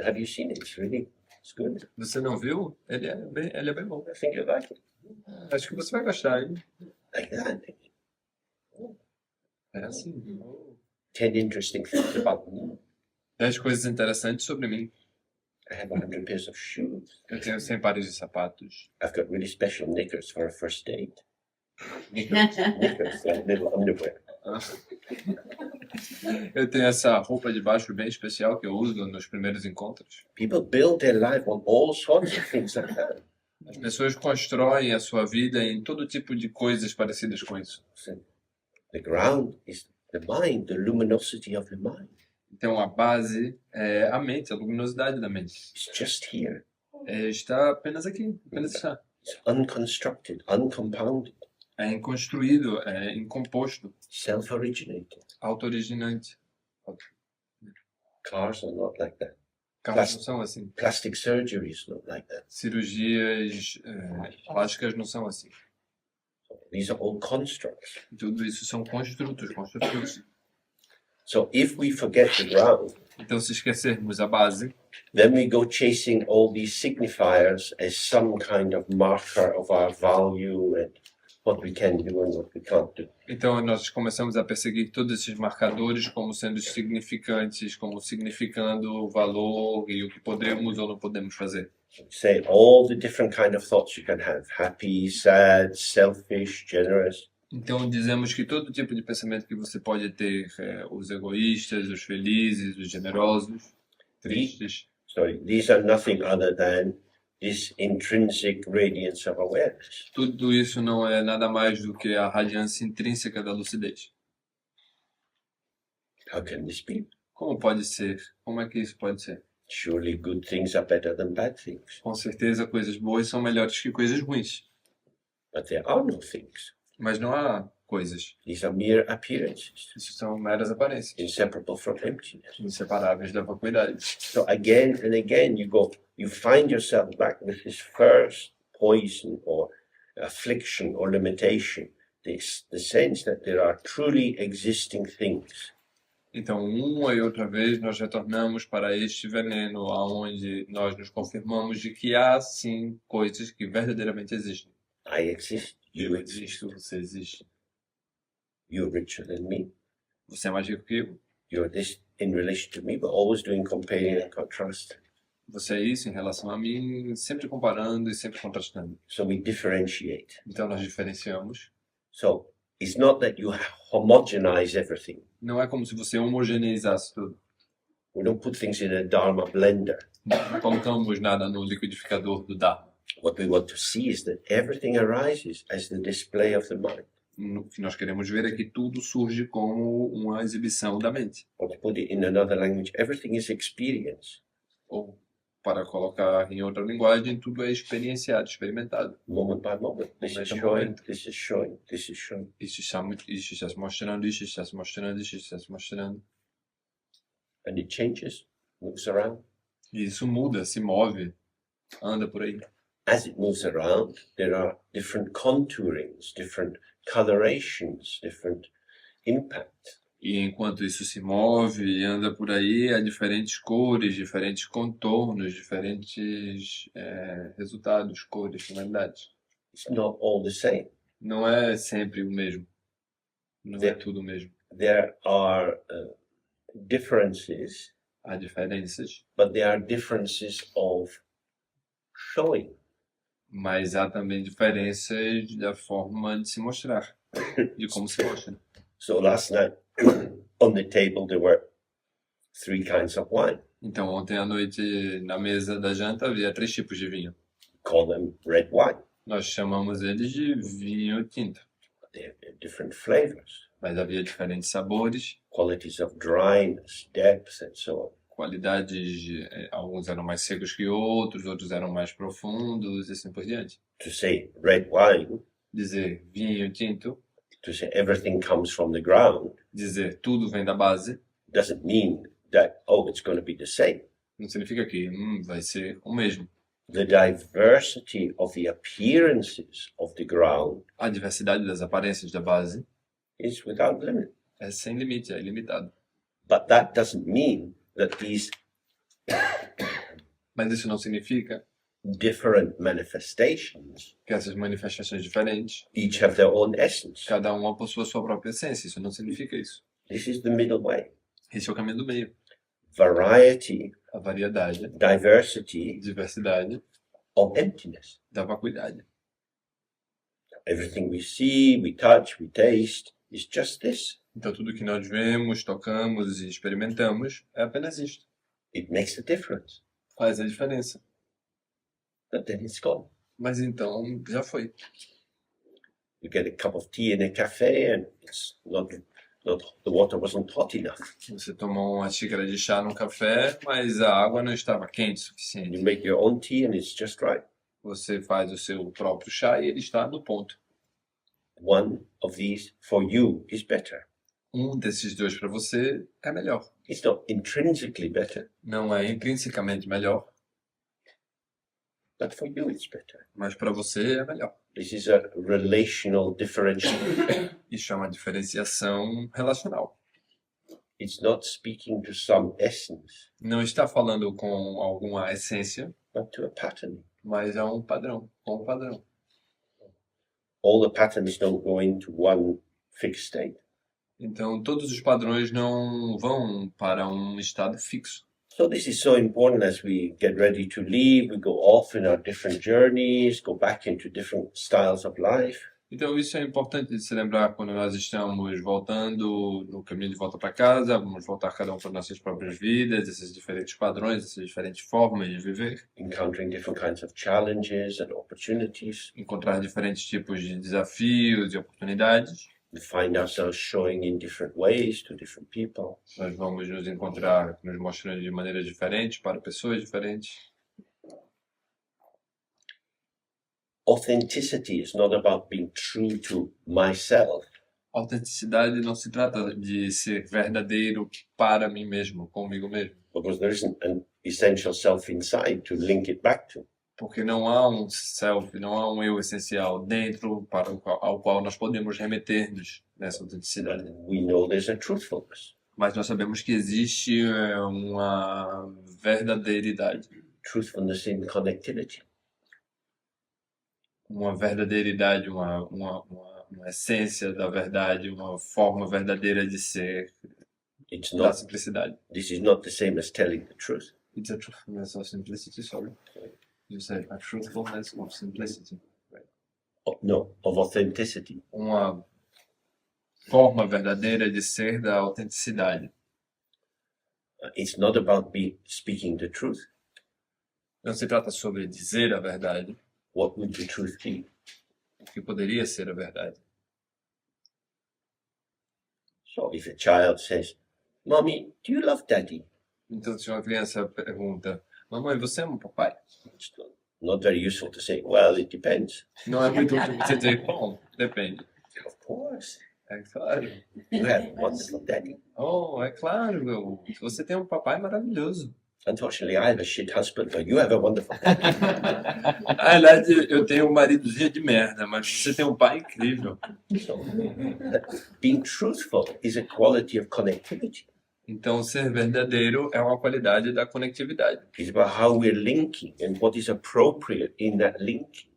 Speaker 1: Have you seen it? It's good.
Speaker 2: Você não viu? Ele é bem bom.
Speaker 1: I think you like it.
Speaker 2: Acho que você vai gostar, hein?
Speaker 1: Like that.
Speaker 2: É assim.
Speaker 1: 10 interesting things about me.
Speaker 2: 10 coisas interessantes sobre mim.
Speaker 1: I have 100 pairs of shoes.
Speaker 2: Eu tenho 100 pares de sapatos.
Speaker 1: I've got really special knickers for a first date. Knickers, like little underwear.
Speaker 2: Eu tenho essa roupa de baixo bem especial que eu uso nos primeiros encontros.
Speaker 1: People build their life on all sorts of things like that.
Speaker 2: As pessoas constroem a sua vida em todo tipo de coisas parecidas com isso.
Speaker 1: So the ground is the mind, the luminosity of the mind.
Speaker 2: Então a base é a mente, a luminosidade da mente.
Speaker 1: It's just here.
Speaker 2: Está apenas aqui, apenas está.
Speaker 1: It's unconstructed, uncompounded,
Speaker 2: É inconstruído, é incomposto,
Speaker 1: self-originated.
Speaker 2: auto-originante.
Speaker 1: Cars are not like that.
Speaker 2: Carros não são assim.
Speaker 1: Plastic surgery is not like that.
Speaker 2: Cirurgias plásticas não são assim.
Speaker 1: These are all constructs.
Speaker 2: Tudo isso são construtos.
Speaker 1: So if we forget the ground,
Speaker 2: Então, se esquecermos a base,
Speaker 1: then we go chasing all these signifiers as some kind of marker of our value and what we can do and what we can't do.
Speaker 2: então nós começamos a perseguir todos esses marcadores como sendo significantes, como significando o valor e o que podemos ou não podemos fazer.
Speaker 1: Say all the different kind of thoughts you can have: happy, sad, selfish, generous.
Speaker 2: Então, dizemos que todo tipo de pensamento que você pode ter, os egoístas, os felizes, os generosos, tristes,
Speaker 1: These are nothing other than this intrinsic radiance of awareness.
Speaker 2: tudo isso não é nada mais do que a radiância intrínseca da lucidez.
Speaker 1: How can this be?
Speaker 2: Como pode ser? Como é que isso pode ser?
Speaker 1: Surely good things are better than bad things.
Speaker 2: Com certeza, coisas boas são melhores que coisas ruins.
Speaker 1: But there are no things.
Speaker 2: Mas não há coisas.
Speaker 1: These are mere appearances,
Speaker 2: Isso são meras aparências,
Speaker 1: inseparable from emptiness.
Speaker 2: inseparáveis da vacuidade.
Speaker 1: So again and again you find yourself back with this first poison or affliction or limitation, the sense that there are truly existing things.
Speaker 2: Então, uma e outra vez, nós retornamos para este veneno, aonde nós nos confirmamos de que há, sim, coisas que verdadeiramente existem.
Speaker 1: I exist, you
Speaker 2: Eu
Speaker 1: exist,
Speaker 2: existo, você existe.
Speaker 1: you're richer than me,
Speaker 2: Você é mais rico que eu.
Speaker 1: you're this in relation to me, but always doing comparing and contrast.
Speaker 2: Você é isso em relação a mim, sempre comparando e sempre contrastando.
Speaker 1: So we differentiate.
Speaker 2: Então, nós diferenciamos.
Speaker 1: So it's not that you homogenize everything.
Speaker 2: Não é como se você homogeneizasse tudo.
Speaker 1: We don't put things in a Dharma blender.
Speaker 2: Não colocamos nada no liquidificador do Dharma.
Speaker 1: What we want to see is that everything arises as the display of the mind.
Speaker 2: O que nós queremos ver é que tudo surge como uma exibição da mente.
Speaker 1: Or to put it in another language, everything is experience,
Speaker 2: Ou, para colocar em outra linguagem, tudo é experienciado, experimentado.
Speaker 1: moment by moment. This is
Speaker 2: Momento a
Speaker 1: showing,
Speaker 2: momento.
Speaker 1: this is showing, this is showing.
Speaker 2: Isso está se mostrando, isso está se mostrando, isso está se mostrando.
Speaker 1: And it changes, moves around.
Speaker 2: E isso muda, se move, anda por aí.
Speaker 1: As it moves around, there are different contourings, different colorations, different impact.
Speaker 2: E enquanto isso se move e anda por aí, há diferentes cores, diferentes contornos, diferentes resultados, cores, finalidades.
Speaker 1: It's not all the same.
Speaker 2: Não é sempre o mesmo. Não é tudo o mesmo.
Speaker 1: There are differences,
Speaker 2: Há diferenças,
Speaker 1: but there are differences of showing.
Speaker 2: mas há também diferenças da forma de se mostrar, de como se mostra.
Speaker 1: So last night on the table there were 3 kinds of wine.
Speaker 2: Então, ontem à noite, na mesa da janta, havia 3 tipos de vinho.
Speaker 1: Call them red wine.
Speaker 2: Nós chamamos eles de vinho tinto,
Speaker 1: They have different flavors,
Speaker 2: mas havia diferentes sabores,
Speaker 1: qualities of dryness, depth, and so on.
Speaker 2: qualidades, alguns eram mais secos que outros, outros eram mais profundos e assim por diante.
Speaker 1: To say red wine,
Speaker 2: Dizer vinho tinto,
Speaker 1: to say everything comes from the ground,
Speaker 2: dizer tudo vem da base,
Speaker 1: doesn't mean that, oh, it's going to be the same.
Speaker 2: não significa que vai ser o mesmo.
Speaker 1: The diversity of the appearances of the ground
Speaker 2: A diversidade das aparências da base
Speaker 1: is without limit.
Speaker 2: é sem limite, é ilimitado.
Speaker 1: But that doesn't mean that these
Speaker 2: Mas isso não significa
Speaker 1: different manifestations
Speaker 2: que essas manifestações diferentes,
Speaker 1: each have their own essence.
Speaker 2: cada uma possua sua própria essência. Isso não significa isso.
Speaker 1: This is the middle way.
Speaker 2: Esse é o caminho do meio.
Speaker 1: Variety,
Speaker 2: A variedade,
Speaker 1: diversity
Speaker 2: diversidade
Speaker 1: of emptiness.
Speaker 2: da vacuidade.
Speaker 1: Everything we see, we touch, we taste is just this.
Speaker 2: Então tudo que nós vemos, tocamos e experimentamos é apenas isto.
Speaker 1: It makes a difference.
Speaker 2: Faz a diferença.
Speaker 1: But then it's gone.
Speaker 2: Mas então já foi.
Speaker 1: You get a cup of tea in a cafe and it's not the water wasn't hot enough.
Speaker 2: Você tomou uma xícara de chá no café, mas a água não estava quente o
Speaker 1: You
Speaker 2: suficiente.
Speaker 1: make your own tea and it's just right.
Speaker 2: Você faz o seu próprio chá e ele está no ponto.
Speaker 1: One of these for you is better.
Speaker 2: Um desses dois para você é melhor.
Speaker 1: It's not intrinsically better,
Speaker 2: Não é intrinsecamente melhor,
Speaker 1: but for you it's better.
Speaker 2: mas para você é melhor.
Speaker 1: This is a relational differential.
Speaker 2: Isso é uma diferenciação relacional.
Speaker 1: It's not speaking to some essence,
Speaker 2: Não está falando com alguma essência,
Speaker 1: but to a pattern.
Speaker 2: mas é um padrão, com um padrão.
Speaker 1: All the patterns don't go into one fixed state.
Speaker 2: Então, todos os padrões não vão para um estado fixo.
Speaker 1: So this is so important as we get ready to leave, we go off in our different journeys, go back into different styles of life.
Speaker 2: Então, isso é importante de se lembrar quando nós estamos voltando no caminho de volta para casa, vamos voltar cada um para nossas próprias vidas, esses diferentes padrões, essas diferentes formas de viver,
Speaker 1: Encountering different kinds of challenges and opportunities.
Speaker 2: encontrar diferentes tipos de desafios e oportunidades.
Speaker 1: We find ourselves showing in different ways to different people.
Speaker 2: Nós vamos nos encontrar nos mostrando de maneiras diferentes para pessoas diferentes.
Speaker 1: Authenticity is not about being true to myself.
Speaker 2: Autenticidade não se trata de ser verdadeiro para mim mesmo, comigo mesmo.
Speaker 1: Because there isn't an essential self inside to link it back to.
Speaker 2: Porque não há um self, não há um eu essencial dentro ao qual nós podemos remeter-nos nessa autenticidade.
Speaker 1: We know there's a truthfulness.
Speaker 2: Mas nós sabemos que existe uma verdadeiridade.
Speaker 1: Truthfulness in connectivity.
Speaker 2: Uma verdadeiridade, uma essência da verdade, uma forma verdadeira de ser
Speaker 1: It's
Speaker 2: da
Speaker 1: not,
Speaker 2: simplicidade.
Speaker 1: this is not the same as telling the truth.
Speaker 2: It's a truthfulness of simplicity, sorry. You said a truthfulness of simplicity.
Speaker 1: No, of authenticity.
Speaker 2: Uma forma verdadeira de ser da autenticidade.
Speaker 1: It's not about speaking the truth.
Speaker 2: Não se trata sobre dizer a verdade,
Speaker 1: What would the truth be?
Speaker 2: o que poderia ser a verdade.
Speaker 1: So if a child says, Mommy, do you love Daddy?
Speaker 2: Então, se uma criança pergunta, mamãe, você ama o papai?
Speaker 1: It's not very useful to say, well, it depends.
Speaker 2: Não é muito útil você dizer, bom, depende.
Speaker 1: Of course.
Speaker 2: É claro.
Speaker 1: You have a wonderful daddy.
Speaker 2: Oh, é claro, você tem um papai maravilhoso.
Speaker 1: Unfortunately, I have a shit husband, but you have a wonderful daddy.
Speaker 2: Na verdade, eu tenho um maridozinho de merda, mas você tem um pai incrível.
Speaker 1: So, being truthful is a quality of connectivity.
Speaker 2: Então, ser verdadeiro é uma qualidade da conectividade.
Speaker 1: It's about how we're linking and what is appropriate in that linking.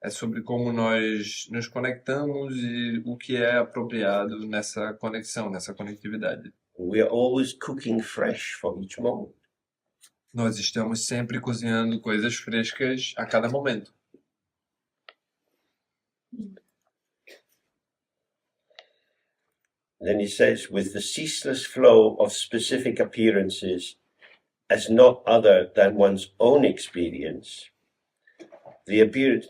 Speaker 2: É sobre como nós nos conectamos e o que é apropriado nessa conexão, nessa conectividade.
Speaker 1: We are always cooking fresh for each moment.
Speaker 2: Nós estamos sempre cozinhando coisas frescas a cada momento.
Speaker 1: Then he says, with the ceaseless flow of specific appearances as not other than one's own experience, the appearance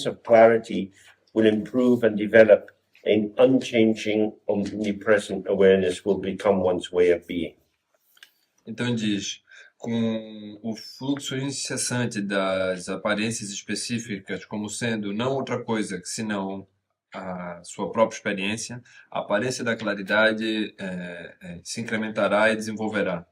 Speaker 1: of clarity will improve and develop, and unchanging, omnipresent awareness will become one's way of being.
Speaker 2: Então diz, com o fluxo incessante das aparências específicas como sendo não outra coisa que senão a sua própria experiência, a aparência da claridade se incrementará e desenvolverá.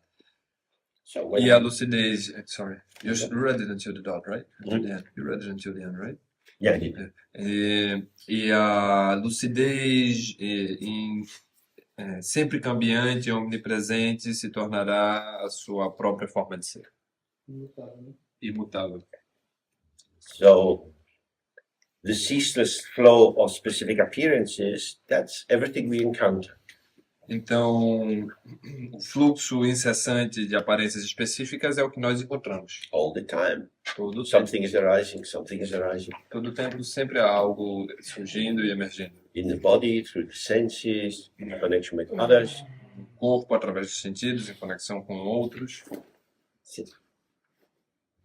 Speaker 1: So when
Speaker 2: E a lucidez, sorry, you read it until the dot, right? Until the end. You read it until the end, right?
Speaker 1: yeah, I did.
Speaker 2: E a lucidez sempre cambiante e omnipresente se tornará a sua própria forma de ser. Imutável.
Speaker 1: So the ceaseless flow of specific appearances, that's everything we encounter.
Speaker 2: Então, o fluxo incessante de aparências específicas é o que nós encontramos.
Speaker 1: All the time.
Speaker 2: Todo tempo.
Speaker 1: Something is arising, something is arising.
Speaker 2: Todo tempo sempre há algo surgindo e emergindo.
Speaker 1: In the body, through the senses, in connection with others.
Speaker 2: No corpo, através dos sentidos, em conexão com outros.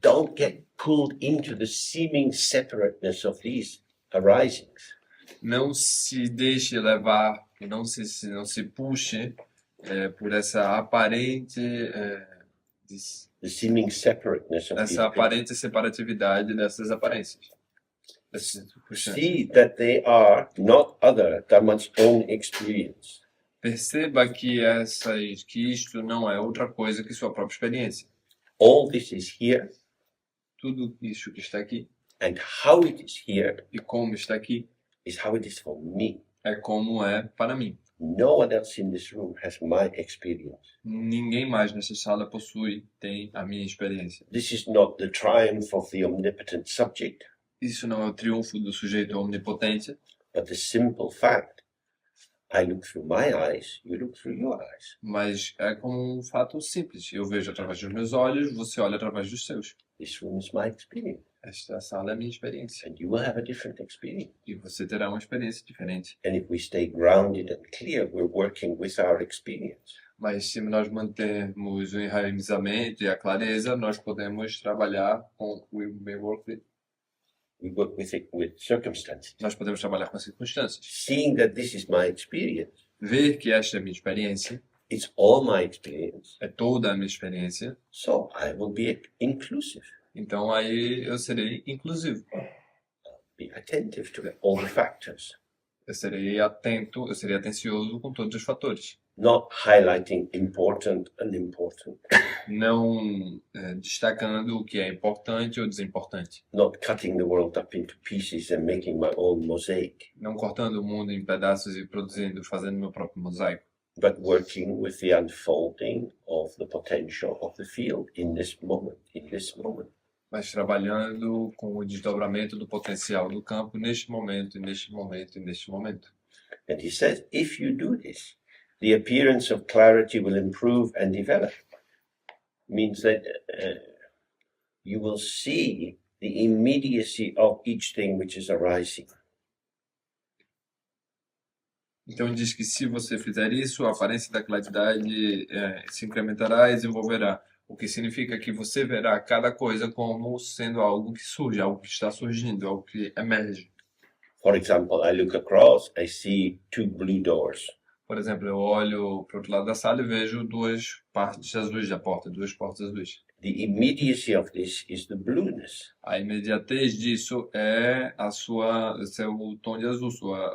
Speaker 1: Don't get pulled into the seeming separateness of these arisings.
Speaker 2: Não se deixe levar, não se puxe por essa aparente
Speaker 1: The seeming separateness of these
Speaker 2: essa aparente separatividade dessas aparências.
Speaker 1: See that they are not other than one's own experience.
Speaker 2: Perceba que isto não é outra coisa que sua própria experiência.
Speaker 1: All this is here,
Speaker 2: Tudo isso que está aqui
Speaker 1: and how it is here
Speaker 2: e como está aqui
Speaker 1: is how it is for me.
Speaker 2: é como é para mim.
Speaker 1: No one else in this room has my experience.
Speaker 2: Ninguém mais nessa sala tem a minha experiência.
Speaker 1: This is not the triumph of the omnipotent subject,
Speaker 2: Isso não é o triunfo do sujeito omnipotente,
Speaker 1: but the simple fact I look through my eyes, you look through your eyes.
Speaker 2: mas é como um fato simples. Eu vejo através dos meus olhos, você olha através dos seus.
Speaker 1: This room is my experience,
Speaker 2: Esta sala é a minha experiência.
Speaker 1: and you will have a different experience.
Speaker 2: E você terá uma experiência diferente.
Speaker 1: And if we stay grounded and clear, we're working with our experience.
Speaker 2: Mas se nós mantermos o enraizamento e a clareza, nós podemos trabalhar com we may work with
Speaker 1: We work with it with circumstances.
Speaker 2: Nós podemos trabalhar com as circunstâncias.
Speaker 1: Seeing that this is my experience,
Speaker 2: Ver que esta é a minha experiência,
Speaker 1: it's all my experience,
Speaker 2: é toda a minha experiência,
Speaker 1: so I will be inclusive,
Speaker 2: então aí eu serei inclusivo.
Speaker 1: be attentive to all the factors,
Speaker 2: Eu serei atento, eu serei atencioso com todos os fatores.
Speaker 1: not highlighting important and unimportant,
Speaker 2: Não destacando o que é importante ou desimportante.
Speaker 1: not cutting the world up into pieces and making my own mosaic,
Speaker 2: Não cortando o mundo em pedaços e produzindo, fazendo meu próprio mosaico.
Speaker 1: but working with the unfolding of the potential of the field in this moment,
Speaker 2: Mas trabalhando com o desdobramento do potencial do campo neste momento, e neste momento, e neste momento.
Speaker 1: And he says, if you do this, the appearance of clarity will improve and develop. Means that you will see the immediacy of each thing which is arising.
Speaker 2: Então diz que se você fizer isso, a aparência da claridade se incrementará e desenvolverá. O que significa que você verá cada coisa como sendo algo que surge, algo que está surgindo, algo que emerge.
Speaker 1: For example, I look across, I see 2 blue doors.
Speaker 2: Por exemplo, eu olho para o outro lado da sala e vejo duas partes azuis da porta, duas portas azuis.
Speaker 1: The immediacy of this is the blueness.
Speaker 2: A imediatez disso é seu tom de azul, sua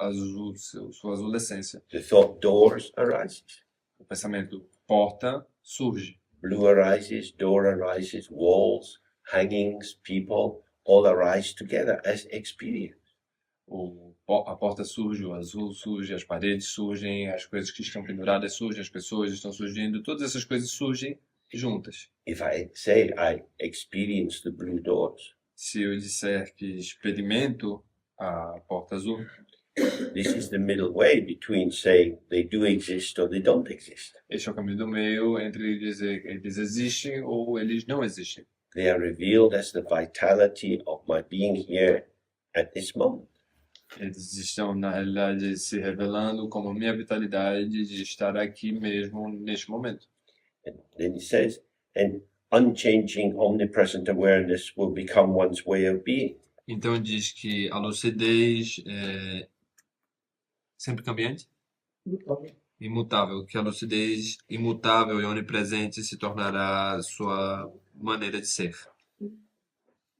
Speaker 2: azulescência.
Speaker 1: The thought doors arises.
Speaker 2: O pensamento porta surge.
Speaker 1: Blue arises, door arises, walls, hangings, people, all arise together as experience.
Speaker 2: A porta surge, o azul surge, as paredes surgem, as coisas que estão penduradas surgem, as pessoas estão surgindo, todas essas coisas surgem juntas.
Speaker 1: If I say I experience the blue doors,
Speaker 2: Se eu disser que experimento a porta azul,
Speaker 1: this is the middle way between saying they do exist or they don't exist.
Speaker 2: este é o caminho do meio entre dizer que eles existem ou eles não existem.
Speaker 1: They are revealed as the vitality of my being here at this moment.
Speaker 2: Eles estão, na realidade, se revelando como minha vitalidade de estar aqui mesmo neste momento.
Speaker 1: And then he says, and unchanging, omnipresent awareness will become one's way of being.
Speaker 2: Então diz que a lucidez é sempre cambiante, imutável, que a lucidez imutável e onipresente se tornará sua maneira de ser.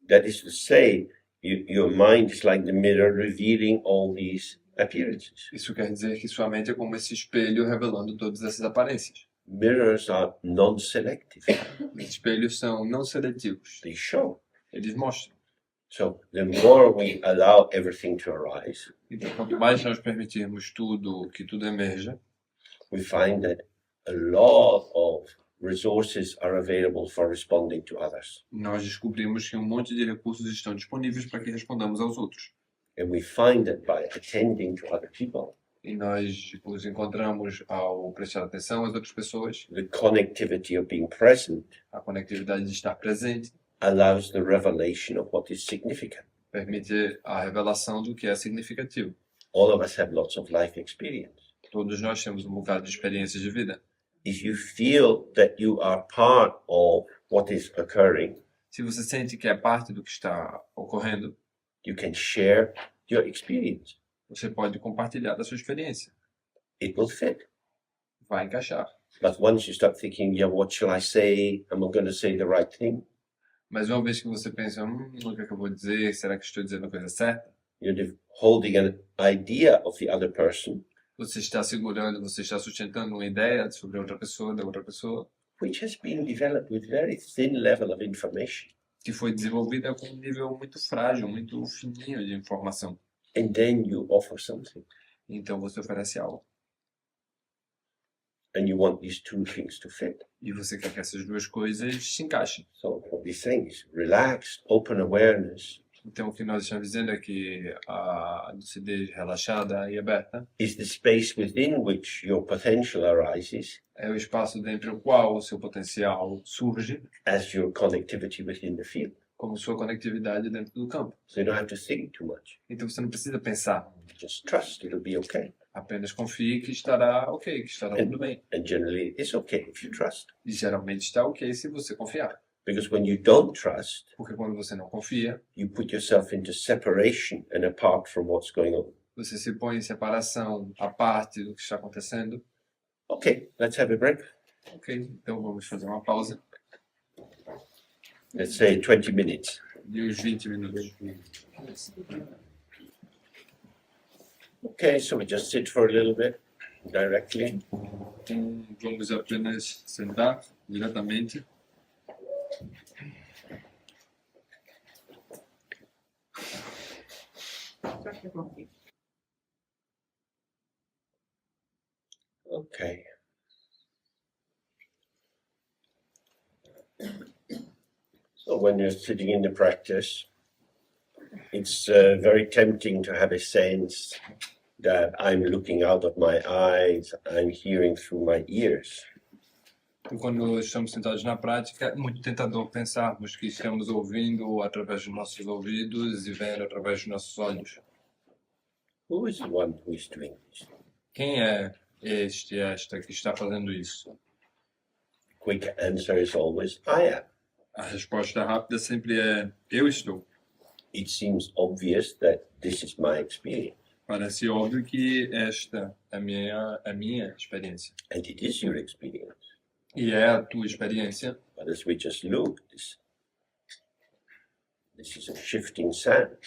Speaker 1: That is to say, your mind is like the mirror revealing all these appearances.
Speaker 2: Isso quer dizer que sua mente é como esse espelho revelando todas essas aparências.
Speaker 1: Mirrors are non-selective.
Speaker 2: Os espelhos são não seletivos,
Speaker 1: They show.
Speaker 2: eles mostram.
Speaker 1: So the more we allow everything to arise,
Speaker 2: Então, quanto mais nós permitirmos que tudo emerja,
Speaker 1: we find that a lot of resources are available for responding to others.
Speaker 2: nós descobrimos que um monte de recursos estão disponíveis para que respondamos aos outros.
Speaker 1: And we find that by attending to other people,
Speaker 2: E nós os encontramos ao prestar atenção às outras pessoas,
Speaker 1: the connectivity of being present
Speaker 2: a conectividade de estar presente,
Speaker 1: allows the revelation of what is significant.
Speaker 2: permite a revelação do que é significativo.
Speaker 1: All of us have lots of life experience.
Speaker 2: Todos nós temos um bocado de experiências de vida.
Speaker 1: If you feel that you are part of what is occurring,
Speaker 2: Se você sente que é parte do que está ocorrendo,
Speaker 1: you can share your experience.
Speaker 2: você pode compartilhar da sua experiência.
Speaker 1: It will fit.
Speaker 2: Vai encaixar.
Speaker 1: But once you start thinking, yeah, what shall I say? Am I going to say the right thing?
Speaker 2: Mas uma vez que você pensa, o que é que eu vou dizer? Será que estou dizendo a coisa certa?
Speaker 1: You're holding an idea of the other person,
Speaker 2: Você está segurando, você está sustentando uma ideia sobre outra pessoa, da outra pessoa,
Speaker 1: which has been developed with very thin level of information.
Speaker 2: que foi desenvolvida com um nível muito frágil, muito fininho de informação.
Speaker 1: And then you offer something.
Speaker 2: Então você oferece algo.
Speaker 1: And you want these two things to fit.
Speaker 2: E você quer que essas duas coisas se encaixem.
Speaker 1: So what we're saying is relaxed, open awareness
Speaker 2: Então o que nós estamos dizendo é que a lucidez relaxada e aberta
Speaker 1: is the space within which your potential arises
Speaker 2: é o espaço dentro do qual o seu potencial surge
Speaker 1: as your connectivity within the field.
Speaker 2: como sua conectividade dentro do campo.
Speaker 1: So you don't have to think too much.
Speaker 2: Então você não precisa pensar,
Speaker 1: Just trust it'll be okay.
Speaker 2: apenas confie que estará ok, que estará tudo bem.
Speaker 1: And generally it's okay if you trust.
Speaker 2: E geralmente está ok se você confiar.
Speaker 1: Because when you don't trust,
Speaker 2: Porque quando você não confia,
Speaker 1: you put yourself into separation and apart from what's going on.
Speaker 2: você se põe em separação, à parte do que está acontecendo.
Speaker 1: Okay, let's have a break.
Speaker 2: Ok, então vamos fazer uma pausa
Speaker 1: Let's say 20 minutes.
Speaker 2: de uns 20 minutos.
Speaker 1: Okay, so we just sit for a little bit directly.
Speaker 2: Então vamos apenas sentar diretamente.
Speaker 1: Okay. So when you're sitting in the practice, it's very tempting to have a sense that I'm looking out of my eyes, I'm hearing through my ears.
Speaker 2: Então, quando estamos sentados na prática, é muito tentador pensarmos que estamos ouvindo através dos nossos ouvidos e vendo através dos nossos olhos.
Speaker 1: Who is the one who is doing this?
Speaker 2: Quem é esta que está fazendo isso?
Speaker 1: Quick answer is always, I am.
Speaker 2: A resposta rápida sempre é: eu estou.
Speaker 1: It seems obvious that this is my experience.
Speaker 2: Parece óbvio que esta é a minha experiência.
Speaker 1: And it is your experience.
Speaker 2: E é a tua experiência.
Speaker 1: But as we just looked, this is a shifting sand.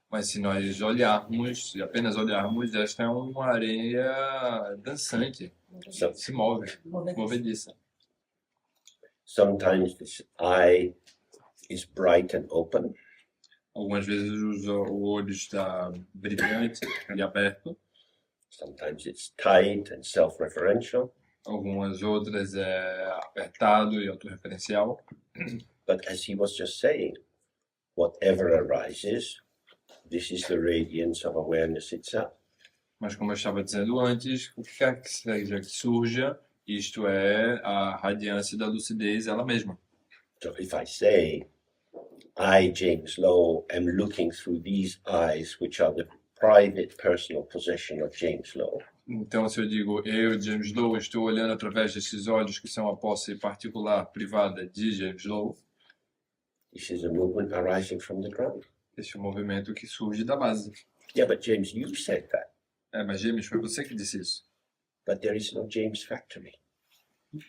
Speaker 2: Mas se nós olharmos, se apenas olharmos, esta é uma areia dançante,
Speaker 1: So
Speaker 2: se move, movediça.
Speaker 1: sometimes this eye is bright and open.
Speaker 2: Algumas vezes o olho está brilhante e aberto,
Speaker 1: Sometimes it's tight and self-referential.
Speaker 2: algumas outras é apertado e autorreferencial.
Speaker 1: But as he was just saying, whatever arises, this is the radiance of awareness itself.
Speaker 2: Mas como eu estava dizendo antes, o que quer que seja que surja, isto é a radiância da lucidez ela mesma.
Speaker 1: So if I say, I, James Lowe, am looking through these eyes, which are the private personal possession of James Lowe,
Speaker 2: Então, se eu digo, eu, James Lowe, estou olhando através desses olhos que são a posse particular, privada de James Lowe,
Speaker 1: this is a movement arising from the ground.
Speaker 2: este é um movimento que surge da base.
Speaker 1: Yeah, but James, you said that.
Speaker 2: Mas James, foi você que disse isso.
Speaker 1: But there is no James factory.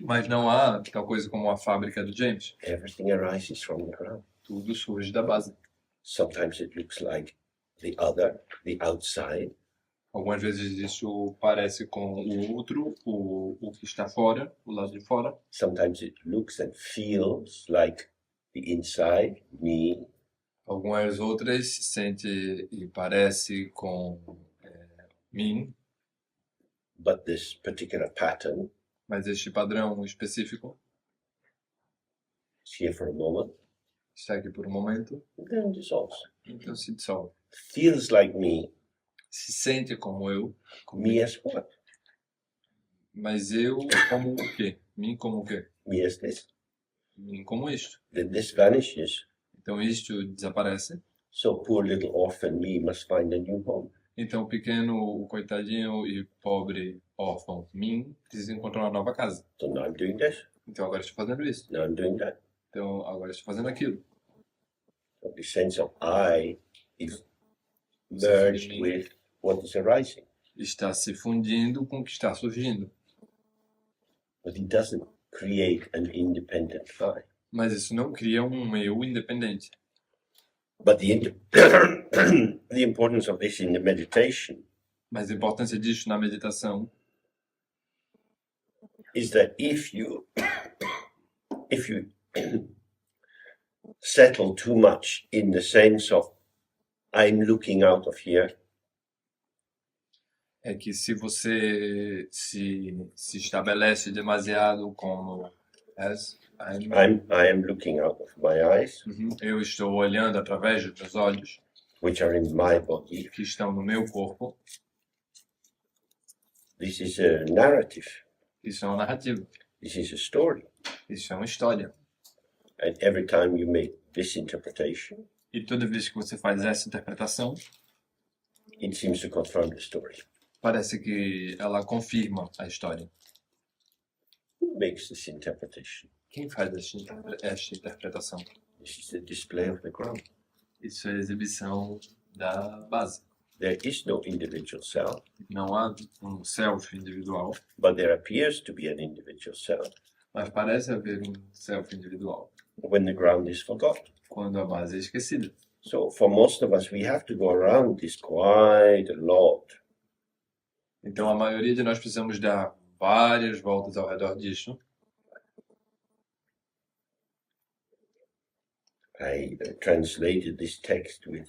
Speaker 2: Mas não há tal coisa como a fábrica do James.
Speaker 1: Everything arises from the ground.
Speaker 2: Tudo surge da base.
Speaker 1: Sometimes it looks like the other, the outside.
Speaker 2: Algumas vezes isso parece com o outro, o que está fora, o lado de fora.
Speaker 1: Sometimes it looks and feels like the inside, me.
Speaker 2: Algumas outras sente e parece com mim,
Speaker 1: But this particular pattern
Speaker 2: mas este padrão específico
Speaker 1: is here for a moment,
Speaker 2: está aqui por um momento,
Speaker 1: and then dissolves.
Speaker 2: então se dissolve.
Speaker 1: Feels like me.
Speaker 2: Se sente como eu,
Speaker 1: Me as what?
Speaker 2: mas eu como o quê? Mim como o quê?
Speaker 1: Me as this.
Speaker 2: Mim como isto.
Speaker 1: Then this vanishes.
Speaker 2: Então isto desaparece.
Speaker 1: So poor little orphan me must find a new home.
Speaker 2: Então o pequeno, o coitadinho e pobre órfão mim precisa encontrar uma nova casa.
Speaker 1: So now I'm doing this.
Speaker 2: Então agora estou fazendo isso.
Speaker 1: Now I'm doing that.
Speaker 2: Então agora estou fazendo aquilo.
Speaker 1: So the sense of I is merged with what is arising.
Speaker 2: Está se fundindo com o que está surgindo.
Speaker 1: But it doesn't create an independent I.
Speaker 2: Mas isso não cria um eu independente.
Speaker 1: But the importance of this in the meditation
Speaker 2: Mas a importância disso na meditação
Speaker 1: is that if you settle too much in the sense of I'm looking out of here,
Speaker 2: é que se você se estabelece demasiado como
Speaker 1: I am looking out of my eyes,
Speaker 2: eu estou olhando através dos meus olhos
Speaker 1: which are in my body.
Speaker 2: que estão no meu corpo,
Speaker 1: This is a narrative.
Speaker 2: isso é uma narrativa,
Speaker 1: This is a story.
Speaker 2: isso é uma história.
Speaker 1: And every time you make this interpretation,
Speaker 2: E toda vez que você faz essa interpretação,
Speaker 1: it seems to confirm the story.
Speaker 2: parece que ela confirma a história.
Speaker 1: Who makes this interpretation?
Speaker 2: Quem faz esta interpretação?
Speaker 1: This is the display of the ground.
Speaker 2: Isso é a exibição da base.
Speaker 1: There is no individual self,
Speaker 2: Não há um self individual,
Speaker 1: but there appears to be an individual self
Speaker 2: mas parece haver um self individual
Speaker 1: when the ground is forgotten.
Speaker 2: quando a base é esquecida.
Speaker 1: So for most of us, we have to go around this quite a lot.
Speaker 2: Então a maioria de nós precisamos dar várias voltas ao redor disso.
Speaker 1: I translated this text with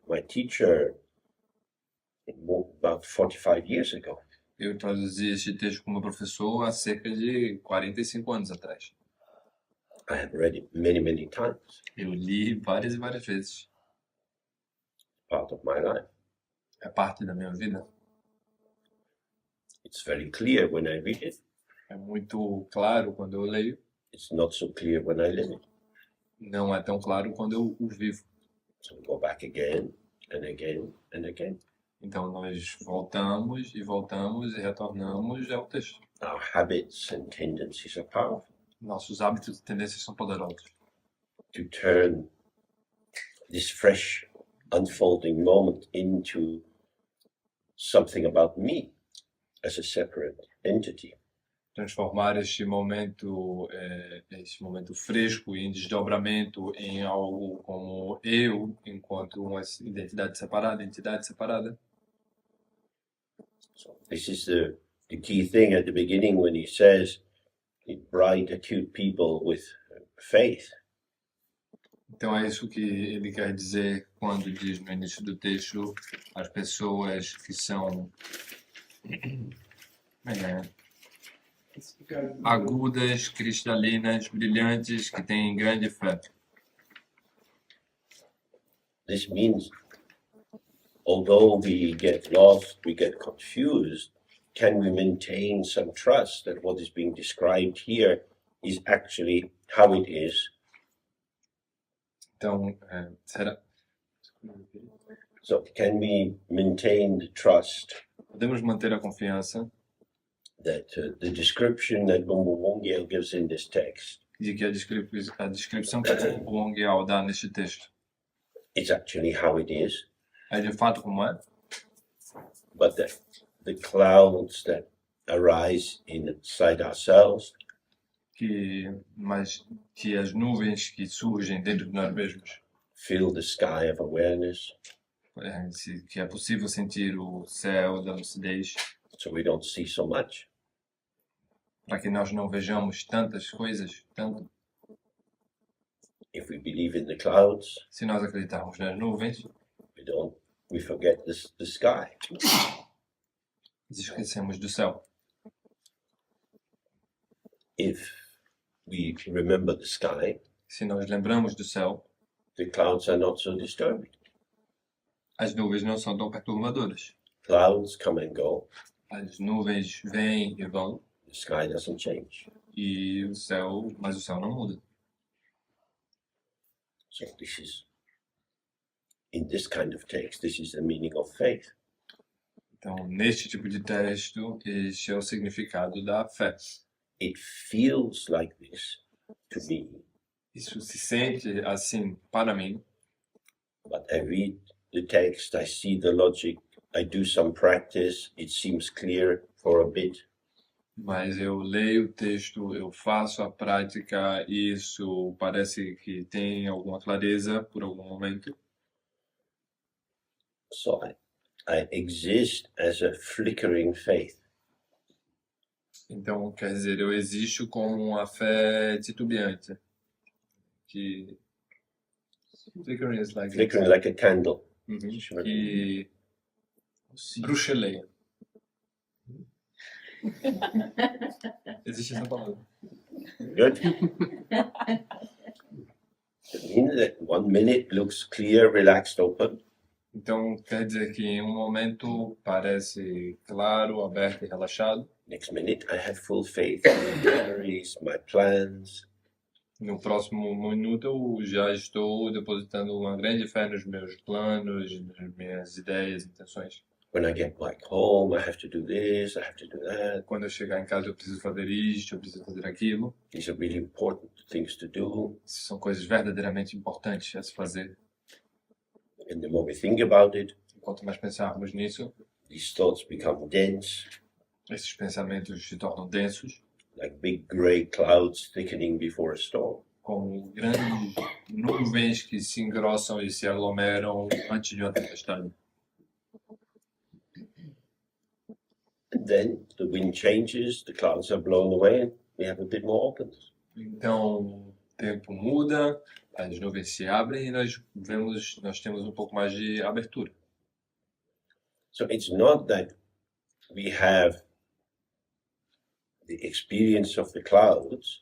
Speaker 1: my teacher about 45 years ago.
Speaker 2: Eu traduzi este texto com meu professor há cerca de 45 anos atrás.
Speaker 1: I have read it many, many times.
Speaker 2: Eu li várias e várias vezes.
Speaker 1: Part of my life.
Speaker 2: É parte da minha vida.
Speaker 1: It's very clear when I read it.
Speaker 2: É muito claro quando eu leio.
Speaker 1: It's not so clear when I live it.
Speaker 2: Não é tão claro quando eu o vivo.
Speaker 1: So we go back again and again and again.
Speaker 2: Então nós voltamos e retornamos ao texto.
Speaker 1: Our habits and tendencies are powerful.
Speaker 2: Nossos hábitos e tendências são poderosos.
Speaker 1: To turn this fresh unfolding moment into something about me as a separate entity.
Speaker 2: Transformar este momento fresco e em desdobramento em algo como eu, enquanto uma entidade separada.
Speaker 1: So this is the key thing at the beginning when he says, bright, acute people with faith.
Speaker 2: Então é isso que ele quer dizer quando diz no início do texto as pessoas que são agudas, cristalinas, brilhantes, que têm grande fé.
Speaker 1: This means, although we get lost, we get confused, can we maintain some trust that what is being described here is actually how it is?
Speaker 2: Então, será?
Speaker 1: So can we maintain the trust
Speaker 2: Podemos manter a confiança
Speaker 1: that the description that Bumbu Wongyal gives in this text
Speaker 2: de que a descrição que o Wongyal dá neste texto
Speaker 1: is actually how it is,
Speaker 2: é de fato como é,
Speaker 1: but that the clouds that arise inside ourselves
Speaker 2: mas que as nuvens que surgem dentro de nós mesmos,
Speaker 1: fill the sky of awareness,
Speaker 2: que é possível sentir o céu da lucidez,
Speaker 1: so we don't see so much.
Speaker 2: para que nós não vejamos tantas coisas, tanto.
Speaker 1: If we believe in the clouds,
Speaker 2: Se nós acreditarmos nas nuvens,
Speaker 1: we forget the sky.
Speaker 2: nos esquecemos do céu.
Speaker 1: If we remember the sky,
Speaker 2: Se nós lembramos do céu,
Speaker 1: the clouds are not so disturbing.
Speaker 2: as nuvens não são tão perturbadoras.
Speaker 1: Clouds come and go,
Speaker 2: As nuvens vêm e vão,
Speaker 1: the sky doesn't change.
Speaker 2: mas o céu não muda.
Speaker 1: So this is, in this kind of text, this is the meaning of faith.
Speaker 2: Então, neste tipo de texto, este é o significado da fé.
Speaker 1: It feels like this to me,
Speaker 2: Isso se sente assim para mim,
Speaker 1: but I read the text, I see the logic, I do some practice, it seems clear for a bit,
Speaker 2: mas eu leio o texto, eu faço a prática, e isso parece que tem alguma clareza por algum momento.
Speaker 1: so I exist as a flickering faith.
Speaker 2: Então, quer dizer, eu existo como uma fé titubeante, que flickering is like
Speaker 1: Flickering like a candle.
Speaker 2: que bruxeleia. Existe essa palavra.
Speaker 1: Good. It means that 1 minute looks clear, relaxed, open.
Speaker 2: Então, quer dizer que em um momento parece claro, aberto e relaxado.
Speaker 1: Next minute, I have full faith in my memories, my plans.
Speaker 2: No próximo minuto, eu já estou depositando uma grande fé nos meus planos, nas minhas ideias, intenções.
Speaker 1: When I get back home, I have to do this, I have to do that.
Speaker 2: Quando eu chegar em casa, eu preciso fazer isto, eu preciso fazer aquilo.
Speaker 1: These are really important things to do.
Speaker 2: São coisas verdadeiramente importantes a se fazer.
Speaker 1: And the more we think about it,
Speaker 2: Quanto mais pensarmos nisso,
Speaker 1: these thoughts become dense,
Speaker 2: esses pensamentos se tornam densos,
Speaker 1: like big grey clouds thickening before a storm.
Speaker 2: como grandes nuvens que se engrossam e se aglomeram antes de uma tempestade.
Speaker 1: And then the wind changes, the clouds are blown away, and we have a bit more openness.
Speaker 2: Então, o tempo muda, as nuvens se abrem e nós temos um pouco mais de abertura.
Speaker 1: So it's not that we have the experience of the clouds,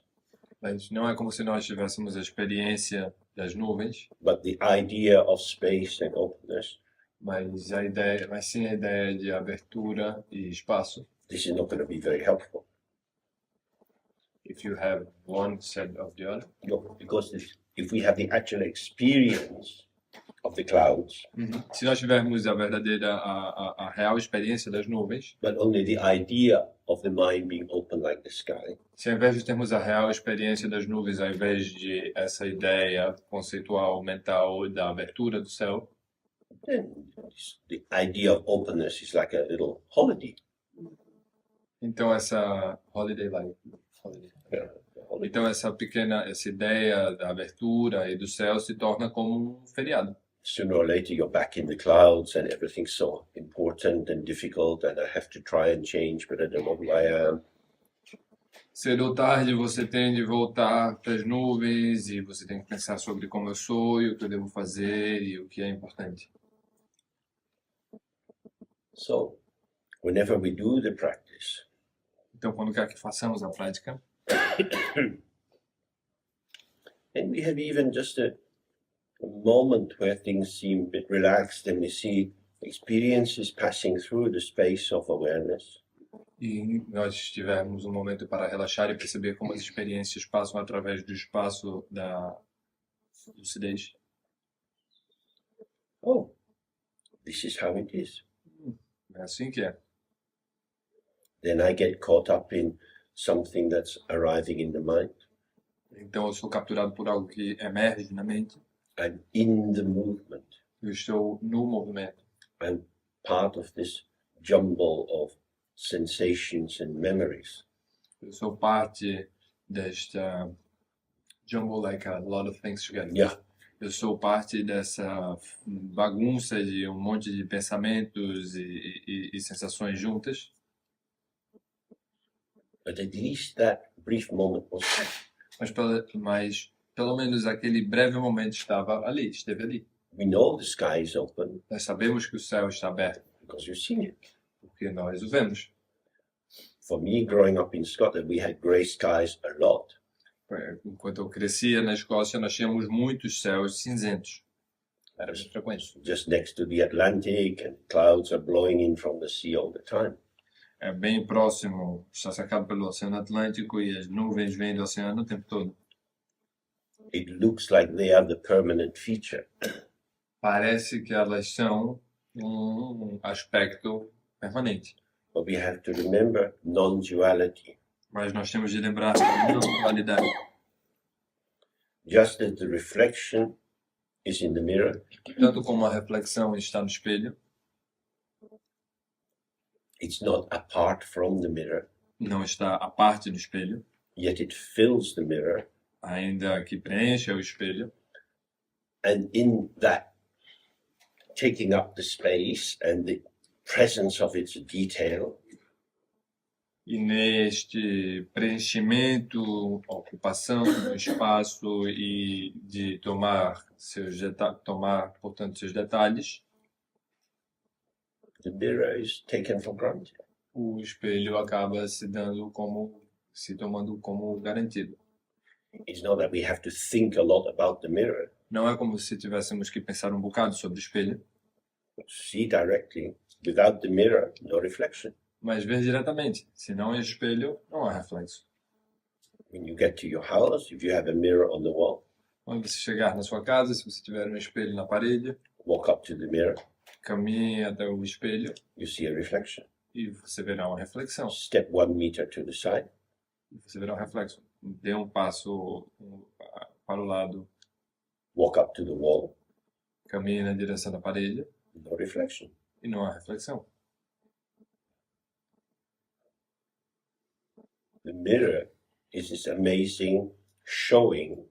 Speaker 2: Mas não é como se nós tivéssemos a experiência das nuvens,
Speaker 1: but the idea of space and openness.
Speaker 2: mas sim a ideia de abertura e espaço.
Speaker 1: This is not going to be very helpful.
Speaker 2: If you have one instead of the other.
Speaker 1: No, because if we have the actual experience of the clouds,
Speaker 2: Se nós tivermos a verdadeira, a real experiência das nuvens,
Speaker 1: but only the idea of the mind being open like the sky,
Speaker 2: se ao invés de termos a real experiência das nuvens, ao invés de essa ideia conceitual, mental da abertura do céu,
Speaker 1: then the idea of openness is like a little holiday.
Speaker 2: então essa holiday life, então essa ideia da abertura e do céu se torna como um feriado.
Speaker 1: Sooner or later, you're back in the clouds, and everything's so important and difficult, and I have to try and change, but I don't know who I am.
Speaker 2: Cedo ou tarde você tem de voltar para as nuvens e você tem que pensar sobre como eu sou e o que eu devo fazer e o que é importante.
Speaker 1: So, whenever we do the practice,
Speaker 2: Então, quando quer que façamos a prática,
Speaker 1: and we have even just a moment where things seem a bit relaxed, and we see experiences passing through the space of awareness,
Speaker 2: e nós tivermos um momento para relaxar e perceber como as experiências passam através do espaço da lucidez.
Speaker 1: oh, this is how it is.
Speaker 2: É assim que é.
Speaker 1: Then I get caught up in something that's arriving in the mind.
Speaker 2: Então, eu sou capturado por algo que emerge na mente.
Speaker 1: I'm in the movement.
Speaker 2: Eu estou no movimento.
Speaker 1: I'm part of this jumble of sensations and memories.
Speaker 2: Eu sou parte desta jumble, like a lot of things together.
Speaker 1: Yeah.
Speaker 2: Eu sou parte dessa bagunça de um monte de pensamentos e sensações juntas.
Speaker 1: But at least that brief moment was there.
Speaker 2: Mas pelo menos aquele breve momento esteve ali.
Speaker 1: We know the sky is open
Speaker 2: Nós sabemos que o céu está aberto,
Speaker 1: because you've seen it.
Speaker 2: porque nós o vemos.
Speaker 1: For me, growing up in Scotland, we had grey skies a lot.
Speaker 2: Enquanto eu crescia na Escócia, nós tínhamos muitos céus cinzentos. Era bem frequente.
Speaker 1: Just next to the Atlantic, and clouds are blowing in from the sea all the time.
Speaker 2: É bem próximo, está cercado pelo Oceano Atlântico e as nuvens vêm do oceano o tempo todo.
Speaker 1: It looks like they are the permanent feature.
Speaker 2: Parece que elas são um aspecto permanente.
Speaker 1: But we have to remember non-duality.
Speaker 2: Mas nós temos de lembrar da dualidade.
Speaker 1: Just as the reflection is in the mirror,
Speaker 2: Tanto como a reflexão está no espelho,
Speaker 1: it's not apart from the mirror,
Speaker 2: não está à parte do espelho,
Speaker 1: yet it fills the mirror.
Speaker 2: ainda que preencha o espelho.
Speaker 1: And in that taking up the space and the presence of its detail,
Speaker 2: E neste preenchimento, ocupação do espaço e de tomar, portanto, seus detalhes,
Speaker 1: the mirror is taken for granted.
Speaker 2: o espelho acaba se tomando como garantido.
Speaker 1: It's not that we have to think a lot about the mirror.
Speaker 2: Não é como se tivéssemos que pensar um bocado sobre o espelho,
Speaker 1: See directly. Without the mirror, no reflection.
Speaker 2: mas ver diretamente. Se não é espelho, não há reflexo.
Speaker 1: When you get to your house, if you have a mirror on the wall,
Speaker 2: Quando você chegar na sua casa, se você tiver um espelho na parede,
Speaker 1: walk up to the mirror.
Speaker 2: Caminhe até o espelho
Speaker 1: you see a reflection.
Speaker 2: e você verá uma reflexão.
Speaker 1: Step 1 meter to the side,
Speaker 2: Você verá um reflexo. Dê um passo para o lado,
Speaker 1: walk up to the wall,
Speaker 2: caminhe na direção da parede
Speaker 1: no reflection.
Speaker 2: e não há reflexão.
Speaker 1: The mirror is this amazing showing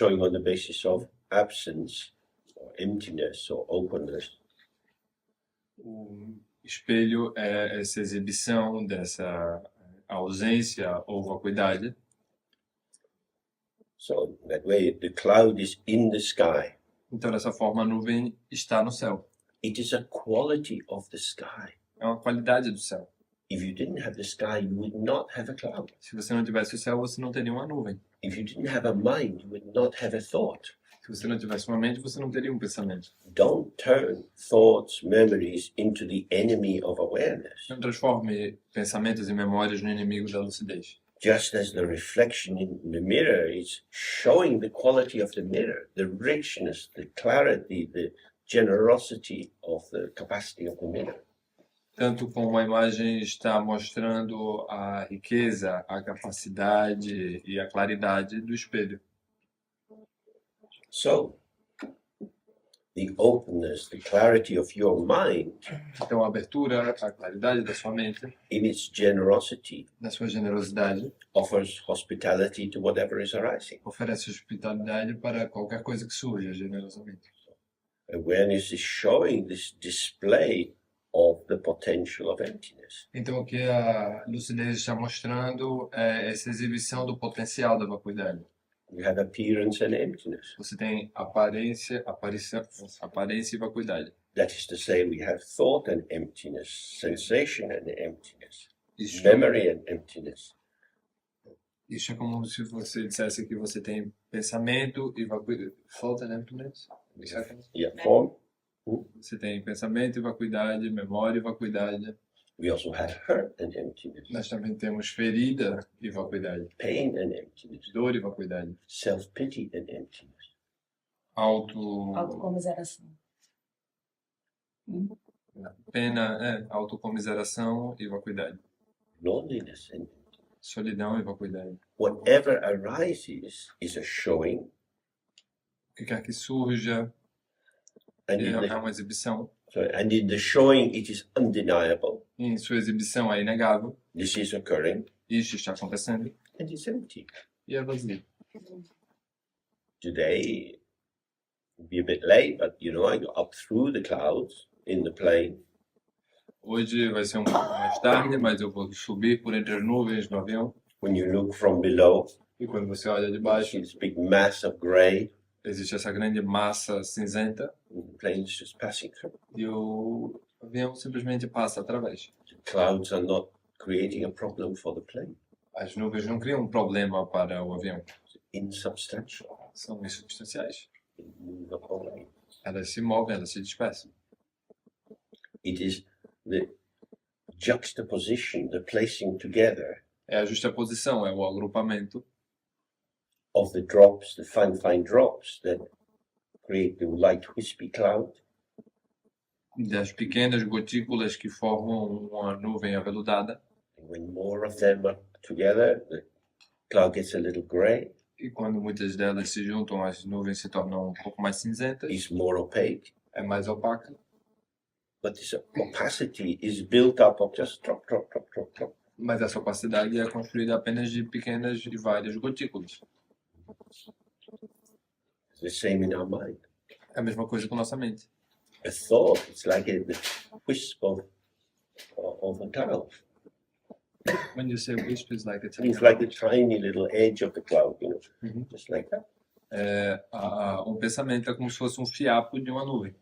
Speaker 1: on the basis of absence or emptiness or openness.
Speaker 2: O espelho é essa exibição dessa ausência ou vacuidade.
Speaker 1: So that way the cloud is in the sky.
Speaker 2: Então, dessa forma, a nuvem está no céu.
Speaker 1: It is a quality of the sky.
Speaker 2: É uma qualidade do céu.
Speaker 1: If you didn't have the sky, you would not have a cloud.
Speaker 2: Se você não tivesse o céu, você não teria uma nuvem.
Speaker 1: If you didn't have a mind, you would not have a thought.
Speaker 2: Se você não tivesse uma mente, você não teria um pensamento.
Speaker 1: Don't turn thoughts, memories into the enemy of awareness.
Speaker 2: Não transforme pensamentos e memórias no inimigo da lucidez.
Speaker 1: Just as the reflection in the mirror is showing the quality of the mirror, the richness, the clarity, the generosity of the capacity of the mirror.
Speaker 2: Tanto como a imagem está mostrando a riqueza, a capacidade e a claridade do espelho.
Speaker 1: So, the openness, the clarity of your mind,
Speaker 2: Então, a abertura, a claridade da sua mente,
Speaker 1: in its generosity,
Speaker 2: da sua generosidade,
Speaker 1: offers hospitality to whatever is arising.
Speaker 2: oferece hospitalidade para qualquer coisa que surja generosamente.
Speaker 1: Awareness is showing this display of the potential of emptiness.
Speaker 2: Então, o que a lucidez está mostrando é essa exibição do potencial da vacuidade.
Speaker 1: You have appearance and emptiness.
Speaker 2: Você tem aparência e vacuidade.
Speaker 1: That is to say, we have thought and emptiness, sensation and emptiness,
Speaker 2: Isso,
Speaker 1: memory and emptiness.
Speaker 2: isso é como se você dissesse que você tem pensamento e vacuidade. Thought and emptiness?
Speaker 1: Yeah, form.
Speaker 2: Você tem pensamento e vacuidade, memória e vacuidade.
Speaker 1: We also have hurt and emptiness,
Speaker 2: Nós também temos ferida e vacuidade,
Speaker 1: pain and emptiness,
Speaker 2: dor e vacuidade,
Speaker 1: self-pity and emptiness.
Speaker 4: Autocomiseração.
Speaker 2: pena, autocomiseração e vacuidade,
Speaker 1: Loneliness and
Speaker 2: solidão e vacuidade.
Speaker 1: whatever arises is a showing,
Speaker 2: O que quer que surja
Speaker 1: and in
Speaker 2: é
Speaker 1: the,
Speaker 2: uma exibição.
Speaker 1: and in the showing it is undeniable.
Speaker 2: Em sua exibição é inegável.
Speaker 1: This is occurring,
Speaker 2: Isso está acontecendo
Speaker 1: and it's empty.
Speaker 2: e é vazio.
Speaker 1: Today, it'll be a bit late, but I go up through the clouds in the plane.
Speaker 2: Hoje vai ser um pouco mais tarde, mas eu vou subir por entre as nuvens no avião.
Speaker 1: When you look from below,
Speaker 2: E quando você olha de
Speaker 1: you
Speaker 2: baixo,
Speaker 1: see this big mass of grey,
Speaker 2: existe essa grande massa cinzenta
Speaker 1: and the plane's just passing through.
Speaker 2: e o avião simplesmente passa através.
Speaker 1: The clouds are not creating a problem for the plane.
Speaker 2: As nuvens não criam um problema para o avião.
Speaker 1: It's insubstantial.
Speaker 2: São insubstanciais.
Speaker 1: They move away.
Speaker 2: Elas se movem, elas se dispersam.
Speaker 1: It is the juxtaposition, the placing together
Speaker 2: É a justaposição, é o agrupamento
Speaker 1: of the drops, the fine drops that create the light wispy cloud,
Speaker 2: das pequenas gotículas que formam uma nuvem aveludada.
Speaker 1: and when more of them are together, the cloud gets a little grey,
Speaker 2: E quando muitas delas se juntam, as nuvens se tornam um pouco mais cinzentas,
Speaker 1: is more opaque.
Speaker 2: é mais opaca.
Speaker 1: But this opacity is built up of just drop, drop, drop, drop, drop.
Speaker 2: Mas essa opacidade é construída apenas de pequenas e várias gotículas.
Speaker 1: It's the same in our mind.
Speaker 2: É a mesma coisa com nossa mente.
Speaker 1: A thought, it's like a wisp of a cloud.
Speaker 2: When you say wisp, it's like a
Speaker 1: It's like the tiny little edge of the cloud,
Speaker 2: Mhm.
Speaker 1: just like that.
Speaker 2: Um pensamento é como se fosse um fiapo de uma nuvem.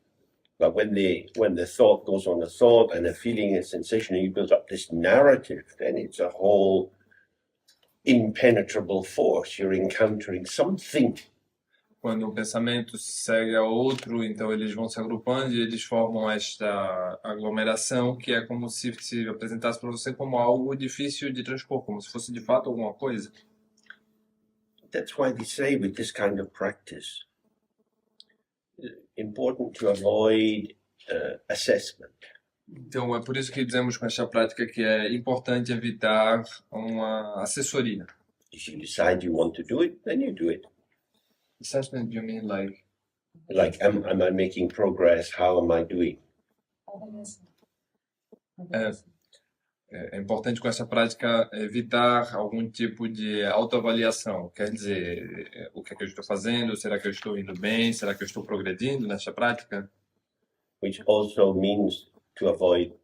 Speaker 1: But when the thought goes on a thought and a feeling, a sensation, and you build up this narrative, then it's a whole impenetrable force. You're encountering something.
Speaker 2: Quando um pensamento segue a outro, então eles vão se agrupando e eles formam esta aglomeração que é como se apresentasse para você como algo difícil de transpor, como se fosse de fato alguma coisa.
Speaker 1: That's why they say with this kind of practice, important to avoid assessment.
Speaker 2: Então, é por isso que dizemos com esta prática que é importante evitar uma assessoria.
Speaker 1: If you decide you want to do it, then you do it.
Speaker 2: Assessment, you mean like...
Speaker 1: Like, am I making progress? How am I doing?
Speaker 2: É importante com essa prática evitar algum tipo de autoavaliação. Quer dizer, o que é que eu estou fazendo? Será que eu estou indo bem? Será que eu estou progredindo nessa prática?
Speaker 1: Which also means to avoid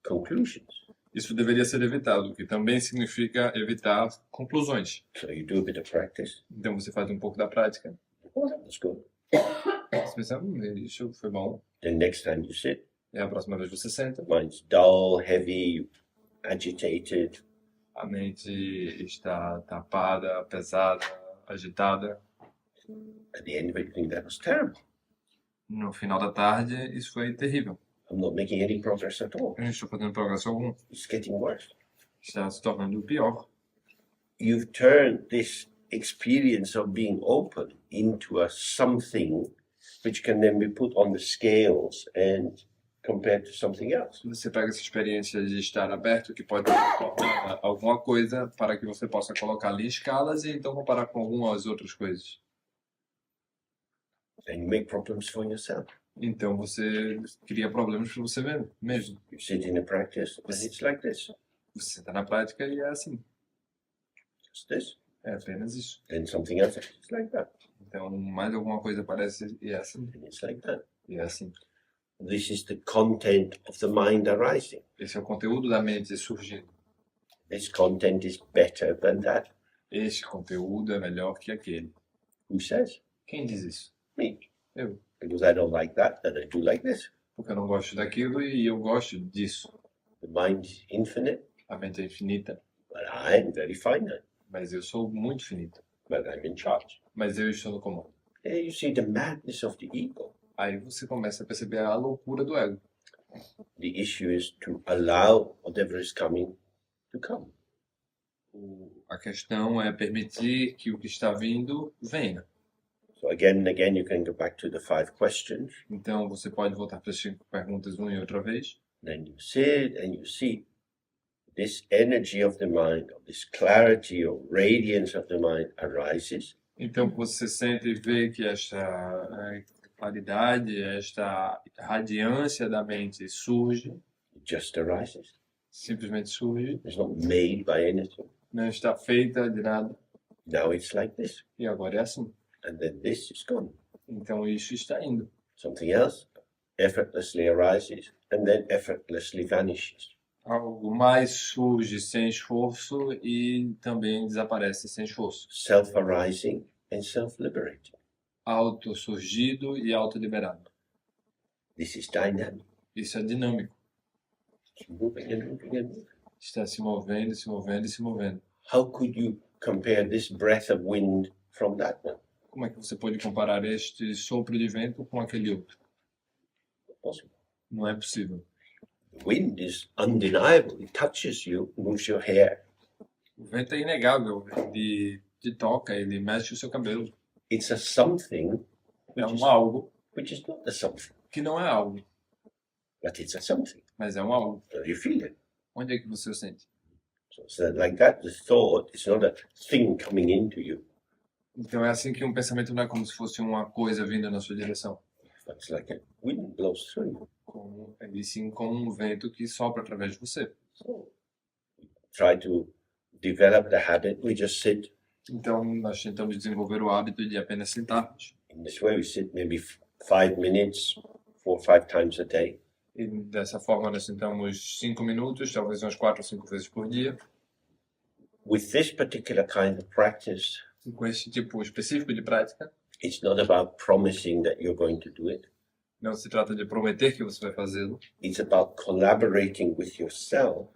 Speaker 1: conclusions.
Speaker 2: Isso deveria ser evitado, o que também significa evitar conclusões.
Speaker 1: So you do a bit of practice.
Speaker 2: Então você faz um pouco da prática.
Speaker 1: Oh, that was good.
Speaker 2: Você pensa, isso foi bom.
Speaker 1: Then next time you sit,
Speaker 2: E a próxima vez você senta.
Speaker 1: mind's dull, heavy, agitated.
Speaker 2: A mente está tapada, pesada, agitada.
Speaker 1: At the end of it, you think that was terrible.
Speaker 2: No final da tarde, isso foi terrível.
Speaker 1: I'm not making any progress at all.
Speaker 2: Eu não estou fazendo progresso algum.
Speaker 1: It's getting worse.
Speaker 2: Está se tornando pior.
Speaker 1: You've turned this experience of being open into a something which can then be put on the scales and compared to something else.
Speaker 2: Você pega essa experiência de estar aberto, que pode se tornar alguma coisa, para que você possa colocar ali escalas e então comparar com algumas outras coisas.
Speaker 1: And you make problems for yourself.
Speaker 2: Então você cria problemas para você mesmo.
Speaker 1: You sit in a practice and it's like this.
Speaker 2: Você está na prática e é assim.
Speaker 1: Just this.
Speaker 2: É apenas isso.
Speaker 1: Then something else, it's like that.
Speaker 2: Então mais alguma coisa aparece e é assim.
Speaker 1: And it's like that.
Speaker 2: E é assim.
Speaker 1: This is the content of the mind arising.
Speaker 2: Esse é o conteúdo da mente surgindo.
Speaker 1: This content is better than that.
Speaker 2: Este conteúdo é melhor que aquele.
Speaker 1: Who says?
Speaker 2: Quem diz isso?
Speaker 1: Me.
Speaker 2: Eu.
Speaker 1: Because I don't like that, and I do like this.
Speaker 2: Porque eu não gosto daquilo e eu gosto disso.
Speaker 1: The mind is infinite,
Speaker 2: A mente é infinita,
Speaker 1: but I'm very finite.
Speaker 2: mas eu sou muito finito.
Speaker 1: But I'm in charge.
Speaker 2: Mas eu estou no comando.
Speaker 1: There you see the madness of the ego.
Speaker 2: Aí você começa a perceber a loucura do ego.
Speaker 1: The issue is to allow whatever is coming to come.
Speaker 2: A questão é permitir que o que está vindo venha.
Speaker 1: So again and again, you can go back to the 5 questions.
Speaker 2: Então você pode voltar para as 5 perguntas uma e outra vez.
Speaker 1: Then you sit and you see this energy of the mind, of this clarity or radiance of the mind arises.
Speaker 2: Então você sente e vê que esta claridade, esta radiância da mente surge,
Speaker 1: It just arises.
Speaker 2: simplesmente surge,
Speaker 1: It's not made by anything.
Speaker 2: não está feita de nada.
Speaker 1: Now it's like this.
Speaker 2: E agora é assim.
Speaker 1: And then this is gone.
Speaker 2: Então isso está indo.
Speaker 1: Something else effortlessly arises and then effortlessly vanishes.
Speaker 2: Algo mais surge sem esforço e também desaparece sem esforço.
Speaker 1: Self-arising and self-liberating.
Speaker 2: Autossurgido e autoliberado.
Speaker 1: This is dynamic.
Speaker 2: Isso é dinâmico.
Speaker 1: It's moving and moving and moving.
Speaker 2: Está se movendo, se movendo e se movendo.
Speaker 1: How could you compare this breath of wind from that one?
Speaker 2: Como é que você pode comparar este sopro de vento com aquele outro?
Speaker 1: Possible.
Speaker 2: Não é possível.
Speaker 1: The wind is undeniable. It touches you, moves your hair.
Speaker 2: O vento é inegável. Ele te toca, ele mexe o seu cabelo.
Speaker 1: It's a something
Speaker 2: É algo
Speaker 1: which is not a something,
Speaker 2: que não é algo,
Speaker 1: but it's a something.
Speaker 2: mas é algo.
Speaker 1: So you feel it.
Speaker 2: Onde é que você o sente?
Speaker 1: So like that, the thought is not a thing coming into you.
Speaker 2: Então é assim que um pensamento não é como se fosse uma coisa vindo na sua direção.
Speaker 1: But it's like a wind blows through you.
Speaker 2: E sim como um vento que sopra através de você.
Speaker 1: So try to develop the habit. We just sit.
Speaker 2: Então nós tentamos desenvolver o hábito de apenas sentarmos.
Speaker 1: In this way, we sit maybe 5 minutes, 4 or 5 times a day.
Speaker 2: E dessa forma nós sentamos 5 minutos, talvez umas 4 ou 5 vezes por dia.
Speaker 1: With this particular kind of practice,
Speaker 2: E com esse tipo específico de prática,
Speaker 1: it's not about promising that you're going to do it.
Speaker 2: não se trata de prometer que você vai fazê-lo,
Speaker 1: It's about collaborating with yourself.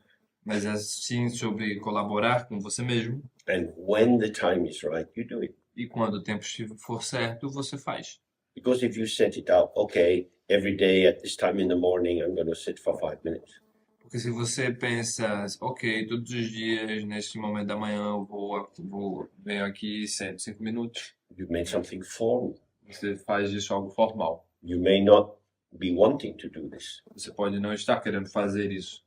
Speaker 2: mas é sim sobre colaborar com você mesmo.
Speaker 1: And when the time is right, you do it.
Speaker 2: E quando o tempo for certo, você faz.
Speaker 1: Because if you set it out, okay, every day at this time in the morning, I'm going to sit for 5 minutes.
Speaker 2: Porque se você pensa, ok, todos os dias, neste momento da manhã, eu venho aqui e sento 5 minutos,
Speaker 1: You've made something formal.
Speaker 2: você faz disso algo formal.
Speaker 1: You may not be wanting to do this.
Speaker 2: Você pode não estar querendo fazer isso.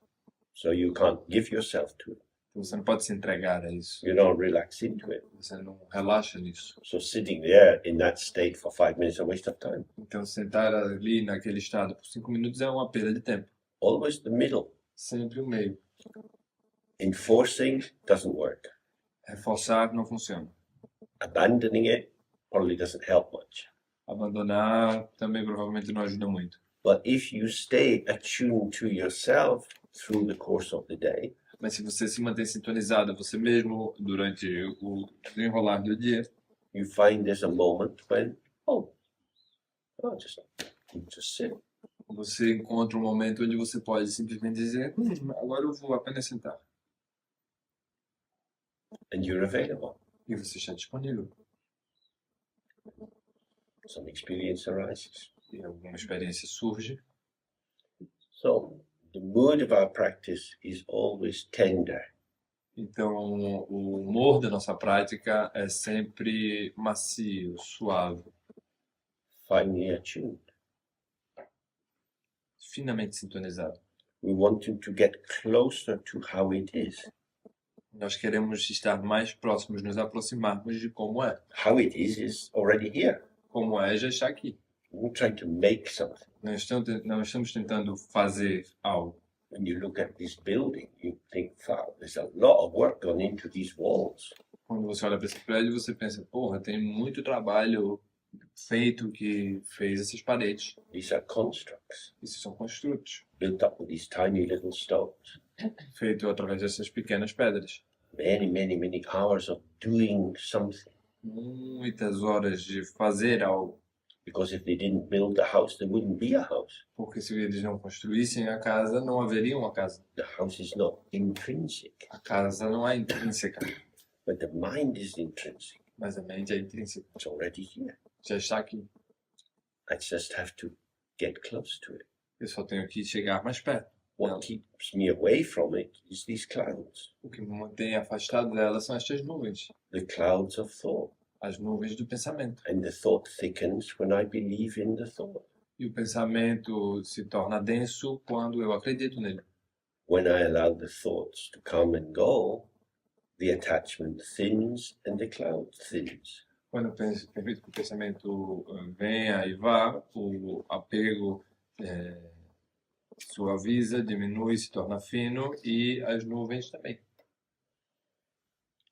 Speaker 1: So you can't give yourself to it.
Speaker 2: Você não pode se entregar a isso.
Speaker 1: You don't relax into it.
Speaker 2: Você não relaxa nisso.
Speaker 1: So sitting there in that state for 5 minutes is a waste of time.
Speaker 2: Então, sentar ali naquele estado por 5 minutos é uma perda de tempo.
Speaker 1: Always the middle.
Speaker 2: Sempre o meio.
Speaker 1: Enforcing doesn't work.
Speaker 2: Reforçar não funciona.
Speaker 1: Abandoning it probably doesn't help much.
Speaker 2: Abandonar também provavelmente não ajuda muito.
Speaker 1: But if you stay attuned to yourself through the course of the day,
Speaker 2: Mas se você se mantém sintonizado a você mesmo durante o desenrolar do dia,
Speaker 1: you find there's a moment when, just sit.
Speaker 2: você encontra um momento onde você pode simplesmente dizer, agora eu vou apenas sentar.
Speaker 1: And you're available.
Speaker 2: E você está disponível.
Speaker 1: Some experience arises.
Speaker 2: E alguma experiência surge.
Speaker 1: So the mood of our practice is always tender.
Speaker 2: Então, o humor da nossa prática é sempre macio, suave,
Speaker 1: Finely attuned.
Speaker 2: finamente sintonizado.
Speaker 1: We want to get closer to how it is.
Speaker 2: Nós queremos estar mais próximos, nos aproximarmos de como é.
Speaker 1: How it is already here.
Speaker 2: Como é, já está aqui.
Speaker 1: We're trying to make something.
Speaker 2: Não estamos tentando fazer algo.
Speaker 1: When you look at this building, you think, wow, there's a lot of work gone into these walls.
Speaker 2: Quando você olha para esse prédio, você pensa, porra, tem muito trabalho feito que fez essas paredes.
Speaker 1: These are constructs
Speaker 2: Esses são construtos,
Speaker 1: built up with these tiny little stones.
Speaker 2: feito através dessas pequenas pedras.
Speaker 1: Many hours of doing something.
Speaker 2: Muitas horas de fazer algo.
Speaker 1: Because if they didn't build the house, there wouldn't be a house.
Speaker 2: Porque se eles não construíssem a casa, não haveria uma casa.
Speaker 1: The house is not intrinsic,
Speaker 2: A casa não é intrínseca,
Speaker 1: but the mind is intrinsic.
Speaker 2: mas a mente é intrínseca.
Speaker 1: It's already here.
Speaker 2: Já está aqui.
Speaker 1: I just have to get close to it.
Speaker 2: Eu só tenho que chegar mais perto.
Speaker 1: What keeps me away from it is these clouds,
Speaker 2: O que me mantém afastado dela são estas nuvens.
Speaker 1: the clouds of thought.
Speaker 2: As nuvens do pensamento.
Speaker 1: And the thought thickens when I believe in the thought.
Speaker 2: E o pensamento se torna denso quando eu acredito nele.
Speaker 1: When I allow the thoughts to come and go, the attachment thins and the cloud thins.
Speaker 2: Quando eu permito que o pensamento venha e vá, o apego suaviza, diminui, se torna fino e as nuvens também.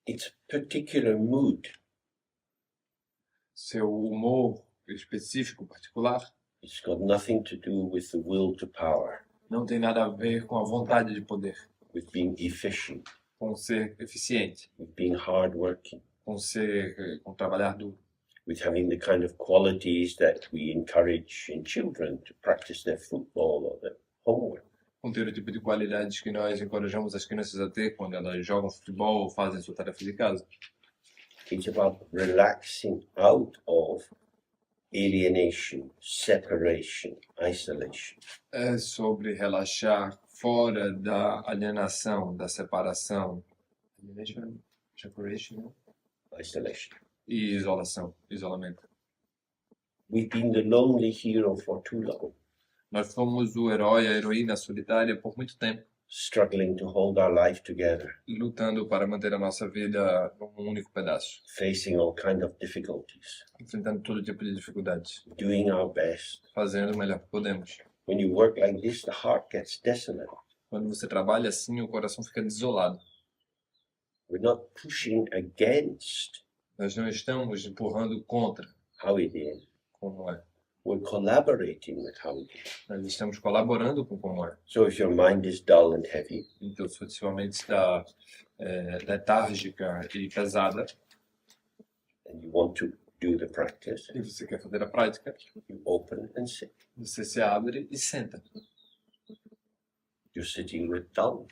Speaker 1: It's a particular mood.
Speaker 2: Seu humor específico, particular,
Speaker 1: It's got nothing to do with the will to power,
Speaker 2: não tem nada a ver com a vontade de poder,
Speaker 1: with being efficient,
Speaker 2: com ser eficiente,
Speaker 1: with being hardworking,
Speaker 2: com trabalhar duro,
Speaker 1: with having the kind of qualities that we encourage in children to practice their football or their homework.
Speaker 2: com ter o tipo de qualidades que nós encorajamos as crianças a ter quando elas jogam futebol ou fazem sua tarefa de casa.
Speaker 1: It's about relaxing out of alienation, separation, isolation.
Speaker 2: É sobre relaxar fora da alienação, da separação, alienation, separation,
Speaker 1: Isolation.
Speaker 2: e isolação, isolamento.
Speaker 1: We've been the lonely hero for too long,
Speaker 2: Nós fomos o herói, a heroína solitária por muito tempo,
Speaker 1: struggling to hold our life together,
Speaker 2: lutando para manter a nossa vida num único pedaço,
Speaker 1: facing all kind of difficulties,
Speaker 2: enfrentando todo tipo de dificuldades,
Speaker 1: doing our best.
Speaker 2: fazendo o melhor que podemos.
Speaker 1: When you work like this, the heart gets desolate.
Speaker 2: Quando você trabalha assim, o coração fica desolado.
Speaker 1: We're not pushing against
Speaker 2: Nós não estamos empurrando contra
Speaker 1: how it is.
Speaker 2: como é.
Speaker 1: We're collaborating with how it is.
Speaker 2: Nós estamos colaborando com como é.
Speaker 1: So if your mind is dull and heavy,
Speaker 2: Então, se sua mente está letárgica e pesada,
Speaker 1: and you want to do the practice,
Speaker 2: e você quer fazer a prática,
Speaker 1: you open and sit.
Speaker 2: você se abre e senta.
Speaker 1: You're sitting with dull.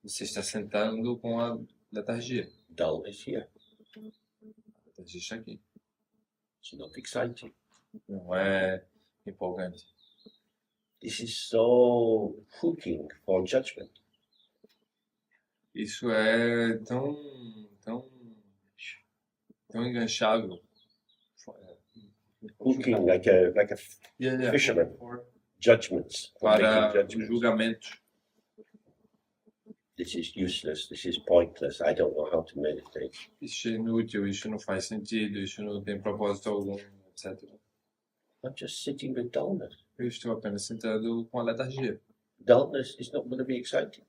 Speaker 2: Você está sentando com a letargia.
Speaker 1: Dull is here.
Speaker 2: A letargia está aqui.
Speaker 1: It's not exciting.
Speaker 2: Não é empolgante.
Speaker 1: This is so hooking for judgment.
Speaker 2: Isso é tão enganchável.
Speaker 1: Hooking like a
Speaker 2: Yeah.
Speaker 1: fisherman. judgments, for
Speaker 2: para
Speaker 1: making
Speaker 2: os
Speaker 1: judgments.
Speaker 2: julgamentos.
Speaker 1: This is useless, this is pointless, I don't know how to meditate.
Speaker 2: Isso é inútil, isso não faz sentido, isso não tem propósito algum, etc.
Speaker 1: I'm just sitting with dullness.
Speaker 2: Eu estou apenas sentado com a letargia.
Speaker 1: Dullness is not going to be exciting.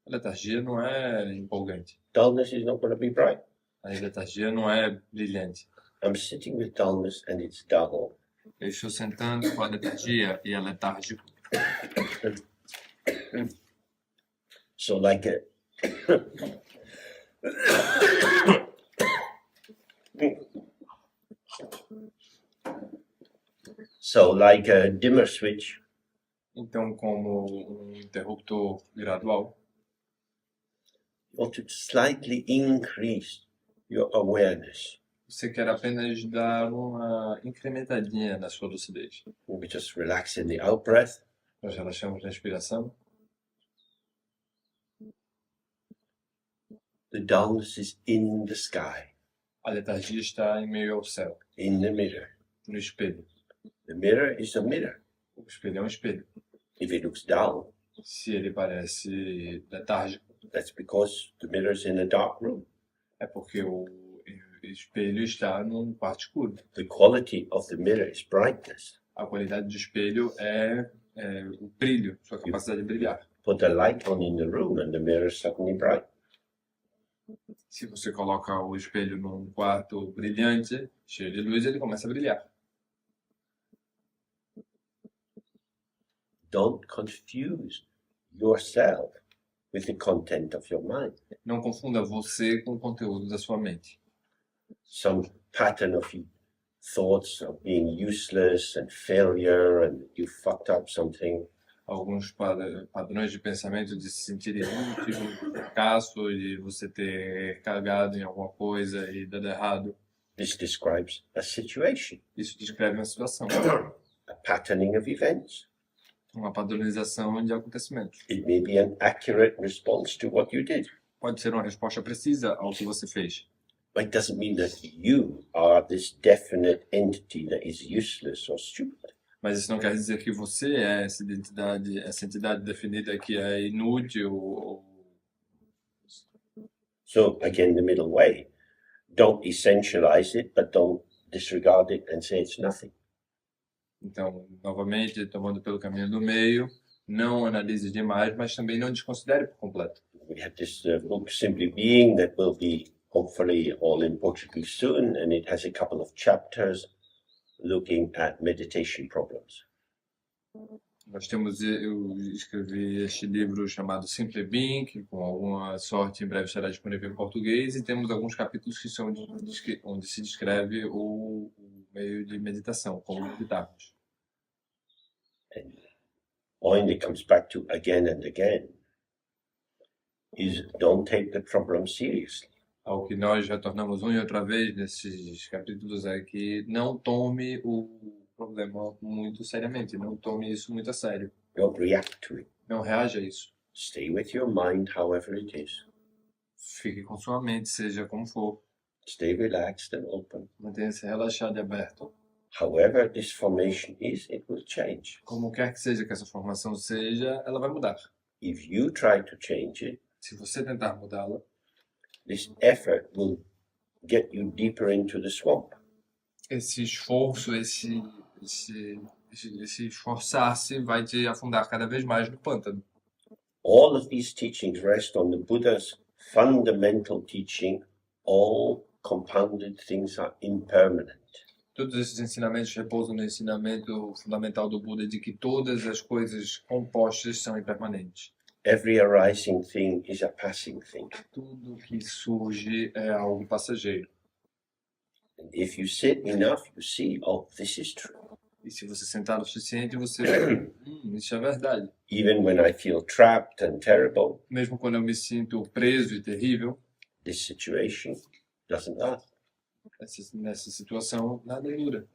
Speaker 2: A letargia não é empolgante.
Speaker 1: Dullness is not going to be bright.
Speaker 2: A letargia não é brilhante.
Speaker 1: I'm sitting with dullness and it's dull.
Speaker 2: Eu estou sentando com a letargia e é letárgico.
Speaker 1: So like a so like a dimmer switch,
Speaker 2: Então, como um interruptor gradual,
Speaker 1: you want to slightly increase your awareness.
Speaker 2: você quer apenas dar uma incrementadinha na sua lucidez.
Speaker 1: We just relax in the out breath.
Speaker 2: Nós relaxamos na respiração.
Speaker 1: The dullness is in the sky,
Speaker 2: A letargia está em meio ao céu,
Speaker 1: in the mirror.
Speaker 2: no espelho.
Speaker 1: The mirror is a mirror.
Speaker 2: O espelho é um espelho.
Speaker 1: If it looks dull,
Speaker 2: Se ele parece letárgico,
Speaker 1: that's because the mirror is in a dark room.
Speaker 2: é porque o espelho está num quarto escuro.
Speaker 1: The quality of the mirror is brightness.
Speaker 2: A qualidade do espelho é o brilho, sua capacidade de brilhar.
Speaker 1: Put a light on in the room and the mirror is suddenly bright.
Speaker 2: Se você coloca o espelho num quarto brilhante, cheio de luz, ele começa a brilhar.
Speaker 1: Don't confuse yourself with the content of your mind.
Speaker 2: Não confunda você com o conteúdo da sua mente.
Speaker 1: Some pattern of thoughts of being useless and failure and you fucked up something.
Speaker 2: Alguns padrões de pensamento de se sentir inútil, fracasso, de você ter cagado em alguma coisa e dado errado.
Speaker 1: This describes a situation,
Speaker 2: Isso descreve uma situação,
Speaker 1: a patterning of events.
Speaker 2: uma padronização de acontecimentos.
Speaker 1: It may be an accurate response to what you did,
Speaker 2: Pode ser uma resposta precisa ao que você fez,
Speaker 1: but it doesn't mean that you are this definite entity that is useless or stupid.
Speaker 2: mas isso não quer dizer que você é essa entidade definida que é inútil ou
Speaker 1: So again, the middle way. Don't essentialize it, but don't disregard it and say it's nothing.
Speaker 2: Então, novamente, tomando pelo caminho do meio, não analise demais, mas também não desconsidere por completo.
Speaker 1: We have this book, Simply Being, that will be hopefully all in Portuguese soon, and it has a couple of chapters looking at meditation problems.
Speaker 2: Eu escrevi este livro chamado Simply Being, que com alguma sorte em breve estará disponível em português, e temos alguns capítulos que são onde se descreve o meio de meditação, como meditarmos.
Speaker 1: And point it comes back to again and again is don't take the problem seriously.
Speaker 2: Ao que nós retornamos uma e outra vez nesses capítulos é que não tome o problema muito seriamente, não tome isso muito a sério,
Speaker 1: Don't react to it.
Speaker 2: não reaja a isso.
Speaker 1: Stay with your mind, however it is.
Speaker 2: Fique com sua mente, seja como for,
Speaker 1: Stay relaxed and open.
Speaker 2: mantenha-se relaxado e aberto.
Speaker 1: However this formation is, it will change.
Speaker 2: Como quer que seja que essa formação seja, ela vai mudar.
Speaker 1: If you try to change it,
Speaker 2: Se você tentar mudá-la,
Speaker 1: this effort will get you deeper into the swamp.
Speaker 2: esse esforço, esse esforçar-se vai te afundar cada vez mais no pântano.
Speaker 1: All of these teachings rest on the Buddha's fundamental teaching. All compounded things are impermanent.
Speaker 2: Todos esses ensinamentos repousam no ensinamento fundamental do Buda de que todas as coisas compostas são impermanentes.
Speaker 1: Every arising thing is a passing thing.
Speaker 2: Tudo que surge é algo passageiro.
Speaker 1: And if you sit enough, you see, oh, this is true.
Speaker 2: E se você sentar o suficiente, você vê, isso é verdade.
Speaker 1: Even when I feel trapped and terrible,
Speaker 2: Mesmo quando eu me sinto preso e terrível,
Speaker 1: this situation doesn't last.
Speaker 2: nessa situação, nada dura.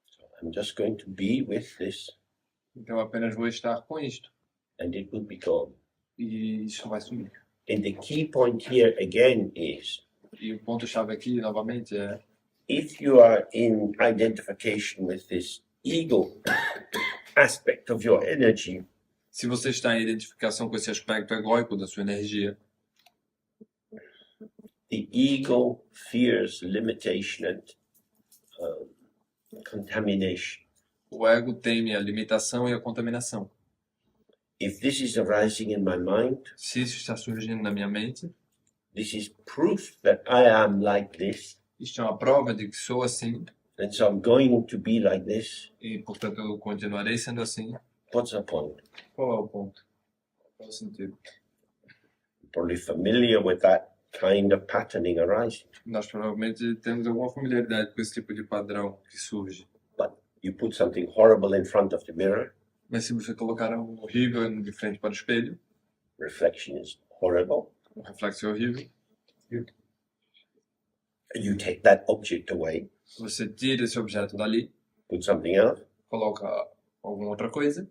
Speaker 1: So I'm just going to be with this,
Speaker 2: Então apenas vou estar com isto.
Speaker 1: and it will be gone.
Speaker 2: E isso vai sumir.
Speaker 1: And the key point here again is,
Speaker 2: E o ponto-chave aqui, novamente, é
Speaker 1: if you are in identification with this ego, aspect of your energy,
Speaker 2: Se você está em identificação com esse aspecto egóico da sua energia,
Speaker 1: the ego fears limitation and contamination.
Speaker 2: o ego teme a limitação e a contaminação.
Speaker 1: If this is arising in my mind,
Speaker 2: Se isso está surgindo na minha mente,
Speaker 1: this is proof that I am like this,
Speaker 2: isto é uma prova de que sou assim
Speaker 1: and so I'm going to be like this.
Speaker 2: e, portanto, eu continuarei sendo assim.
Speaker 1: What's the point?
Speaker 2: Qual é o ponto? Qual é o sentido?
Speaker 1: You're probably familiar with that kind of patterning arising.
Speaker 2: Nós provavelmente temos alguma familiaridade com esse tipo de padrão que surge.
Speaker 1: But you put something horrible in front of the mirror,
Speaker 2: Mas se você colocar algo horrível de frente para o espelho,
Speaker 1: reflection is horrible,
Speaker 2: o reflexo é horrível,
Speaker 1: and you take that object away,
Speaker 2: você tira esse objeto dali,
Speaker 1: put something else,
Speaker 2: coloca alguma outra coisa,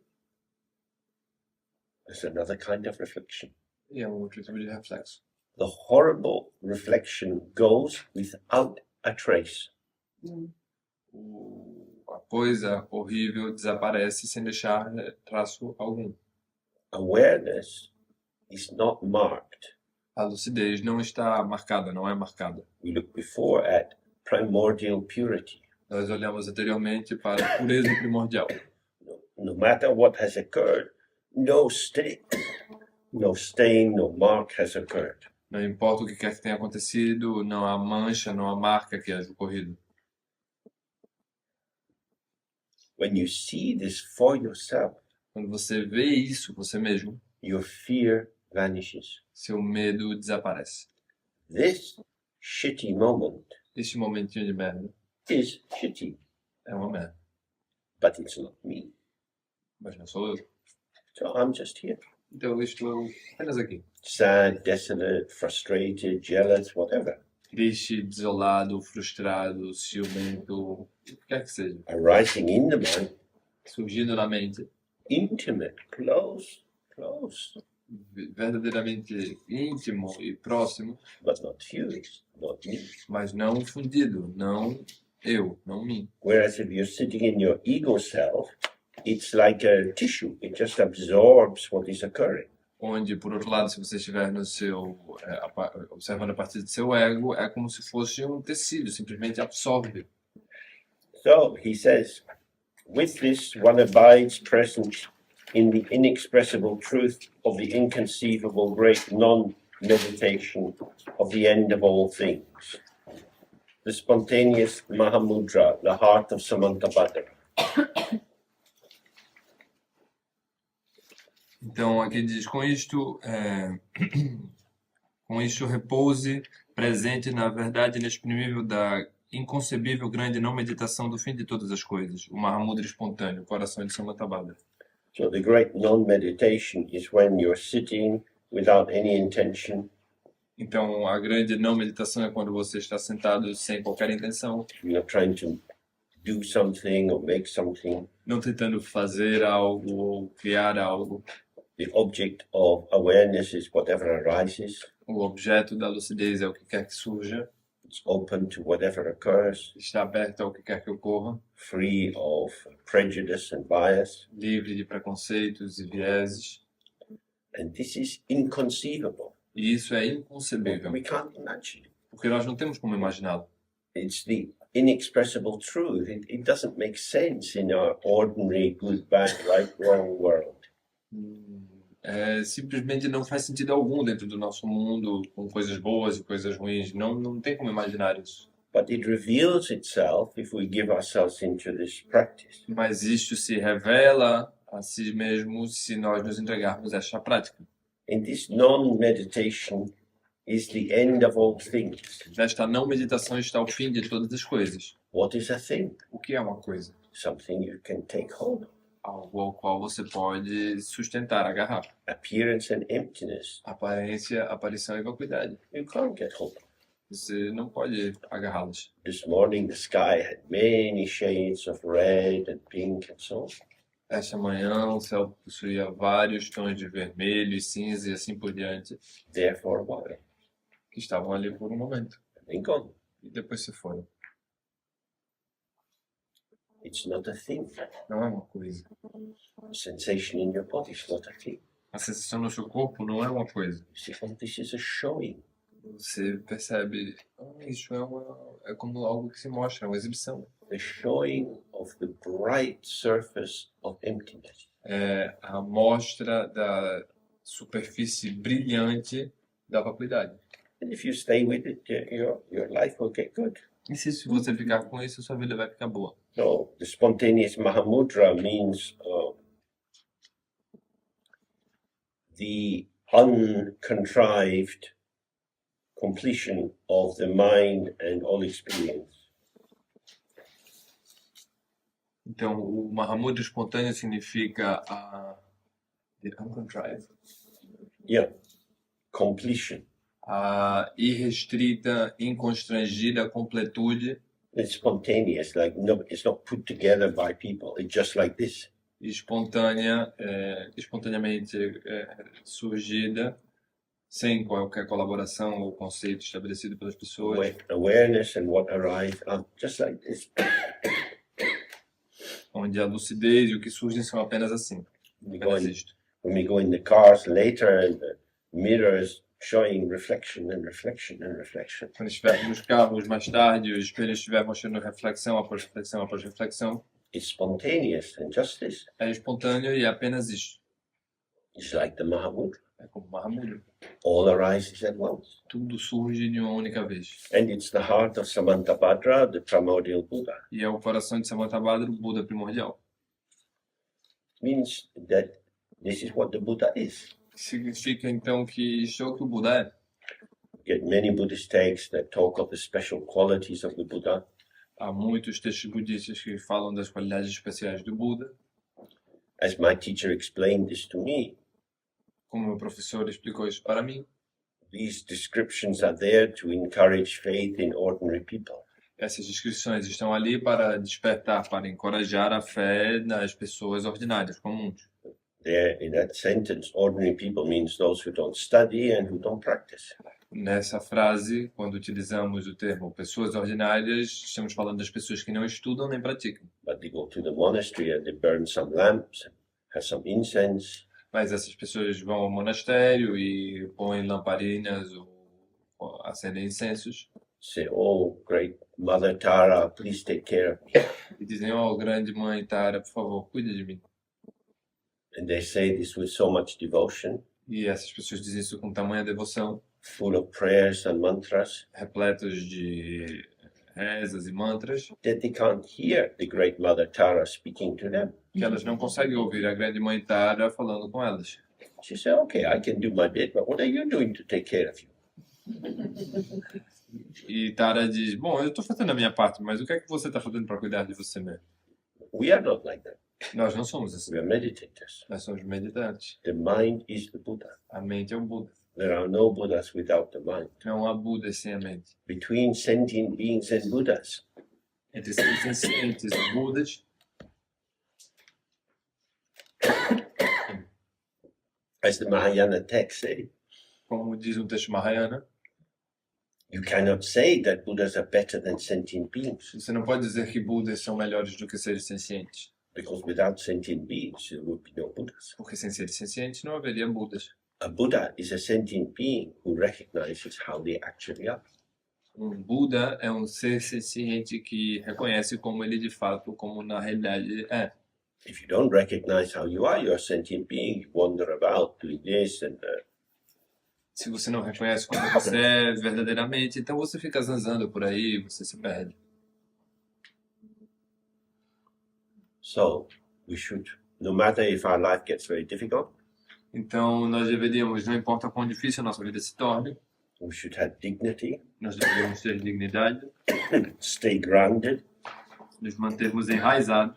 Speaker 1: there's another kind of reflection.
Speaker 2: e é um outro tipo de reflexo.
Speaker 1: The horrible reflection goes without a trace.
Speaker 2: A coisa horrível desaparece sem deixar traço algum.
Speaker 1: Awareness is not marked.
Speaker 2: A lucidez não está marcada, não é marcada.
Speaker 1: We looked before at primordial purity.
Speaker 2: Nós olhamos anteriormente para a pureza primordial.
Speaker 1: No matter what has occurred, no stain, no mark has occurred.
Speaker 2: Não importa o que quer que tenha acontecido, não há mancha, não há marca que haja ocorrido.
Speaker 1: When you see this for yourself,
Speaker 2: Quando você vê isso você mesmo,
Speaker 1: your fear vanishes.
Speaker 2: seu medo desaparece.
Speaker 1: This shitty moment
Speaker 2: Este momentinho de merda
Speaker 1: is shitty,
Speaker 2: é uma merda,
Speaker 1: but it's not me.
Speaker 2: mas não sou eu.
Speaker 1: So I'm just here.
Speaker 2: Então eu estou apenas aqui.
Speaker 1: Sad, desolate, frustrated, jealous, whatever.
Speaker 2: Triste, desolado, frustrado, ciumento, o que quer que seja.
Speaker 1: Arising in the mind,
Speaker 2: Surgindo na mente,
Speaker 1: intimate, close,
Speaker 2: verdadeiramente íntimo e próximo,
Speaker 1: but not fused, not me.
Speaker 2: mas não fundido, não eu, não mim.
Speaker 1: Whereas if you're sitting in your ego self, it's like a tissue. It just absorbs what is occurring.
Speaker 2: Onde, por outro lado, se você estiver no seu, observando a partir do seu ego, é como se fosse um tecido, simplesmente absorve.
Speaker 1: So he says, with this one abides present in the inexpressible truth of the inconceivable great non-meditation of the end of all things. The spontaneous Mahamudra, the heart of Samantabhadra.
Speaker 2: Então, aqui diz, com isto repouse presente na verdade inexprimível da inconcebível grande não meditação do fim de todas as coisas, o Mahamudra espontâneo, o coração de Samantabhadra.
Speaker 1: So the great non-meditation is when you're sitting without any intention.
Speaker 2: Então, a grande não meditação é quando você está sentado sem qualquer intenção,
Speaker 1: You're not trying to do something or make something.
Speaker 2: não tentando fazer algo ou criar algo.
Speaker 1: The object of awareness is whatever arises.
Speaker 2: O objeto da lucidez é o que quer que surja,
Speaker 1: It's open to whatever occurs,
Speaker 2: está aberto ao que quer que ocorra,
Speaker 1: free of prejudice and bias.
Speaker 2: livre de preconceitos e vieses.
Speaker 1: And this is inconceivable.
Speaker 2: E isso é inconcebível,
Speaker 1: We can't imagine.
Speaker 2: porque nós não temos como imaginá-lo.
Speaker 1: It's the inexpressible truth. It doesn't make sense in our ordinary good, bad, right, wrong world.
Speaker 2: Simplesmente não faz sentido algum dentro do nosso mundo, com coisas boas e coisas ruins. Não tem como imaginar isso.
Speaker 1: But it reveals itself if we give ourselves into this practice.
Speaker 2: Mas isto se revela a si mesmo se nós nos entregarmos a esta prática.
Speaker 1: And this non-meditation is the end of all things.
Speaker 2: Nesta não meditação está o fim de todas as coisas.
Speaker 1: What is a thing?
Speaker 2: O que é uma coisa?
Speaker 1: Something you can take hold of.
Speaker 2: Algo ao qual você pode sustentar, agarrar.
Speaker 1: Appearance and emptiness.
Speaker 2: Aparência, aparição e vacuidade.
Speaker 1: You can't get hold of.
Speaker 2: Você não pode agarrá-las.
Speaker 1: This morning the sky had many shades of red and pink and so on.
Speaker 2: Esta manhã o céu possuía vários tons de vermelho e cinza e assim por diante,
Speaker 1: There for a while.
Speaker 2: que estavam ali por um momento.
Speaker 1: And then gone.
Speaker 2: E depois se foram.
Speaker 1: It's not a thing.
Speaker 2: Não é uma coisa.
Speaker 1: A sensation in your body is not a thing.
Speaker 2: A sensação no seu corpo não é uma coisa.
Speaker 1: You see, well, this is a showing.
Speaker 2: Você percebe, isso é como algo que se mostra, é uma exibição.
Speaker 1: The showing of the bright surface of emptiness.
Speaker 2: É a mostra da superfície brilhante da vacuidade.
Speaker 1: And if you stay with it, your life will get good.
Speaker 2: E se você ficar com isso, sua vida vai ficar boa.
Speaker 1: No, the spontaneous Mahamudra means the uncontrived completion of the mind and all experience.
Speaker 2: Então, o Mahamudra espontâneo significa the uncontrived,
Speaker 1: Yeah, completion.
Speaker 2: a irrestrita, inconstrangida completude.
Speaker 1: It's spontaneous, like no, it's not put together by people. It's just like this.
Speaker 2: Espontaneamente surgida, sem qualquer colaboração ou conceito estabelecido pelas pessoas,
Speaker 1: Awareness and what arrives are just like this.
Speaker 2: onde a lucidez e o que surgem são apenas assim,
Speaker 1: We go
Speaker 2: apenas
Speaker 1: in,
Speaker 2: isto.
Speaker 1: when we go in the cars later, and the mirrors showing reflection and reflection and reflection.
Speaker 2: Quando estiver nos carros mais tarde, o espelho estiver mostrando reflexão após reflexão após reflexão,
Speaker 1: It's spontaneous and just this.
Speaker 2: é espontâneo e é apenas isto.
Speaker 1: It's like the Mahamudra.
Speaker 2: É como Mahamudra.
Speaker 1: All arises at once.
Speaker 2: Tudo surge de uma única vez.
Speaker 1: And it's the heart of Samantabhadra, the primordial Buddha.
Speaker 2: E é o coração de Samantabhadra, o Buda primordial.
Speaker 1: Means that this is what the Buddha is.
Speaker 2: Significa então que isto é o que o Buda é.
Speaker 1: You get many Buddhist texts that talk of the special qualities of the Buddha.
Speaker 2: Há muitos textos budistas que falam das qualidades especiais do Buda.
Speaker 1: As my teacher explained this to me,
Speaker 2: Como meu professor explicou isso para mim,
Speaker 1: these descriptions are there to encourage faith in ordinary people.
Speaker 2: essas descrições estão ali para despertar, para encorajar a fé nas pessoas ordinárias, comuns.
Speaker 1: There, in that sentence, ordinary people means those who don't study and who don't practice.
Speaker 2: Nessa frase, quando utilizamos o termo pessoas ordinárias, estamos falando das pessoas que não estudam nem praticam.
Speaker 1: But they go to the monastery and they burn some lamps, have some incense,
Speaker 2: Mas essas pessoas vão ao monastério e põem lamparinas ou acendem incensos
Speaker 1: say, "Oh, great Mother Tara, please take care of me."
Speaker 2: e dizem: "Oh, grande mãe Tara, por favor, cuide de mim."
Speaker 1: And they say this with so much devotion,
Speaker 2: E essas pessoas dizem isso com tamanha devoção,
Speaker 1: full of prayers and mantras,
Speaker 2: repletas de rezas e mantras,
Speaker 1: that they can't hear the great Mother Tara speaking to them.
Speaker 2: que elas não conseguem ouvir a grande mãe Tara falando com elas.
Speaker 1: She said, "Okay, I can do my bit, but what are you doing to take care of you?"
Speaker 2: E Tara diz: "Bom, eu estou fazendo a minha parte, mas o que é que você está fazendo para cuidar de você mesmo?"
Speaker 1: We are not like that.
Speaker 2: Nós não somos assim.
Speaker 1: We are meditators.
Speaker 2: Nós somos meditantes.
Speaker 1: The mind is the Buddha.
Speaker 2: A mente é o Buda.
Speaker 1: There are no Buddhas without the mind.
Speaker 2: Não há Buda sem a mente.
Speaker 1: Between sentient beings and Buddhas,
Speaker 2: Entre seres sencientes e Budas,
Speaker 1: as the Mahayana texts say,
Speaker 2: como diz um texto Mahayana,
Speaker 1: you cannot say that Buddhas are better than sentient beings,
Speaker 2: você não pode dizer que Budas são melhores do que seres sencientes,
Speaker 1: because without sentient beings, there would be no Buddhas.
Speaker 2: porque sem seres sencientes não haveria Budas.
Speaker 1: A Buddha is a sentient being who recognizes how they actually are.
Speaker 2: Buda é um ser senciente que reconhece como ele de fato, como na realidade é.
Speaker 1: If you don't recognize how you are, you're a sentient being. You wander about doing this and
Speaker 2: Se você não reconhece como você é verdadeiramente, então você fica zanzando por aí, você se perde.
Speaker 1: so we should, no matter if our life gets very difficult,
Speaker 2: Então nós deveríamos, não importa quão difícil a nossa vida se torne,
Speaker 1: we should have dignity,
Speaker 2: nós deveríamos ter dignidade,
Speaker 1: stay grounded,
Speaker 2: nos mantermos enraizados,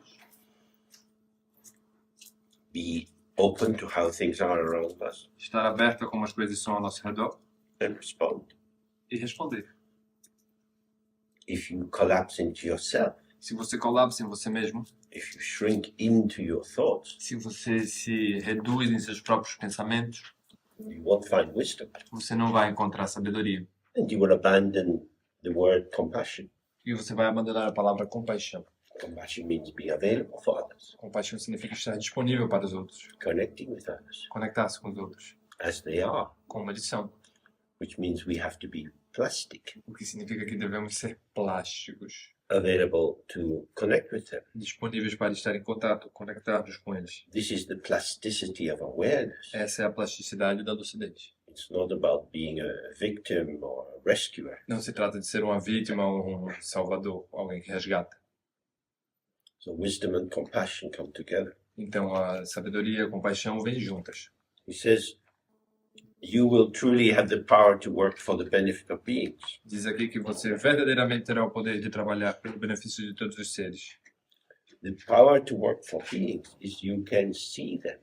Speaker 1: be open to how things are around us,
Speaker 2: estar aberto a como as coisas são ao nosso redor
Speaker 1: and respond.
Speaker 2: e responder.
Speaker 1: If you collapse into yourself,
Speaker 2: Se você colapsa em você mesmo,
Speaker 1: if you shrink into your thoughts,
Speaker 2: se você se reduz em seus próprios pensamentos,
Speaker 1: you won't find wisdom,
Speaker 2: você não vai encontrar sabedoria.
Speaker 1: and you will abandon the word compassion.
Speaker 2: E você vai abandonar a palavra compaixão.
Speaker 1: Compassion means being available for others,
Speaker 2: Compaixão significa estar disponível para os outros,
Speaker 1: connecting with others
Speaker 2: conectar-se com os outros,
Speaker 1: as they are,
Speaker 2: como eles são.
Speaker 1: which means we have to be plastic,
Speaker 2: O que significa que devemos ser plásticos,
Speaker 1: available to connect with them.
Speaker 2: disponíveis para estar em contato, conectados com eles.
Speaker 1: This is the plasticity of awareness.
Speaker 2: Essa é a plasticidade da lucidez.
Speaker 1: It's not about being a victim or a rescuer.
Speaker 2: Não se trata de ser uma vítima ou um salvador, alguém que resgata.
Speaker 1: So wisdom and compassion come together.
Speaker 2: Então a sabedoria e a compaixão vêm juntas.
Speaker 1: He says, you will truly have the power to work for the benefit of beings.
Speaker 2: Diz aqui que você verdadeiramente terá o poder de trabalhar pelo benefício de todos os seres.
Speaker 1: The power to work for beings is you can see them.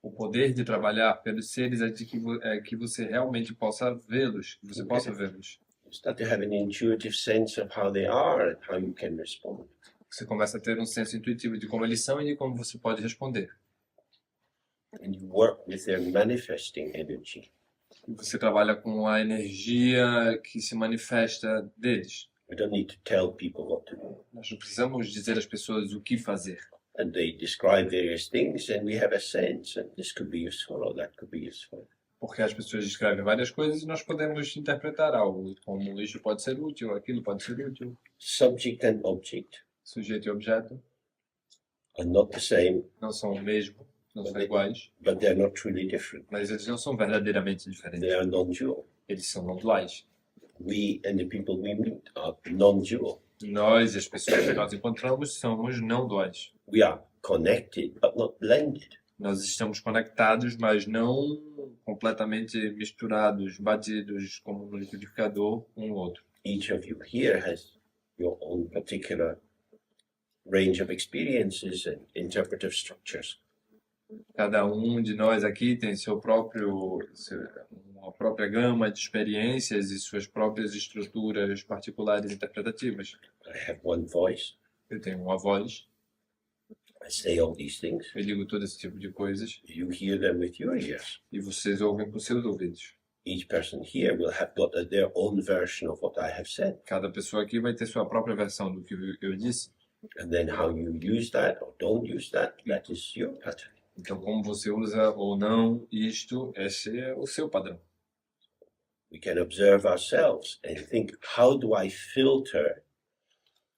Speaker 2: O poder de trabalhar pelos seres é de que você realmente possa vê-los, que você possa vê-los.
Speaker 1: You start to have an intuitive sense of how they are and how you can respond.
Speaker 2: Você começa a ter um senso intuitivo de como eles são e de como você pode responder.
Speaker 1: And you work with their manifesting energy.
Speaker 2: Você trabalha com a energia que se manifesta deles.
Speaker 1: We don't need to tell people what to do.
Speaker 2: Nós não precisamos dizer às pessoas o que fazer.
Speaker 1: And they describe various things and we have a sense and this could be useful or that could be useful.
Speaker 2: Porque as pessoas descrevem várias coisas e nós podemos interpretar algo como isso pode ser útil, aquilo pode ser útil.
Speaker 1: Subject and object
Speaker 2: Sujeito e objeto
Speaker 1: are not the same,
Speaker 2: não são o mesmo, não são iguais,
Speaker 1: but they're not truly different.
Speaker 2: mas eles não são verdadeiramente
Speaker 1: They
Speaker 2: diferentes.
Speaker 1: are non-dual.
Speaker 2: Eles são não duais.
Speaker 1: We and the people we meet are non-dual.
Speaker 2: Nós e as pessoas que nós encontramos somos não duais.
Speaker 1: We are connected but not blended.
Speaker 2: Nós estamos conectados, mas não completamente misturados, batidos como no liquidificador um no outro.
Speaker 1: Each of you here has your own particular range of experiences and interpretive structures.
Speaker 2: Cada um de nós aqui tem uma própria gama de experiências e suas próprias estruturas particulares interpretativas.
Speaker 1: I have one voice.
Speaker 2: Eu tenho uma voz,
Speaker 1: I say all these things.
Speaker 2: eu digo todo esse tipo de coisas
Speaker 1: You hear them with your ears.
Speaker 2: e vocês ouvem com seus ouvidos.
Speaker 1: Each person here will have got their own version of what I have said.
Speaker 2: Cada pessoa aqui vai ter sua própria versão do que eu disse.
Speaker 1: And then how you use that or don't use that, that is your pattern.
Speaker 2: Então, como você usa ou não isto, esse é o seu padrão.
Speaker 1: We can observe ourselves and think, how do I filter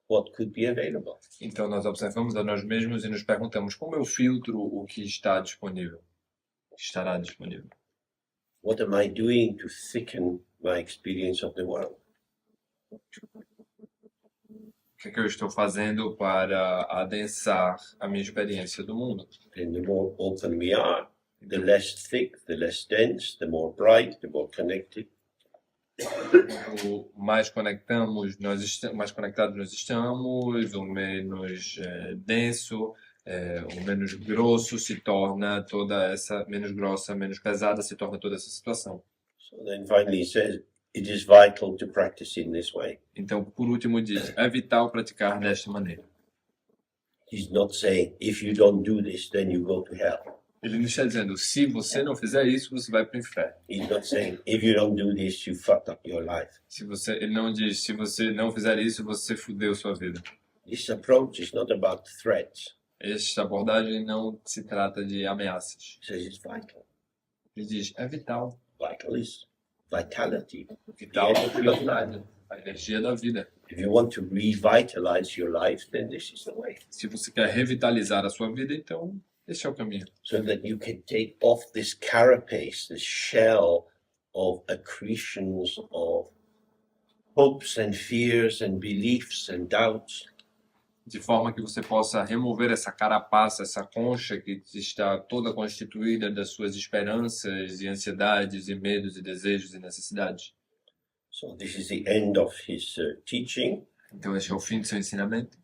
Speaker 1: what could be available?
Speaker 2: Então, nós observamos a nós mesmos e nos perguntamos como eu filtro o que está disponível, que estará disponível.
Speaker 1: What am I doing to thicken my experience of the world?
Speaker 2: O que eu estou fazendo para adensar a minha experiência do mundo?
Speaker 1: And the more open we are, the less thick, the less dense, the more bright, the more connected.
Speaker 2: O mais conectamos, mais conectados nós estamos, o menos denso, o menos grosso se torna toda essa, menos grossa, menos pesada se torna toda essa situação.
Speaker 1: So then finally he says, it is vital to practice in this way.
Speaker 2: Então, por último, diz, é vital praticar desta maneira.
Speaker 1: He's not saying, if you don't do this, then you go to hell.
Speaker 2: Ele não está dizendo, se você não fizer isso, você vai para o inferno.
Speaker 1: He's not saying, if you don't do this, you fucked up your life.
Speaker 2: Ele não diz, se você não fizer isso, você fudeu sua vida.
Speaker 1: This approach is not about threats.
Speaker 2: Esta abordagem não se trata de ameaças.
Speaker 1: He says it's vital.
Speaker 2: Ele diz, é vital.
Speaker 1: Vital is vitality.
Speaker 2: Vital é a vitalidade, a energia da vida.
Speaker 1: If you want to revitalize your life, then this is the way.
Speaker 2: Se você quer revitalizar a sua vida, então esse é o caminho.
Speaker 1: So that you can take off this carapace, this shell of accretions of hopes and fears and beliefs and doubts.
Speaker 2: De forma que você possa remover essa carapaça, essa concha que está toda constituída das suas esperanças e ansiedades e medos e desejos e necessidades.
Speaker 1: So this is the end of his teaching.
Speaker 2: Então esse é o fim do seu ensinamento.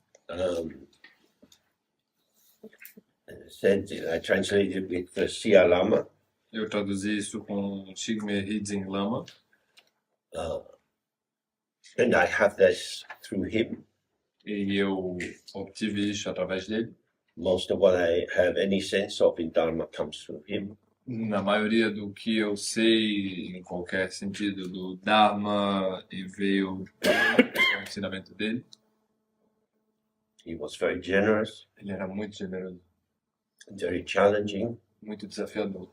Speaker 1: I translated with the Sia Lama.
Speaker 2: Eu traduzi isso com Shigme Hidzin Lama.
Speaker 1: And I have this through him.
Speaker 2: E eu obtive isso através dele.
Speaker 1: Most of what I have any sense of in Dharma comes through him.
Speaker 2: Na maioria do que eu sei, em qualquer sentido, do Dharma, e veio do ensinamento dele.
Speaker 1: He was very generous,
Speaker 2: Ele era muito generoso,
Speaker 1: very challenging,
Speaker 2: muito desafiador.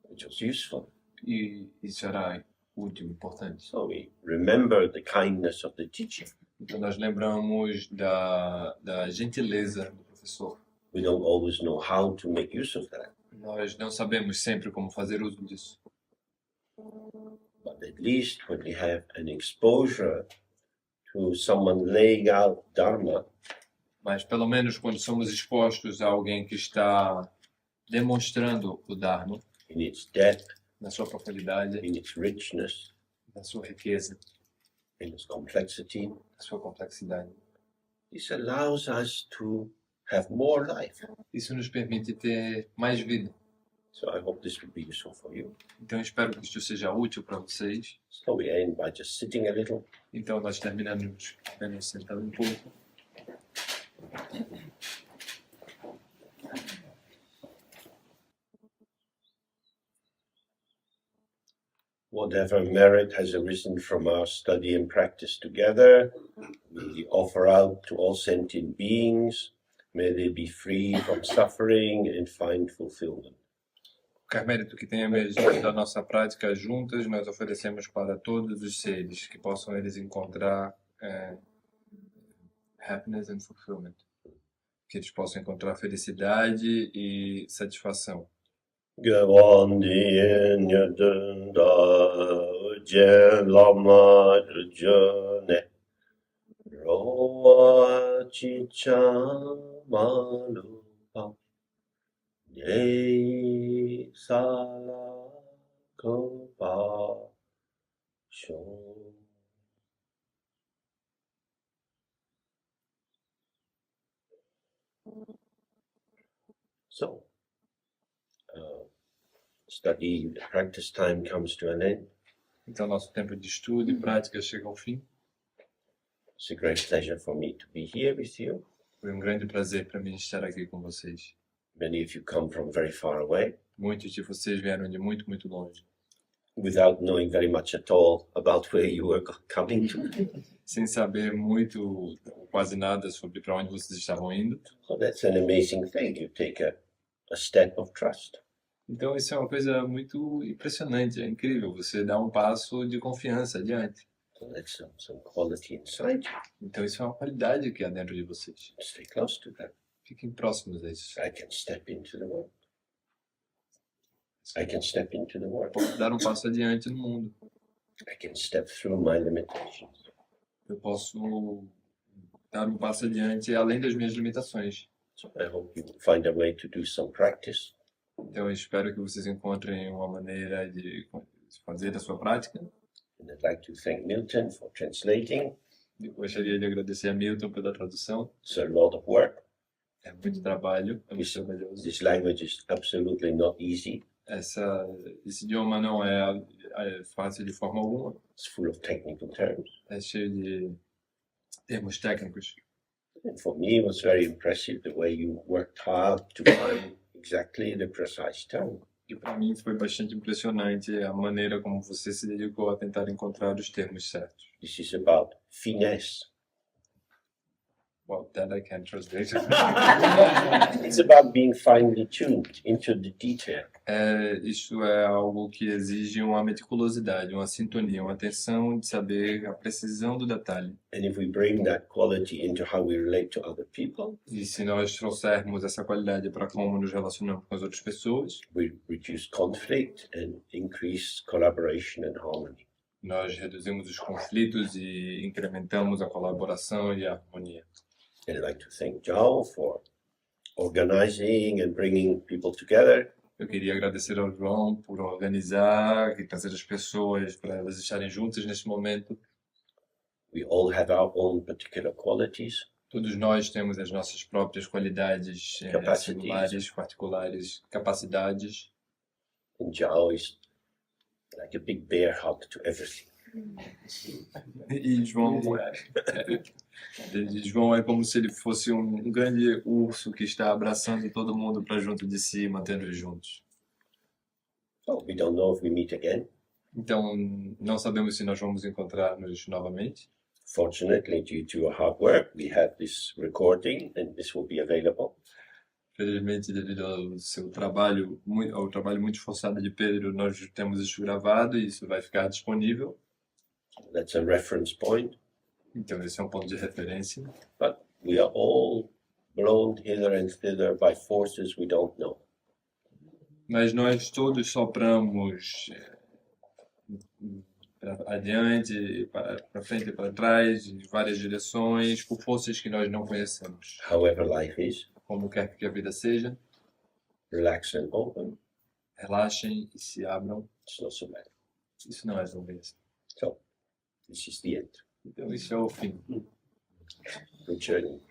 Speaker 1: which was useful.
Speaker 2: E isso era útil, importante.
Speaker 1: So we remember the kindness of the teacher.
Speaker 2: Então nós lembramos da gentileza do professor.
Speaker 1: We don't always know how to make use of that,
Speaker 2: Nós não sabemos sempre como fazer uso disso.
Speaker 1: but at least when we have an exposure to someone laying out Dharma,
Speaker 2: Mas pelo menos quando somos expostos a alguém que está demonstrando o Dharma,
Speaker 1: in its depth,
Speaker 2: na sua profundidade,
Speaker 1: in its richness,
Speaker 2: na sua riqueza,
Speaker 1: in its complexity,
Speaker 2: na sua complexidade,
Speaker 1: this allows us to have more life.
Speaker 2: isso nos permite ter mais vida.
Speaker 1: So I hope this will be useful for you.
Speaker 2: Então espero que isto seja útil para vocês.
Speaker 1: So we end by just sitting a little.
Speaker 2: Então nós terminamos apenas sentado um pouco.
Speaker 1: Whatever merit has arisen from our study and practice together, we offer out to all sentient beings. May they be free from suffering and find fulfillment.
Speaker 2: Qualquer mérito que tenha emergido da nossa prática juntas, nós oferecemos para todos os seres, que possam eles encontrar happiness and fulfillment. Que eles possam encontrar felicidade e satisfação.
Speaker 1: Gavandi Nyadunda Jen Lama Jane Roa Chicha Malupa Ye Sala Kopa Shon. So, study, practice time comes to an end.
Speaker 2: Então nosso tempo de estudo e prática chega ao fim.
Speaker 1: It's a great pleasure for me to be here with you.
Speaker 2: Foi um grande prazer para mim estar aqui com vocês.
Speaker 1: Many of you come from very far away,
Speaker 2: Muitos de vocês vieram de muito, muito longe,
Speaker 1: without knowing very much at all about where you were coming to.
Speaker 2: sem saber muito, quase nada sobre para onde vocês estavam indo.
Speaker 1: So that's an amazing thing. You take a step of trust.
Speaker 2: Então isso é uma coisa muito impressionante, é incrível. Você dá um passo de confiança adiante.
Speaker 1: So that's some quality inside you.
Speaker 2: Então isso é uma qualidade que há dentro de vocês.
Speaker 1: Stay close to that.
Speaker 2: Fiquem próximos a isso.
Speaker 1: I can step into the world. I can step into the world.
Speaker 2: Posso dar um passo adiante no mundo.
Speaker 1: I can step through my limitations.
Speaker 2: Eu posso dar um passo adiante além das minhas limitações.
Speaker 1: So I hope you will find a way to do some practice.
Speaker 2: Então eu espero que vocês encontrem uma maneira de fazer a sua prática.
Speaker 1: And I'd like to thank Milton for translating.
Speaker 2: Eu gostaria de agradecer a Milton pela tradução.
Speaker 1: It's a lot of work.
Speaker 2: É muito trabalho, é muito trabalhoso.
Speaker 1: This language is absolutely not easy.
Speaker 2: Esse idioma não é fácil de forma alguma.
Speaker 1: It's full of technical terms.
Speaker 2: É cheio de termos técnicos.
Speaker 1: And for me, it was very impressive the way you worked hard to find exactly the precise term.
Speaker 2: E para mim foi bastante impressionante a maneira como você se dedicou a tentar encontrar os termos certos.
Speaker 1: This is about finesse.
Speaker 2: Well, that I can translate.
Speaker 1: It's about being finely tuned into the detail.
Speaker 2: Isto é algo que exige uma meticulosidade, uma sintonia, uma atenção de saber a precisão do detalhe.
Speaker 1: And if we bring that quality into how we relate to other people,
Speaker 2: E se nós trouxermos essa qualidade para como nos relacionamos com as outras pessoas,
Speaker 1: we reduce conflict and increase collaboration and harmony.
Speaker 2: nós reduzimos os conflitos e incrementamos a colaboração e a harmonia.
Speaker 1: And I'd like to thank Zhao for organizing and bringing people together.
Speaker 2: Eu queria agradecer ao João por organizar e trazer as pessoas para elas estarem juntas neste momento.
Speaker 1: We all have our own particular qualities.
Speaker 2: Todos nós temos as nossas próprias qualidades
Speaker 1: Capacities.
Speaker 2: singulares, particulares, capacidades.
Speaker 1: And Zhao is like a big bear hug to everything.
Speaker 2: E João é como se ele fosse um grande urso que está abraçando todo mundo para junto de si, mantendo-os juntos.
Speaker 1: So we don't know if we meet again.
Speaker 2: Então, não sabemos se nós vamos encontrar-nos novamente.
Speaker 1: Fortunately, due to your hard work, we have this recording and this will be available.
Speaker 2: Felizmente, devido ao seu trabalho, ao trabalho muito esforçado de Pedro, nós temos isso gravado e isso vai ficar disponível.
Speaker 1: That's a reference point.
Speaker 2: Então, esse é um ponto de referência.
Speaker 1: But we are all blown hither and thither by forces we don't know.
Speaker 2: Mas nós todos sopramos para adiante, para frente e para trás, em várias direções, por forças que nós não conhecemos.
Speaker 1: However life is,
Speaker 2: Como quer que a vida seja,
Speaker 1: relax and open,
Speaker 2: relaxem e se abram.
Speaker 1: it's not so bad.
Speaker 2: Isso não é tão bem assim.
Speaker 1: So, this is the end.
Speaker 2: Então, isso é o fim.
Speaker 1: Good journey.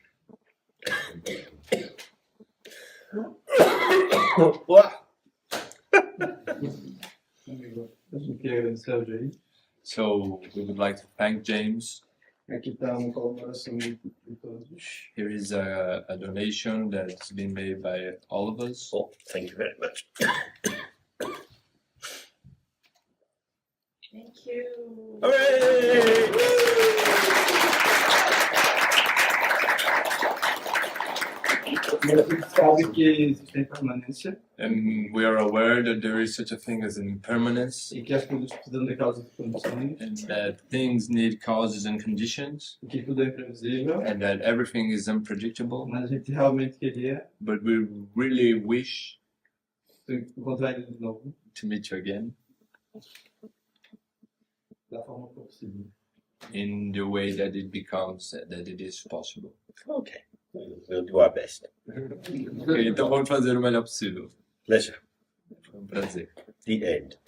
Speaker 3: A gente queria agradecer ao Jair.
Speaker 2: So, we would like to thank James.
Speaker 3: Aqui está uma colaboração de todos.
Speaker 2: Here is a donation that's been made by all of us.
Speaker 1: Oh, thank you very much.
Speaker 6: Thank you.
Speaker 1: Hooray!
Speaker 3: A gente sabe que existe impermanência
Speaker 2: And we are aware that there is such a thing as impermanence
Speaker 3: e que as coisas precisam de causas e condições
Speaker 2: and that things need causes and conditions
Speaker 3: e que tudo é imprevisível,
Speaker 2: and that everything is unpredictable.
Speaker 3: mas a gente realmente queria
Speaker 2: But we really wish
Speaker 3: encontrar ele de novo
Speaker 2: to meet you again
Speaker 3: da forma que for possível.
Speaker 2: in the way that it becomes, that it is possible.
Speaker 1: Okay, we'll do our best.
Speaker 2: Ok, então vamos fazer o melhor possível.
Speaker 1: Pleasure.
Speaker 2: Foi um prazer.
Speaker 1: The end.